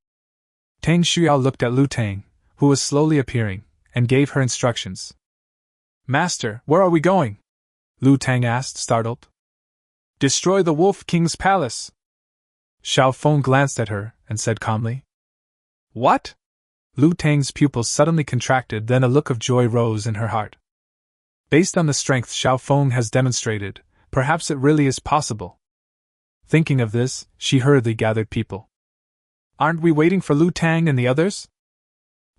Tang Xiao looked at Lu Tang, who was slowly appearing, and gave her instructions. Master, where are we going? Lu Tang asked, startled. Destroy the Wolf King's palace. Xiao Feng glanced at her and said calmly. What? Lu Tang's pupils suddenly contracted, then a look of joy rose in her heart. Based on the strength Xiao Feng has demonstrated, perhaps it really is possible. Thinking of this, she hurriedly gathered people. Aren't we waiting for Lu Tang and the others?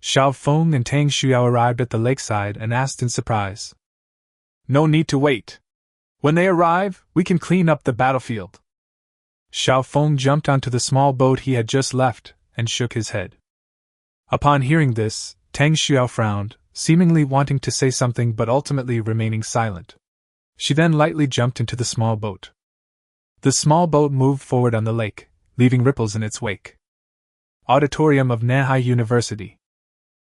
Xiao Feng and Tang Xiao arrived at the lakeside and asked in surprise. No need to wait. When they arrive, we can clean up the battlefield. Xiao Feng jumped onto the small boat he had just left and shook his head. Upon hearing this, Tang Xiao frowned, seemingly wanting to say something but ultimately remaining silent. She then lightly jumped into the small boat. The small boat moved forward on the lake, leaving ripples in its wake. Auditorium of Manhwa University.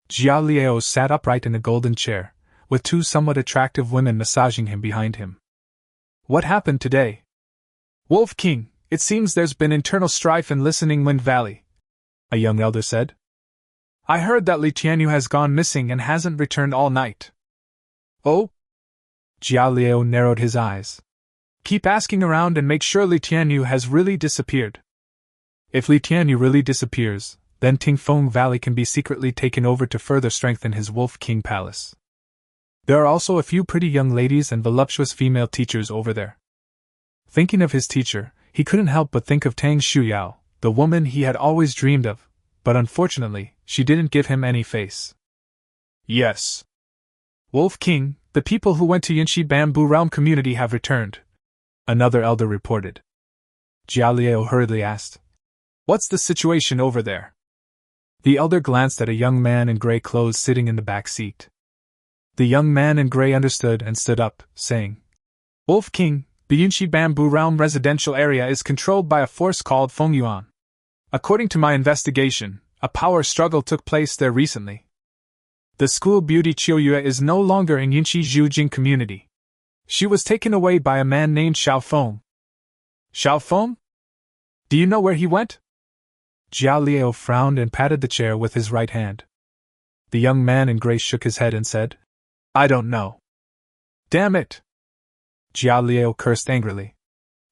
Jia Liao sat upright in a golden chair, with two somewhat attractive women massaging him behind him. What happened today? Wolf King, it seems there's been internal strife in Listening Wind Valley, a young elder said. I heard that Li Tianyu has gone missing and hasn't returned all night. Oh? Jia Liao narrowed his eyes. Keep asking around and make sure Li Tianyu has really disappeared. If Li Tianyu really disappears, then Tingfeng Valley can be secretly taken over to further strengthen his Wolf King Palace. There are also a few pretty young ladies and voluptuous female teachers over there. Thinking of his teacher, he couldn't help but think of Tang Shuyao, the woman he had always dreamed of, but unfortunately, she didn't give him any face. Yes. Wolf King, the people who went to Yinshi Bamboo Realm community have returned, another elder reported. Jia Liao hurriedly asked, What's the situation over there? The elder glanced at a young man in gray clothes sitting in the back seat. The young man in gray understood and stood up, saying, Wolf King, the Yinshi Bamboo Realm residential area is controlled by a force called Fengyuan. According to my investigation, a power struggle took place there recently. The school beauty Qiuyue is no longer in Yinshi Zhujing community. She was taken away by a man named Xiao Feng. Xiao Feng? Do you know where he went? Jia Liao frowned and patted the chair with his right hand. The young man in gray shook his head and said, I don't know. Damn it! Jia Liao cursed angrily.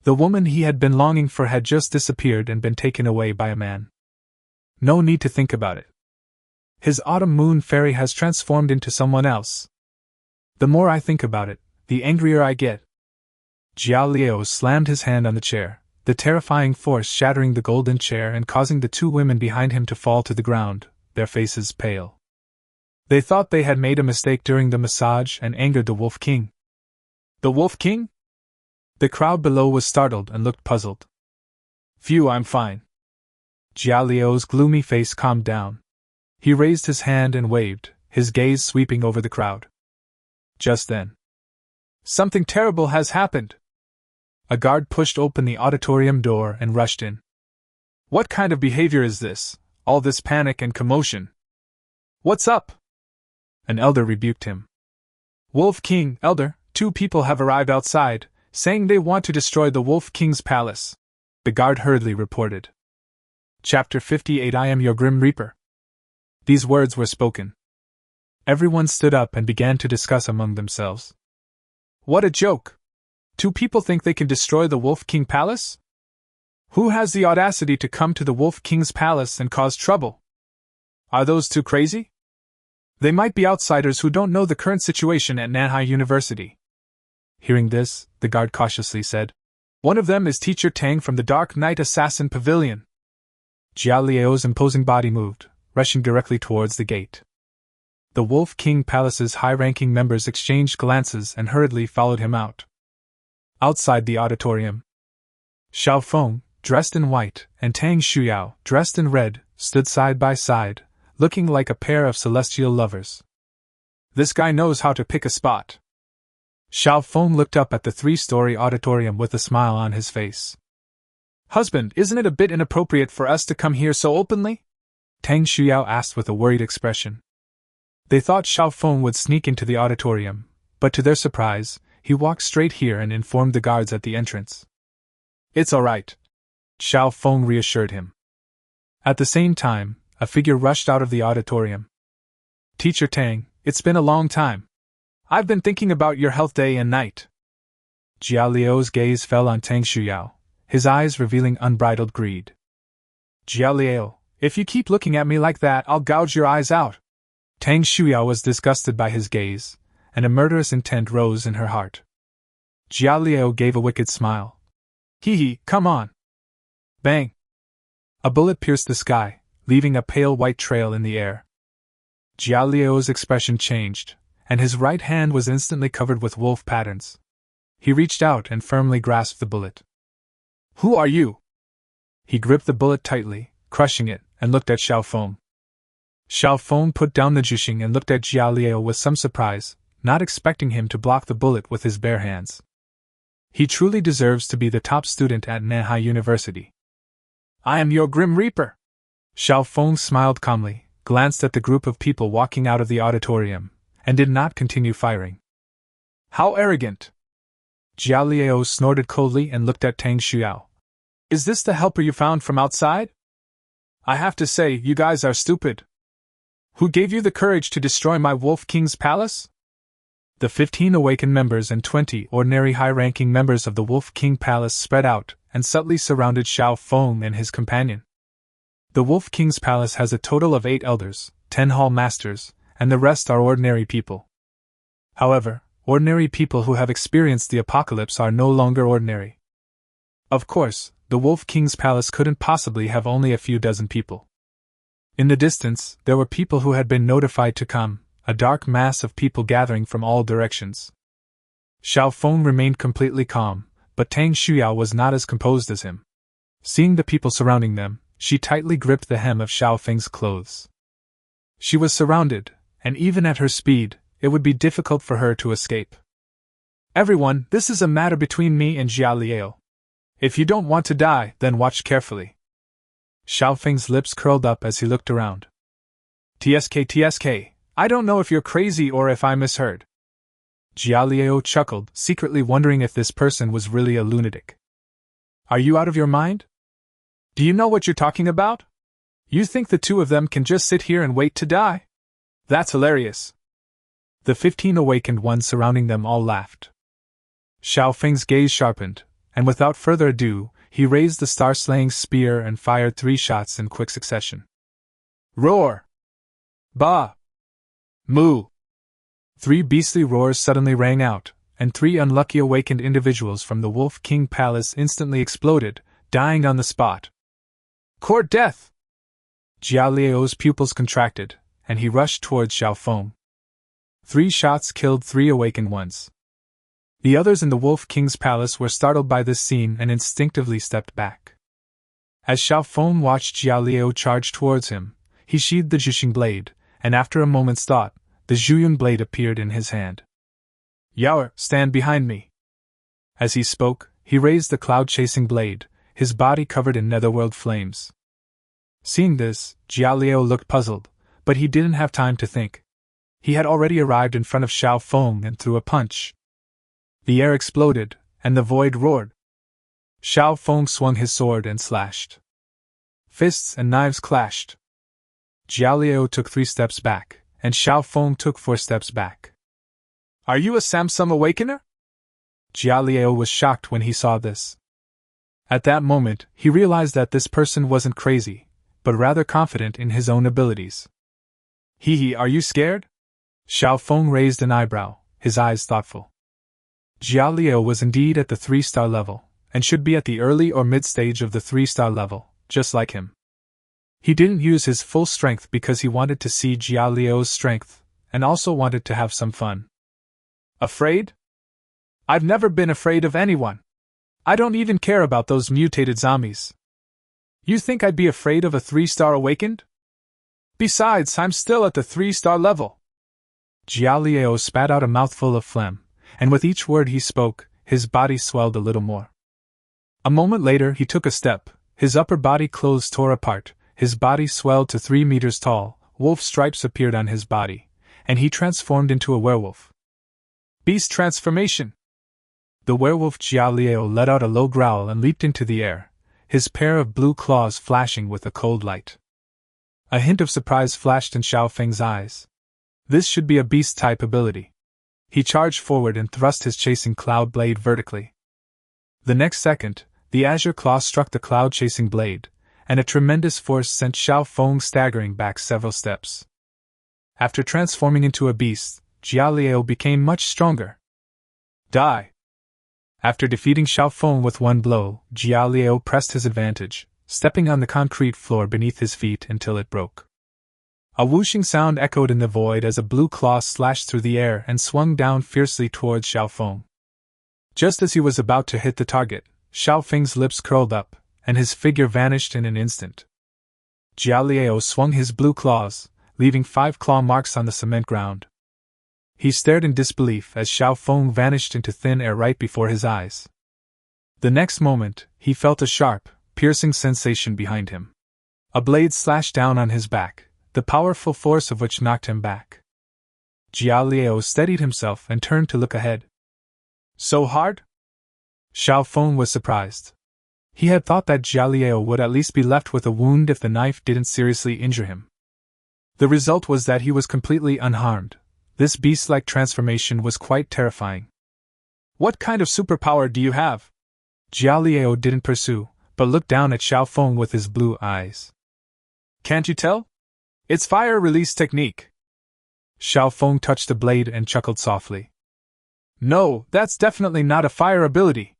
The woman he had been longing for had just disappeared and been taken away by a man. No need to think about it. His autumn moon fairy has transformed into someone else. The more I think about it, the angrier I get. Jia Liao slammed his hand on the chair, the terrifying force shattering the golden chair and causing the two women behind him to fall to the ground, their faces pale. They thought they had made a mistake during the massage and angered the Wolf King. The Wolf King? The crowd below was startled and looked puzzled. Phew, I'm fine. Jia Liao's gloomy face calmed down. He raised his hand and waved, his gaze sweeping over the crowd. Just then, something terrible has happened. A guard pushed open the auditorium door and rushed in. What kind of behavior is this, all this panic and commotion? What's up? An elder rebuked him. Wolf King, elder, two people have arrived outside, saying they want to destroy the Wolf King's palace. The guard hurriedly reported. Chapter 58 I am your Grim Reaper. These words were spoken. Everyone stood up and began to discuss among themselves. What a joke! Two people think they can destroy the Wolf King Palace? Who has the audacity to come to the Wolf King's palace and cause trouble? Are those two crazy? They might be outsiders who don't know the current situation at Manhwa University. Hearing this, the guard cautiously said, One of them is Teacher Tang from the Dark Knight Assassin Pavilion. Jia Liao's imposing body moved, rushing directly towards the gate. The Wolf King Palace's high-ranking members exchanged glances and hurriedly followed him out. Outside the auditorium, Xiao Feng, dressed in white, and Tang Shuyao, dressed in red, stood side by side, looking like a pair of celestial lovers. This guy knows how to pick a spot. Xiao Feng looked up at the three-story auditorium with a smile on his face. Husband, isn't it a bit inappropriate for us to come here so openly? Tang Shuyao asked with a worried expression. They thought Xiao Feng would sneak into the auditorium, but to their surprise, he walked straight here and informed the guards at the entrance. It's all right, Xiao Feng reassured him. At the same time, a figure rushed out of the auditorium. Teacher Tang, it's been a long time. I've been thinking about your health day and night. Jia Liu's gaze fell on Tang Shuyao, his eyes revealing unbridled greed. Jia Liu, if you keep looking at me like that, I'll gouge your eyes out. Tang Shuyao was disgusted by his gaze, and a murderous intent rose in her heart. Jia Liu gave a wicked smile. Hee hee, come on. Bang! A bullet pierced the sky, leaving a pale white trail in the air. Jia Liu's expression changed, and his right hand was instantly covered with wolf patterns. He reached out and firmly grasped the bullet. Who are you? He gripped the bullet tightly, crushing it, and looked at Xiao Feng. Xiao Feng put down the jushing and looked at Jia Liu with some surprise, not expecting him to block the bullet with his bare hands. He truly deserves to be the top student at Manhwa University. I am your Grim Reaper. Xiao Feng smiled calmly, glanced at the group of people walking out of the auditorium, and did not continue firing. How arrogant! Jia Liu snorted coldly and looked at Tang Shuyao. Is this the helper you found from outside? I have to say, you guys are stupid. Who gave you the courage to destroy my Wolf King's palace? The 15 awakened members and 20 ordinary high-ranking members of the Wolf King Palace spread out and subtly surrounded Xiao Feng and his companion. The Wolf King's Palace has a total of 8 elders, 10 hall masters, and the rest are ordinary people. However, ordinary people who have experienced the apocalypse are no longer ordinary. Of course, the Wolf King's Palace couldn't possibly have only a few dozen people. In the distance, there were people who had been notified to come, a dark mass of people gathering from all directions. Xiao Feng remained completely calm, but Tang Shuyao was not as composed as him. Seeing the people surrounding them, she tightly gripped the hem of Xiao Feng's clothes. She was surrounded, and even at her speed, it would be difficult for her to escape. Everyone, this is a matter between me and Jia Liu. If you don't want to die, then watch carefully. Xiao Feng's lips curled up as he looked around. TSK, I don't know if you're crazy or if I misheard. Jia Liu chuckled, secretly wondering if this person was really a lunatic. Are you out of your mind? Do you know what you're talking about? You think the two of them can just sit here and wait to die? That's hilarious. The 15 awakened ones surrounding them all laughed. Xiao Feng's gaze sharpened, and without further ado, he raised the star-slaying spear and fired 3 shots in quick succession. Roar! Ba! Moo! 3 beastly roars suddenly rang out, and 3 unlucky awakened individuals from the Wolf King Palace instantly exploded, dying on the spot. Court death! Jia Liu's pupils contracted, and he rushed towards Xiao Feng. 3 shots killed 3 awakened ones. The others in the Wolf King's Palace were startled by this scene and instinctively stepped back. As Xiao Feng watched Jia Liu charge towards him, he sheathed the Juxing blade, and after a moment's thought, the Zhuyun blade appeared in his hand. Yaoer, stand behind me. As he spoke, he raised the cloud-chasing blade, his body covered in netherworld flames. Seeing this, Jia Liu looked puzzled, but he didn't have time to think. He had already arrived in front of Xiao Feng and threw a punch. The air exploded, and the void roared. Xiao Feng swung his sword and slashed. Fists and knives clashed. Jia Liu took 3 steps back, and Xiao Feng took 4 steps back. Are you a Samsung Awakener? Jia Liu was shocked when he saw this. At that moment, he realized that this person wasn't crazy, but rather confident in his own abilities. Hee hee, are you scared? Xiao Feng raised an eyebrow, his eyes thoughtful. Jia Liu was indeed at the 3-star level, and should be at the early or mid-stage of the 3-star level, just like him. He didn't use his full strength because he wanted to see Jia Liu's strength, and also wanted to have some fun. Afraid? I've never been afraid of anyone. I don't even care about those mutated zombies. You think I'd be afraid of a 3-star awakened? Besides, I'm still at the 3-star level. Jia Liu spat out a mouthful of phlegm, and with each word he spoke, his body swelled a little more. A moment later he took a step, his upper body clothes tore apart, his body swelled to 3 meters tall, wolf stripes appeared on his body, and he transformed into a werewolf. Beast transformation! The werewolf Jia Liao let out a low growl and leaped into the air, his pair of blue claws flashing with a cold light. A hint of surprise flashed in Xiao Feng's eyes. This should be a beast-type ability. He charged forward and thrust his chasing cloud blade vertically. The next second, the azure claw struck the cloud-chasing blade, and a tremendous force sent Xiao Feng staggering back several steps. After transforming into a beast, Jia Liao became much stronger. Die! After defeating Xiao Feng with one blow, Jia Liao pressed his advantage, stepping on the concrete floor beneath his feet until it broke. A whooshing sound echoed in the void as a blue claw slashed through the air and swung down fiercely towards Xiao Feng. Just as he was about to hit the target, Xiao Feng's lips curled up, and his figure vanished in an instant. Jia Liao swung his blue claws, leaving 5 claw marks on the cement ground. He stared in disbelief as Xiao Feng vanished into thin air right before his eyes. The next moment, he felt a sharp, piercing sensation behind him. A blade slashed down on his back, the powerful force of which knocked him back. Jia Liao steadied himself and turned to look ahead. So hard? Xiao Feng was surprised. He had thought that Jia Liao would at least be left with a wound if the knife didn't seriously injure him. The result was that he was completely unharmed. This beast-like transformation was quite terrifying. What kind of superpower do you have? Jia Liao didn't pursue, but looked down at Xiao Feng with his blue eyes. Can't you tell? It's fire release technique. Xiao Feng touched the blade and chuckled softly. No, that's definitely not a fire ability.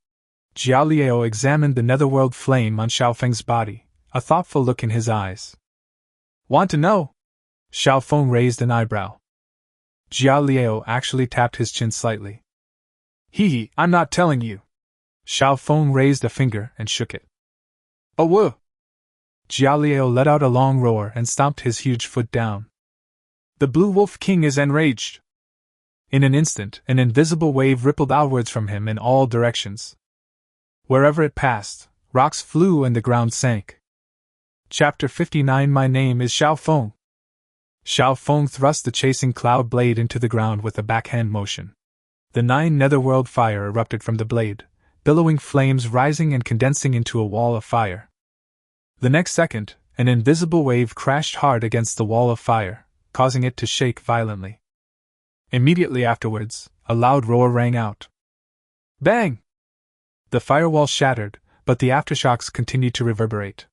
Jia Liao examined the netherworld flame on Xiao Feng's body, a thoughtful look in his eyes. Want to know? Xiao Feng raised an eyebrow. Jia Liao actually tapped his chin slightly. Hee, I'm not telling you. Xiao Feng raised a finger and shook it. Oh, whoa! Jia Liao let out a long roar and stomped his huge foot down. The Blue Wolf King is enraged. In an instant, an invisible wave rippled outwards from him in all directions. Wherever it passed, rocks flew and the ground sank. Chapter 59. My name is Xiao Feng. Xiao Feng thrust the chasing cloud blade into the ground with a backhand motion. The 9 netherworld fire erupted from the blade, billowing flames rising and condensing into a wall of fire. The next second, an invisible wave crashed hard against the wall of fire, causing it to shake violently. Immediately afterwards, a loud roar rang out. Bang! The firewall shattered, but the aftershocks continued to reverberate.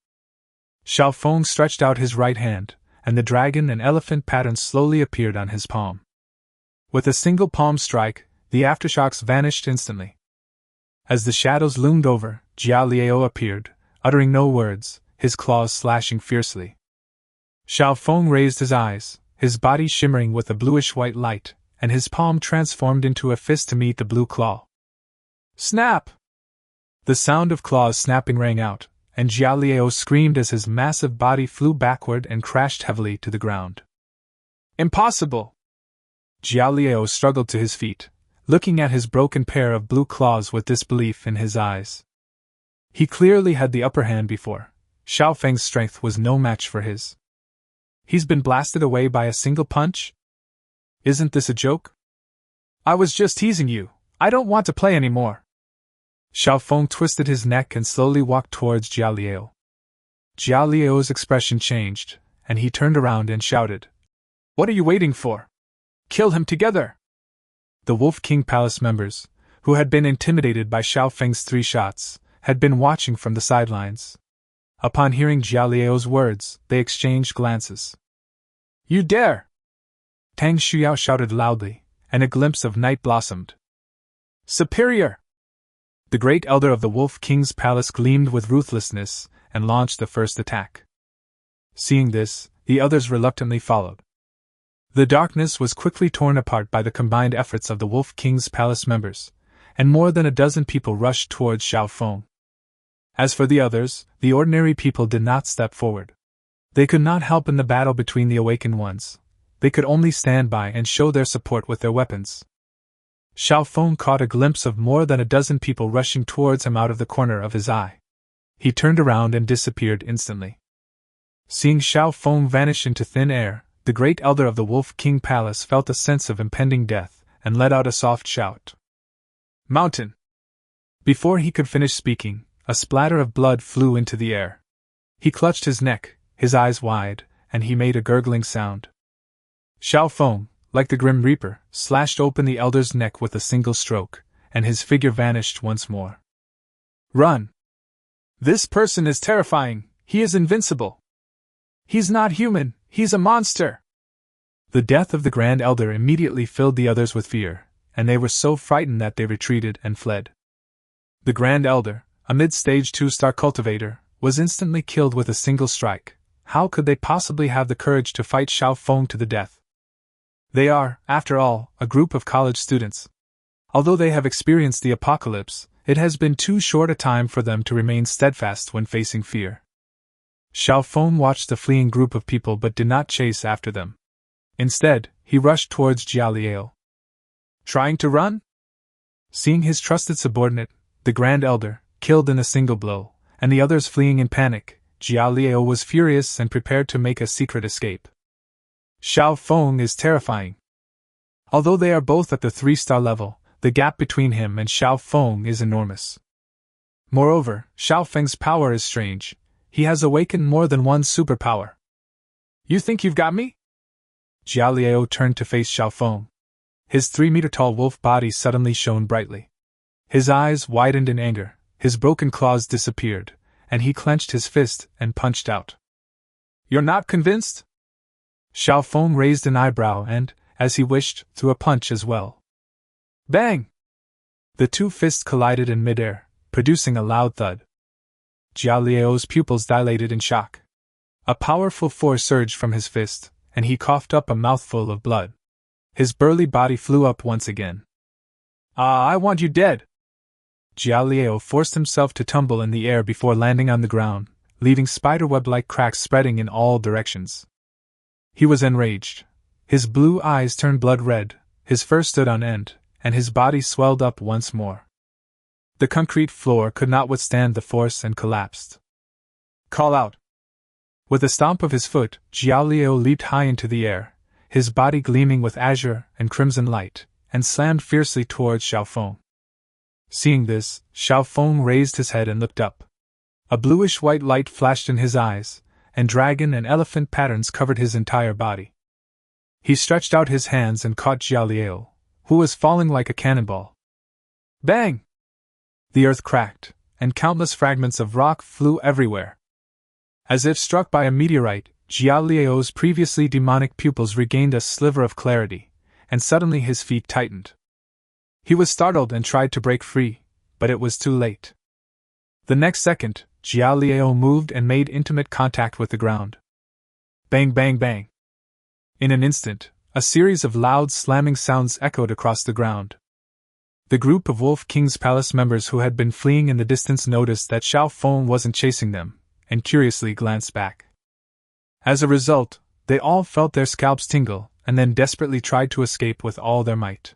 Xiao Feng stretched out his right hand, and the dragon and elephant patterns slowly appeared on his palm. With a single palm strike, the aftershocks vanished instantly. As the shadows loomed over, Jia Liao appeared, uttering no words, his claws slashing fiercely. Xiao Feng raised his eyes, his body shimmering with a bluish-white light, and his palm transformed into a fist to meet the blue claw. Snap! The sound of claws snapping rang out, and Jia Liao screamed as his massive body flew backward and crashed heavily to the ground. Impossible! Jia Liao struggled to his feet, looking at his broken pair of blue claws with disbelief in his eyes. He clearly had the upper hand before. Xiao Feng's strength was no match for his. He's been blasted away by a single punch? Isn't this a joke? I was just teasing you. I don't want to play anymore. Xiao Feng twisted his neck and slowly walked towards Jia Liao. Jia Liao's expression changed, and he turned around and shouted, What are you waiting for? Kill him together! The Wolf King Palace members, who had been intimidated by Xiao Feng's 3 shots, had been watching from the sidelines. Upon hearing Jia Liao's words, they exchanged glances. You dare! Tang Shuyao shouted loudly, and a glimpse of night blossomed. Superior! The great elder of the Wolf King's palace gleamed with ruthlessness, and launched the first attack. Seeing this, the others reluctantly followed. The darkness was quickly torn apart by the combined efforts of the Wolf King's palace members, and more than a dozen people rushed towards Xiao Feng. As for the others, the ordinary people did not step forward. They could not help in the battle between the awakened ones. They could only stand by and show their support with their weapons. Xiao Feng caught a glimpse of more than a dozen people rushing towards him out of the corner of his eye. He turned around and disappeared instantly. Seeing Xiao Feng vanish into thin air, the great elder of the Wolf King Palace felt a sense of impending death and let out a soft shout. Mountain! Before he could finish speaking, a splatter of blood flew into the air. He clutched his neck, his eyes wide, and he made a gurgling sound. Xiao Feng, like the Grim Reaper, slashed open the elder's neck with a single stroke, and his figure vanished once more. Run! This person is terrifying, he is invincible! He's not human, he's a monster! The death of the Grand Elder immediately filled the others with fear, and they were so frightened that they retreated and fled. The Grand Elder, a mid-stage 2-star cultivator, was instantly killed with a single strike. How could they possibly have the courage to fight Xiao Feng to the death? They are, after all, a group of college students. Although they have experienced the apocalypse, it has been too short a time for them to remain steadfast when facing fear. Xiao Feng watched the fleeing group of people but did not chase after them. Instead, he rushed towards Jia Liao. Trying to run? Seeing his trusted subordinate, the Grand Elder, killed in a single blow, and the others fleeing in panic, Jia Liao was furious and prepared to make a secret escape. Xiao Feng is terrifying. Although they are both at the 3-star level, the gap between him and Xiao Feng is enormous. Moreover, Xiao Feng's power is strange. He has awakened more than one superpower. You think you've got me? Jia Liao turned to face Xiao Feng. His 3-meter-tall wolf body suddenly shone brightly. His eyes widened in anger, his broken claws disappeared, and he clenched his fist and punched out. You're not convinced? Xiao Feng raised an eyebrow and, as he wished, threw a punch as well. Bang! The two fists collided in midair, producing a loud thud. Jia Liao's pupils dilated in shock. A powerful force surged from his fist, and he coughed up a mouthful of blood. His burly body flew up once again. I want you dead! Jia Liao forced himself to tumble in the air before landing on the ground, leaving spiderweb-like cracks spreading in all directions. He was enraged. His blue eyes turned blood red, his fur stood on end, and his body swelled up once more. The concrete floor could not withstand the force and collapsed. Call out! With a stomp of his foot, Jia Liao leaped high into the air, his body gleaming with azure and crimson light, and slammed fiercely towards Xiao Feng. Seeing this, Xiao Feng raised his head and looked up. A bluish-white light flashed in his eyes, and dragon and elephant patterns covered his entire body. He stretched out his hands and caught Jia Liao, who was falling like a cannonball. Bang! The earth cracked, and countless fragments of rock flew everywhere. As if struck by a meteorite, Jia Liao's previously demonic pupils regained a sliver of clarity, and suddenly his feet tightened. He was startled and tried to break free, but it was too late. The next second, Jia Liao moved and made intimate contact with the ground. Bang, bang, bang. In an instant, a series of loud slamming sounds echoed across the ground. The group of Wolf King's palace members who had been fleeing in the distance noticed that Xiao Feng wasn't chasing them, and curiously glanced back. As a result, they all felt their scalps tingle, and then desperately tried to escape with all their might.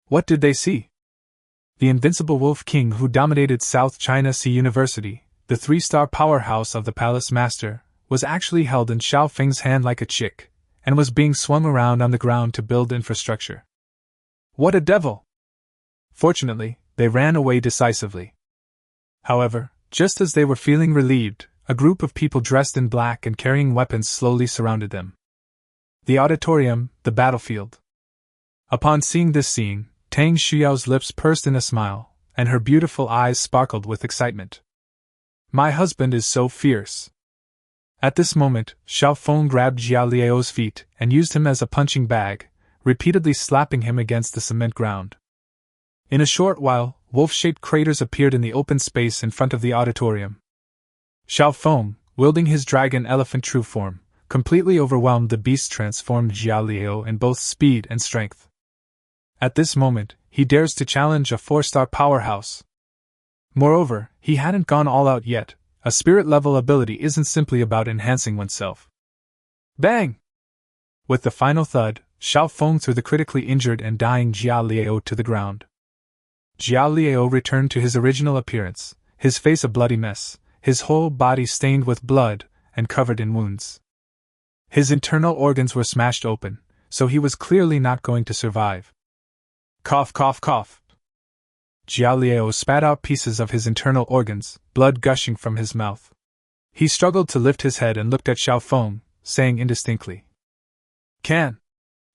What did they see? The invincible Wolf King who dominated South China Sea University, the 3-star powerhouse of the palace master, was actually held in Xiao Feng's hand like a chick, and was being swung around on the ground to build infrastructure. What a devil! Fortunately, they ran away decisively. However, just as they were feeling relieved, a group of people dressed in black and carrying weapons slowly surrounded them. The auditorium, the battlefield. Upon seeing this scene, Tang Xiao's lips pursed in a smile, and her beautiful eyes sparkled with excitement. My husband is so fierce. At this moment, Xiao Feng grabbed Jia Liao's feet and used him as a punching bag, repeatedly slapping him against the cement ground. In a short while, wolf-shaped craters appeared in the open space in front of the auditorium. Xiao Feng, wielding his dragon-elephant true form, completely overwhelmed the beast, transformed Jia Liao in both speed and strength. At this moment, he dares to challenge a 4-star powerhouse. Moreover, he hadn't gone all out yet. A spirit-level ability isn't simply about enhancing oneself. Bang! With the final thud, Xiao Feng threw the critically injured and dying Jia Liao to the ground. Jia Liao returned to his original appearance, his face a bloody mess, his whole body stained with blood and covered in wounds. His internal organs were smashed open, so he was clearly not going to survive. Cough, cough, cough. Jia Liao spat out pieces of his internal organs, blood gushing from his mouth. He struggled to lift his head and looked at Xiao Feng, saying indistinctly, Can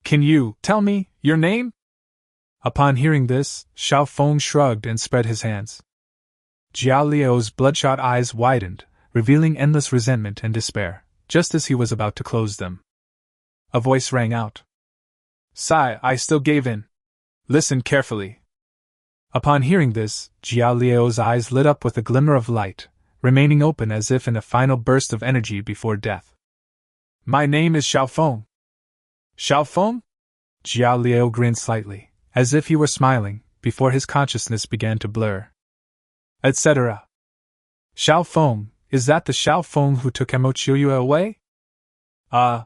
you tell me your name? Upon hearing this, Xiao Feng shrugged and spread his hands. Jia Liao's bloodshot eyes widened, revealing endless resentment and despair, just as he was about to close them. A voice rang out. Sigh, I still gave in. Listen carefully. Upon hearing this, Jia Liao's eyes lit up with a glimmer of light, remaining open as if in a final burst of energy before death. My name is Xiao Feng. Xiao Feng? Jia Liao grinned slightly, as if he were smiling, before his consciousness began to blur. Etc. Xiao Feng, is that the Xiao Feng who took Emochiyue away? Jia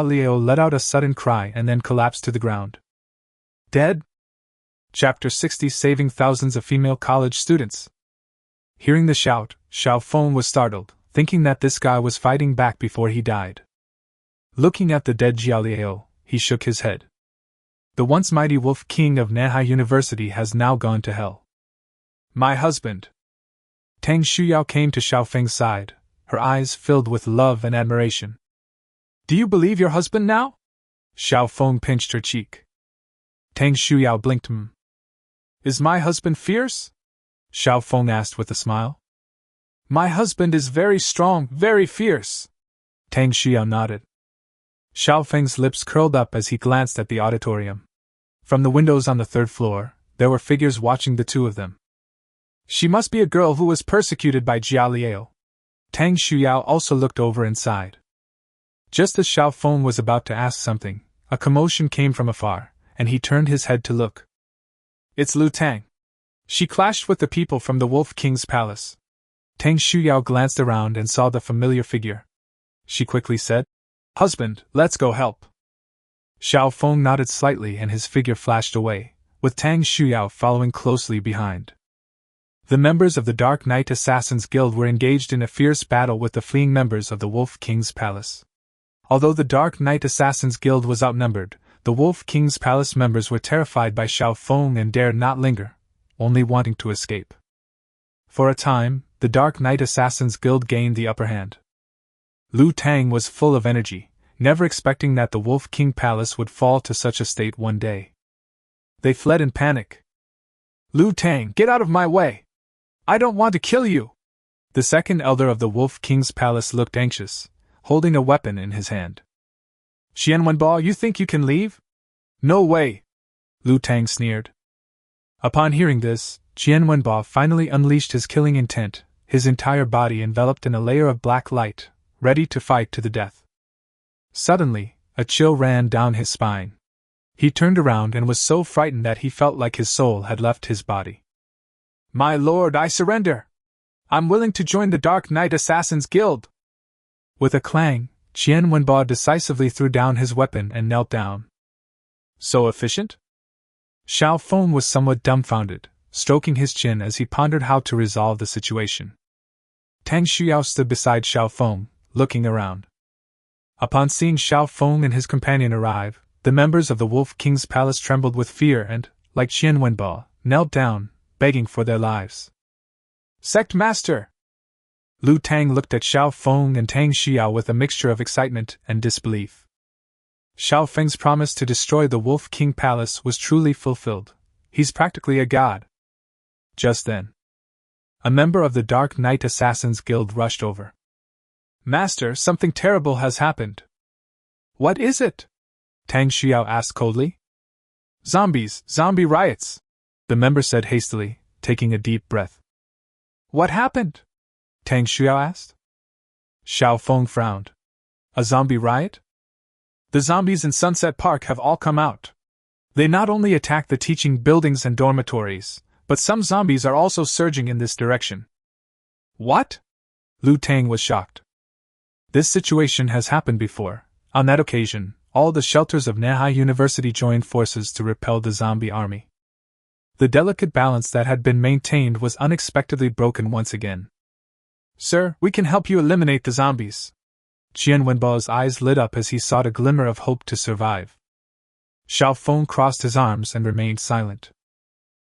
Liao let out a sudden cry and then collapsed to the ground. Dead? Chapter 60 Saving Thousands of Female College Students. Hearing the shout, Xiao Feng was startled, thinking that this guy was fighting back before he died. Looking at the dead Jia Liao, he shook his head. The once mighty Wolf King of Manhwa University has now gone to hell. My husband. Tang Shuyao came to Xiao Feng's side, her eyes filled with love and admiration. Do you believe your husband now? Xiao Feng pinched her cheek. Tang Shuyao blinked. Is my husband fierce? Xiao Feng asked with a smile. My husband is very strong, very fierce. Tang Shuyao nodded. Xiao Feng's lips curled up as he glanced at the auditorium. From the windows on the third floor, there were figures watching the two of them. She must be a girl who was persecuted by Jia Liao. Tang Shuyao also looked over and sighed. Just as Xiao Feng was about to ask something, a commotion came from afar, and he turned his head to look. It's Lu Tang. She clashed with the people from the Wolf King's palace. Tang Shuyao glanced around and saw the familiar figure. She quickly said, Husband, let's go help. Xiao Feng nodded slightly and his figure flashed away, with Tang Shuyao following closely behind. The members of the Dark Knight Assassins Guild were engaged in a fierce battle with the fleeing members of the Wolf King's palace. Although the Dark Knight Assassins Guild was outnumbered, the Wolf King's palace members were terrified by Xiao Feng and dared not linger, only wanting to escape. For a time, the Dark Knight Assassins Guild gained the upper hand. Lu Tang was full of energy, never expecting that the Wolf King Palace would fall to such a state one day. They fled in panic. Lu Tang, get out of my way! I don't want to kill you! The second elder of the Wolf King's Palace looked anxious, holding a weapon in his hand. Xian Wenbo, you think you can leave? No way! Lu Tang sneered. Upon hearing this, Xian Wenbo finally unleashed his killing intent, his entire body enveloped in a layer of black light, ready to fight to the death. Suddenly, a chill ran down his spine. He turned around and was so frightened that he felt like his soul had left his body. My lord, I surrender! I'm willing to join the Dark Knight Assassins Guild! With a clang, Qian Wenbo decisively threw down his weapon and knelt down. So efficient? Xiao Feng was somewhat dumbfounded, stroking his chin as he pondered how to resolve the situation. Tang Shuyao stood beside Xiao Feng, looking around. Upon seeing Xiao Feng and his companion arrive, the members of the Wolf King's palace trembled with fear and, like Qian Wenbo, knelt down, begging for their lives. Sect Master! Lu Tang looked at Xiao Feng and Tang Shuyao with a mixture of excitement and disbelief. Xiao Feng's promise to destroy the Wolf King Palace was truly fulfilled. He's practically a god. Just then, a member of the Dark Knight Assassins Guild rushed over. Master, something terrible has happened. What is it? Tang Shuyao asked coldly. Zombies, zombie riots, the member said hastily, taking a deep breath. What happened? Tang Shuyao asked. Xiao Feng frowned. A zombie riot? The zombies in Sunset Park have all come out. They not only attack the teaching buildings and dormitories, but some zombies are also surging in this direction. What? Lu Tang was shocked. This situation has happened before. On that occasion, all the shelters of Manhwa University joined forces to repel the zombie army. The delicate balance that had been maintained was unexpectedly broken once again. "Sir, we can help you eliminate the zombies." Qian Wenbao's eyes lit up as he sought a glimmer of hope to survive. Xiao Feng crossed his arms and remained silent.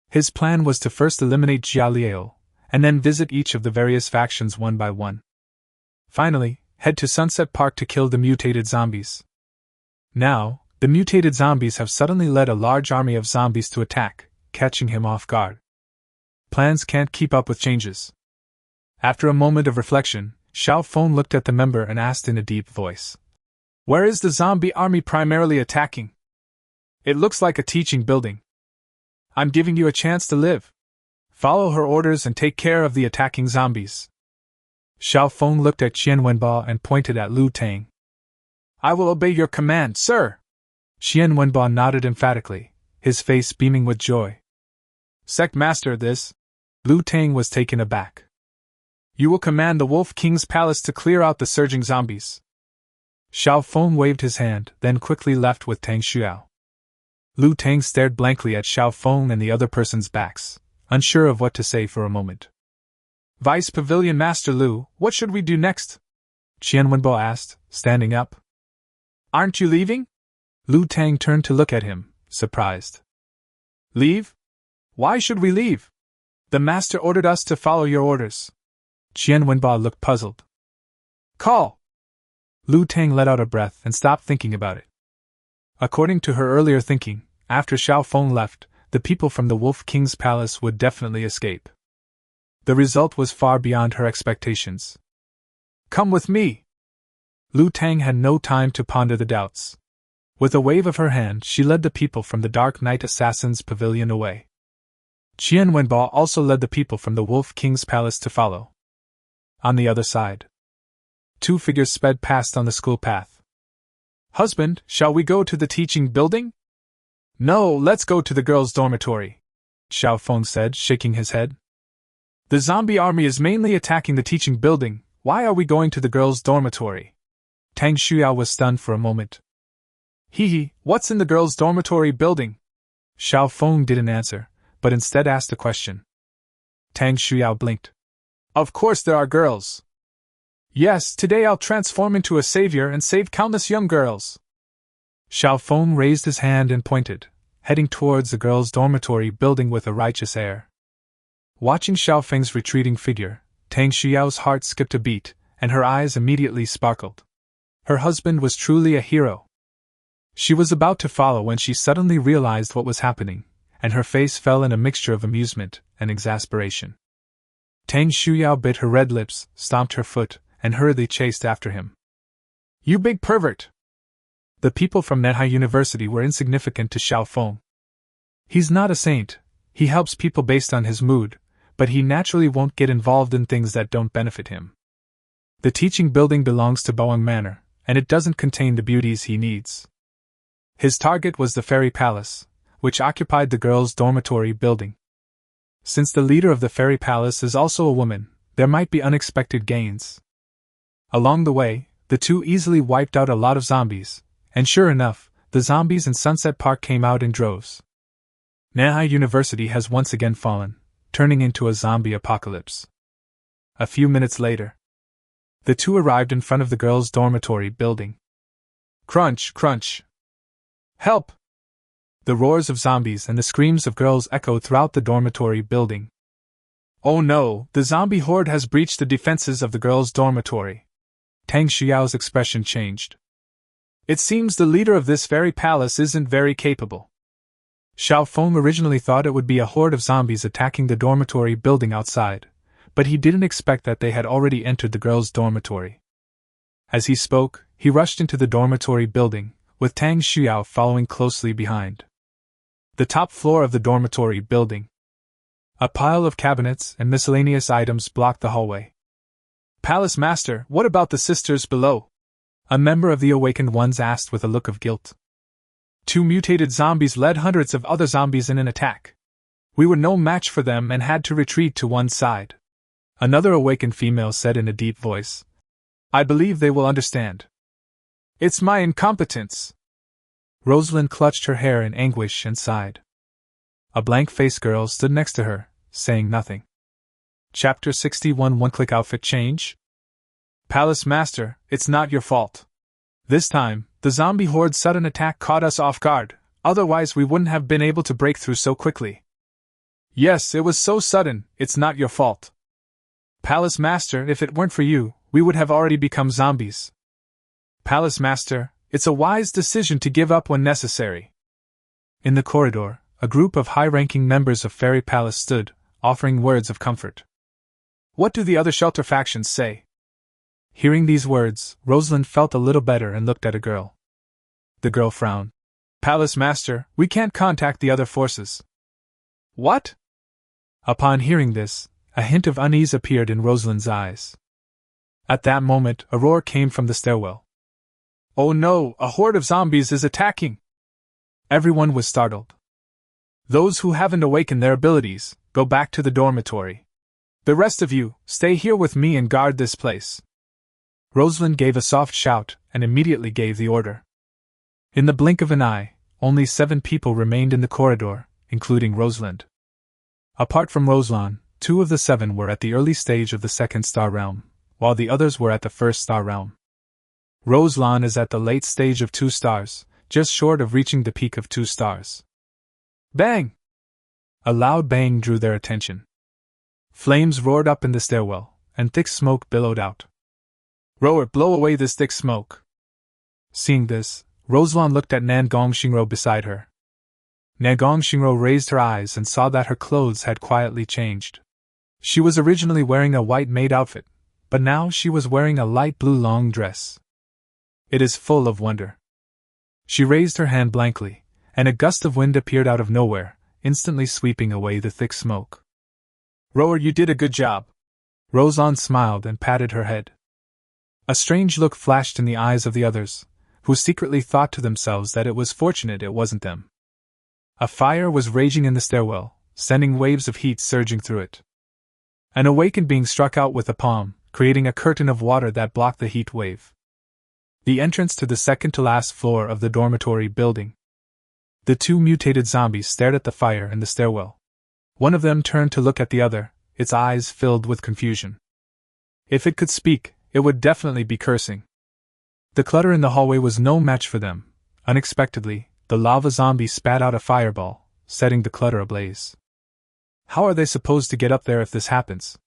His plan was to first eliminate Jia Liao, and then visit each of the various factions one by one. Finally, head to Sunset Park to kill the mutated zombies. Now, the mutated zombies have suddenly led a large army of zombies to attack, catching him off guard. Plans can't keep up with changes. After a moment of reflection, Xiao Feng looked at the member and asked in a deep voice, "Where is the zombie army primarily attacking? It looks like a teaching building. I'm giving you a chance to live. Follow her orders and take care of the attacking zombies." Xiao Feng looked at Qian Wenbao and pointed at Lu Tang. "I will obey your command, sir." Qian Wenbao nodded emphatically, his face beaming with joy. "Sect Master, this." Lu Tang was taken aback. "You will command the Wolf King's palace to clear out the surging zombies." Xiao Feng waved his hand, then quickly left with Tang Xuao. Lu Tang stared blankly at Xiao Feng and the other person's backs, unsure of what to say for a moment. "Vice Pavilion Master Lu, what should we do next?" Qian Wenbo asked, standing up. "Aren't you leaving?" Lu Tang turned to look at him, surprised. "Leave? Why should we leave? The master ordered us to follow your orders." Qian Wenbo looked puzzled. "Call!" Lu Tang let out a breath and stopped thinking about it. According to her earlier thinking, after Xiao Feng left, the people from the Wolf King's palace would definitely escape. The result was far beyond her expectations. "Come with me!" Lu Tang had no time to ponder the doubts. With a wave of her hand, she led the people from the Dark Knight Assassin's pavilion away. Qian Wenbao also led the people from the Wolf King's palace to follow. On the other side, two figures sped past on the school path. "Husband, shall we go to the teaching building?" "No, let's go to the girls' dormitory," Xiao Feng said, shaking his head. "The zombie army is mainly attacking the teaching building. Why are we going to the girls' dormitory?" Tang Xuao was stunned for a moment. Hee, what's in the girls' dormitory building?" Xiao Feng didn't answer, but instead asked a question. Tang Xuao blinked. "Of course there are girls. Yes, today I'll transform into a savior and save countless young girls." Xiao Feng raised his hand and pointed, heading towards the girls' dormitory building with a righteous air. Watching Xiao Feng's retreating figure, Tang Xuyao's heart skipped a beat, and her eyes immediately sparkled. Her husband was truly a hero. She was about to follow when she suddenly realized what was happening, and her face fell in a mixture of amusement and exasperation. Tang Xuyao bit her red lips, stomped her foot, and hurriedly chased after him. "You big pervert!" The people from Manhwa University were insignificant to Xiao Feng. He's not a saint, he helps people based on his mood, but he naturally won't get involved in things that don't benefit him. The teaching building belongs to Boeing Manor, and it doesn't contain the beauties he needs. His target was the Fairy Palace, which occupied the girls' dormitory building. Since the leader of the Fairy Palace is also a woman, there might be unexpected gains. Along the way, the two easily wiped out a lot of zombies, and sure enough, the zombies in Sunset Park came out in droves. Manhwa University has once again fallen, turning into a zombie apocalypse. A few minutes later, the two arrived in front of the girls' dormitory building. Crunch, crunch! Help! The roars of zombies and the screams of girls echoed throughout the dormitory building. "Oh no, the zombie horde has breached the defenses of the girls' dormitory." Tang Xuyao's expression changed. "It seems the leader of this very palace isn't very capable." Xiao Feng originally thought it would be a horde of zombies attacking the dormitory building outside, but he didn't expect that they had already entered the girls' dormitory. As he spoke, he rushed into the dormitory building, with Tang Xuyao following closely behind. The top floor of the dormitory building. A pile of cabinets and miscellaneous items blocked the hallway. "Palace Master, what about the sisters below?" a member of the Awakened Ones asked with a look of guilt. "Two mutated zombies led hundreds of other zombies in an attack. We were no match for them and had to retreat to one side." Another awakened female said in a deep voice. "I believe they will understand. It's my incompetence." Rosalind clutched her hair in anguish and sighed. A blank-faced girl stood next to her, saying nothing. Chapter 61 One-click outfit change? Palace Master, it's not your fault. This time, the zombie horde's sudden attack caught us off guard, otherwise we wouldn't have been able to break through so quickly. Yes, it was so sudden, it's not your fault. Palace Master, if it weren't for you, we would have already become zombies. Palace Master, it's a wise decision to give up when necessary. In the corridor, a group of high-ranking members of Fairy Palace stood, offering words of comfort. What do the other shelter factions say? Hearing these words, Rosalind felt a little better and looked at a girl. The girl frowned. Palace Master, we can't contact the other forces. What? Upon hearing this, a hint of unease appeared in Rosalind's eyes. At that moment, a roar came from the stairwell. Oh no, a horde of zombies is attacking! Everyone was startled. Those who haven't awakened their abilities, go back to the dormitory. The rest of you, stay here with me and guard this place. Rosalind gave a soft shout and immediately gave the order. In the blink of an eye, only 7 people remained in the corridor, including Rosalind. Apart from Rosalind, 2 of the 7 were at the early stage of the 2nd star realm, while the others were at the 1st star realm. Rosalind is at the late stage of 2 stars, just short of reaching the peak of 2 stars. Bang! A loud bang drew their attention. Flames roared up in the stairwell, and thick smoke billowed out. Rower, blow away this thick smoke. Seeing this, Rosalind looked at Nangong Shinro beside her. Nangong Shinro raised her eyes and saw that her clothes had quietly changed. She was originally wearing a white maid outfit, but now she was wearing a light blue long dress. It is full of wonder. She raised her hand blankly, and a gust of wind appeared out of nowhere, instantly sweeping away the thick smoke. Rower, you did a good job. Rosalind smiled and patted her head. A strange look flashed in the eyes of the others, who secretly thought to themselves that it was fortunate it wasn't them. A fire was raging in the stairwell, sending waves of heat surging through it. An awakened being struck out with a palm, creating a curtain of water that blocked the heat wave. The entrance to the second-to-last floor of the dormitory building. The 2 mutated zombies stared at the fire in the stairwell. One of them turned to look at the other, its eyes filled with confusion. If it could speak, it would definitely be cursing. The clutter in the hallway was no match for them. Unexpectedly, the lava zombie spat out a fireball, setting the clutter ablaze. How are they supposed to get up there if this happens?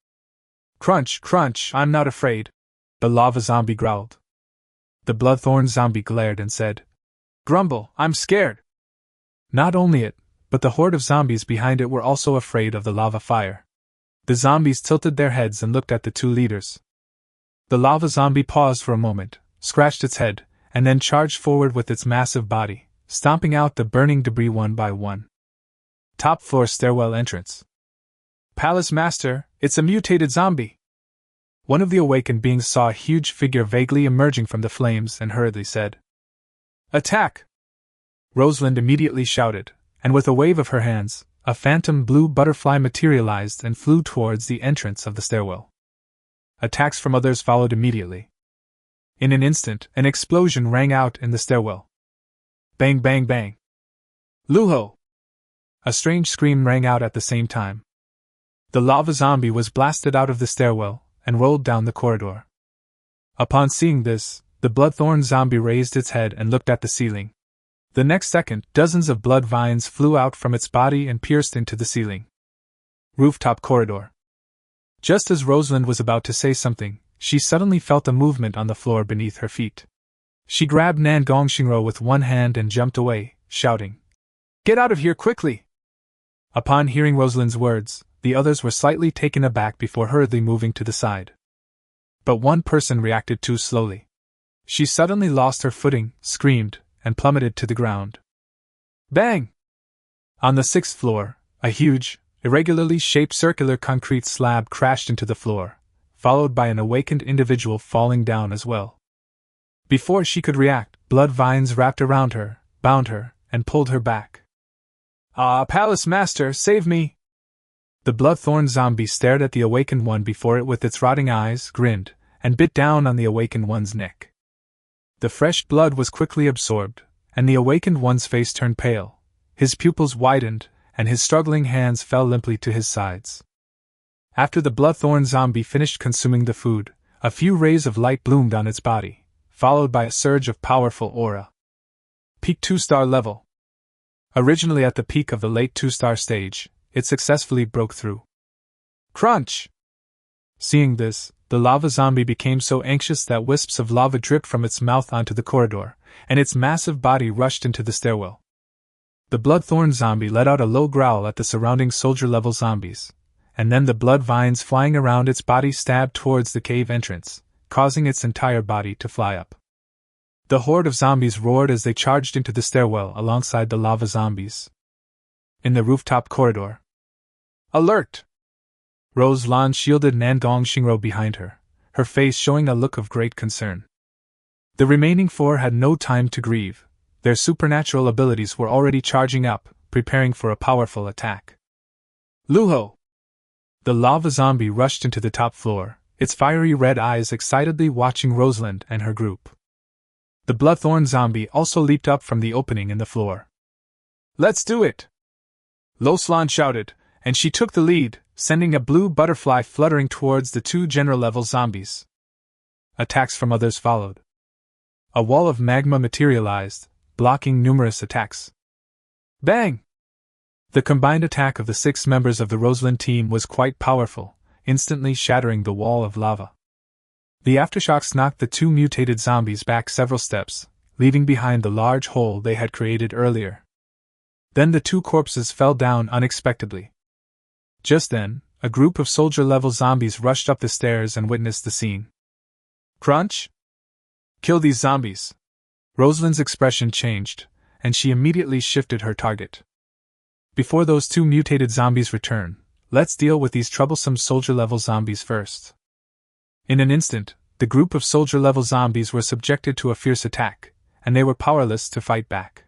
Crunch, crunch, I'm not afraid, the lava zombie growled. The bloodthorn zombie glared and said, Grumble, I'm scared. Not only it, but the horde of zombies behind it were also afraid of the lava fire. The zombies tilted their heads and looked at the 2 leaders. The lava zombie paused for a moment, scratched its head, and then charged forward with its massive body, stomping out the burning debris one by one. Top floor stairwell entrance. Palace Master, it's a mutated zombie. One of the awakened beings saw a huge figure vaguely emerging from the flames and hurriedly said, Attack! Rosalind immediately shouted, and with a wave of her hands, a phantom blue butterfly materialized and flew towards the entrance of the stairwell. Attacks from others followed immediately. In an instant, an explosion rang out in the stairwell. Bang, bang, bang. Luho! A strange scream rang out at the same time. The lava zombie was blasted out of the stairwell and rolled down the corridor. Upon seeing this, the bloodthorn zombie raised its head and looked at the ceiling. The next second, dozens of blood vines flew out from its body and pierced into the ceiling. Rooftop corridor. Just as Rosalind was about to say something, she suddenly felt a movement on the floor beneath her feet. She grabbed Nangong Shinro with one hand and jumped away, shouting, Get out of here quickly! Upon hearing Rosalind's words, the others were slightly taken aback before hurriedly moving to the side. But one person reacted too slowly. She suddenly lost her footing, screamed, and plummeted to the ground. Bang! On the 6th floor, a huge, irregularly shaped circular concrete slab crashed into the floor, followed by an awakened individual falling down as well. Before she could react, blood vines wrapped around her, bound her, and pulled her back. Ah, Palace Master, save me! The bloodthorn zombie stared at the awakened one before it with its rotting eyes, grinned, and bit down on the awakened one's neck. The fresh blood was quickly absorbed, and the awakened one's face turned pale, his pupils widened, and his struggling hands fell limply to his sides. After the bloodthorn zombie finished consuming the food, a few rays of light bloomed on its body, followed by a surge of powerful aura. Peak 2-star level. Originally at the peak of the late 2-star stage, it successfully broke through. Crunch! Seeing this, the lava zombie became so anxious that wisps of lava dripped from its mouth onto the corridor, and its massive body rushed into the stairwell. The bloodthorn zombie let out a low growl at the surrounding soldier-level zombies, and then the blood vines flying around its body stabbed towards the cave entrance, causing its entire body to fly up. The horde of zombies roared as they charged into the stairwell alongside the lava zombies. In the rooftop corridor. Alert! Rose Lan shielded Nandong Shinro behind her, her face showing a look of great concern. The remaining 4 had no time to grieve. Their supernatural abilities were already charging up, preparing for a powerful attack. Luho! The lava zombie rushed into the top floor, its fiery red eyes excitedly watching Rosalind and her group. The bloodthorn zombie also leaped up from the opening in the floor. Let's do it! Loslan shouted, and she took the lead, sending a blue butterfly fluttering towards the 2 general-level zombies. Attacks from others followed. A wall of magma materialized, blocking numerous attacks. Bang! The combined attack of the 6 members of the Rosalind team was quite powerful, instantly shattering the wall of lava. The aftershocks knocked the 2 mutated zombies back several steps, leaving behind the large hole they had created earlier. Then the 2 corpses fell down unexpectedly. Just then, a group of soldier-level zombies rushed up the stairs and witnessed the scene. Crunch! Kill these zombies! Rosalind's expression changed, and she immediately shifted her target. Before those 2 mutated zombies return, let's deal with these troublesome soldier-level zombies first. In an instant, the group of soldier-level zombies were subjected to a fierce attack, and they were powerless to fight back.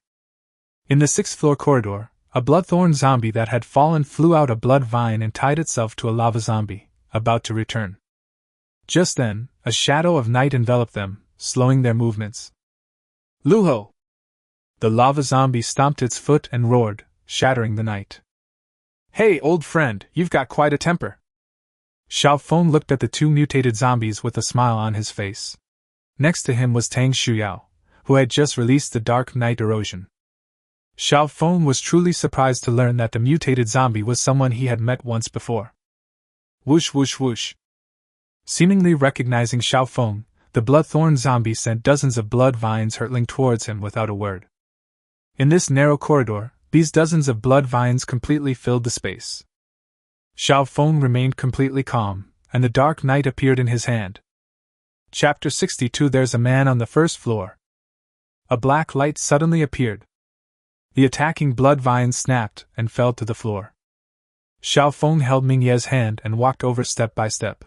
In the 6th-floor corridor, a bloodthorn zombie that had fallen flew out a blood vine and tied itself to a lava zombie, about to return. Just then, a shadow of night enveloped them, slowing their movements. Luho! The lava zombie stomped its foot and roared, shattering the night. Hey, old friend, you've got quite a temper. Xiao Feng looked at the 2 mutated zombies with a smile on his face. Next to him was Tang Shuyao, who had just released the Dark Night Erosion. Xiao Feng was truly surprised to learn that the mutated zombie was someone he had met once before. Whoosh whoosh whoosh. Seemingly recognizing Xiao Feng, the bloodthorn zombie sent dozens of blood vines hurtling towards him without a word. In this narrow corridor, these dozens of blood vines completely filled the space. Xiao Feng remained completely calm, and the dark night appeared in his hand. Chapter 62. There's a man on the 1st floor. A black light suddenly appeared. The attacking blood vines snapped and fell to the floor. Xiao Feng held Mingye's hand and walked over step by step.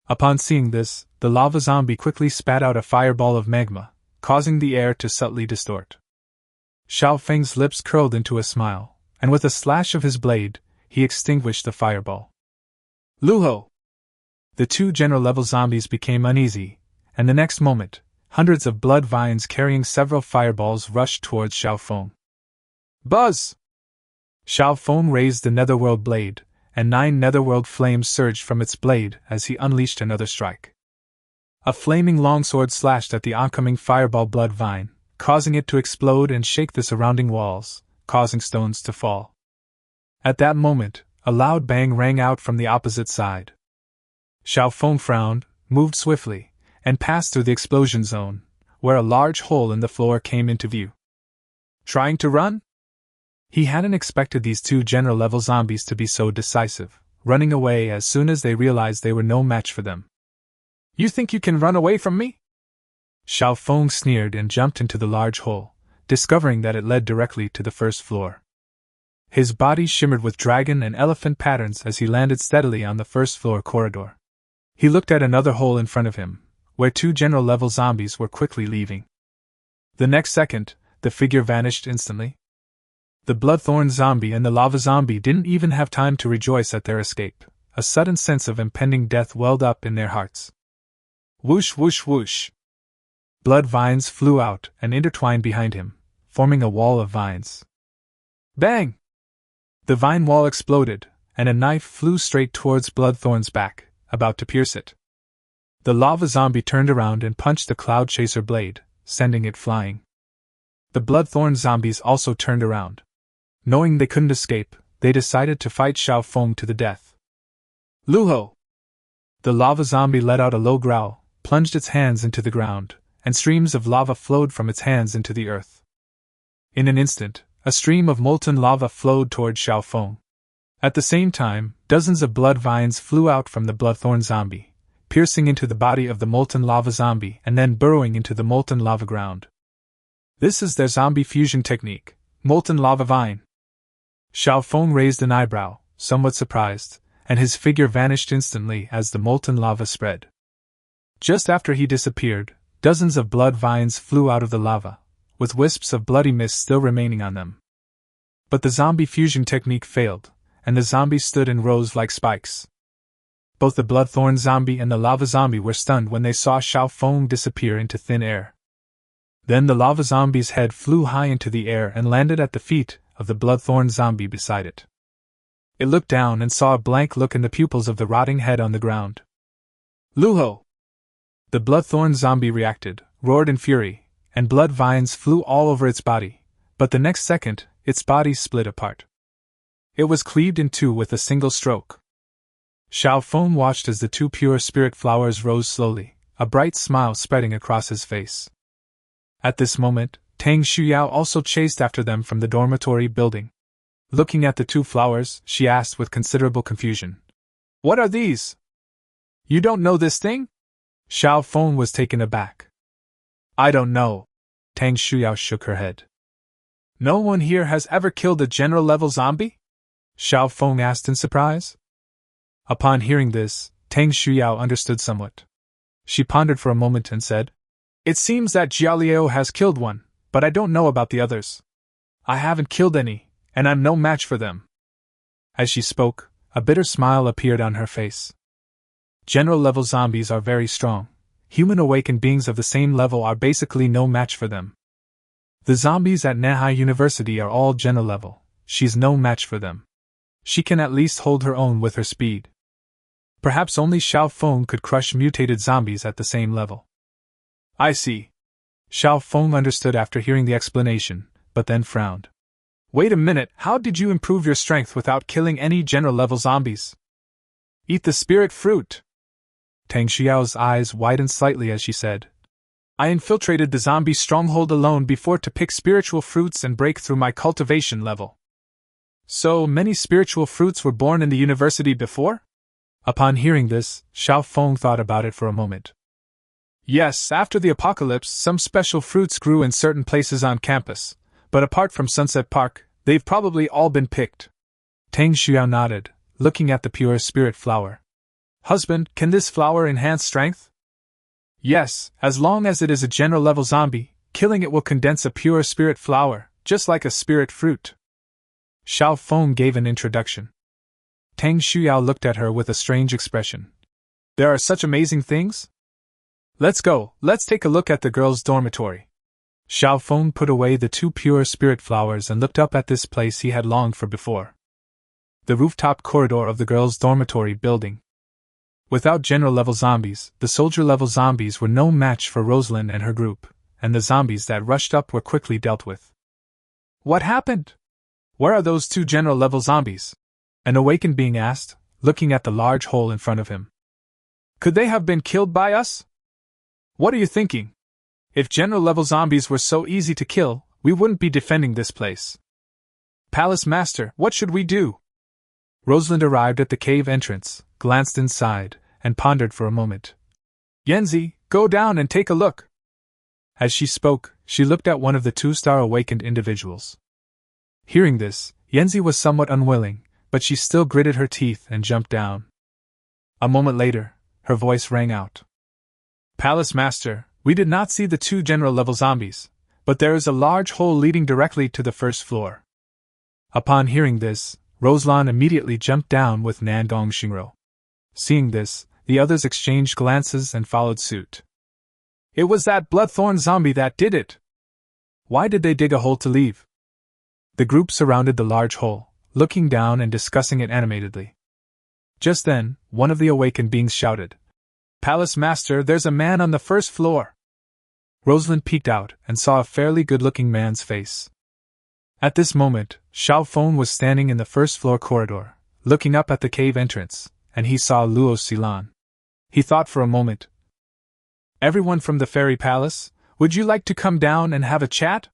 Upon seeing this, the lava zombie quickly spat out a fireball of magma, causing the air to subtly distort. Xiao Feng's lips curled into a smile, and with a slash of his blade, he extinguished the fireball. Luho! The 2 general-level zombies became uneasy, and the next moment, hundreds of blood vines carrying several fireballs rushed towards Xiao Feng. Buzz! Xiao Feng raised the netherworld blade, and 9 netherworld flames surged from its blade as he unleashed another strike. A flaming longsword slashed at the oncoming fireball blood vine, causing it to explode and shake the surrounding walls, causing stones to fall. At that moment, a loud bang rang out from the opposite side. Xiao Feng frowned, moved swiftly, and passed through the explosion zone, where a large hole in the floor came into view. Trying to run? He hadn't expected these 2 general-level zombies to be so decisive, running away as soon as they realized they were no match for them. You think you can run away from me? Xiao Feng sneered and jumped into the large hole, discovering that it led directly to the 1st floor. His body shimmered with dragon and elephant patterns as he landed steadily on the 1st floor corridor. He looked at another hole in front of him, where 2 general-level zombies were quickly leaving. The next second, the figure vanished instantly. The bloodthorn zombie and the lava zombie didn't even have time to rejoice at their escape. A sudden sense of impending death welled up in their hearts. Whoosh whoosh whoosh. Blood vines flew out and intertwined behind him, forming a wall of vines. Bang! The vine wall exploded, and a knife flew straight towards Bloodthorn's back, about to pierce it. The lava zombie turned around and punched the Cloud Chaser blade, sending it flying. The Bloodthorn zombies also turned around. Knowing they couldn't escape, they decided to fight Xiao Feng to the death. Luho! The lava zombie let out a low growl, plunged its hands into the ground, and streams of lava flowed from its hands into the earth. In an instant, a stream of molten lava flowed toward Xiao Feng. At the same time, dozens of blood vines flew out from the Bloodthorn zombie, piercing into the body of the molten lava zombie and then burrowing into the molten lava ground. This is their zombie fusion technique, molten lava vine. Xiao Feng raised an eyebrow, somewhat surprised, and his figure vanished instantly as the molten lava spread. Just after he disappeared, dozens of blood vines flew out of the lava, with wisps of bloody mist still remaining on them. But the zombie fusion technique failed, and the zombies stood in rows like spikes. Both the Bloodthorn zombie and the lava zombie were stunned when they saw Xiao Feng disappear into thin air. Then the lava zombie's head flew high into the air and landed at the feet of the Bloodthorn zombie beside it. It looked down and saw a blank look in the pupils of the rotting head on the ground. Luho! The Bloodthorn zombie reacted, roared in fury, and blood vines flew all over its body, but the next second, its body split apart. It was cleaved in two with a single stroke. Xiao Feng watched as the two pure spirit flowers rose slowly, a bright smile spreading across his face. At this moment, Tang Shuyao also chased after them from the dormitory building. Looking at the two flowers, she asked with considerable confusion, "What are these? You don't know this thing?" Xiao Feng was taken aback. "I don't know." Tang Shuyao shook her head. "No one here has ever killed a general-level zombie?" Xiao Feng asked in surprise. Upon hearing this, Tang Shuyao understood somewhat. She pondered for a moment and said, "It seems that Jialiao has killed one, but I don't know about the others. I haven't killed any, and I'm no match for them." As she spoke, a bitter smile appeared on her face. General-level zombies are very strong. Human awakened beings of the same level are basically no match for them. The zombies at Manhwa University are all general-level. She's no match for them. She can at least hold her own with her speed. Perhaps only Xiao Feng could crush mutated zombies at the same level. "I see." Xiao Feng understood after hearing the explanation, but then frowned. "Wait a minute, how did you improve your strength without killing any general-level zombies?" "Eat the spirit fruit." Tang Xiao's eyes widened slightly as she said, "I infiltrated the zombie stronghold alone before to pick spiritual fruits and break through my cultivation level." "So many spiritual fruits were born in the university before?" Upon hearing this, Xiao Feng thought about it for a moment. "Yes, after the apocalypse, some special fruits grew in certain places on campus, but apart from Sunset Park, they've probably all been picked." Tang Xiao nodded, looking at the pure spirit flower. "Husband, can this flower enhance strength?" "Yes, as long as it is a general-level zombie, killing it will condense a pure spirit flower, just like a spirit fruit." Xiao Feng gave an introduction. Tang Shuyao looked at her with a strange expression. "There are such amazing things? Let's go, let's take a look at the girls' dormitory." Xiao Feng put away the two pure spirit flowers and looked up at this place he had longed for before. The rooftop corridor of the girls' dormitory building. Without general-level zombies, the soldier-level zombies were no match for Rosalind and her group, and the zombies that rushed up were quickly dealt with. "What happened? Where are those two general-level zombies?" an awakened being asked, looking at the large hole in front of him. "Could they have been killed by us? What are you thinking? If general-level zombies were so easy to kill, we wouldn't be defending this place." "Palace Master, what should we do?" Rosalind arrived at the cave entrance, glanced inside, and pondered for a moment. "Yenzi, go down and take a look." As she spoke, she looked at one of the two-star awakened individuals. Hearing this, Yenzi was somewhat unwilling, but she still gritted her teeth and jumped down. A moment later, her voice rang out. "Palace Master, we did not see the two general-level zombies, but there is a large hole leading directly to the first floor." Upon hearing this, Roslan immediately jumped down with Nangong Shinro. Seeing this, the others exchanged glances and followed suit. "It was that Bloodthorn zombie that did it!" Why did they dig a hole to leave? The group surrounded the large hole, looking down and discussing it animatedly. Just then, one of the awakened beings shouted, "Palace Master, there's a man on the first floor!" Rosalind peeked out and saw a fairly good-looking man's face. At this moment, Xiao Feng was standing in the first-floor corridor, looking up at the cave entrance, and he saw Luo Xilan. He thought for a moment. "Everyone from the fairy palace, would you like to come down and have a chat?"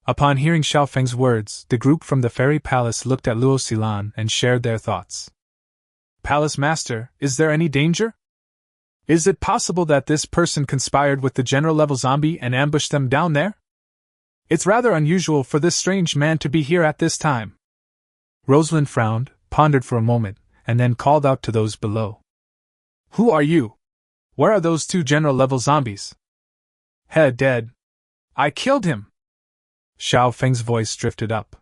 Upon hearing Xiao Feng's words, the group from the fairy palace looked at Luo Xilan and shared their thoughts. "Palace Master, is there any danger? Is it possible that this person conspired with the general-level zombie and ambushed them down there? It's rather unusual for this strange man to be here at this time." Rosalind frowned, pondered for a moment, and then called out to those below. "Who are you? Where are those two general-level zombies?" "He dead. I killed him." Xiao Feng's voice drifted up.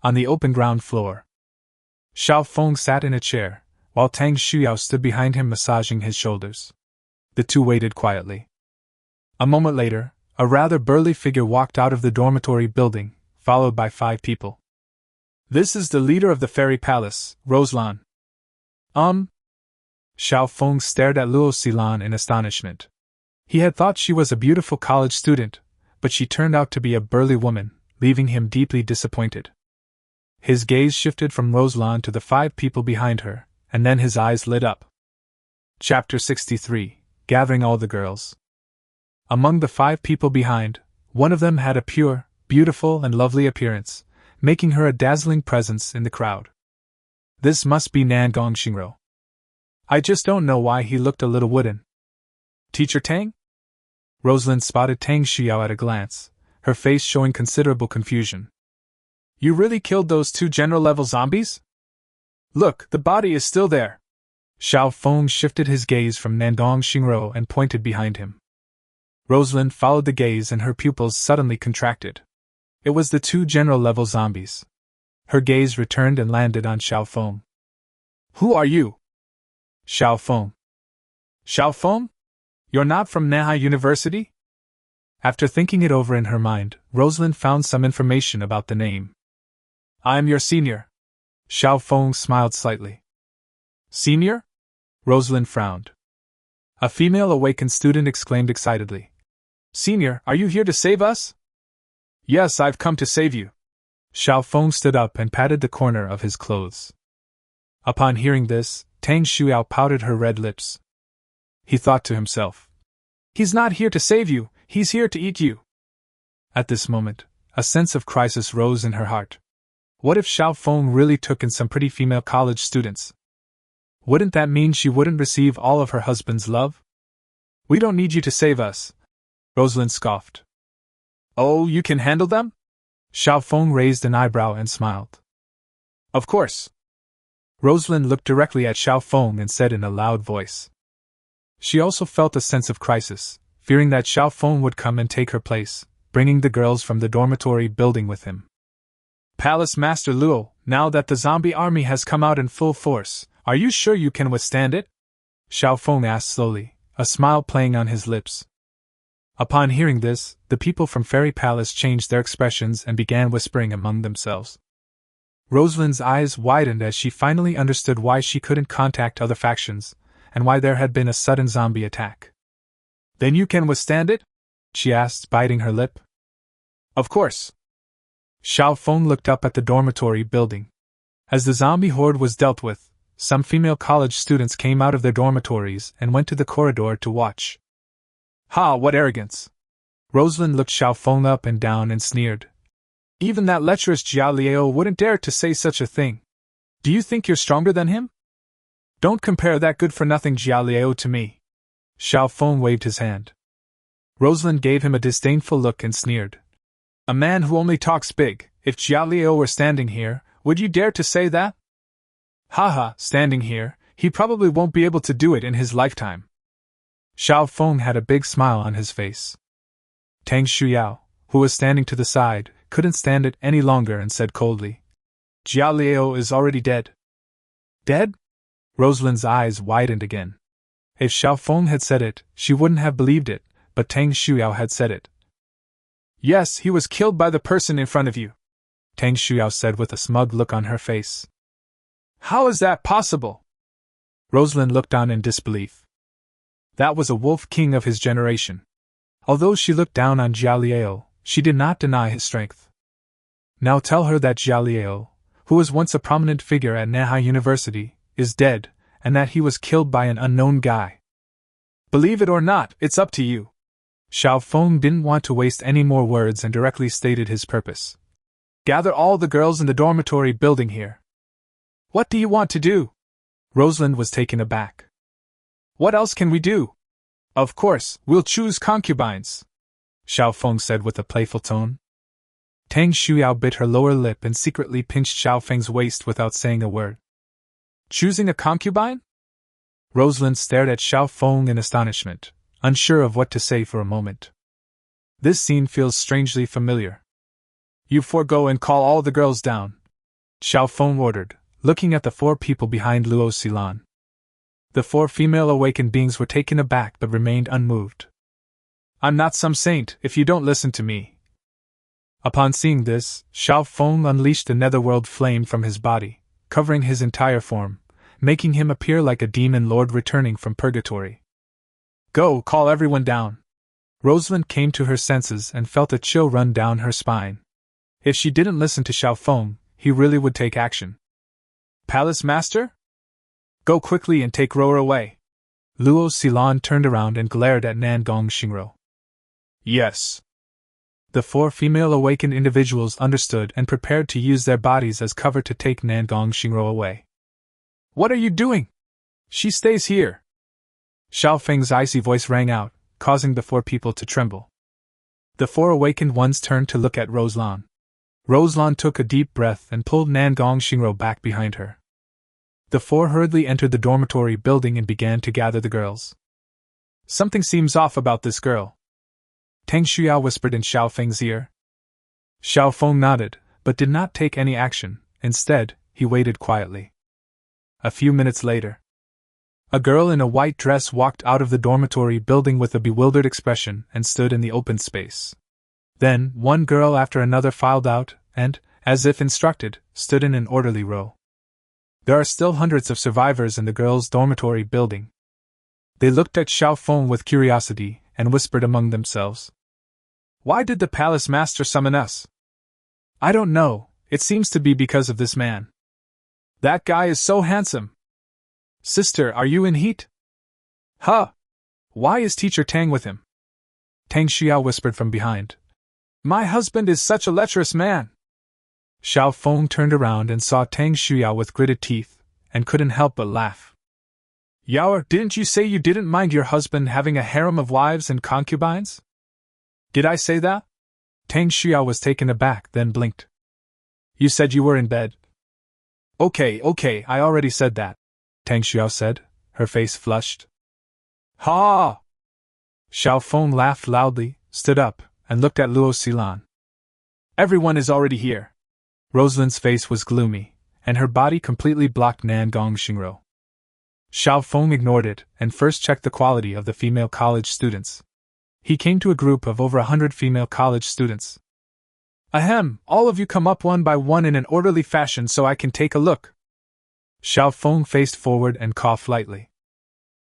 On the open ground floor, Xiao Feng sat in a chair, while Tang Shuyao stood behind him massaging his shoulders. The two waited quietly. A moment later, a rather burly figure walked out of the dormitory building, followed by 5 people. "This is the leader of the fairy palace, Roslan." Xiao Feng stared at Luo Xilan in astonishment. He had thought she was a beautiful college student, but she turned out to be a burly woman, leaving him deeply disappointed. His gaze shifted from Roslan to the 5 people behind her, and then his eyes lit up. Chapter 63, Gathering All the Girls. Among the 5 people behind, one of them had a pure, beautiful and lovely appearance, making her a dazzling presence in the crowd. This must be Nangong Xingro. I just don't know why he looked a little wooden. Teacher Tang? Rosalind spotted Tang Xiao at a glance, her face showing considerable confusion. "You really killed those 2 general-level zombies? Look, the body is still there." Xiao Feng shifted his gaze from Nandong Xingro and pointed behind him. Rosalind followed the gaze and her pupils suddenly contracted. It was the 2 general-level zombies. Her gaze returned and landed on Xiao Feng. "Who are you?" "Xiao Feng." "Xiao Feng? You're not from Manhwa University?" After thinking it over in her mind, Rosalind found some information about the name. "I am your senior." Xiao Feng smiled slightly. "Senior?" Rosalind frowned. A female awakened student exclaimed excitedly. "Senior, are you here to save us?" "Yes, I've come to save you." Xiao Feng stood up and patted the corner of his clothes. Upon hearing this, Tang Shuyao pouted her red lips. He thought to himself, "He's not here to save you, he's here to eat you." At this moment, a sense of crisis rose in her heart. What if Xiao Feng really took in some pretty female college students? Wouldn't that mean she wouldn't receive all of her husband's love? "We don't need you to save us," Rosalind scoffed. "Oh, you can handle them?" Xiao Feng raised an eyebrow and smiled. "Of course." Rosalind looked directly at Xiao Feng and said in a loud voice. She also felt a sense of crisis, fearing that Xiao Feng would come and take her place, bringing the girls from the dormitory building with him. "Palace Master Luo, now that the zombie army has come out in full force, are you sure you can withstand it?" Xiao Feng asked slowly, a smile playing on his lips. Upon hearing this, the people from Fairy Palace changed their expressions and began whispering among themselves. Rosalind's eyes widened as she finally understood why she couldn't contact other factions, and why there had been a sudden zombie attack. "Then you can withstand it?" she asked, biting her lip. "Of course." Xiao Feng looked up at the dormitory building. As the zombie horde was dealt with, some female college students came out of their dormitories and went to the corridor to watch. "Ha, what arrogance!" Rosalind looked Xiao Feng up and down and sneered. "Even that lecherous Jia Liao wouldn't dare to say such a thing. Do you think you're stronger than him? Don't compare that good-for-nothing Jia Liao to me." Xiao Feng waved his hand. Rosalind gave him a disdainful look and sneered. "A man who only talks big. If Jia Liao were standing here, would you dare to say that?" "Haha, standing here, he probably won't be able to do it in his lifetime." Xiao Feng had a big smile on his face. Tang Shuyao, who was standing to the side, couldn't stand it any longer and said coldly, "Jia Liao is already dead." "Dead?" Rosalind's eyes widened again. If Xiao Feng had said it, she wouldn't have believed it, but Tang Shuyao had said it. Yes, he was killed by the person in front of you, Tang Shuyao said with a smug look on her face. How is that possible? Rosalind looked on in disbelief. That was a wolf king of his generation. Although she looked down on Jia Liao, she did not deny his strength. Now tell her that Jia Liao, who was once a prominent figure at Manhwa University, is dead, and that he was killed by an unknown guy. Believe it or not, it's up to you. Xiao Feng didn't want to waste any more words and directly stated his purpose. Gather all the girls in the dormitory building here. What do you want to do? Rosalind was taken aback. What else can we do? Of course, we'll choose concubines, Xiao Feng said with a playful tone. Tang Shuyao bit her lower lip and secretly pinched Xiao Feng's waist without saying a word. Choosing a concubine? Rosalind stared at Xiao Feng in astonishment, unsure of what to say for a moment. This scene feels strangely familiar. You forego and call all the girls down, Xiao Feng ordered, looking at the 4 people behind Luo Xilan. The 4 female awakened beings were taken aback but remained unmoved. I'm not some saint if you don't listen to me. Upon seeing this, Xiao Feng unleashed a netherworld flame from his body, covering his entire form, making him appear like a demon lord returning from purgatory. Go, call everyone down. Rosalind came to her senses and felt a chill run down her spine. If she didn't listen to Xiao Feng, he really would take action. Palace Master? Go quickly and take Roer away. Luo Xilan turned around and glared at Nangong Xingro. Yes. The 4 female awakened individuals understood and prepared to use their bodies as cover to take Nangong Xingro away. What are you doing? She stays here. Xiao Feng's icy voice rang out, causing the 4 people to tremble. The 4 awakened ones turned to look at Roslan. Roslan took a deep breath and pulled Nangong Xingro back behind her. The 4 hurriedly entered the dormitory building and began to gather the girls. Something seems off about this girl, Tang Shuyao whispered in Xiao Feng's ear. Xiao Feng nodded, but did not take any action. Instead, he waited quietly. A few minutes later, a girl in a white dress walked out of the dormitory building with a bewildered expression and stood in the open space. Then, one girl after another filed out and, as if instructed, stood in an orderly row. There are still hundreds of survivors in the girls' dormitory building. They looked at Xiao Feng with curiosity and whispered among themselves. Why did the palace master summon us? I don't know, it seems to be because of this man. That guy is so handsome. Sister, are you in heat? Huh? Why is Teacher Tang with him? Tang Xiao whispered from behind. My husband is such a lecherous man. Xiao Feng turned around and saw Tang Xiao with gritted teeth, and couldn't help but laugh. Yaoer, didn't you say you didn't mind your husband having a harem of wives and concubines? Did I say that? Tang Xiao was taken aback, then blinked. You said you were in bed. Okay, I already said that, Tang Xiao said, her face flushed. Ha! Xiao Feng laughed loudly, stood up, and looked at Luo Xilan. Everyone is already here. Rosalind's face was gloomy, and her body completely blocked Nangong Xingro. Xiao Feng ignored it and first checked the quality of the female college students. He came to a group of over 100 female college students. Ahem, all of you come up one by one in an orderly fashion so I can take a look. Xiao Feng faced forward and coughed lightly.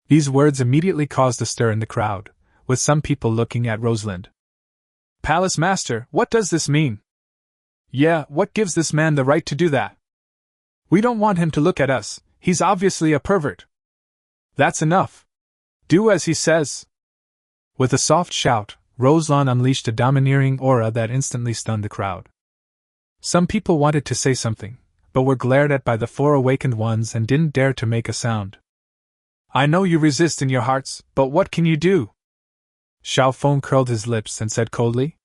These words immediately caused a stir in the crowd, with some people looking at Rosalind. Palace Master, what does this mean? Yeah, what gives this man the right to do that? We don't want him to look at us, he's obviously a pervert. That's enough. Do as he says. With a soft shout, Roslan unleashed a domineering aura that instantly stunned the crowd. Some people wanted to say something, but were glared at by the 4 awakened ones and didn't dare to make a sound. I know you resist in your hearts, but what can you do? Xiao Feng curled his lips and said coldly.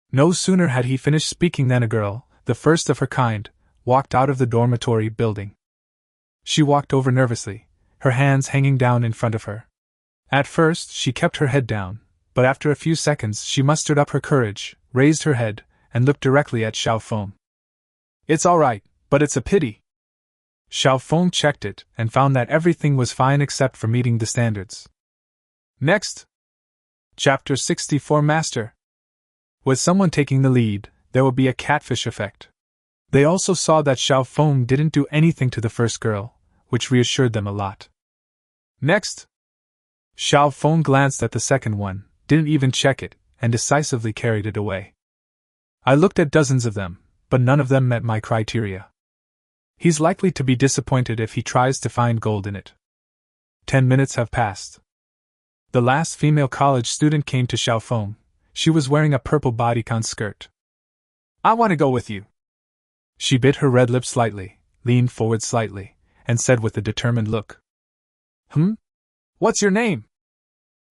No sooner had he finished speaking than a girl, the first of her kind, walked out of the dormitory building. She walked over nervously, her hands hanging down in front of her. At first, she kept her head down, but after a few seconds she mustered up her courage, raised her head, and looked directly at Xiao Feng. It's all right, but it's a pity. Xiao Feng checked it and found that everything was fine except for meeting the standards. Next. Chapter 64 Master. With someone taking the lead, there would be a catfish effect. They also saw that Xiao Feng didn't do anything to the first girl, which reassured them a lot. Next! Xiao Feng glanced at the second one, didn't even check it, and decisively carried it away. I looked at dozens of them, but none of them met my criteria. He's likely to be disappointed if he tries to find gold in it. 10 minutes have passed. The last female college student came to Xiao Feng. She was wearing a purple bodycon skirt. I want to go with you. She bit her red lip slightly, leaned forward slightly, and said with a determined look. What's your name?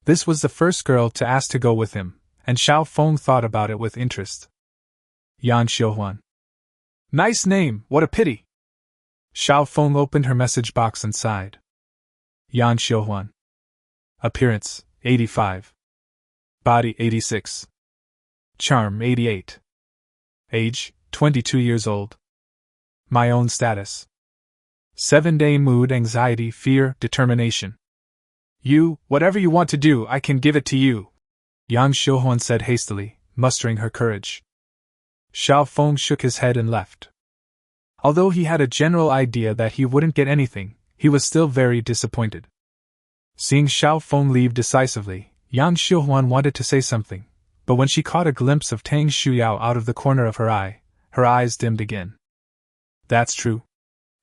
This was the first girl to ask to go with him, and Xiao Feng thought about it with interest. Yan Xiuhuan. Nice name, what a pity. Xiao Feng opened her message box and sighed. Yan Xiuhuan. Appearance, 85. Body, 86. Charm, 88. Age, 22 years old. My own status. 7-day mood, anxiety, fear, determination. You, whatever you want to do, I can give it to you, Yang Xiuhuan said hastily, mustering her courage. Xiao Feng shook his head and left. Although he had a general idea that he wouldn't get anything, he was still very disappointed. Seeing Xiao Feng leave decisively, Yang Xiuhuan wanted to say something, but when she caught a glimpse of Tang Shuyao out of the corner of her eyes dimmed again. That's true.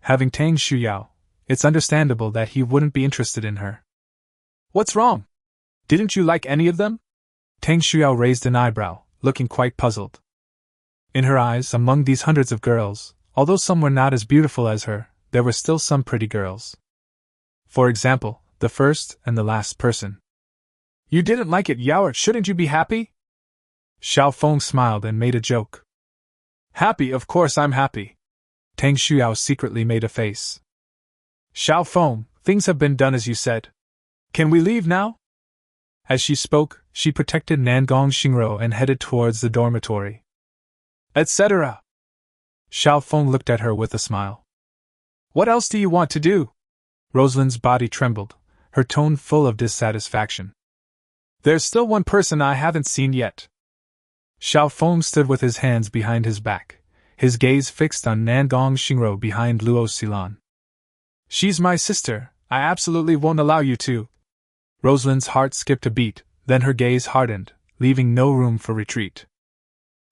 Having Tang Shuyao, it's understandable that he wouldn't be interested in her. What's wrong? Didn't you like any of them? Tang Shuyao raised an eyebrow, looking quite puzzled. In her eyes, among these hundreds of girls, although some were not as beautiful as her, there were still some pretty girls. For example, the first and the last person. You didn't like it, Yao, shouldn't you be happy? Xiao Feng smiled and made a joke. Happy, of course I'm happy. Tang Shuyao secretly made a face. Xiao Feng, things have been done as you said. Can we leave now? As she spoke, she protected Nangong Xingro and headed towards the dormitory. Etc. Xiao Feng looked at her with a smile. What else do you want to do? Rosalind's body trembled, her tone full of dissatisfaction. There's still one person I haven't seen yet. Xiao Feng stood with his hands behind his back, his gaze fixed on Nangong Xingro behind Luo Xilan. She's my sister, I absolutely won't allow you to. Rosalind's heart skipped a beat, then her gaze hardened, leaving no room for retreat.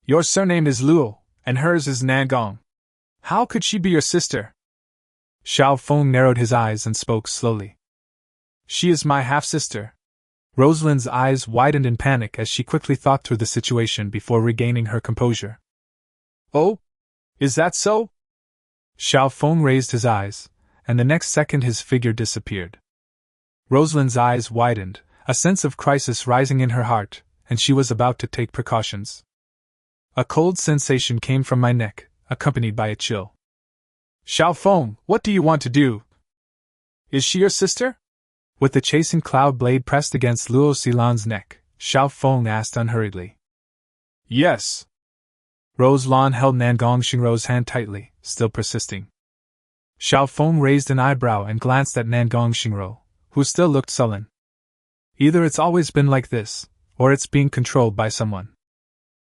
Your surname is Luo, and hers is Nangong. How could she be your sister? Xiao Feng narrowed his eyes and spoke slowly. She is my half-sister. Rosalind's eyes widened in panic as she quickly thought through the situation before regaining her composure. Oh? Is that so? Xiao Feng raised his eyes, and the next second his figure disappeared. Rosalind's eyes widened, a sense of crisis rising in her heart, and she was about to take precautions. A cold sensation came from my neck, accompanied by a chill. Xiao Feng, what do you want to do? Is she your sister? With the chasing cloud blade pressed against Luo Xilan's neck, Xiao Feng asked unhurriedly. Yes. Rosalan held Nangong Xingrou's hand tightly, still persisting. Xiao Feng raised an eyebrow and glanced at Nangong Xingrou, who still looked sullen. Either it's always been like this, or it's being controlled by someone.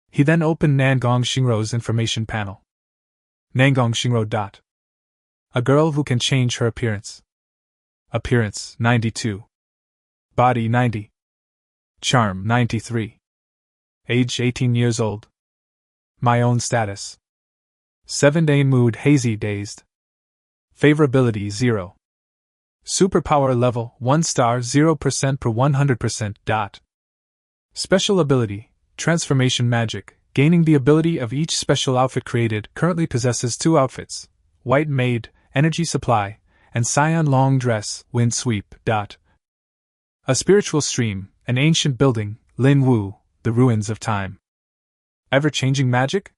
He then opened Nangong Xingrou's information panel. Nangong Xingrou. A girl who can change her appearance. Appearance, 92. Body, 90. Charm, 93. Age, 18 years old. My own status. 7-day mood, hazy, dazed. Favorability, 0. Superpower level, 1 star, 0% per 100%. Special ability, transformation magic, gaining the ability of each special outfit created, currently possesses 2 outfits, white maid, energy supply, and cyan long dress, wind sweep. A spiritual stream, an ancient building, Lin Wu, the ruins of time. Ever-changing magic?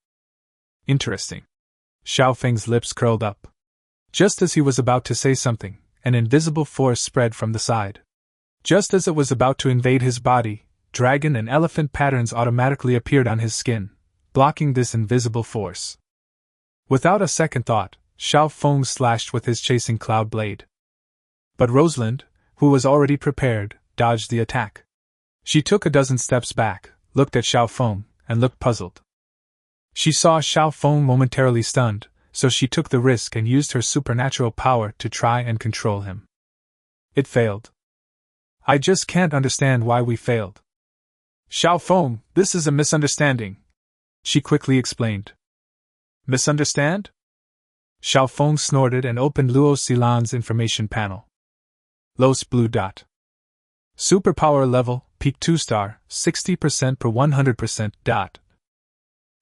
Interesting. Xiao Feng's lips curled up. Just as he was about to say something, an invisible force spread from the side. Just as it was about to invade his body, dragon and elephant patterns automatically appeared on his skin, blocking this invisible force. Without a second thought, Xiao Feng slashed with his chasing cloud blade. But Rosalind, who was already prepared, dodged the attack. She took a dozen steps back, looked at Xiao Feng, and looked puzzled. She saw Xiao Feng momentarily stunned, so she took the risk and used her supernatural power to try and control him. It failed. I just can't understand why we failed. Xiao Feng, this is a misunderstanding, she quickly explained. Misunderstand? Xiao Feng snorted and opened Luo Xilan's information panel. Los blue dot. Superpower level, peak 2-star, 60% per 100% dot.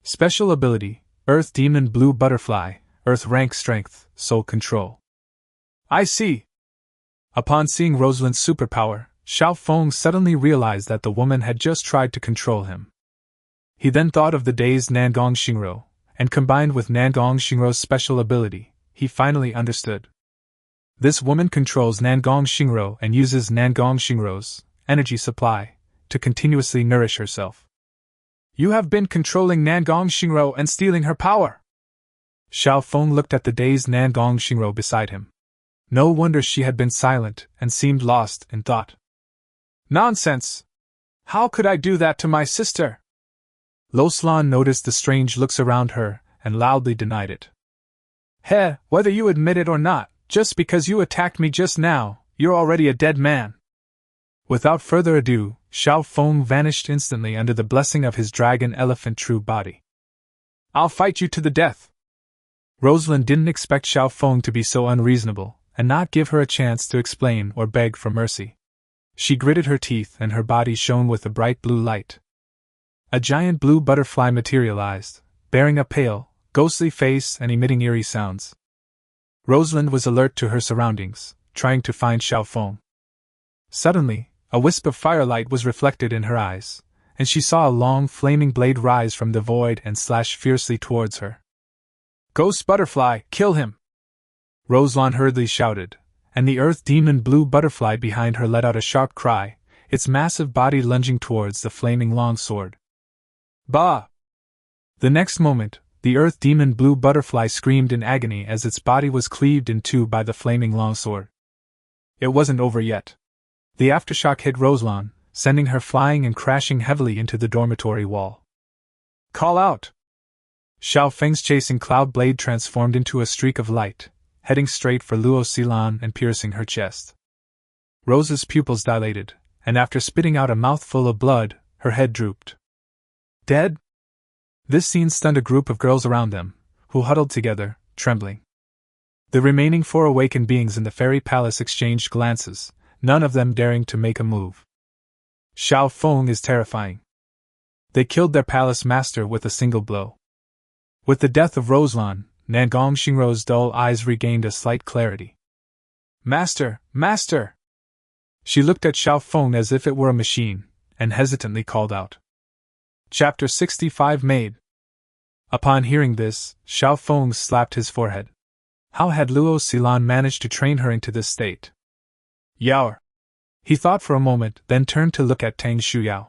Special ability, Earth Demon Blue Butterfly, Earth rank strength, soul control. I see. Upon seeing Rosalind's superpower, Xiao Feng suddenly realized that the woman had just tried to control him. He then thought of the day's Nangong Xingro, and combined with Nangong Xingro's special ability, he finally understood. This woman controls Nangong Xingro and uses Nangong Xingro's energy supply to continuously nourish herself. You have been controlling Nangong Xingro and stealing her power. Xiao Feng looked at the dazed Nangong Xingro beside him. No wonder she had been silent and seemed lost in thought. Nonsense! How could I do that to my sister? Lo Slan noticed the strange looks around her and loudly denied it. Heh, whether you admit it or not, just because you attacked me just now, you're already a dead man. Without further ado, Xiao Feng vanished instantly under the blessing of his dragon elephant true body. I'll fight you to the death. Rosalind didn't expect Xiao Feng to be so unreasonable and not give her a chance to explain or beg for mercy. She gritted her teeth and her body shone with a bright blue light. A giant blue butterfly materialized, bearing a pale, ghostly face and emitting eerie sounds. Rosalind was alert to her surroundings, trying to find Xiao Feng. Suddenly, a wisp of firelight was reflected in her eyes, and she saw a long flaming blade rise from the void and slash fiercely towards her. Ghost butterfly, kill him! Rosalind hurriedly shouted, and the earth demon blue butterfly behind her let out a sharp cry, its massive body lunging towards the flaming longsword. Bah! The next moment, the earth demon blue butterfly screamed in agony as its body was cleaved in two by the flaming longsword. It wasn't over yet. The aftershock hit Rosalind, sending her flying and crashing heavily into the dormitory wall. Call out! Xiao Feng's chasing cloud blade transformed into a streak of light, heading straight for Luo Xilan and piercing her chest. Rose's pupils dilated, and after spitting out a mouthful of blood, her head drooped. Dead? This scene stunned a group of girls around them, who huddled together, trembling. The remaining 4 awakened beings in the fairy palace exchanged glances, none of them daring to make a move. Xiao Feng is terrifying. They killed their palace master with a single blow. With the death of Rosalind, Nangong Xingrou's dull eyes regained a slight clarity. Master, master! She looked at Xiao Feng as if it were a machine, and hesitantly called out. Chapter 65 Maid. Upon hearing this, Xiao Feng slapped his forehead. How had Luo Xilan managed to train her into this state? Yaoer. He thought for a moment, then turned to look at Tang Shuyao.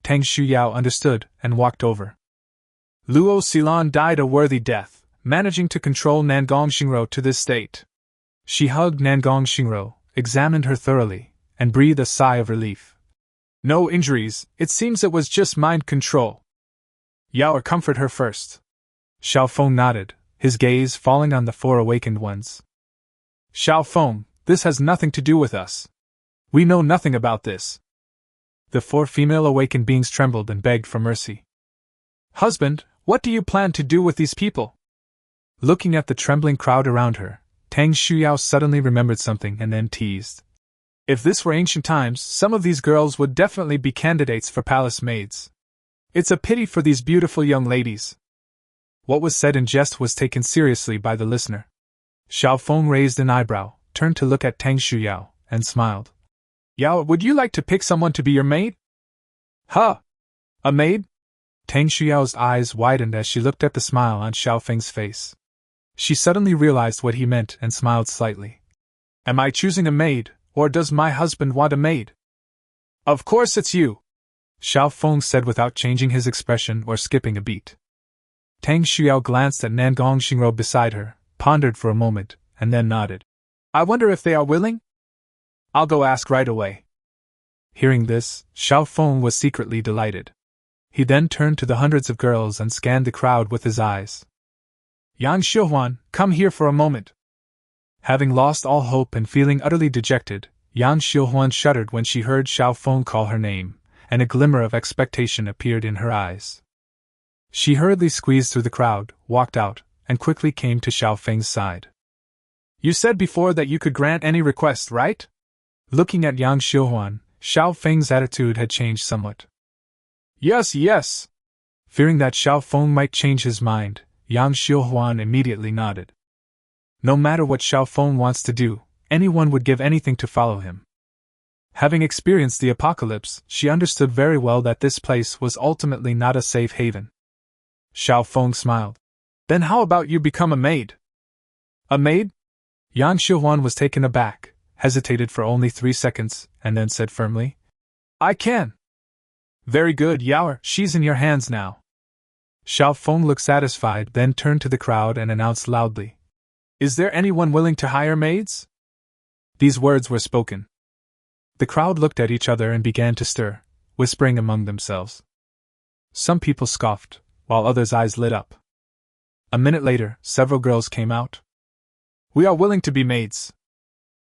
Tang Shuyao understood and walked over. Luo Xilan died a worthy death, managing to control Nangong Xingro to this state. She hugged Nangong Xingro, examined her thoroughly, and breathed a sigh of relief. No injuries, it seems it was just mind control. Yaoer, comfort her first. Xiao Feng nodded, his gaze falling on the 4 awakened ones. Xiao Feng, this has nothing to do with us. We know nothing about this. The 4 female awakened beings trembled and begged for mercy. Husband, what do you plan to do with these people? Looking at the trembling crowd around her, Tang Shuyao suddenly remembered something and then teased. If this were ancient times, some of these girls would definitely be candidates for palace maids. It's a pity for these beautiful young ladies. What was said in jest was taken seriously by the listener. Xiao Feng raised an eyebrow, turned to look at Tang Shuyao, and smiled. Yao, would you like to pick someone to be your maid? Huh? A maid? Tang Xuyao's eyes widened as she looked at the smile on Xiao Feng's face. She suddenly realized what he meant and smiled slightly. Am I choosing a maid, or does my husband want a maid? Of course it's you, Xiao Feng said without changing his expression or skipping a beat. Tang Shuyao glanced at Nangong Xingro beside her, pondered for a moment, and then nodded. I wonder if they are willing? I'll go ask right away. Hearing this, Xiao Feng was secretly delighted. He then turned to the hundreds of girls and scanned the crowd with his eyes. Yang Xiuhuan, come here for a moment. Having lost all hope and feeling utterly dejected, Yang Xiuhuan shuddered when she heard Xiao Feng call her name, and a glimmer of expectation appeared in her eyes. She hurriedly squeezed through the crowd, walked out, and quickly came to Xiao Feng's side. You said before that you could grant any request, right? Looking at Yang Xiuhuan, Xiao Feng's attitude had changed somewhat. Yes, yes. Fearing that Xiao Feng might change his mind, Yang Xiuhuan immediately nodded. No matter what Xiao Feng wants to do, anyone would give anything to follow him. Having experienced the apocalypse, she understood very well that this place was ultimately not a safe haven. Xiao Feng smiled. Then how about you become a maid? A maid? Yang Xiuhuan was taken aback, hesitated for only 3 seconds, and then said firmly, I can. Very good, Yaoer, she's in your hands now. Xiao Feng looked satisfied, then turned to the crowd and announced loudly, Is there anyone willing to hire maids? These words were spoken. The crowd looked at each other and began to stir, whispering among themselves. Some people scoffed, while others' eyes lit up. A minute later, several girls came out. We are willing to be maids.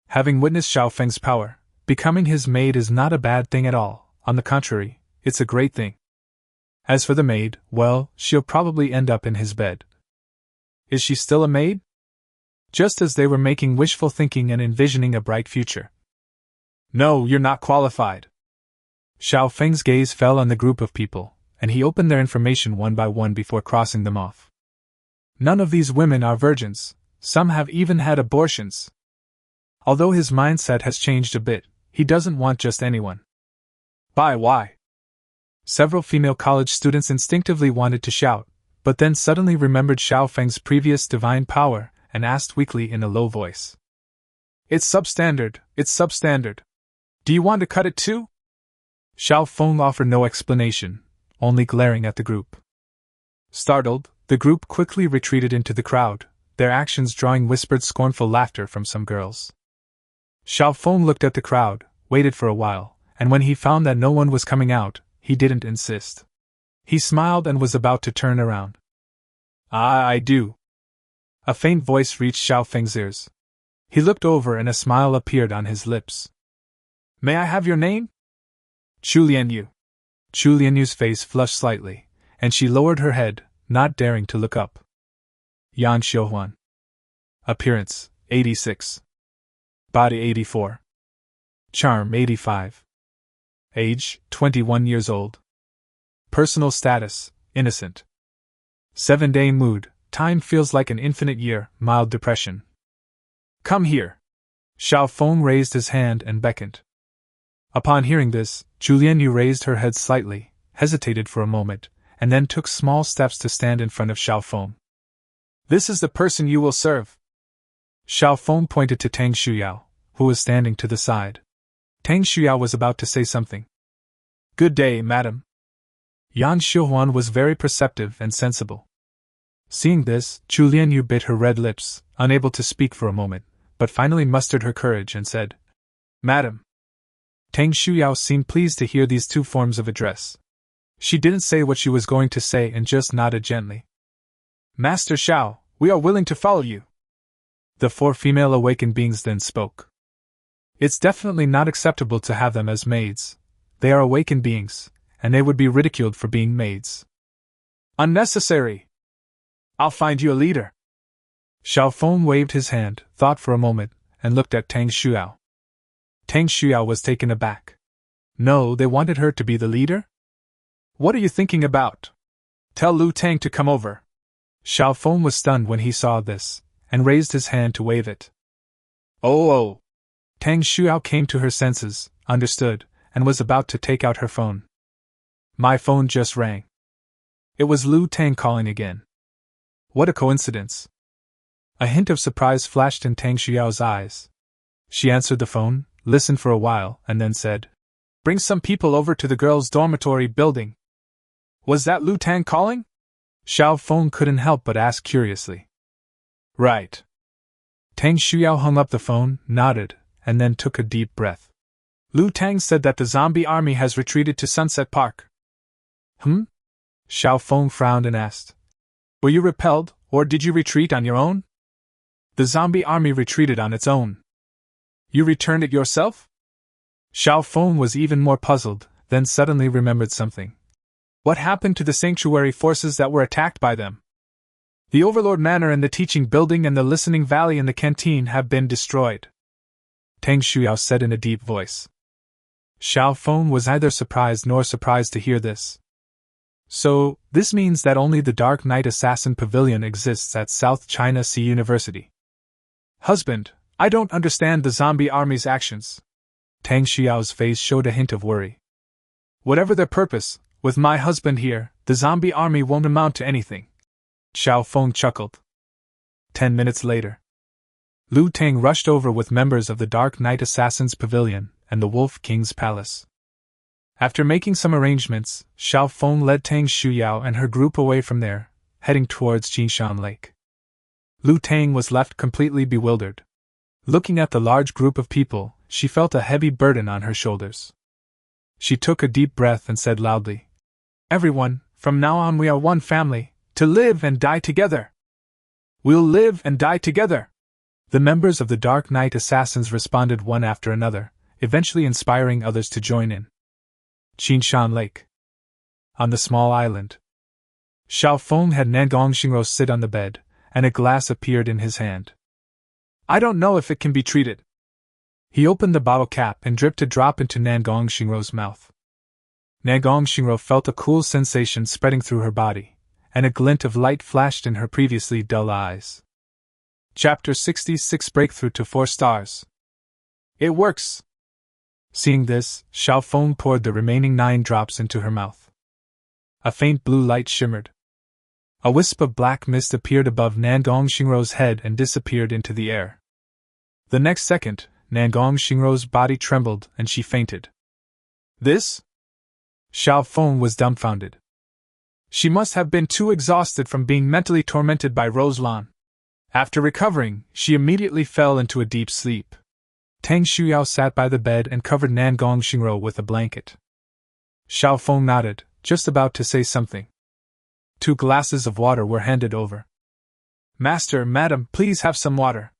Having witnessed Xiao Feng's power, becoming his maid is not a bad thing at all. On the contrary, it's a great thing. As for the maid, well, she'll probably end up in his bed. Is she still a maid? Just as they were making wishful thinking and envisioning a bright future. No, you're not qualified. Xiao Feng's gaze fell on the group of people, and he opened their information one by one before crossing them off. None of these women are virgins, some have even had abortions. Although his mindset has changed a bit, he doesn't want just anyone. Why? Several female college students instinctively wanted to shout, but then suddenly remembered Xiao Feng's previous divine power and asked weakly in a low voice. It's substandard. Do you want to cut it too? Xiao Feng offered no explanation, only glaring at the group. Startled, the group quickly retreated into the crowd, their actions drawing whispered scornful laughter from some girls. Xiao Feng looked at the crowd, waited for a while, and when he found that no one was coming out, he didn't insist. He smiled and was about to turn around. I do. A faint voice reached Xiao Feng's ears. He looked over and a smile appeared on his lips. May I have your name? Chu Lianyu. Chu Lianyu's face flushed slightly, and she lowered her head, not daring to look up. Yang Xiuhuan. Appearance, 86. Body 84. Charm 85. Age, 21 years old. Personal status, innocent. 7-day mood, time feels like an infinite year, mild depression. Come here. Xiao Feng raised his hand and beckoned. Upon hearing this, Chu Lianyu raised her head slightly, hesitated for a moment, and then took small steps to stand in front of Xiao Feng. This is the person you will serve. Xiao Feng pointed to Tang Shuyao, who was standing to the side. Tang Shuyao was about to say something. Good day, madam. Yang Xiuhuan was very perceptive and sensible. Seeing this, Chu Lianyu bit her red lips, unable to speak for a moment, but finally mustered her courage and said, Madam. Tang Shuyao seemed pleased to hear these two forms of address. She didn't say what she was going to say and just nodded gently. Master Xiao, we are willing to follow you. The 4 female awakened beings then spoke. It's definitely not acceptable to have them as maids. They are awakened beings, and they would be ridiculed for being maids. Unnecessary. I'll find you a leader. Xiao Feng waved his hand, thought for a moment, and looked at Tang Shuyao. Tang Shuyao was taken aback. No, they wanted her to be the leader? What are you thinking about? Tell Lu Tang to come over. Xiao Feng was stunned when he saw this, and raised his hand to wave it. Oh! Tang Shuyao came to her senses, understood, and was about to take out her phone. My phone just rang. It was Lu Tang calling again. What a coincidence. A hint of surprise flashed in Tang Xuyao's eyes. She answered the phone, listened for a while, and then said, Bring some people over to the girls' dormitory building. Was that Lu Tang calling? Xiao Feng couldn't help but ask curiously. Right. Tang Shuyao hung up the phone, nodded, and then took a deep breath. Lu Tang said that the zombie army has retreated to Sunset Park. Xiao Feng frowned and asked, "Were you repelled, or did you retreat on your own?" "The zombie army retreated on its own." "You returned it yourself?" Xiao Feng was even more puzzled, then suddenly remembered something. "What happened to the sanctuary forces that were attacked by them?" "The Overlord Manor and the Teaching Building and the Listening Valley and the Canteen have been destroyed," Tang Shuyao said in a deep voice. Xiao Feng was neither surprised nor surprised to hear this. "So, this means that only the Dark Knight Assassin Pavilion exists at South China Sea University." "Husband, I don't understand the zombie army's actions." Tang Xiao's face showed a hint of worry. "Whatever their purpose, with my husband here, the zombie army won't amount to anything." Xiao Feng chuckled. 10 minutes later, Lu Tang rushed over with members of the Dark Knight Assassin's Pavilion and the Wolf King's Palace. After making some arrangements, Xiao Feng led Tang Shuyao and her group away from there, heading towards Jinshan Lake. Lu Tang was left completely bewildered. Looking at the large group of people, she felt a heavy burden on her shoulders. She took a deep breath and said loudly, "Everyone, from now on we are one family, to live and die together. We'll live and die together." The members of the Dark Knight Assassins responded one after another, eventually inspiring others to join in. Jinshan Lake. On the small island, Xiao Feng had Nangong Xingro sit on the bed, and a glass appeared in his hand. "I don't know if it can be treated." He opened the bottle cap and dripped a drop into Nangong Xingro's mouth. Nangong Xingro felt a cool sensation spreading through her body, and a glint of light flashed in her previously dull eyes. Chapter 66 Breakthrough to 4 stars. "It works!" Seeing this, Xiao Feng poured the remaining 9 drops into her mouth. A faint blue light shimmered. A wisp of black mist appeared above Nangong Xingro's head and disappeared into the air. The next second, Nangong Xingro's body trembled and she fainted. "This?" Xiao Feng was dumbfounded. She must have been too exhausted from being mentally tormented by Roselan. After recovering, she immediately fell into a deep sleep. Tang Shuyao sat by the bed and covered Nangong Xingro with a blanket. Xiao Feng nodded, just about to say something. 2 glasses of water were handed over. "Master, madam, please have some water."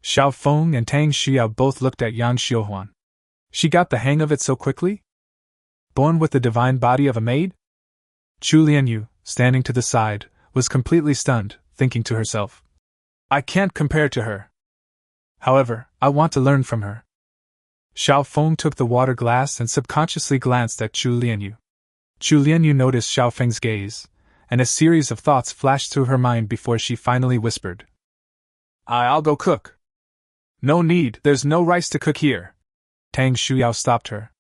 Xiao Feng and Tang Shuyao both looked at Yang Xiuhuan. She got the hang of it so quickly? Born with the divine body of a maid? Chu Lianyu, standing to the side, was completely stunned, thinking to herself, "I can't compare to her. However, I want to learn from her." Xiao Feng took the water glass and subconsciously glanced at Chu Lianyu. Chu Lianyu noticed Xiao Feng's gaze, and a series of thoughts flashed through her mind before she finally whispered, "I'll go cook." "No need, there's no rice to cook here." Tang Shuyao stopped her.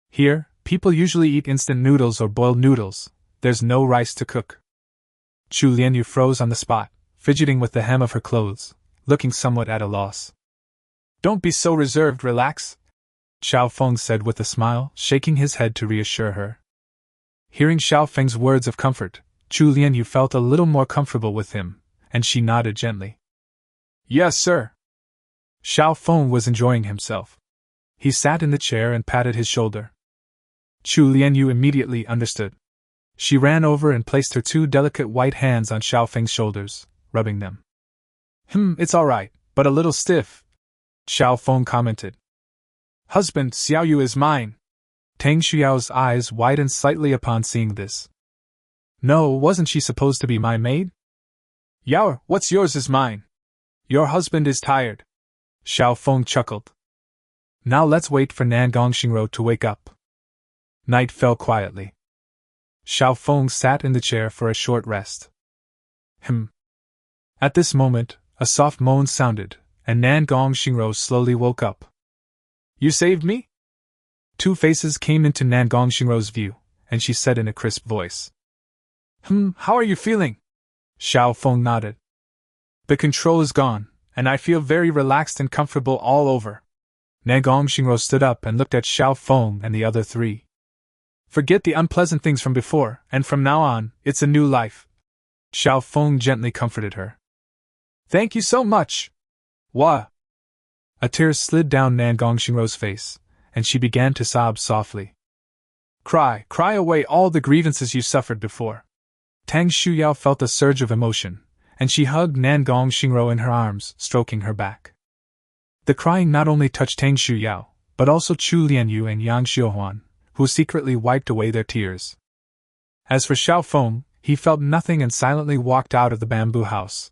"Here, people usually eat instant noodles or boiled noodles. There's no rice to cook." Chu Lianyu froze on the spot, fidgeting with the hem of her clothes, looking somewhat at a loss. "Don't be so reserved, relax," Xiao Feng said with a smile, shaking his head to reassure her. Hearing Xiao Feng's words of comfort, Chu Lianyu felt a little more comfortable with him, and she nodded gently. "Yes, sir." Xiao Feng was enjoying himself. He sat in the chair and patted his shoulder. Chu Lianyu immediately understood. She ran over and placed her 2 delicate white hands on Xiao Feng's shoulders, rubbing them. It's all right, but a little stiff," Xiao Feng commented. "Husband, Xiao Yu is mine." Tang Xuyao's eyes widened slightly upon seeing this. "No, wasn't she supposed to be my maid?" "Yao, what's yours is mine. Your husband is tired." Xiao Feng chuckled. "Now let's wait for Nangong Xingro to wake up." Night fell quietly. Xiao Feng sat in the chair for a short rest. At this moment, a soft moan sounded, and Nangong Xingro slowly woke up. "You saved me?" 2 faces came into Nangong Xingro's view, and she said in a crisp voice. How are you feeling?" Xiao Feng nodded. "The control is gone, and I feel very relaxed and comfortable all over." Nangong Xingro stood up and looked at Xiao Feng and the other 3. "Forget the unpleasant things from before, and from now on, it's a new life." Xiao Feng gently comforted her. "Thank you so much." "Wah!" A tear slid down Nangong Xingro's face, and she began to sob softly. Cry, cry away all the grievances you suffered before. Tang Shuyao felt a surge of emotion, and she hugged Nangong Xingro in her arms, stroking her back. The crying not only touched Tang Shuyao, but also Chu Lianyu and Yang Xiuhuan, who secretly wiped away their tears. As for Xiao Feng, he felt nothing and silently walked out of the bamboo house.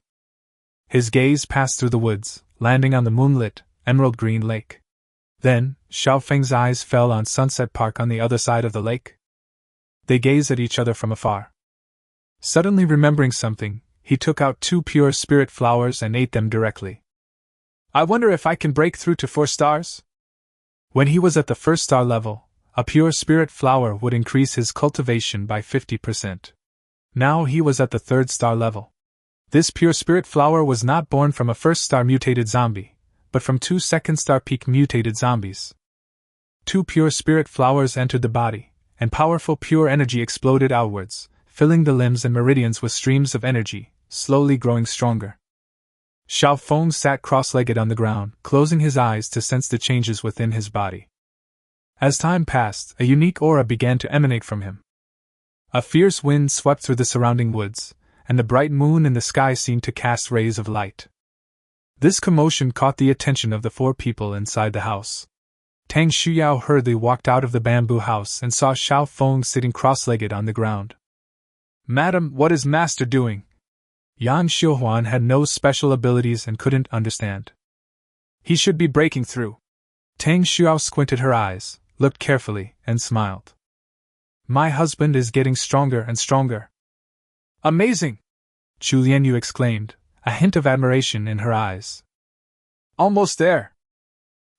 His gaze passed through the woods, landing on the moonlit, emerald-green lake. Then, Xiao Feng's eyes fell on Sunset Park on the other side of the lake. They gazed at each other from afar. Suddenly remembering something, he took out 2 pure spirit flowers and ate them directly. I wonder if I can break through to 4 stars? When he was at the 1st star level, a pure spirit flower would increase his cultivation by 50%. Now he was at the 3rd star level. This pure spirit flower was not born from a 1st star mutated zombie, but from 2 2nd star peak mutated zombies. 2 pure spirit flowers entered the body, and powerful pure energy exploded outwards, filling the limbs and meridians with streams of energy, slowly growing stronger. Xiao Feng sat cross-legged on the ground, closing his eyes to sense the changes within his body. As time passed, a unique aura began to emanate from him. A fierce wind swept through the surrounding woods, and the bright moon in the sky seemed to cast rays of light. This commotion caught the attention of the 4 people inside the house. Tang Shuyao hurriedly walked out of the bamboo house and saw Xiao Feng sitting cross-legged on the ground. Madam, what is master doing? Yang Xiuhuan had no special abilities and couldn't understand. He should be breaking through. Tang Shuyao squinted her eyes, looked carefully, and smiled. My husband is getting stronger and stronger. Amazing! Chu Lianyu exclaimed, a hint of admiration in her eyes. Almost there!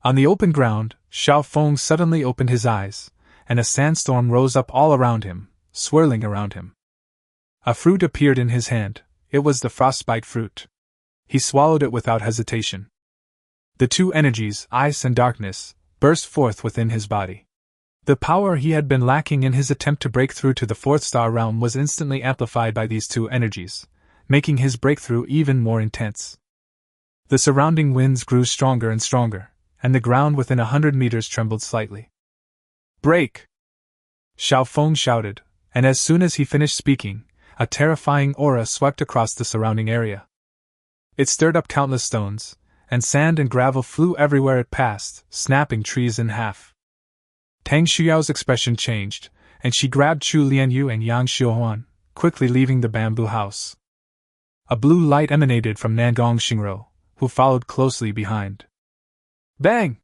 On the open ground, Xiao Feng suddenly opened his eyes, and a sandstorm rose up all around him, swirling around him. A fruit appeared in his hand. It was the frostbite fruit. He swallowed it without hesitation. The 2 energies, ice and darkness, burst forth within his body. The power he had been lacking in his attempt to break through to the 4th star realm was instantly amplified by these 2 energies, making his breakthrough even more intense. The surrounding winds grew stronger and stronger, and the ground within 100 meters trembled slightly. Break! Xiao Feng shouted, and as soon as he finished speaking, a terrifying aura swept across the surrounding area. It stirred up countless stones, and sand and gravel flew everywhere it passed, snapping trees in half. Tang Xuyao's expression changed, and she grabbed Chu Lianyu and Yang Xiuhuan, quickly leaving the bamboo house. A blue light emanated from Nangong Xingro, who followed closely behind. Bang!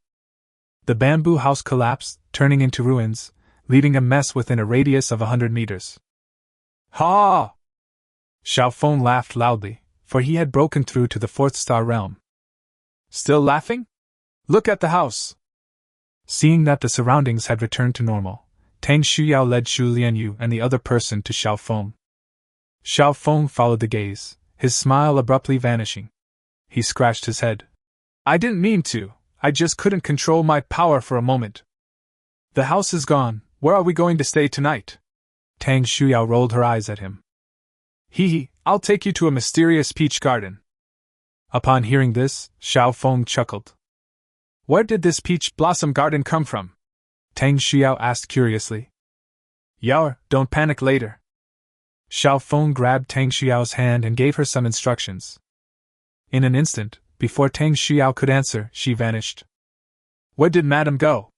The bamboo house collapsed, turning into ruins, leaving a mess within a radius of 100 meters. Ha! Xiao Feng laughed loudly, for he had broken through to the 4th star realm. Still laughing? Look at the house! Seeing that the surroundings had returned to normal, Tang Shuyao led Chu Lianyu and the other person to Xiao Feng. Xiao Feng followed the gaze, his smile abruptly vanishing. He scratched his head. I didn't mean to, I just couldn't control my power for a moment. The house is gone, where are we going to stay tonight? Tang Shuyao rolled her eyes at him. Hee, I'll take you to a mysterious peach garden. Upon hearing this, Xiao Feng chuckled. Where did this peach blossom garden come from? Tang Shuyao asked curiously. Yaoer, don't panic later. Xiao Feng grabbed Tang Xuyao's hand and gave her some instructions. In an instant, before Tang Shuyao could answer, she vanished. Where did Madame go?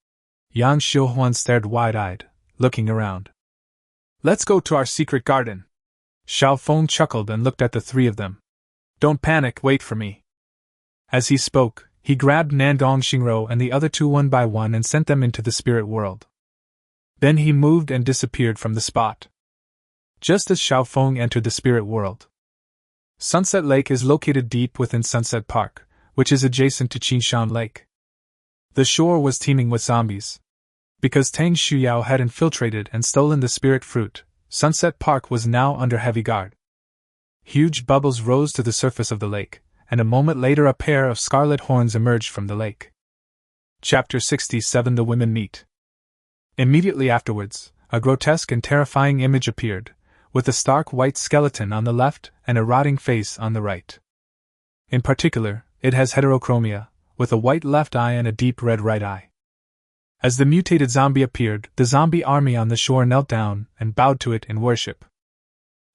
Yang Xiuhuan stared wide-eyed, looking around. Let's go to our secret garden. Xiao Feng chuckled and looked at the 3 of them. Don't panic, wait for me. As he spoke, he grabbed Nangong Xingro and the other 2 one by one and sent them into the spirit world. Then he moved and disappeared from the spot. Just as Xiao Feng entered the spirit world. Sunset Lake is located deep within Sunset Park, which is adjacent to Qinshan Lake. The shore was teeming with zombies. Because Tang Shuyao had infiltrated and stolen the spirit fruit, Sunset Park was now under heavy guard. Huge bubbles rose to the surface of the lake, and a moment later a pair of scarlet horns emerged from the lake. Chapter 67 The Women Meet. Immediately afterwards, a grotesque and terrifying image appeared, with a stark white skeleton on the left and a rotting face on the right. In particular, it has heterochromia, with a white left eye and a deep red right eye. As the mutated zombie appeared, the zombie army on the shore knelt down and bowed to it in worship.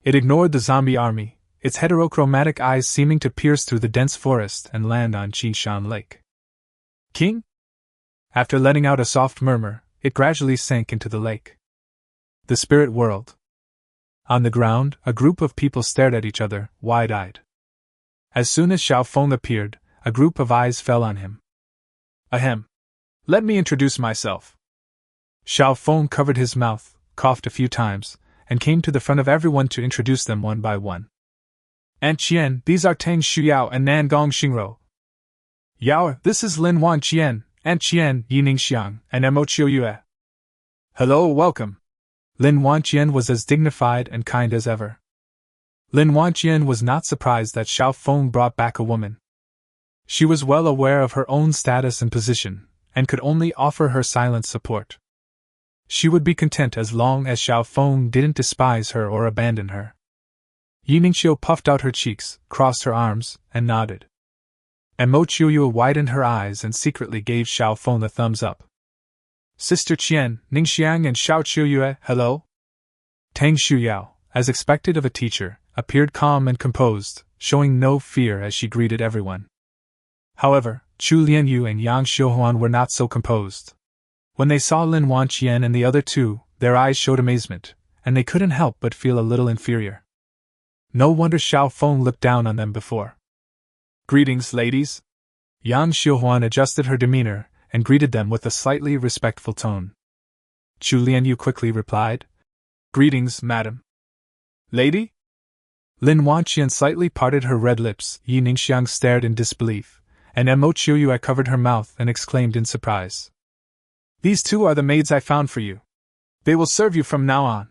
It ignored the zombie army, its heterochromatic eyes seeming to pierce through the dense forest and land on Qishan Lake. King? After letting out a soft murmur, it gradually sank into the lake. The spirit world. On the ground, a group of people stared at each other, wide-eyed. As soon as Xiao Feng appeared, a group of eyes fell on him. Ahem. Let me introduce myself. Xiao Feng covered his mouth, coughed a few times, and came to the front of everyone to introduce them one by one. Aunt Qian, these are Tang Shuyao and Nan Gong Xingro. Yao, this is Lin Wan Qian, Aunt Qian, Yining Xiang, and Mo Chiu Yue. Hello, welcome. Lin Wan Qian was as dignified and kind as ever. Lin Wan Qian was not surprised that Xiao Feng brought back a woman. She was well aware of her own status and position, and could only offer her silent support. She would be content as long as Xiao Feng didn't despise her or abandon her. Yiningxiu puffed out her cheeks, crossed her arms, and nodded. And Mo Chiuyu widened her eyes and secretly gave Xiao Feng the thumbs up. Sister Qian, Ningxiang and Xiao Chiuyue, hello? Tang Shuyao, as expected of a teacher, appeared calm and composed, showing no fear as she greeted everyone. However, Chu Lianyu and Yang Xiuhuan were not so composed. When they saw Lin Wan Qian and the other two, their eyes showed amazement, and they couldn't help but feel a little inferior. No wonder Xiao Feng looked down on them before. Greetings, ladies. Yang Xiuhuan adjusted her demeanor and greeted them with a slightly respectful tone. Chu Lianyu quickly replied, Greetings, madam. Lady? Lin Wan Qian slightly parted her red lips. Yi Ningxiang stared in disbelief, and Mo Chiuyue covered her mouth and exclaimed in surprise. These two are the maids I found for you. They will serve you from now on.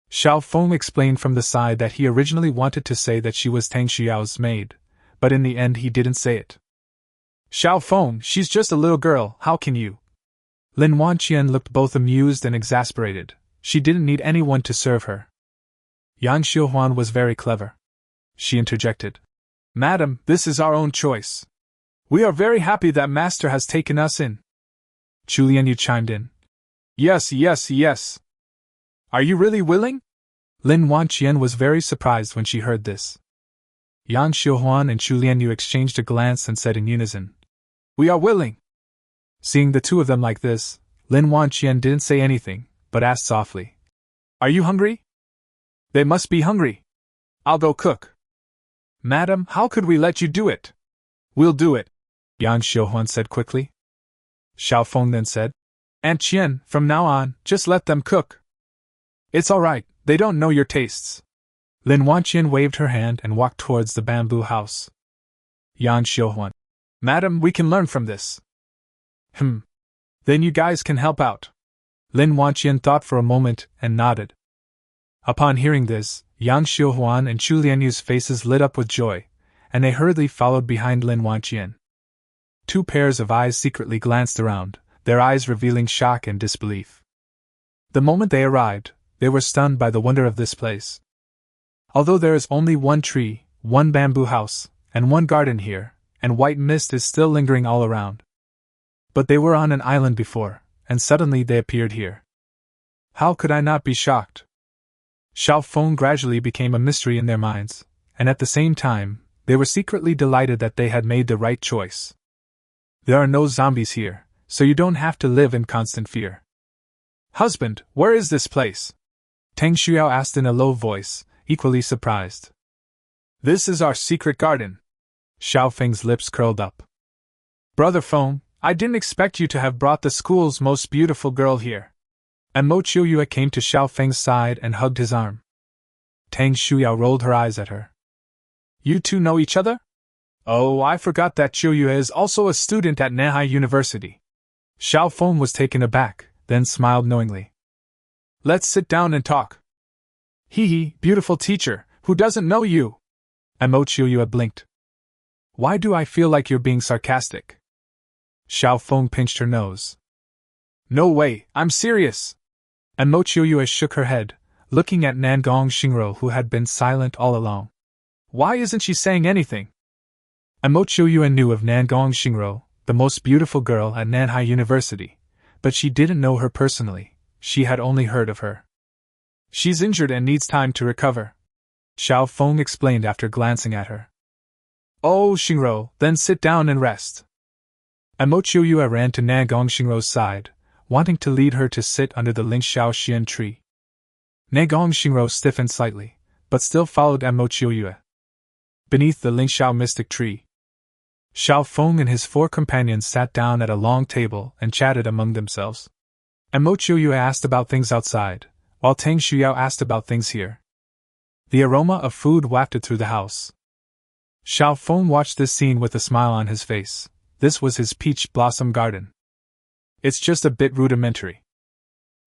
Xiao Feng explained from the side that he originally wanted to say that she was Tang Xiao's maid, but in the end he didn't say it. Xiao Feng, she's just a little girl, how can you? Lin Wan Qian looked both amused and exasperated. She didn't need anyone to serve her. Yang Xiuhuan was very clever. She interjected. Madam, this is our own choice. We are very happy that Master has taken us in. Chu Lianyu chimed in. Yes, yes, yes. Are you really willing? Lin Wan Qian was very surprised when she heard this. Yang Xiuhuan and Chu Lianyu exchanged a glance and said in unison, We are willing. Seeing the two of them like this, Lin Wan Qian didn't say anything, but asked softly, Are you hungry? They must be hungry. I'll go cook. Madam, how could we let you do it? We'll do it, Yang Xiuhuan said quickly. Xiao Feng then said, Aunt Qian, from now on, just let them cook. It's all right, they don't know your tastes. Lin Wan Qian waved her hand and walked towards the bamboo house. Yang Xiuhuan. Madam, we can learn from this. Then you guys can help out. Lin Wan Qian thought for a moment and nodded. Upon hearing this, Yang Xiuhuan and Chu Lianyu's faces lit up with joy, and they hurriedly followed behind Lin Wan Qian. Two pairs of eyes secretly glanced around, their eyes revealing shock and disbelief. The moment they arrived, they were stunned by the wonder of this place. Although there is only one tree, one bamboo house, and one garden here, and white mist is still lingering all around. But they were on an island before, and suddenly they appeared here. How could I not be shocked? Xiao Feng gradually became a mystery in their minds, and at the same time, they were secretly delighted that they had made the right choice. There are no zombies here, so you don't have to live in constant fear. Husband, where is this place? Tang Xiuyao asked in a low voice, equally surprised. This is our secret garden. Xiao Feng's lips curled up. Brother Feng, I didn't expect you to have brought the school's most beautiful girl here. And Mo Chiuyue came to Xiao Feng's side and hugged his arm. Tang Shuyao rolled her eyes at her. You two know each other? Oh, I forgot that Chiuyue is also a student at Manhwa University. Xiao Feng was taken aback, then smiled knowingly. Let's sit down and talk. Hee, beautiful teacher, who doesn't know you? And Mo Chiuyue blinked. Why do I feel like you're being sarcastic? Xiao Feng pinched her nose. No way, I'm serious. And Mo Chiuyue shook her head, looking at Nan Gong Xingro who had been silent all along. Why isn't she saying anything? And Mo Chiuyue knew of Nan Gong Xingro, the most beautiful girl at Manhwa University, but she didn't know her personally, she had only heard of her. She's injured and needs time to recover, Xiao Feng explained after glancing at her. Oh, Xingro, then sit down and rest. Amo Qiuyue ran to Nagong Xingrou's side, wanting to lead her to sit under the Lingxiao Xian tree. Nagong Xingrou stiffened slightly, but still followed Amo Qiuyue. Beneath the Lingxiao mystic tree, Xiao Feng and his 4 companions sat down at a long table and chatted among themselves. Amo Qiuyue asked about things outside, while Tang Shuyao asked about things here. The aroma of food wafted through the house. Xiao Feng watched this scene with a smile on his face. This was his peach blossom garden. It's just a bit rudimentary.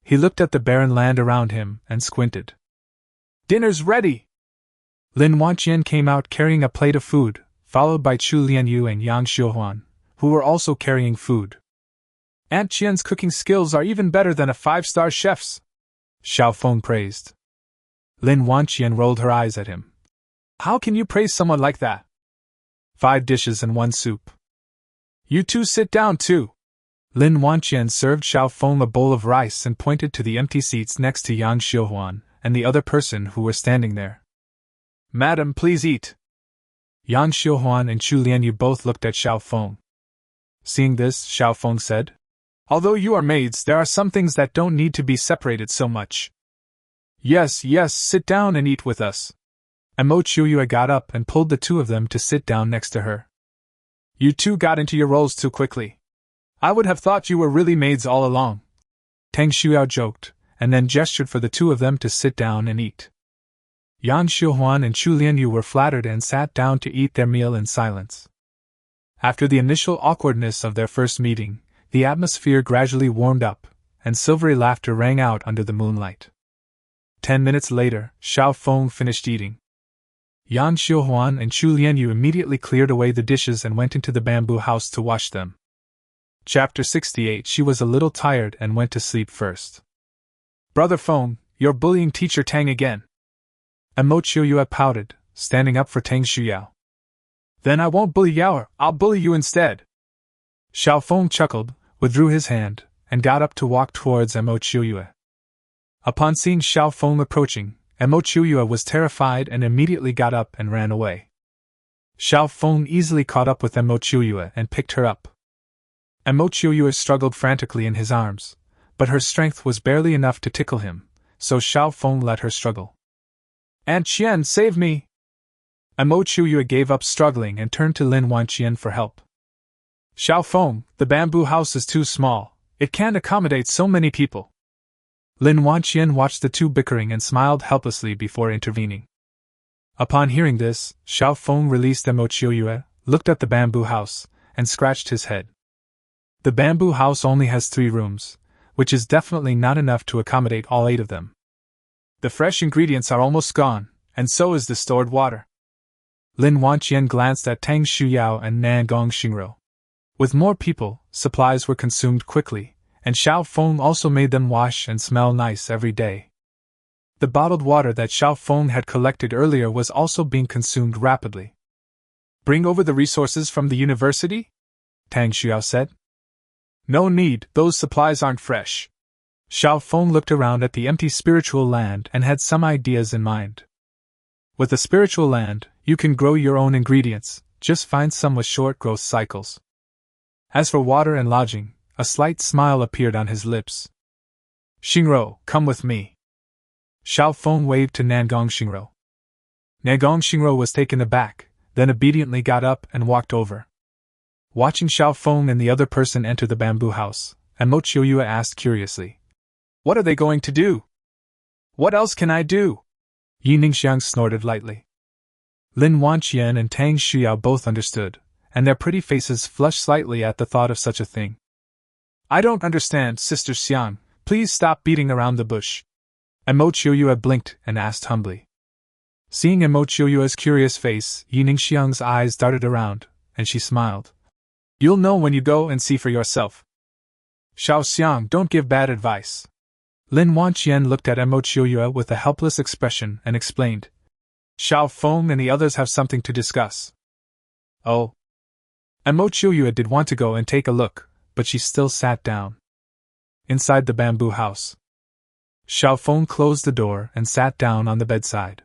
He looked at the barren land around him and squinted. Dinner's ready! Lin Wanqian came out carrying a plate of food, followed by Chu Lianyu and Yang Xiuhuan, who were also carrying food. Aunt Qian's cooking skills are even better than a 5-star chef's, Xiao Feng praised. Lin Wanqian rolled her eyes at him. How can you praise someone like that? 5 dishes and 1 soup. You two sit down too. Lin Wanqian served Xiao Feng a bowl of rice and pointed to the empty seats next to Yang Xiuhuan and the other person who were standing there. Madam, please eat. Yang Xiuhuan and Chu Lianyu both looked at Xiao Feng. Seeing this, Xiao Feng said, Although you are maids, there are some things that don't need to be separated so much. Yes, sit down and eat with us. Amo Qiuyue got up and pulled the 2 of them to sit down next to her. You two got into your roles too quickly. I would have thought you were really maids all along. Tang Shuyao joked, and then gestured for the 2 of them to sit down and eat. Yang Xiuhuan and Chu Lianyu were flattered and sat down to eat their meal in silence. After the initial awkwardness of their first meeting, the atmosphere gradually warmed up, and silvery laughter rang out under the moonlight. 10 minutes later, Xiao Feng finished eating. Yang Xiuhuan and Chu Lianyu immediately cleared away the dishes and went into the bamboo house to wash them. Chapter 68. She was a little tired and went to sleep first. Brother Feng, you're bullying teacher Tang again. Amo Qiuyue pouted, standing up for Tang Shuyao. Then I won't bully Yaoer, I'll bully you instead. Xiao Feng chuckled, withdrew his hand, and got up to walk towards Amo Qiuyue. Upon seeing Xiao Feng approaching, Amo Qiuyue was terrified and immediately got up and ran away. Xiao Feng easily caught up with Amo Qiuyue and picked her up. Amo Qiuyue struggled frantically in his arms, but her strength was barely enough to tickle him, so Xiao Feng let her struggle. Aunt Qian, save me! Amo Qiuyue gave up struggling and turned to Lin Wanqian for help. Xiao Feng, the bamboo house is too small, it can't accommodate so many people. Lin Wanqian watched the 2 bickering and smiled helplessly before intervening. Upon hearing this, Xiao Feng released Amo Qiuyue, looked at the bamboo house, and scratched his head. The bamboo house only has 3 rooms, which is definitely not enough to accommodate all 8 of them. The fresh ingredients are almost gone, and so is the stored water. Lin Wanqian glanced at Tang Shuyao and Nagong Xingrou. With more people, supplies were consumed quickly, and Xiao Feng also made them wash and smell nice every day. The bottled water that Xiao Feng had collected earlier was also being consumed rapidly. Bring over the resources from the university? Tang Shuyao said. No need, those supplies aren't fresh. Xiao Feng looked around at the empty spiritual land and had some ideas in mind. With the spiritual land, you can grow your own ingredients, just find some with short growth cycles. As for water and lodging, a slight smile appeared on his lips. Xingrou, come with me. Xiao Feng waved to Nagong Xingrou. Nagong Xingrou was taken aback, then obediently got up and walked over. Watching Xiao Feng and the other person enter the bamboo house, Amo Qiuyue asked curiously, What are they going to do? What else can I do? Yi Ningxiang snorted lightly. Lin Wanqian and Tang Shuyao both understood, and their pretty faces flushed slightly at the thought of such a thing. I don't understand, Sister Xiang, please stop beating around the bush. Amo Qiuyue blinked and asked humbly. Seeing Amo Qiuyue's curious face, Yi Ningxiang's eyes darted around, and she smiled. You'll know when you go and see for yourself. Xiao Xiang, don't give bad advice. Lin Wanqian looked at Amo Qiuyue with a helpless expression and explained. Xiao Feng and the others have something to discuss. Oh. Amo Qiuyue did want to go and take a look, but she still sat down. Inside the bamboo house, Xiao Feng closed the door and sat down on the bedside.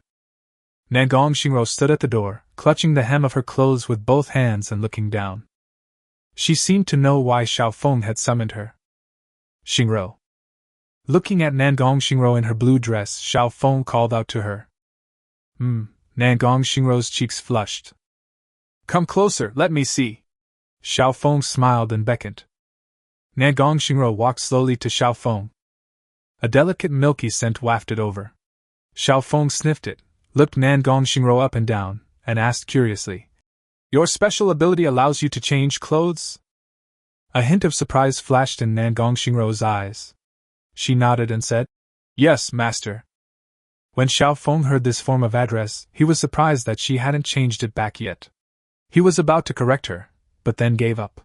Nangong Xingro stood at the door, clutching the hem of her clothes with both hands and looking down. She seemed to know why Xiao Feng had summoned her. Xingro. Looking at Nangong Xingro in her blue dress, Xiao Feng called out to her. Nangong Xingro's cheeks flushed. Come closer, let me see. Xiao Feng smiled and beckoned. Nangong Xingro walked slowly to Xiao Feng. A delicate milky scent wafted over. Xiao Feng sniffed it, looked Nangong Xingro up and down, and asked curiously, Your special ability allows you to change clothes? A hint of surprise flashed in Nangong Xingro's eyes. She nodded and said, Yes, master. When Xiao Feng heard this form of address, he was surprised that she hadn't changed it back yet. He was about to correct her, but then gave up.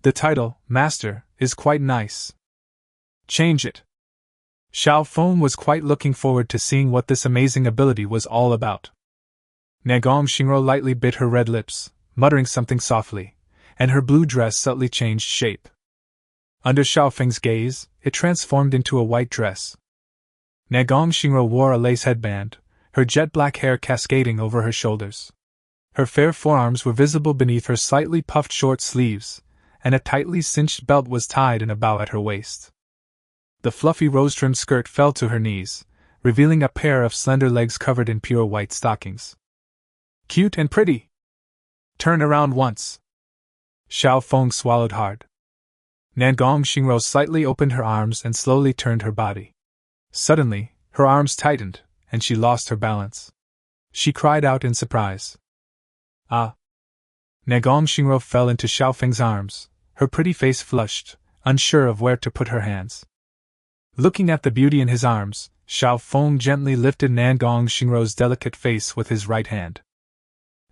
The title, Master, is quite nice. Change it. Xiao Feng was quite looking forward to seeing what this amazing ability was all about. Nangong Xingro lightly bit her red lips, muttering something softly, and her blue dress subtly changed shape. Under Xiao Feng's gaze, it transformed into a white dress. Nangong Xingro wore a lace headband, her jet-black hair cascading over her shoulders. Her fair forearms were visible beneath her slightly puffed short sleeves, and a tightly cinched belt was tied in a bow at her waist. The fluffy rose-trimmed skirt fell to her knees, revealing a pair of slender legs covered in pure white stockings. Cute and pretty. Turn around once. Xiao Feng swallowed hard. Nangong Xingro slightly opened her arms and slowly turned her body. Suddenly, her arms tightened, and she lost her balance. She cried out in surprise. Ah! Nangong Xingro fell into Xiao Feng's arms, her pretty face flushed, unsure of where to put her hands. Looking at the beauty in his arms, Xiao Feng gently lifted Nangong Xingro's delicate face with his right hand.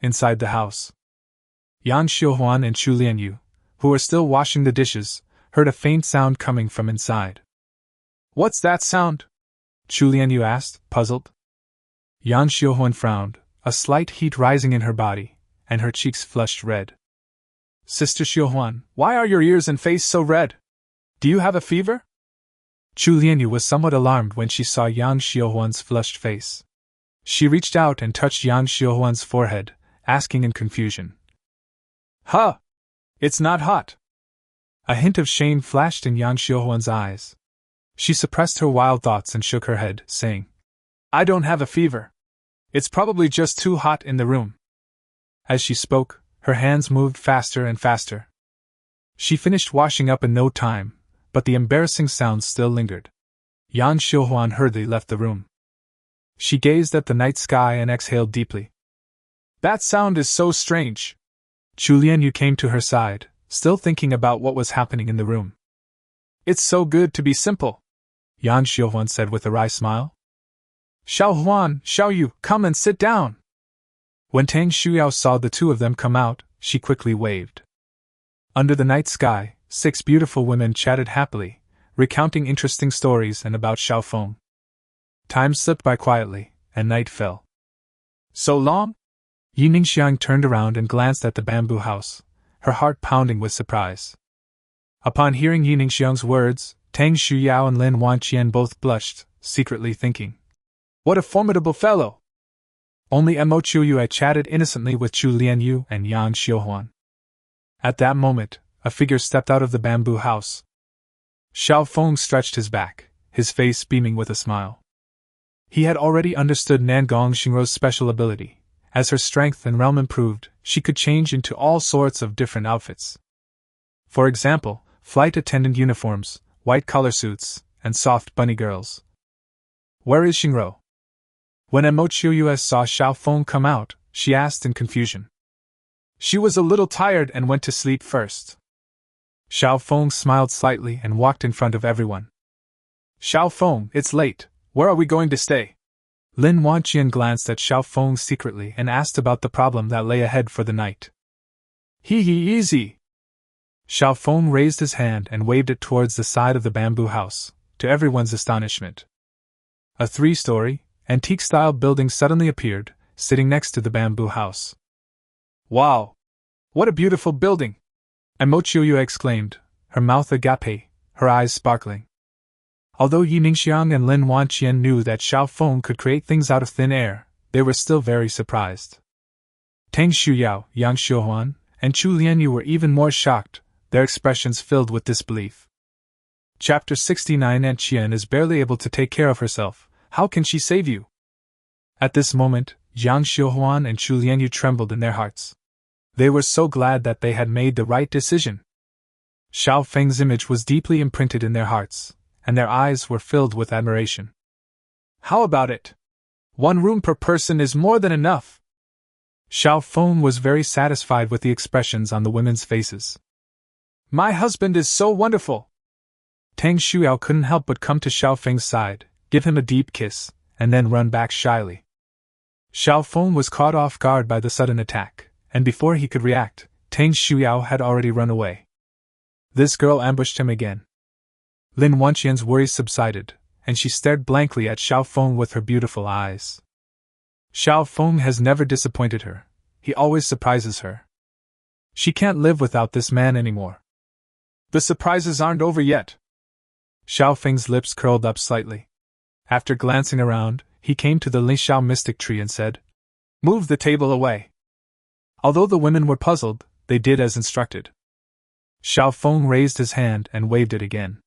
Inside the house, Yan Xiuhuan and Chu Lianyu, who were still washing the dishes, heard a faint sound coming from inside. What's that sound? Chu Lianyu asked, puzzled. Yan Xiuhuan frowned, a slight heat rising in her body, and her cheeks flushed red. Sister Xiuhuan, why are your ears and face so red? Do you have a fever? Chu Lianyu was somewhat alarmed when she saw Yan Xiuhuan's flushed face. She reached out and touched Yan Xiuhuan's forehead, asking in confusion. Huh! It's not hot! A hint of shame flashed in Yan Xiuhuan's eyes. She suppressed her wild thoughts and shook her head, saying, I don't have a fever. It's probably just too hot in the room. As she spoke, her hands moved faster and faster. She finished washing up in no time, but the embarrassing sounds still lingered. Yan Xiuhuan hurriedly left the room. She gazed at the night sky and exhaled deeply. That sound is so strange. Chu Lianyu came to her side, still thinking about what was happening in the room. It's so good to be simple, Yan Xiuhuan said with a wry smile. Xiaohuan, Xiaoyu, come and sit down. When Tang Shuyao saw the two of them come out, she quickly waved. Under the night sky, 6 beautiful women chatted happily, recounting interesting stories and about Xiao Feng. Time slipped by quietly, and night fell. So long? Yi Ningxiang turned around and glanced at the bamboo house, her heart pounding with surprise. Upon hearing Yi Ningxiang's words, Tang Shuyao and Lin Wanqian both blushed, secretly thinking, What a formidable fellow! Only Mo Chuyue chatted innocently with Chu Lianyu and Yan Xiuhuan. At that moment, a figure stepped out of the bamboo house. Xiao Feng stretched his back, his face beaming with a smile. He had already understood Nangong Xingro's special ability. As her strength and realm improved, she could change into all sorts of different outfits. For example, flight attendant uniforms, white collar suits, and soft bunny girls. Where is Xingro? When Mo Chuyue saw Xiao Feng come out, she asked in confusion. She was a little tired and went to sleep first. Xiao Feng smiled slightly and walked in front of everyone. Xiao Feng, it's late. Where are we going to stay? Lin Wanqian glanced at Xiao Feng secretly and asked about the problem that lay ahead for the night. Hee easy. Xiao Feng raised his hand and waved it towards the side of the bamboo house, to everyone's astonishment. A 3-story, antique-style building suddenly appeared, sitting next to the bamboo house. Wow! What a beautiful building! Mo Chuyue exclaimed, her mouth agape, her eyes sparkling. Although Yi Ningxiang and Lin Wanqian knew that Xiao Feng could create things out of thin air, they were still very surprised. Tang Shuyao, Yang Xiuhuan, and Chu Lianyu were even more shocked, their expressions filled with disbelief. Chapter 69. Aunt Qian is barely able to take care of herself. How can she save you? At this moment, Yang Xiuhuan and Chu Lianyu trembled in their hearts. They were so glad that they had made the right decision. Xiao Feng's image was deeply imprinted in their hearts, and their eyes were filled with admiration. How about it? 1 room per person is more than enough. Xiao Feng was very satisfied with the expressions on the women's faces. My husband is so wonderful! Tang Shuyao couldn't help but come to Xiao Feng's side, give him a deep kiss, and then run back shyly. Xiao Feng was caught off guard by the sudden attack, and before he could react, Tang Shuyao had already run away. This girl ambushed him again. Lin Wanqian's worries subsided, and she stared blankly at Xiao Feng with her beautiful eyes. Xiao Feng has never disappointed her. He always surprises her. She can't live without this man anymore. The surprises aren't over yet. Xiao Feng's lips curled up slightly. After glancing around, he came to the Lingxiao mystic tree and said, Move the table away. Although the women were puzzled, they did as instructed. Xiao Feng raised his hand and waved it again.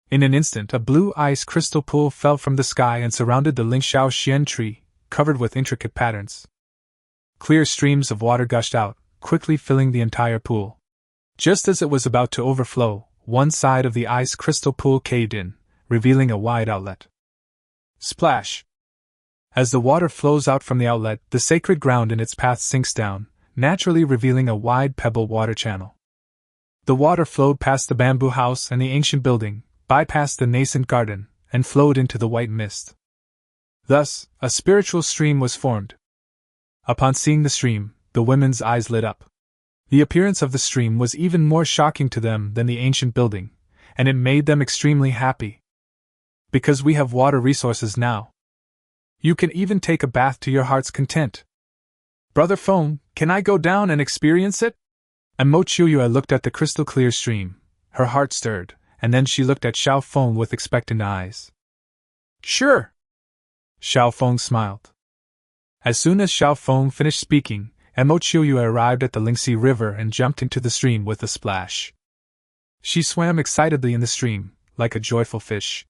In an instant, a blue ice crystal pool fell from the sky and surrounded the Lingxiao Xian tree, covered with intricate patterns. Clear streams of water gushed out, quickly filling the entire pool. Just as it was about to overflow, one side of the ice crystal pool caved in, revealing a wide outlet. Splash! As the water flows out from the outlet, the sacred ground in its path sinks down, naturally revealing a wide pebble water channel. The water flowed past the bamboo house and the ancient building, bypassed the nascent garden, and flowed into the white mist. Thus, a spiritual stream was formed. Upon seeing the stream, the women's eyes lit up. The appearance of the stream was even more shocking to them than the ancient building, and it made them extremely happy. Because we have water resources now. You can even take a bath to your heart's content. Brother Feng, can I go down and experience it? And Mo Chiuyue looked at the crystal clear stream. Her heart stirred, and then she looked at Xiao Feng with expectant eyes. Sure! Xiao Feng smiled. As soon as Xiao Feng finished speaking, Mo Chiuyue arrived at the Lingxi River and jumped into the stream with a splash. She swam excitedly in the stream, like a joyful fish.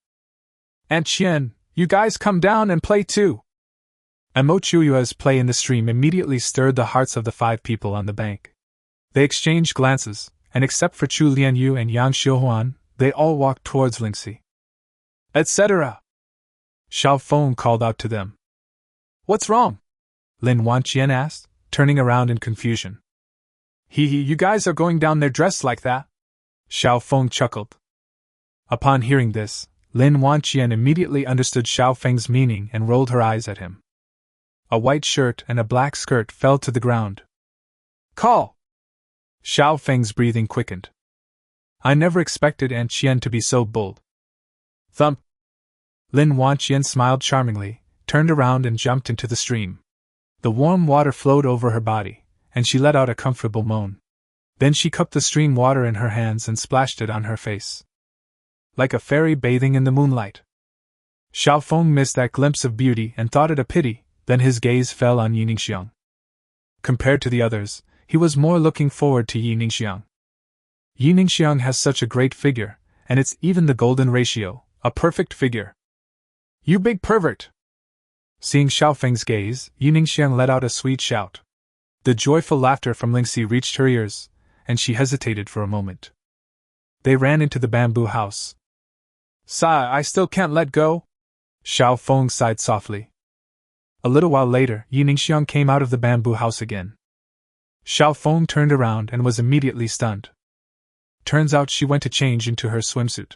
Aunt Qian, you guys come down and play too! Mo Chiuyue's play in the stream immediately stirred the hearts of the 5 people on the bank. They exchanged glances, and except for Chu Lianyu and Yang Xiuhuan, they all walked towards Lingxi. Etc. Xiao Feng called out to them. What's wrong? Lin Wanqian asked, turning around in confusion. You guys are going down there dressed like that? Xiao Feng chuckled. Upon hearing this, Lin Wanqian immediately understood Xiao Feng's meaning and rolled her eyes at him. A white shirt and a black skirt fell to the ground. Call! Xiao Feng's breathing quickened. I never expected Aunt Qian to be so bold. Thump! Lin Wanqian smiled charmingly, turned around and jumped into the stream. The warm water flowed over her body, and she let out a comfortable moan. Then she cupped the stream water in her hands and splashed it on her face. Like a fairy bathing in the moonlight. Xiao Feng missed that glimpse of beauty and thought it a pity, then his gaze fell on Yi Ningxiang. Compared to the others, he was more looking forward to Yi Ningxiang. Yi Ningxiang has such a great figure, and it's even the golden ratio, a perfect figure. You big pervert! Seeing Xiao Feng's gaze, Yi Ningxiang let out a sweet shout. The joyful laughter from Lingxi reached her ears, and she hesitated for a moment. They ran into the bamboo house. Sigh, I still can't let go. Xiao Feng sighed softly. A little while later, Yi Ningxiang came out of the bamboo house again. Xiao Feng turned around and was immediately stunned. Turns out she went to change into her swimsuit.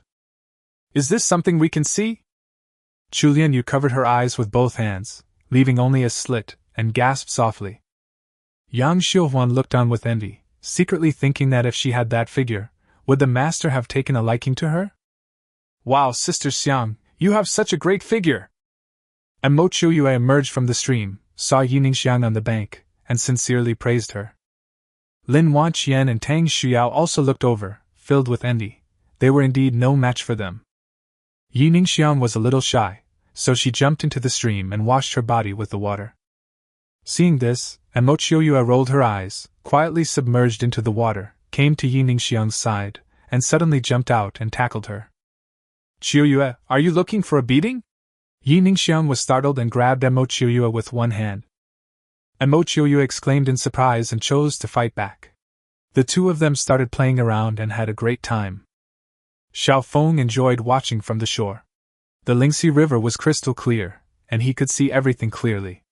Is this something we can see? Chu Lianyu covered her eyes with both hands, leaving only a slit, and gasped softly. Yang Xiuhuan looked on with envy, secretly thinking that if she had that figure, would the master have taken a liking to her? Wow, Sister Xiang, you have such a great figure! And Mo Chiuyue emerged from the stream, saw Yi Ningxiang on the bank, and sincerely praised her. Lin Wanqian and Tang Shuyao also looked over, filled with envy. they were indeed no match for them. Yi Ningxiang was a little shy, so she jumped into the stream and washed her body with the water. Seeing this, Mo Qiuyue rolled her eyes, quietly submerged into the water, came to Yi Ningxiang's side, and suddenly jumped out and tackled her. "Qiuyue, are you looking for a beating?" Yi Ningxiang was startled and grabbed Mo Qiuyue with one hand. Mo Qiuyue exclaimed in surprise and chose to fight back. The two of them started playing around and had a great time. Xiao Feng enjoyed watching from the shore. The Lingxi River was crystal clear, and he could see everything clearly.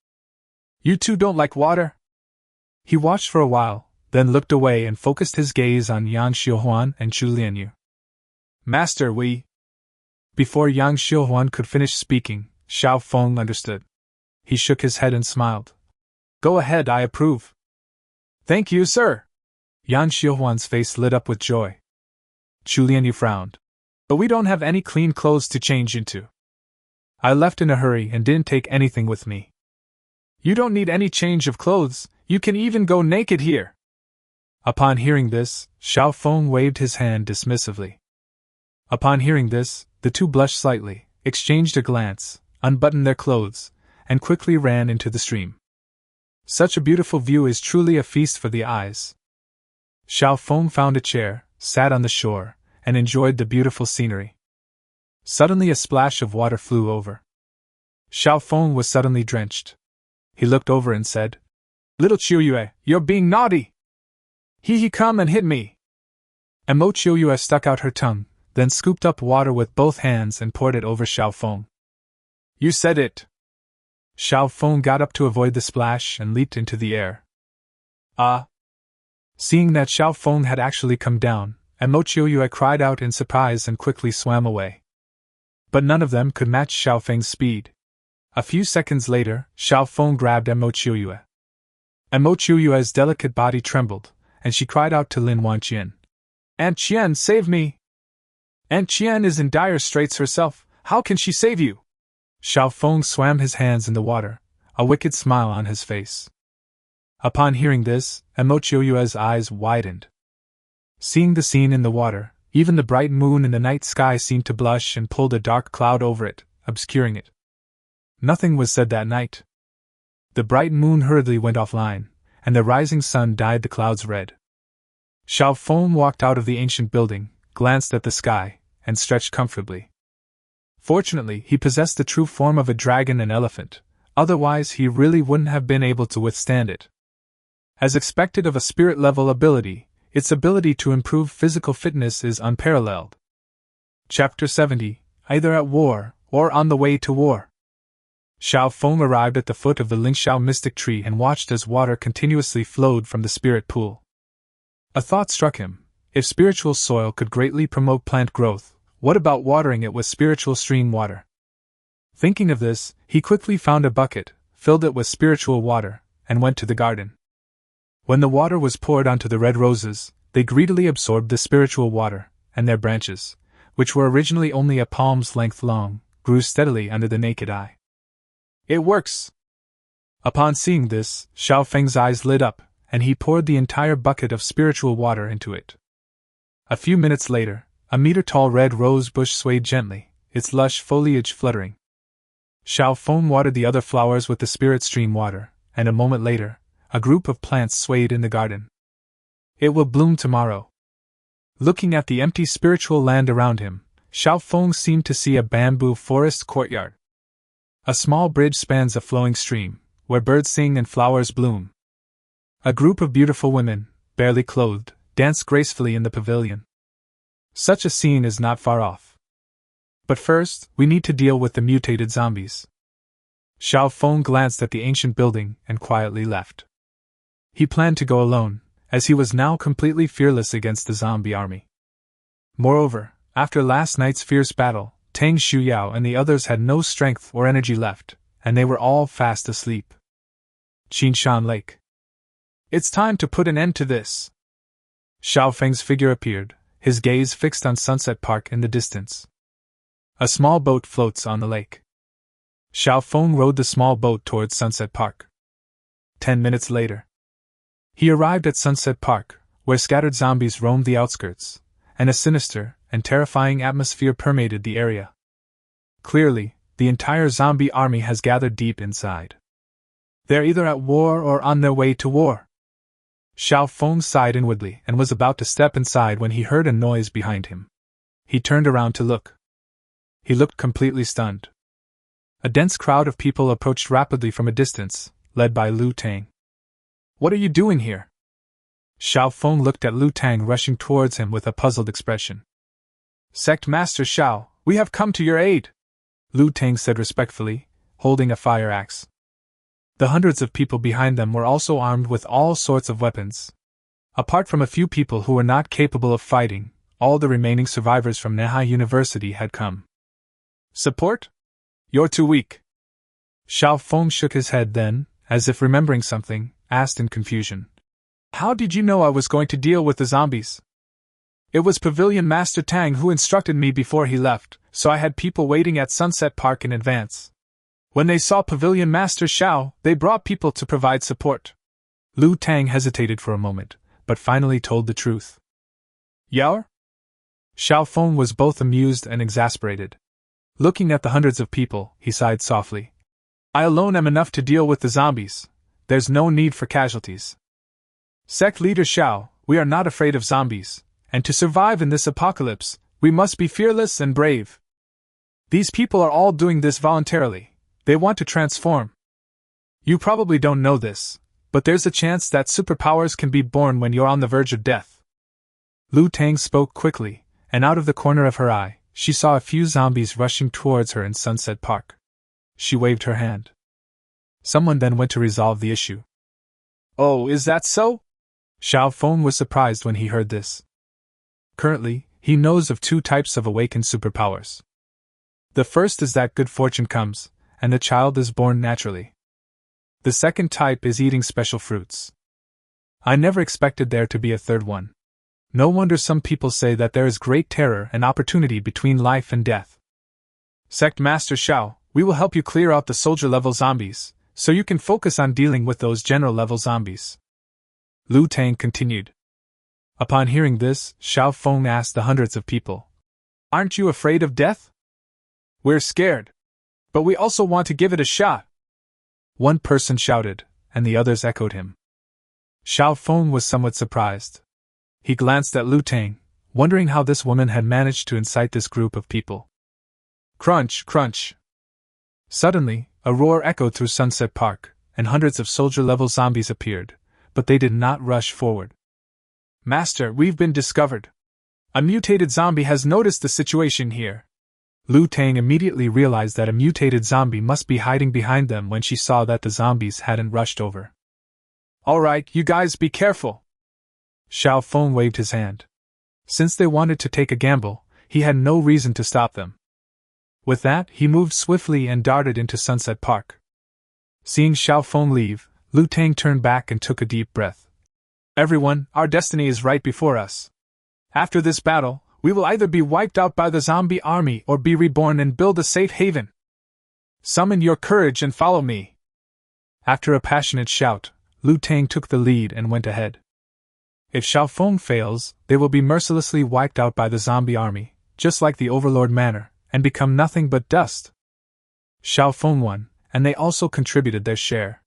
"You two don't like water?" He watched for a while, then looked away and focused his gaze on Yang Xiuhuan and Chu Lianyu. "Master, we..." Before Yang Xiuhuan could finish speaking, Xiao Feng understood. He shook his head and smiled. "Go ahead, I approve." "Thank you, sir." Yang Xiuhuan's face lit up with joy. Chu Lianyu frowned. "But we don't have any clean clothes to change into. I left in a hurry and didn't take anything with me." "You don't need any change of clothes, you can even go naked here." Upon hearing this, Xiao Feng waved his hand dismissively. Upon hearing this, the two blushed slightly, exchanged a glance, unbuttoned their clothes, and quickly ran into the stream. Such a beautiful view is truly a feast for the eyes. Xiao Feng found a chair, sat on the shore, and enjoyed the beautiful scenery. Suddenly a splash of water flew over. Xiao Feng was suddenly drenched. He looked over and said, "Little Qiuyue, you're being naughty! He come and hit me!" Mo Qiuyue stuck out her tongue, then scooped up water with both hands and poured it over Xiao Feng. "You said it!" Xiao Feng got up to avoid the splash and leaped into the air. "Ah!" Seeing that Xiao Feng had actually come down, Mo Qiuyue cried out in surprise and quickly swam away. But none of them could match Xiao Feng's speed. A few seconds later, Xiao Feng grabbed Mo Qiuyue. Mo Qiuyue's delicate body trembled, and she cried out to Lin Wanqian. "Aunt Qian, save me! Aunt Qian is in dire straits herself, how can she save you?" Xiao Feng swam his hands in the water, a wicked smile on his face. Upon hearing this, Mo Qiuyue's eyes widened. Seeing the scene in the water, even the bright moon in the night sky seemed to blush and pulled a dark cloud over it, obscuring it. Nothing was said that night. The bright moon hurriedly went offline, and the rising sun dyed the clouds red. Xiao Feng walked out of the ancient building, glanced at the sky, and stretched comfortably. Fortunately, he possessed the true form of a dragon and elephant, otherwise he really wouldn't have been able to withstand it. As expected of a spirit-level ability, its ability to improve physical fitness is unparalleled. Chapter 70, Either at War, or on the Way to War. Xiao Feng arrived at the foot of the Lingxiao mystic tree and watched as water continuously flowed from the spirit pool. A thought struck him: if spiritual soil could greatly promote plant growth, what about watering it with spiritual stream water? Thinking of this, he quickly found a bucket, filled it with spiritual water, and went to the garden. When the water was poured onto the red roses, they greedily absorbed the spiritual water, and their branches, which were originally only a palm's length long, grew steadily under the naked eye. "It works!" Upon seeing this, Xiao Feng's eyes lit up, and he poured the entire bucket of spiritual water into it. A few minutes later, a meter-tall red rose bush swayed gently, its lush foliage fluttering. Xiao Feng watered the other flowers with the spirit stream water, and a moment later, a group of plants swayed in the garden. "It will bloom tomorrow." Looking at the empty spiritual land around him, Xiao Feng seemed to see a bamboo forest courtyard. A small bridge spans a flowing stream, where birds sing and flowers bloom. A group of beautiful women, barely clothed, dance gracefully in the pavilion. Such a scene is not far off. But first, we need to deal with the mutated zombies. Xiao Feng glanced at the ancient building and quietly left. He planned to go alone, as he was now completely fearless against the zombie army. Moreover, after last night's fierce battle, Tang Shuyao and the others had no strength or energy left, and they were all fast asleep. Qinshan Lake. "It's time to put an end to this." Xiao Feng's figure appeared, his gaze fixed on Sunset Park in the distance. A small boat floats on the lake. Xiao Feng rowed the small boat towards Sunset Park. 10 minutes later, he arrived at Sunset Park, where scattered zombies roamed the outskirts, and a sinister and terrifying atmosphere permeated the area. Clearly, the entire zombie army has gathered deep inside. They're either at war or on their way to war. Xiao Feng sighed inwardly and was about to step inside when he heard a noise behind him. He turned around to look. He looked completely stunned. A dense crowd of people approached rapidly from a distance, led by Lu Tang. "What are you doing here?" Xiao Feng looked at Lu Tang rushing towards him with a puzzled expression. "Sect Master Xiao, we have come to your aid," Lu Tang said respectfully, holding a fire axe. The hundreds of people behind them were also armed with all sorts of weapons. Apart from a few people who were not capable of fighting, all the remaining survivors from Manhwa University had come. "Support? You're too weak." Xiao Feng shook his head then, as if remembering something, asked in confusion. "How did you know I was going to deal with the zombies?" "It was Pavilion Master Tang who instructed me before he left, so I had people waiting at Sunset Park in advance. When they saw Pavilion Master Xiao, they brought people to provide support." Lu Tang hesitated for a moment, but finally told the truth. "Yaor?" Xiao Feng was both amused and exasperated. Looking at the hundreds of people, he sighed softly. "I alone am enough to deal with the zombies. There's no need for casualties. Sect Leader Xiao, we are not afraid of zombies, and to survive in this apocalypse, we must be fearless and brave. These people are all doing this voluntarily. They want to transform. You probably don't know this, but there's a chance that superpowers can be born when you're on the verge of death." Lu Tang spoke quickly, and out of the corner of her eye, she saw a few zombies rushing towards her in Sunset Park. She waved her hand. Someone then went to resolve the issue. "Oh, is that so?" Xiao Feng was surprised when he heard this. Currently, he knows of two types of awakened superpowers. The first is that good fortune comes, and the child is born naturally. The second type is eating special fruits. I never expected there to be a third one. No wonder some people say that there is great terror and opportunity between life and death. Sect Master Xiao, we will help you clear out the soldier-level zombies, so you can focus on dealing with those general-level zombies." Lu Tang continued. Upon hearing this, Xiao Feng asked the hundreds of people, "Aren't you afraid of death?" "We're scared. But we also want to give it a shot." One person shouted, and the others echoed him. Xiao Feng was somewhat surprised. He glanced at Lu Tang, wondering how this woman had managed to incite this group of people. Crunch, crunch. Suddenly, a roar echoed through Sunset Park, and hundreds of soldier-level zombies appeared, but they did not rush forward. "Master, we've been discovered. A mutated zombie has noticed the situation here." Lu Tang immediately realized that a mutated zombie must be hiding behind them when she saw that the zombies hadn't rushed over. "All right, you guys be careful." Xiao Feng waved his hand. Since they wanted to take a gamble, he had no reason to stop them. With that, he moved swiftly and darted into Sunset Park. Seeing Xiao Feng leave, Lu Tang turned back and took a deep breath. "Everyone, our destiny is right before us. After this battle, we will either be wiped out by the zombie army or be reborn and build a safe haven. Summon your courage and follow me." After a passionate shout, Lu Tang took the lead and went ahead. If Xiao Feng fails, they will be mercilessly wiped out by the zombie army, just like the Overlord Manor, and become nothing but dust. Xiao Feng won, and they also contributed their share.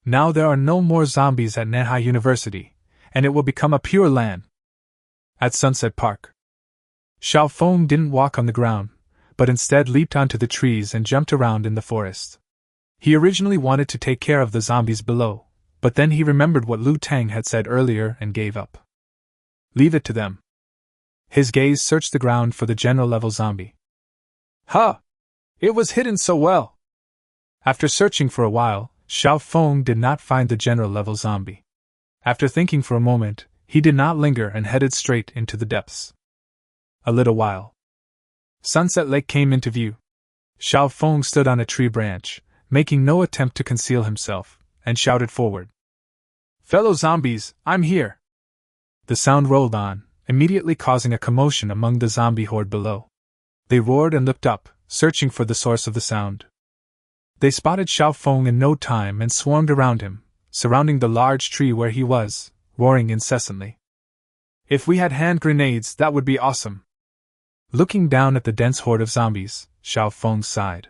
Now there are no more zombies at Manhwa University, and it will become a pure land. At Sunset Park, Xiao Feng didn't walk on the ground, but instead leaped onto the trees and jumped around in the forest. He originally wanted to take care of the zombies below, but then he remembered what Lu Tang had said earlier and gave up. Leave it to them. His gaze searched the ground for the general-level zombie. Huh! It was hidden so well! After searching for a while, Xiao Feng did not find the general-level zombie. After thinking for a moment, he did not linger and headed straight into the depths. A little while. Sunset Lake came into view. Xiao Feng stood on a tree branch, making no attempt to conceal himself, and shouted forward. "Fellow zombies, I'm here!" The sound rolled on, immediately causing a commotion among the zombie horde below. They roared and looked up, searching for the source of the sound. They spotted Xiao Feng in no time and swarmed around him, surrounding the large tree where he was, roaring incessantly. If we had hand grenades, that would be awesome. Looking down at the dense horde of zombies, Xiao Feng sighed.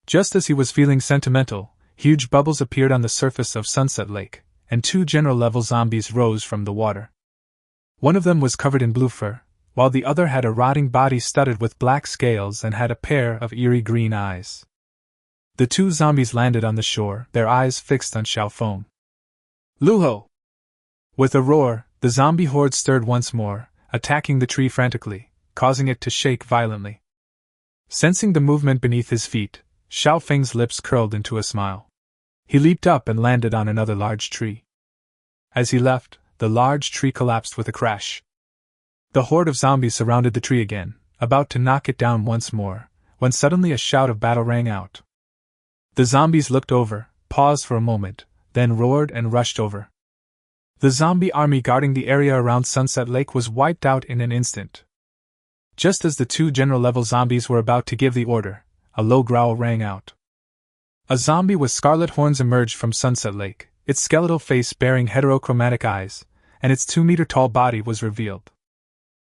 Just as he was feeling sentimental, huge bubbles appeared on the surface of Sunset Lake, and 2 general-level zombies rose from the water. One of them was covered in blue fur, while the other had a rotting body studded with black scales and had a pair of eerie green eyes. The 2 zombies landed on the shore, their eyes fixed on Xiao Feng. Luho! With a roar, the zombie horde stirred once more, attacking the tree frantically, causing it to shake violently. Sensing the movement beneath his feet, Xiao Feng's lips curled into a smile. He leaped up and landed on another large tree. As he left, the large tree collapsed with a crash. The horde of zombies surrounded the tree again, about to knock it down once more, when suddenly a shout of battle rang out. The zombies looked over, paused for a moment, then roared and rushed over. The zombie army guarding the area around Sunset Lake was wiped out in an instant. Just as the 2 general-level zombies were about to give the order, a low growl rang out. A zombie with scarlet horns emerged from Sunset Lake, its skeletal face bearing heterochromatic eyes, and its 2-meter-tall body was revealed.